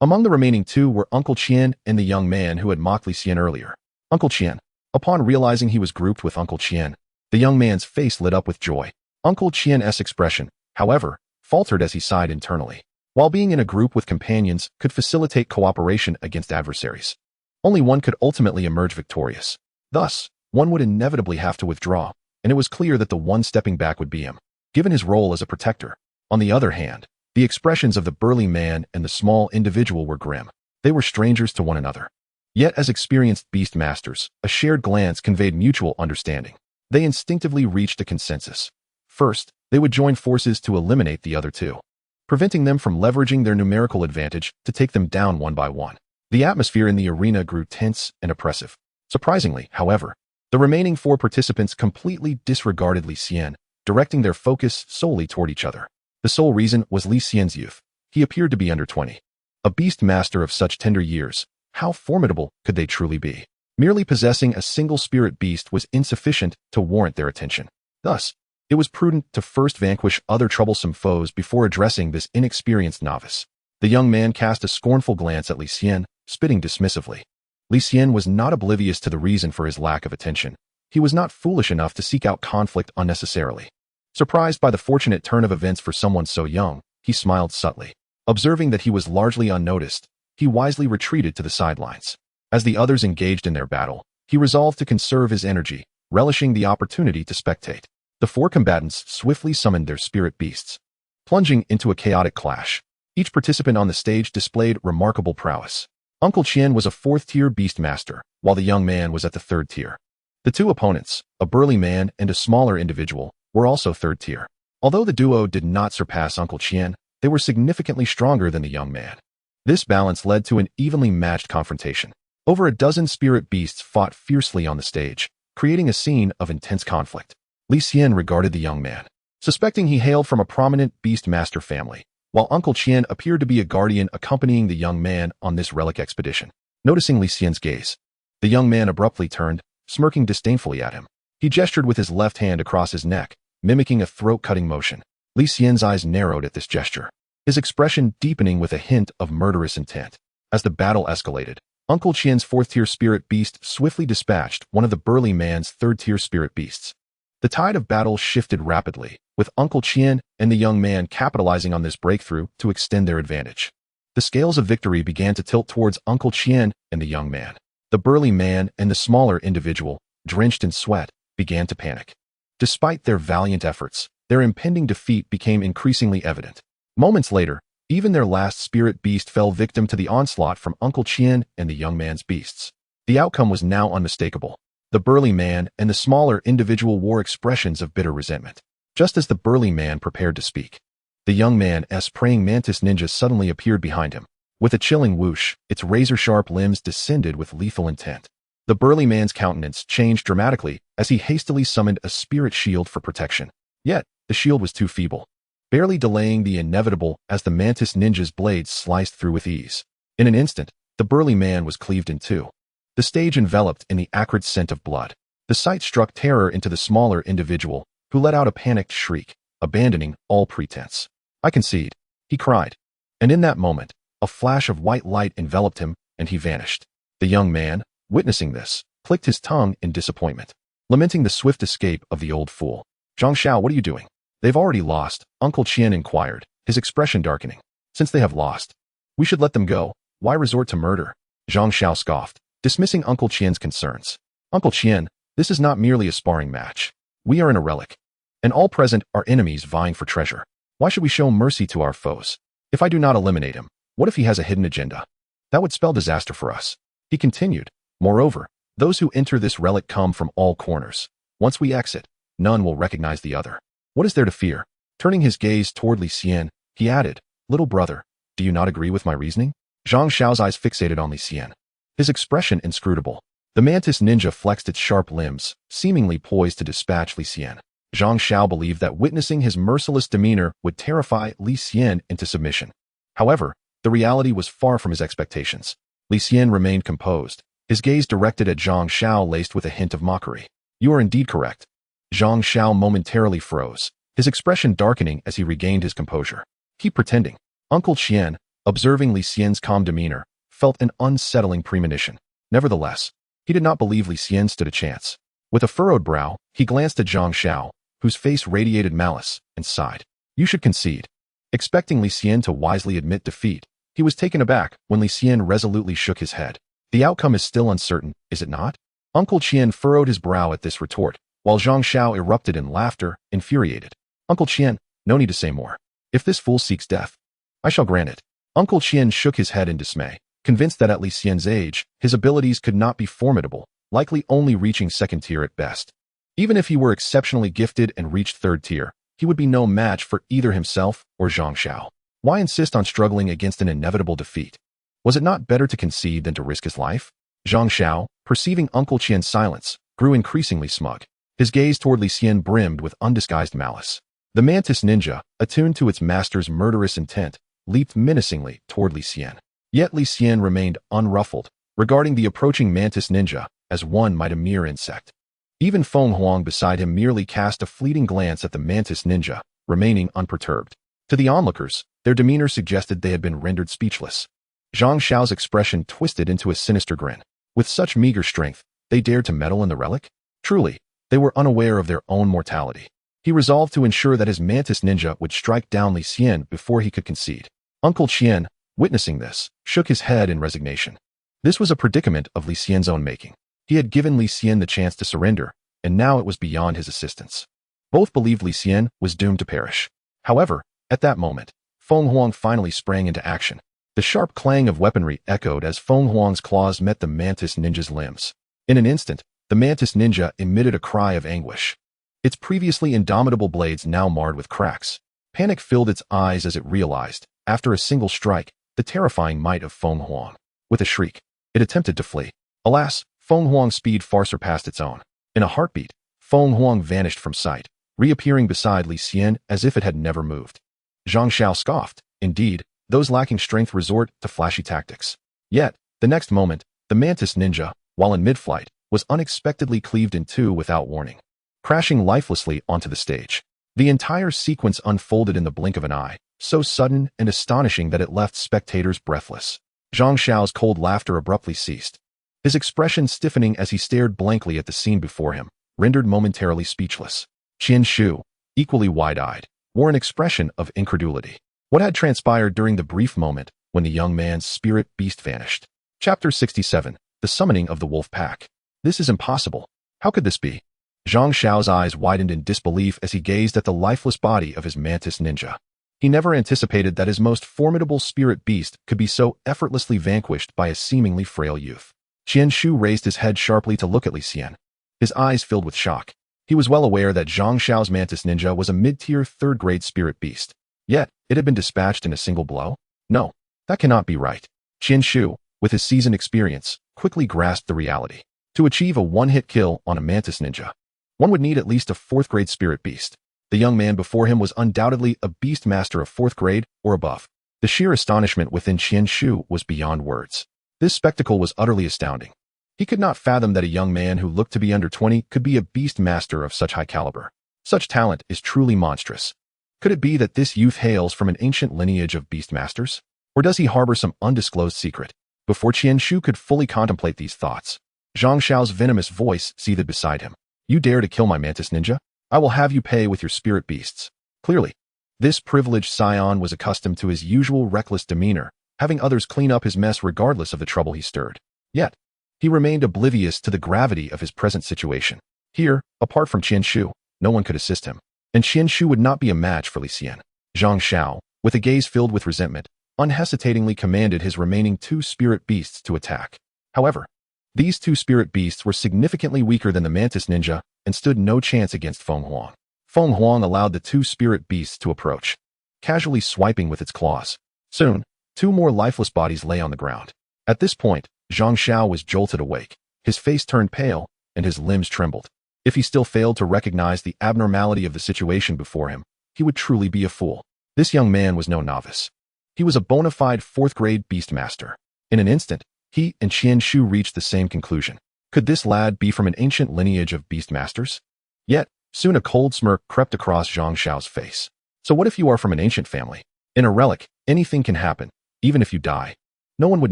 Among the remaining 2 were Uncle Qian and the young man who had mocked Li Xian earlier. Uncle Qian. Upon realizing he was grouped with Uncle Qian, the young man's face lit up with joy. Uncle Qian's expression, however, faltered as he sighed internally. While being in a group with companions could facilitate cooperation against adversaries, only one could ultimately emerge victorious. Thus, one would inevitably have to withdraw, and it was clear that the one stepping back would be him, given his role as a protector. On the other hand, the expressions of the burly man and the small individual were grim. They were strangers to one another. Yet as experienced beast masters, a shared glance conveyed mutual understanding. They instinctively reached a consensus. First, they would join forces to eliminate the other 2, preventing them from leveraging their numerical advantage to take them down one by one. The atmosphere in the arena grew tense and oppressive. Surprisingly, however, the remaining 4 participants completely disregarded Li Xian, directing their focus solely toward each other. The sole reason was Li Xian's youth. He appeared to be under 20. A beast master of such tender years, how formidable could they truly be? Merely possessing a single spirit beast was insufficient to warrant their attention. Thus, it was prudent to first vanquish other troublesome foes before addressing this inexperienced novice. The young man cast a scornful glance at Li Xian, spitting dismissively. Li Xian was not oblivious to the reason for his lack of attention. He was not foolish enough to seek out conflict unnecessarily. Surprised by the fortunate turn of events for someone so young, he smiled subtly. Observing that he was largely unnoticed, he wisely retreated to the sidelines. As the others engaged in their battle, he resolved to conserve his energy, relishing the opportunity to spectate. The 4 combatants swiftly summoned their spirit beasts, plunging into a chaotic clash. Each participant on the stage displayed remarkable prowess. Uncle Qian was a 4th-tier beast master, while the young man was at the 3rd tier. The 2 opponents, a burly man and a smaller individual, were also 3rd tier. Although the duo did not surpass Uncle Qian, they were significantly stronger than the young man. This balance led to an evenly matched confrontation. Over a dozen spirit beasts fought fiercely on the stage, creating a scene of intense conflict. Li Xian regarded the young man, suspecting he hailed from a prominent beast master family, while Uncle Qian appeared to be a guardian accompanying the young man on this relic expedition. Noticing Li Xian's gaze, the young man abruptly turned, smirking disdainfully at him. He gestured with his left hand across his neck, mimicking a throat-cutting motion. Li Xian's eyes narrowed at this gesture, his expression deepening with a hint of murderous intent. As the battle escalated, Uncle Qian's 4th-tier spirit beast swiftly dispatched one of the burly man's 3rd-tier spirit beasts. The tide of battle shifted rapidly, with Uncle Qian and the young man capitalizing on this breakthrough to extend their advantage. The scales of victory began to tilt towards Uncle Qian and the young man. The burly man and the smaller individual, drenched in sweat, began to panic. Despite their valiant efforts, their impending defeat became increasingly evident. Moments later, even their last spirit beast fell victim to the onslaught from Uncle Qian and the young man's beasts. The outcome was now unmistakable. The burly man and the smaller individual wore expressions of bitter resentment. Just as the burly man prepared to speak, the young man's praying mantis ninja suddenly appeared behind him. With a chilling whoosh, its razor-sharp limbs descended with lethal intent. The burly man's countenance changed dramatically as he hastily summoned a spirit shield for protection. Yet, the shield was too feeble, barely delaying the inevitable as the mantis ninja's blades sliced through with ease. In an instant, the burly man was cleaved in two, the stage enveloped in the acrid scent of blood. The sight struck terror into the smaller individual, who let out a panicked shriek, abandoning all pretense. "I concede," he cried. And in that moment, a flash of white light enveloped him, and he vanished. The young man, witnessing this, clicked his tongue in disappointment, lamenting the swift escape of the old fool. "Zhang Xiao, what are you doing?" "They've already lost," Uncle Qian inquired, his expression darkening. "Since they have lost, we should let them go. Why resort to murder?" Zhang Xiao scoffed, dismissing Uncle Qian's concerns. "Uncle Qian, this is not merely a sparring match. We are in a relic, and all present are enemies vying for treasure. Why should we show mercy to our foes? If I do not eliminate him, what if he has a hidden agenda? That would spell disaster for us," he continued. "Moreover, those who enter this relic come from all corners. Once we exit, none will recognize the other. What is there to fear?" Turning his gaze toward Li Xian, he added, "Little brother, do you not agree with my reasoning?" Zhang Xiao's eyes fixated on Li Xian, his expression inscrutable. The mantis ninja flexed its sharp limbs, seemingly poised to dispatch Li Xian. Zhang Xiao believed that witnessing his merciless demeanor would terrify Li Xian into submission. However, the reality was far from his expectations. Li Xian remained composed, his gaze directed at Zhang Xiao laced with a hint of mockery. "You are indeed correct." Zhang Xiao momentarily froze, his expression darkening as he regained his composure. "Keep pretending." Uncle Qian, observing Li Xian's calm demeanor, felt an unsettling premonition. Nevertheless, he did not believe Li Xian stood a chance. With a furrowed brow, he glanced at Zhang Xiao, whose face radiated malice, and sighed. "You should concede." Expecting Li Xian to wisely admit defeat, he was taken aback when Li Xian resolutely shook his head. "The outcome is still uncertain, is it not?" Uncle Qian furrowed his brow at this retort, while Zhang Xiao erupted in laughter, infuriated. "Uncle Qian, no need to say more. If this fool seeks death, I shall grant it." Uncle Qian shook his head in dismay, convinced that at Li Xian's age, his abilities could not be formidable, likely only reaching second tier at best. Even if he were exceptionally gifted and reached third tier, he would be no match for either himself or Zhang Xiao. Why insist on struggling against an inevitable defeat? Was it not better to concede than to risk his life? Zhang Xiao, perceiving Uncle Qian's silence, grew increasingly smug. His gaze toward Li Xian brimmed with undisguised malice. The mantis ninja, attuned to its master's murderous intent, leaped menacingly toward Li Xian. Yet Li Xian remained unruffled, regarding the approaching mantis ninja as one might a mere insect. Even Feng Huang beside him merely cast a fleeting glance at the mantis ninja, remaining unperturbed. To the onlookers, their demeanor suggested they had been rendered speechless. Zhang Xiao's expression twisted into a sinister grin. With such meager strength, they dared to meddle in the relic? Truly, they were unaware of their own mortality. He resolved to ensure that his mantis ninja would strike down Li Xian before he could concede. Uncle Qian, witnessing this, shook his head in resignation. This was a predicament of Li Xian's own making. He had given Li Xian the chance to surrender, and now it was beyond his assistance. Both believed Li Xian was doomed to perish. However, at that moment, Feng Huang finally sprang into action. The sharp clang of weaponry echoed as Feng Huang's claws met the mantis ninja's limbs. In an instant, the mantis ninja emitted a cry of anguish. Its previously indomitable blades now marred with cracks. Panic filled its eyes as it realized, after a single strike, the terrifying might of Feng Huang. With a shriek, it attempted to flee. Alas, Feng Huang's speed far surpassed its own. In a heartbeat, Feng Huang vanished from sight, reappearing beside Li Xian as if it had never moved. Zhang Xiao scoffed. Indeed, those lacking strength resort to flashy tactics. Yet, the next moment, the mantis ninja, while in mid-flight, was unexpectedly cleaved in two without warning, crashing lifelessly onto the stage. The entire sequence unfolded in the blink of an eye, so sudden and astonishing that it left spectators breathless. Zhang Xiao's cold laughter abruptly ceased, his expression stiffening as he stared blankly at the scene before him, rendered momentarily speechless. Qian Shu, equally wide-eyed, wore an expression of incredulity. What had transpired during the brief moment when the young man's spirit beast vanished? Chapter 67, The Summoning of the Wolf Pack. This is impossible. How could this be? Zhang Xiao's eyes widened in disbelief as he gazed at the lifeless body of his mantis ninja. He never anticipated that his most formidable spirit beast could be so effortlessly vanquished by a seemingly frail youth. Qian Shu raised his head sharply to look at Li Xian. His eyes filled with shock. He was well aware that Zhang Xiao's Mantis Ninja was a mid-tier third-grade spirit beast. Yet, it had been dispatched in a single blow? No, that cannot be right. Qian Shu, with his seasoned experience, quickly grasped the reality. To achieve a one-hit kill on a Mantis Ninja, one would need at least a fourth-grade spirit beast. The young man before him was undoubtedly a beast master of fourth grade or above. The sheer astonishment within Qian Shu was beyond words. This spectacle was utterly astounding. He could not fathom that a young man who looked to be under 20 could be a beast master of such high caliber. Such talent is truly monstrous. Could it be that this youth hails from an ancient lineage of beast masters? Or does he harbor some undisclosed secret? Before Qian Shu could fully contemplate these thoughts, Zhang Xiao's venomous voice seethed beside him. You dare to kill my Mantis Ninja? I will have you pay with your spirit beasts. Clearly, this privileged scion was accustomed to his usual reckless demeanor, having others clean up his mess regardless of the trouble he stirred. Yet, he remained oblivious to the gravity of his present situation. Here, apart from Qian Shu, no one could assist him, and Qian Shu would not be a match for Li Xian. Zhang Xiao, with a gaze filled with resentment, unhesitatingly commanded his remaining 2 spirit beasts to attack. However, these 2 spirit beasts were significantly weaker than the Mantis Ninja and stood no chance against Feng Huang. Feng Huang allowed the 2 spirit beasts to approach, casually swiping with its claws. Soon, 2 more lifeless bodies lay on the ground. At this point, Zhang Xiao was jolted awake. His face turned pale, and his limbs trembled. If he still failed to recognize the abnormality of the situation before him, he would truly be a fool. This young man was no novice. He was a bona fide fourth-grade beast master. In an instant, he and Qian Shu reached the same conclusion. Could this lad be from an ancient lineage of beast masters? Yet, soon a cold smirk crept across Zhang Xiao's face. So what if you are from an ancient family? In a relic, anything can happen, even if you die. No one would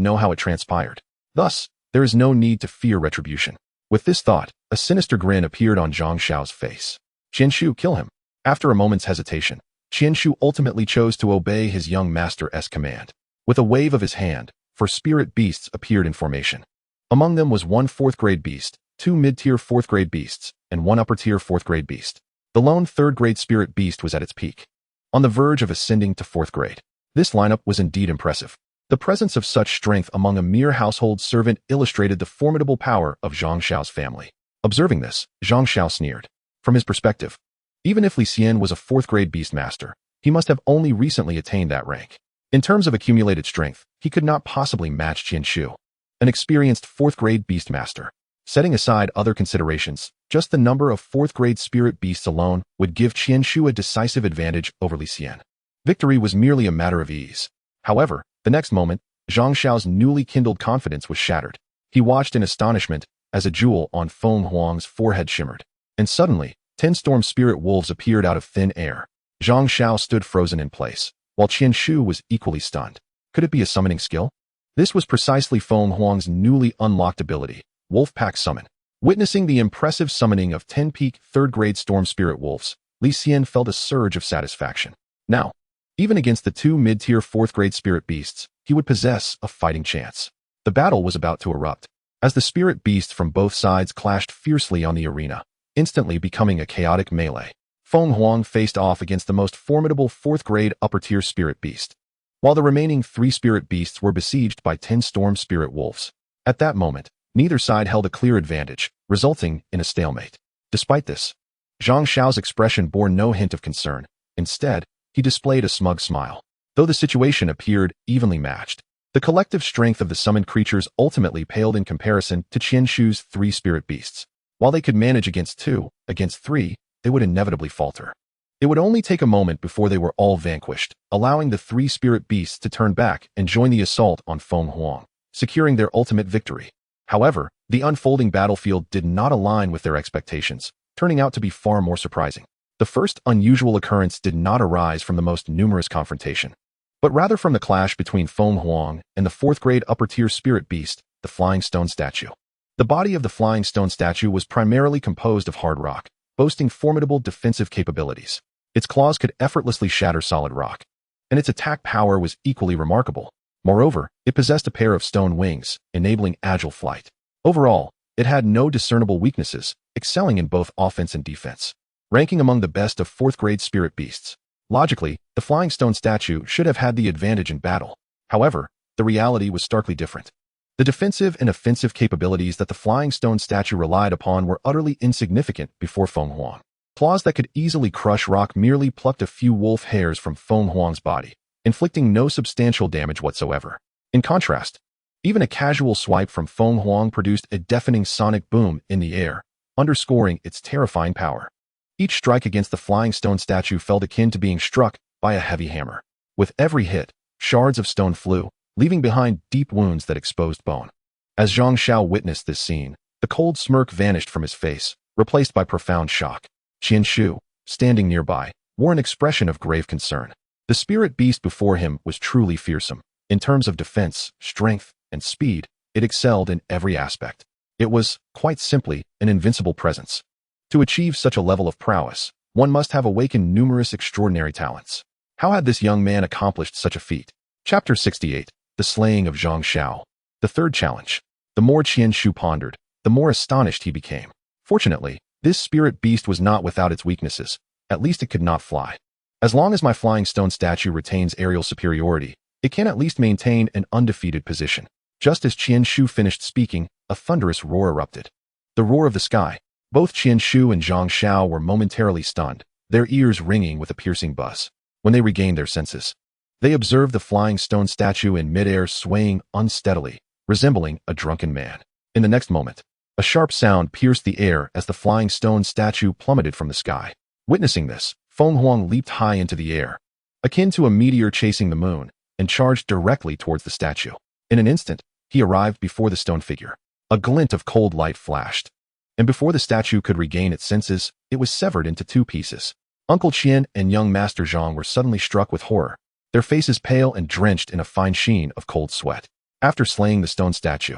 know how it transpired. Thus, there is no need to fear retribution. With this thought, a sinister grin appeared on Zhang Xiao's face. Qian Shu, kill him. After a moment's hesitation, Qian Shu ultimately chose to obey his young master's command. With a wave of his hand, 4 spirit beasts appeared in formation. Among them was 1 fourth-grade beast, 2 mid-tier fourth-grade beasts, and 1 upper-tier fourth-grade beast. The lone third-grade spirit beast was at its peak, on the verge of ascending to 4th grade. This lineup was indeed impressive. The presence of such strength among a mere household servant illustrated the formidable power of Zhang Xiao's family. Observing this, Zhang Xiao sneered. From his perspective, even if Li Xian was a 4th-grade beast master, he must have only recently attained that rank. In terms of accumulated strength, he could not possibly match Qian Shu, an experienced 4th-grade beast master. Setting aside other considerations, just the number of 4th-grade spirit beasts alone would give Qian Shu a decisive advantage over Li Xian. Victory was merely a matter of ease. However, the next moment, Zhang Xiao's newly kindled confidence was shattered. He watched in astonishment as a jewel on Feng Huang's forehead shimmered. And suddenly, 10 storm spirit wolves appeared out of thin air. Zhang Xiao stood frozen in place, while Qian Shu was equally stunned. Could it be a summoning skill? This was precisely Feng Huang's newly unlocked ability, Wolfpack Summon. Witnessing the impressive summoning of 10 peak third-grade storm spirit wolves, Li Xian felt a surge of satisfaction. Now, even against the 2 mid-tier 4th-grade spirit beasts, he would possess a fighting chance. The battle was about to erupt, as the spirit beasts from both sides clashed fiercely on the arena, instantly becoming a chaotic melee. Feng Huang faced off against the most formidable 4th-grade upper-tier spirit beast, while the remaining 3 spirit beasts were besieged by 10 storm spirit wolves. At that moment, neither side held a clear advantage, resulting in a stalemate. Despite this, Zhang Xiao's expression bore no hint of concern. Instead, he displayed a smug smile. Though the situation appeared evenly matched, the collective strength of the summoned creatures ultimately paled in comparison to Qian Shu's 3 spirit beasts. While they could manage against 2, against 3, they would inevitably falter. It would only take a moment before they were all vanquished, allowing the 3 spirit beasts to turn back and join the assault on Feng Huang, securing their ultimate victory. However, the unfolding battlefield did not align with their expectations, turning out to be far more surprising. The first unusual occurrence did not arise from the most numerous confrontation, but rather from the clash between Feng Huang and the 4th-grade upper-tier spirit beast, the Flying Stone Statue. The body of the Flying Stone Statue was primarily composed of hard rock, boasting formidable defensive capabilities. Its claws could effortlessly shatter solid rock, and its attack power was equally remarkable. Moreover, it possessed a pair of stone wings, enabling agile flight. Overall, it had no discernible weaknesses, excelling in both offense and defense, ranking among the best of 4th-grade spirit beasts. Logically, the Flying Stone Statue should have had the advantage in battle. However, the reality was starkly different. The defensive and offensive capabilities that the Flying Stone statue relied upon were utterly insignificant before Feng Huang. Claws that could easily crush rock merely plucked a few wolf hairs from Feng Huang's body, inflicting no substantial damage whatsoever. In contrast, even a casual swipe from Feng Huang produced a deafening sonic boom in the air, underscoring its terrifying power. Each strike against the Flying Stone statue felt akin to being struck by a heavy hammer. With every hit, shards of stone flew, leaving behind deep wounds that exposed bone. As Zhang Xiao witnessed this scene, the cold smirk vanished from his face, replaced by profound shock. Qian Shu, standing nearby, wore an expression of grave concern. The spirit beast before him was truly fearsome. In terms of defense, strength, and speed, it excelled in every aspect. It was, quite simply, an invincible presence. To achieve such a level of prowess, one must have awakened numerous extraordinary talents. How had this young man accomplished such a feat? Chapter 68. The Slaying of Zhang Xiao. The third challenge. The more Qian Shu pondered, the more astonished he became. Fortunately, this spirit beast was not without its weaknesses. At least it could not fly. As long as my Flying Stone statue retains aerial superiority, it can at least maintain an undefeated position. Just as Qian Shu finished speaking, a thunderous roar erupted. The roar of the sky. Both Qian Shu and Zhang Xiao were momentarily stunned, their ears ringing with a piercing buzz. When they regained their senses, they observed the Flying Stone statue in midair swaying unsteadily, resembling a drunken man. In the next moment, a sharp sound pierced the air as the Flying Stone statue plummeted from the sky. Witnessing this, Feng Huang leaped high into the air, akin to a meteor chasing the moon, and charged directly towards the statue. In an instant, he arrived before the stone figure. A glint of cold light flashed, and before the statue could regain its senses, it was severed into two pieces. Uncle Qian and young Master Zhang were suddenly struck with horror, their faces pale and drenched in a fine sheen of cold sweat. After slaying the stone statue,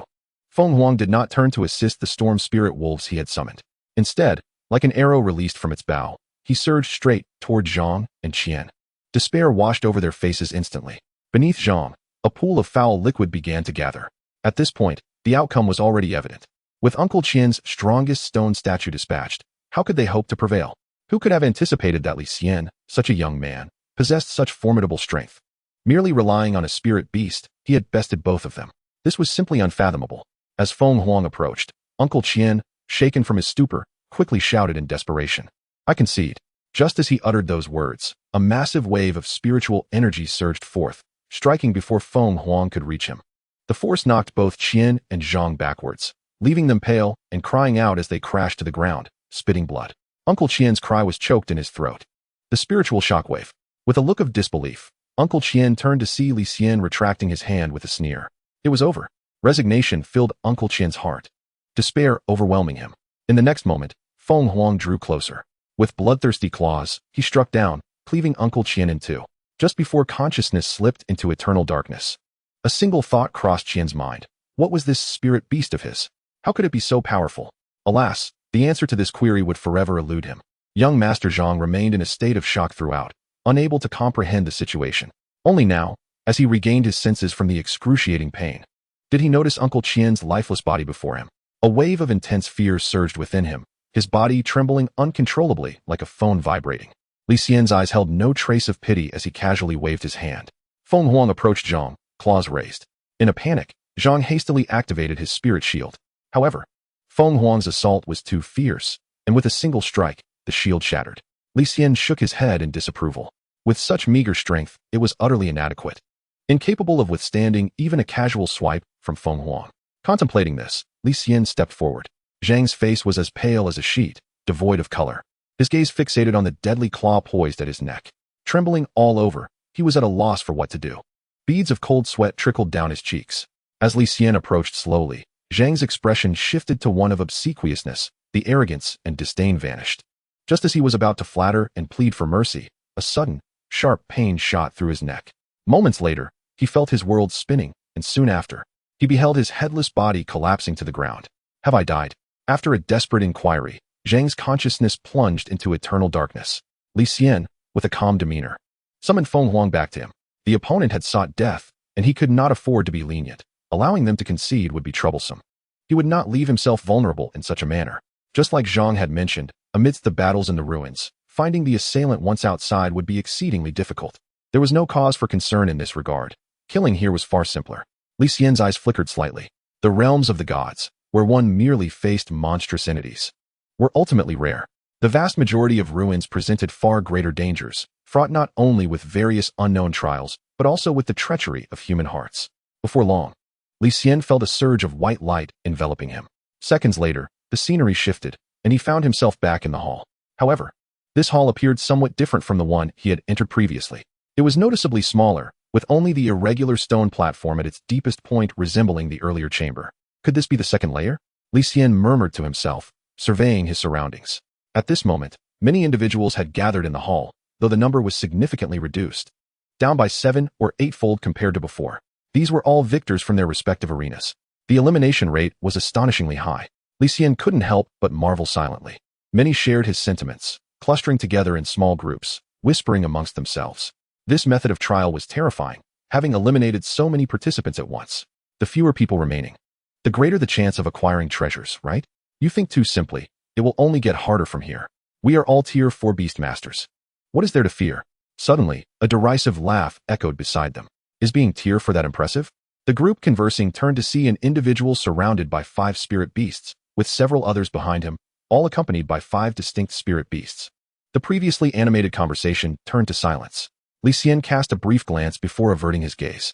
Feng Huang did not turn to assist the storm spirit wolves he had summoned. Instead, like an arrow released from its bow, he surged straight toward Zhang and Qian. Despair washed over their faces instantly. Beneath Zhang, a pool of foul liquid began to gather. At this point, the outcome was already evident. With Uncle Qian's strongest stone statue dispatched, how could they hope to prevail? Who could have anticipated that Li Xian, such a young man, possessed such formidable strength? Merely relying on a spirit beast, he had bested both of them. This was simply unfathomable. As Feng Huang approached, Uncle Qian, shaken from his stupor, quickly shouted in desperation, "I concede." Just as he uttered those words, a massive wave of spiritual energy surged forth, striking before Feng Huang could reach him. The force knocked both Qian and Zhang backwards, leaving them pale and crying out as they crashed to the ground, spitting blood. Uncle Qian's cry was choked in his throat. The spiritual shockwave. With a look of disbelief, Uncle Qian turned to see Li Xian retracting his hand with a sneer. It was over. Resignation filled Uncle Qian's heart, despair overwhelming him. In the next moment, Feng Huang drew closer. With bloodthirsty claws, he struck down, cleaving Uncle Qian in two. Just before consciousness slipped into eternal darkness, a single thought crossed Qian's mind. What was this spirit beast of his? How could it be so powerful? Alas, the answer to this query would forever elude him. Young Master Zhang remained in a state of shock throughout, unable to comprehend the situation. Only now, as he regained his senses from the excruciating pain, did he notice Uncle Qian's lifeless body before him. A wave of intense fear surged within him, his body trembling uncontrollably like a phone vibrating. Li Xian's eyes held no trace of pity as he casually waved his hand. Feng Huang approached Zhang, claws raised. In a panic, Zhang hastily activated his spirit shield. However, Feng Huang's assault was too fierce, and with a single strike, the shield shattered. Li Xian shook his head in disapproval. With such meager strength, it was utterly inadequate, incapable of withstanding even a casual swipe from Feng Huang. Contemplating this, Li Xian stepped forward. Zhang's face was as pale as a sheet, devoid of color. His gaze fixated on the deadly claw poised at his neck. Trembling all over, he was at a loss for what to do. Beads of cold sweat trickled down his cheeks. As Li Xian approached slowly, Zhang's expression shifted to one of obsequiousness, the arrogance and disdain vanished. Just as he was about to flatter and plead for mercy, a sudden, sharp pain shot through his neck. Moments later, he felt his world spinning, and soon after, he beheld his headless body collapsing to the ground. Have I died? After a desperate inquiry, Zhang's consciousness plunged into eternal darkness. Li Xian, with a calm demeanor, summoned Feng Huang back to him. The opponent had sought death, and he could not afford to be lenient. Allowing them to concede would be troublesome. He would not leave himself vulnerable in such a manner. Just like Zhang had mentioned, amidst the battles in the ruins, finding the assailant once outside would be exceedingly difficult. There was no cause for concern in this regard. Killing here was far simpler. Li Xian's eyes flickered slightly. The realms of the gods, where one merely faced monstrous entities, were ultimately rare. The vast majority of ruins presented far greater dangers, fraught not only with various unknown trials, but also with the treachery of human hearts. Before long, Li Xian felt a surge of white light enveloping him. Seconds later, the scenery shifted, and he found himself back in the hall. However, this hall appeared somewhat different from the one he had entered previously. It was noticeably smaller, with only the irregular stone platform at its deepest point resembling the earlier chamber. Could this be the second layer? Li Xian murmured to himself, surveying his surroundings. At this moment, many individuals had gathered in the hall, though the number was significantly reduced, down by 7 or 8-fold compared to before. These were all victors from their respective arenas. The elimination rate was astonishingly high. Li Xian couldn't help but marvel silently. Many shared his sentiments, clustering together in small groups, whispering amongst themselves. This method of trial was terrifying, having eliminated so many participants at once. The fewer people remaining, the greater the chance of acquiring treasures, right? You think too simply. It will only get harder from here. We are all tier 4 Beastmasters. What is there to fear? Suddenly, a derisive laugh echoed beside them. Is being tier 4 that impressive? The group conversing turned to see an individual surrounded by 5 spirit beasts, with several others behind him, all accompanied by 5 distinct spirit beasts. The previously animated conversation turned to silence. Li Xian cast a brief glance before averting his gaze.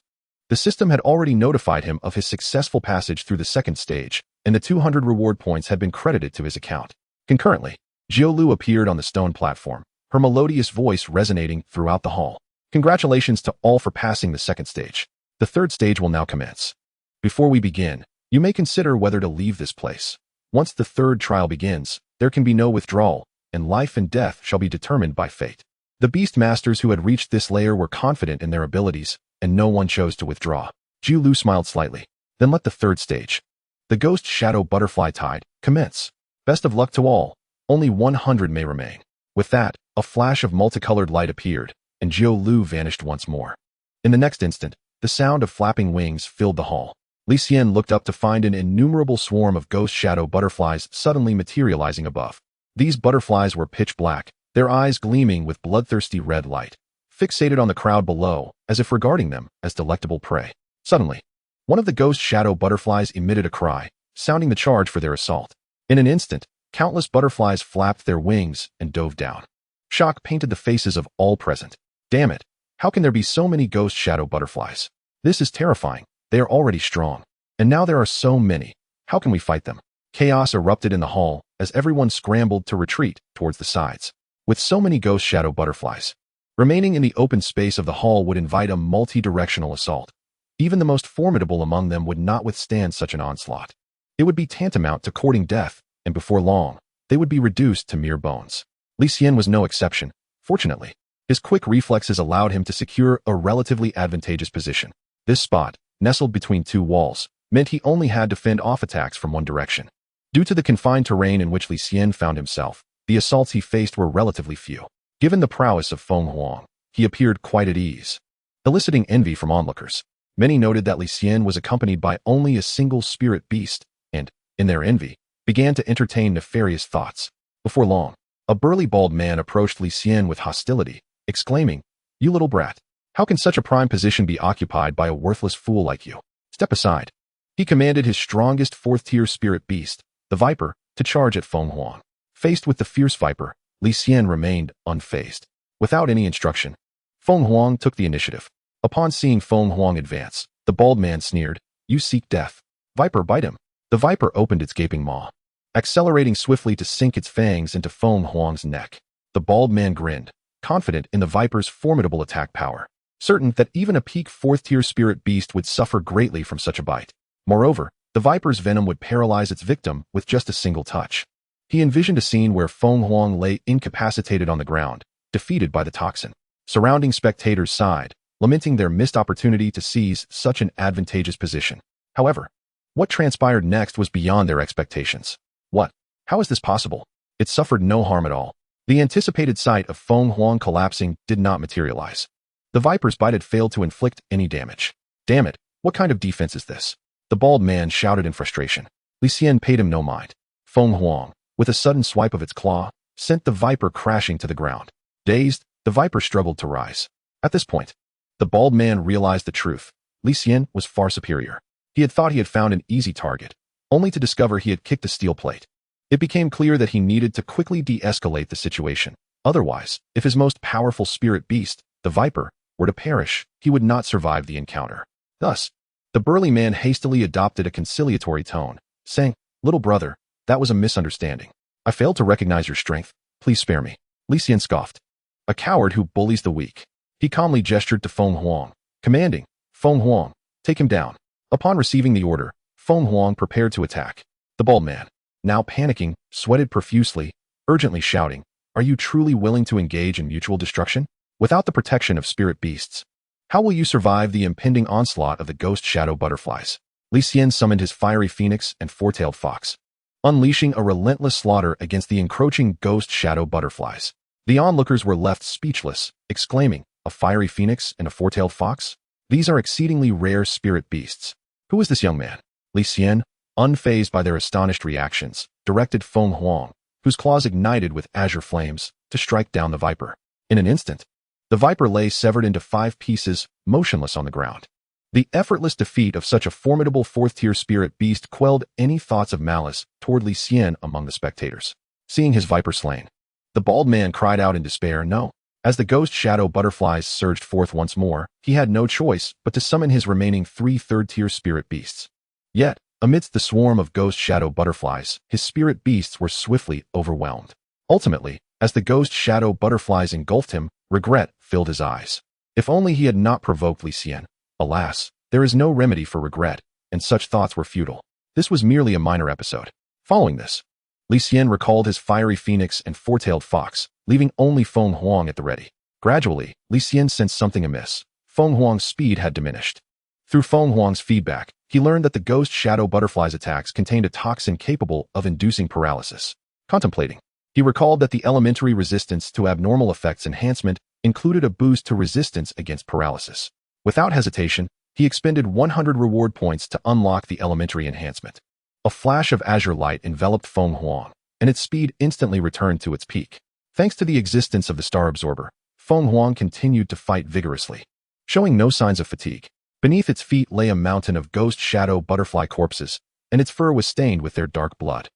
The system had already notified him of his successful passage through the second stage, and the 200 reward points had been credited to his account. Concurrently, Jiu Lu appeared on the stone platform, her melodious voice resonating throughout the hall. Congratulations to all for passing the second stage. The third stage will now commence. Before we begin, you may consider whether to leave this place. Once the third trial begins, there can be no withdrawal, and life and death shall be determined by fate. The Beastmasters who had reached this layer were confident in their abilities, and no one chose to withdraw. Jiu Lu smiled slightly. Then let the third stage, the Ghost Shadow Butterfly Tide, commence. Best of luck to all. Only 100 may remain. With that, a flash of multicolored light appeared, and Jiu Lu vanished once more. In the next instant, the sound of flapping wings filled the hall. Li Xian looked up to find an innumerable swarm of ghost shadow butterflies suddenly materializing above. These butterflies were pitch black, their eyes gleaming with bloodthirsty red light, fixated on the crowd below, as if regarding them as delectable prey. Suddenly, one of the ghost shadow butterflies emitted a cry, sounding the charge for their assault. In an instant, countless butterflies flapped their wings and dove down. Shock painted the faces of all present. Damn it! How can there be so many ghost shadow butterflies? This is terrifying. They are already strong. And now there are so many. How can we fight them? Chaos erupted in the hall as everyone scrambled to retreat towards the sides. With so many ghost shadow butterflies, remaining in the open space of the hall would invite a multi-directional assault. Even the most formidable among them would not withstand such an onslaught. It would be tantamount to courting death, and before long, they would be reduced to mere bones. Li Xian was no exception. Fortunately, his quick reflexes allowed him to secure a relatively advantageous position. This spot, nestled between 2 walls, meant he only had to fend off attacks from one direction. Due to the confined terrain in which Li Xian found himself, the assaults he faced were relatively few. Given the prowess of Feng Huang, he appeared quite at ease, eliciting envy from onlookers. Many noted that Li Xian was accompanied by only a single spirit beast, and, in their envy, began to entertain nefarious thoughts. Before long, a burly bald man approached Li Xian with hostility, exclaiming, "You little brat, how can such a prime position be occupied by a worthless fool like you? Step aside." He commanded his strongest 4th-tier spirit beast, the Viper, to charge at Feng Huang. Faced with the fierce Viper, Li Xian remained unfazed. Without any instruction, Feng Huang took the initiative. Upon seeing Feng Huang advance, the bald man sneered, "You seek death. Viper, bite him." The Viper opened its gaping maw, accelerating swiftly to sink its fangs into Feng Huang's neck. The bald man grinned, confident in the Viper's formidable attack power, certain that even a peak 4th-tier spirit beast would suffer greatly from such a bite. Moreover, the Viper's venom would paralyze its victim with just a single touch. He envisioned a scene where Feng Huang lay incapacitated on the ground, defeated by the toxin. Surrounding spectators sighed, lamenting their missed opportunity to seize such an advantageous position. However, what transpired next was beyond their expectations. What? How is this possible? It suffered no harm at all. The anticipated sight of Feng Huang collapsing did not materialize. The Viper's bite had failed to inflict any damage. Damn it, what kind of defense is this? The bald man shouted in frustration. Li Xian paid him no mind. Feng Huang, with a sudden swipe of its claw, sent the Viper crashing to the ground. Dazed, the Viper struggled to rise. At this point, the bald man realized the truth. Li Xian was far superior. He had thought he had found an easy target, only to discover he had kicked a steel plate. It became clear that he needed to quickly de-escalate the situation. Otherwise, if his most powerful spirit beast, the Viper, were to perish, he would not survive the encounter. Thus, the burly man hastily adopted a conciliatory tone, saying, "Little brother, that was a misunderstanding. I failed to recognize your strength. Please spare me." Li Xian scoffed. "A coward who bullies the weak." He calmly gestured to Feng Huang, commanding, "Feng Huang, take him down." Upon receiving the order, Feng Huang prepared to attack. The bald man, now panicking, sweated profusely, urgently shouting, "Are you truly willing to engage in mutual destruction? Without the protection of spirit beasts, how will you survive the impending onslaught of the ghost shadow butterflies?" Li Xian summoned his fiery phoenix and four-tailed fox, unleashing a relentless slaughter against the encroaching ghost shadow butterflies. The onlookers were left speechless, exclaiming, "A fiery phoenix and a four-tailed fox? These are exceedingly rare spirit beasts. Who is this young man?" Li Xian, unfazed by their astonished reactions, directed Feng Huang, whose claws ignited with azure flames, to strike down the Viper. In an instant, the Viper lay severed into 5 pieces, motionless on the ground. The effortless defeat of such a formidable 4th-tier spirit beast quelled any thoughts of malice toward Li Xian among the spectators. Seeing his Viper slain, the bald man cried out in despair, "No." As the ghost shadow butterflies surged forth once more, he had no choice but to summon his remaining 3 third-tier spirit beasts. Yet, amidst the swarm of ghost shadow butterflies, his spirit beasts were swiftly overwhelmed. Ultimately, as the ghost shadow butterflies engulfed him, regret filled his eyes. If only he had not provoked Li Xian. Alas, there is no remedy for regret, and such thoughts were futile. This was merely a minor episode. Following this, Li Xian recalled his fiery phoenix and four-tailed fox, leaving only Feng Huang at the ready. Gradually, Li Xian sensed something amiss. Feng Huang's speed had diminished. Through Feng Huang's feedback, he learned that the ghost shadow butterfly's attacks contained a toxin capable of inducing paralysis. Contemplating, he recalled that the elementary resistance to abnormal effects enhancement included a boost to resistance against paralysis. Without hesitation, he expended 100 reward points to unlock the elementary enhancement. A flash of azure light enveloped Feng Huang, and its speed instantly returned to its peak. Thanks to the existence of the star absorber, Feng Huang continued to fight vigorously. Showing no signs of fatigue, beneath its feet lay a mountain of ghost shadow butterfly corpses, and its fur was stained with their dark blood.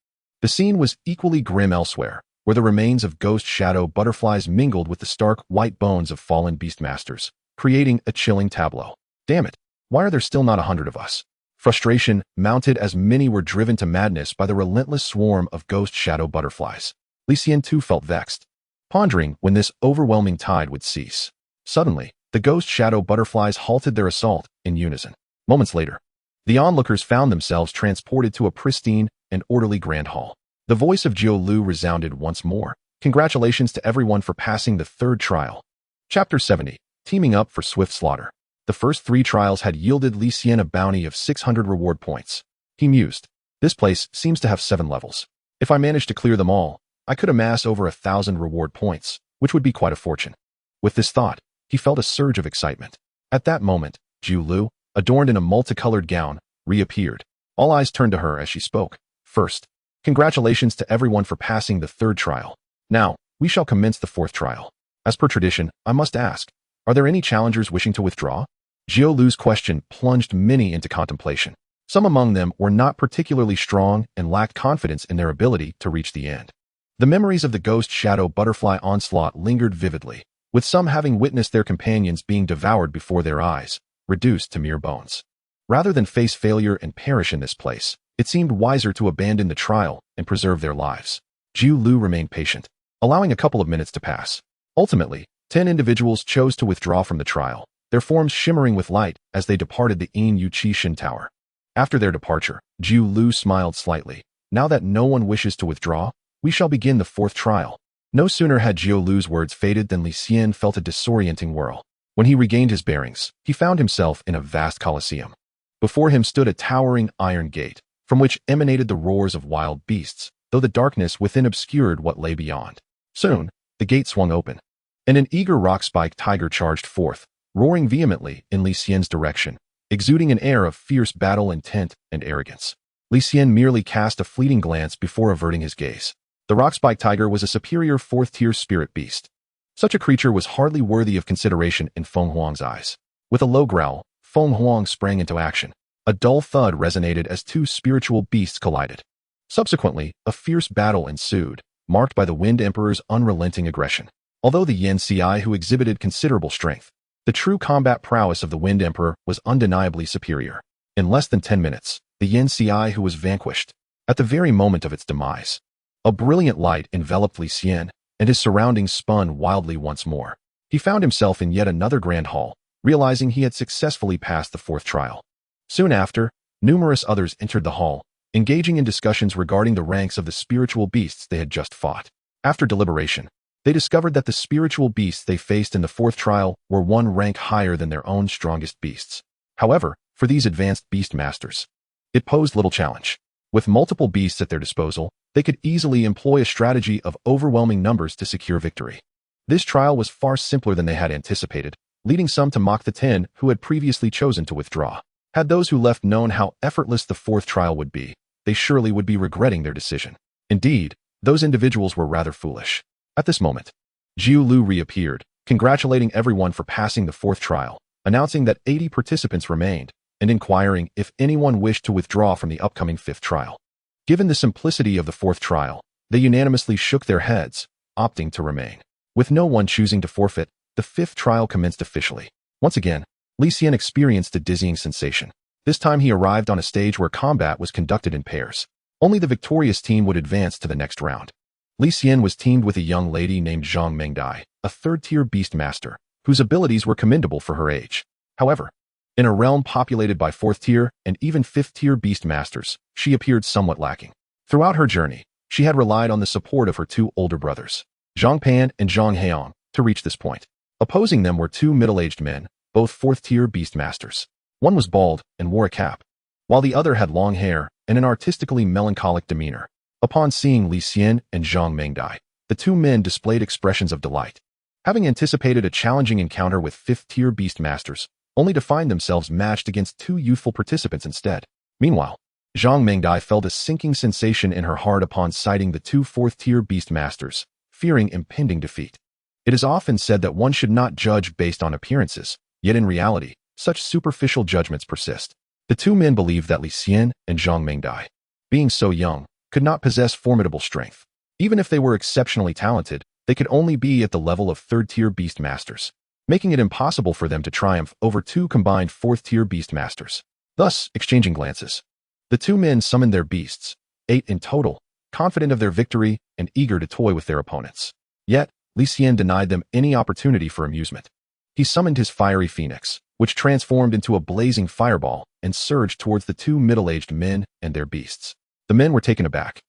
The scene was equally grim elsewhere, where the remains of ghost shadow butterflies mingled with the stark white bones of fallen beastmasters, creating a chilling tableau. Damn it, why are there still not 100 of us? Frustration mounted as many were driven to madness by the relentless swarm of ghost shadow butterflies. Li Xian too felt vexed, pondering when this overwhelming tide would cease. Suddenly, the ghost shadow butterflies halted their assault in unison. Moments later, the onlookers found themselves transported to a pristine and orderly grand hall. The voice of Jiu Lu resounded once more. "Congratulations to everyone for passing the 3rd trial." Chapter 70. Teaming up for swift slaughter. The first 3 trials had yielded Li Xian a bounty of 600 reward points. He mused, "This place seems to have 7 levels. If I managed to clear them all, I could amass over 1,000 reward points, which would be quite a fortune." With this thought, he felt a surge of excitement. At that moment, Jiu Lu, adorned in a multicolored gown, reappeared. All eyes turned to her as she spoke. "First, congratulations to everyone for passing the 3rd trial. Now, we shall commence the 4th trial. As per tradition, I must ask, are there any challengers wishing to withdraw?" Jiu Lu's question plunged many into contemplation. Some among them were not particularly strong and lacked confidence in their ability to reach the end. The memories of the ghost shadow butterfly onslaught lingered vividly, with some having witnessed their companions being devoured before their eyes, reduced to mere bones. Rather than face failure and perish in this place, it seemed wiser to abandon the trial and preserve their lives. Jiu Lu remained patient, allowing a couple of minutes to pass. Ultimately, 10 individuals chose to withdraw from the trial, their forms shimmering with light as they departed the Yin Yuqi Tower. After their departure, Jiu Lu smiled slightly. "Now that no one wishes to withdraw, we shall begin the 4th trial." No sooner had Jiu Lu's words faded than Li Xian felt a disorienting whirl. When he regained his bearings, he found himself in a vast coliseum. Before him stood a towering iron gate, from which emanated the roars of wild beasts, though the darkness within obscured what lay beyond. Soon, the gate swung open, and an eager rock-spike tiger charged forth, roaring vehemently in Li Xian's direction, exuding an air of fierce battle intent and arrogance. Li Xian merely cast a fleeting glance before averting his gaze. The rock-spike tiger was a superior 4th-tier spirit beast. Such a creature was hardly worthy of consideration in Feng Huang's eyes. With a low growl, Feng Huang sprang into action. A dull thud resonated as two spiritual beasts collided. Subsequently, a fierce battle ensued, marked by the Wind Emperor's unrelenting aggression. Although the Yin Ci who exhibited considerable strength, the true combat prowess of the Wind Emperor was undeniably superior. In less than 10 minutes, the Yin Ci who was vanquished. At the very moment of its demise, a brilliant light enveloped Li Xian, and his surroundings spun wildly once more. He found himself in yet another grand hall, realizing he had successfully passed the fourth trial. Soon after, numerous others entered the hall, engaging in discussions regarding the ranks of the spiritual beasts they had just fought. After deliberation, they discovered that the spiritual beasts they faced in the fourth trial were one rank higher than their own strongest beasts. However, for these advanced beast masters, it posed little challenge. With multiple beasts at their disposal, they could easily employ a strategy of overwhelming numbers to secure victory. This trial was far simpler than they had anticipated, leading some to mock the 10 who had previously chosen to withdraw. Had those who left known how effortless the fourth trial would be, they surely would be regretting their decision. Indeed, those individuals were rather foolish. At this moment, Jiu Lu reappeared, congratulating everyone for passing the fourth trial, announcing that 80 participants remained, and inquiring if anyone wished to withdraw from the upcoming fifth trial. Given the simplicity of the fourth trial, they unanimously shook their heads, opting to remain. With no one choosing to forfeit, the fifth trial commenced officially. Once again, Li Xian experienced a dizzying sensation. This time he arrived on a stage where combat was conducted in pairs. Only the victorious team would advance to the next round. Li Xian was teamed with a young lady named Zhang Mengdai, a third-tier beast master, whose abilities were commendable for her age. However, in a realm populated by fourth-tier and even fifth-tier beast masters, she appeared somewhat lacking. Throughout her journey, she had relied on the support of her two older brothers, Zhang Pan and Zhang Heong, to reach this point. Opposing them were two middle-aged men, both fourth-tier beast masters. One was bald and wore a cap, while the other had long hair and an artistically melancholic demeanor. Upon seeing Li Xian and Zhang Mengdai, the two men displayed expressions of delight, having anticipated a challenging encounter with fifth-tier beast masters, only to find themselves matched against two youthful participants instead. Meanwhile, Zhang Mengdai felt a sinking sensation in her heart upon sighting the two fourth-tier beast masters, fearing impending defeat. It is often said that one should not judge based on appearances, yet in reality, such superficial judgments persist. The two men believed that Li Xian and Zhang Mengdai, being so young, could not possess formidable strength. Even if they were exceptionally talented, they could only be at the level of third-tier beast masters, making it impossible for them to triumph over two combined fourth-tier beast masters. Thus, exchanging glances, the two men summoned their beasts, 8 in total, confident of their victory and eager to toy with their opponents. Yet, Li Xian denied them any opportunity for amusement. He summoned his fiery phoenix, which transformed into a blazing fireball and surged towards the two middle-aged men and their beasts. The men were taken aback,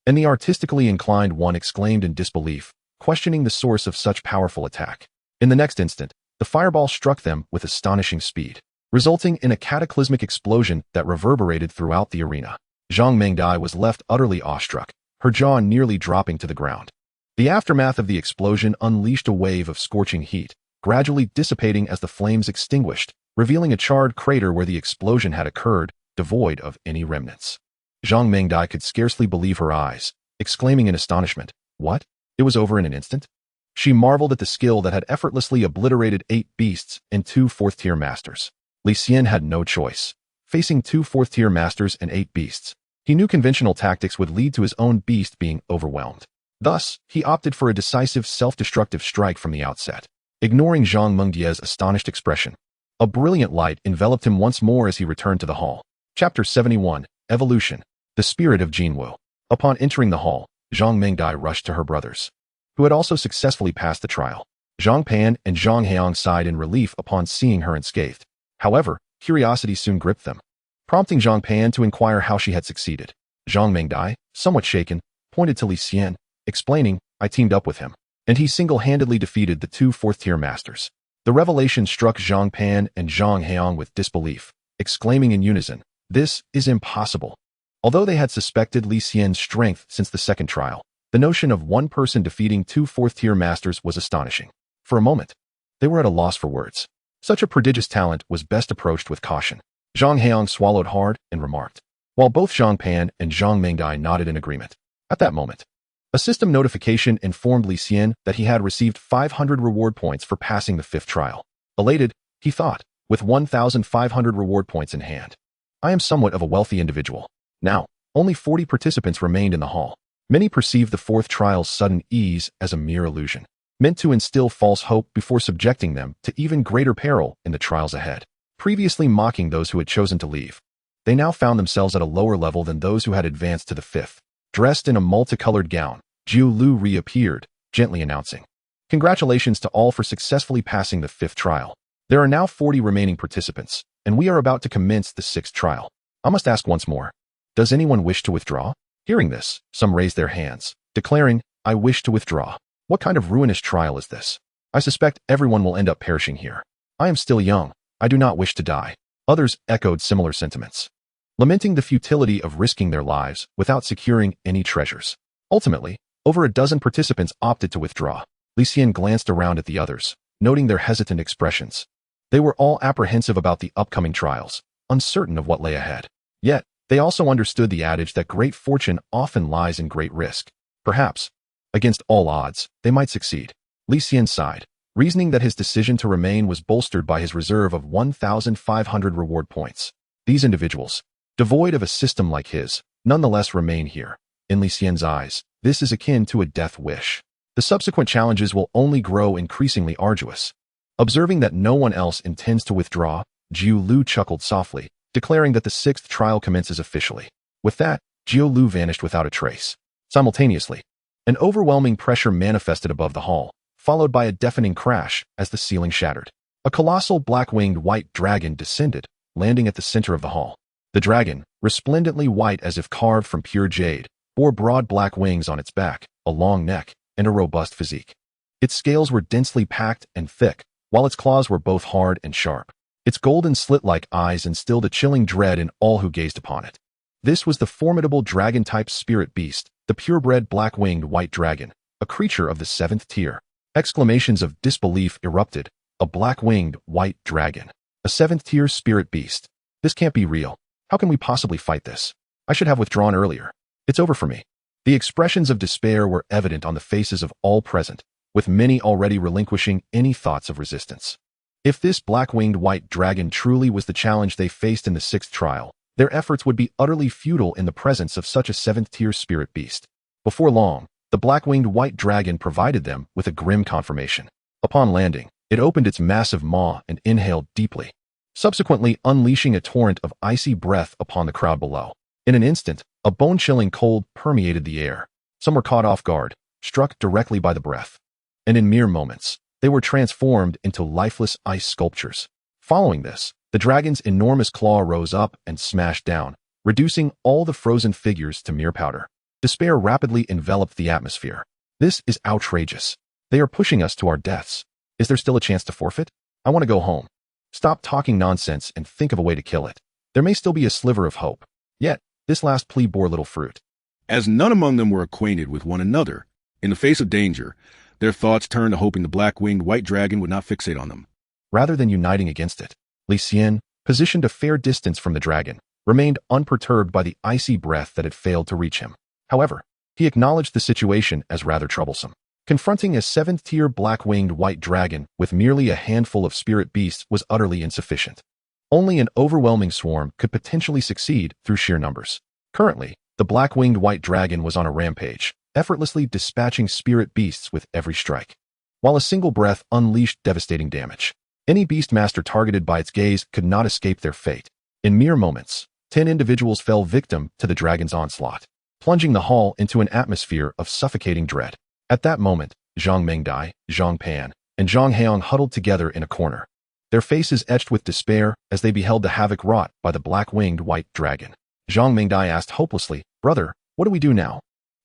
and the artistically inclined one exclaimed in disbelief, questioning the source of such powerful attack. In the next instant, the fireball struck them with astonishing speed, resulting in a cataclysmic explosion that reverberated throughout the arena. Zhang Mengdai was left utterly awestruck, her jaw nearly dropping to the ground. The aftermath of the explosion unleashed a wave of scorching heat, gradually dissipating as the flames extinguished, revealing a charred crater where the explosion had occurred, devoid of any remnants. Zhang Mengdai could scarcely believe her eyes, exclaiming in astonishment, "What? It was over in an instant?" She marveled at the skill that had effortlessly obliterated 8 beasts and 2 fourth-tier masters. Li Xian had no choice. Facing 2 fourth-tier masters and 8 beasts, he knew conventional tactics would lead to his own beast being overwhelmed. Thus, he opted for a decisive self-destructive strike from the outset. Ignoring Zhang Mengdia's astonished expression, a brilliant light enveloped him once more as he returned to the hall. Chapter 71, Evolution, the Spirit of Jinwu. Upon entering the hall, Zhang Mengdai rushed to her brothers, who had also successfully passed the trial. Zhang Pan and Zhang Heong sighed in relief upon seeing her unscathed. However, curiosity soon gripped them, prompting Zhang Pan to inquire how she had succeeded. Zhang Mengdai, somewhat shaken, pointed to Li Xian, explaining, "I teamed up with him, and he single-handedly defeated the 2 fourth-tier masters." The revelation struck Zhang Pan and Zhang Heong with disbelief, exclaiming in unison, "This is impossible." Although they had suspected Li Xian's strength since the second trial, the notion of one person defeating 2 fourth-tier masters was astonishing. For a moment, they were at a loss for words. Such a prodigious talent was best approached with caution. Zhang Heong swallowed hard and remarked, while both Zhang Pan and Zhang Mengdai nodded in agreement. At that moment, a system notification informed Li Xian that he had received 500 reward points for passing the 5th trial. Elated, he thought, with 1,500 reward points in hand, I am somewhat of a wealthy individual. Now, only 40 participants remained in the hall. Many perceived the fourth trial's sudden ease as a mere illusion, meant to instill false hope before subjecting them to even greater peril in the trials ahead. Previously mocking those who had chosen to leave, they now found themselves at a lower level than those who had advanced to the fifth. Dressed in a multicolored gown, Jiu Lu reappeared, gently announcing, "Congratulations to all for successfully passing the fifth trial. There are now 40 remaining participants, and we are about to commence the sixth trial. I must ask once more, does anyone wish to withdraw?" Hearing this, some raised their hands, declaring, "I wish to withdraw. What kind of ruinous trial is this? I suspect everyone will end up perishing here. I am still young. I do not wish to die." Others echoed similar sentiments, lamenting the futility of risking their lives without securing any treasures. Ultimately, over a dozen participants opted to withdraw. Li Xian glanced around at the others, noting their hesitant expressions. They were all apprehensive about the upcoming trials, uncertain of what lay ahead. Yet, they also understood the adage that great fortune often lies in great risk. Perhaps, against all odds, they might succeed. Li Xian sighed, reasoning that his decision to remain was bolstered by his reserve of 1,500 reward points. These individuals, devoid of a system like his, nonetheless remain here. In Li Xian's eyes, this is akin to a death wish. The subsequent challenges will only grow increasingly arduous. Observing that no one else intends to withdraw, Jiu Lu chuckled softly, declaring that the sixth trial commences officially. With that, Jiu Lu vanished without a trace. Simultaneously, an overwhelming pressure manifested above the hall, followed by a deafening crash as the ceiling shattered. A colossal black-winged white dragon descended, landing at the center of the hall. The dragon, resplendently white as if carved from pure jade, bore broad black wings on its back, a long neck, and a robust physique. Its scales were densely packed and thick, while its claws were both hard and sharp. Its golden slit-like eyes instilled a chilling dread in all who gazed upon it. This was the formidable dragon-type spirit beast, the purebred black-winged white dragon, a creature of the seventh tier. Exclamations of disbelief erupted. A black-winged white dragon. A seventh-tier spirit beast. This can't be real. How can we possibly fight this? I should have withdrawn earlier. It's over for me. The expressions of despair were evident on the faces of all present, with many already relinquishing any thoughts of resistance. If this black-winged white dragon truly was the challenge they faced in the sixth trial, their efforts would be utterly futile in the presence of such a seventh-tier spirit beast. Before long, the black-winged white dragon provided them with a grim confirmation. Upon landing, it opened its massive maw and inhaled deeply, subsequently unleashing a torrent of icy breath upon the crowd below. In an instant, a bone-chilling cold permeated the air. Some were caught off guard, struck directly by the breath. And in mere moments, they were transformed into lifeless ice sculptures. Following this, the dragon's enormous claw rose up and smashed down, reducing all the frozen figures to mere powder. Despair rapidly enveloped the atmosphere. This is outrageous. They are pushing us to our deaths. Is there still a chance to forfeit? I want to go home. Stop talking nonsense and think of a way to kill it. There may still be a sliver of hope. Yet, this last plea bore little fruit. As none among them were acquainted with one another, in the face of danger, their thoughts turned to hoping the black-winged white dragon would not fixate on them. Rather than uniting against it, Li Xian, positioned a fair distance from the dragon, remained unperturbed by the icy breath that had failed to reach him. However, he acknowledged the situation as rather troublesome. Confronting a seventh-tier black-winged white dragon with merely a handful of spirit beasts was utterly insufficient. Only an overwhelming swarm could potentially succeed through sheer numbers. Currently, the black-winged white dragon was on a rampage, effortlessly dispatching spirit beasts with every strike, while a single breath unleashed devastating damage. Any beastmaster targeted by its gaze could not escape their fate. In mere moments, 10 individuals fell victim to the dragon's onslaught, plunging the hall into an atmosphere of suffocating dread. At that moment, Zhang Mengdai, Zhang Pan, and Zhang Heong huddled together in a corner, their faces etched with despair as they beheld the havoc wrought by the black-winged white dragon. Zhang Mengdai asked hopelessly, "Brother, what do we do now?"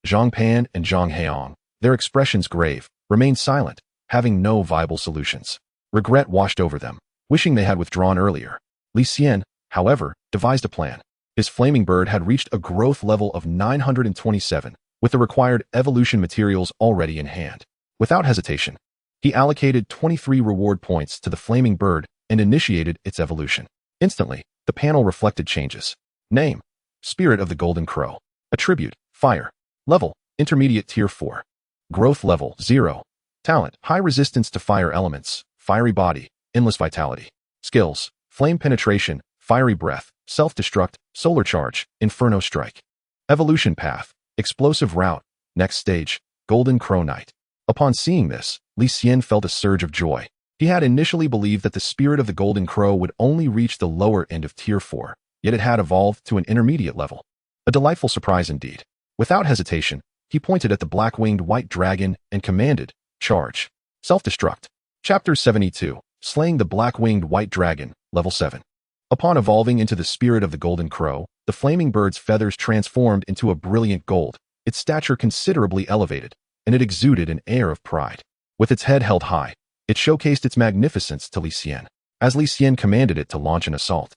Zhang Pan and Zhang Heong, their expressions grave, remained silent, having no viable solutions. Regret washed over them, wishing they had withdrawn earlier. Li Xian, however, devised a plan. His flaming bird had reached a growth level of 927, with the required evolution materials already in hand. Without hesitation, he allocated 23 reward points to the flaming bird and initiated its evolution. Instantly, the panel reflected changes. Name: Spirit of the Golden Crow. Attribute: Fire. Level: Intermediate Tier 4. Growth level: 0. Talent: High resistance to fire elements, fiery body, endless vitality. Skills: Flame penetration, Fiery Breath, Self-Destruct, Solar Charge, Inferno Strike. Evolution Path, Explosive Route, Next Stage, Golden Crow Knight. Upon seeing this, Li Xian felt a surge of joy. He had initially believed that the spirit of the Golden Crow would only reach the lower end of Tier 4, yet it had evolved to an intermediate level. A delightful surprise indeed. Without hesitation, he pointed at the black-winged white dragon and commanded, Charge. Self-Destruct. Chapter 72, Slaying the Black-Winged White Dragon, Level 7. Upon evolving into the spirit of the Golden Crow, the flaming bird's feathers transformed into a brilliant gold, its stature considerably elevated, and it exuded an air of pride. With its head held high, it showcased its magnificence to Li Xian, as Li Xian commanded it to launch an assault.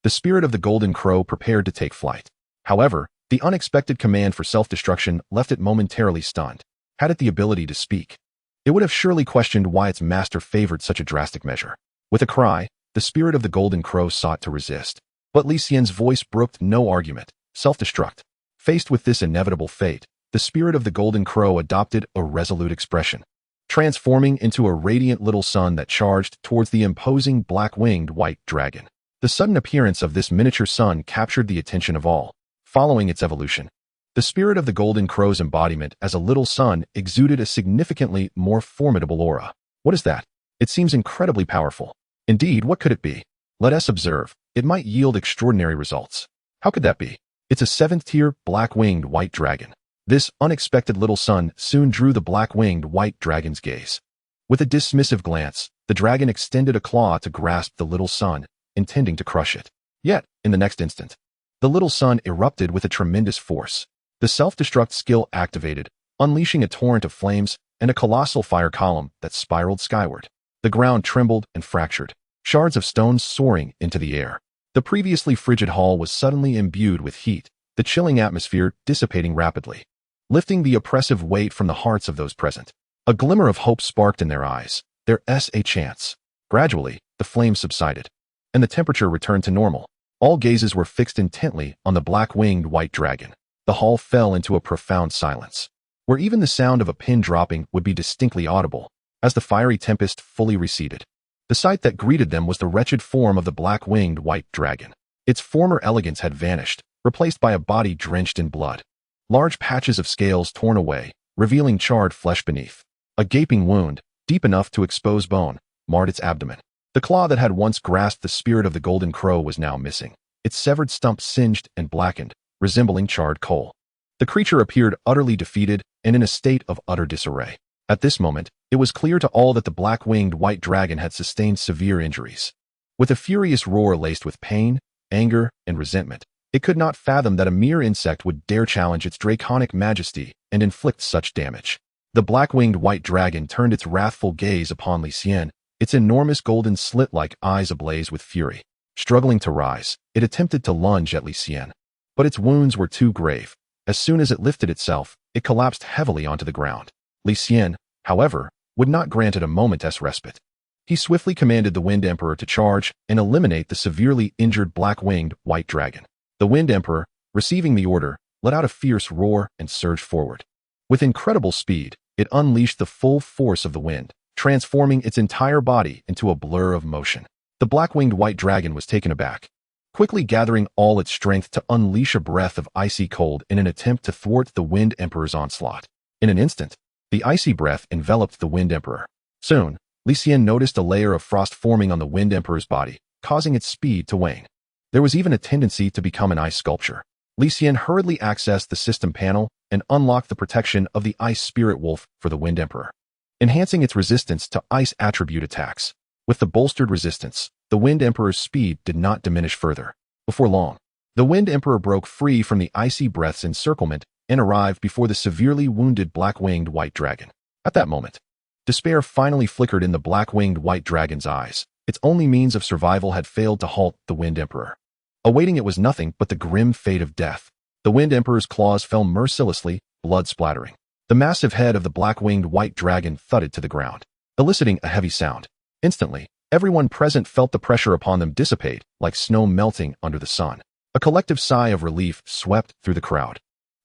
The spirit of the Golden Crow prepared to take flight. However, the unexpected command for self-destruction left it momentarily stunned. Had it the ability to speak, it would have surely questioned why its master favored such a drastic measure. With a cry, the spirit of the Golden Crow sought to resist. But Li Xian's voice brooked no argument. Self-destruct. Faced with this inevitable fate, the spirit of the Golden Crow adopted a resolute expression, transforming into a radiant little sun that charged towards the imposing black-winged white dragon. The sudden appearance of this miniature sun captured the attention of all. Following its evolution, the spirit of the Golden Crow's embodiment as a little sun exuded a significantly more formidable aura. What is that? It seems incredibly powerful. Indeed, what could it be? Let us observe. It might yield extraordinary results. How could that be? It's a 7th-tier black-winged white dragon. This unexpected little sun soon drew the black-winged white dragon's gaze. With a dismissive glance, the dragon extended a claw to grasp the little sun, intending to crush it. Yet, in the next instant, the little sun erupted with a tremendous force. The self-destruct skill activated, unleashing a torrent of flames and a colossal fire column that spiraled skyward. The ground trembled and fractured, shards of stone soaring into the air. The previously frigid hall was suddenly imbued with heat, the chilling atmosphere dissipating rapidly, lifting the oppressive weight from the hearts of those present. A glimmer of hope sparked in their eyes. There's a chance. Gradually, the flames subsided, and the temperature returned to normal. All gazes were fixed intently on the black-winged white dragon. The hall fell into a profound silence, where even the sound of a pin dropping would be distinctly audible, as the fiery tempest fully receded. The sight that greeted them was the wretched form of the black-winged white dragon. Its former elegance had vanished, replaced by a body drenched in blood. Large patches of scales torn away, revealing charred flesh beneath. A gaping wound, deep enough to expose bone, marred its abdomen. The claw that had once grasped the spirit of the Golden Crow was now missing, its severed stump singed and blackened, resembling charred coal. The creature appeared utterly defeated and in a state of utter disarray. At this moment, it was clear to all that the black-winged white dragon had sustained severe injuries. With a furious roar laced with pain, anger, and resentment, it could not fathom that a mere insect would dare challenge its draconic majesty and inflict such damage. The black-winged white dragon turned its wrathful gaze upon Li Xian, its enormous golden slit-like eyes ablaze with fury. Struggling to rise, it attempted to lunge at Li Xian. But its wounds were too grave. As soon as it lifted itself, it collapsed heavily onto the ground. Li Xian, however, would not grant it a moment's respite. He swiftly commanded the Wind Emperor to charge and eliminate the severely injured black-winged white dragon. The Wind Emperor, receiving the order, let out a fierce roar and surged forward. With incredible speed, it unleashed the full force of the wind, transforming its entire body into a blur of motion. The black-winged white dragon was taken aback, quickly gathering all its strength to unleash a breath of icy cold in an attempt to thwart the Wind Emperor's onslaught. In an instant, the icy breath enveloped the Wind Emperor. Soon, Li Xian noticed a layer of frost forming on the Wind Emperor's body, causing its speed to wane. There was even a tendency to become an ice sculpture. Li Xian hurriedly accessed the system panel and unlocked the protection of the Ice Spirit Wolf for the Wind Emperor, enhancing its resistance to ice attribute attacks. With the bolstered resistance, the Wind Emperor's speed did not diminish further. Before long, the Wind Emperor broke free from the icy breath's encirclement and arrived before the severely wounded black-winged white dragon. At that moment, despair finally flickered in the black-winged white dragon's eyes. Its only means of survival had failed to halt the Wind Emperor. Awaiting it was nothing but the grim fate of death. The Wind Emperor's claws fell mercilessly, blood splattering. The massive head of the black-winged white dragon thudded to the ground, eliciting a heavy sound. Instantly, everyone present felt the pressure upon them dissipate like snow melting under the sun. A collective sigh of relief swept through the crowd.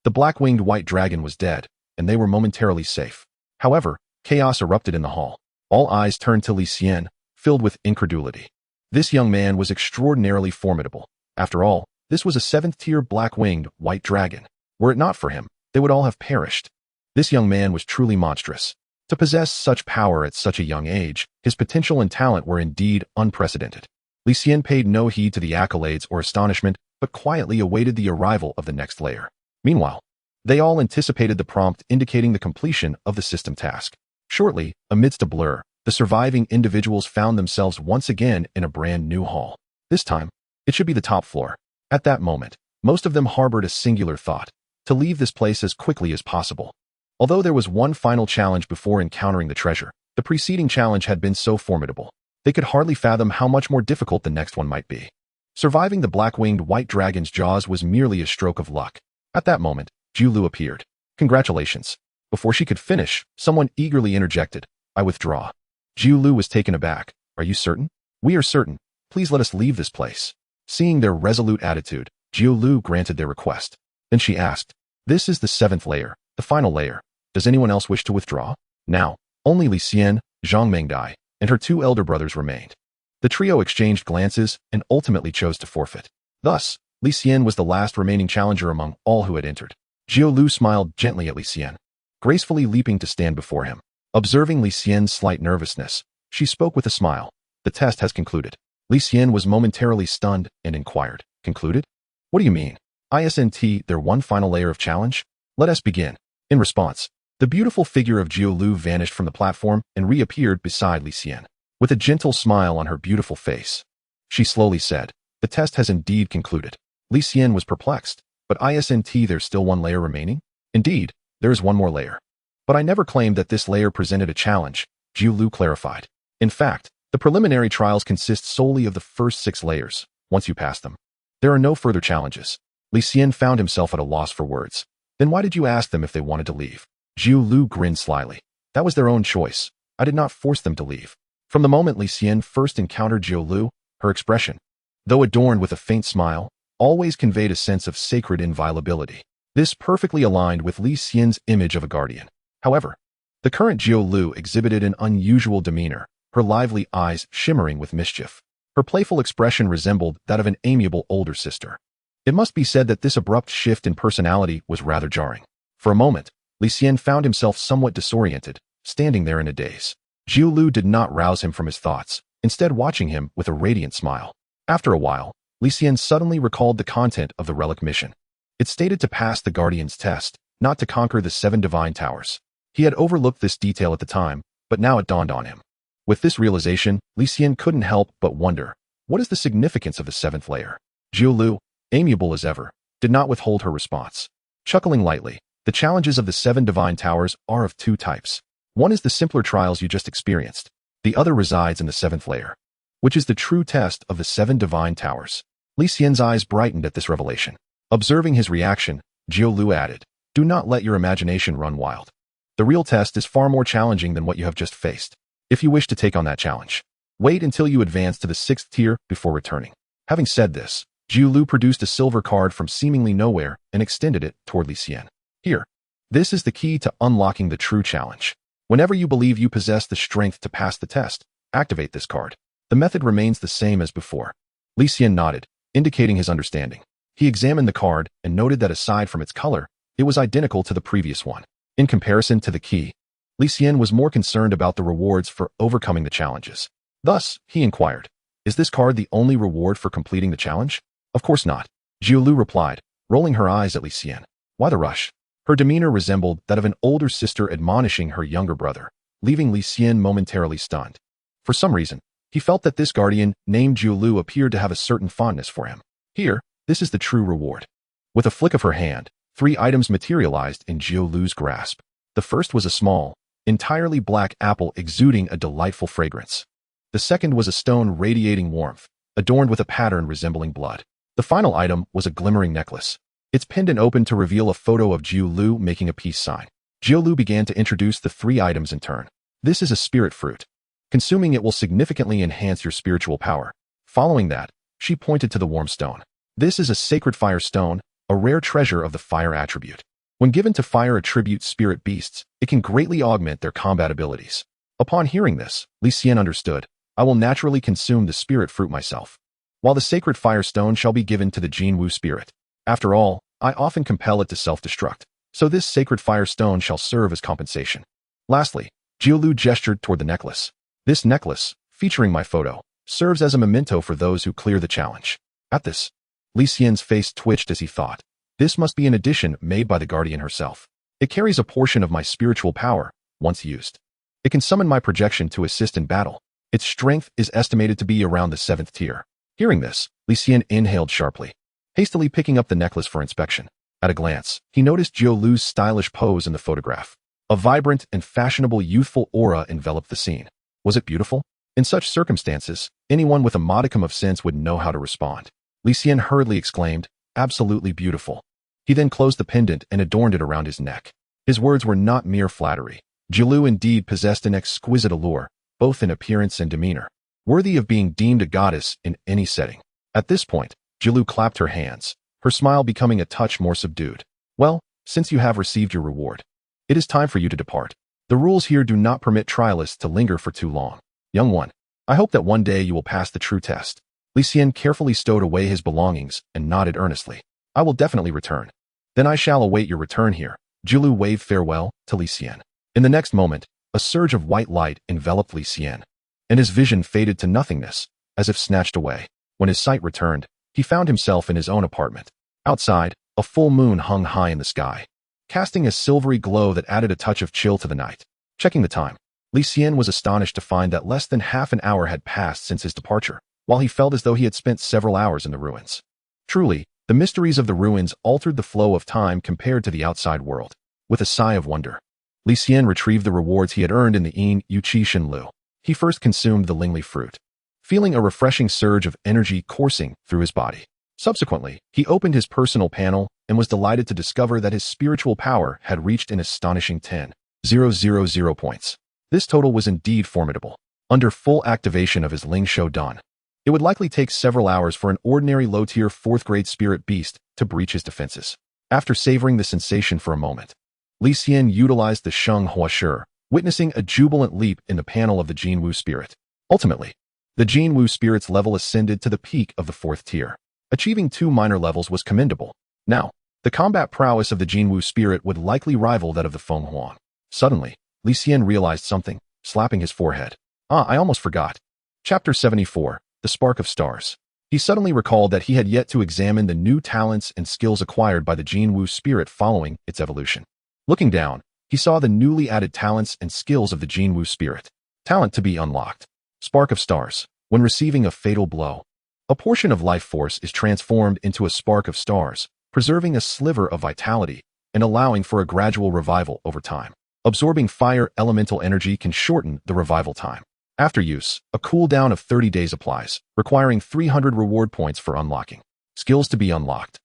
The black-winged white dragon was dead, and they were momentarily safe. However, chaos erupted in the hall. All eyes turned to Li Xian, filled with incredulity. This young man was extraordinarily formidable. After all, this was a 7th-tier black-winged white dragon. Were it not for him, they would all have perished. This young man was truly monstrous. To possess such power at such a young age, his potential and talent were indeed unprecedented. Li Xian paid no heed to the accolades or astonishment, but quietly awaited the arrival of the next layer. Meanwhile, they all anticipated the prompt indicating the completion of the system task. Shortly, amidst a blur, the surviving individuals found themselves once again in a brand new hall. This time, it should be the top floor. At that moment, most of them harbored a singular thought: to leave this place as quickly as possible. Although there was one final challenge before encountering the treasure, the preceding challenge had been so formidable. They could hardly fathom how much more difficult the next one might be. Surviving the black-winged white dragon's jaws was merely a stroke of luck. At that moment, Jiulu appeared. Congratulations. Before she could finish, someone eagerly interjected, I withdraw. Jiulu was taken aback. Are you certain? We are certain. Please let us leave this place. Seeing their resolute attitude, Jiulu granted their request. Then she asked, this is the 7th layer, the final layer. Does anyone else wish to withdraw? Now, only Li Xian, Zhang Mengdai, and her 2 elder brothers remained. The trio exchanged glances and ultimately chose to forfeit. Thus, Li Xian was the last remaining challenger among all who had entered. Jiulu smiled gently at Li Xian, gracefully leaping to stand before him. Observing Li Xian's slight nervousness, she spoke with a smile. The test has concluded. Li Xian was momentarily stunned and inquired, concluded? What do you mean? Isn't there one final layer of challenge? Let us begin. In response, the beautiful figure of Jiulu vanished from the platform and reappeared beside Li Xian. With a gentle smile on her beautiful face, she slowly said, the test has indeed concluded. Li Xian was perplexed, but isn't there's still one layer remaining? Indeed, there is one more layer. But I never claimed that this layer presented a challenge, Jiulu clarified. In fact, the preliminary trials consist solely of the first 6 layers. Once you pass them, there are no further challenges. Li Xian found himself at a loss for words. Then why did you ask them if they wanted to leave? Jiulu grinned slyly. That was their own choice. I did not force them to leave. From the moment Li Xian first encountered Jiulu, her expression, though adorned with a faint smile, always conveyed a sense of sacred inviolability. This perfectly aligned with Li Xian's image of a guardian. However, the current Jiulu exhibited an unusual demeanor, her lively eyes shimmering with mischief. Her playful expression resembled that of an amiable older sister. It must be said that this abrupt shift in personality was rather jarring. For a moment, Li Xian found himself somewhat disoriented, standing there in a daze. Jiulu did not rouse him from his thoughts, instead watching him with a radiant smile. After a while, Li Xian suddenly recalled the content of the relic mission. It stated to pass the Guardian's test, not to conquer the 7 divine towers. He had overlooked this detail at the time, but now it dawned on him. With this realization, Li Xian couldn't help but wonder, what is the significance of the 7th layer? Jiulu, amiable as ever, did not withhold her response. Chuckling lightly, the challenges of the 7 divine towers are of 2 types. One is the simpler trials you just experienced. The other resides in the 7th layer, which is the true test of the 7 divine towers. Li Xian's eyes brightened at this revelation. Observing his reaction, Jiulu added, do not let your imagination run wild. The real test is far more challenging than what you have just faced. If you wish to take on that challenge, wait until you advance to the 6th tier before returning. Having said this, Jiulu produced a silver card from seemingly nowhere and extended it toward Li Xian. Here, this is the key to unlocking the true challenge. Whenever you believe you possess the strength to pass the test, activate this card. The method remains the same as before. Li Xian nodded, indicating his understanding. He examined the card and noted that aside from its color, it was identical to the previous one. In comparison to the key, Li Xian was more concerned about the rewards for overcoming the challenges. Thus, he inquired, is this card the only reward for completing the challenge? Of course not, Jiulu replied, rolling her eyes at Li Xian. Why the rush? Her demeanor resembled that of an older sister admonishing her younger brother, leaving Li Xian momentarily stunned. For some reason, he felt that this guardian, named Jiulu, appeared to have a certain fondness for him. Here, this is the true reward. With a flick of her hand, 3 items materialized in Jiulu's grasp. The first was a small, entirely black apple exuding a delightful fragrance. The second was a stone radiating warmth, adorned with a pattern resembling blood. The final item was a glimmering necklace. Its pendant opened to reveal a photo of Jiulu making a peace sign. Jiulu began to introduce the 3 items in turn. This is a spirit fruit. Consuming it will significantly enhance your spiritual power. Following that, she pointed to the warm stone. This is a sacred fire stone, a rare treasure of the fire attribute. When given to fire attribute spirit beasts, it can greatly augment their combat abilities. Upon hearing this, Li Xian understood. I will naturally consume the spirit fruit myself, while the sacred fire stone shall be given to the Jinwu spirit. After all, I often compel it to self-destruct, so this sacred fire stone shall serve as compensation. Lastly, Jiulu gestured toward the necklace. This necklace, featuring my photo, serves as a memento for those who clear the challenge. At this, Li Xian's face twitched as he thought, this must be an addition made by the Guardian herself. It carries a portion of my spiritual power, once used. It can summon my projection to assist in battle. Its strength is estimated to be around the 7th tier. Hearing this, Li Xian inhaled sharply, hastily picking up the necklace for inspection. At a glance, he noticed Jiulu's stylish pose in the photograph. A vibrant and fashionable youthful aura enveloped the scene. Was it beautiful? In such circumstances, anyone with a modicum of sense would know how to respond. Li Xian hurriedly exclaimed, absolutely beautiful. He then closed the pendant and adorned it around his neck. His words were not mere flattery. Jiulu indeed possessed an exquisite allure, both in appearance and demeanor, worthy of being deemed a goddess in any setting. At this point, Jiulu clapped her hands, her smile becoming a touch more subdued. Well, since you have received your reward, it is time for you to depart. The rules here do not permit trialists to linger for too long. Young one, I hope that one day you will pass the true test. Li Xian carefully stowed away his belongings and nodded earnestly. I will definitely return. Then I shall await your return here. Jiulu waved farewell to Li Xian. In the next moment, a surge of white light enveloped Li Xian, and his vision faded to nothingness, as if snatched away. When his sight returned, he found himself in his own apartment. Outside, a full moon hung high in the sky, casting a silvery glow that added a touch of chill to the night. Checking the time, Li Xian was astonished to find that less than half an hour had passed since his departure, while he felt as though he had spent several hours in the ruins. Truly, the mysteries of the ruins altered the flow of time compared to the outside world. With a sigh of wonder, Li Xian retrieved the rewards he had earned in the Yin Yuqi Shenlu. He first consumed the Lingli fruit, feeling a refreshing surge of energy coursing through his body. Subsequently, he opened his personal panel and was delighted to discover that his spiritual power had reached an astonishing 10,000 points. This total was indeed formidable. Under full activation of his Ling Shou Dan, it would likely take several hours for an ordinary low-tier 4th-grade spirit beast to breach his defenses. After savoring the sensation for a moment, Li Xian utilized the Sheng Hua Shi, witnessing a jubilant leap in the panel of the Jinwu spirit. Ultimately, the Jinwu spirit's level ascended to the peak of the 4th tier. Achieving 2 minor levels was commendable. Now, the combat prowess of the Jinwu spirit would likely rival that of the Feng Huang. Suddenly, Li Xian realized something, slapping his forehead. I almost forgot. Chapter 74, The Spark of Stars. He suddenly recalled that he had yet to examine the new talents and skills acquired by the Jinwu spirit following its evolution. Looking down, he saw the newly added talents and skills of the Jinwu spirit. Talent to be unlocked. Spark of Stars. When receiving a fatal blow, a portion of life force is transformed into a spark of stars, preserving a sliver of vitality and allowing for a gradual revival over time. Absorbing fire elemental energy can shorten the revival time. After use, a cooldown of 30 days applies, requiring 300 reward points for unlocking. Skills to be unlocked.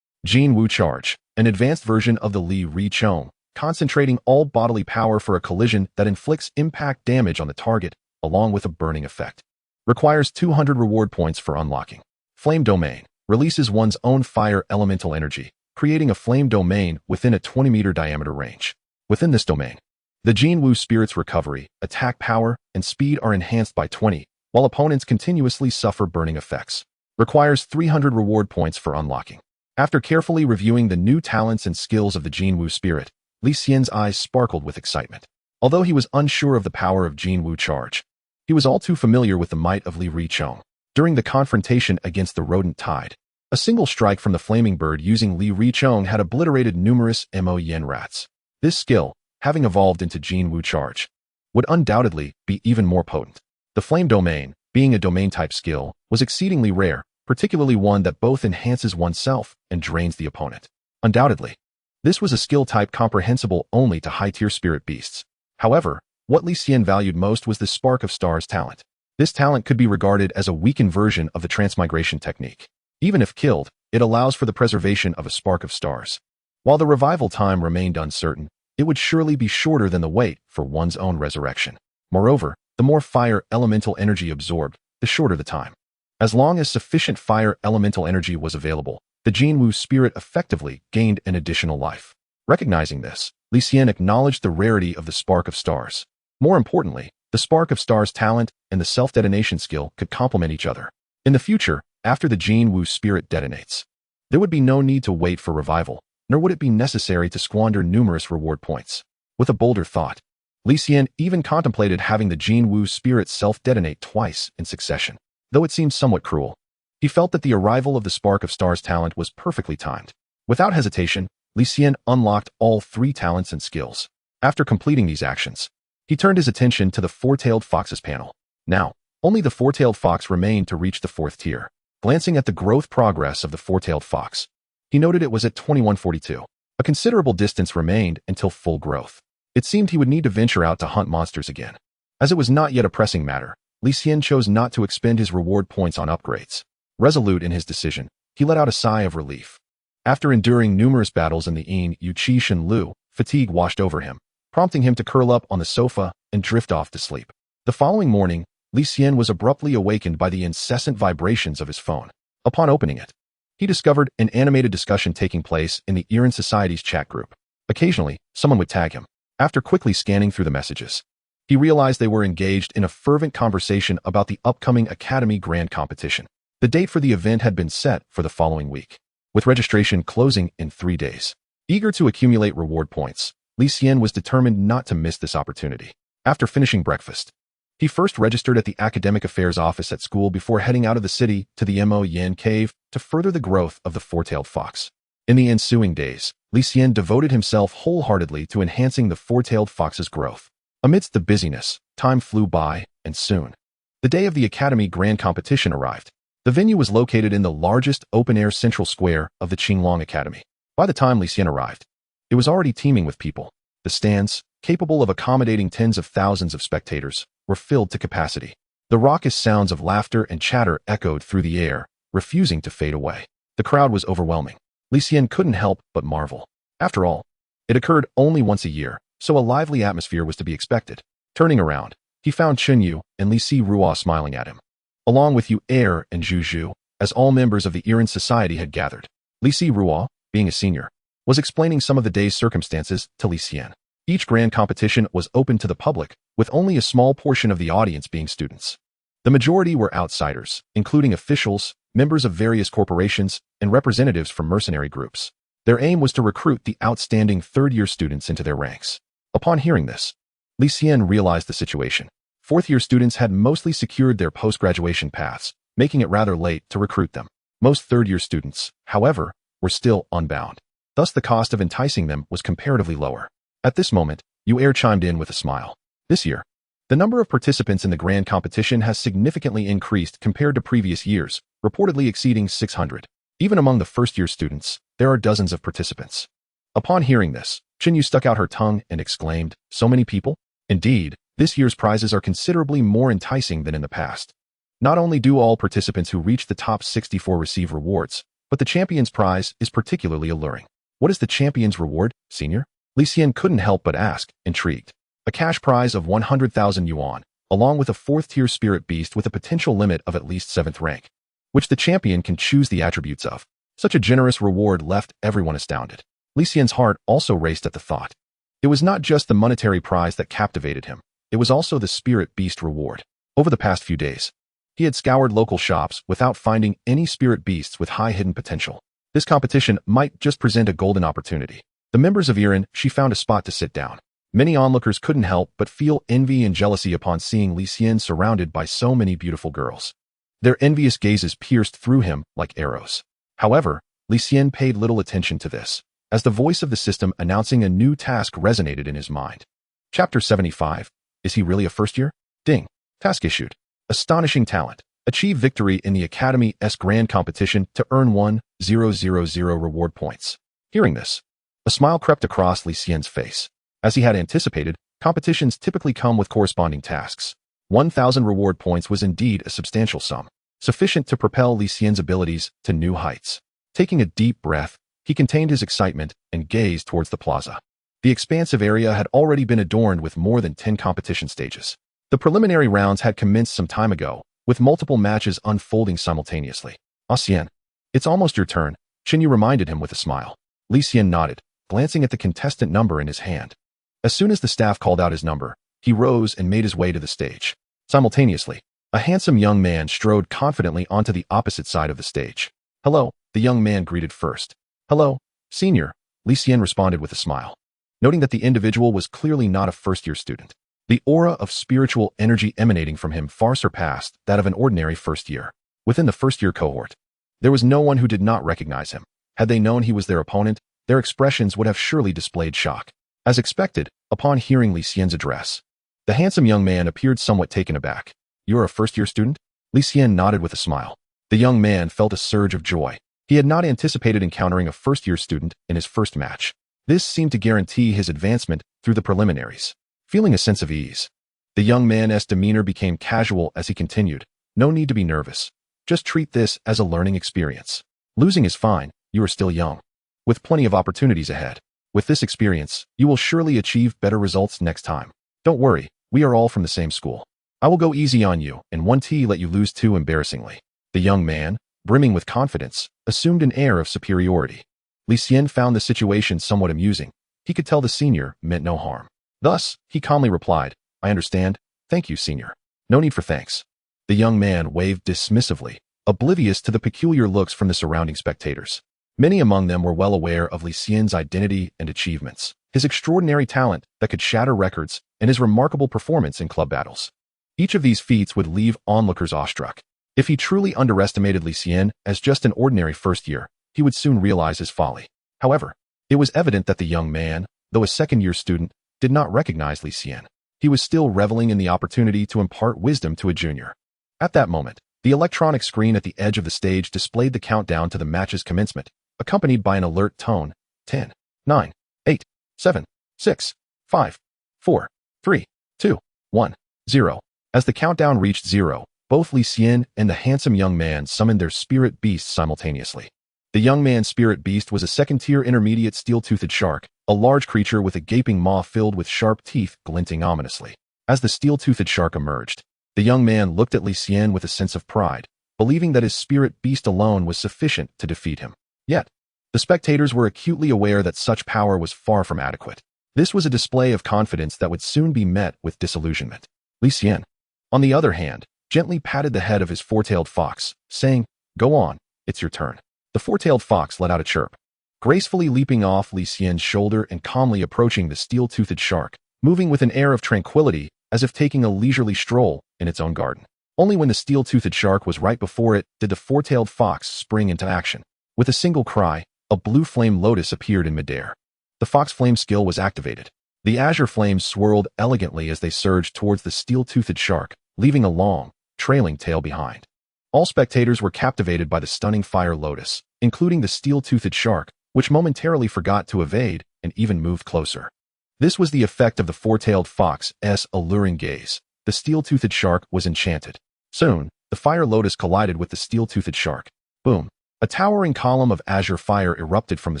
Jinwu Charge, an advanced version of the Li Xian, concentrating all bodily power for a collision that inflicts impact damage on the target, along with a burning effect. Requires 200 reward points for unlocking. Flame Domain, releases one's own fire elemental energy, creating a flame domain within a 20-meter diameter range. Within this domain, the Jinwu spirit's recovery, attack power, and speed are enhanced by 20, while opponents continuously suffer burning effects. Requires 300 reward points for unlocking. After carefully reviewing the new talents and skills of the Jinwu spirit, Li Xian's eyes sparkled with excitement. Although he was unsure of the power of Jinwu Charge, he was all too familiar with the might of Li Xian. During the confrontation against the rodent tide, a single strike from the flaming bird using Li Xian had obliterated numerous Mo-Yen rats. This skill, having evolved into Jinwu Charge, would undoubtedly be even more potent. The Flame Domain, being a domain-type skill, was exceedingly rare, particularly one that both enhances oneself and drains the opponent. Undoubtedly, this was a skill type comprehensible only to high-tier spirit beasts. However, what Li Xian valued most was the Spark of Stars talent. This talent could be regarded as a weakened version of the transmigration technique. Even if killed, it allows for the preservation of a Spark of Stars. While the revival time remained uncertain, it would surely be shorter than the wait for one's own resurrection. Moreover, the more fire elemental energy absorbed, the shorter the time. As long as sufficient fire elemental energy was available, the Jinwu spirit effectively gained an additional life. Recognizing this, Li Xian acknowledged the rarity of the Spark of Stars. More importantly, The Spark of Stars talent and the self-detonation skill could complement each other. In the future, after the Jin Wu spirit detonates, there would be no need to wait for revival, nor would it be necessary to squander numerous reward points. With a bolder thought, Li Xian even contemplated having the Jin Wu spirit self-detonate twice in succession. Though it seemed somewhat cruel, he felt that the arrival of the Spark of Stars talent was perfectly timed. Without hesitation, Li Xian unlocked all 3 talents and skills. After completing these actions, he turned his attention to the Four-tailed Fox's panel. Now, only the Four-tailed Fox remained to reach the 4th tier. Glancing at the growth progress of the Four-tailed Fox, he noted it was at 2142. A considerable distance remained until full growth. It seemed he would need to venture out to hunt monsters again. As it was not yet a pressing matter, Li Xian chose not to expend his reward points on upgrades. Resolute in his decision, he let out a sigh of relief. After enduring numerous battles in the Yin Yu Qi Shen Lu, fatigue washed over him, prompting him to curl up on the sofa and drift off to sleep. The following morning, Li Xian was abruptly awakened by the incessant vibrations of his phone. Upon opening it, he discovered an animated discussion taking place in the Iran Society's chat group. Occasionally, someone would tag him. After quickly scanning through the messages, he realized they were engaged in a fervent conversation about the upcoming Academy Grand Competition. The date for the event had been set for the following week, with registration closing in 3 days. Eager to accumulate reward points, Li Xian was determined not to miss this opportunity. After finishing breakfast, he first registered at the Academic Affairs office at school before heading out of the city to the Mo Yin Cave to further the growth of the Four-tailed Fox. In the ensuing days, Li Xian devoted himself wholeheartedly to enhancing the Four-tailed Fox's growth. Amidst the busyness, time flew by, and soon, the day of the Academy Grand Competition arrived. The venue was located in the largest open-air central square of the Qinglong Academy. By the time Li Xian arrived, it was already teeming with people. The stands, capable of accommodating tens of thousands of spectators, were filled to capacity. The raucous sounds of laughter and chatter echoed through the air, refusing to fade away. The crowd was overwhelming. Li Xian couldn't help but marvel. After all, it occurred only once a year, so a lively atmosphere was to be expected. Turning around, he found Chen Yu and Li Si Ruo smiling at him, along with Yu Er and Zhu Zhu, as all members of the Iran Society had gathered. Li Si Ruo, being a senior, was explaining some of the day's circumstances to Li Xian. Each grand competition was open to the public, with only a small portion of the audience being students. The majority were outsiders, including officials, members of various corporations, and representatives from mercenary groups. Their aim was to recruit the outstanding third-year students into their ranks. Upon hearing this, Li Xian realized the situation. Fourth-year students had mostly secured their post-graduation paths, making it rather late to recruit them. Most third-year students, however, were still unbound. Thus the cost of enticing them was comparatively lower. At this moment, Yu Er chimed in with a smile. This year, the number of participants in the grand competition has significantly increased compared to previous years, reportedly exceeding 600. Even among the first-year students, there are dozens of participants. Upon hearing this, Chen Yu stuck out her tongue and exclaimed, "So many people? Indeed, this year's prizes are considerably more enticing than in the past. Not only do all participants who reach the top 64 receive rewards, but the champion's prize is particularly alluring." "What is the champion's reward, senior?" Li Xian couldn't help but ask, intrigued. "A cash prize of 100,000 yuan, along with a 4th-tier spirit beast with a potential limit of at least 7th rank, which the champion can choose the attributes of." Such a generous reward left everyone astounded. Li Xian's heart also raced at the thought. It was not just the monetary prize that captivated him, it was also the spirit beast reward. Over the past few days, he had scoured local shops without finding any spirit beasts with high hidden potential. This competition might just present a golden opportunity. The members of Iran, she found a spot to sit down. Many onlookers couldn't help but feel envy and jealousy upon seeing Li Xian surrounded by so many beautiful girls. Their envious gazes pierced through him like arrows. However, Li Xian paid little attention to this, as the voice of the system announcing a new task resonated in his mind. Chapter 75. Is he really a first year? Ding. Task issued. Astonishing talent. Achieve victory in the Academy's grand competition to earn 1,000 reward points. Hearing this, a smile crept across Li Xian's face. As he had anticipated, competitions typically come with corresponding tasks. 1,000 reward points was indeed a substantial sum, sufficient to propel Li Xian's abilities to new heights. Taking a deep breath, he contained his excitement and gazed towards the plaza. The expansive area had already been adorned with more than 10 competition stages. The preliminary rounds had commenced some time ago, with multiple matches unfolding simultaneously. "Ah Xian, it's almost your turn," Chen Yu reminded him with a smile. Li Xian nodded, glancing at the contestant number in his hand. As soon as the staff called out his number, He rose and made his way to the stage. Simultaneously, a handsome young man strode confidently onto the opposite side of the stage. "Hello," the young man greeted first. "Hello, senior," Li Xian responded with a smile. Noting that the individual was clearly not a first-year student, the aura of spiritual energy emanating from him far surpassed that of an ordinary first year. Within the first-year cohort, there was no one who did not recognize him. Had they known he was their opponent, their expressions would have surely displayed shock. As expected, upon hearing Li Xian's address, the handsome young man appeared somewhat taken aback. "You're a first-year student?" Li Xian nodded with a smile. The young man felt a surge of joy. He had not anticipated encountering a first-year student in his first match. This seemed to guarantee his advancement through the preliminaries. Feeling a sense of ease, the young man's demeanor became casual as he continued. "No need to be nervous. Just treat this as a learning experience. Losing is fine, you are still young, with plenty of opportunities ahead. With this experience, you will surely achieve better results next time. Don't worry, we are all from the same school. I will go easy on you and one tea let you lose too embarrassingly." The young man, brimming with confidence, assumed an air of superiority. Li Xian found the situation somewhat amusing. He could tell the senior meant no harm. Thus, he calmly replied, "I understand. Thank you, senior. No need for thanks." The young man waved dismissively, oblivious to the peculiar looks from the surrounding spectators. Many among them were well aware of Li Xian's identity and achievements, his extraordinary talent that could shatter records, and his remarkable performance in club battles. Each of these feats would leave onlookers awestruck. If he truly underestimated Li Xian as just an ordinary first year, he would soon realize his folly. However, it was evident that the young man, though a second-year student, did not recognize Li Xian. He was still reveling in the opportunity to impart wisdom to a junior. At that moment, the electronic screen at the edge of the stage displayed the countdown to the match's commencement, accompanied by an alert tone: 10, 9, 8, 7, 6, 5, 4, 3, 2, 1, 0. As the countdown reached 0, both Li Xian and the handsome young man summoned their spirit beasts simultaneously. The young man's spirit beast was a second-tier intermediate steel-toothed shark, a large creature with a gaping maw filled with sharp teeth glinting ominously. As the steel-toothed shark emerged, the young man looked at Li Xian with a sense of pride, believing that his spirit beast alone was sufficient to defeat him. Yet, the spectators were acutely aware that such power was far from adequate. This was a display of confidence that would soon be met with disillusionment. Li Xian, on the other hand, gently patted the head of his four-tailed fox, saying, "Go on, it's your turn." The four-tailed fox let out a chirp, gracefully leaping off Li Xian's shoulder and calmly approaching the steel-toothed shark, moving with an air of tranquility as if taking a leisurely stroll in its own garden. Only when the steel-toothed shark was right before it did the four-tailed fox spring into action. With a single cry, a blue flame lotus appeared in midair. The fox flame skill was activated. The azure flames swirled elegantly as they surged towards the steel-toothed shark, leaving a long, trailing tail behind. All spectators were captivated by the stunning fire lotus, including the steel-toothed shark, which momentarily forgot to evade and even moved closer. This was the effect of the four-tailed fox's alluring gaze. The steel-toothed shark was enchanted. Soon, the fire lotus collided with the steel-toothed shark. Boom! A towering column of azure fire erupted from the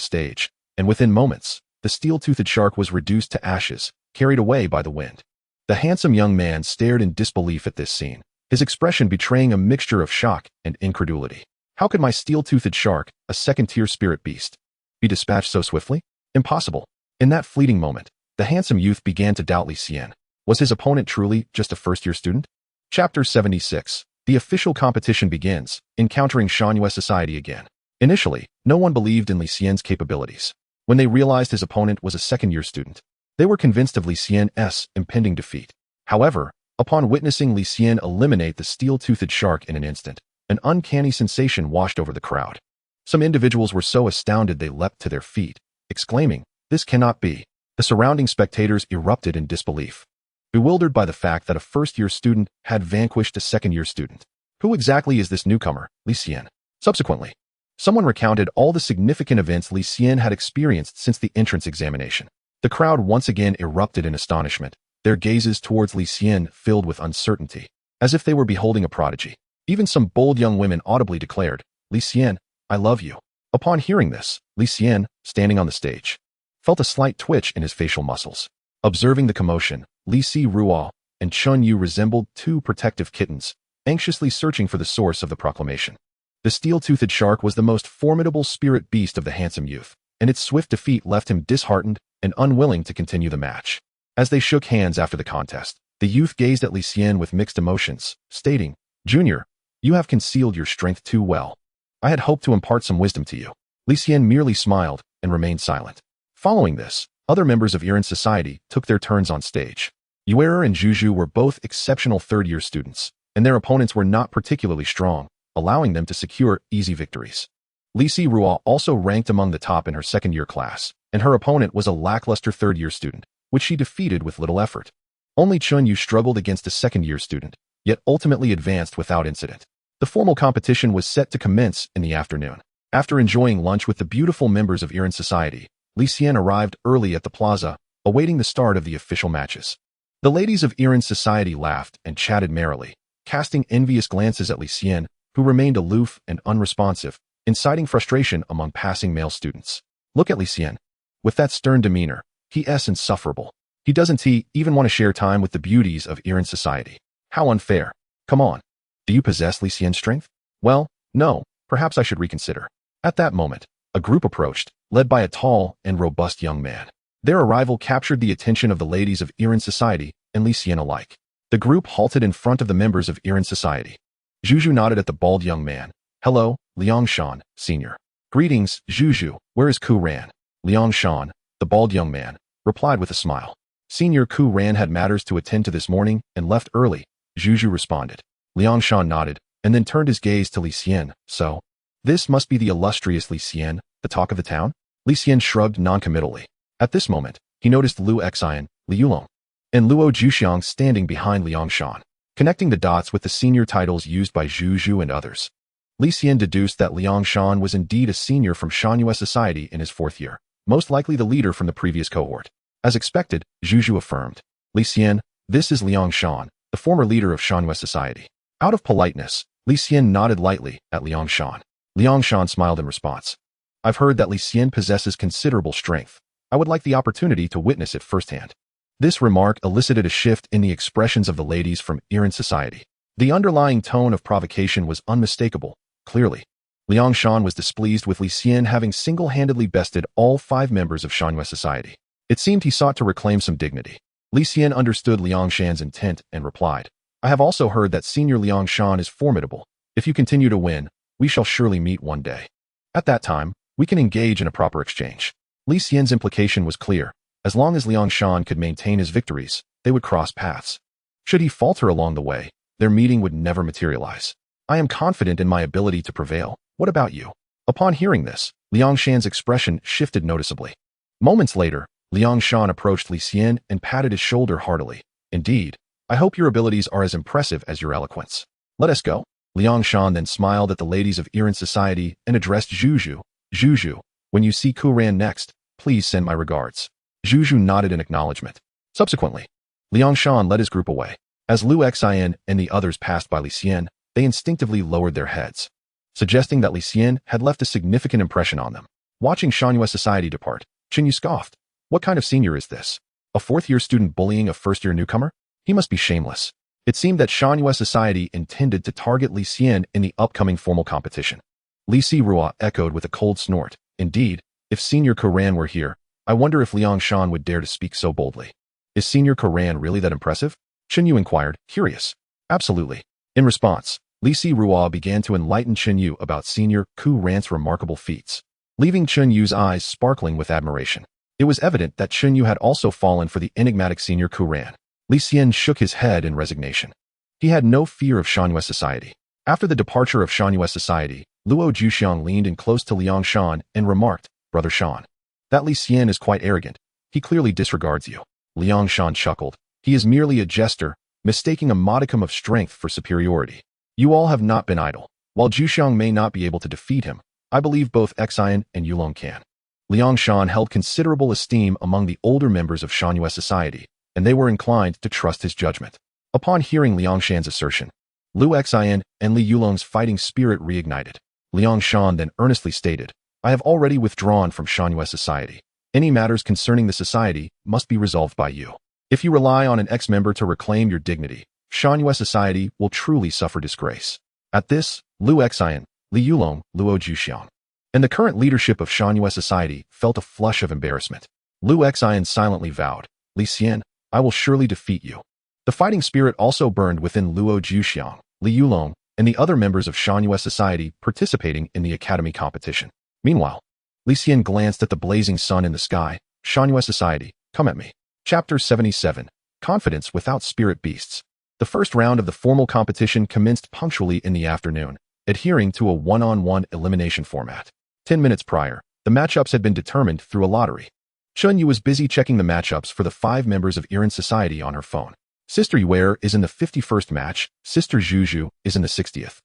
stage, and within moments, the steel-toothed shark was reduced to ashes, carried away by the wind. The handsome young man stared in disbelief at this scene, his expression betraying a mixture of shock and incredulity. How could my steel-toothed shark, a second-tier spirit beast, be dispatched so swiftly? Impossible. In that fleeting moment, the handsome youth began to doubt Li Xian. Was his opponent truly just a first-year student? Chapter 76. The official competition begins, encountering Shanghua society again. Initially, no one believed in Li Xian's capabilities. When they realized his opponent was a second-year student, they were convinced of Li Xian's impending defeat. However, upon witnessing Li Xian eliminate the steel-toothed shark in an instant, an uncanny sensation washed over the crowd. Some individuals were so astounded they leapt to their feet, exclaiming, "This cannot be." The surrounding spectators erupted in disbelief, bewildered by the fact that a first-year student had vanquished a second-year student. Who exactly is this newcomer, Li Xian? Subsequently, someone recounted all the significant events Li Xian had experienced since the entrance examination. The crowd once again erupted in astonishment, their gazes towards Li Xian filled with uncertainty, as if they were beholding a prodigy. Even some bold young women audibly declared, "Li Xian, I love you." Upon hearing this, Li Xian, standing on the stage, felt a slight twitch in his facial muscles. Observing the commotion, Li Si Ruo and Chun Yu resembled two protective kittens, anxiously searching for the source of the proclamation. The steel-toothed shark was the most formidable spirit beast of the handsome youth, and its swift defeat left him disheartened and unwilling to continue the match. As they shook hands after the contest, the youth gazed at Li Xian with mixed emotions, stating, "Junior, you have concealed your strength too well. I had hoped to impart some wisdom to you." Li Xian merely smiled and remained silent. Following this, other members of Iran society took their turns on stage. Yuer and Juju were both exceptional third-year students, and their opponents were not particularly strong, allowing them to secure easy victories. Li Rua also ranked among the top in her second-year class, and her opponent was a lackluster third-year student, which she defeated with little effort. Only Chun Yu struggled against a second-year student, yet ultimately advanced without incident. The formal competition was set to commence in the afternoon. After enjoying lunch with the beautiful members of Iran society, Li Xian arrived early at the plaza, awaiting the start of the official matches. The ladies of Iran society laughed and chatted merrily, casting envious glances at Li Xian, who remained aloof and unresponsive, inciting frustration among passing male students. Look at Li Xian. With that stern demeanor, he's insufferable. He doesn't even want to share time with the beauties of Iran society. How unfair. Come on. Do you possess Li Xian's strength? Well, no, perhaps I should reconsider. At that moment, a group approached, led by a tall and robust young man. Their arrival captured the attention of the ladies of Iran society and Li Xian alike. The group halted in front of the members of Iran society. Juju nodded at the bald young man. "Hello, Li Xian, senior." "Greetings, Juju, where is Ku Ran?" Li Xian, the bald young man, replied with a smile. "Senior Ku Ran had matters to attend to this morning and left early," Juju responded. Li Xian nodded, and then turned his gaze to Li Xian. "So, this must be the illustrious Li Xian, the talk of the town?" Li Xian shrugged noncommittally. At this moment, he noticed Lu Xian, Li Yulong, and Luo Juxiang standing behind Li Xian, connecting the dots with the senior titles used by Juju and others. Li Xian deduced that Li Xian was indeed a senior from Shanghua society in his fourth year, most likely the leader from the previous cohort. As expected, Juju affirmed, "Li Xian, this is Li Xian, the former leader of Shanghua society." Out of politeness, Li Xian nodded lightly at Li Xian. Li Xian smiled in response. "I've heard that Li Xian possesses considerable strength. I would like the opportunity to witness it firsthand." This remark elicited a shift in the expressions of the ladies from Iran society. The underlying tone of provocation was unmistakable, clearly. Li Xian was displeased with Li Xian having single-handedly bested all 5 members of Shanghua society. It seemed he sought to reclaim some dignity. Li Xian understood Li Xian's intent and replied, "I have also heard that Senior Li Xian is formidable. If you continue to win, we shall surely meet one day. At that time, we can engage in a proper exchange." Li Xian's implication was clear. As long as Li Xian could maintain his victories, they would cross paths. Should he falter along the way, their meeting would never materialize. "I am confident in my ability to prevail. What about you?" Upon hearing this, Li Xian's expression shifted noticeably. Moments later, Li Xian approached Li Xian and patted his shoulder heartily. "Indeed, I hope your abilities are as impressive as your eloquence. Let us go." Li Xian then smiled at the ladies of Iran society and addressed Juju. "Juju, when you see Ku Ran next, please send my regards." Juju nodded in acknowledgement. Subsequently, Li Xian led his group away. As Lu Xian and the others passed by Li Xian, they instinctively lowered their heads, suggesting that Li Xian had left a significant impression on them. Watching Shanghua society depart, Qin Yu scoffed. "What kind of senior is this? A fourth-year student bullying a first-year newcomer? He must be shameless." It seemed that Shanghua society intended to target Li Xian in the upcoming formal competition. Li Rua echoed with a cold snort. "Indeed, if Senior Koran were here, I wonder if Li Xian would dare to speak so boldly." "Is Senior Koran really that impressive?" Qin Yu inquired, curious. "Absolutely." In response, Li Rua began to enlighten Qin Yu about Senior Ku Ran's remarkable feats, leaving Qin Yu's eyes sparkling with admiration. It was evident that Qin Yu had also fallen for the enigmatic Senior Ku Ran. Li Xian shook his head in resignation. He had no fear of Shanghua society. After the departure of Shanghua society, Luo Juxiang leaned in close to Li Xian and remarked, "Brother Shan, that Li Xian is quite arrogant. He clearly disregards you." Li Xian chuckled. "He is merely a jester, mistaking a modicum of strength for superiority. You all have not been idle. While Juxiang may not be able to defeat him, I believe both Xian and Yulong can." Li Xian held considerable esteem among the older members of Shanghua society, and they were inclined to trust his judgment. Upon hearing Li Xian's assertion, Lu Xian and Li Yulong's fighting spirit reignited. Li Xian then earnestly stated, "I have already withdrawn from Shanghua society. Any matters concerning the society must be resolved by you. If you rely on an ex-member to reclaim your dignity, Shanghua society will truly suffer disgrace." At this, Lu Xian, Li Yulong, Luo Juxiang, and the current leadership of Shanghua society felt a flush of embarrassment. Lu Xian silently vowed, "Li Xian, I will surely defeat you. The fighting spirit also burned within Luo Juxiang, Li Yulong, and the other members of Shanyue society participating in the academy competition. Meanwhile, Li Xian glanced at the blazing sun in the sky. Shanyue society, come at me. Chapter 77. Confidence without spirit beasts. The first round of the formal competition commenced punctually in the afternoon, adhering to a one-on-one elimination format. 10 minutes prior, the matchups had been determined through a lottery. Chunyu was busy checking the matchups for the 5 members of Iran society on her phone. Sister Yuer is in the 51st match, Sister Zhuzhu is in the 60th.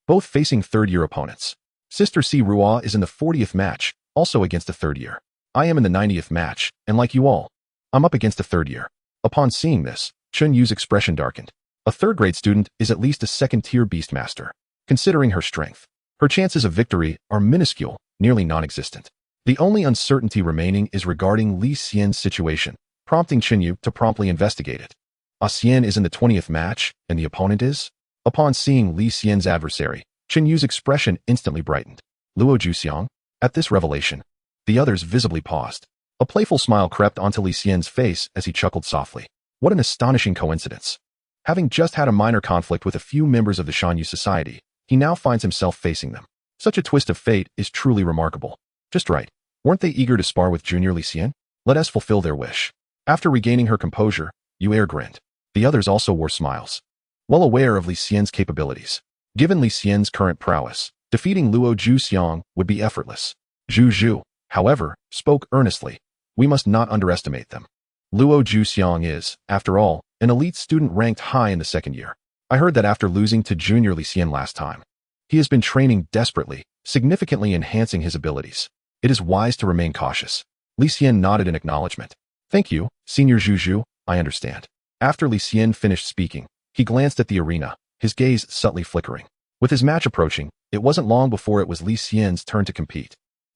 Both facing third-year opponents. Sister Si Rua is in the 40th match, also against a third-year. I am in the 90th match, and like you all, I'm up against a third-year. Upon seeing this, Chunyu's expression darkened. A third-grade student is at least a second-tier beastmaster. Considering her strength, her chances of victory are minuscule, nearly non-existent. The only uncertainty remaining is regarding Li Xian's situation, prompting Chunyu to promptly investigate it. Xian is in the 20th match, and the opponent is? Upon seeing Li Xian's adversary, Chunyu's expression instantly brightened. Luo Juxiang? At this revelation, the others visibly paused. A playful smile crept onto Li Xian's face as he chuckled softly. What an astonishing coincidence. Having just had a minor conflict with a few members of the Shanyue society, he now finds himself facing them. Such a twist of fate is truly remarkable. Just right. Weren't they eager to spar with Junior Li Xian? Let us fulfill their wish. After regaining her composure, Yuer grinned. The others also wore smiles. Well aware of Li Xian's capabilities, given Li Xian's current prowess, defeating Luo Juxiang would be effortless. Zhu, however, spoke earnestly. We must not underestimate them. Luo Juxiang is, after all, an elite student ranked high in the second year. I heard that after losing to Junior Li Xian last time, he has been training desperately, significantly enhancing his abilities. It is wise to remain cautious. Li Xian nodded in acknowledgement. Thank you, Senior Zhu, I understand. After Li Xian finished speaking, he glanced at the arena, his gaze subtly flickering. With his match approaching, it wasn't long before it was Li Xian's turn to compete.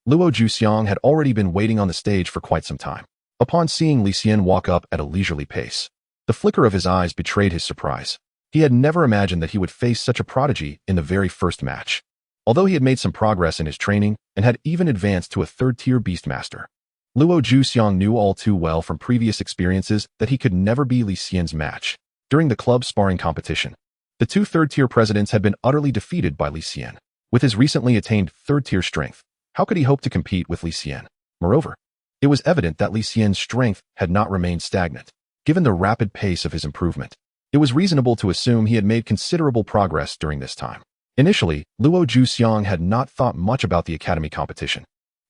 Luo Juxiang had already been waiting on the stage for quite some time. Upon seeing Li Xian walk up at a leisurely pace, the flicker of his eyes betrayed his surprise. He had never imagined that he would face such a prodigy in the very first match. Although he had made some progress in his training and had even advanced to a third-tier beastmaster, Luo Juxiang knew all too well from previous experiences that he could never be Li Xian's match. During the club sparring competition, the 2 third-tier presidents had been utterly defeated by Li Xian. With his recently attained third-tier strength, how could he hope to compete with Li Xian? Moreover, it was evident that Li Xian's strength had not remained stagnant. Given the rapid pace of his improvement, it was reasonable to assume he had made considerable progress during this time. Initially, Luo Juxiang had not thought much about the academy competition.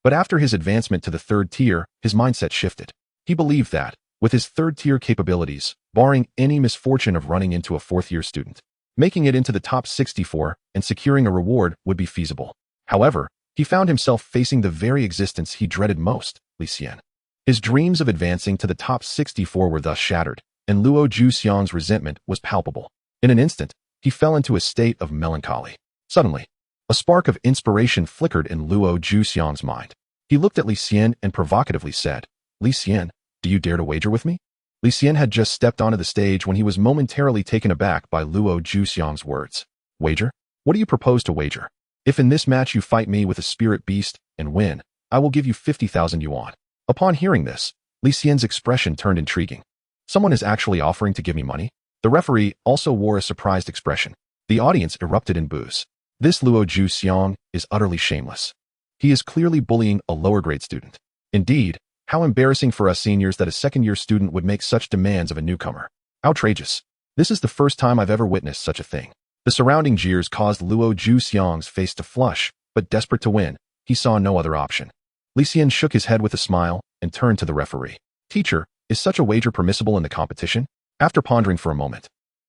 But after his advancement to the third tier, his mindset shifted. He believed that, with his third-tier capabilities, barring any misfortune of running into a fourth-year student, making it into the top 64 and securing a reward would be feasible. However, he found himself facing the very existence he dreaded most, Li Xian. His dreams of advancing to the top 64 were thus shattered, and Luo Juxiang's resentment was palpable. In an instant, he fell into a state of melancholy. Suddenly, a spark of inspiration flickered in Luo Juxiang's mind. He looked at Li Xian and provocatively said, Li Xian, do you dare to wager with me? Li Xian had just stepped onto the stage when he was momentarily taken aback by Luo Juxiang's words. Wager? What do you propose to wager? If in this match you fight me with a spirit beast and win, I will give you 50,000 yuan. Upon hearing this, Li Xian's expression turned intriguing. Someone is actually offering to give me money? The referee also wore a surprised expression. The audience erupted in boos. This Luo Juxiang is utterly shameless. He is clearly bullying a lower-grade student. Indeed, how embarrassing for us seniors that a second-year student would make such demands of a newcomer. Outrageous. This is the first time I've ever witnessed such a thing. The surrounding jeers caused Luo Juxiang's face to flush, but desperate to win, he saw no other option. Li Xian shook his head with a smile and turned to the referee. Teacher, is such a wager permissible in the competition? After pondering for a moment,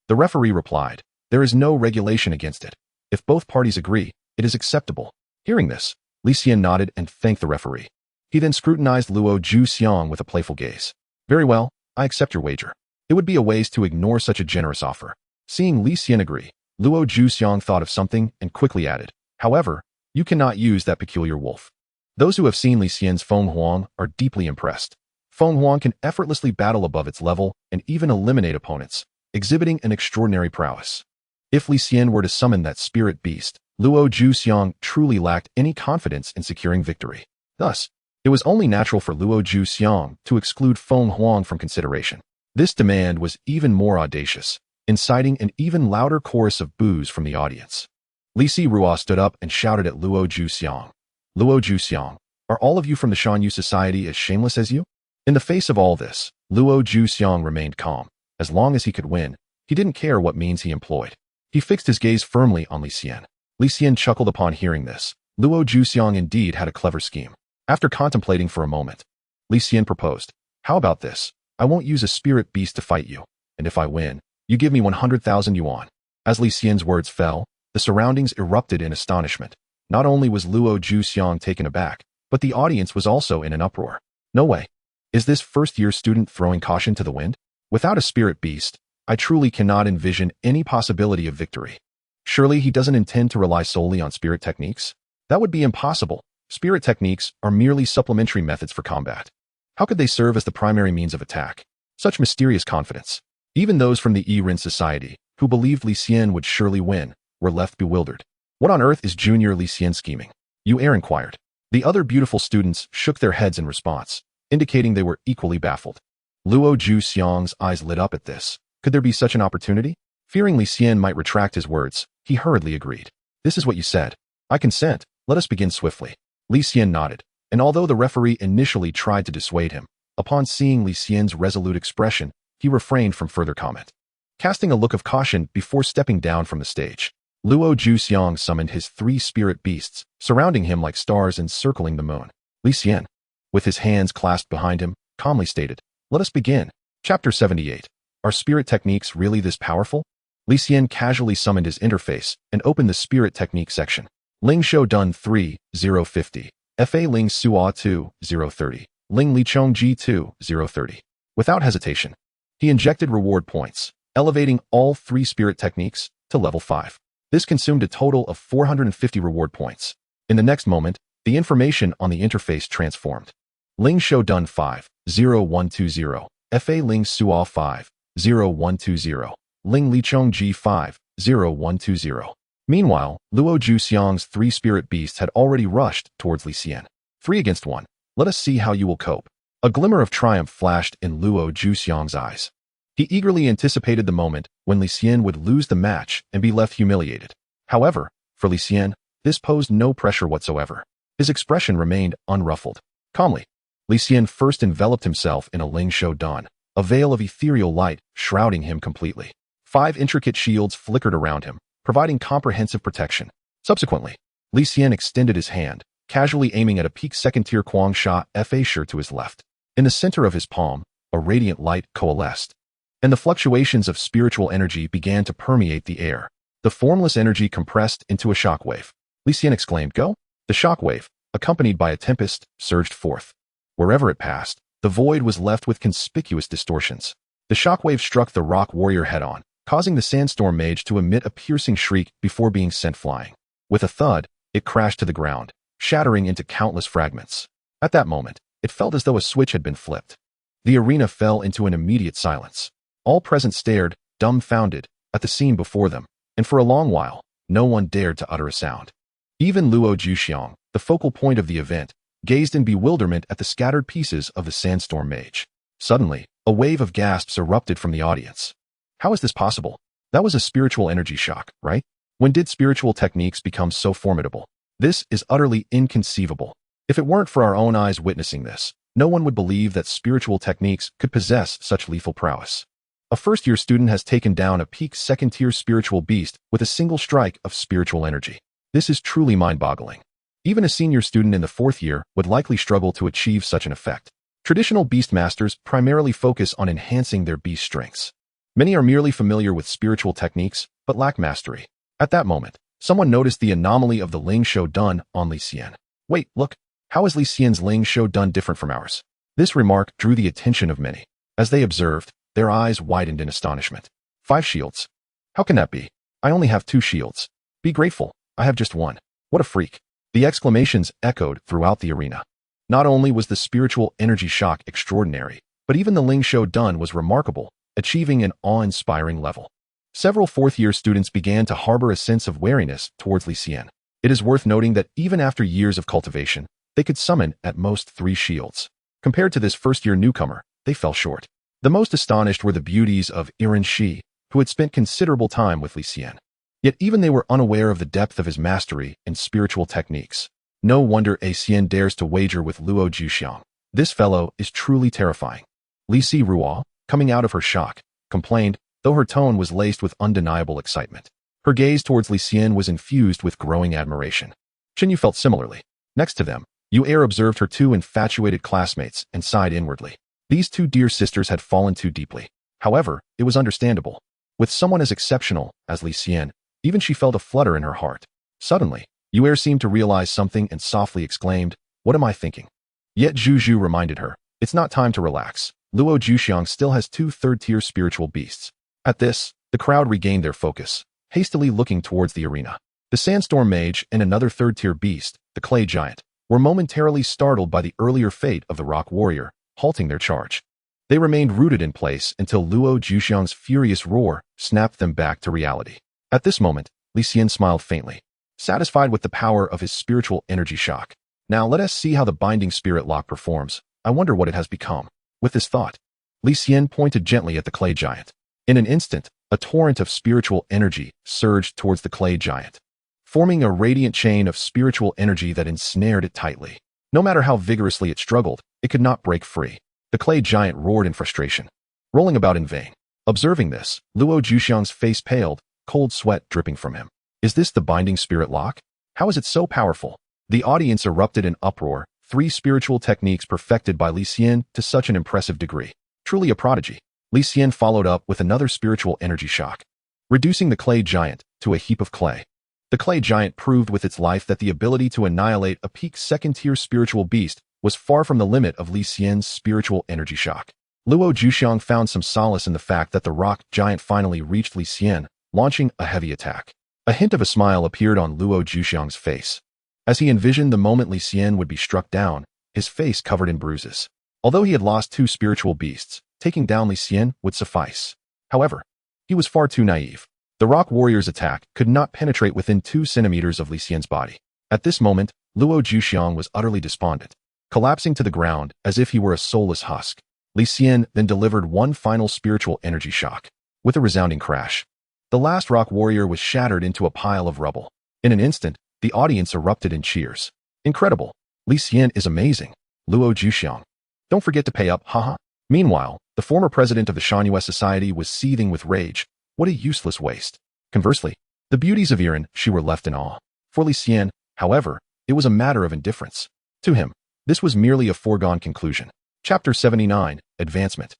the referee replied, there is no regulation against it. If both parties agree, it is acceptable. Hearing this, Li Xian nodded and thanked the referee. He then scrutinized Luo Juxiang with a playful gaze. Very well, I accept your wager. It would be a waste to ignore such a generous offer. Seeing Li Xian agree, Luo Juxiang thought of something and quickly added, however, you cannot use that peculiar wolf. Those who have seen Li Xian's Feng Huang are deeply impressed. Feng Huang can effortlessly battle above its level and even eliminate opponents, exhibiting an extraordinary prowess. If Li Xian were to summon that spirit beast, Luo Juxiang truly lacked any confidence in securing victory. Thus, it was only natural for Luo Juxiang to exclude Feng Huang from consideration. This demand was even more audacious, inciting an even louder chorus of boos from the audience. Li Xian stood up and shouted at Luo Zhuxiang. Luo Zhuxiang, are all of you from the Shanyu Society as shameless as you? In the face of all this, Luo Zhuxiang remained calm. As long as he could win, he didn't care what means he employed. He fixed his gaze firmly on Li Xian. Li Xian chuckled upon hearing this. Luo Zhuxiang indeed had a clever scheme. After contemplating for a moment, Li Xian proposed, "How about this? I won't use a spirit beast to fight you, and if I win, you give me 100,000 yuan." As Li Xian's words fell, the surroundings erupted in astonishment. Not only was Luo Zhuxiang taken aback, but the audience was also in an uproar. No way. Is this first-year student throwing caution to the wind? Without a spirit beast, I truly cannot envision any possibility of victory. Surely he doesn't intend to rely solely on spirit techniques? That would be impossible. Spirit techniques are merely supplementary methods for combat. How could they serve as the primary means of attack? Such mysterious confidence. Even those from the Yiren Society, who believed Li Xian would surely win, were left bewildered. What on earth is Junior Li Xian scheming? Yu inquired. The other beautiful students shook their heads in response, indicating they were equally baffled. Luo Zhuxiang's eyes lit up at this. Could there be such an opportunity? Fearing Li Xian might retract his words, he hurriedly agreed. This is what you said. I consent. Let us begin swiftly. Li Xian nodded, and although the referee initially tried to dissuade him, upon seeing Li Xian's resolute expression, he refrained from further comment. Casting a look of caution before stepping down from the stage, Luo Zhuxiang summoned his 3 spirit beasts, surrounding him like stars encircling the moon. Li Xian, with his hands clasped behind him, calmly stated, "Let us begin." Chapter 78. Are spirit techniques really this powerful? Li Xian casually summoned his interface and opened the spirit technique section. Ling Shou Dun 3, 050. Fa Ling Suo 2, 030. Ling Li Chong Ji 2, 030. Without hesitation, he injected reward points, elevating all 3 spirit techniques to level 5. This consumed a total of 450 reward points. In the next moment, the information on the interface transformed. Ling Shou Dun 5, 0120. Fa Ling Suo 5, 0120. Ling Li Chong Ji 5, 0120. Meanwhile, Luo Zhuxiang's 3 spirit beasts had already rushed towards Li Xian. 3 against 1. Let us see how you will cope. A glimmer of triumph flashed in Luo Zhuxiang's eyes. He eagerly anticipated the moment when Li Xian would lose the match and be left humiliated. However, for Li Xian, this posed no pressure whatsoever. His expression remained unruffled. Calmly, Li Xian first enveloped himself in a Ling Shou Dun, a veil of ethereal light shrouding him completely. 5 intricate shields flickered around him, providing comprehensive protection. Subsequently, Li Xian extended his hand, casually aiming at a peak second-tier Guangsha Fa Shi to his left. In the center of his palm, a radiant light coalesced, and the fluctuations of spiritual energy began to permeate the air. The formless energy compressed into a shockwave. Li Xian exclaimed, "Go!" The shockwave, accompanied by a tempest, surged forth. Wherever it passed, the void was left with conspicuous distortions. The shockwave struck the rock warrior head-on, causing the sandstorm mage to emit a piercing shriek before being sent flying. With a thud, it crashed to the ground, shattering into countless fragments. At that moment, it felt as though a switch had been flipped. The arena fell into an immediate silence. All present stared, dumbfounded, at the scene before them, and for a long while, no one dared to utter a sound. Even Luo Zhuxiang, the focal point of the event, gazed in bewilderment at the scattered pieces of the sandstorm mage. Suddenly, a wave of gasps erupted from the audience. How is this possible? That was a spiritual energy shock, right? When did spiritual techniques become so formidable? This is utterly inconceivable. If it weren't for our own eyes witnessing this, no one would believe that spiritual techniques could possess such lethal prowess. A first-year student has taken down a peak second-tier spiritual beast with a single strike of spiritual energy. This is truly mind-boggling. Even a senior student in the 4th year would likely struggle to achieve such an effect. Traditional beast masters primarily focus on enhancing their beast strengths. Many are merely familiar with spiritual techniques, but lack mastery. At that moment, someone noticed the anomaly of the Ling Shou Dun on Li Xian. Wait, look. How is Li Xian's Ling Shou Dun different from ours? This remark drew the attention of many. As they observed, their eyes widened in astonishment. 5 shields. How can that be? I only have 2 shields. Be grateful. I have just 1. What a freak. The exclamations echoed throughout the arena. Not only was the spiritual energy shock extraordinary, but even the Ling Shou Dun was remarkable, achieving an awe-inspiring level. Several 4th-year students began to harbor a sense of wariness towards Li Xian. It is worth noting that even after years of cultivation, they could summon at most 3 shields. Compared to this first-year newcomer, they fell short. The most astonished were the beauties of Iran Shi, who had spent considerable time with Li Xian. Yet even they were unaware of the depth of his mastery in spiritual techniques. No wonder A Xian dares to wager with Luo Zhuxiang. This fellow is truly terrifying. Li Si Ruo, coming out of her shock, complained, though her tone was laced with undeniable excitement. Her gaze towards Li Xian was infused with growing admiration. Xinyu felt similarly. Next to them, Yu Er observed her two infatuated classmates and sighed inwardly. These two dear sisters had fallen too deeply. However, it was understandable. With someone as exceptional as Li Xian, even she felt a flutter in her heart. Suddenly, Yu Er seemed to realize something and softly exclaimed, "What am I thinking?" Yet Zhu Zhu reminded her, "It's not time to relax. Luo Zhuxiang still has two third-tier spiritual beasts." At this, the crowd regained their focus, hastily looking towards the arena. The Sandstorm Mage and another third-tier beast, the Clay Giant, were momentarily startled by the earlier fate of the Rock Warrior, halting their charge. They remained rooted in place until Luo Zhuxiang's furious roar snapped them back to reality. At this moment, Li Xian smiled faintly, satisfied with the power of his spiritual energy shock. Now let us see how the binding spirit lock performs. I wonder what it has become. With this thought, Li Xian pointed gently at the Clay Giant. In an instant, a torrent of spiritual energy surged towards the Clay Giant, forming a radiant chain of spiritual energy that ensnared it tightly. No matter how vigorously it struggled, it could not break free. The Clay Giant roared in frustration, rolling about in vain. Observing this, Luo Zhuxiang's face paled, cold sweat dripping from him. Is this the binding spirit lock? How is it so powerful? The audience erupted in uproar, three spiritual techniques perfected by Li Xian to such an impressive degree. Truly a prodigy. Li Xian followed up with another spiritual energy shock, reducing the Clay Giant to a heap of clay. The Clay Giant proved with its life that the ability to annihilate a peak second-tier spiritual beast was far from the limit of Li Xian's spiritual energy shock. Luo Zhuxiang found some solace in the fact that the Rock Giant finally reached Li Xian, launching a heavy attack. A hint of a smile appeared on Luo Zhuxiang's face, as he envisioned the moment Li Xian would be struck down, his face covered in bruises. Although he had lost two spiritual beasts, taking down Li Xian would suffice. However, he was far too naive. The Rock Warrior's attack could not penetrate within 2 centimeters of Li Xian's body. At this moment, Luo Zhuxiang was utterly despondent, collapsing to the ground as if he were a soulless husk. Li Xian then delivered one final spiritual energy shock. With a resounding crash, the last Rock Warrior was shattered into a pile of rubble. In an instant, the audience erupted in cheers. Incredible! Li Xian is amazing. Luo Zhuxiang. Don't forget to pay up, haha. Meanwhile, the former president of the Shangyue Society was seething with rage. What a useless waste. Conversely, the beauties of Iran Shi were left in awe. For Li Xian, however, it was a matter of indifference. To him, this was merely a foregone conclusion. Chapter 79, Advancement.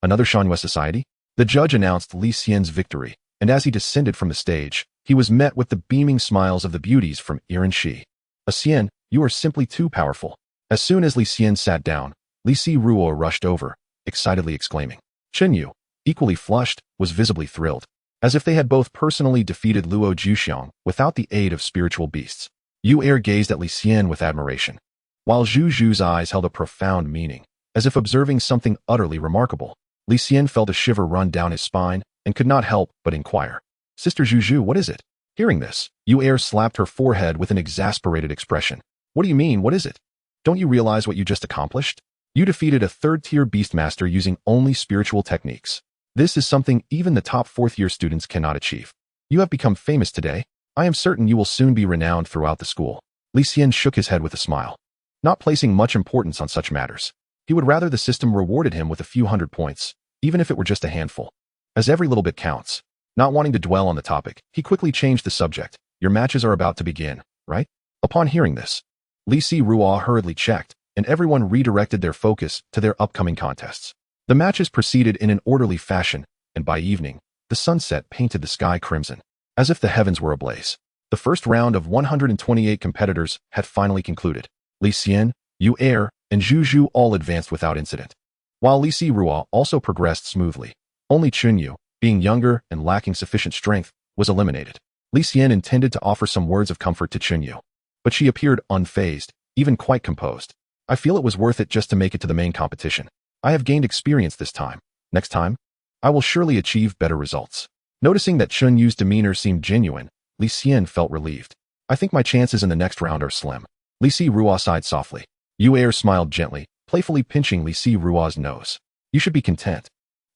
Another Shangyue Society? The judge announced Li Xian's victory, and as he descended from the stage, he was met with the beaming smiles of the beauties from Iran Shi. Xian, you are simply too powerful. As soon as Li Xian sat down, Li Si Ruo rushed over, excitedly exclaiming. Xinyu, equally flushed, was visibly thrilled, as if they had both personally defeated Luo Zhuxiang without the aid of spiritual beasts. Yu Er gazed at Li Xian with admiration, while Zhu Zhu's eyes held a profound meaning, as if observing something utterly remarkable. Li Xian felt a shiver run down his spine and could not help but inquire. Sister Zhu Zhu, what is it? Hearing this, Yu Er slapped her forehead with an exasperated expression. What do you mean, what is it? Don't you realize what you just accomplished? You defeated a third-tier beastmaster using only spiritual techniques. This is something even the top fourth-year students cannot achieve. You have become famous today. I am certain you will soon be renowned throughout the school. Li Xian shook his head with a smile, not placing much importance on such matters. He would rather the system rewarded him with a few hundred points, even if it were just a handful, as every little bit counts. Not wanting to dwell on the topic, he quickly changed the subject. Your matches are about to begin, right? Upon hearing this, Li Si Ruo hurriedly checked, and everyone redirected their focus to their upcoming contests. The matches proceeded in an orderly fashion, and by evening, the sunset painted the sky crimson, as if the heavens were ablaze. The first round of 128 competitors had finally concluded. Li Xian, Yu Er, and Zhu Zhu all advanced without incident, while Li Si Ruo also progressed smoothly. Only Chunyu, being younger and lacking sufficient strength, was eliminated. Li Xian intended to offer some words of comfort to Chunyu, but she appeared unfazed, even quite composed. I feel it was worth it just to make it to the main competition. I have gained experience this time. Next time, I will surely achieve better results. Noticing that Chunyu's demeanor seemed genuine, Li Xian felt relieved. I think my chances in the next round are slim. Li Si Ruo sighed softly. Yu Er smiled gently, playfully pinching Li Si Ruo's nose. You should be content.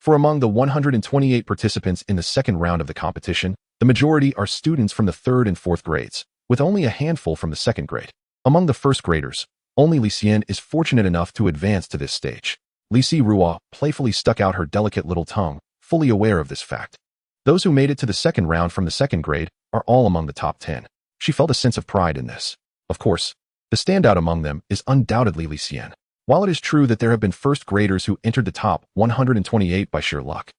For among the 128 participants in the second round of the competition, the majority are students from the 3rd and 4th grades, with only a handful from the 2nd grade. Among the 1st graders, only Li Xian is fortunate enough to advance to this stage. Li Xian playfully stuck out her delicate little tongue, fully aware of this fact. Those who made it to the second round from the 2nd grade are all among the top 10. She felt a sense of pride in this. Of course, the standout among them is undoubtedly Li Xian. While it is true that there have been 1st graders who entered the top 128 by sheer luck,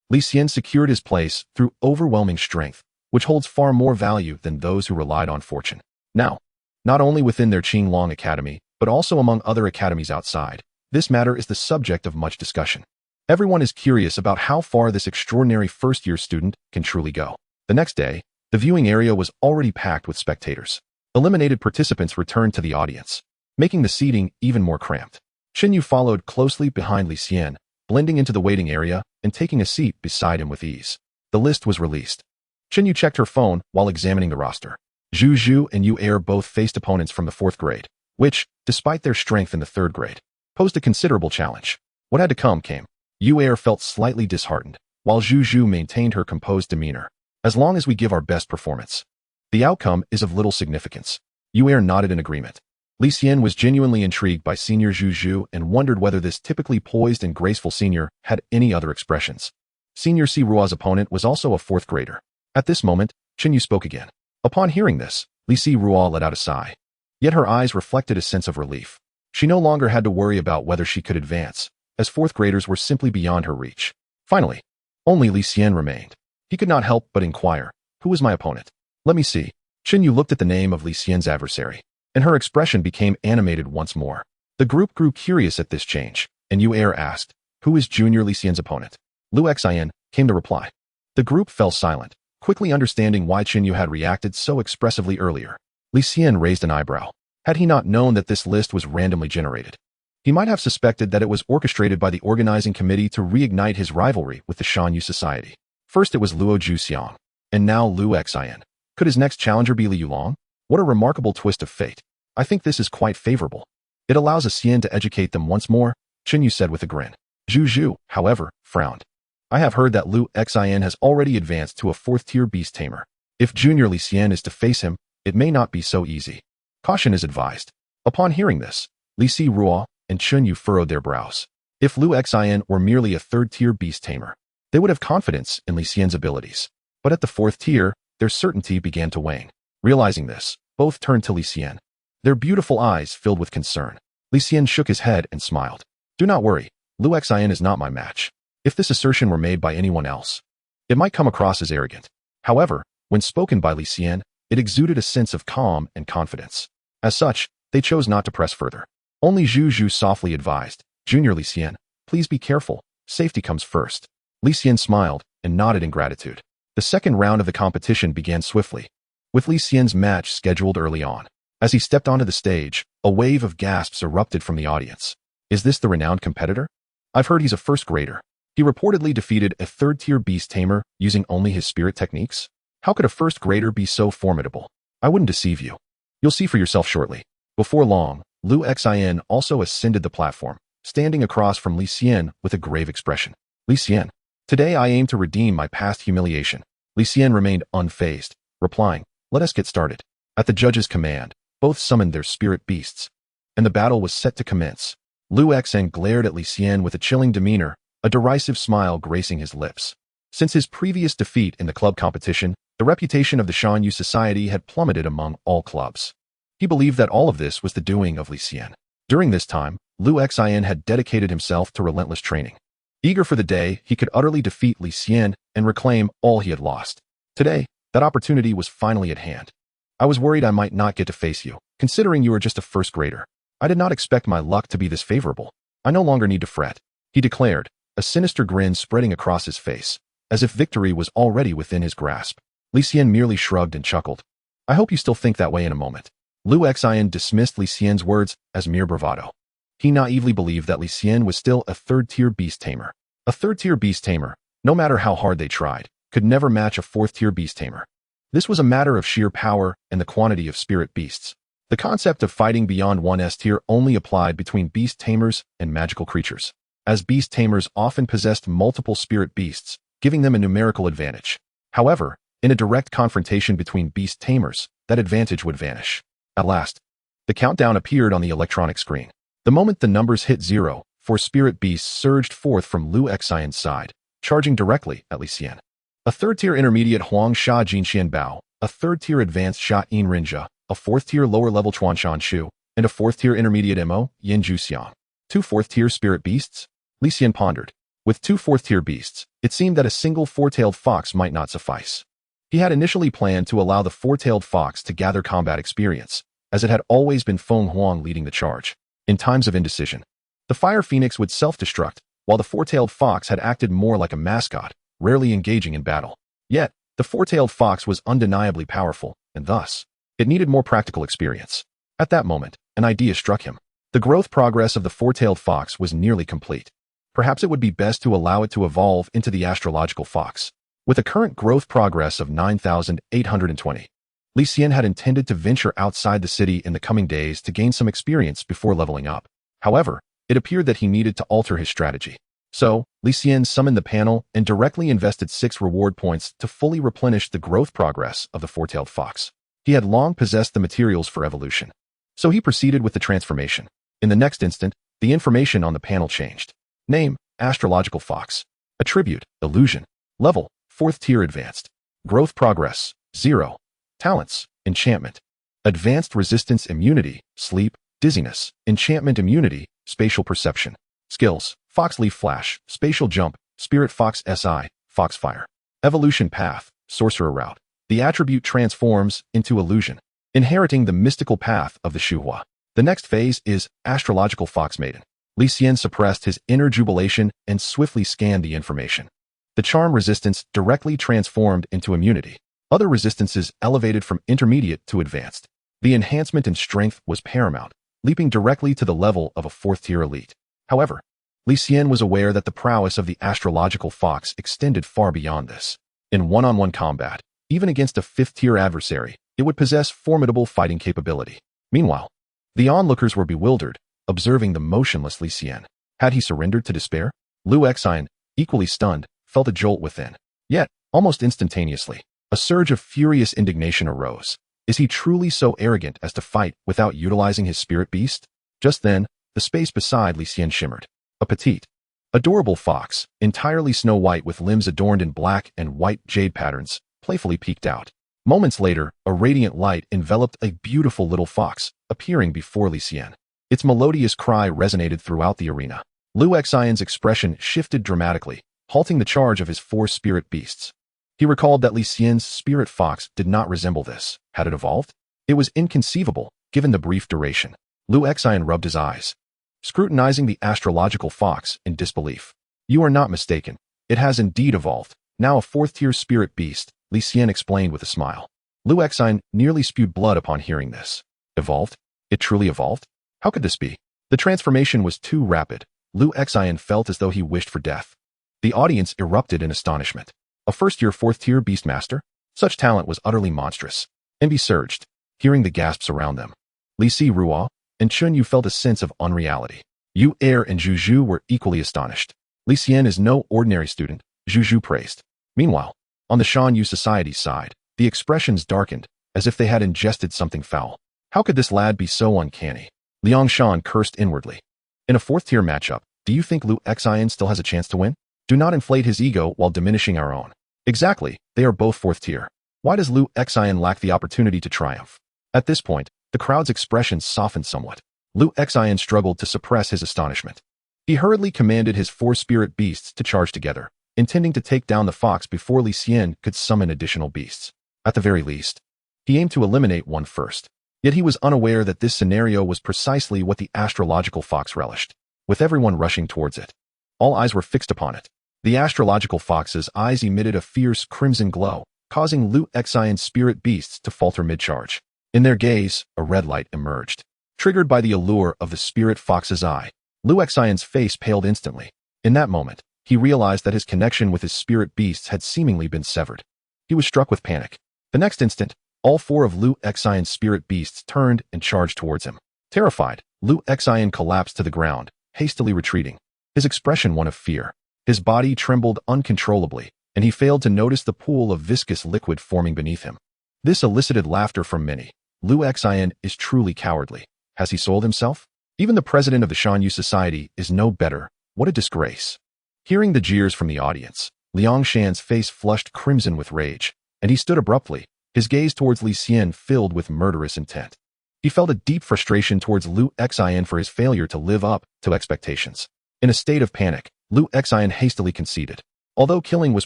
Li Xian secured his place through overwhelming strength, which holds far more value than those who relied on fortune. Now, not only within their Qinglong Academy, but also among other academies outside, this matter is the subject of much discussion. Everyone is curious about how far this extraordinary first-year student can truly go. The next day, the viewing area was already packed with spectators. Eliminated participants returned to the audience, making the seating even more cramped. Xinyu followed closely behind Li Xian, blending into the waiting area and taking a seat beside him with ease. The list was released. Xinyu checked her phone while examining the roster. Zhu Zhu and Yu Er both faced opponents from the 4th grade, which, despite their strength in the 3rd grade, posed a considerable challenge. What had to come came. Yu Er felt slightly disheartened, while Zhu Zhu maintained her composed demeanor. As long as we give our best performance, the outcome is of little significance. Yu Er nodded in agreement. Li Xian was genuinely intrigued by senior Zhu Zhu and wondered whether this typically poised and graceful senior had any other expressions. Senior Si Rua's opponent was also a 4th grader. At this moment, Xinyu spoke again. Upon hearing this, Li Si Rua let out a sigh. Yet her eyes reflected a sense of relief. She no longer had to worry about whether she could advance, as 4th graders were simply beyond her reach. Finally, only Li Xian remained. He could not help but inquire, "Who is my opponent?" "Let me see." Xinyu looked at the name of Li Xian's adversary, and her expression became animated once more. The group grew curious at this change, and Yu Er asked, "Who is Junior Li Xian's opponent?" Lu Xian, came the reply. The group fell silent, quickly understanding why Xinyu had reacted so expressively earlier. Li Xian raised an eyebrow. Had he not known that this list was randomly generated, he might have suspected that it was orchestrated by the organizing committee to reignite his rivalry with the Shanyu Society. First it was Luo Juxiang, and now Lu Xian. Could his next challenger be Li Yulong? What a remarkable twist of fate. I think this is quite favorable. It allows a Xian to educate them once more, Xinyu said with a grin. Zhu Zhu, however, frowned. I have heard that Lu Xian has already advanced to a 4th-tier beast tamer. If Junior Li Xian is to face him, it may not be so easy. Caution is advised. Upon hearing this, Li Si Rua and Xinyu furrowed their brows. If Lu Xian were merely a 3rd-tier beast tamer, they would have confidence in Li Xian's abilities. But at the 4th tier, their certainty began to wane. Realizing this, both turned to Li Xian. Their beautiful eyes filled with concern. Li Xian shook his head and smiled. Do not worry, Lu Xian is not my match. If this assertion were made by anyone else, it might come across as arrogant. However, when spoken by Li Xian, it exuded a sense of calm and confidence. As such, they chose not to press further. Only Zhu Zhu softly advised, Junior Li Xian, please be careful, safety comes first. Li Xian smiled and nodded in gratitude. The second round of the competition began swiftly, with Li Xian's match scheduled early on. As he stepped onto the stage, a wave of gasps erupted from the audience. Is this the renowned competitor? I've heard he's a 1st grader. He reportedly defeated a 3rd-tier beast tamer using only his spirit techniques. How could a 1st grader be so formidable? I wouldn't deceive you. You'll see for yourself shortly. Before long, Lu Xian also ascended the platform, standing across from Li Xian with a grave expression. Li Xian, today I aim to redeem my past humiliation. Li Xian remained unfazed, replying, let us get started. At the judge's command, both summoned their spirit beasts, and the battle was set to commence. Lu Xian glared at Li Xian with a chilling demeanor, a derisive smile gracing his lips. Since his previous defeat in the club competition, the reputation of the Shanyu Society had plummeted among all clubs. He believed that all of this was the doing of Li Xian. During this time, Lu Xian had dedicated himself to relentless training. Eager for the day he could utterly defeat Li Xian and reclaim all he had lost. Today, that opportunity was finally at hand. I was worried I might not get to face you, considering you are just a 1st grader. I did not expect my luck to be this favorable. I no longer need to fret, he declared, a sinister grin spreading across his face, as if victory was already within his grasp. Li Xian merely shrugged and chuckled. I hope you still think that way in a moment. Lu Xian dismissed Li Xian's words as mere bravado. He naively believed that Li Xian was still a 3rd-tier beast tamer. A 3rd-tier beast tamer, no matter how hard they tried, could never match a 4th-tier beast tamer. This was a matter of sheer power and the quantity of spirit beasts. The concept of fighting beyond one S tier only applied between beast tamers and magical creatures. as beast tamers often possessed multiple spirit beasts, giving them a numerical advantage. However, in a direct confrontation between beast tamers, that advantage would vanish. At last, the countdown appeared on the electronic screen. The moment the numbers hit 0, 4 spirit beasts surged forth from Li Xian's side, charging directly at Li Xian. A third-tier intermediate Huang Sha Jinxian Bao, a third-tier advanced Sha In Rinja, a fourth-tier lower-level Chuanshan Shu, and a fourth-tier intermediate Mo, Yin Ju Xiang. 2 fourth-tier spirit beasts? Li Xian pondered. With 2 fourth-tier beasts, it seemed that a single four-tailed fox might not suffice. He had initially planned to allow the four-tailed fox to gather combat experience, as it had always been Feng Huang leading the charge. In times of indecision, the Fire Phoenix would self-destruct, while the four-tailed fox had acted more like a mascot, rarely engaging in battle. Yet, the four-tailed fox was undeniably powerful, and thus, it needed more practical experience. At that moment, an idea struck him. The growth progress of the four-tailed fox was nearly complete. Perhaps it would be best to allow it to evolve into the astrological fox. With a current growth progress of 9,820, Li Xian had intended to venture outside the city in the coming days to gain some experience before leveling up. However, it appeared that he needed to alter his strategy. So, Li Xian summoned the panel and directly invested 6 reward points to fully replenish the growth progress of the four-tailed fox. He had long possessed the materials for evolution. So he proceeded with the transformation. In the next instant, the information on the panel changed. Name, Astrological Fox. Attribute, Illusion. Level, 4th tier advanced. Growth progress, 0. Talents, Enchantment. Advanced resistance immunity, sleep, dizziness, enchantment immunity, spatial perception. Skills, Fox Leaf Flash, Spatial Jump, Spirit Fox SI, Foxfire. Evolution Path, Sorcerer Route. The attribute transforms into illusion, inheriting the mystical path of the Shuhua. The next phase is Astrological Fox Maiden. Li Xian suppressed his inner jubilation and swiftly scanned the information. The charm resistance directly transformed into immunity. Other resistances elevated from intermediate to advanced. The enhancement in strength was paramount, leaping directly to the level of a 4th-tier elite. However, Li Xian was aware that the prowess of the astrological fox extended far beyond this. In one-on-one combat, even against a 5th-tier adversary, it would possess formidable fighting capability. Meanwhile, the onlookers were bewildered, observing the motionless Li Xian. Had he surrendered to despair? Li Xian, equally stunned, felt a jolt within. Yet, almost instantaneously, a surge of furious indignation arose. Is he truly so arrogant as to fight without utilizing his spirit beast? Just then, the space beside Li Xian shimmered. A petite, adorable fox, entirely snow white with limbs adorned in black and white jade patterns, playfully peeked out. Moments later, a radiant light enveloped a beautiful little fox, appearing before Li Xian. Its melodious cry resonated throughout the arena. Li Xian's expression shifted dramatically, halting the charge of his 4 spirit beasts. He recalled that Li Xian's spirit fox did not resemble this. Had it evolved? It was inconceivable, given the brief duration. Li Xian rubbed his eyes, scrutinizing the astrological fox in disbelief. You are not mistaken. It has indeed evolved. Now a 4th-tier spirit beast, Li Xian explained with a smile. Li Xian nearly spewed blood upon hearing this. Evolved? It truly evolved? How could this be? The transformation was too rapid. Li Xian felt as though he wished for death. The audience erupted in astonishment. A 1st-tier, 4th-tier beastmaster? Such talent was utterly monstrous. Envy surged, hearing the gasps around them. Li Si Ruo and Chun Yu felt a sense of unreality. Yu Er and Zhu Zhu were equally astonished. Li Xian is no ordinary student, Zhu Zhu praised. Meanwhile, on the Shan Yu Society's side, the expressions darkened, as if they had ingested something foul. How could this lad be so uncanny? Liang Shan cursed inwardly. In a 4th-tier matchup, do you think Li Xian still has a chance to win? Do not inflate his ego while diminishing our own. Exactly, they are both 4th-tier. Why does Li Xian lack the opportunity to triumph? At this point, the crowd's expression softened somewhat. Li Xian struggled to suppress his astonishment. He hurriedly commanded his 4 spirit beasts to charge together, intending to take down the fox before Li Xian could summon additional beasts. At the very least, he aimed to eliminate one first. Yet he was unaware that this scenario was precisely what the astrological fox relished. With everyone rushing towards it, all eyes were fixed upon it. The astrological fox's eyes emitted a fierce crimson glow, causing Li Xian's spirit beasts to falter mid-charge. In their gaze, a red light emerged. Triggered by the allure of the spirit fox's eye, Li Xian's face paled instantly. In that moment, he realized that his connection with his spirit beasts had seemingly been severed. He was struck with panic. The next instant, all 4 of Li Xian's spirit beasts turned and charged towards him. Terrified, Li Xian collapsed to the ground, hastily retreating. his expression one of fear. His body trembled uncontrollably, and he failed to notice the pool of viscous liquid forming beneath him. This elicited laughter from many. Li Xian is truly cowardly. Has he sold himself? Even the president of the Shanyu Society is no better. What a disgrace. Hearing the jeers from the audience, Li Xian's face flushed crimson with rage, and he stood abruptly, his gaze towards Li Xian filled with murderous intent. He felt a deep frustration towards Li Xian for his failure to live up to expectations. In a state of panic, Li Xian hastily conceded. Although killing was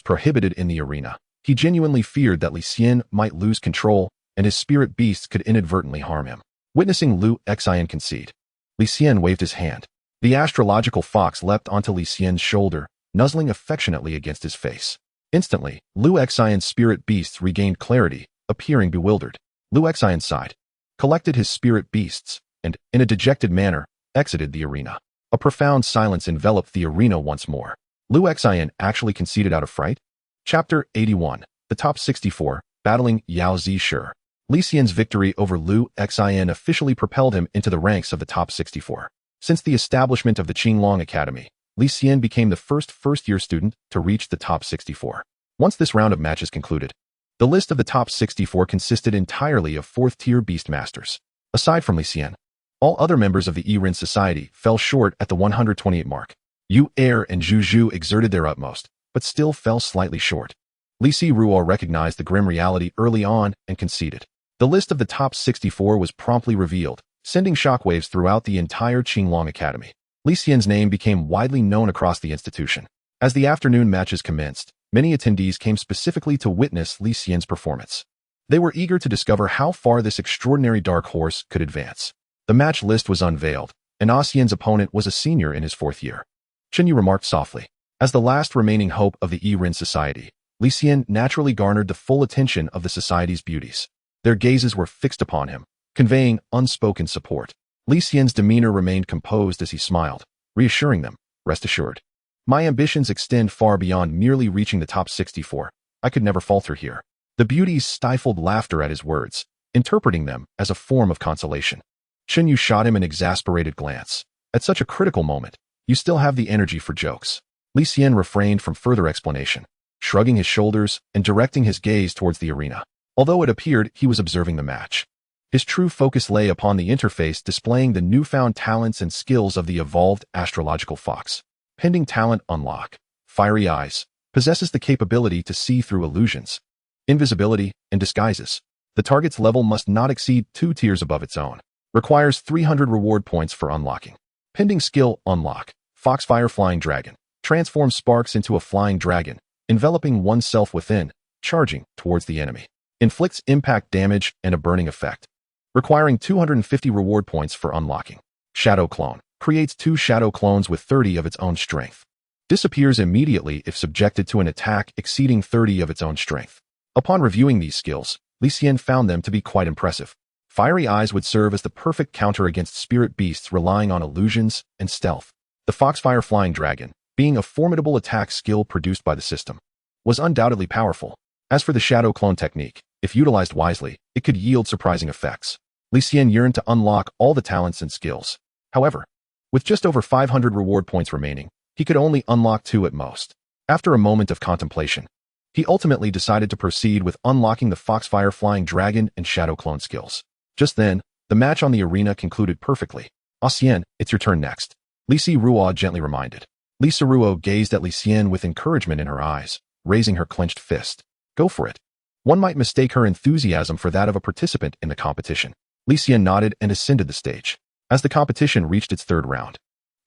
prohibited in the arena, he genuinely feared that Li Xian might lose control and his spirit beasts could inadvertently harm him. Witnessing Li Xian concede, Li Xian waved his hand. The astrological fox leapt onto Li Xian's shoulder, nuzzling affectionately against his face. Instantly, Li Xian's spirit beasts regained clarity, appearing bewildered. Li Xian sighed, collected his spirit beasts, and, in a dejected manner, exited the arena. A profound silence enveloped the arena once more. Li Xian actually conceded out of fright? Chapter 81. The Top 64, Battling Yao Zishur. Li Xian's victory over Li Xian officially propelled him into the ranks of the Top 64. Since the establishment of the Qinglong Academy, Li Xian became the first-year student to reach the Top 64. Once this round of matches concluded, the list of the Top 64 consisted entirely of fourth-tier beastmasters. Aside from Li Xian, all other members of the Yiren Society fell short at the 128 mark. Yu Er and Zhu Zhu exerted their utmost, but still fell slightly short. Li Ruo recognized the grim reality early on and conceded. The list of the Top 64 was promptly revealed, sending shockwaves throughout the entire Qinglong Academy. Li Xian's name became widely known across the institution. As the afternoon matches commenced, many attendees came specifically to witness Li Xian's performance. They were eager to discover how far this extraordinary dark horse could advance. The match list was unveiled, and Xian's opponent was a senior in his fourth year. Chenyu remarked softly. As the last remaining hope of the Yiren Society, Li Xian naturally garnered the full attention of the society's beauties. Their gazes were fixed upon him, conveying unspoken support. Li Xian's demeanor remained composed as he smiled, reassuring them, "Rest assured. My ambitions extend far beyond merely reaching the Top 64. I could never falter here." The beauties stifled laughter at his words, interpreting them as a form of consolation. Chenyu shot him an exasperated glance. At such a critical moment, you still have the energy for jokes. Li Xian refrained from further explanation, shrugging his shoulders and directing his gaze towards the arena. Although it appeared he was observing the match, his true focus lay upon the interface displaying the newfound talents and skills of the evolved astrological fox. Pending talent unlock. Fiery Eyes. Possesses the capability to see through illusions, invisibility, and disguises. The target's level must not exceed 2 tiers above its own. Requires 300 reward points for unlocking. Pending skill unlock. Foxfire Flying Dragon. Transforms sparks into a flying dragon, enveloping oneself within, charging towards the enemy. Inflicts impact damage and a burning effect. Requiring 250 reward points for unlocking. Shadow Clone. Creates 2 shadow clones with 30 of its own strength. Disappears immediately if subjected to an attack exceeding 30 of its own strength. Upon reviewing these skills, Li Xian found them to be quite impressive. Fiery Eyes would serve as the perfect counter against spirit beasts relying on illusions and stealth. The Foxfire Flying Dragon, being a formidable attack skill produced by the system, was undoubtedly powerful. As for the Shadow Clone technique, if utilized wisely, it could yield surprising effects. Li Xian yearned to unlock all the talents and skills. However, with just over 500 reward points remaining, he could only unlock 2 at most. After a moment of contemplation, he ultimately decided to proceed with unlocking the Foxfire Flying Dragon and Shadow Clone skills. Just then, the match on the arena concluded perfectly. Xian, it's your turn next. Li Ruo gently reminded. Li Ruo gazed at Li Xian with encouragement in her eyes, raising her clenched fist. Go for it. One might mistake her enthusiasm for that of a participant in the competition. Li Xian nodded and ascended the stage. As the competition reached its 3rd round,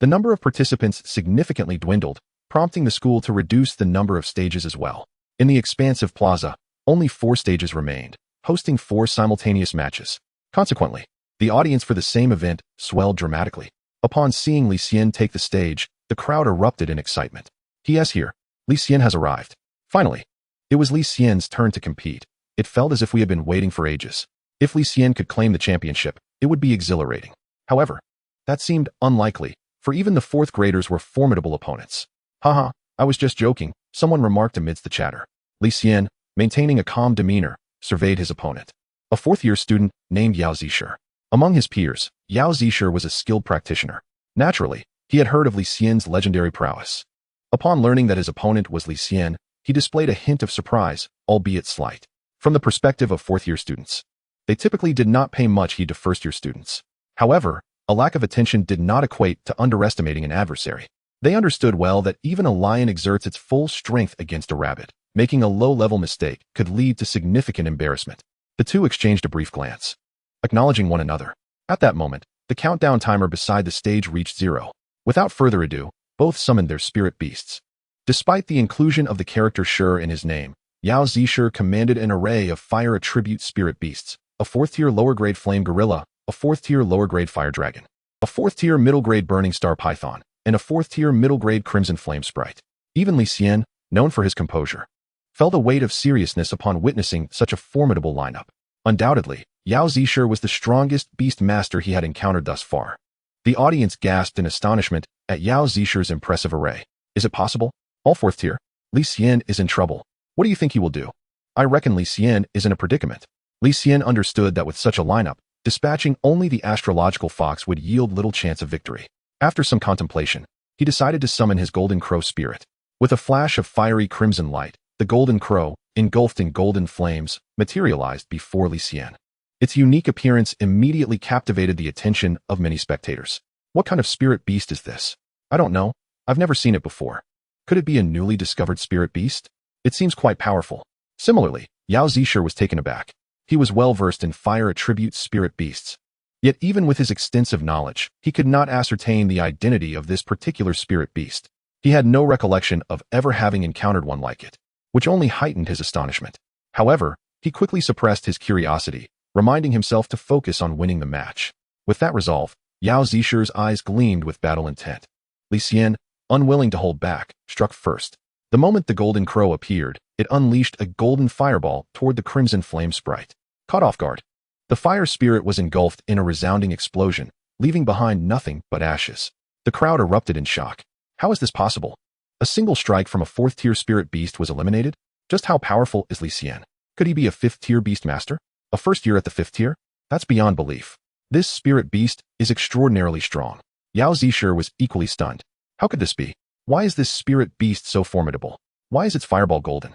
the number of participants significantly dwindled, prompting the school to reduce the number of stages as well. In the expansive plaza, only 4 stages remained, hosting 4 simultaneous matches. Consequently, the audience for the same event swelled dramatically. Upon seeing Li Xian take the stage, the crowd erupted in excitement. He is here. Li Xian has arrived. Finally, it was Li Xian's turn to compete. It felt as if we had been waiting for ages. If Li Xian could claim the championship, it would be exhilarating. However, that seemed unlikely, for even the 4th graders were formidable opponents. Haha, I was just joking, someone remarked amidst the chatter. Li Xian, maintaining a calm demeanor, surveyed his opponent. A 4th-year student named Yao Zishur. Among his peers, Yao Zishur was a skilled practitioner. Naturally, He had heard of Li Xian's legendary prowess. Upon learning that his opponent was Li Xian, he displayed a hint of surprise, albeit slight. From the perspective of fourth-year students, they typically did not pay much heed to first-year students. However, a lack of attention did not equate to underestimating an adversary. They understood well that even a lion exerts its full strength against a rabbit. Making a low-level mistake could lead to significant embarrassment. The two exchanged a brief glance, acknowledging one another. At that moment, the countdown timer beside the stage reached 0. Without further ado, both summoned their spirit beasts. Despite the inclusion of the character Shi in his name, Yao Zishir commanded an array of fire attribute spirit beasts, a 4th-tier lower-grade flame gorilla, a 4th-tier lower-grade fire dragon, a 4th-tier middle-grade burning star python, and a 4th-tier middle-grade crimson flame sprite. Even Li Xian, known for his composure, felt a weight of seriousness upon witnessing such a formidable lineup. Undoubtedly, Yao Zishir was the strongest beast master he had encountered thus far. The audience gasped in astonishment at Yao Zishir's impressive array. Is it possible? All 4th tier? Li Xian is in trouble. What do you think he will do? I reckon Li Xian is in a predicament. Li Xian understood that with such a lineup, dispatching only the astrological fox would yield little chance of victory. After some contemplation, he decided to summon his golden crow spirit. With a flash of fiery crimson light, the golden crow, engulfed in golden flames, materialized before Li Xian. Its unique appearance immediately captivated the attention of many spectators. What kind of spirit beast is this? I don't know. I've never seen it before. Could it be a newly discovered spirit beast? It seems quite powerful. Similarly, Yao Zishir was taken aback. He was well versed in fire attribute spirit beasts. Yet even with his extensive knowledge, he could not ascertain the identity of this particular spirit beast. He had no recollection of ever having encountered one like it, which only heightened his astonishment. However, he quickly suppressed his curiosity, reminding himself to focus on winning the match. With that resolve, Yao Zishir's eyes gleamed with battle intent. Li Xian, unwilling to hold back, struck first. The moment the golden crow appeared, it unleashed a golden fireball toward the crimson flame sprite. Caught off guard, the fire spirit was engulfed in a resounding explosion, leaving behind nothing but ashes. The crowd erupted in shock. How is this possible? A single strike from a 4th-tier spirit beast was eliminated? Just how powerful is Li Xian? Could he be a 5th-tier beast master? A first year at the 5th tier? That's beyond belief. This spirit beast is extraordinarily strong. Yao Zishir was equally stunned. How could this be? Why is this spirit beast so formidable? Why is its fireball golden?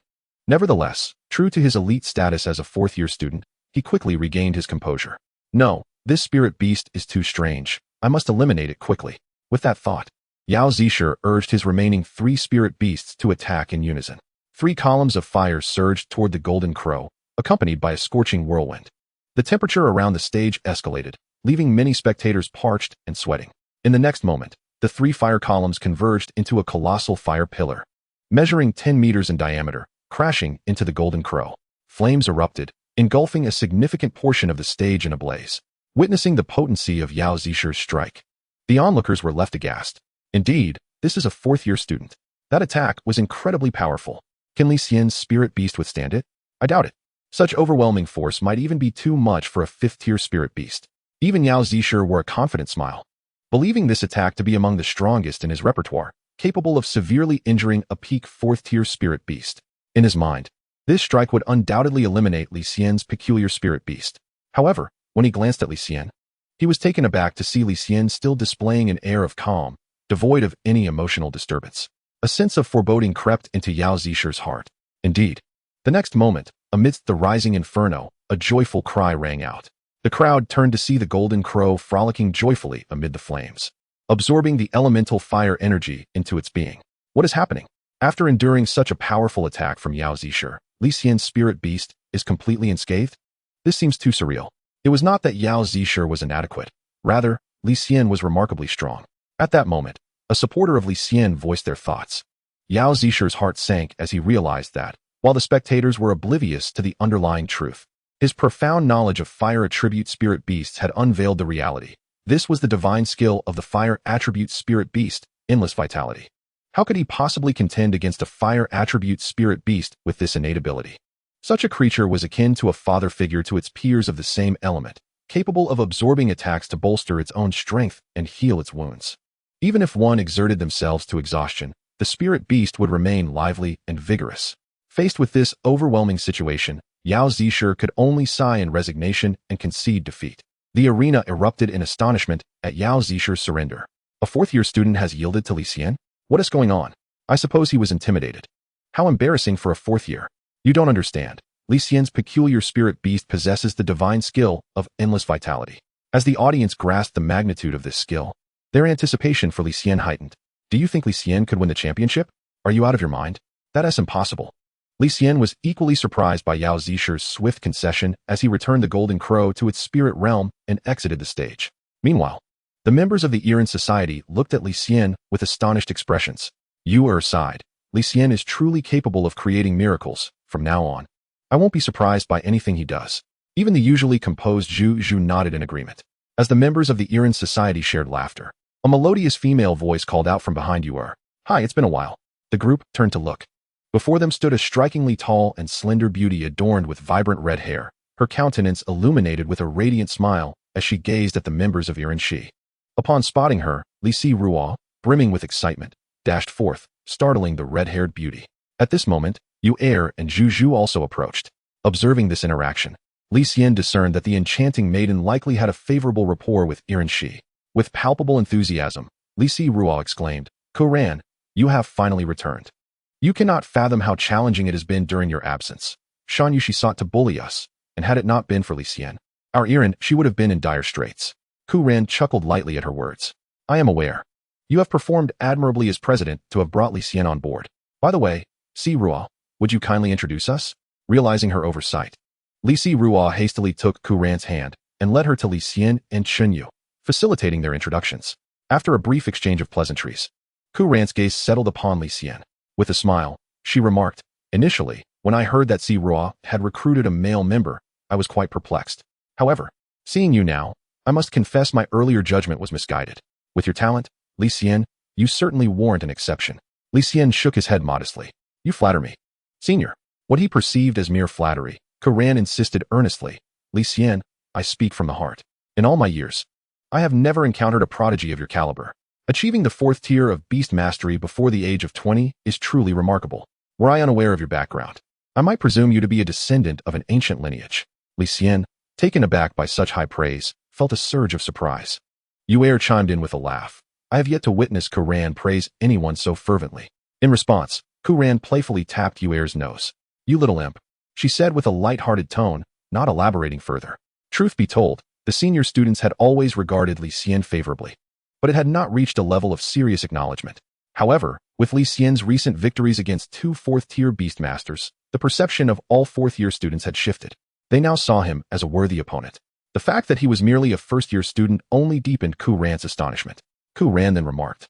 Nevertheless, true to his elite status as a 4th-year student, he quickly regained his composure. No, this spirit beast is too strange. I must eliminate it quickly. With that thought, Yao Zishir urged his remaining 3 spirit beasts to attack in unison. 3 columns of fire surged toward the golden crow, accompanied by a scorching whirlwind. The temperature around the stage escalated, leaving many spectators parched and sweating. In the next moment, the 3 fire columns converged into a colossal fire pillar, measuring 10 meters in diameter, crashing into the golden crow. Flames erupted, engulfing a significant portion of the stage in a blaze. Witnessing the potency of Yao Zishir's strike, the onlookers were left aghast. Indeed, this is a 4th-year student. That attack was incredibly powerful. Can Li Xian's spirit beast withstand it? I doubt it. Such overwhelming force might even be too much for a 5th-tier spirit beast. Even Yao Zishir wore a confident smile, believing this attack to be among the strongest in his repertoire, capable of severely injuring a peak 4th-tier spirit beast. In his mind, this strike would undoubtedly eliminate Li Xian's peculiar spirit beast. However, when he glanced at Li Xian, he was taken aback to see Li Xian still displaying an air of calm, devoid of any emotional disturbance. A sense of foreboding crept into Yao Zishir's heart. Indeed, the next moment, amidst the rising inferno, a joyful cry rang out. The crowd turned to see the golden crow frolicking joyfully amid the flames, absorbing the elemental fire energy into its being. What is happening? After enduring such a powerful attack from Yao Zishir, Li Xian's spirit beast is completely unscathed? This seems too surreal. It was not that Yao Zishir was inadequate. Rather, Li Xian was remarkably strong. At that moment, a supporter of Li Xian voiced their thoughts. Yao Zishir's heart sank as he realized that, while the spectators were oblivious to the underlying truth, his profound knowledge of fire attribute spirit beasts had unveiled the reality. This was the divine skill of the fire attribute spirit beast, endless vitality. How could he possibly contend against a fire attribute spirit beast with this innate ability? Such a creature was akin to a father figure to its peers of the same element, capable of absorbing attacks to bolster its own strength and heal its wounds. Even if one exerted themselves to exhaustion, the spirit beast would remain lively and vigorous. Faced with this overwhelming situation, Yao Zishir could only sigh in resignation and concede defeat. The arena erupted in astonishment at Yao Zishir's surrender. A fourth-year student has yielded to Li Xian? What is going on? I suppose he was intimidated. How embarrassing for a fourth year. You don't understand. Li Xian's peculiar spirit beast possesses the divine skill of endless vitality. As the audience grasped the magnitude of this skill, their anticipation for Li Xian heightened. Do you think Li Xian could win the championship? Are you out of your mind? That is impossible. Li Xian was equally surprised by Yao Zisher's swift concession as he returned the golden crow to its spirit realm and exited the stage. Meanwhile, the members of the Iran society looked at Li Xian with astonished expressions. Yu sighed. Li Xian is truly capable of creating miracles. From now on, I won't be surprised by anything he does. Even the usually composed Zhu nodded in agreement. As the members of the Iran society shared laughter, a melodious female voice called out from behind Yu. Hi, it's been a while. The group turned to look. Before them stood a strikingly tall and slender beauty adorned with vibrant red hair, her countenance illuminated with a radiant smile as she gazed at the members of Iran Shi. Upon spotting her, Li Xian, brimming with excitement, dashed forth, startling the red-haired beauty. At this moment, Yu and Zhu also approached. Observing this interaction, Li Xian discerned that the enchanting maiden likely had a favorable rapport with Iran Shi. With palpable enthusiasm, Li Xian exclaimed, "Kuran, you have finally returned. You cannot fathom how challenging it has been during your absence. Shan Yushi sought to bully us, and had it not been for Li Xian, our Iran Shi would have been in dire straits." Kuran chuckled lightly at her words. "I am aware. You have performed admirably as president to have brought Li Xian on board. By the way, Ruo, would you kindly introduce us?" Realizing her oversight, Li Ruo hastily took Kuran's hand and led her to Li Xian and Chunyu, facilitating their introductions. After a brief exchange of pleasantries, Kuran's gaze settled upon Li Xian. With a smile, she remarked, "Initially, when I heard that Ruo had recruited a male member, I was quite perplexed. However, seeing you now, I must confess my earlier judgment was misguided. With your talent, Li Xian, you certainly warrant an exception." Li Xian shook his head modestly. "You flatter me." Senior. What he perceived as mere flattery, Kuran insisted earnestly. "Li Xian, I speak from the heart. In all my years, I have never encountered a prodigy of your caliber. Achieving the 4th tier of beast mastery before the age of 20 is truly remarkable. Were I unaware of your background, I might presume you to be a descendant of an ancient lineage." Li Xian, taken aback by such high praise, felt a surge of surprise. Yu chimed in with a laugh. "I have yet to witness Kuran praise anyone so fervently." In response, Kuran playfully tapped Yu's nose. "You little imp," she said with a light-hearted tone, not elaborating further. Truth be told, the senior students had always regarded Li Xian favorably, but it had not reached a level of serious acknowledgement. However, with Li Xian's recent victories against 2 4th-tier beastmasters, the perception of all 4th-year students had shifted. They now saw him as a worthy opponent. The fact that he was merely a first-year student only deepened Kuran's astonishment. Kuran then remarked,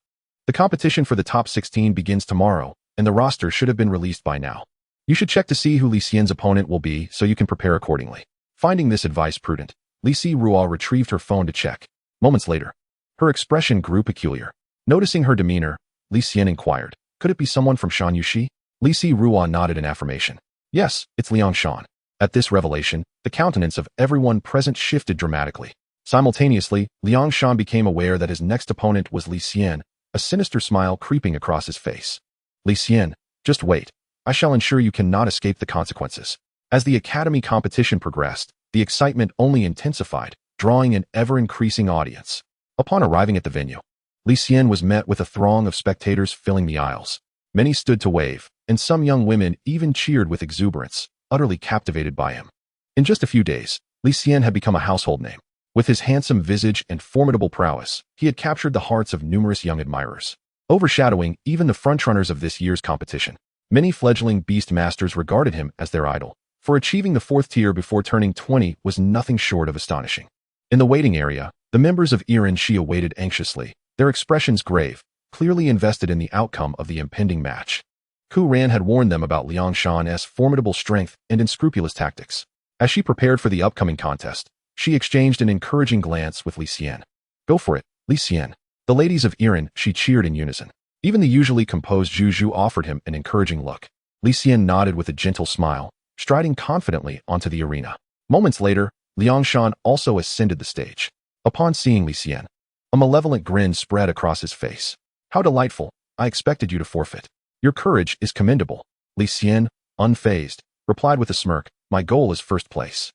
"The competition for the top 16 begins tomorrow, and the roster should have been released by now. You should check to see who Li Xian's opponent will be so you can prepare accordingly." Finding this advice prudent, Li Ruo retrieved her phone to check. Moments later, her expression grew peculiar. Noticing her demeanor, Li Xian inquired, "Could it be someone from Shan Yushi?" Li Ruo nodded in affirmation. "Yes, it's Liang Shan." At this revelation, the countenance of everyone present shifted dramatically. Simultaneously, Liang Shan became aware that his next opponent was Li Xian, a sinister smile creeping across his face. "Li Xian, just wait. I shall ensure you cannot escape the consequences." As the academy competition progressed, the excitement only intensified, drawing an ever-increasing audience. Upon arriving at the venue, Li Xian was met with a throng of spectators filling the aisles. Many stood to wave, and some young women even cheered with exuberance, utterly captivated by him. In just a few days, Li Xian had become a household name. With his handsome visage and formidable prowess, he had captured the hearts of numerous young admirers, overshadowing even the frontrunners of this year's competition. Many fledgling beast masters regarded him as their idol, for achieving the 4th tier before turning 20 was nothing short of astonishing. In the waiting area, the members of Iran Shi awaited anxiously, their expressions grave, clearly invested in the outcome of the impending match. Kuran had warned them about Liang Shan's formidable strength and unscrupulous tactics. As she prepared for the upcoming contest, she exchanged an encouraging glance with Li Xian. "Go for it, Li Xian." The ladies of Iran Shi cheered in unison. Even the usually composed Zhu offered him an encouraging look. Li Xian nodded with a gentle smile, striding confidently onto the arena. Moments later, Liang Shan also ascended the stage. Upon seeing Li Xian, a malevolent grin spread across his face. "How delightful. I expected you to forfeit. Your courage is commendable." Li Xian, unfazed, replied with a smirk, "My goal is first place.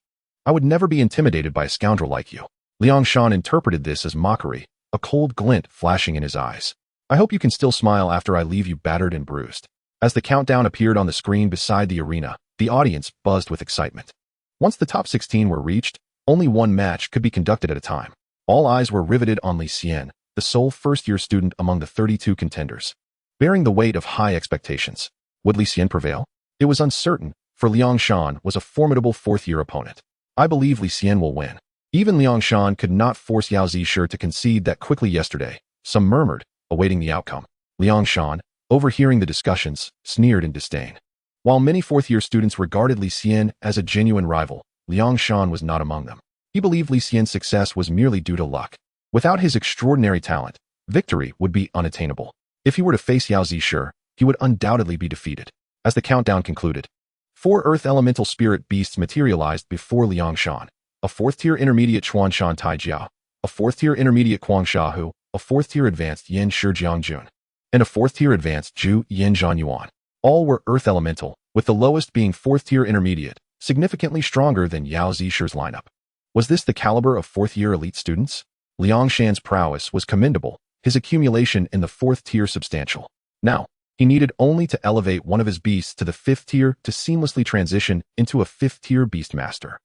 I would never be intimidated by a scoundrel like you." Liang Shan interpreted this as mockery, a cold glint flashing in his eyes. I hope you can still smile after I leave you battered and bruised. As the countdown appeared on the screen beside the arena, the audience buzzed with excitement. Once the top 16 were reached, only one match could be conducted at a time. All eyes were riveted on Li Xian, the sole first-year student among the 32 contenders. Bearing the weight of high expectations, would Li Xian prevail? It was uncertain, for Li Xian was a formidable fourth-year opponent. I believe Li Xian will win. Even Li Xian could not force Yao Zisher to concede that quickly yesterday. Some murmured, awaiting the outcome. Li Xian, overhearing the discussions, sneered in disdain. While many fourth-year students regarded Li Xian as a genuine rival, Li Xian was not among them. He believed Li Xian's success was merely due to luck. Without his extraordinary talent, victory would be unattainable. If he were to face Yao Zisher, he would undoubtedly be defeated. As the countdown concluded, 4 Earth Elemental Spirit Beasts materialized before Li Xian. A 4th-tier intermediate Chuanshan Taijia, a 4th-tier intermediate Guangshahu, a 4th-tier advanced Yin Shijiangjun, and a 4th-tier advanced Zhu Yin Zhanyuan. All were Earth Elemental, with the lowest being 4th-tier intermediate, significantly stronger than Yao Zisher's lineup. Was this the caliber of 4th-year elite students? Li Xian's prowess was commendable, his accumulation in the 4th tier substantial. Now, he needed only to elevate one of his beasts to the 5th tier to seamlessly transition into a 5th-tier Beastmaster.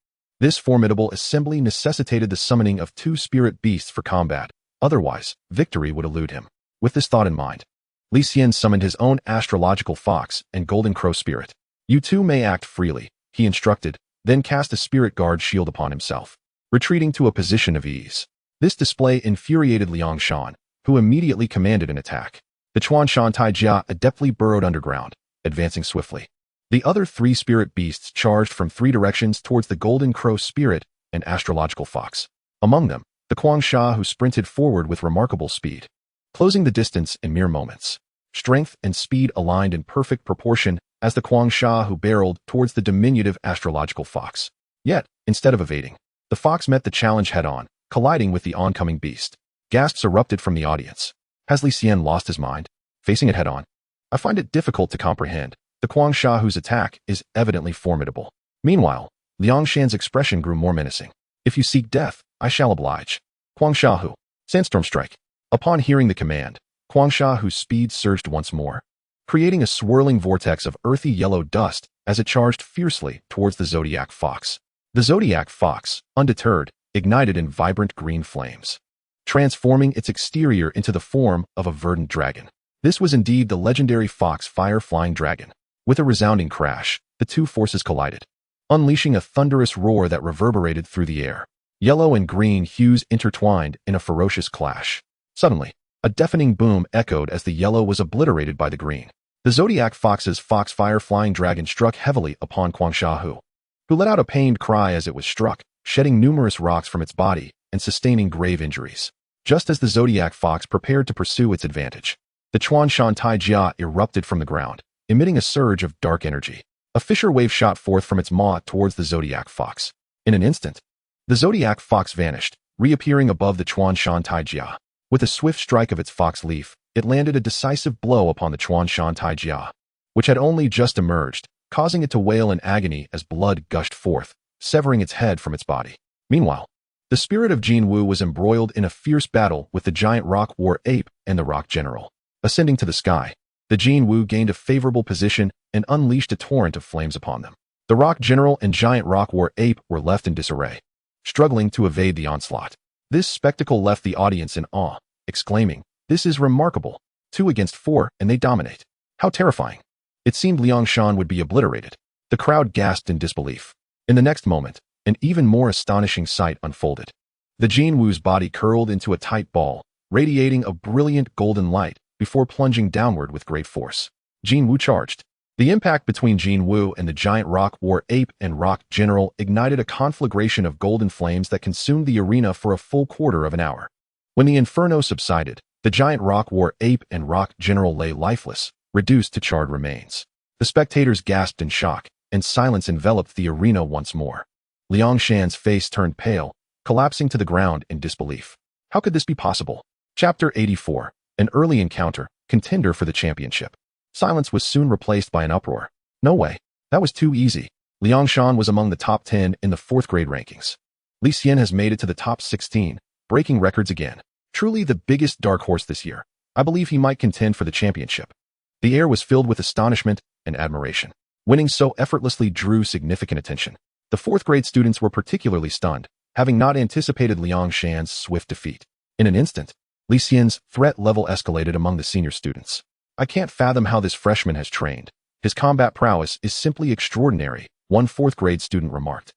This formidable assembly necessitated the summoning of 2 spirit beasts for combat, otherwise, victory would elude him. With this thought in mind, Li Xian summoned his own astrological fox and golden crow spirit. You two may act freely, he instructed, then cast a spirit guard shield upon himself, retreating to a position of ease. This display infuriated Li Xian, who immediately commanded an attack. The Chuanshan Taijia adeptly burrowed underground, advancing swiftly. The other 3 spirit beasts charged from 3 directions towards the golden crow spirit and astrological fox. Among them, the Guangsha who sprinted forward with remarkable speed, closing the distance in mere moments. Strength and speed aligned in perfect proportion as the Guangsha who barreled towards the diminutive astrological fox. Yet, instead of evading, the fox met the challenge head-on, colliding with the oncoming beast. Gasps erupted from the audience. Has Li Xian lost his mind? Facing it head-on? I find it difficult to comprehend. The Guangsha whose attack is evidently formidable. Meanwhile, Li Xian's expression grew more menacing. If you seek death, I shall oblige. Guangsha, Sandstorm Strike. Upon hearing the command, Guangsha's speed surged once more, creating a swirling vortex of earthy yellow dust as it charged fiercely towards the Zodiac Fox. The Zodiac Fox, undeterred, ignited in vibrant green flames, transforming its exterior into the form of a verdant dragon. This was indeed the legendary fox fire-flying dragon. With a resounding crash, the two forces collided, unleashing a thunderous roar that reverberated through the air. Yellow and green hues intertwined in a ferocious clash. Suddenly, a deafening boom echoed as the yellow was obliterated by the green. The Zodiac Fox's fox fire-flying dragon struck heavily upon Guangsha, who let out a pained cry as it was struck, shedding numerous rocks from its body and sustaining grave injuries. Just as the Zodiac Fox prepared to pursue its advantage, the Chuanshan Taijia erupted from the ground, emitting a surge of dark energy. A fissure wave shot forth from its maw towards the Zodiac Fox. In an instant, the Zodiac Fox vanished, reappearing above the Chuanshan Taijia. With a swift strike of its fox leaf, it landed a decisive blow upon the Chuanshan Taijia, which had only just emerged, causing it to wail in agony as blood gushed forth, severing its head from its body. Meanwhile, the spirit of Jin Wu was embroiled in a fierce battle with the giant rock war ape and the rock general. Ascending to the sky, the Jin Wu gained a favorable position and unleashed a torrent of flames upon them. The rock general and giant rock war ape were left in disarray, struggling to evade the onslaught. This spectacle left the audience in awe, exclaiming, "This is remarkable. 2 against 4, and they dominate. How terrifying." It seemed Li Xian would be obliterated. The crowd gasped in disbelief. In the next moment, an even more astonishing sight unfolded. The Jin Wu's body curled into a tight ball, radiating a brilliant golden light before plunging downward with great force. Jin Wu charged. The impact between Jin Wu and the giant rock war ape and rock general ignited a conflagration of golden flames that consumed the arena for a full quarter of an hour. When the inferno subsided, the giant rock war ape and rock general lay lifeless, reduced to charred remains. The spectators gasped in shock, and silence enveloped the arena once more. Li Xian's face turned pale, collapsing to the ground in disbelief. How could this be possible? Chapter 84. An early encounter, contender for the championship. Silence was soon replaced by an uproar. No way. That was too easy. Li Xian was among the top 10 in the 4th grade rankings. Li Xian has made it to the top 16, breaking records again. Truly the biggest dark horse this year. I believe he might contend for the championship. The air was filled with astonishment and admiration. Winning so effortlessly drew significant attention. The fourth-grade students were particularly stunned, having not anticipated Li Xian's swift defeat. In an instant, Li Xian's threat level escalated among the senior students. I can't fathom how this freshman has trained. His combat prowess is simply extraordinary, one fourth-grade student remarked.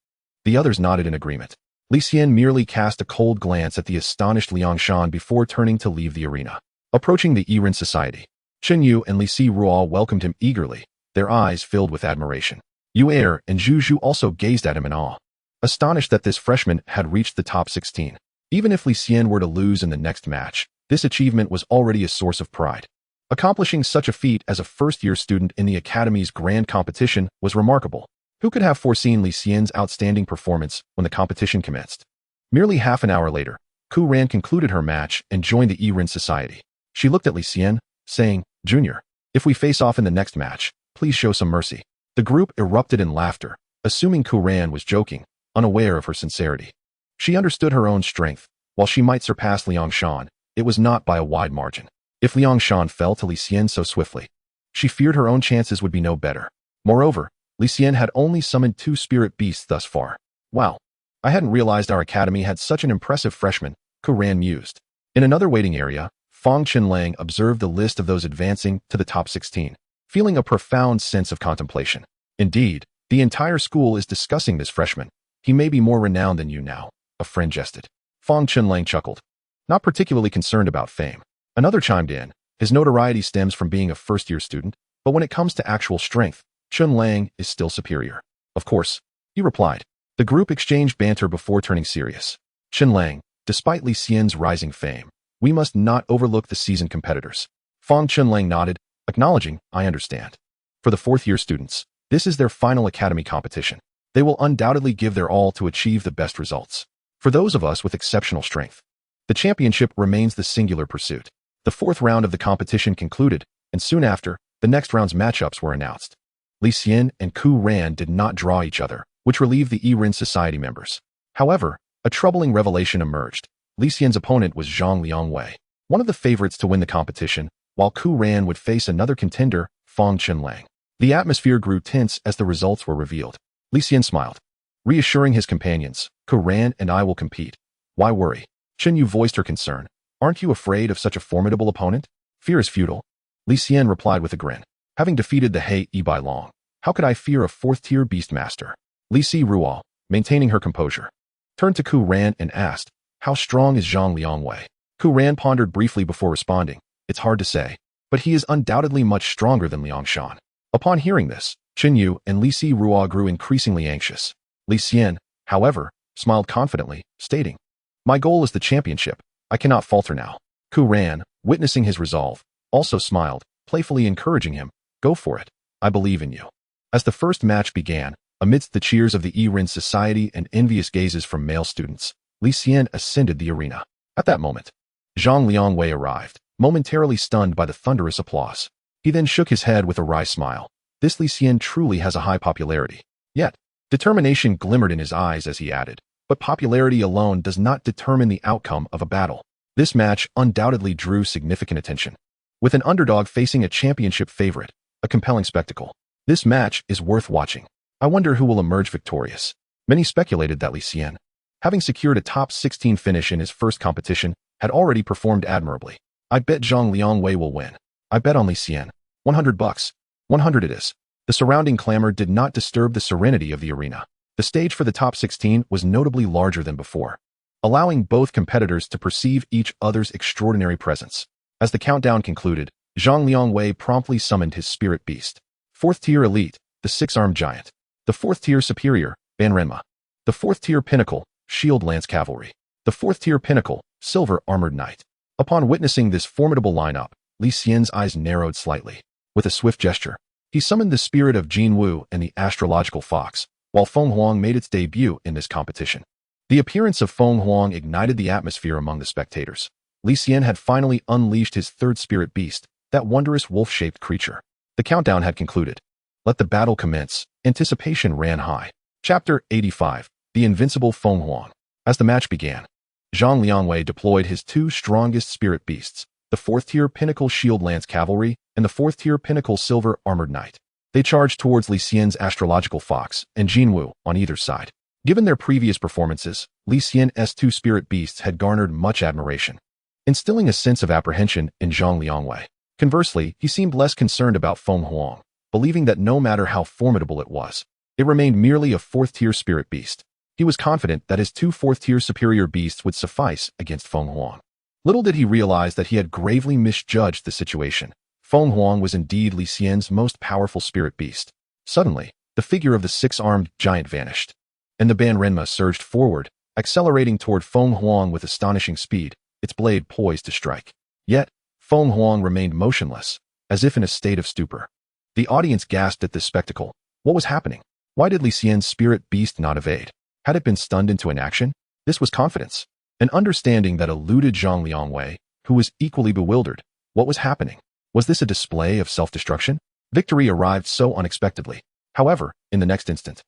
The others nodded in agreement. Li Xian merely cast a cold glance at the astonished Li Xian before turning to leave the arena. Approaching the Yiren Society, Chen Yu and Li Ruo welcomed him eagerly, their eyes filled with admiration. Yu Er and Zhu Zhu also gazed at him in awe, astonished that this freshman had reached the top 16. Even if Li Xian were to lose in the next match, this achievement was already a source of pride. Accomplishing such a feat as a first-year student in the Academy's grand competition was remarkable. Who could have foreseen Li Xian's outstanding performance when the competition commenced? Merely half an hour later, Ku Ran concluded her match and joined the Yiren Society. She looked at Li Xian, saying, "Junior, if we face off in the next match, please show some mercy." The group erupted in laughter, assuming Ku Ran was joking, unaware of her sincerity. She understood her own strength. While she might surpass Li Xian, it was not by a wide margin. If Li Xian fell to Li Xian so swiftly, she feared her own chances would be no better. Moreover, Li Xian had only summoned 2 spirit beasts thus far. Wow, I hadn't realized our academy had such an impressive freshman, Ku Ran mused. In another waiting area, Fang Qinlang observed the list of those advancing to the top 16, feeling a profound sense of contemplation. Indeed, the entire school is discussing this freshman. He may be more renowned than you now, a friend jested. Fang Qinlang chuckled, not particularly concerned about fame. Another chimed in, his notoriety stems from being a first-year student, but when it comes to actual strength, Qinlang is still superior. Of course, he replied. The group exchanged banter before turning serious. Qinlang, despite Li Xian's rising fame, we must not overlook the seasoned competitors. Fang Qinlang nodded, acknowledging, I understand. For the fourth-year students, this is their final academy competition. They will undoubtedly give their all to achieve the best results. For those of us with exceptional strength, the championship remains the singular pursuit. The fourth round of the competition concluded, and soon after, the next round's matchups were announced. Li Xian and Ku Ran did not draw each other, which relieved the Yiren Society members. However, a troubling revelation emerged. Li Xian's opponent was Zhang Liangwei, one of the favorites to win the competition, while Ku Ran would face another contender, Fang Qinlang. The atmosphere grew tense as the results were revealed. Li Xian smiled, reassuring his companions, Ku Ran and I will compete. Why worry? Chen Yu voiced her concern. Aren't you afraid of such a formidable opponent? Fear is futile. Li Xian replied with a grin. Having defeated the Hei Yi Bai Long, how could I fear a fourth-tier beastmaster? Li Ruo, maintaining her composure, turned to Ku Ran and asked, how strong is Zhang Liangwei? Ku Ran pondered briefly before responding. It's hard to say, but he is undoubtedly much stronger than Li Xian. Upon hearing this, Chen Yu and Li Ruo grew increasingly anxious. Li Xian, however, smiled confidently, stating, my goal is the championship. I cannot falter now. Ku Ran, witnessing his resolve, also smiled, playfully encouraging him, go for it. I believe in you. As the first match began, amidst the cheers of the Yiren Society and envious gazes from male students, Li Xian ascended the arena. At that moment, Zhang Liangwei arrived, momentarily stunned by the thunderous applause. He then shook his head with a wry smile. This Li Xian truly has a high popularity. Yet, determination glimmered in his eyes as he added, but popularity alone does not determine the outcome of a battle. This match undoubtedly drew significant attention. With an underdog facing a championship favorite, a compelling spectacle. This match is worth watching. I wonder who will emerge victorious. Many speculated that Li Xian, having secured a top 16 finish in his first competition, had already performed admirably. I bet Zhang Liangwei will win. I bet on Li Xian. $100. 100 it is. The surrounding clamor did not disturb the serenity of the arena. The stage for the top 16 was notably larger than before, allowing both competitors to perceive each other's extraordinary presence. As the countdown concluded, Zhang Liangwei promptly summoned his spirit beast. Fourth-tier elite, the six-armed giant. The fourth-tier superior, Ban Renma. The fourth-tier pinnacle, Shield Lance Cavalry. The fourth-tier pinnacle, Silver Armored Knight. Upon witnessing this formidable lineup, Li Xian's eyes narrowed slightly. With a swift gesture, he summoned the spirit of Jin Wu and the astrological fox, while Feng Huang made its debut in this competition. The appearance of Feng Huang ignited the atmosphere among the spectators. Li Xian had finally unleashed his third spirit beast, that wondrous wolf-shaped creature. The countdown had concluded. Let the battle commence. Anticipation ran high. Chapter 85. The Invincible Feng Huang. As the match began, Zhang Liangwei deployed his two strongest spirit beasts, the 4th-tier Pinnacle Shield Lance Cavalry and the 4th-tier Pinnacle Silver Armored Knight. They charged towards Li Xian's Astrological Fox and Jinwu on either side. Given their previous performances, Li Xian's two spirit beasts had garnered much admiration, instilling a sense of apprehension in Zhang Liangwei. Conversely, he seemed less concerned about Feng Huang, believing that no matter how formidable it was, it remained merely a 4th-tier spirit beast. He was confident that his two 4th-tier superior beasts would suffice against Feng Huang. Little did he realize that he had gravely misjudged the situation. Feng Huang was indeed Li Xian's most powerful spirit beast. Suddenly, the figure of the 6-armed giant vanished, and the Banrenma surged forward, accelerating toward Feng Huang with astonishing speed, its blade poised to strike. Yet, Feng Huang remained motionless, as if in a state of stupor. The audience gasped at this spectacle. What was happening? Why did Li Xian's spirit beast not evade? Had it been stunned into inaction? This was confidence, an understanding that eluded Zhang Liangwei, who was equally bewildered. What was happening? Was this a display of self-destruction? Victory arrived so unexpectedly. However, in the next instant,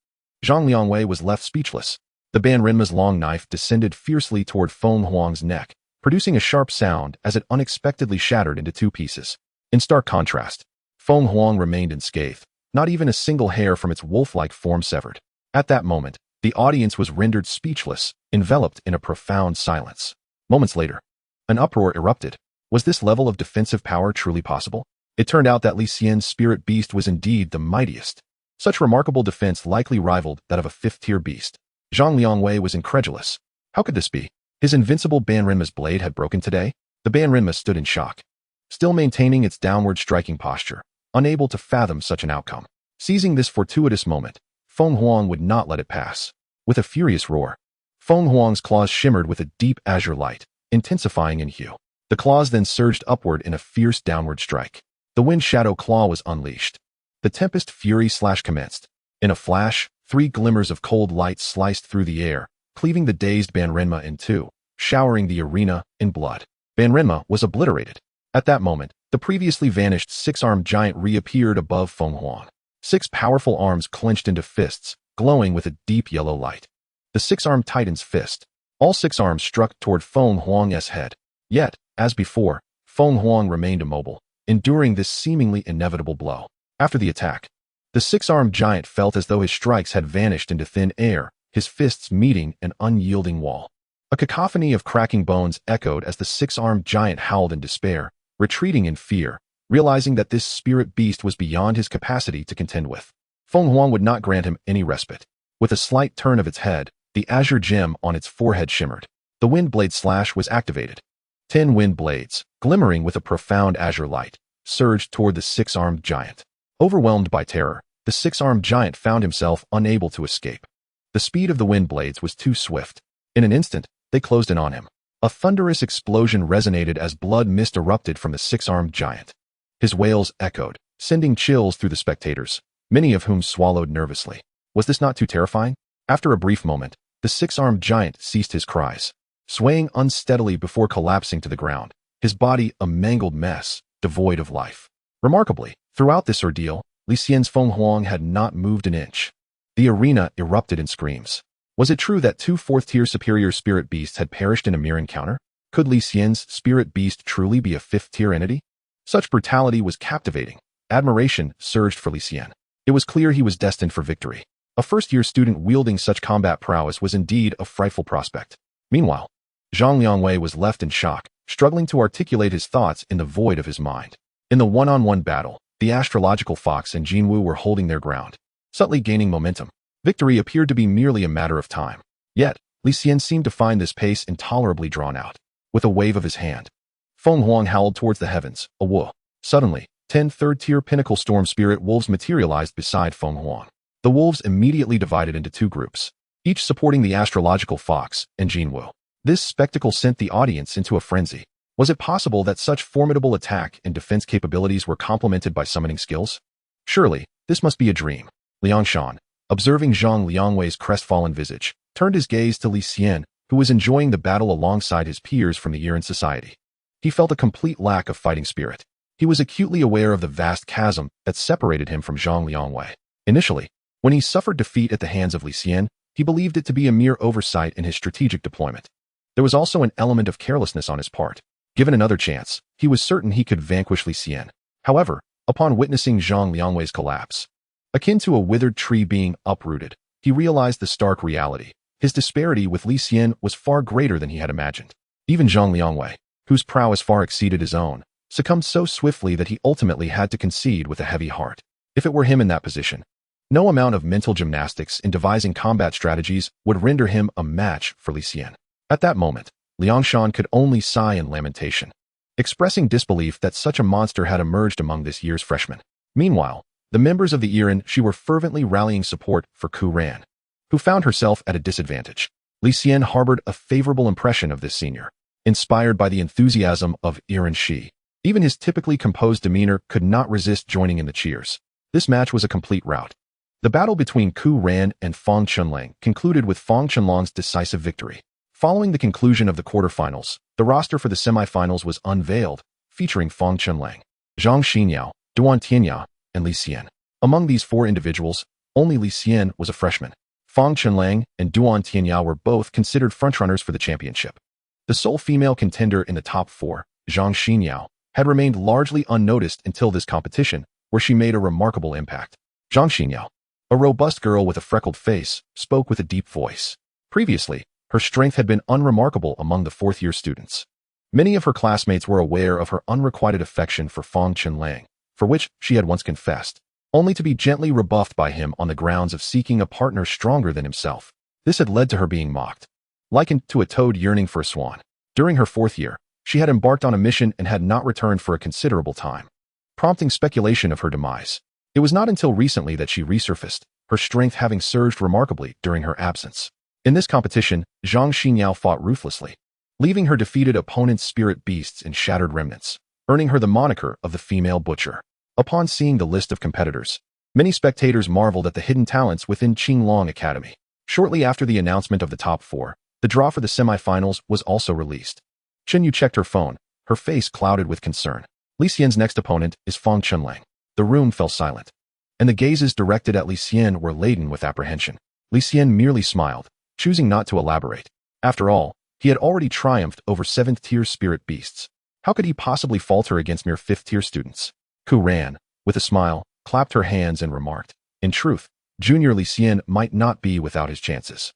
Zhang Liangwei was left speechless. The Banrenma's long knife descended fiercely toward Feng Huang's neck, producing a sharp sound as it unexpectedly shattered into two pieces. In stark contrast, Feng Huang remained unscathed, not even a single hair from its wolf-like form severed. At that moment, the audience was rendered speechless, enveloped in a profound silence. Moments later, an uproar erupted. Was this level of defensive power truly possible? It turned out that Li Xian's spirit beast was indeed the mightiest. Such remarkable defense likely rivaled that of a 5th-tier beast. Zhang Liangwei was incredulous. How could this be? His invincible Banrenma's blade had broken today? The Banrenma stood in shock, still maintaining its downward striking posture, unable to fathom such an outcome. Seizing this fortuitous moment, Feng Huang would not let it pass. With a furious roar, Feng Huang's claws shimmered with a deep azure light, intensifying in hue. The claws then surged upward in a fierce downward strike. The Wind Shadow Claw was unleashed. The Tempest Fury Slash commenced. In a flash, 3 glimmers of cold light sliced through the air, cleaving the dazed Banrenma in two, showering the arena in blood. Banrenma was obliterated. At that moment, the previously vanished 6-armed giant reappeared above Feng Huang. 6 powerful arms clenched into fists, glowing with a deep yellow light. The 6-armed titan's fist. All 6 arms struck toward Feng Huang's head. Yet, as before, Feng Huang remained immobile, enduring this seemingly inevitable blow. After the attack, the 6-armed giant felt as though his strikes had vanished into thin air, his fists meeting an unyielding wall. A cacophony of cracking bones echoed as the 6-armed giant howled in despair, retreating in fear, realizing that this spirit beast was beyond his capacity to contend with. Feng Huang would not grant him any respite. With a slight turn of its head, the azure gem on its forehead shimmered. The wind blade slash was activated. 10 wind blades, glimmering with a profound azure light, surged toward the 6-armed giant. Overwhelmed by terror, the 6-armed giant found himself unable to escape. The speed of the wind blades was too swift. In an instant, they closed in on him. A thunderous explosion resonated as blood mist erupted from the 6-armed giant. His wails echoed, sending chills through the spectators, many of whom swallowed nervously. Was this not too terrifying? After a brief moment, the 6-armed giant ceased his cries, swaying unsteadily before collapsing to the ground, his body a mangled mess, devoid of life. Remarkably, throughout this ordeal, Li Xian's Feng Huang had not moved an inch. The arena erupted in screams. Was it true that 2 4th-tier superior spirit beasts had perished in a mere encounter? Could Li Xian's spirit beast truly be a 5th-tier entity? Such brutality was captivating. Admiration surged for Li Xian. It was clear he was destined for victory. A first-year student wielding such combat prowess was indeed a frightful prospect. Meanwhile, Zhang Liangwei was left in shock, struggling to articulate his thoughts in the void of his mind. In the one-on-one battle, the astrological fox and Jinwu were holding their ground, subtly gaining momentum. Victory appeared to be merely a matter of time. Yet, Li Xian seemed to find this pace intolerably drawn out. With a wave of his hand, Feng Huang howled towards the heavens, a woo. Suddenly, 10 third-tier pinnacle storm spirit wolves materialized beside Feng Huang. The wolves immediately divided into 2 groups, each supporting the astrological fox and Jinwu. This spectacle sent the audience into a frenzy. Was it possible that such formidable attack and defense capabilities were complemented by summoning skills? Surely, this must be a dream. Li Xian, observing Zhang Liangwei's crestfallen visage, turned his gaze to Li Xian, who was enjoying the battle alongside his peers from the year in society. He felt a complete lack of fighting spirit. He was acutely aware of the vast chasm that separated him from Zhang Liangwei. Initially, when he suffered defeat at the hands of Li Xian, he believed it to be a mere oversight in his strategic deployment. There was also an element of carelessness on his part. Given another chance, he was certain he could vanquish Li Xian. However, upon witnessing Zhang Liangwei's collapse, akin to a withered tree being uprooted, he realized the stark reality. His disparity with Li Xian was far greater than he had imagined. Even Zhang Liangwei, whose prowess far exceeded his own, succumbed so swiftly that he ultimately had to concede with a heavy heart. If it were him in that position, no amount of mental gymnastics in devising combat strategies would render him a match for Li Xian. At that moment, Liangshan could only sigh in lamentation, expressing disbelief that such a monster had emerged among this year's freshmen. Meanwhile, the members of the Iran Shi were fervently rallying support for Ku Ran, who found herself at a disadvantage. Li Xian harbored a favorable impression of this senior, inspired by the enthusiasm of Iran Shi. Even his typically composed demeanor could not resist joining in the cheers. This match was a complete rout. The battle between Ku Ran and Fang Chunlang concluded with Fang Chunlang's decisive victory. Following the conclusion of the quarterfinals, the roster for the semifinals was unveiled, featuring Fang Chunlang, Zhang Xinyao, Duan Tianya, and Li Xian. Among these four individuals, only Li Xian was a freshman. Fang Chunlang and Duan Tianya were both considered frontrunners for the championship. The sole female contender in the top four, Zhang Xinyao, had remained largely unnoticed until this competition, where she made a remarkable impact. Zhang Xinyao, a robust girl with a freckled face, spoke with a deep voice. Previously, her strength had been unremarkable among the fourth-year students. Many of her classmates were aware of her unrequited affection for Fang Chunlang, for which she had once confessed, only to be gently rebuffed by him on the grounds of seeking a partner stronger than himself. This had led to her being mocked, likened to a toad yearning for a swan. During her fourth year, she had embarked on a mission and had not returned for a considerable time, prompting speculation of her demise. It was not until recently that she resurfaced, her strength having surged remarkably during her absence. In this competition, Zhang Xinyao fought ruthlessly, leaving her defeated opponent's spirit beasts in shattered remnants, earning her the moniker of the female butcher. Upon seeing the list of competitors, many spectators marveled at the hidden talents within Qinglong Academy. Shortly after the announcement of the top four, the draw for the semifinals was also released. Chen Yu checked her phone, her face clouded with concern. Li Xian's next opponent is Fang Chunlang. The room fell silent, and the gazes directed at Li Xian were laden with apprehension. Li Xian merely smiled, choosing not to elaborate. After all, he had already triumphed over 7th-tier spirit beasts. How could he possibly falter against mere 5th-tier students? Ku Ran, with a smile, clapped her hands and remarked, in truth, Junior Li Xian might not be without his chances.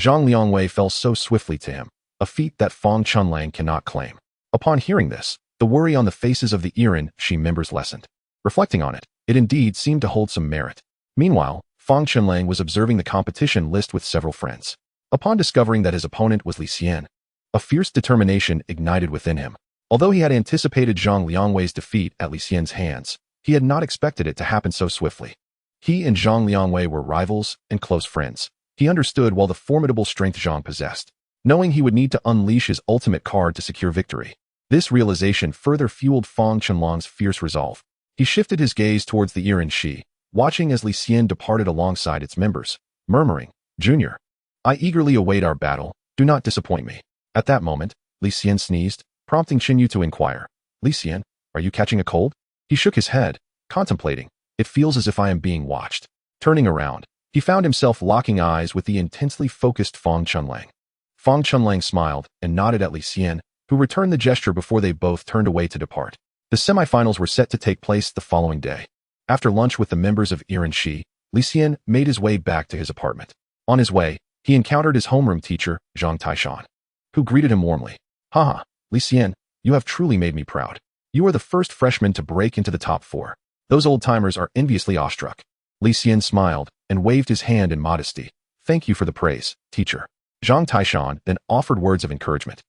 Zhang Liangwei fell so swiftly to him, a feat that Fang Chunlang cannot claim. Upon hearing this, the worry on the faces of the Iran Shi members lessened. Reflecting on it, it indeed seemed to hold some merit. Meanwhile, Fang Chunlang was observing the competition list with several friends. Upon discovering that his opponent was Li Xian, a fierce determination ignited within him. Although he had anticipated Zhang Liangwei's defeat at Li Xian's hands, he had not expected it to happen so swiftly. He and Zhang Liangwei were rivals and close friends. He understood the formidable strength Zhang possessed, knowing he would need to unleash his ultimate card to secure victory. This realization further fueled Fang Chunlang's fierce resolve. He shifted his gaze towards the Iran Shi, watching as Li Xian departed alongside its members, murmuring, Junior, I eagerly await our battle, do not disappoint me. At that moment, Li Xian sneezed, prompting Chen Yu to inquire, Li Xian, are you catching a cold? He shook his head, contemplating, it feels as if I am being watched. Turning around, he found himself locking eyes with the intensely focused Fang Chunlang. Fang Chunlang smiled and nodded at Li Xian, who returned the gesture before they both turned away to depart. The semifinals were set to take place the following day. After lunch with the members of Iran Shi, Li Xian made his way back to his apartment. On his way, he encountered his homeroom teacher, Zhang Taishan, who greeted him warmly. Haha, Li Xian, you have truly made me proud. You are the first freshman to break into the top four. Those old-timers are enviously awestruck. Li Xian smiled and waved his hand in modesty. Thank you for the praise, teacher. Zhang Taishan then offered words of encouragement,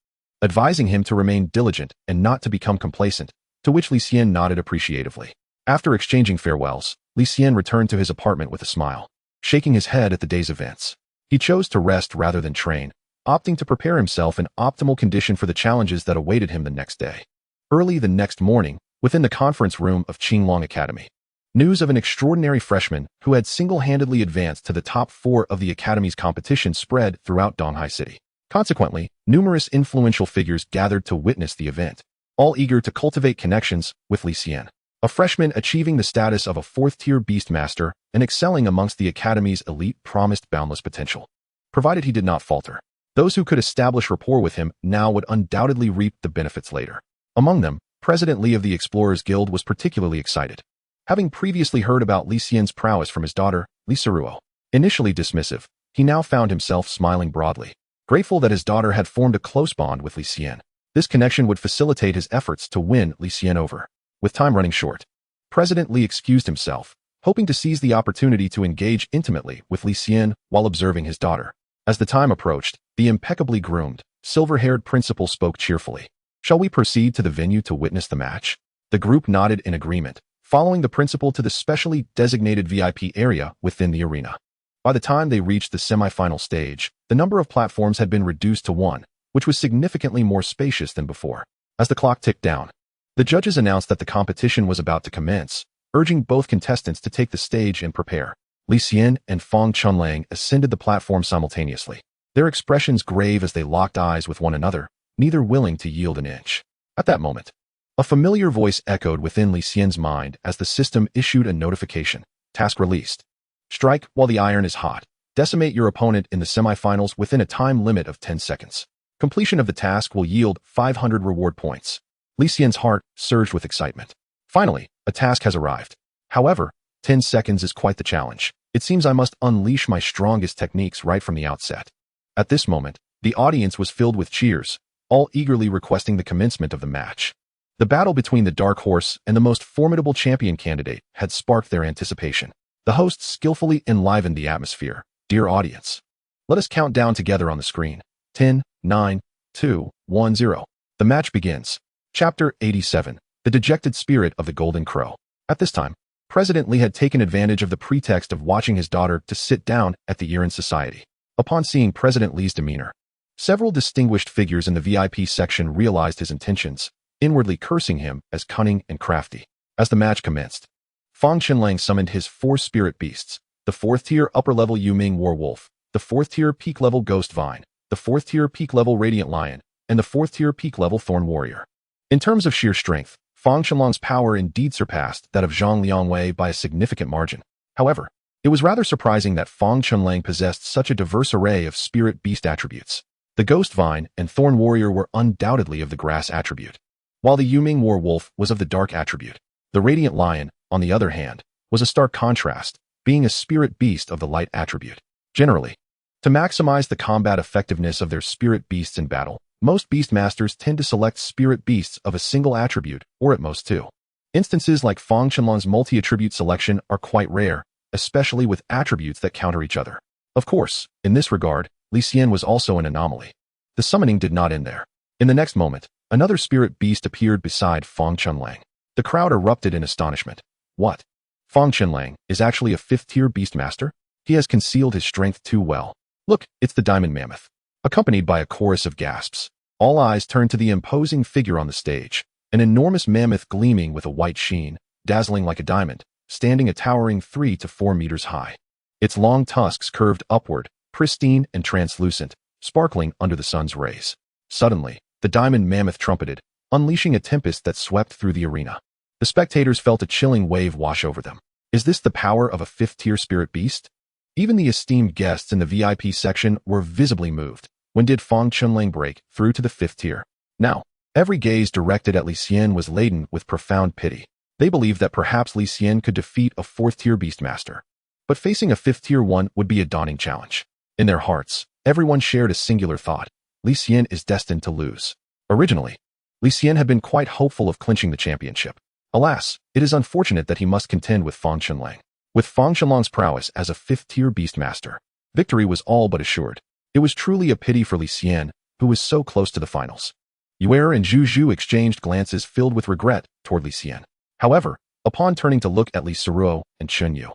advising him to remain diligent and not to become complacent, to which Li Xian nodded appreciatively. After exchanging farewells, Li Xian returned to his apartment with a smile, shaking his head at the day's events. He chose to rest rather than train, opting to prepare himself in optimal condition for the challenges that awaited him the next day. Early the next morning, within the conference room of Qinglong Academy, news of an extraordinary freshman who had single-handedly advanced to the top four of the academy's competition spread throughout Donghai City. Consequently, numerous influential figures gathered to witness the event, all eager to cultivate connections with Li Xian, a freshman achieving the status of a 4th-tier beastmaster and excelling amongst the academy's elite promised boundless potential, provided he did not falter. Those who could establish rapport with him now would undoubtedly reap the benefits later. Among them, President Li of the Explorers Guild was particularly excited. Having previously heard about Li Xian's prowess from his daughter, Li Xian. Initially dismissive, he now found himself smiling broadly, grateful that his daughter had formed a close bond with Li Xian. This connection would facilitate his efforts to win Li Xian over. With time running short, President Li excused himself, hoping to seize the opportunity to engage intimately with Li Xian while observing his daughter. As the time approached, the impeccably groomed, silver-haired principal spoke cheerfully. "Shall we proceed to the venue to witness the match?" The group nodded in agreement, following the principal to the specially designated VIP area within the arena. By the time they reached the semi-final stage, the number of platforms had been reduced to one, which was significantly more spacious than before. As the clock ticked down, the judges announced that the competition was about to commence, urging both contestants to take the stage and prepare. Li Xian and Fang Chunlang ascended the platform simultaneously, their expressions grave as they locked eyes with one another, neither willing to yield an inch. At that moment, a familiar voice echoed within Li Xian's mind as the system issued a notification. Task released. Strike while the iron is hot. Decimate your opponent in the semifinals within a time limit of 10 seconds. Completion of the task will yield 500 reward points. Li Xian's heart surged with excitement. Finally, a task has arrived. However, 10 seconds is quite the challenge. It seems I must unleash my strongest techniques right from the outset. At this moment, the audience was filled with cheers, all eagerly requesting the commencement of the match. The battle between the dark horse and the most formidable champion candidate had sparked their anticipation. The hosts skillfully enlivened the atmosphere. Dear audience, let us count down together on the screen. 10, 9, 2, 1, 0. The match begins. Chapter 87. The Dejected Spirit of the Golden Crow. At this time, President Li had taken advantage of the pretext of watching his daughter to sit down at the Yiren Society. Upon seeing President Li's demeanor, several distinguished figures in the VIP section realized his intentions, inwardly cursing him as cunning and crafty. As the match commenced, Fang Chunlang summoned his 4 spirit beasts, the 4th-tier upper-level Yuming Warwolf, the 4th-tier peak-level Ghost Vine, the 4th-tier peak-level Radiant Lion, and the 4th-tier peak-level Thorn Warrior. In terms of sheer strength, Fang Chunlang's power indeed surpassed that of Zhang Liangwei by a significant margin. However, it was rather surprising that Fang Chunlang possessed such a diverse array of spirit beast attributes. The Ghost Vine and Thorn Warrior were undoubtedly of the grass attribute, while the Yuming Warwolf was of the dark attribute. The Radiant Lion, on the other hand, was a stark contrast, being a spirit beast of the light attribute. Generally, to maximize the combat effectiveness of their spirit beasts in battle, most beastmasters tend to select spirit beasts of a single attribute, or at most 2. Instances like Fang Chunlang's multi-attribute selection are quite rare, especially with attributes that counter each other. Of course, in this regard, Li Xian was also an anomaly. The summoning did not end there. In the next moment, another spirit beast appeared beside Fang Chunlang. The crowd erupted in astonishment. What? Fang Chunlang is actually a 5th-tier beastmaster? He has concealed his strength too well. Look, it's the Diamond Mammoth. Accompanied by a chorus of gasps, all eyes turned to the imposing figure on the stage, an enormous mammoth gleaming with a white sheen, dazzling like a diamond, standing a towering 3 to 4 meters high. Its long tusks curved upward, pristine and translucent, sparkling under the sun's rays. Suddenly, the Diamond Mammoth trumpeted, unleashing a tempest that swept through the arena. The spectators felt a chilling wave wash over them. Is this the power of a 5th-tier spirit beast? Even the esteemed guests in the VIP section were visibly moved. When did Fang Chunlang break through to the 5th tier? Now, every gaze directed at Li Xian was laden with profound pity. They believed that perhaps Li Xian could defeat a 4th-tier beastmaster. But facing a 5th-tier one would be a daunting challenge. In their hearts, everyone shared a singular thought. Li Xian is destined to lose. Originally, Li Xian had been quite hopeful of clinching the championship. Alas, it is unfortunate that he must contend with Fang Chunlang. With Fang Chunlang's prowess as a 5th-tier beastmaster, victory was all but assured. It was truly a pity for Li Xian, who was so close to the finals. Yuer and Zhu Zhu exchanged glances filled with regret toward Li Xian. However, upon turning to look at Li Xian and Chen Yu,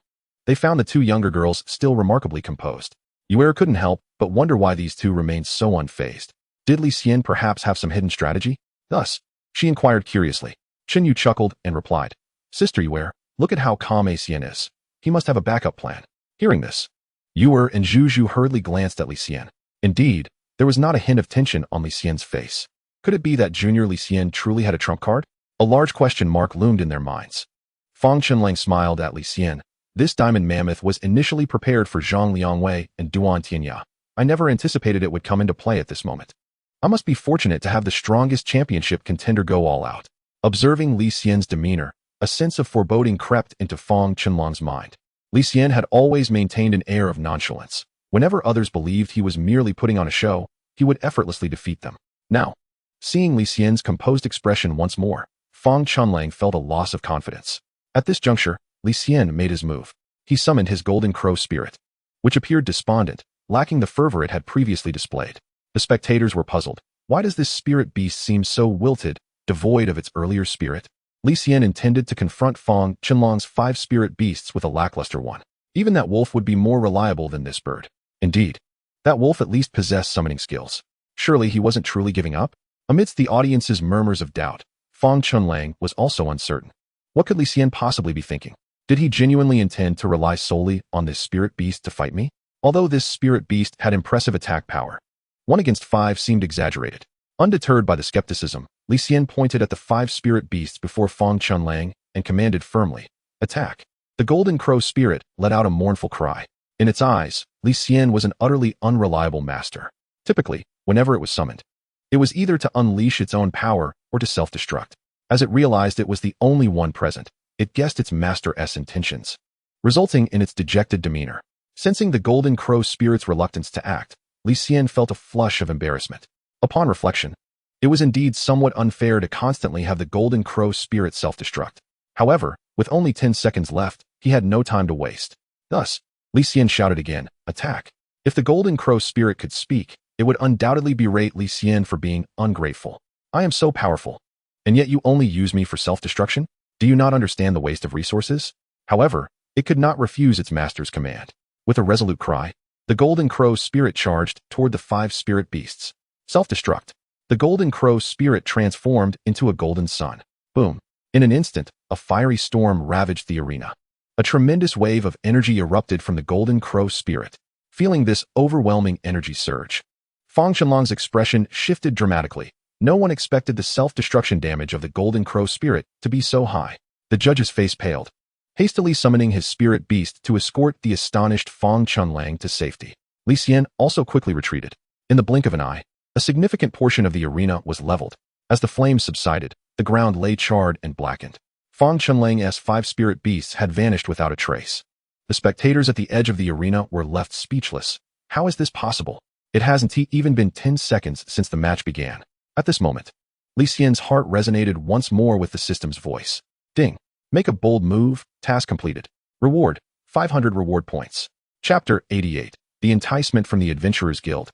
they found the 2 younger girls still remarkably composed. Yuer couldn't help but wonder why these 2 remained so unfazed. Did Li Xian perhaps have some hidden strategy? Thus, she inquired curiously. Chen Yu chuckled and replied, "Sister Yuer, look at how calm Xian is. He must have a backup plan." Hearing this, Yuer and Zhu Zhu hurriedly glanced at Li Xian. Indeed, there was not a hint of tension on Li Xian's face. Could it be that Junior Li Xian truly had a trump card? A large question mark loomed in their minds. Fang Chunlang smiled at Li Xian. This Diamond Mammoth was initially prepared for Zhang Liangwei and Duan Tianya. I never anticipated it would come into play at this moment. I must be fortunate to have the strongest championship contender go all out. Observing Li Xian's demeanor, a sense of foreboding crept into Fang Qianlong's mind. Li Xian had always maintained an air of nonchalance. Whenever others believed he was merely putting on a show, he would effortlessly defeat them. Now, seeing Li Xian's composed expression once more, Fang Qianlang felt a loss of confidence. At this juncture, Li Xian made his move. He summoned his golden crow spirit, which appeared despondent, lacking the fervor it had previously displayed. The spectators were puzzled. Why does this spirit beast seem so wilted, devoid of its earlier spirit? Li Xian intended to confront Fang Qianlong's 5 spirit beasts with a lackluster one. Even that wolf would be more reliable than this bird. Indeed, that wolf at least possessed summoning skills. Surely he wasn't truly giving up? Amidst the audience's murmurs of doubt, Fang Qianlang was also uncertain. What could Li Xian possibly be thinking? Did he genuinely intend to rely solely on this spirit beast to fight me? Although this spirit beast had impressive attack power, 1 against 5 seemed exaggerated. Undeterred by the skepticism, Li Xian pointed at the 5 spirit beasts before Fang Qianlang and commanded firmly, "Attack." The golden crow spirit let out a mournful cry. In its eyes, Li Xian was an utterly unreliable master. Typically, whenever it was summoned, it was either to unleash its own power or to self-destruct. As it realized it was the only one present, it guessed its master's intentions, resulting in its dejected demeanor. Sensing the golden crow spirit's reluctance to act, Li Xian felt a flush of embarrassment. Upon reflection, it was indeed somewhat unfair to constantly have the golden crow spirit self-destruct. However, with only 10 seconds left, he had no time to waste. Thus, Li Xian shouted again, "Attack." If the golden crow spirit could speak, it would undoubtedly berate Li Xian for being ungrateful. "I am so powerful, and yet you only use me for self-destruction? Do you not understand the waste of resources?" However, it could not refuse its master's command. With a resolute cry, the golden crow spirit charged toward the 5 spirit beasts. Self-destruct. The golden crow spirit transformed into a golden sun. Boom. In an instant, a fiery storm ravaged the arena. A tremendous wave of energy erupted from the golden crow spirit. Feeling this overwhelming energy surge, Fang Qianlong's expression shifted dramatically. No one expected the self-destruction damage of the golden crow spirit to be so high. The judge's face paled, hastily summoning his spirit beast to escort the astonished Fang Qianlang to safety. Li Xian also quickly retreated. In the blink of an eye, a significant portion of the arena was leveled. As the flames subsided, the ground lay charred and blackened. Fang Qianlang's 5 spirit beasts had vanished without a trace. The spectators at the edge of the arena were left speechless. How is this possible? It hasn't even been 10 seconds since the match began. At this moment, Li Xian's heart resonated once more with the system's voice. Ding. Make a bold move. Task completed. Reward, 500 reward points. Chapter 88. The Enticement from the Adventurers Guild.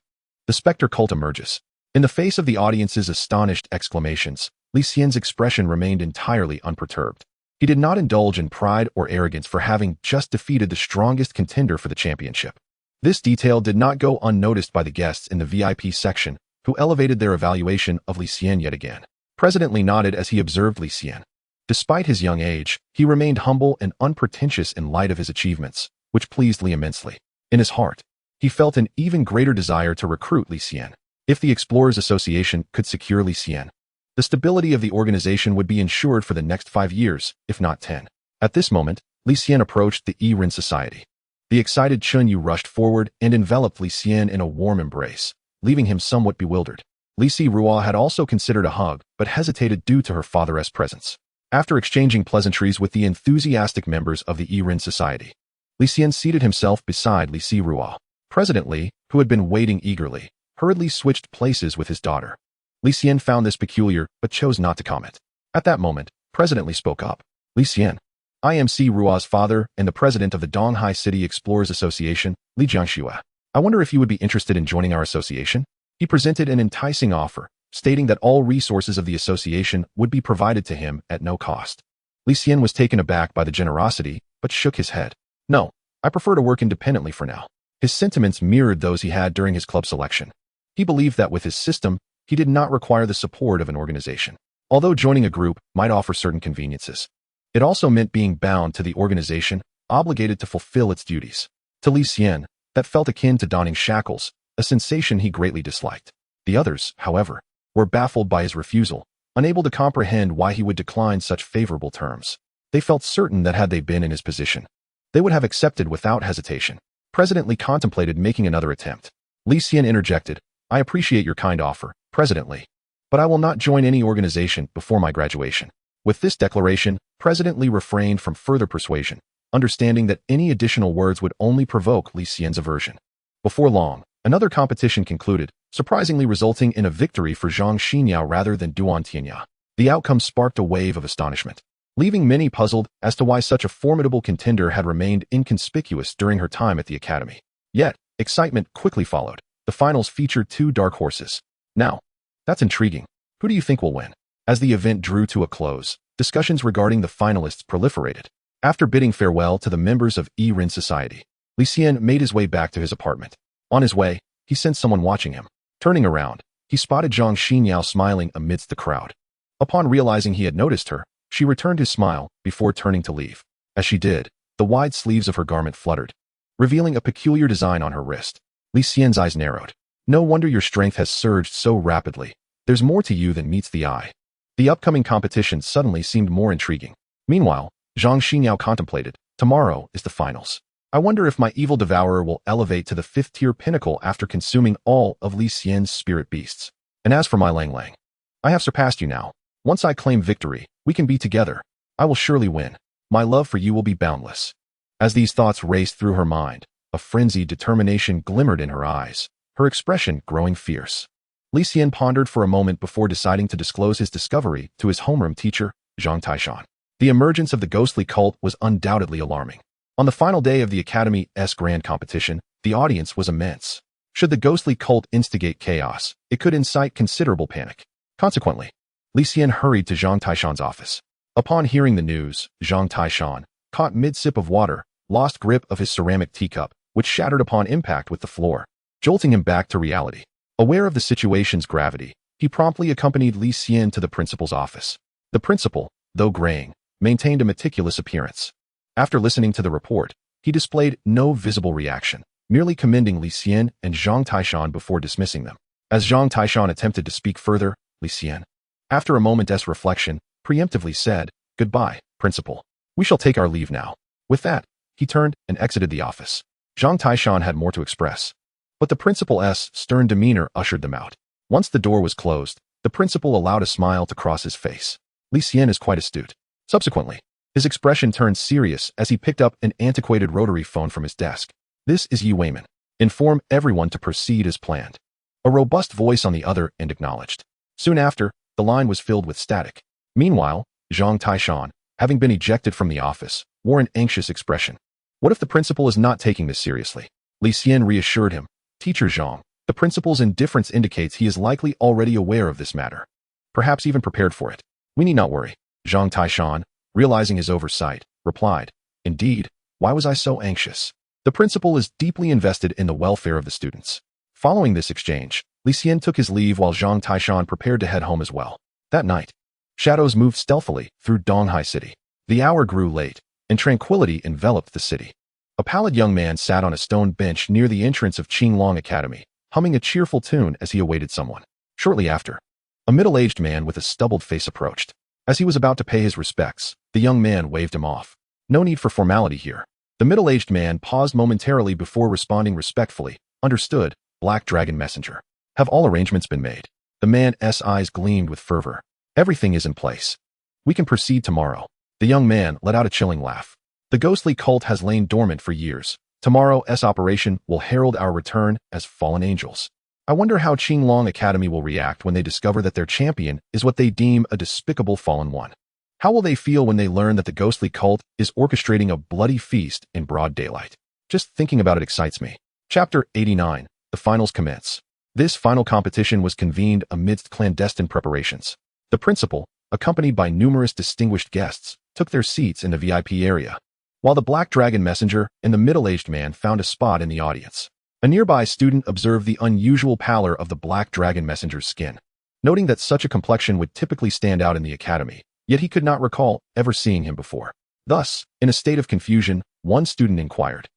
The Spectre Cult emerges. In the face of the audience's astonished exclamations, Li Xian's expression remained entirely unperturbed. He did not indulge in pride or arrogance for having just defeated the strongest contender for the championship. This detail did not go unnoticed by the guests in the VIP section, who elevated their evaluation of Li Xian yet again. President Li nodded as he observed Li Xian. Despite his young age, he remained humble and unpretentious in light of his achievements, which pleased Li immensely. In his heart, he felt an even greater desire to recruit Li Xian. If the Explorers Association could secure Li Xian, the stability of the organization would be ensured for the next 5 years, if not 10. At this moment, Li Xian approached the Ren Society. The excited Chun Yu rushed forward and enveloped Li Xian in a warm embrace, leaving him somewhat bewildered. Li Rua had also considered a hug, but hesitated due to her father's presence. After exchanging pleasantries with the enthusiastic members of the Ren Society, Li Xian seated himself beside Li Rua. President Li, who had been waiting eagerly, hurriedly switched places with his daughter. Li Xian found this peculiar, but chose not to comment. At that moment, President Li spoke up. Li Xian, I am Rua's father and the president of the Donghai City Explorers Association, Li Jiangxue. I wonder if you would be interested in joining our association? He presented an enticing offer, stating that all resources of the association would be provided to him at no cost. Li Xian was taken aback by the generosity, but shook his head. No, I prefer to work independently for now. His sentiments mirrored those he had during his club selection. He believed that with his system, he did not require the support of an organization. Although joining a group might offer certain conveniences, it also meant being bound to the organization, obligated to fulfill its duties. To Li Xian, that felt akin to donning shackles, a sensation he greatly disliked. The others, however, were baffled by his refusal, unable to comprehend why he would decline such favorable terms. They felt certain that had they been in his position, they would have accepted without hesitation. President Li contemplated making another attempt. Li Xian interjected, I appreciate your kind offer, President Li. But I will not join any organization before my graduation. With this declaration, President Li refrained from further persuasion, understanding that any additional words would only provoke Li Xian's aversion. Before long, another competition concluded, surprisingly resulting in a victory for Zhang Xinyao rather than Duan Tianya. The outcome sparked a wave of astonishment, leaving many puzzled as to why such a formidable contender had remained inconspicuous during her time at the academy. Yet, excitement quickly followed. The finals featured two dark horses. Now, that's intriguing. Who do you think will win? As the event drew to a close, discussions regarding the finalists proliferated. After bidding farewell to the members of Rin Society, Li Xian made his way back to his apartment. On his way, he sensed someone watching him. Turning around, he spotted Zhang Xinyao smiling amidst the crowd. Upon realizing he had noticed her, she returned his smile before turning to leave. As she did, the wide sleeves of her garment fluttered, revealing a peculiar design on her wrist. Li Xian's eyes narrowed. No wonder your strength has surged so rapidly. There's more to you than meets the eye. The upcoming competition suddenly seemed more intriguing. Meanwhile, Zhang Xinyao contemplated, tomorrow is the finals. I wonder if my evil devourer will elevate to the 5th-tier pinnacle after consuming all of Li Xian's spirit beasts. And as for my Lang Lang, I have surpassed you now. Once I claim victory, we can be together. I will surely win. My love for you will be boundless. As these thoughts raced through her mind, a frenzied determination glimmered in her eyes, her expression growing fierce. Li Xian pondered for a moment before deciding to disclose his discovery to his homeroom teacher, Zhang Taishan. The emergence of the ghostly cult was undoubtedly alarming. On the final day of the Academy's grand competition, the audience was immense. Should the ghostly cult instigate chaos, it could incite considerable panic. Consequently, Li Xian hurried to Zhang Taishan's office. Upon hearing the news, Zhang Taishan, caught mid-sip of water, lost grip of his ceramic teacup, which shattered upon impact with the floor, jolting him back to reality. Aware of the situation's gravity, he promptly accompanied Li Xian to the principal's office. The principal, though graying, maintained a meticulous appearance. After listening to the report, he displayed no visible reaction, merely commending Li Xian and Zhang Taishan before dismissing them. As Zhang Taishan attempted to speak further, Li Xian, after a moment's reflection, preemptively said, Goodbye, principal. We shall take our leave now. With that, he turned and exited the office. Zhang Taishan had more to express, but the principal's stern demeanor ushered them out. Once the door was closed, the principal allowed a smile to cross his face. Li Xian is quite astute. Subsequently, his expression turned serious as he picked up an antiquated rotary phone from his desk. This is Yi Weiman. Inform everyone to proceed as planned. A robust voice on the other end acknowledged. Soon after, the line was filled with static. Meanwhile, Zhang Taishan, having been ejected from the office, wore an anxious expression. What if the principal is not taking this seriously? Li Xian reassured him. Teacher Zhang, the principal's indifference indicates he is likely already aware of this matter. Perhaps even prepared for it. We need not worry. Zhang Taishan, realizing his oversight, replied, Indeed, why was I so anxious? The principal is deeply invested in the welfare of the students. Following this exchange, Li Xian took his leave while Zhang Taishan prepared to head home as well. That night, shadows moved stealthily through Donghai City. The hour grew late, and tranquility enveloped the city. A pallid young man sat on a stone bench near the entrance of Qinglong Academy, humming a cheerful tune as he awaited someone. Shortly after, a middle-aged man with a stubbled face approached. As he was about to pay his respects, the young man waved him off. No need for formality here. The middle-aged man paused momentarily before responding respectfully. Understood, Black Dragon Messenger. Have all arrangements been made? The man's eyes gleamed with fervor. Everything is in place. We can proceed tomorrow. The young man let out a chilling laugh. The ghostly cult has lain dormant for years. Tomorrow's operation will herald our return as fallen angels. I wonder how Qinglong Academy will react when they discover that their champion is what they deem a despicable fallen one. How will they feel when they learn that the ghostly cult is orchestrating a bloody feast in broad daylight? Just thinking about it excites me. Chapter 89. The finals commence. This final competition was convened amidst clandestine preparations. The principal, accompanied by numerous distinguished guests, took their seats in the VIP area, while the Black Dragon Messenger and the middle-aged man found a spot in the audience. A nearby student observed the unusual pallor of the Black Dragon Messenger's skin, noting that such a complexion would typically stand out in the academy, yet he could not recall ever seeing him before. Thus, in a state of confusion, one student inquired,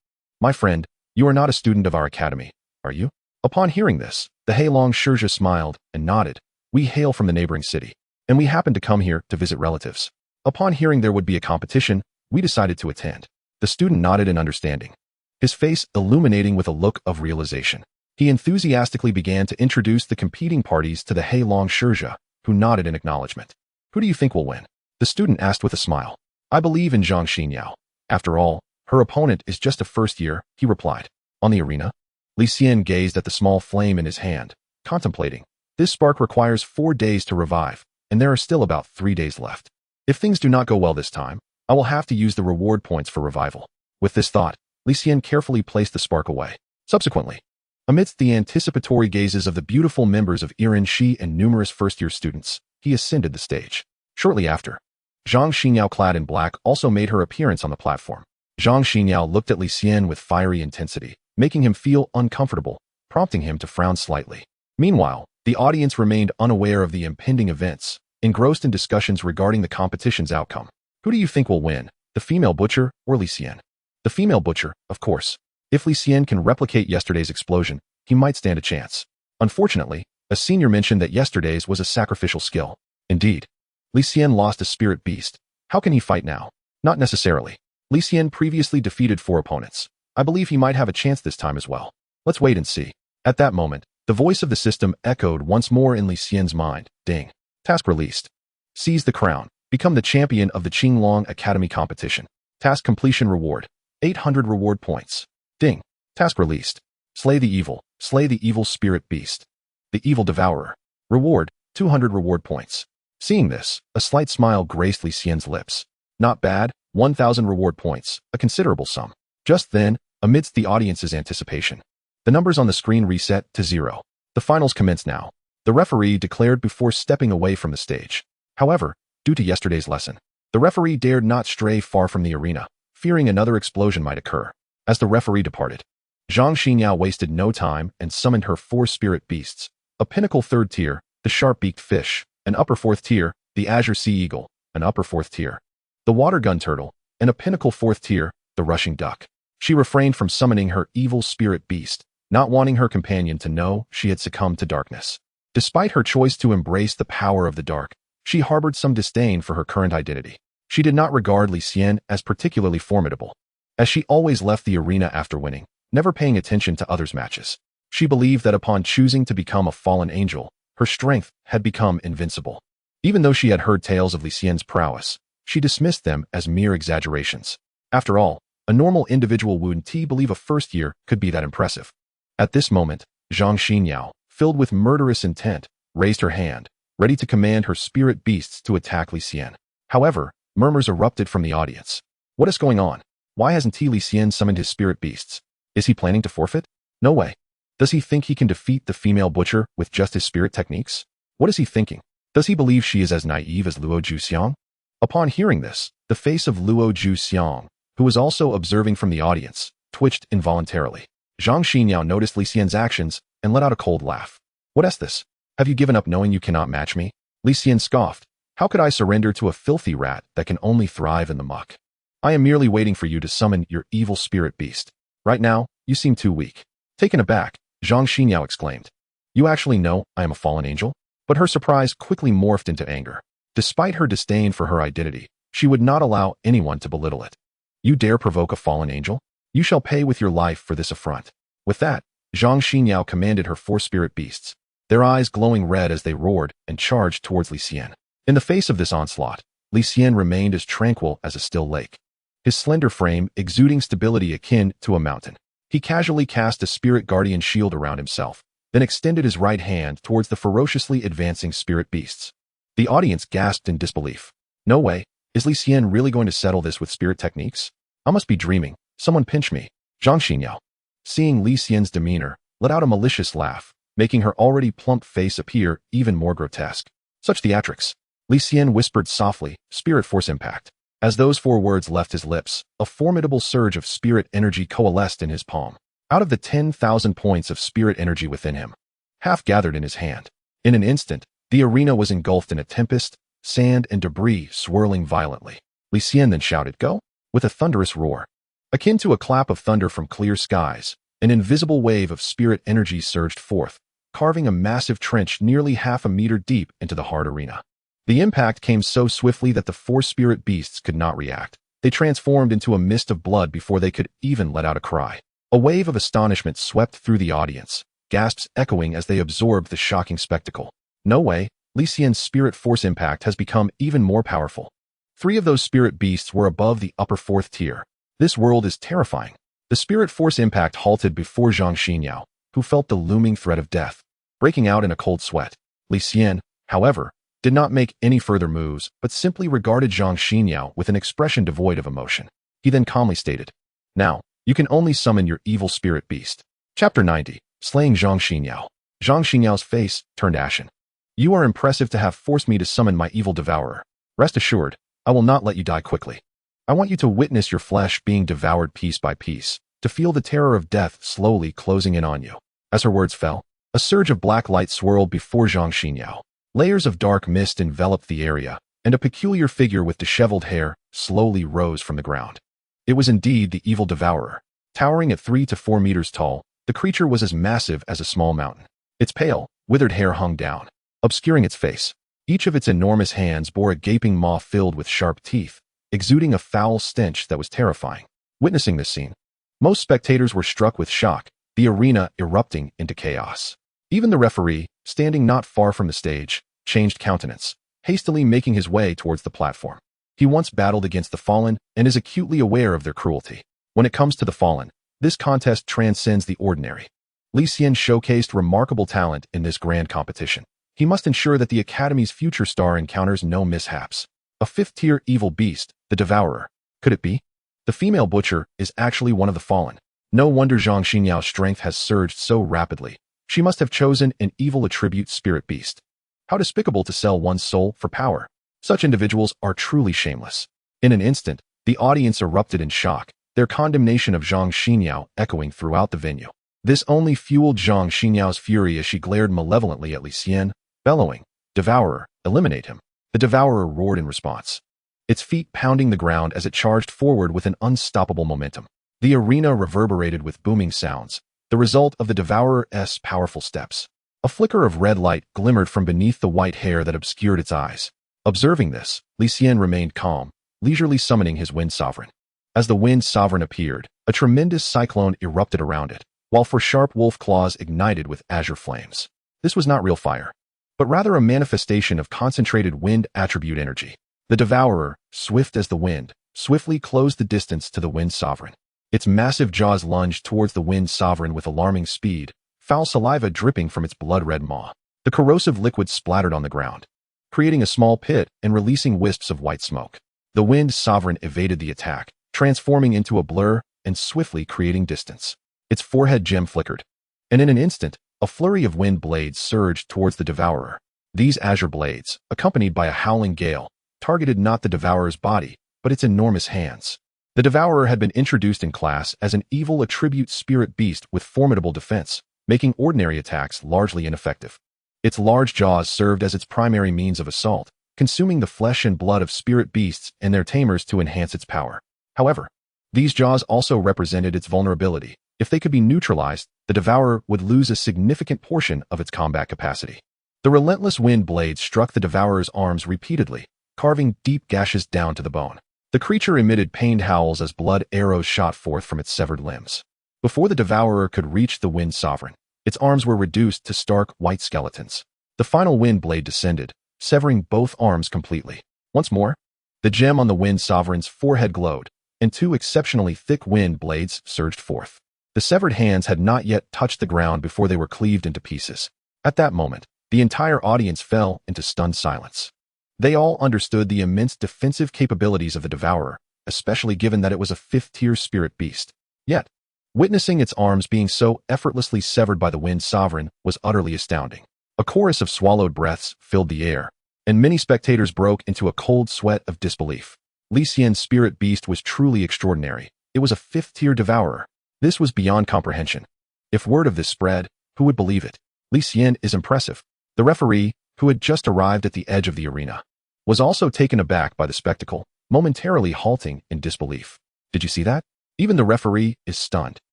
My friend, you are not a student of our academy, are you? Upon hearing this, the Heilong Shizhe smiled and nodded. We hail from the neighboring city, and we happened to come here to visit relatives. Upon hearing there would be a competition, we decided to attend. The student nodded in understanding, his face illuminating with a look of realization. He enthusiastically began to introduce the competing parties to the Heilong Shizhe, who nodded in acknowledgement. Who do you think will win? The student asked with a smile. I believe in Zhang Xinyao. After all, her opponent is just a first year, he replied. On the arena? Li Xian gazed at the small flame in his hand, contemplating. This spark requires 4 days to revive, and there are still about 3 days left. If things do not go well this time, I will have to use the reward points for revival. With this thought, Li Xian carefully placed the spark away. Subsequently, amidst the anticipatory gazes of the beautiful members of Irin Shi and numerous first-year students, he ascended the stage. Shortly after, Zhang Xinyao clad in black also made her appearance on the platform. Zhang Xinyao looked at Li Xian with fiery intensity, making him feel uncomfortable, prompting him to frown slightly. Meanwhile, the audience remained unaware of the impending events, engrossed in discussions regarding the competition's outcome. Who do you think will win, the female butcher or Li Xian? The female butcher, of course. If Li Xian can replicate yesterday's explosion, he might stand a chance. Unfortunately, a senior mentioned that yesterday's was a sacrificial skill. Indeed, Li Xian lost a spirit beast. How can he fight now? Not necessarily. Li Xian previously defeated 4 opponents. I believe he might have a chance this time as well. Let's wait and see. At that moment, the voice of the system echoed once more in Li Xian's mind. Ding. Task released. Seize the crown. Become the champion of the Qinglong Academy competition. Task completion reward. 800 reward points. Ding. Task released. Slay the evil. Slay the evil spirit beast. The evil devourer. Reward. 200 reward points. Seeing this, a slight smile graced Li Xian's lips. Not bad, 1,000 reward points, a considerable sum. Just then, amidst the audience's anticipation, the numbers on the screen reset to 0. The finals commence now. The referee declared before stepping away from the stage. However, due to yesterday's lesson, the referee dared not stray far from the arena, fearing another explosion might occur. As the referee departed, Zhang Xinyao wasted no time and summoned her 4 spirit beasts, a pinnacle 3rd tier, the sharp-beaked fish, an upper 4th tier, the azure sea eagle, an upper 4th tier, the water gun turtle, and a pinnacle 4th tier, the rushing duck. She refrained from summoning her evil spirit beast, not wanting her companion to know she had succumbed to darkness. Despite her choice to embrace the power of the dark, she harbored some disdain for her current identity. She did not regard Li Xian as particularly formidable, as she always left the arena after winning, never paying attention to others' matches. She believed that upon choosing to become a fallen angel, her strength had become invincible. Even though she had heard tales of Li Xian's prowess, she dismissed them as mere exaggerations. After all, a normal individual wouldn't believe a first year could be that impressive. At this moment, Zhang Xinyao, filled with murderous intent, raised her hand, ready to command her spirit beasts to attack Li Xian. However, murmurs erupted from the audience. What is going on? Why hasn't Li Xian summoned his spirit beasts? Is he planning to forfeit? No way. Does he think he can defeat the female butcher with just his spirit techniques? What is he thinking? Does he believe she is as naive as Luo Juxiang? Upon hearing this, the face of Luo Juxiang, who was also observing from the audience, twitched involuntarily. Zhang Xinyao noticed Li Xian's actions and let out a cold laugh. What is this? Have you given up knowing you cannot match me? Li Xian scoffed. How could I surrender to a filthy rat that can only thrive in the muck? I am merely waiting for you to summon your evil spirit beast. Right now, you seem too weak. Taken aback, Zhang Xinyao exclaimed. You actually know I am a fallen angel? But her surprise quickly morphed into anger. Despite her disdain for her identity, she would not allow anyone to belittle it. You dare provoke a fallen angel? You shall pay with your life for this affront. With that, Zhang Xinyao commanded her 4 spirit beasts, their eyes glowing red as they roared and charged towards Li Xian. In the face of this onslaught, Li Xian remained as tranquil as a still lake, his slender frame exuding stability akin to a mountain. He casually cast a spirit guardian shield around himself, then extended his right hand towards the ferociously advancing spirit beasts. The audience gasped in disbelief. No way, is Li Xian really going to settle this with spirit techniques? I must be dreaming. Someone pinch me. Zhang Xinyao, seeing Li Xian's demeanor, let out a malicious laugh, making her already plump face appear even more grotesque. Such theatrics. Li Xian whispered softly, spirit force impact. As those 4 words left his lips, a formidable surge of spirit energy coalesced in his palm. Out of the 10,000 points of spirit energy within him, half gathered in his hand. In an instant, the arena was engulfed in a tempest, sand and debris swirling violently. Li Xian then shouted, "Go!" with a thunderous roar. Akin to a clap of thunder from clear skies, an invisible wave of spirit energy surged forth, carving a massive trench nearly half a meter deep into the hard arena. The impact came so swiftly that the 4 spirit beasts could not react. They transformed into a mist of blood before they could even let out a cry. A wave of astonishment swept through the audience, gasps echoing as they absorbed the shocking spectacle. No way, Li Xian's spirit force impact has become even more powerful. 3 of those spirit beasts were above the upper 4th tier. This world is terrifying. The spirit force impact halted before Zhang Xinyao, who felt the looming threat of death, breaking out in a cold sweat. Li Xian, however, did not make any further moves, but simply regarded Zhang Xinyao with an expression devoid of emotion. He then calmly stated, "Now, you can only summon your evil spirit beast." Chapter 90. Slaying Zhang Xinyao. Zhang Xinyao's face turned ashen. "You are impressive to have forced me to summon my evil devourer. Rest assured, I will not let you die quickly. I want you to witness your flesh being devoured piece by piece, to feel the terror of death slowly closing in on you." As her words fell, a surge of black light swirled before Zhang Xinyao. Layers of dark mist enveloped the area, and a peculiar figure with disheveled hair slowly rose from the ground. It was indeed the evil devourer. Towering at 3 to 4 meters tall, the creature was as massive as a small mountain. Its pale, withered hair hung down, obscuring its face. Each of its enormous hands bore a gaping maw filled with sharp teeth, exuding a foul stench that was terrifying. Witnessing this scene, most spectators were struck with shock, the arena erupting into chaos. Even the referee, standing not far from the stage, changed countenance, hastily making his way towards the platform. He once battled against the fallen and is acutely aware of their cruelty. When it comes to the fallen, this contest transcends the ordinary. Li Xian showcased remarkable talent in this grand competition. He must ensure that the Academy's future star encounters no mishaps. A 5th-tier evil beast, the Devourer. Could it be? The female butcher is actually one of the fallen. No wonder Zhang Xinyao's strength has surged so rapidly. She must have chosen an evil attribute spirit beast. How despicable to sell one's soul for power. Such individuals are truly shameless. In an instant, the audience erupted in shock, their condemnation of Zhang Xinyao echoing throughout the venue. This only fueled Zhang Xinyao's fury as she glared malevolently at Li Xian, bellowing, "Devourer, eliminate him." The Devourer roared in response, its feet pounding the ground as it charged forward with an unstoppable momentum. The arena reverberated with booming sounds, the result of the Devourer's powerful steps. A flicker of red light glimmered from beneath the white hair that obscured its eyes. Observing this, Li Xian remained calm, leisurely summoning his Wind Sovereign. As the Wind Sovereign appeared, a tremendous cyclone erupted around it, while four sharp wolf claws ignited with azure flames. This was not real fire, but rather a manifestation of concentrated wind attribute energy. The Devourer, swift as the wind, swiftly closed the distance to the Wind Sovereign. Its massive jaws lunged towards the Wind Sovereign with alarming speed, foul saliva dripping from its blood-red maw. The corrosive liquid splattered on the ground, creating a small pit and releasing wisps of white smoke. The Wind Sovereign evaded the attack, transforming into a blur and swiftly creating distance. Its forehead gem flickered, and in an instant, a flurry of wind blades surged towards the Devourer. These azure blades, accompanied by a howling gale, targeted not the Devourer's body, but its enormous hands. The Devourer had been introduced in class as an evil attribute spirit beast with formidable defense, making ordinary attacks largely ineffective. Its large jaws served as its primary means of assault, consuming the flesh and blood of spirit beasts and their tamers to enhance its power. However, these jaws also represented its vulnerability. If they could be neutralized, the Devourer would lose a significant portion of its combat capacity. The relentless wind blades struck the Devourer's arms repeatedly, carving deep gashes down to the bone. The creature emitted pained howls as blood arrows shot forth from its severed limbs. Before the Devourer could reach the Wind Sovereign, its arms were reduced to stark white skeletons. The final wind blade descended, severing both arms completely. Once more, the gem on the Wind Sovereign's forehead glowed, and two exceptionally thick wind blades surged forth. The severed hands had not yet touched the ground before they were cleaved into pieces. At that moment, the entire audience fell into stunned silence. They all understood the immense defensive capabilities of the Devourer, especially given that it was a 5th-tier spirit beast. Yet, witnessing its arms being so effortlessly severed by the Wind Sovereign was utterly astounding. A chorus of swallowed breaths filled the air, and many spectators broke into a cold sweat of disbelief. Li Xian's spirit beast was truly extraordinary. It was a 5th-tier Devourer. This was beyond comprehension. If word of this spread, who would believe it? Li Xian is impressive. The referee, who had just arrived at the edge of the arena, was also taken aback by the spectacle, momentarily halting in disbelief. Did you see that? Even the referee is stunned.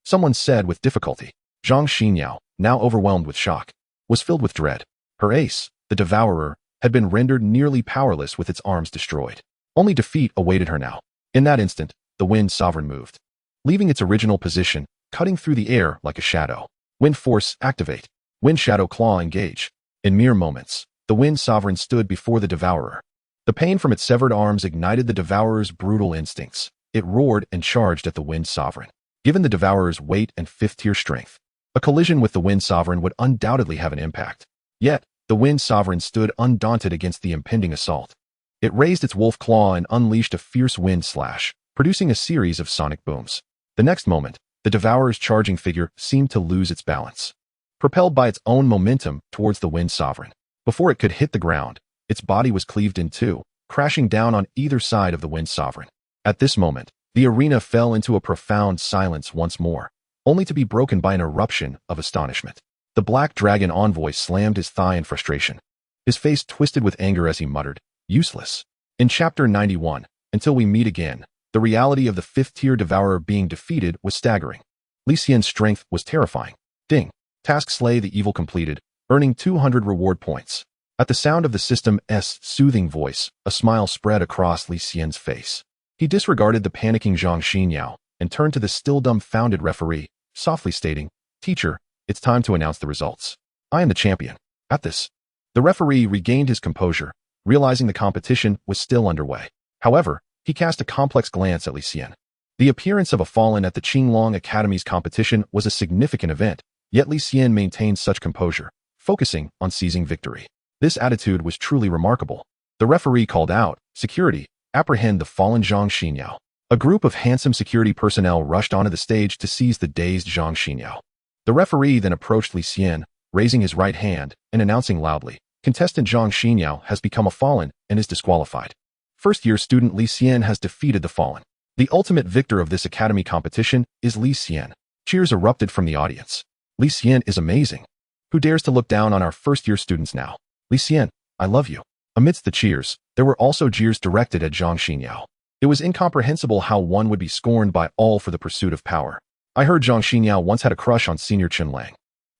Someone said with difficulty. Zhang Xinyao, now overwhelmed with shock, was filled with dread. Her ace, the Devourer, had been rendered nearly powerless with its arms destroyed. Only defeat awaited her now. In that instant, the Wind Sovereign moved, leaving its original position, cutting through the air like a shadow. Wind Force, activate. Wind Shadow Claw, engage. In mere moments, the Wind Sovereign stood before the Devourer. The pain from its severed arms ignited the Devourer's brutal instincts. It roared and charged at the Wind Sovereign. Given the Devourer's weight and fifth-tier strength, a collision with the Wind Sovereign would undoubtedly have an impact. Yet, the Wind Sovereign stood undaunted against the impending assault. It raised its wolf claw and unleashed a fierce wind slash, producing a series of sonic booms. The next moment, the Devourer's charging figure seemed to lose its balance. Propelled by its own momentum towards the Wind Sovereign, before it could hit the ground, its body was cleaved in two, crashing down on either side of the Wind Sovereign. At this moment, the arena fell into a profound silence once more, only to be broken by an eruption of astonishment. The Black Dragon Envoy slammed his thigh in frustration. His face twisted with anger as he muttered, "Useless." In Chapter 91, Until We Meet Again, the reality of the fifth-tier Devourer being defeated was staggering. Li Xian's strength was terrifying. Ding. Task Slay the Evil completed, earning 200 reward points. At the sound of the system's soothing voice, a smile spread across Li Xian's face. He disregarded the panicking Zhang Xinyao and turned to the still dumbfounded referee, softly stating, "Teacher, it's time to announce the results. I am the champion." At this, the referee regained his composure, realizing the competition was still underway. However, he cast a complex glance at Li Xian. The appearance of a fallen at the Qinglong Academy's competition was a significant event, yet Li Xian maintained such composure, focusing on seizing victory. This attitude was truly remarkable. The referee called out, "Security, apprehend the fallen Zhang Xinyao." A group of handsome security personnel rushed onto the stage to seize the dazed Zhang Xinyao. The referee then approached Li Xian, raising his right hand and announcing loudly, "Contestant Zhang Xinyao has become a fallen and is disqualified. First-year student Li Xian has defeated the fallen. The ultimate victor of this academy competition is Li Xian." Cheers erupted from the audience. "Li Xian is amazing. Who dares to look down on our first-year students now? Li Xian, I love you." Amidst the cheers, there were also jeers directed at Zhang Xinyao. It was incomprehensible how one would be scorned by all for the pursuit of power. "I heard Zhang Xinyao once had a crush on Senior Chen Lang.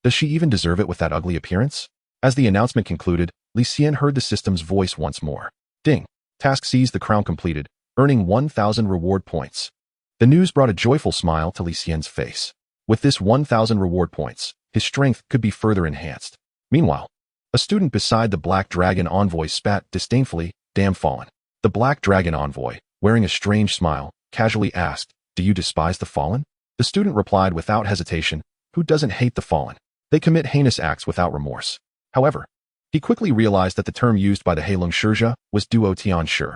Does she even deserve it with that ugly appearance?" As the announcement concluded, Li Xian heard the system's voice once more. Ding. Task Seize the Crown completed, earning 1,000 reward points. The news brought a joyful smile to Li Xian's face. With this 1,000 reward points, his strength could be further enhanced. Meanwhile, a student beside the Black Dragon Envoy spat disdainfully, "Damn fallen." The Black Dragon Envoy, wearing a strange smile, casually asked, "Do you despise the fallen?" The student replied without hesitation, "Who doesn't hate the fallen? They commit heinous acts without remorse." However, he quickly realized that the term used by the Heilong Shizhe was Duo Tian Shi.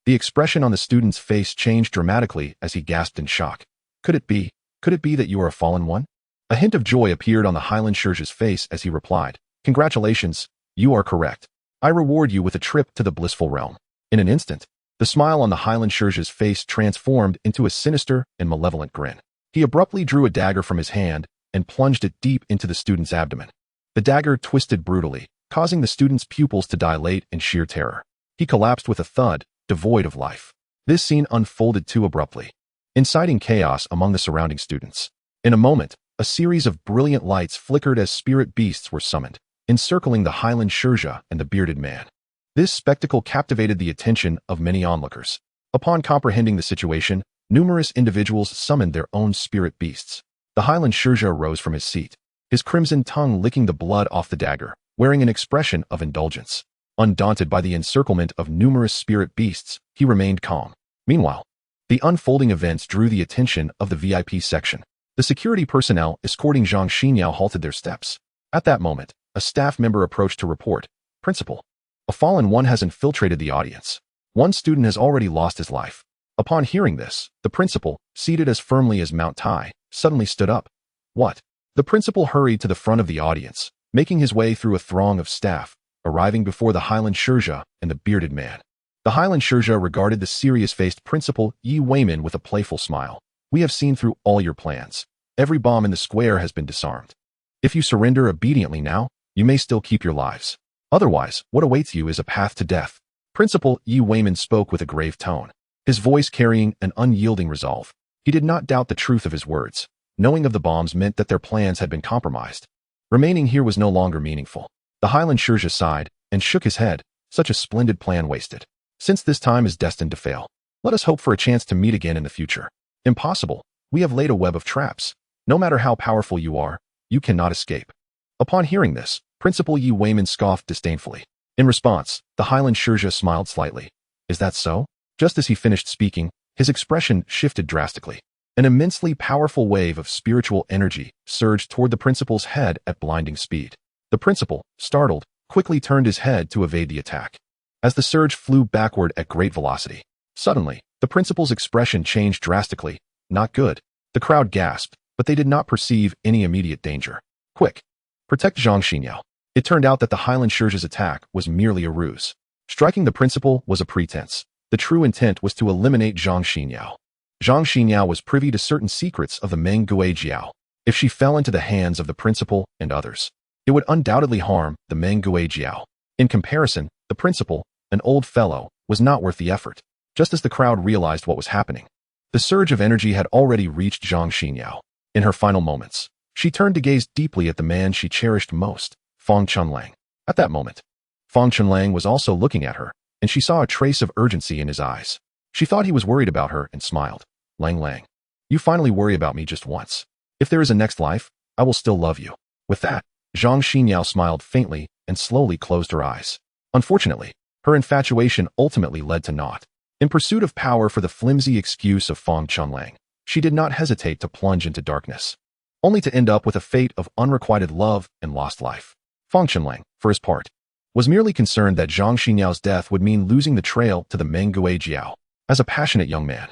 The expression on the student's face changed dramatically as he gasped in shock. Could it be that you are a fallen one?" A hint of joy appeared on the Highland Shizhe's face as he replied, "Congratulations, you are correct. I reward you with a trip to the blissful realm." In an instant, the smile on the Highland Shizhe's face transformed into a sinister and malevolent grin. He abruptly drew a dagger from his hand and plunged it deep into the student's abdomen. The dagger twisted brutally, causing the student's pupils to dilate in sheer terror. He collapsed with a thud, devoid of life. This scene unfolded too abruptly, inciting chaos among the surrounding students. In a moment, a series of brilliant lights flickered as spirit beasts were summoned, encircling the Highland Shizhe and the bearded man. This spectacle captivated the attention of many onlookers. Upon comprehending the situation, numerous individuals summoned their own spirit beasts. The Highland Shizhe rose from his seat, his crimson tongue licking the blood off the dagger, wearing an expression of indulgence. Undaunted by the encirclement of numerous spirit beasts, he remained calm. Meanwhile, the unfolding events drew the attention of the VIP section. The security personnel escorting Zhang Xinyao halted their steps. At that moment, a staff member approached to report, "Principal, a fallen one has infiltrated the audience. One student has already lost his life." Upon hearing this, the principal, seated as firmly as Mount Tai, suddenly stood up. "What?" The principal hurried to the front of the audience, making his way through a throng of staff, arriving before the Highland Shizhe and the bearded man. The Highland Shizhe regarded the serious-faced Principal Yi Weimin with a playful smile. "We have seen through all your plans. Every bomb in the square has been disarmed. If you surrender obediently now, you may still keep your lives. Otherwise, what awaits you is a path to death." Principal Yi Weimin spoke with a grave tone, his voice carrying an unyielding resolve. He did not doubt the truth of his words. Knowing of the bombs meant that their plans had been compromised. Remaining here was no longer meaningful. The Highland Shizhe sighed and shook his head. Such a splendid plan wasted. Since this time is destined to fail, let us hope for a chance to meet again in the future. Impossible. We have laid a web of traps. No matter how powerful you are, You cannot escape." Upon hearing this, Principal Yi Weiman scoffed disdainfully. In response, the Highland Shurja smiled slightly. "Is that so?" Just as he finished speaking, his expression shifted drastically. An immensely powerful wave of spiritual energy surged toward the principal's head at blinding speed. The principal, startled, quickly turned his head to evade the attack. As the surge flew backward at great velocity, suddenly, the principal's expression changed drastically. "Not good." The crowd gasped, but they did not perceive any immediate danger. "Quick! Protect Zhang Xinyao." It turned out that the Highland Shurja's attack was merely a ruse. Striking the principal was a pretense. The true intent was to eliminate Zhang Xinyao. Zhang Xinyao was privy to certain secrets of the Meng Gui Jiao. If she fell into the hands of the principal and others, it would undoubtedly harm the Meng Gui Jiao. In comparison, the principal, an old fellow, was not worth the effort. Just as the crowd realized what was happening, the surge of energy had already reached Zhang Xinyao. In her final moments, she turned to gaze deeply at the man she cherished most, Feng Chunlang. At that moment, Feng Chunlang was also looking at her, and she saw a trace of urgency in his eyes. She thought he was worried about her and smiled. "Lang Lang, you finally worry about me just once. If there is a next life, I will still love you." With that, Zhang Xinyao smiled faintly and slowly closed her eyes. Unfortunately, her infatuation ultimately led to naught. In pursuit of power for the flimsy excuse of Feng Chunlang, she did not hesitate to plunge into darkness, only to end up with a fate of unrequited love and lost life. Feng Chunlang, for his part, was merely concerned that Zhang Xinyao's death would mean losing the trail to the Meng Gui Jiao. As a passionate young man,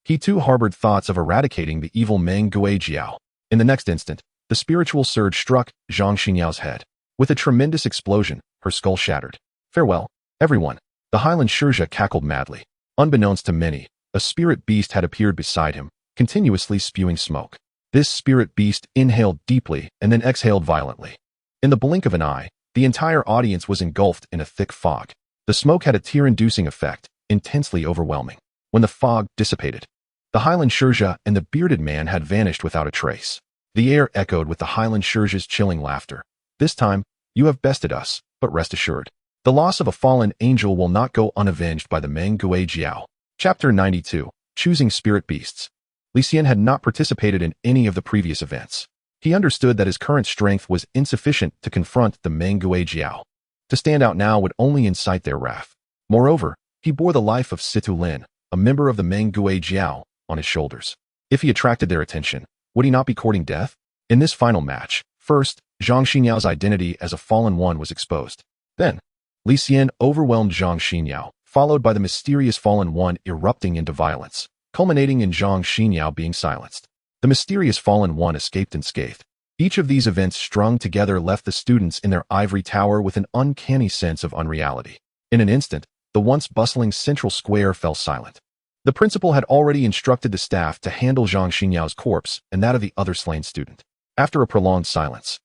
he too harbored thoughts of eradicating the evil Meng Gui Jiao. In the next instant, the spiritual surge struck Zhang Xinyao's head. With a tremendous explosion, her skull shattered. "Farewell, everyone." The Highland Shurja cackled madly. Unbeknownst to many, a spirit beast had appeared beside him, continuously spewing smoke. This spirit beast inhaled deeply and then exhaled violently. In the blink of an eye, the entire audience was engulfed in a thick fog. The smoke had a tear-inducing effect, intensely overwhelming. When the fog dissipated, the Highland Shurja and the bearded man had vanished without a trace. The air echoed with the Highland Shurja's chilling laughter. "This time, you have bested us, but rest assured, the loss of a fallen angel will not go unavenged by the Meng Gui Jiao." Chapter 92, Choosing Spirit Beasts. Li Xian had not participated in any of the previous events. He understood that his current strength was insufficient to confront the Meng Gui Jiao. To stand out now would only incite their wrath. Moreover, he bore the life of Situ Lin, a member of the Meng Gui Jiao, on his shoulders. If he attracted their attention, would he not be courting death? In this final match, first, Zhang Xinyao identity as a fallen one was exposed. Then, Li Xian overwhelmed Zhang Xinyao, followed by the mysterious fallen one erupting into violence, culminating in Zhang Xinyao being silenced. The mysterious fallen one escaped unscathed. Each of these events strung together left the students in their ivory tower with an uncanny sense of unreality. In an instant, the once bustling central square fell silent. The principal had already instructed the staff to handle Zhang Xinyao's corpse and that of the other slain student. After a prolonged silence,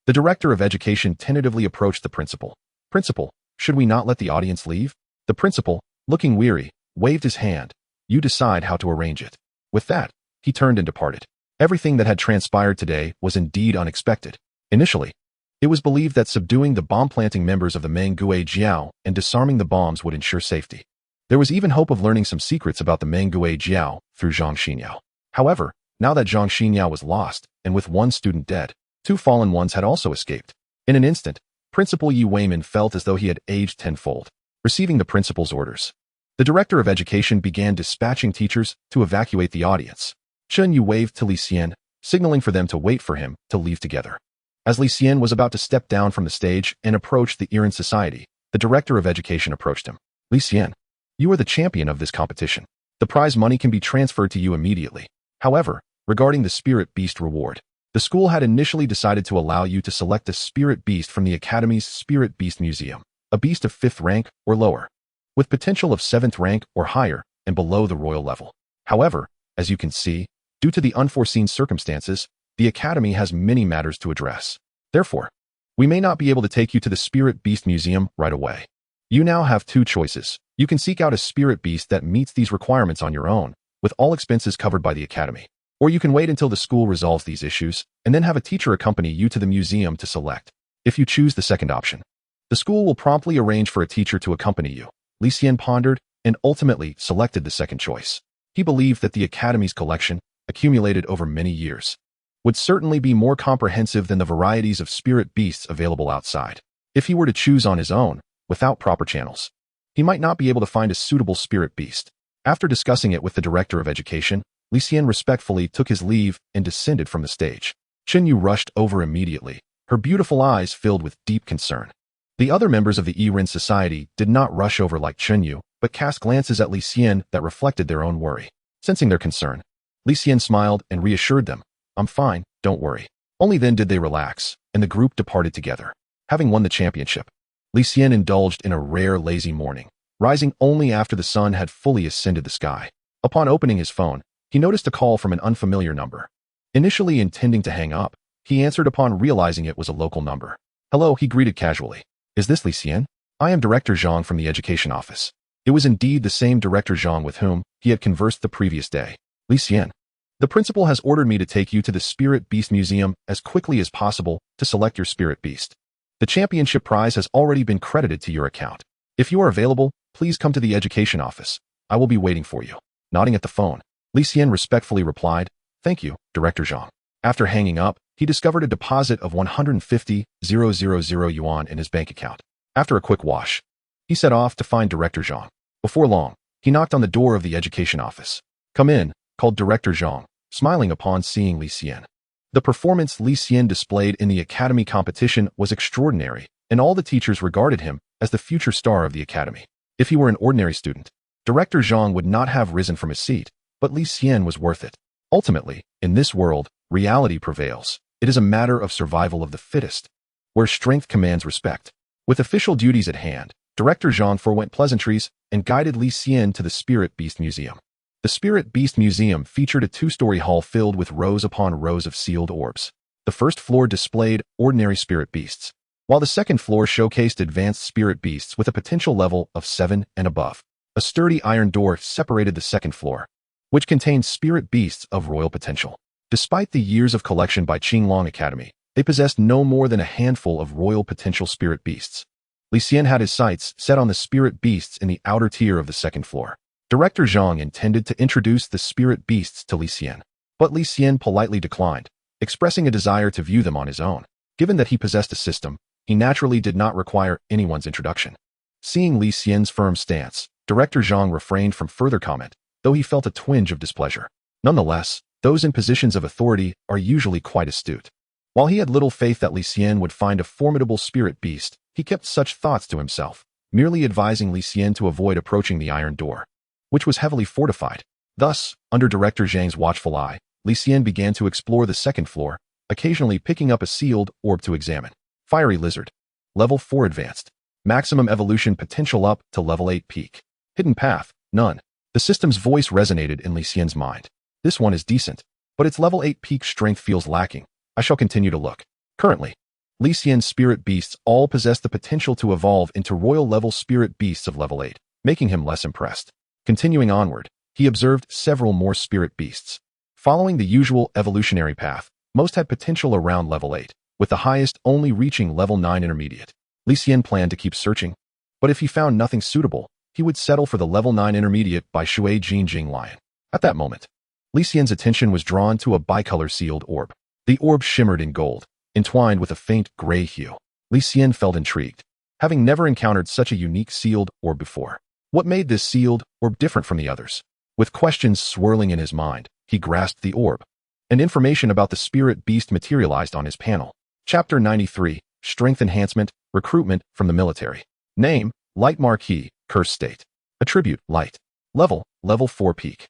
the director of education tentatively approached the principal. "Principal, should we not let the audience leave?" The principal, looking weary, waved his hand. "You decide how to arrange it." With that, he turned and departed. Everything that had transpired today was indeed unexpected. Initially, it was believed that subduing the bomb-planting members of the Meng Gui Jiao and disarming the bombs would ensure safety. There was even hope of learning some secrets about the Meng Gui Jiao through Zhang Xinyao. However, now that Zhang Xinyao was lost, and with one student dead, two fallen ones had also escaped. In an instant, Principal Yi Weiman felt as though he had aged tenfold. Receiving the principal's orders, the director of education began dispatching teachers to evacuate the audience. Chen Yu waved to Li Xian, signaling for them to wait for him to leave together. As Li Xian was about to step down from the stage and approach the Iran Society, the director of education approached him. "Li Xian, you are the champion of this competition. The prize money can be transferred to you immediately. However, regarding the Spirit Beast reward, the school had initially decided to allow you to select a Spirit Beast from the Academy's Spirit Beast Museum, a beast of 5th rank or lower, with potential of 7th rank or higher and below the royal level. However, as you can see, due to the unforeseen circumstances, the Academy has many matters to address. Therefore, we may not be able to take you to the Spirit Beast Museum right away. You now have two choices. You can seek out a Spirit Beast that meets these requirements on your own, with all expenses covered by the Academy. Or you can wait until the school resolves these issues, and then have a teacher accompany you to the museum to select. If you choose the second option, the school will promptly arrange for a teacher to accompany you." Li Xian pondered and ultimately selected the second choice. He believed that the Academy's collection, accumulated over many years, would certainly be more comprehensive than the varieties of spirit beasts available outside. If he were to choose on his own, without proper channels, he might not be able to find a suitable spirit beast. After discussing it with the director of education, Li Xian respectfully took his leave and descended from the stage. Chenyu rushed over immediately, her beautiful eyes filled with deep concern. The other members of the Yiren society did not rush over like Chenyu, but cast glances at Li Xian that reflected their own worry. Sensing their concern, Li Xian smiled and reassured them, "I'm fine, don't worry." Only then did they relax, and the group departed together. Having won the championship, Li Xian indulged in a rare lazy morning, rising only after the sun had fully ascended the sky. Upon opening his phone, he noticed a call from an unfamiliar number. Initially intending to hang up, he answered upon realizing it was a local number. "Hello," he greeted casually. "Is this Li Xian? I am Director Zhang from the education office." It was indeed the same Director Zhang with whom he had conversed the previous day. "Li Xian, the principal has ordered me to take you to the Spirit Beast Museum as quickly as possible to select your spirit beast. The championship prize has already been credited to your account. If you are available, please come to the education office. I will be waiting for you." Nodding at the phone, Li Xian respectfully replied, "Thank you, Director Zhang." After hanging up, he discovered a deposit of 150,000 yuan in his bank account. After a quick wash, he set off to find Director Zhang. Before long, he knocked on the door of the education office. "Come in," called Director Zhang, smiling upon seeing Li Xian. The performance Li Xian displayed in the academy competition was extraordinary, and all the teachers regarded him as the future star of the academy. If he were an ordinary student, Director Zhang would not have risen from his seat, but Li Xian was worth it. Ultimately, in this world, reality prevails. It is a matter of survival of the fittest, where strength commands respect. With official duties at hand, Director Zhang forewent pleasantries and guided Li Xian to the Spirit Beast Museum. The Spirit Beast Museum featured a two-story hall filled with rows upon rows of sealed orbs. The first floor displayed ordinary spirit beasts, while the second floor showcased advanced spirit beasts with a potential level of 7 and above. A sturdy iron door separated the second floor, which contained spirit beasts of royal potential. Despite the years of collection by Qinglong Academy, they possessed no more than a handful of royal potential spirit beasts. Li Xian had his sights set on the spirit beasts in the outer tier of the second floor. Director Zhang intended to introduce the spirit beasts to Li Xian, but Li Xian politely declined, expressing a desire to view them on his own. Given that he possessed a system, he naturally did not require anyone's introduction. Seeing Li Xian's firm stance, Director Zhang refrained from further comment, though he felt a twinge of displeasure. Nonetheless, those in positions of authority are usually quite astute. While he had little faith that Li Xian would find a formidable spirit beast, he kept such thoughts to himself, merely advising Li Xian to avoid approaching the iron door, which was heavily fortified. Thus, under Director Zhang's watchful eye, Li Xian began to explore the second floor, occasionally picking up a sealed orb to examine. Fiery Lizard. Level 4 Advanced. Maximum evolution potential up to level 8 peak. Hidden path, none. The system's voice resonated in Li Xian's mind. This one is decent, but its level 8 peak strength feels lacking. I shall continue to look. Currently, Li Xian's spirit beasts all possess the potential to evolve into royal-level spirit beasts of level 8, making him less impressed. Continuing onward, he observed several more spirit beasts. Following the usual evolutionary path, most had potential around level 8, with the highest only reaching level 9 intermediate. Li Xian planned to keep searching, but if he found nothing suitable, he would settle for the level 9 intermediate by Shui Jingjing Lion. At that moment, Li Xian's attention was drawn to a bicolor sealed orb. The orb shimmered in gold, entwined with a faint gray hue. Li Xian felt intrigued, having never encountered such a unique sealed orb before. What made this sealed orb different from the others? With questions swirling in his mind, he grasped the orb, and information about the spirit beast materialized on his panel. Chapter 93, Strength Enhancement, Recruitment from the Military. Name, Light Marquis, Curse State. Attribute, Light. Level 4 Peak.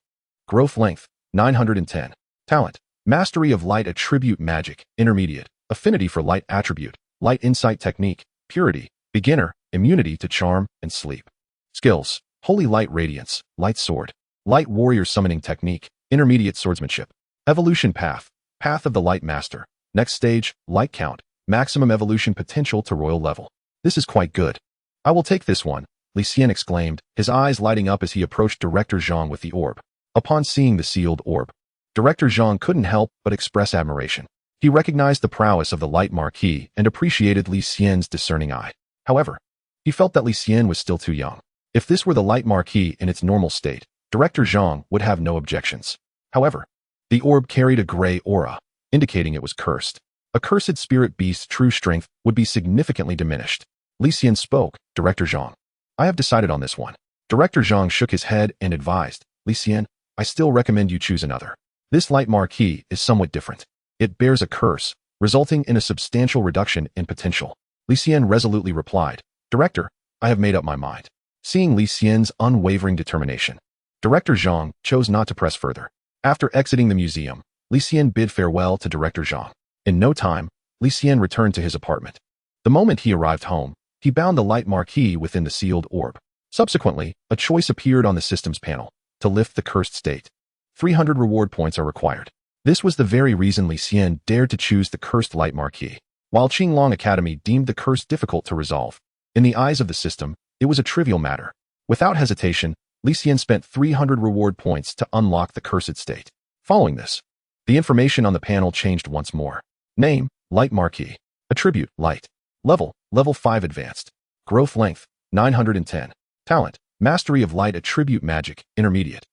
Growth Length, 910. Talent, Mastery of Light Attribute Magic, Intermediate. Affinity for Light Attribute, Light Insight Technique, Purity, Beginner, Immunity to Charm and Sleep. Skills, Holy Light Radiance, Light Sword, Light Warrior Summoning Technique, Intermediate Swordsmanship. Evolution Path, Path of the Light Master. Next stage, Light Count, Maximum Evolution Potential to Royal Level. This is quite good. I will take this one, Li Xian exclaimed, his eyes lighting up as he approached Director Zhang with the orb. Upon seeing the sealed orb, Director Zhang couldn't help but express admiration. He recognized the prowess of the Light Marquis and appreciated Li Xian's discerning eye. However, he felt that Li Xian was still too young. If this were the Light Marquis in its normal state, Director Zhang would have no objections. However, the orb carried a gray aura, indicating it was cursed. A cursed spirit beast's true strength would be significantly diminished. Li Xian spoke, Director Zhang. I have decided on this one. Director Zhang shook his head and advised, Li Xian, I still recommend you choose another. This light marquee is somewhat different. It bears a curse, resulting in a substantial reduction in potential. Li Xian resolutely replied, Director, I have made up my mind. Seeing Li Xian's unwavering determination, Director Zhang chose not to press further. After exiting the museum, Li Xian bid farewell to Director Zhang. In no time, Li Xian returned to his apartment. The moment he arrived home, he bound the light marquee within the sealed orb. Subsequently, a choice appeared on the system's panel to lift the cursed state. 300 reward points are required. This was the very reason Li Xian dared to choose the cursed light marquee. While Qinglong Academy deemed the curse difficult to resolve, in the eyes of the system, it was a trivial matter. Without hesitation, Li Xian spent 300 reward points to unlock the cursed state. Following this, the information on the panel changed once more. Name, Light Marquee. Attribute, Light. Level 5 Advanced. Growth Length, 910. Talent, Mastery of Light Attribute Magic, Intermediate.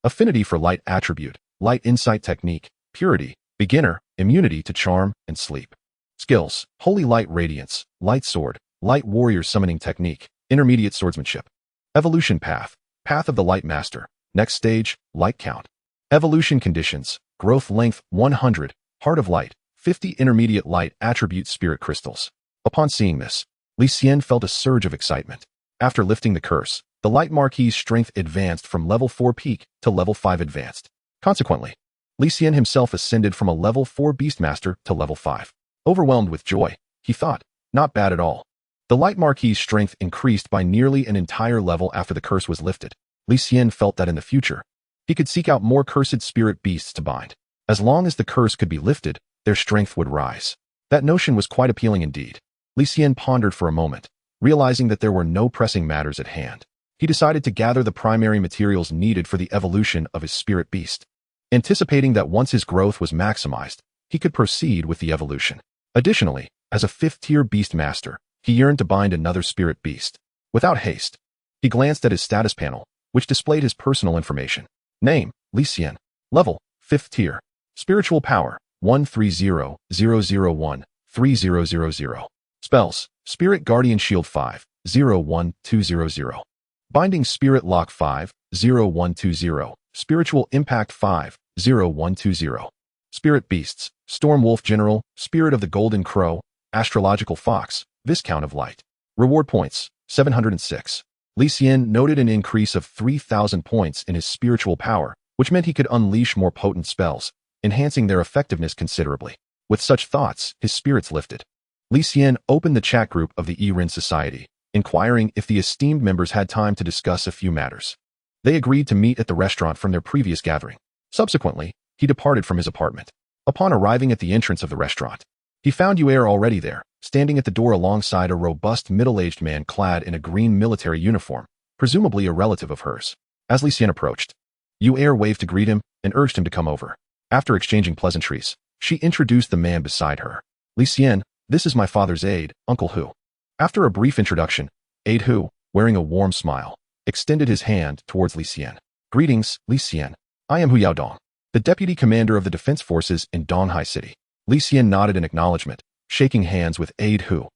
Affinity for Light Attribute, Light Insight Technique, Purity, Beginner, Immunity to Charm and Sleep. Skills, Holy Light Radiance, Light Sword, Light Warrior Summoning Technique, Intermediate Swordsmanship. Evolution Path, Path of the Light Master. Next stage, Light Count. Evolution Conditions, Growth Length 100, Heart of Light, 50 Intermediate Light Attribute Spirit Crystals. Upon seeing this, Li Xian felt a surge of excitement. After lifting the curse, the Light Marquee's strength advanced from level 4 peak to level 5 advanced. Consequently, Li Xian himself ascended from a level 4 Beastmaster to level 5. Overwhelmed with joy, he thought, not bad at all. The Light Marquee's strength increased by nearly an entire level after the curse was lifted. Li Xian felt that in the future, he could seek out more cursed spirit beasts to bind. As long as the curse could be lifted, their strength would rise. That notion was quite appealing indeed. Li Xian pondered for a moment, realizing that there were no pressing matters at hand. He decided to gather the primary materials needed for the evolution of his spirit beast. Anticipating that once his growth was maximized, he could proceed with the evolution. Additionally, as a 5th-tier beast master, he yearned to bind another spirit beast. Without haste, he glanced at his status panel, which displayed his personal information. Name, Li Xian. Level, 5th tier. Spiritual power, 1300013000. Spells, Spirit Guardian Shield 5, 01200. Binding Spirit Lock 5, 0120. Spiritual Impact 5, 0120. Spirit Beasts, Storm Wolf General, Spirit of the Golden Crow, Astrological Fox, Viscount of Light. Reward points, 706. Li Xian noted an increase of 3,000 points in his spiritual power, which meant he could unleash more potent spells, enhancing their effectiveness considerably. With such thoughts, his spirits lifted. Li Xian opened the chat group of the Yiren Society, inquiring if the esteemed members had time to discuss a few matters. They agreed to meet at the restaurant from their previous gathering. Subsequently, he departed from his apartment. Upon arriving at the entrance of the restaurant, he found Yu'er already there, standing at the door alongside a robust middle-aged man clad in a green military uniform, presumably a relative of hers. As Li Xian approached, Yu'er waved to greet him and urged him to come over. After exchanging pleasantries, she introduced the man beside her. Li Xian, this is my father's aide, Uncle Hu. After a brief introduction, Aide Hu, wearing a warm smile, extended his hand towards Li Xian. Greetings, Li Xian. I am Hu Yaodong, the deputy commander of the defense forces in Donghai City. Li Xian nodded in acknowledgement, shaking hands with Aide Hu,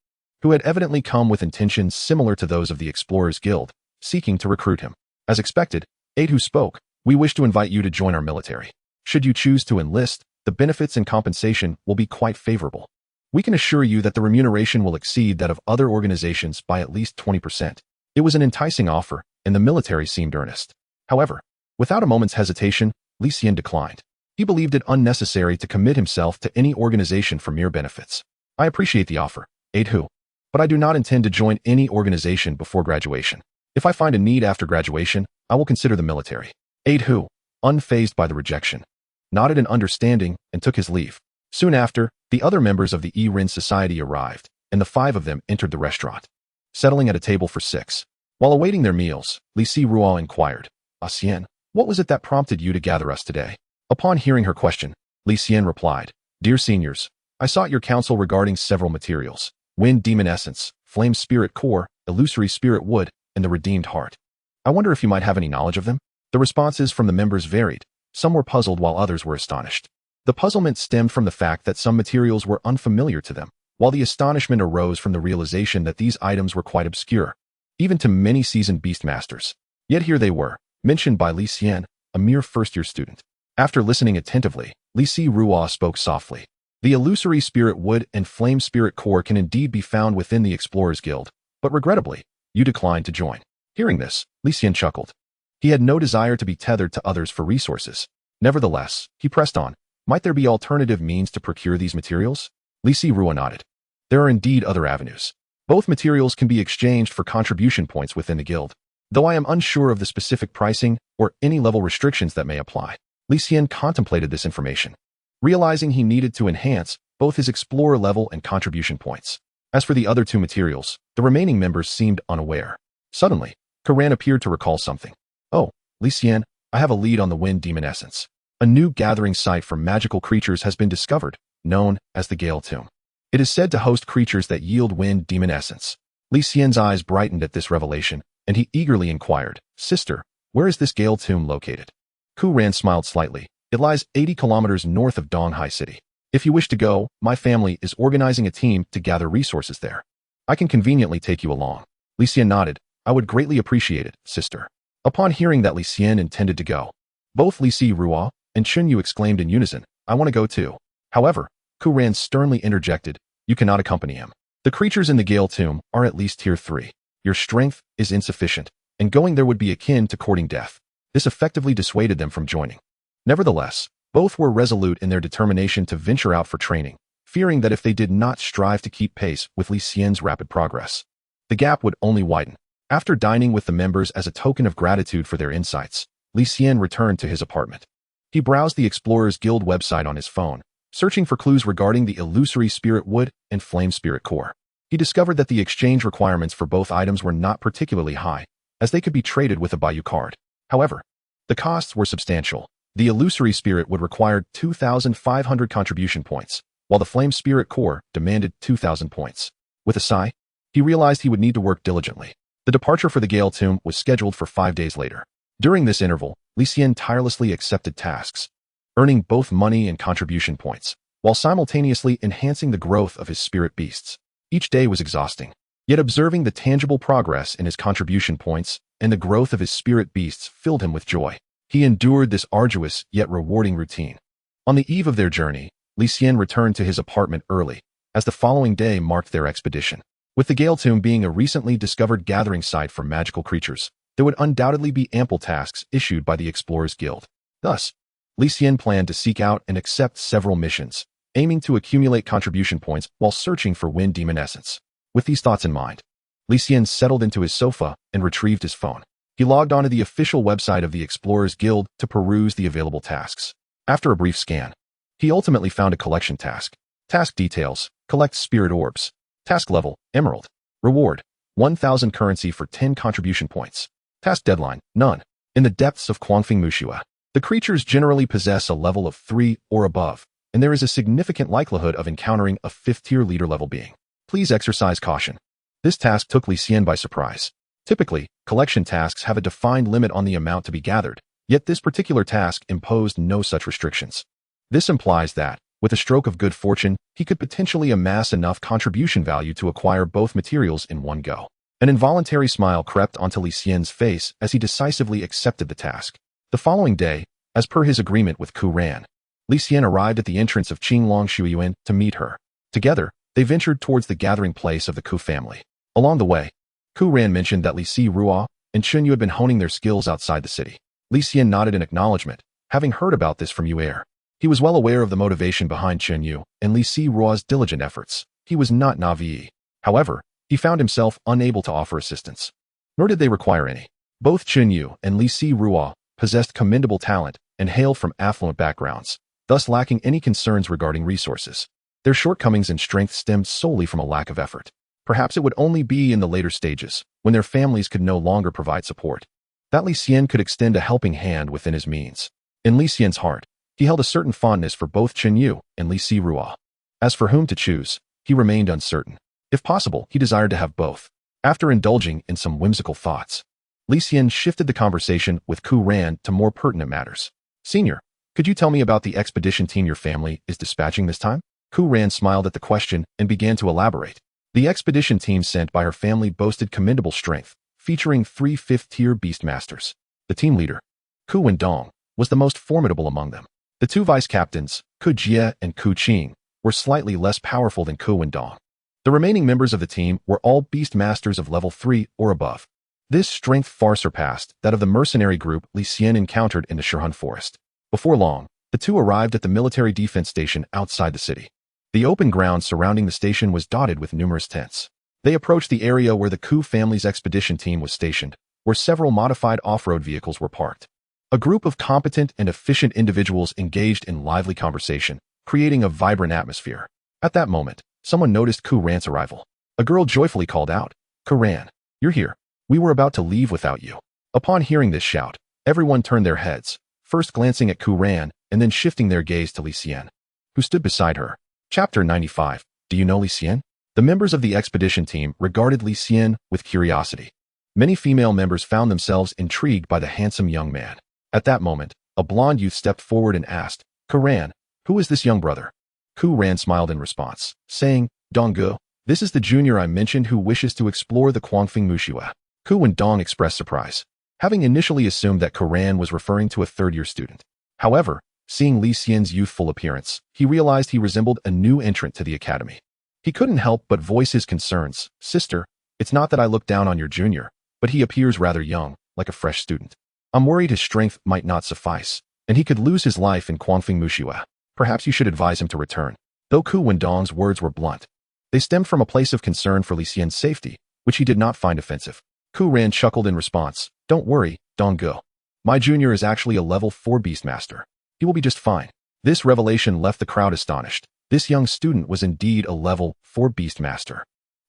who had evidently come with intentions similar to those of the Explorers Guild, seeking to recruit him. As expected, Aide Hu spoke, we wish to invite you to join our military. Should you choose to enlist, the benefits and compensation will be quite favorable. We can assure you that the remuneration will exceed that of other organizations by at least 20%. It was an enticing offer, and the military seemed earnest. However, without a moment's hesitation, Li Xian declined. He believed it unnecessary to commit himself to any organization for mere benefits. I appreciate the offer, Aide Hu, but I do not intend to join any organization before graduation. If I find a need after graduation, I will consider the military. Aide Hu, unfazed by the rejection, nodded in understanding and took his leave. Soon after, the other members of the Yiren Society arrived, and the 5 of them entered the restaurant, settling at a table for 6. While awaiting their meals, Li Ruo inquired, Xian, what was it that prompted you to gather us today? Upon hearing her question, Li Xian replied, Dear seniors, I sought your counsel regarding several materials: Wind Demon Essence, Flame Spirit Core, Illusory Spirit Wood, and the Redeemed Heart. I wonder if you might have any knowledge of them? The responses from the members varied. Some were puzzled while others were astonished. The puzzlement stemmed from the fact that some materials were unfamiliar to them, while the astonishment arose from the realization that these items were quite obscure, even to many seasoned beastmasters. Yet here they were, mentioned by Li Xian, a mere first-year student. After listening attentively, Li Ruo spoke softly. The illusory spirit wood and flame spirit core can indeed be found within the Explorers Guild, but regrettably, you declined to join. Hearing this, Li Xian chuckled. He had no desire to be tethered to others for resources. Nevertheless, he pressed on. Might there be alternative means to procure these materials? Li Ruo nodded. There are indeed other avenues. Both materials can be exchanged for contribution points within the guild, though I am unsure of the specific pricing or any level restrictions that may apply. Li Xian contemplated this information, realizing he needed to enhance both his explorer level and contribution points. As for the other two materials, the remaining members seemed unaware. Suddenly, Karan appeared to recall something. Oh, Li Xian, I have a lead on the Wind Demon Essence. A new gathering site for magical creatures has been discovered, known as the Gale Tomb. It is said to host creatures that yield Wind Demon Essence. Li Xian's eyes brightened at this revelation, and he eagerly inquired, Sister, where is this Gale Tomb located? Karan smiled slightly. It lies 80 kilometers north of Donghai City. If you wish to go, my family is organizing a team to gather resources there. I can conveniently take you along. Li Xian nodded. I would greatly appreciate it, sister. Upon hearing that Li Xian intended to go, both Li Ruo and Chun Yu exclaimed in unison, I want to go too. However, Karan sternly interjected, you cannot accompany him. The creatures in the Gale Tomb are at least tier 3. Your strength is insufficient, and going there would be akin to courting death. This effectively dissuaded them from joining. Nevertheless, both were resolute in their determination to venture out for training, fearing that if they did not strive to keep pace with Li Xian's rapid progress, the gap would only widen. After dining with the members as a token of gratitude for their insights, Li Xian returned to his apartment. He browsed the Explorers Guild website on his phone, searching for clues regarding the illusory spirit wood and flame spirit core. He discovered that the exchange requirements for both items were not particularly high, as they could be traded with a Bayou card. However, the costs were substantial. The illusory spirit would require 2,500 contribution points, while the flame spirit core demanded 2,000 points. With a sigh, he realized he would need to work diligently. The departure for the Gale Tomb was scheduled for 5 days later. During this interval, Li Xian tirelessly accepted tasks, earning both money and contribution points, while simultaneously enhancing the growth of his spirit beasts. Each day was exhausting, yet observing the tangible progress in his contribution points and the growth of his spirit beasts filled him with joy. He endured this arduous yet rewarding routine. On the eve of their journey, Li Xian returned to his apartment early, as the following day marked their expedition. With the Gale Tomb being a recently discovered gathering site for magical creatures, there would undoubtedly be ample tasks issued by the Explorers Guild. Thus, Li Xian planned to seek out and accept several missions, aiming to accumulate contribution points while searching for Wind Demon Essence. With these thoughts in mind, Li Xian settled into his sofa and retrieved his phone. He logged onto the official website of the Explorers Guild to peruse the available tasks. After a brief scan, he ultimately found a collection task. Task details: collect spirit orbs. Task level: Emerald. Reward: 1,000 currency for 10 contribution points. Task deadline: none. In the depths of Confronting Mushua, the creatures generally possess a level of 3 or above, and there is a significant likelihood of encountering a 5th-tier leader level being. Please exercise caution. This task took Li Xian by surprise. Typically, collection tasks have a defined limit on the amount to be gathered, yet this particular task imposed no such restrictions. This implies that, with a stroke of good fortune, he could potentially amass enough contribution value to acquire both materials in one go. An involuntary smile crept onto Li Xian's face as he decisively accepted the task. The following day, as per his agreement with Ku Ran, Li Xian arrived at the entrance of Qinglong Shuyuan to meet her. Together, they ventured towards the gathering place of the Ku family. Along the way, Ku Ran mentioned that Li Ruo and Chun Yu had been honing their skills outside the city. Li Xian nodded in acknowledgement, having heard about this from Yu Er. He was well aware of the motivation behind Chun Yu and Li Ruo's diligent efforts. He was not naive. However, he found himself unable to offer assistance. Nor did they require any. Both Chun Yu and Li Ruo possessed commendable talent and hailed from affluent backgrounds, thus lacking any concerns regarding resources. Their shortcomings in strength stemmed solely from a lack of effort. Perhaps it would only be in the later stages, when their families could no longer provide support, that Li Xian could extend a helping hand within his means. In Li Xian's heart, he held a certain fondness for both Chun Yu and Li Ruo. As for whom to choose, he remained uncertain. If possible, he desired to have both. After indulging in some whimsical thoughts, Li Xian shifted the conversation with Ku Ran to more pertinent matters. Senior, Could you tell me about the expedition team your family is dispatching this time? Ku Ran smiled at the question and began to elaborate. The expedition team sent by her family boasted commendable strength, featuring 3 fifth-tier beastmasters. The team leader, Ku Wendong, was the most formidable among them. The 2 vice-captains, Ku Jie and Ku Qing, were slightly less powerful than Ku Wendong. The remaining members of the team were all beastmasters of level 3 or above. This strength far surpassed that of the mercenary group Li Xian encountered in the Shihun forest. Before long, the 2 arrived at the military defense station outside the city. The open ground surrounding the station was dotted with numerous tents. They approached the area where the Ku family's expedition team was stationed, where several modified off-road vehicles were parked. A group of competent and efficient individuals engaged in lively conversation, creating a vibrant atmosphere. At that moment, someone noticed Ku Ran's arrival. A girl joyfully called out, "Ku Ran, you're here. We were about to leave without you." Upon hearing this shout, everyone turned their heads, first glancing at Ku Ran and then shifting their gaze to Li Xian, who stood beside her. Chapter 95. Do you know Li Xian? The members of the expedition team regarded Li Xian with curiosity. Many female members found themselves intrigued by the handsome young man. At that moment, a blonde youth stepped forward and asked, "Ku Ran, who is this young brother?" Ku Ran smiled in response, saying, "Donggu, this is the junior I mentioned who wishes to explore the Confronting Mushiwa." Ku Wendong expressed surprise, having initially assumed that Ku Ran was referring to a third-year student. However, seeing Li Xian's youthful appearance, he realized he resembled a new entrant to the academy. He couldn't help but voice his concerns. "Sister, it's not that I look down on your junior, but he appears rather young, like a fresh student. I'm worried his strength might not suffice, and he could lose his life in Confronting Mushiwa. Perhaps you should advise him to return." Though Ku Wendong's words were blunt, they stemmed from a place of concern for Li Xian's safety, which he did not find offensive. Ku Ran chuckled in response, "Don't worry, Donggu. My junior is actually a level 4 beastmaster. He will be just fine." This revelation left the crowd astonished. This young student was indeed a level 4 beastmaster.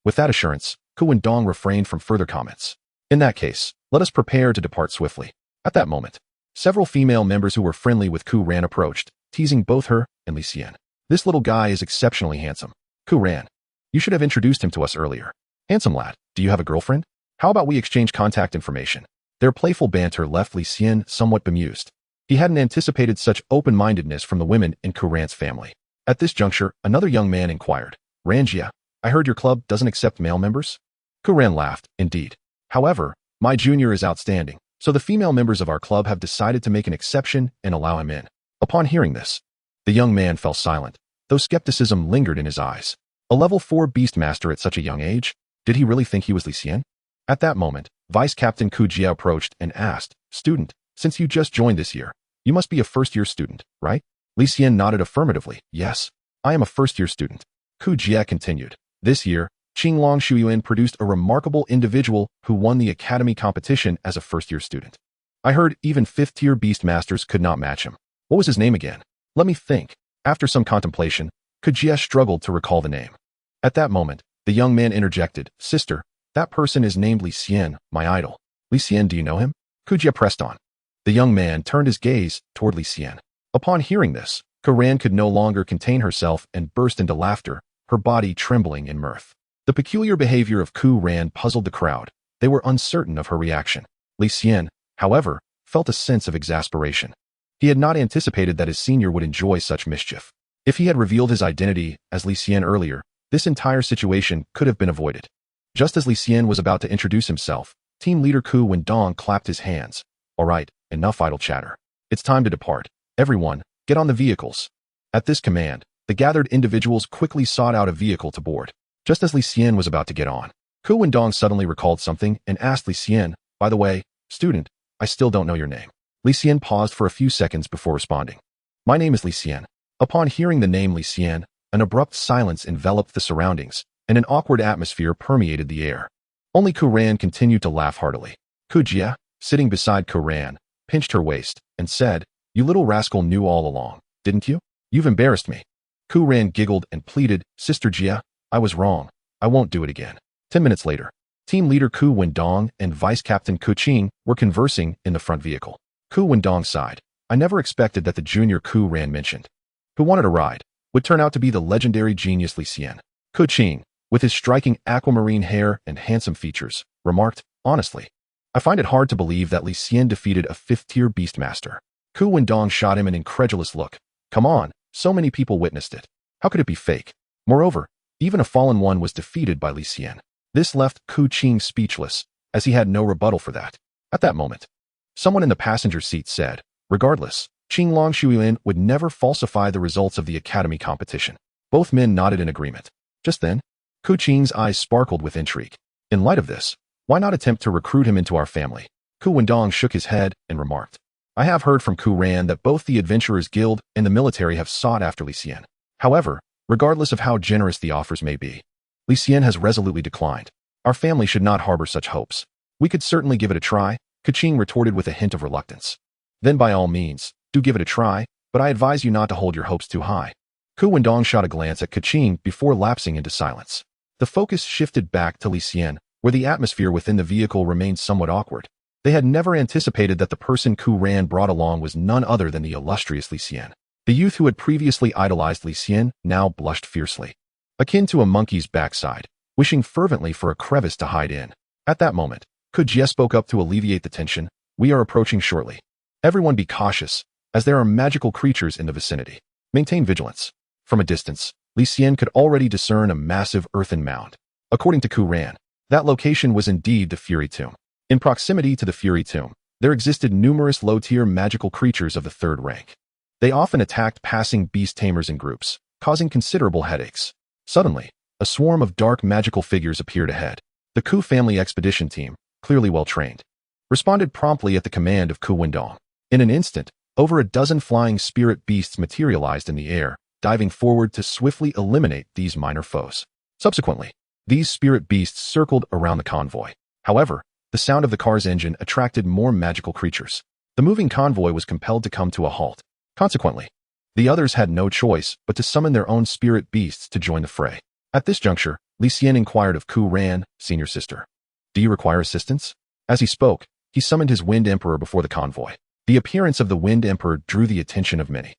With that assurance, Ku Wendong refrained from further comments. "In that case, let us prepare to depart swiftly." At that moment, several female members who were friendly with Ku Ran approached, teasing both her and Li Xian. "This little guy is exceptionally handsome. Ku Ran, you should have introduced him to us earlier. Handsome lad, do you have a girlfriend? How about we exchange contact information?" Their playful banter left Li Xian somewhat bemused. He hadn't anticipated such open-mindedness from the women in Ku Ran's family. At this juncture, another young man inquired, "Ranjia, I heard your club doesn't accept male members?" Ku Ran laughed, "Indeed. However, my junior is outstanding, so the female members of our club have decided to make an exception and allow him in." Upon hearing this, the young man fell silent, though skepticism lingered in his eyes. A level 4 beastmaster at such a young age? Did he really think he was Li Xian? At that moment, Vice Captain Ku Jie approached and asked, "Student, since you just joined this year, you must be a first-year student, right?" Li Xian nodded affirmatively. "Yes, I am a first-year student." Ku Jie continued, "This year, Qinglong Shuyuan produced a remarkable individual who won the academy competition as a first-year student. I heard even 5th-tier beastmasters could not match him. What was his name again? Let me think." After some contemplation, Ku Jie struggled to recall the name. At that moment, the young man interjected, "Sister, that person is named Li Xian, my idol." "Li Xian, do you know him?" Ku Jie pressed on. The young man turned his gaze toward Li Xian. Upon hearing this, Ku Ran could no longer contain herself and burst into laughter, her body trembling in mirth. The peculiar behavior of Ku Ran puzzled the crowd. They were uncertain of her reaction. Li Xian, however, felt a sense of exasperation. He had not anticipated that his senior would enjoy such mischief. If he had revealed his identity as Li Xian earlier, this entire situation could have been avoided. Just as Li Xian was about to introduce himself, team leader Ku Wendong clapped his hands. "All right, enough idle chatter. It's time to depart. Everyone, get on the vehicles." At this command, the gathered individuals quickly sought out a vehicle to board. Just as Li Xian was about to get on, Ku Wendong suddenly recalled something and asked Li Xian, "By the way, student, I still don't know your name." Li Xian paused for a few seconds before responding. "My name is Li Xian." Upon hearing the name Li Xian, an abrupt silence enveloped the surroundings, and an awkward atmosphere permeated the air. Only Ku Ran continued to laugh heartily. Ku Jie, sitting beside Ku Ran, pinched her waist and said, "You little rascal knew all along, didn't you? You've embarrassed me." Ku Ran giggled and pleaded, "Sister Jie, I was wrong. I won't do it again." 10 minutes later, team leader Ku Wendong and vice captain Ku Qing were conversing in the front vehicle. Ku Wendong sighed. "I never expected that the junior Ku Ran mentioned, who wanted a ride, would turn out to be the legendary genius Li Xian." Ku Qing, with his striking aquamarine hair and handsome features, remarked, "Honestly, I find it hard to believe that Li Xian defeated a 5th-tier beastmaster." Ku Wendong shot him an incredulous look. Come on, so many people witnessed it. How could it be fake? Moreover, even a fallen one was defeated by Li Xian. This left Ku Qing speechless, as he had no rebuttal for that. At that moment, someone in the passenger seat said, regardless, Qing Long Shuiyuan would never falsify the results of the academy competition. Both men nodded in agreement. Just then, Ku Qing's eyes sparkled with intrigue. In light of this, why not attempt to recruit him into our family? Ku Wendong shook his head and remarked, I have heard from Ku Ran that both the Adventurers Guild and the military have sought after Li Xian. However, regardless of how generous the offers may be, Li Xian has resolutely declined. Our family should not harbor such hopes. We could certainly give it a try, Ku Qing retorted with a hint of reluctance. Then by all means, do give it a try, but I advise you not to hold your hopes too high. Ku Wendong shot a glance at Ku Qing before lapsing into silence. The focus shifted back to Li Xian, where the atmosphere within the vehicle remained somewhat awkward. They had never anticipated that the person Ku Ran brought along was none other than the illustrious Li Xian. The youth who had previously idolized Li Xian now blushed fiercely, akin to a monkey's backside, wishing fervently for a crevice to hide in. At that moment, Ku Jie spoke up to alleviate the tension. We are approaching shortly. Everyone be cautious, as there are magical creatures in the vicinity. Maintain vigilance. From a distance, Li Xian could already discern a massive earthen mound. According to Ku Ran, that location was indeed the Fury Tomb. In proximity to the Fury Tomb, there existed numerous low-tier magical creatures of the third rank. They often attacked passing beast tamers in groups, causing considerable headaches. Suddenly, a swarm of dark magical figures appeared ahead. The Ku family expedition team, clearly well-trained, responded promptly at the command of Ku Wendong. In an instant, over a dozen flying spirit beasts materialized in the air, diving forward to swiftly eliminate these minor foes. Subsequently, these spirit beasts circled around the convoy. However, the sound of the car's engine attracted more magical creatures. The moving convoy was compelled to come to a halt. Consequently, the others had no choice but to summon their own spirit beasts to join the fray. At this juncture, Li Xian inquired of Ku Ran, senior sister, do you require assistance? As he spoke, he summoned his Wind Emperor before the convoy. The appearance of the Wind Emperor drew the attention of many.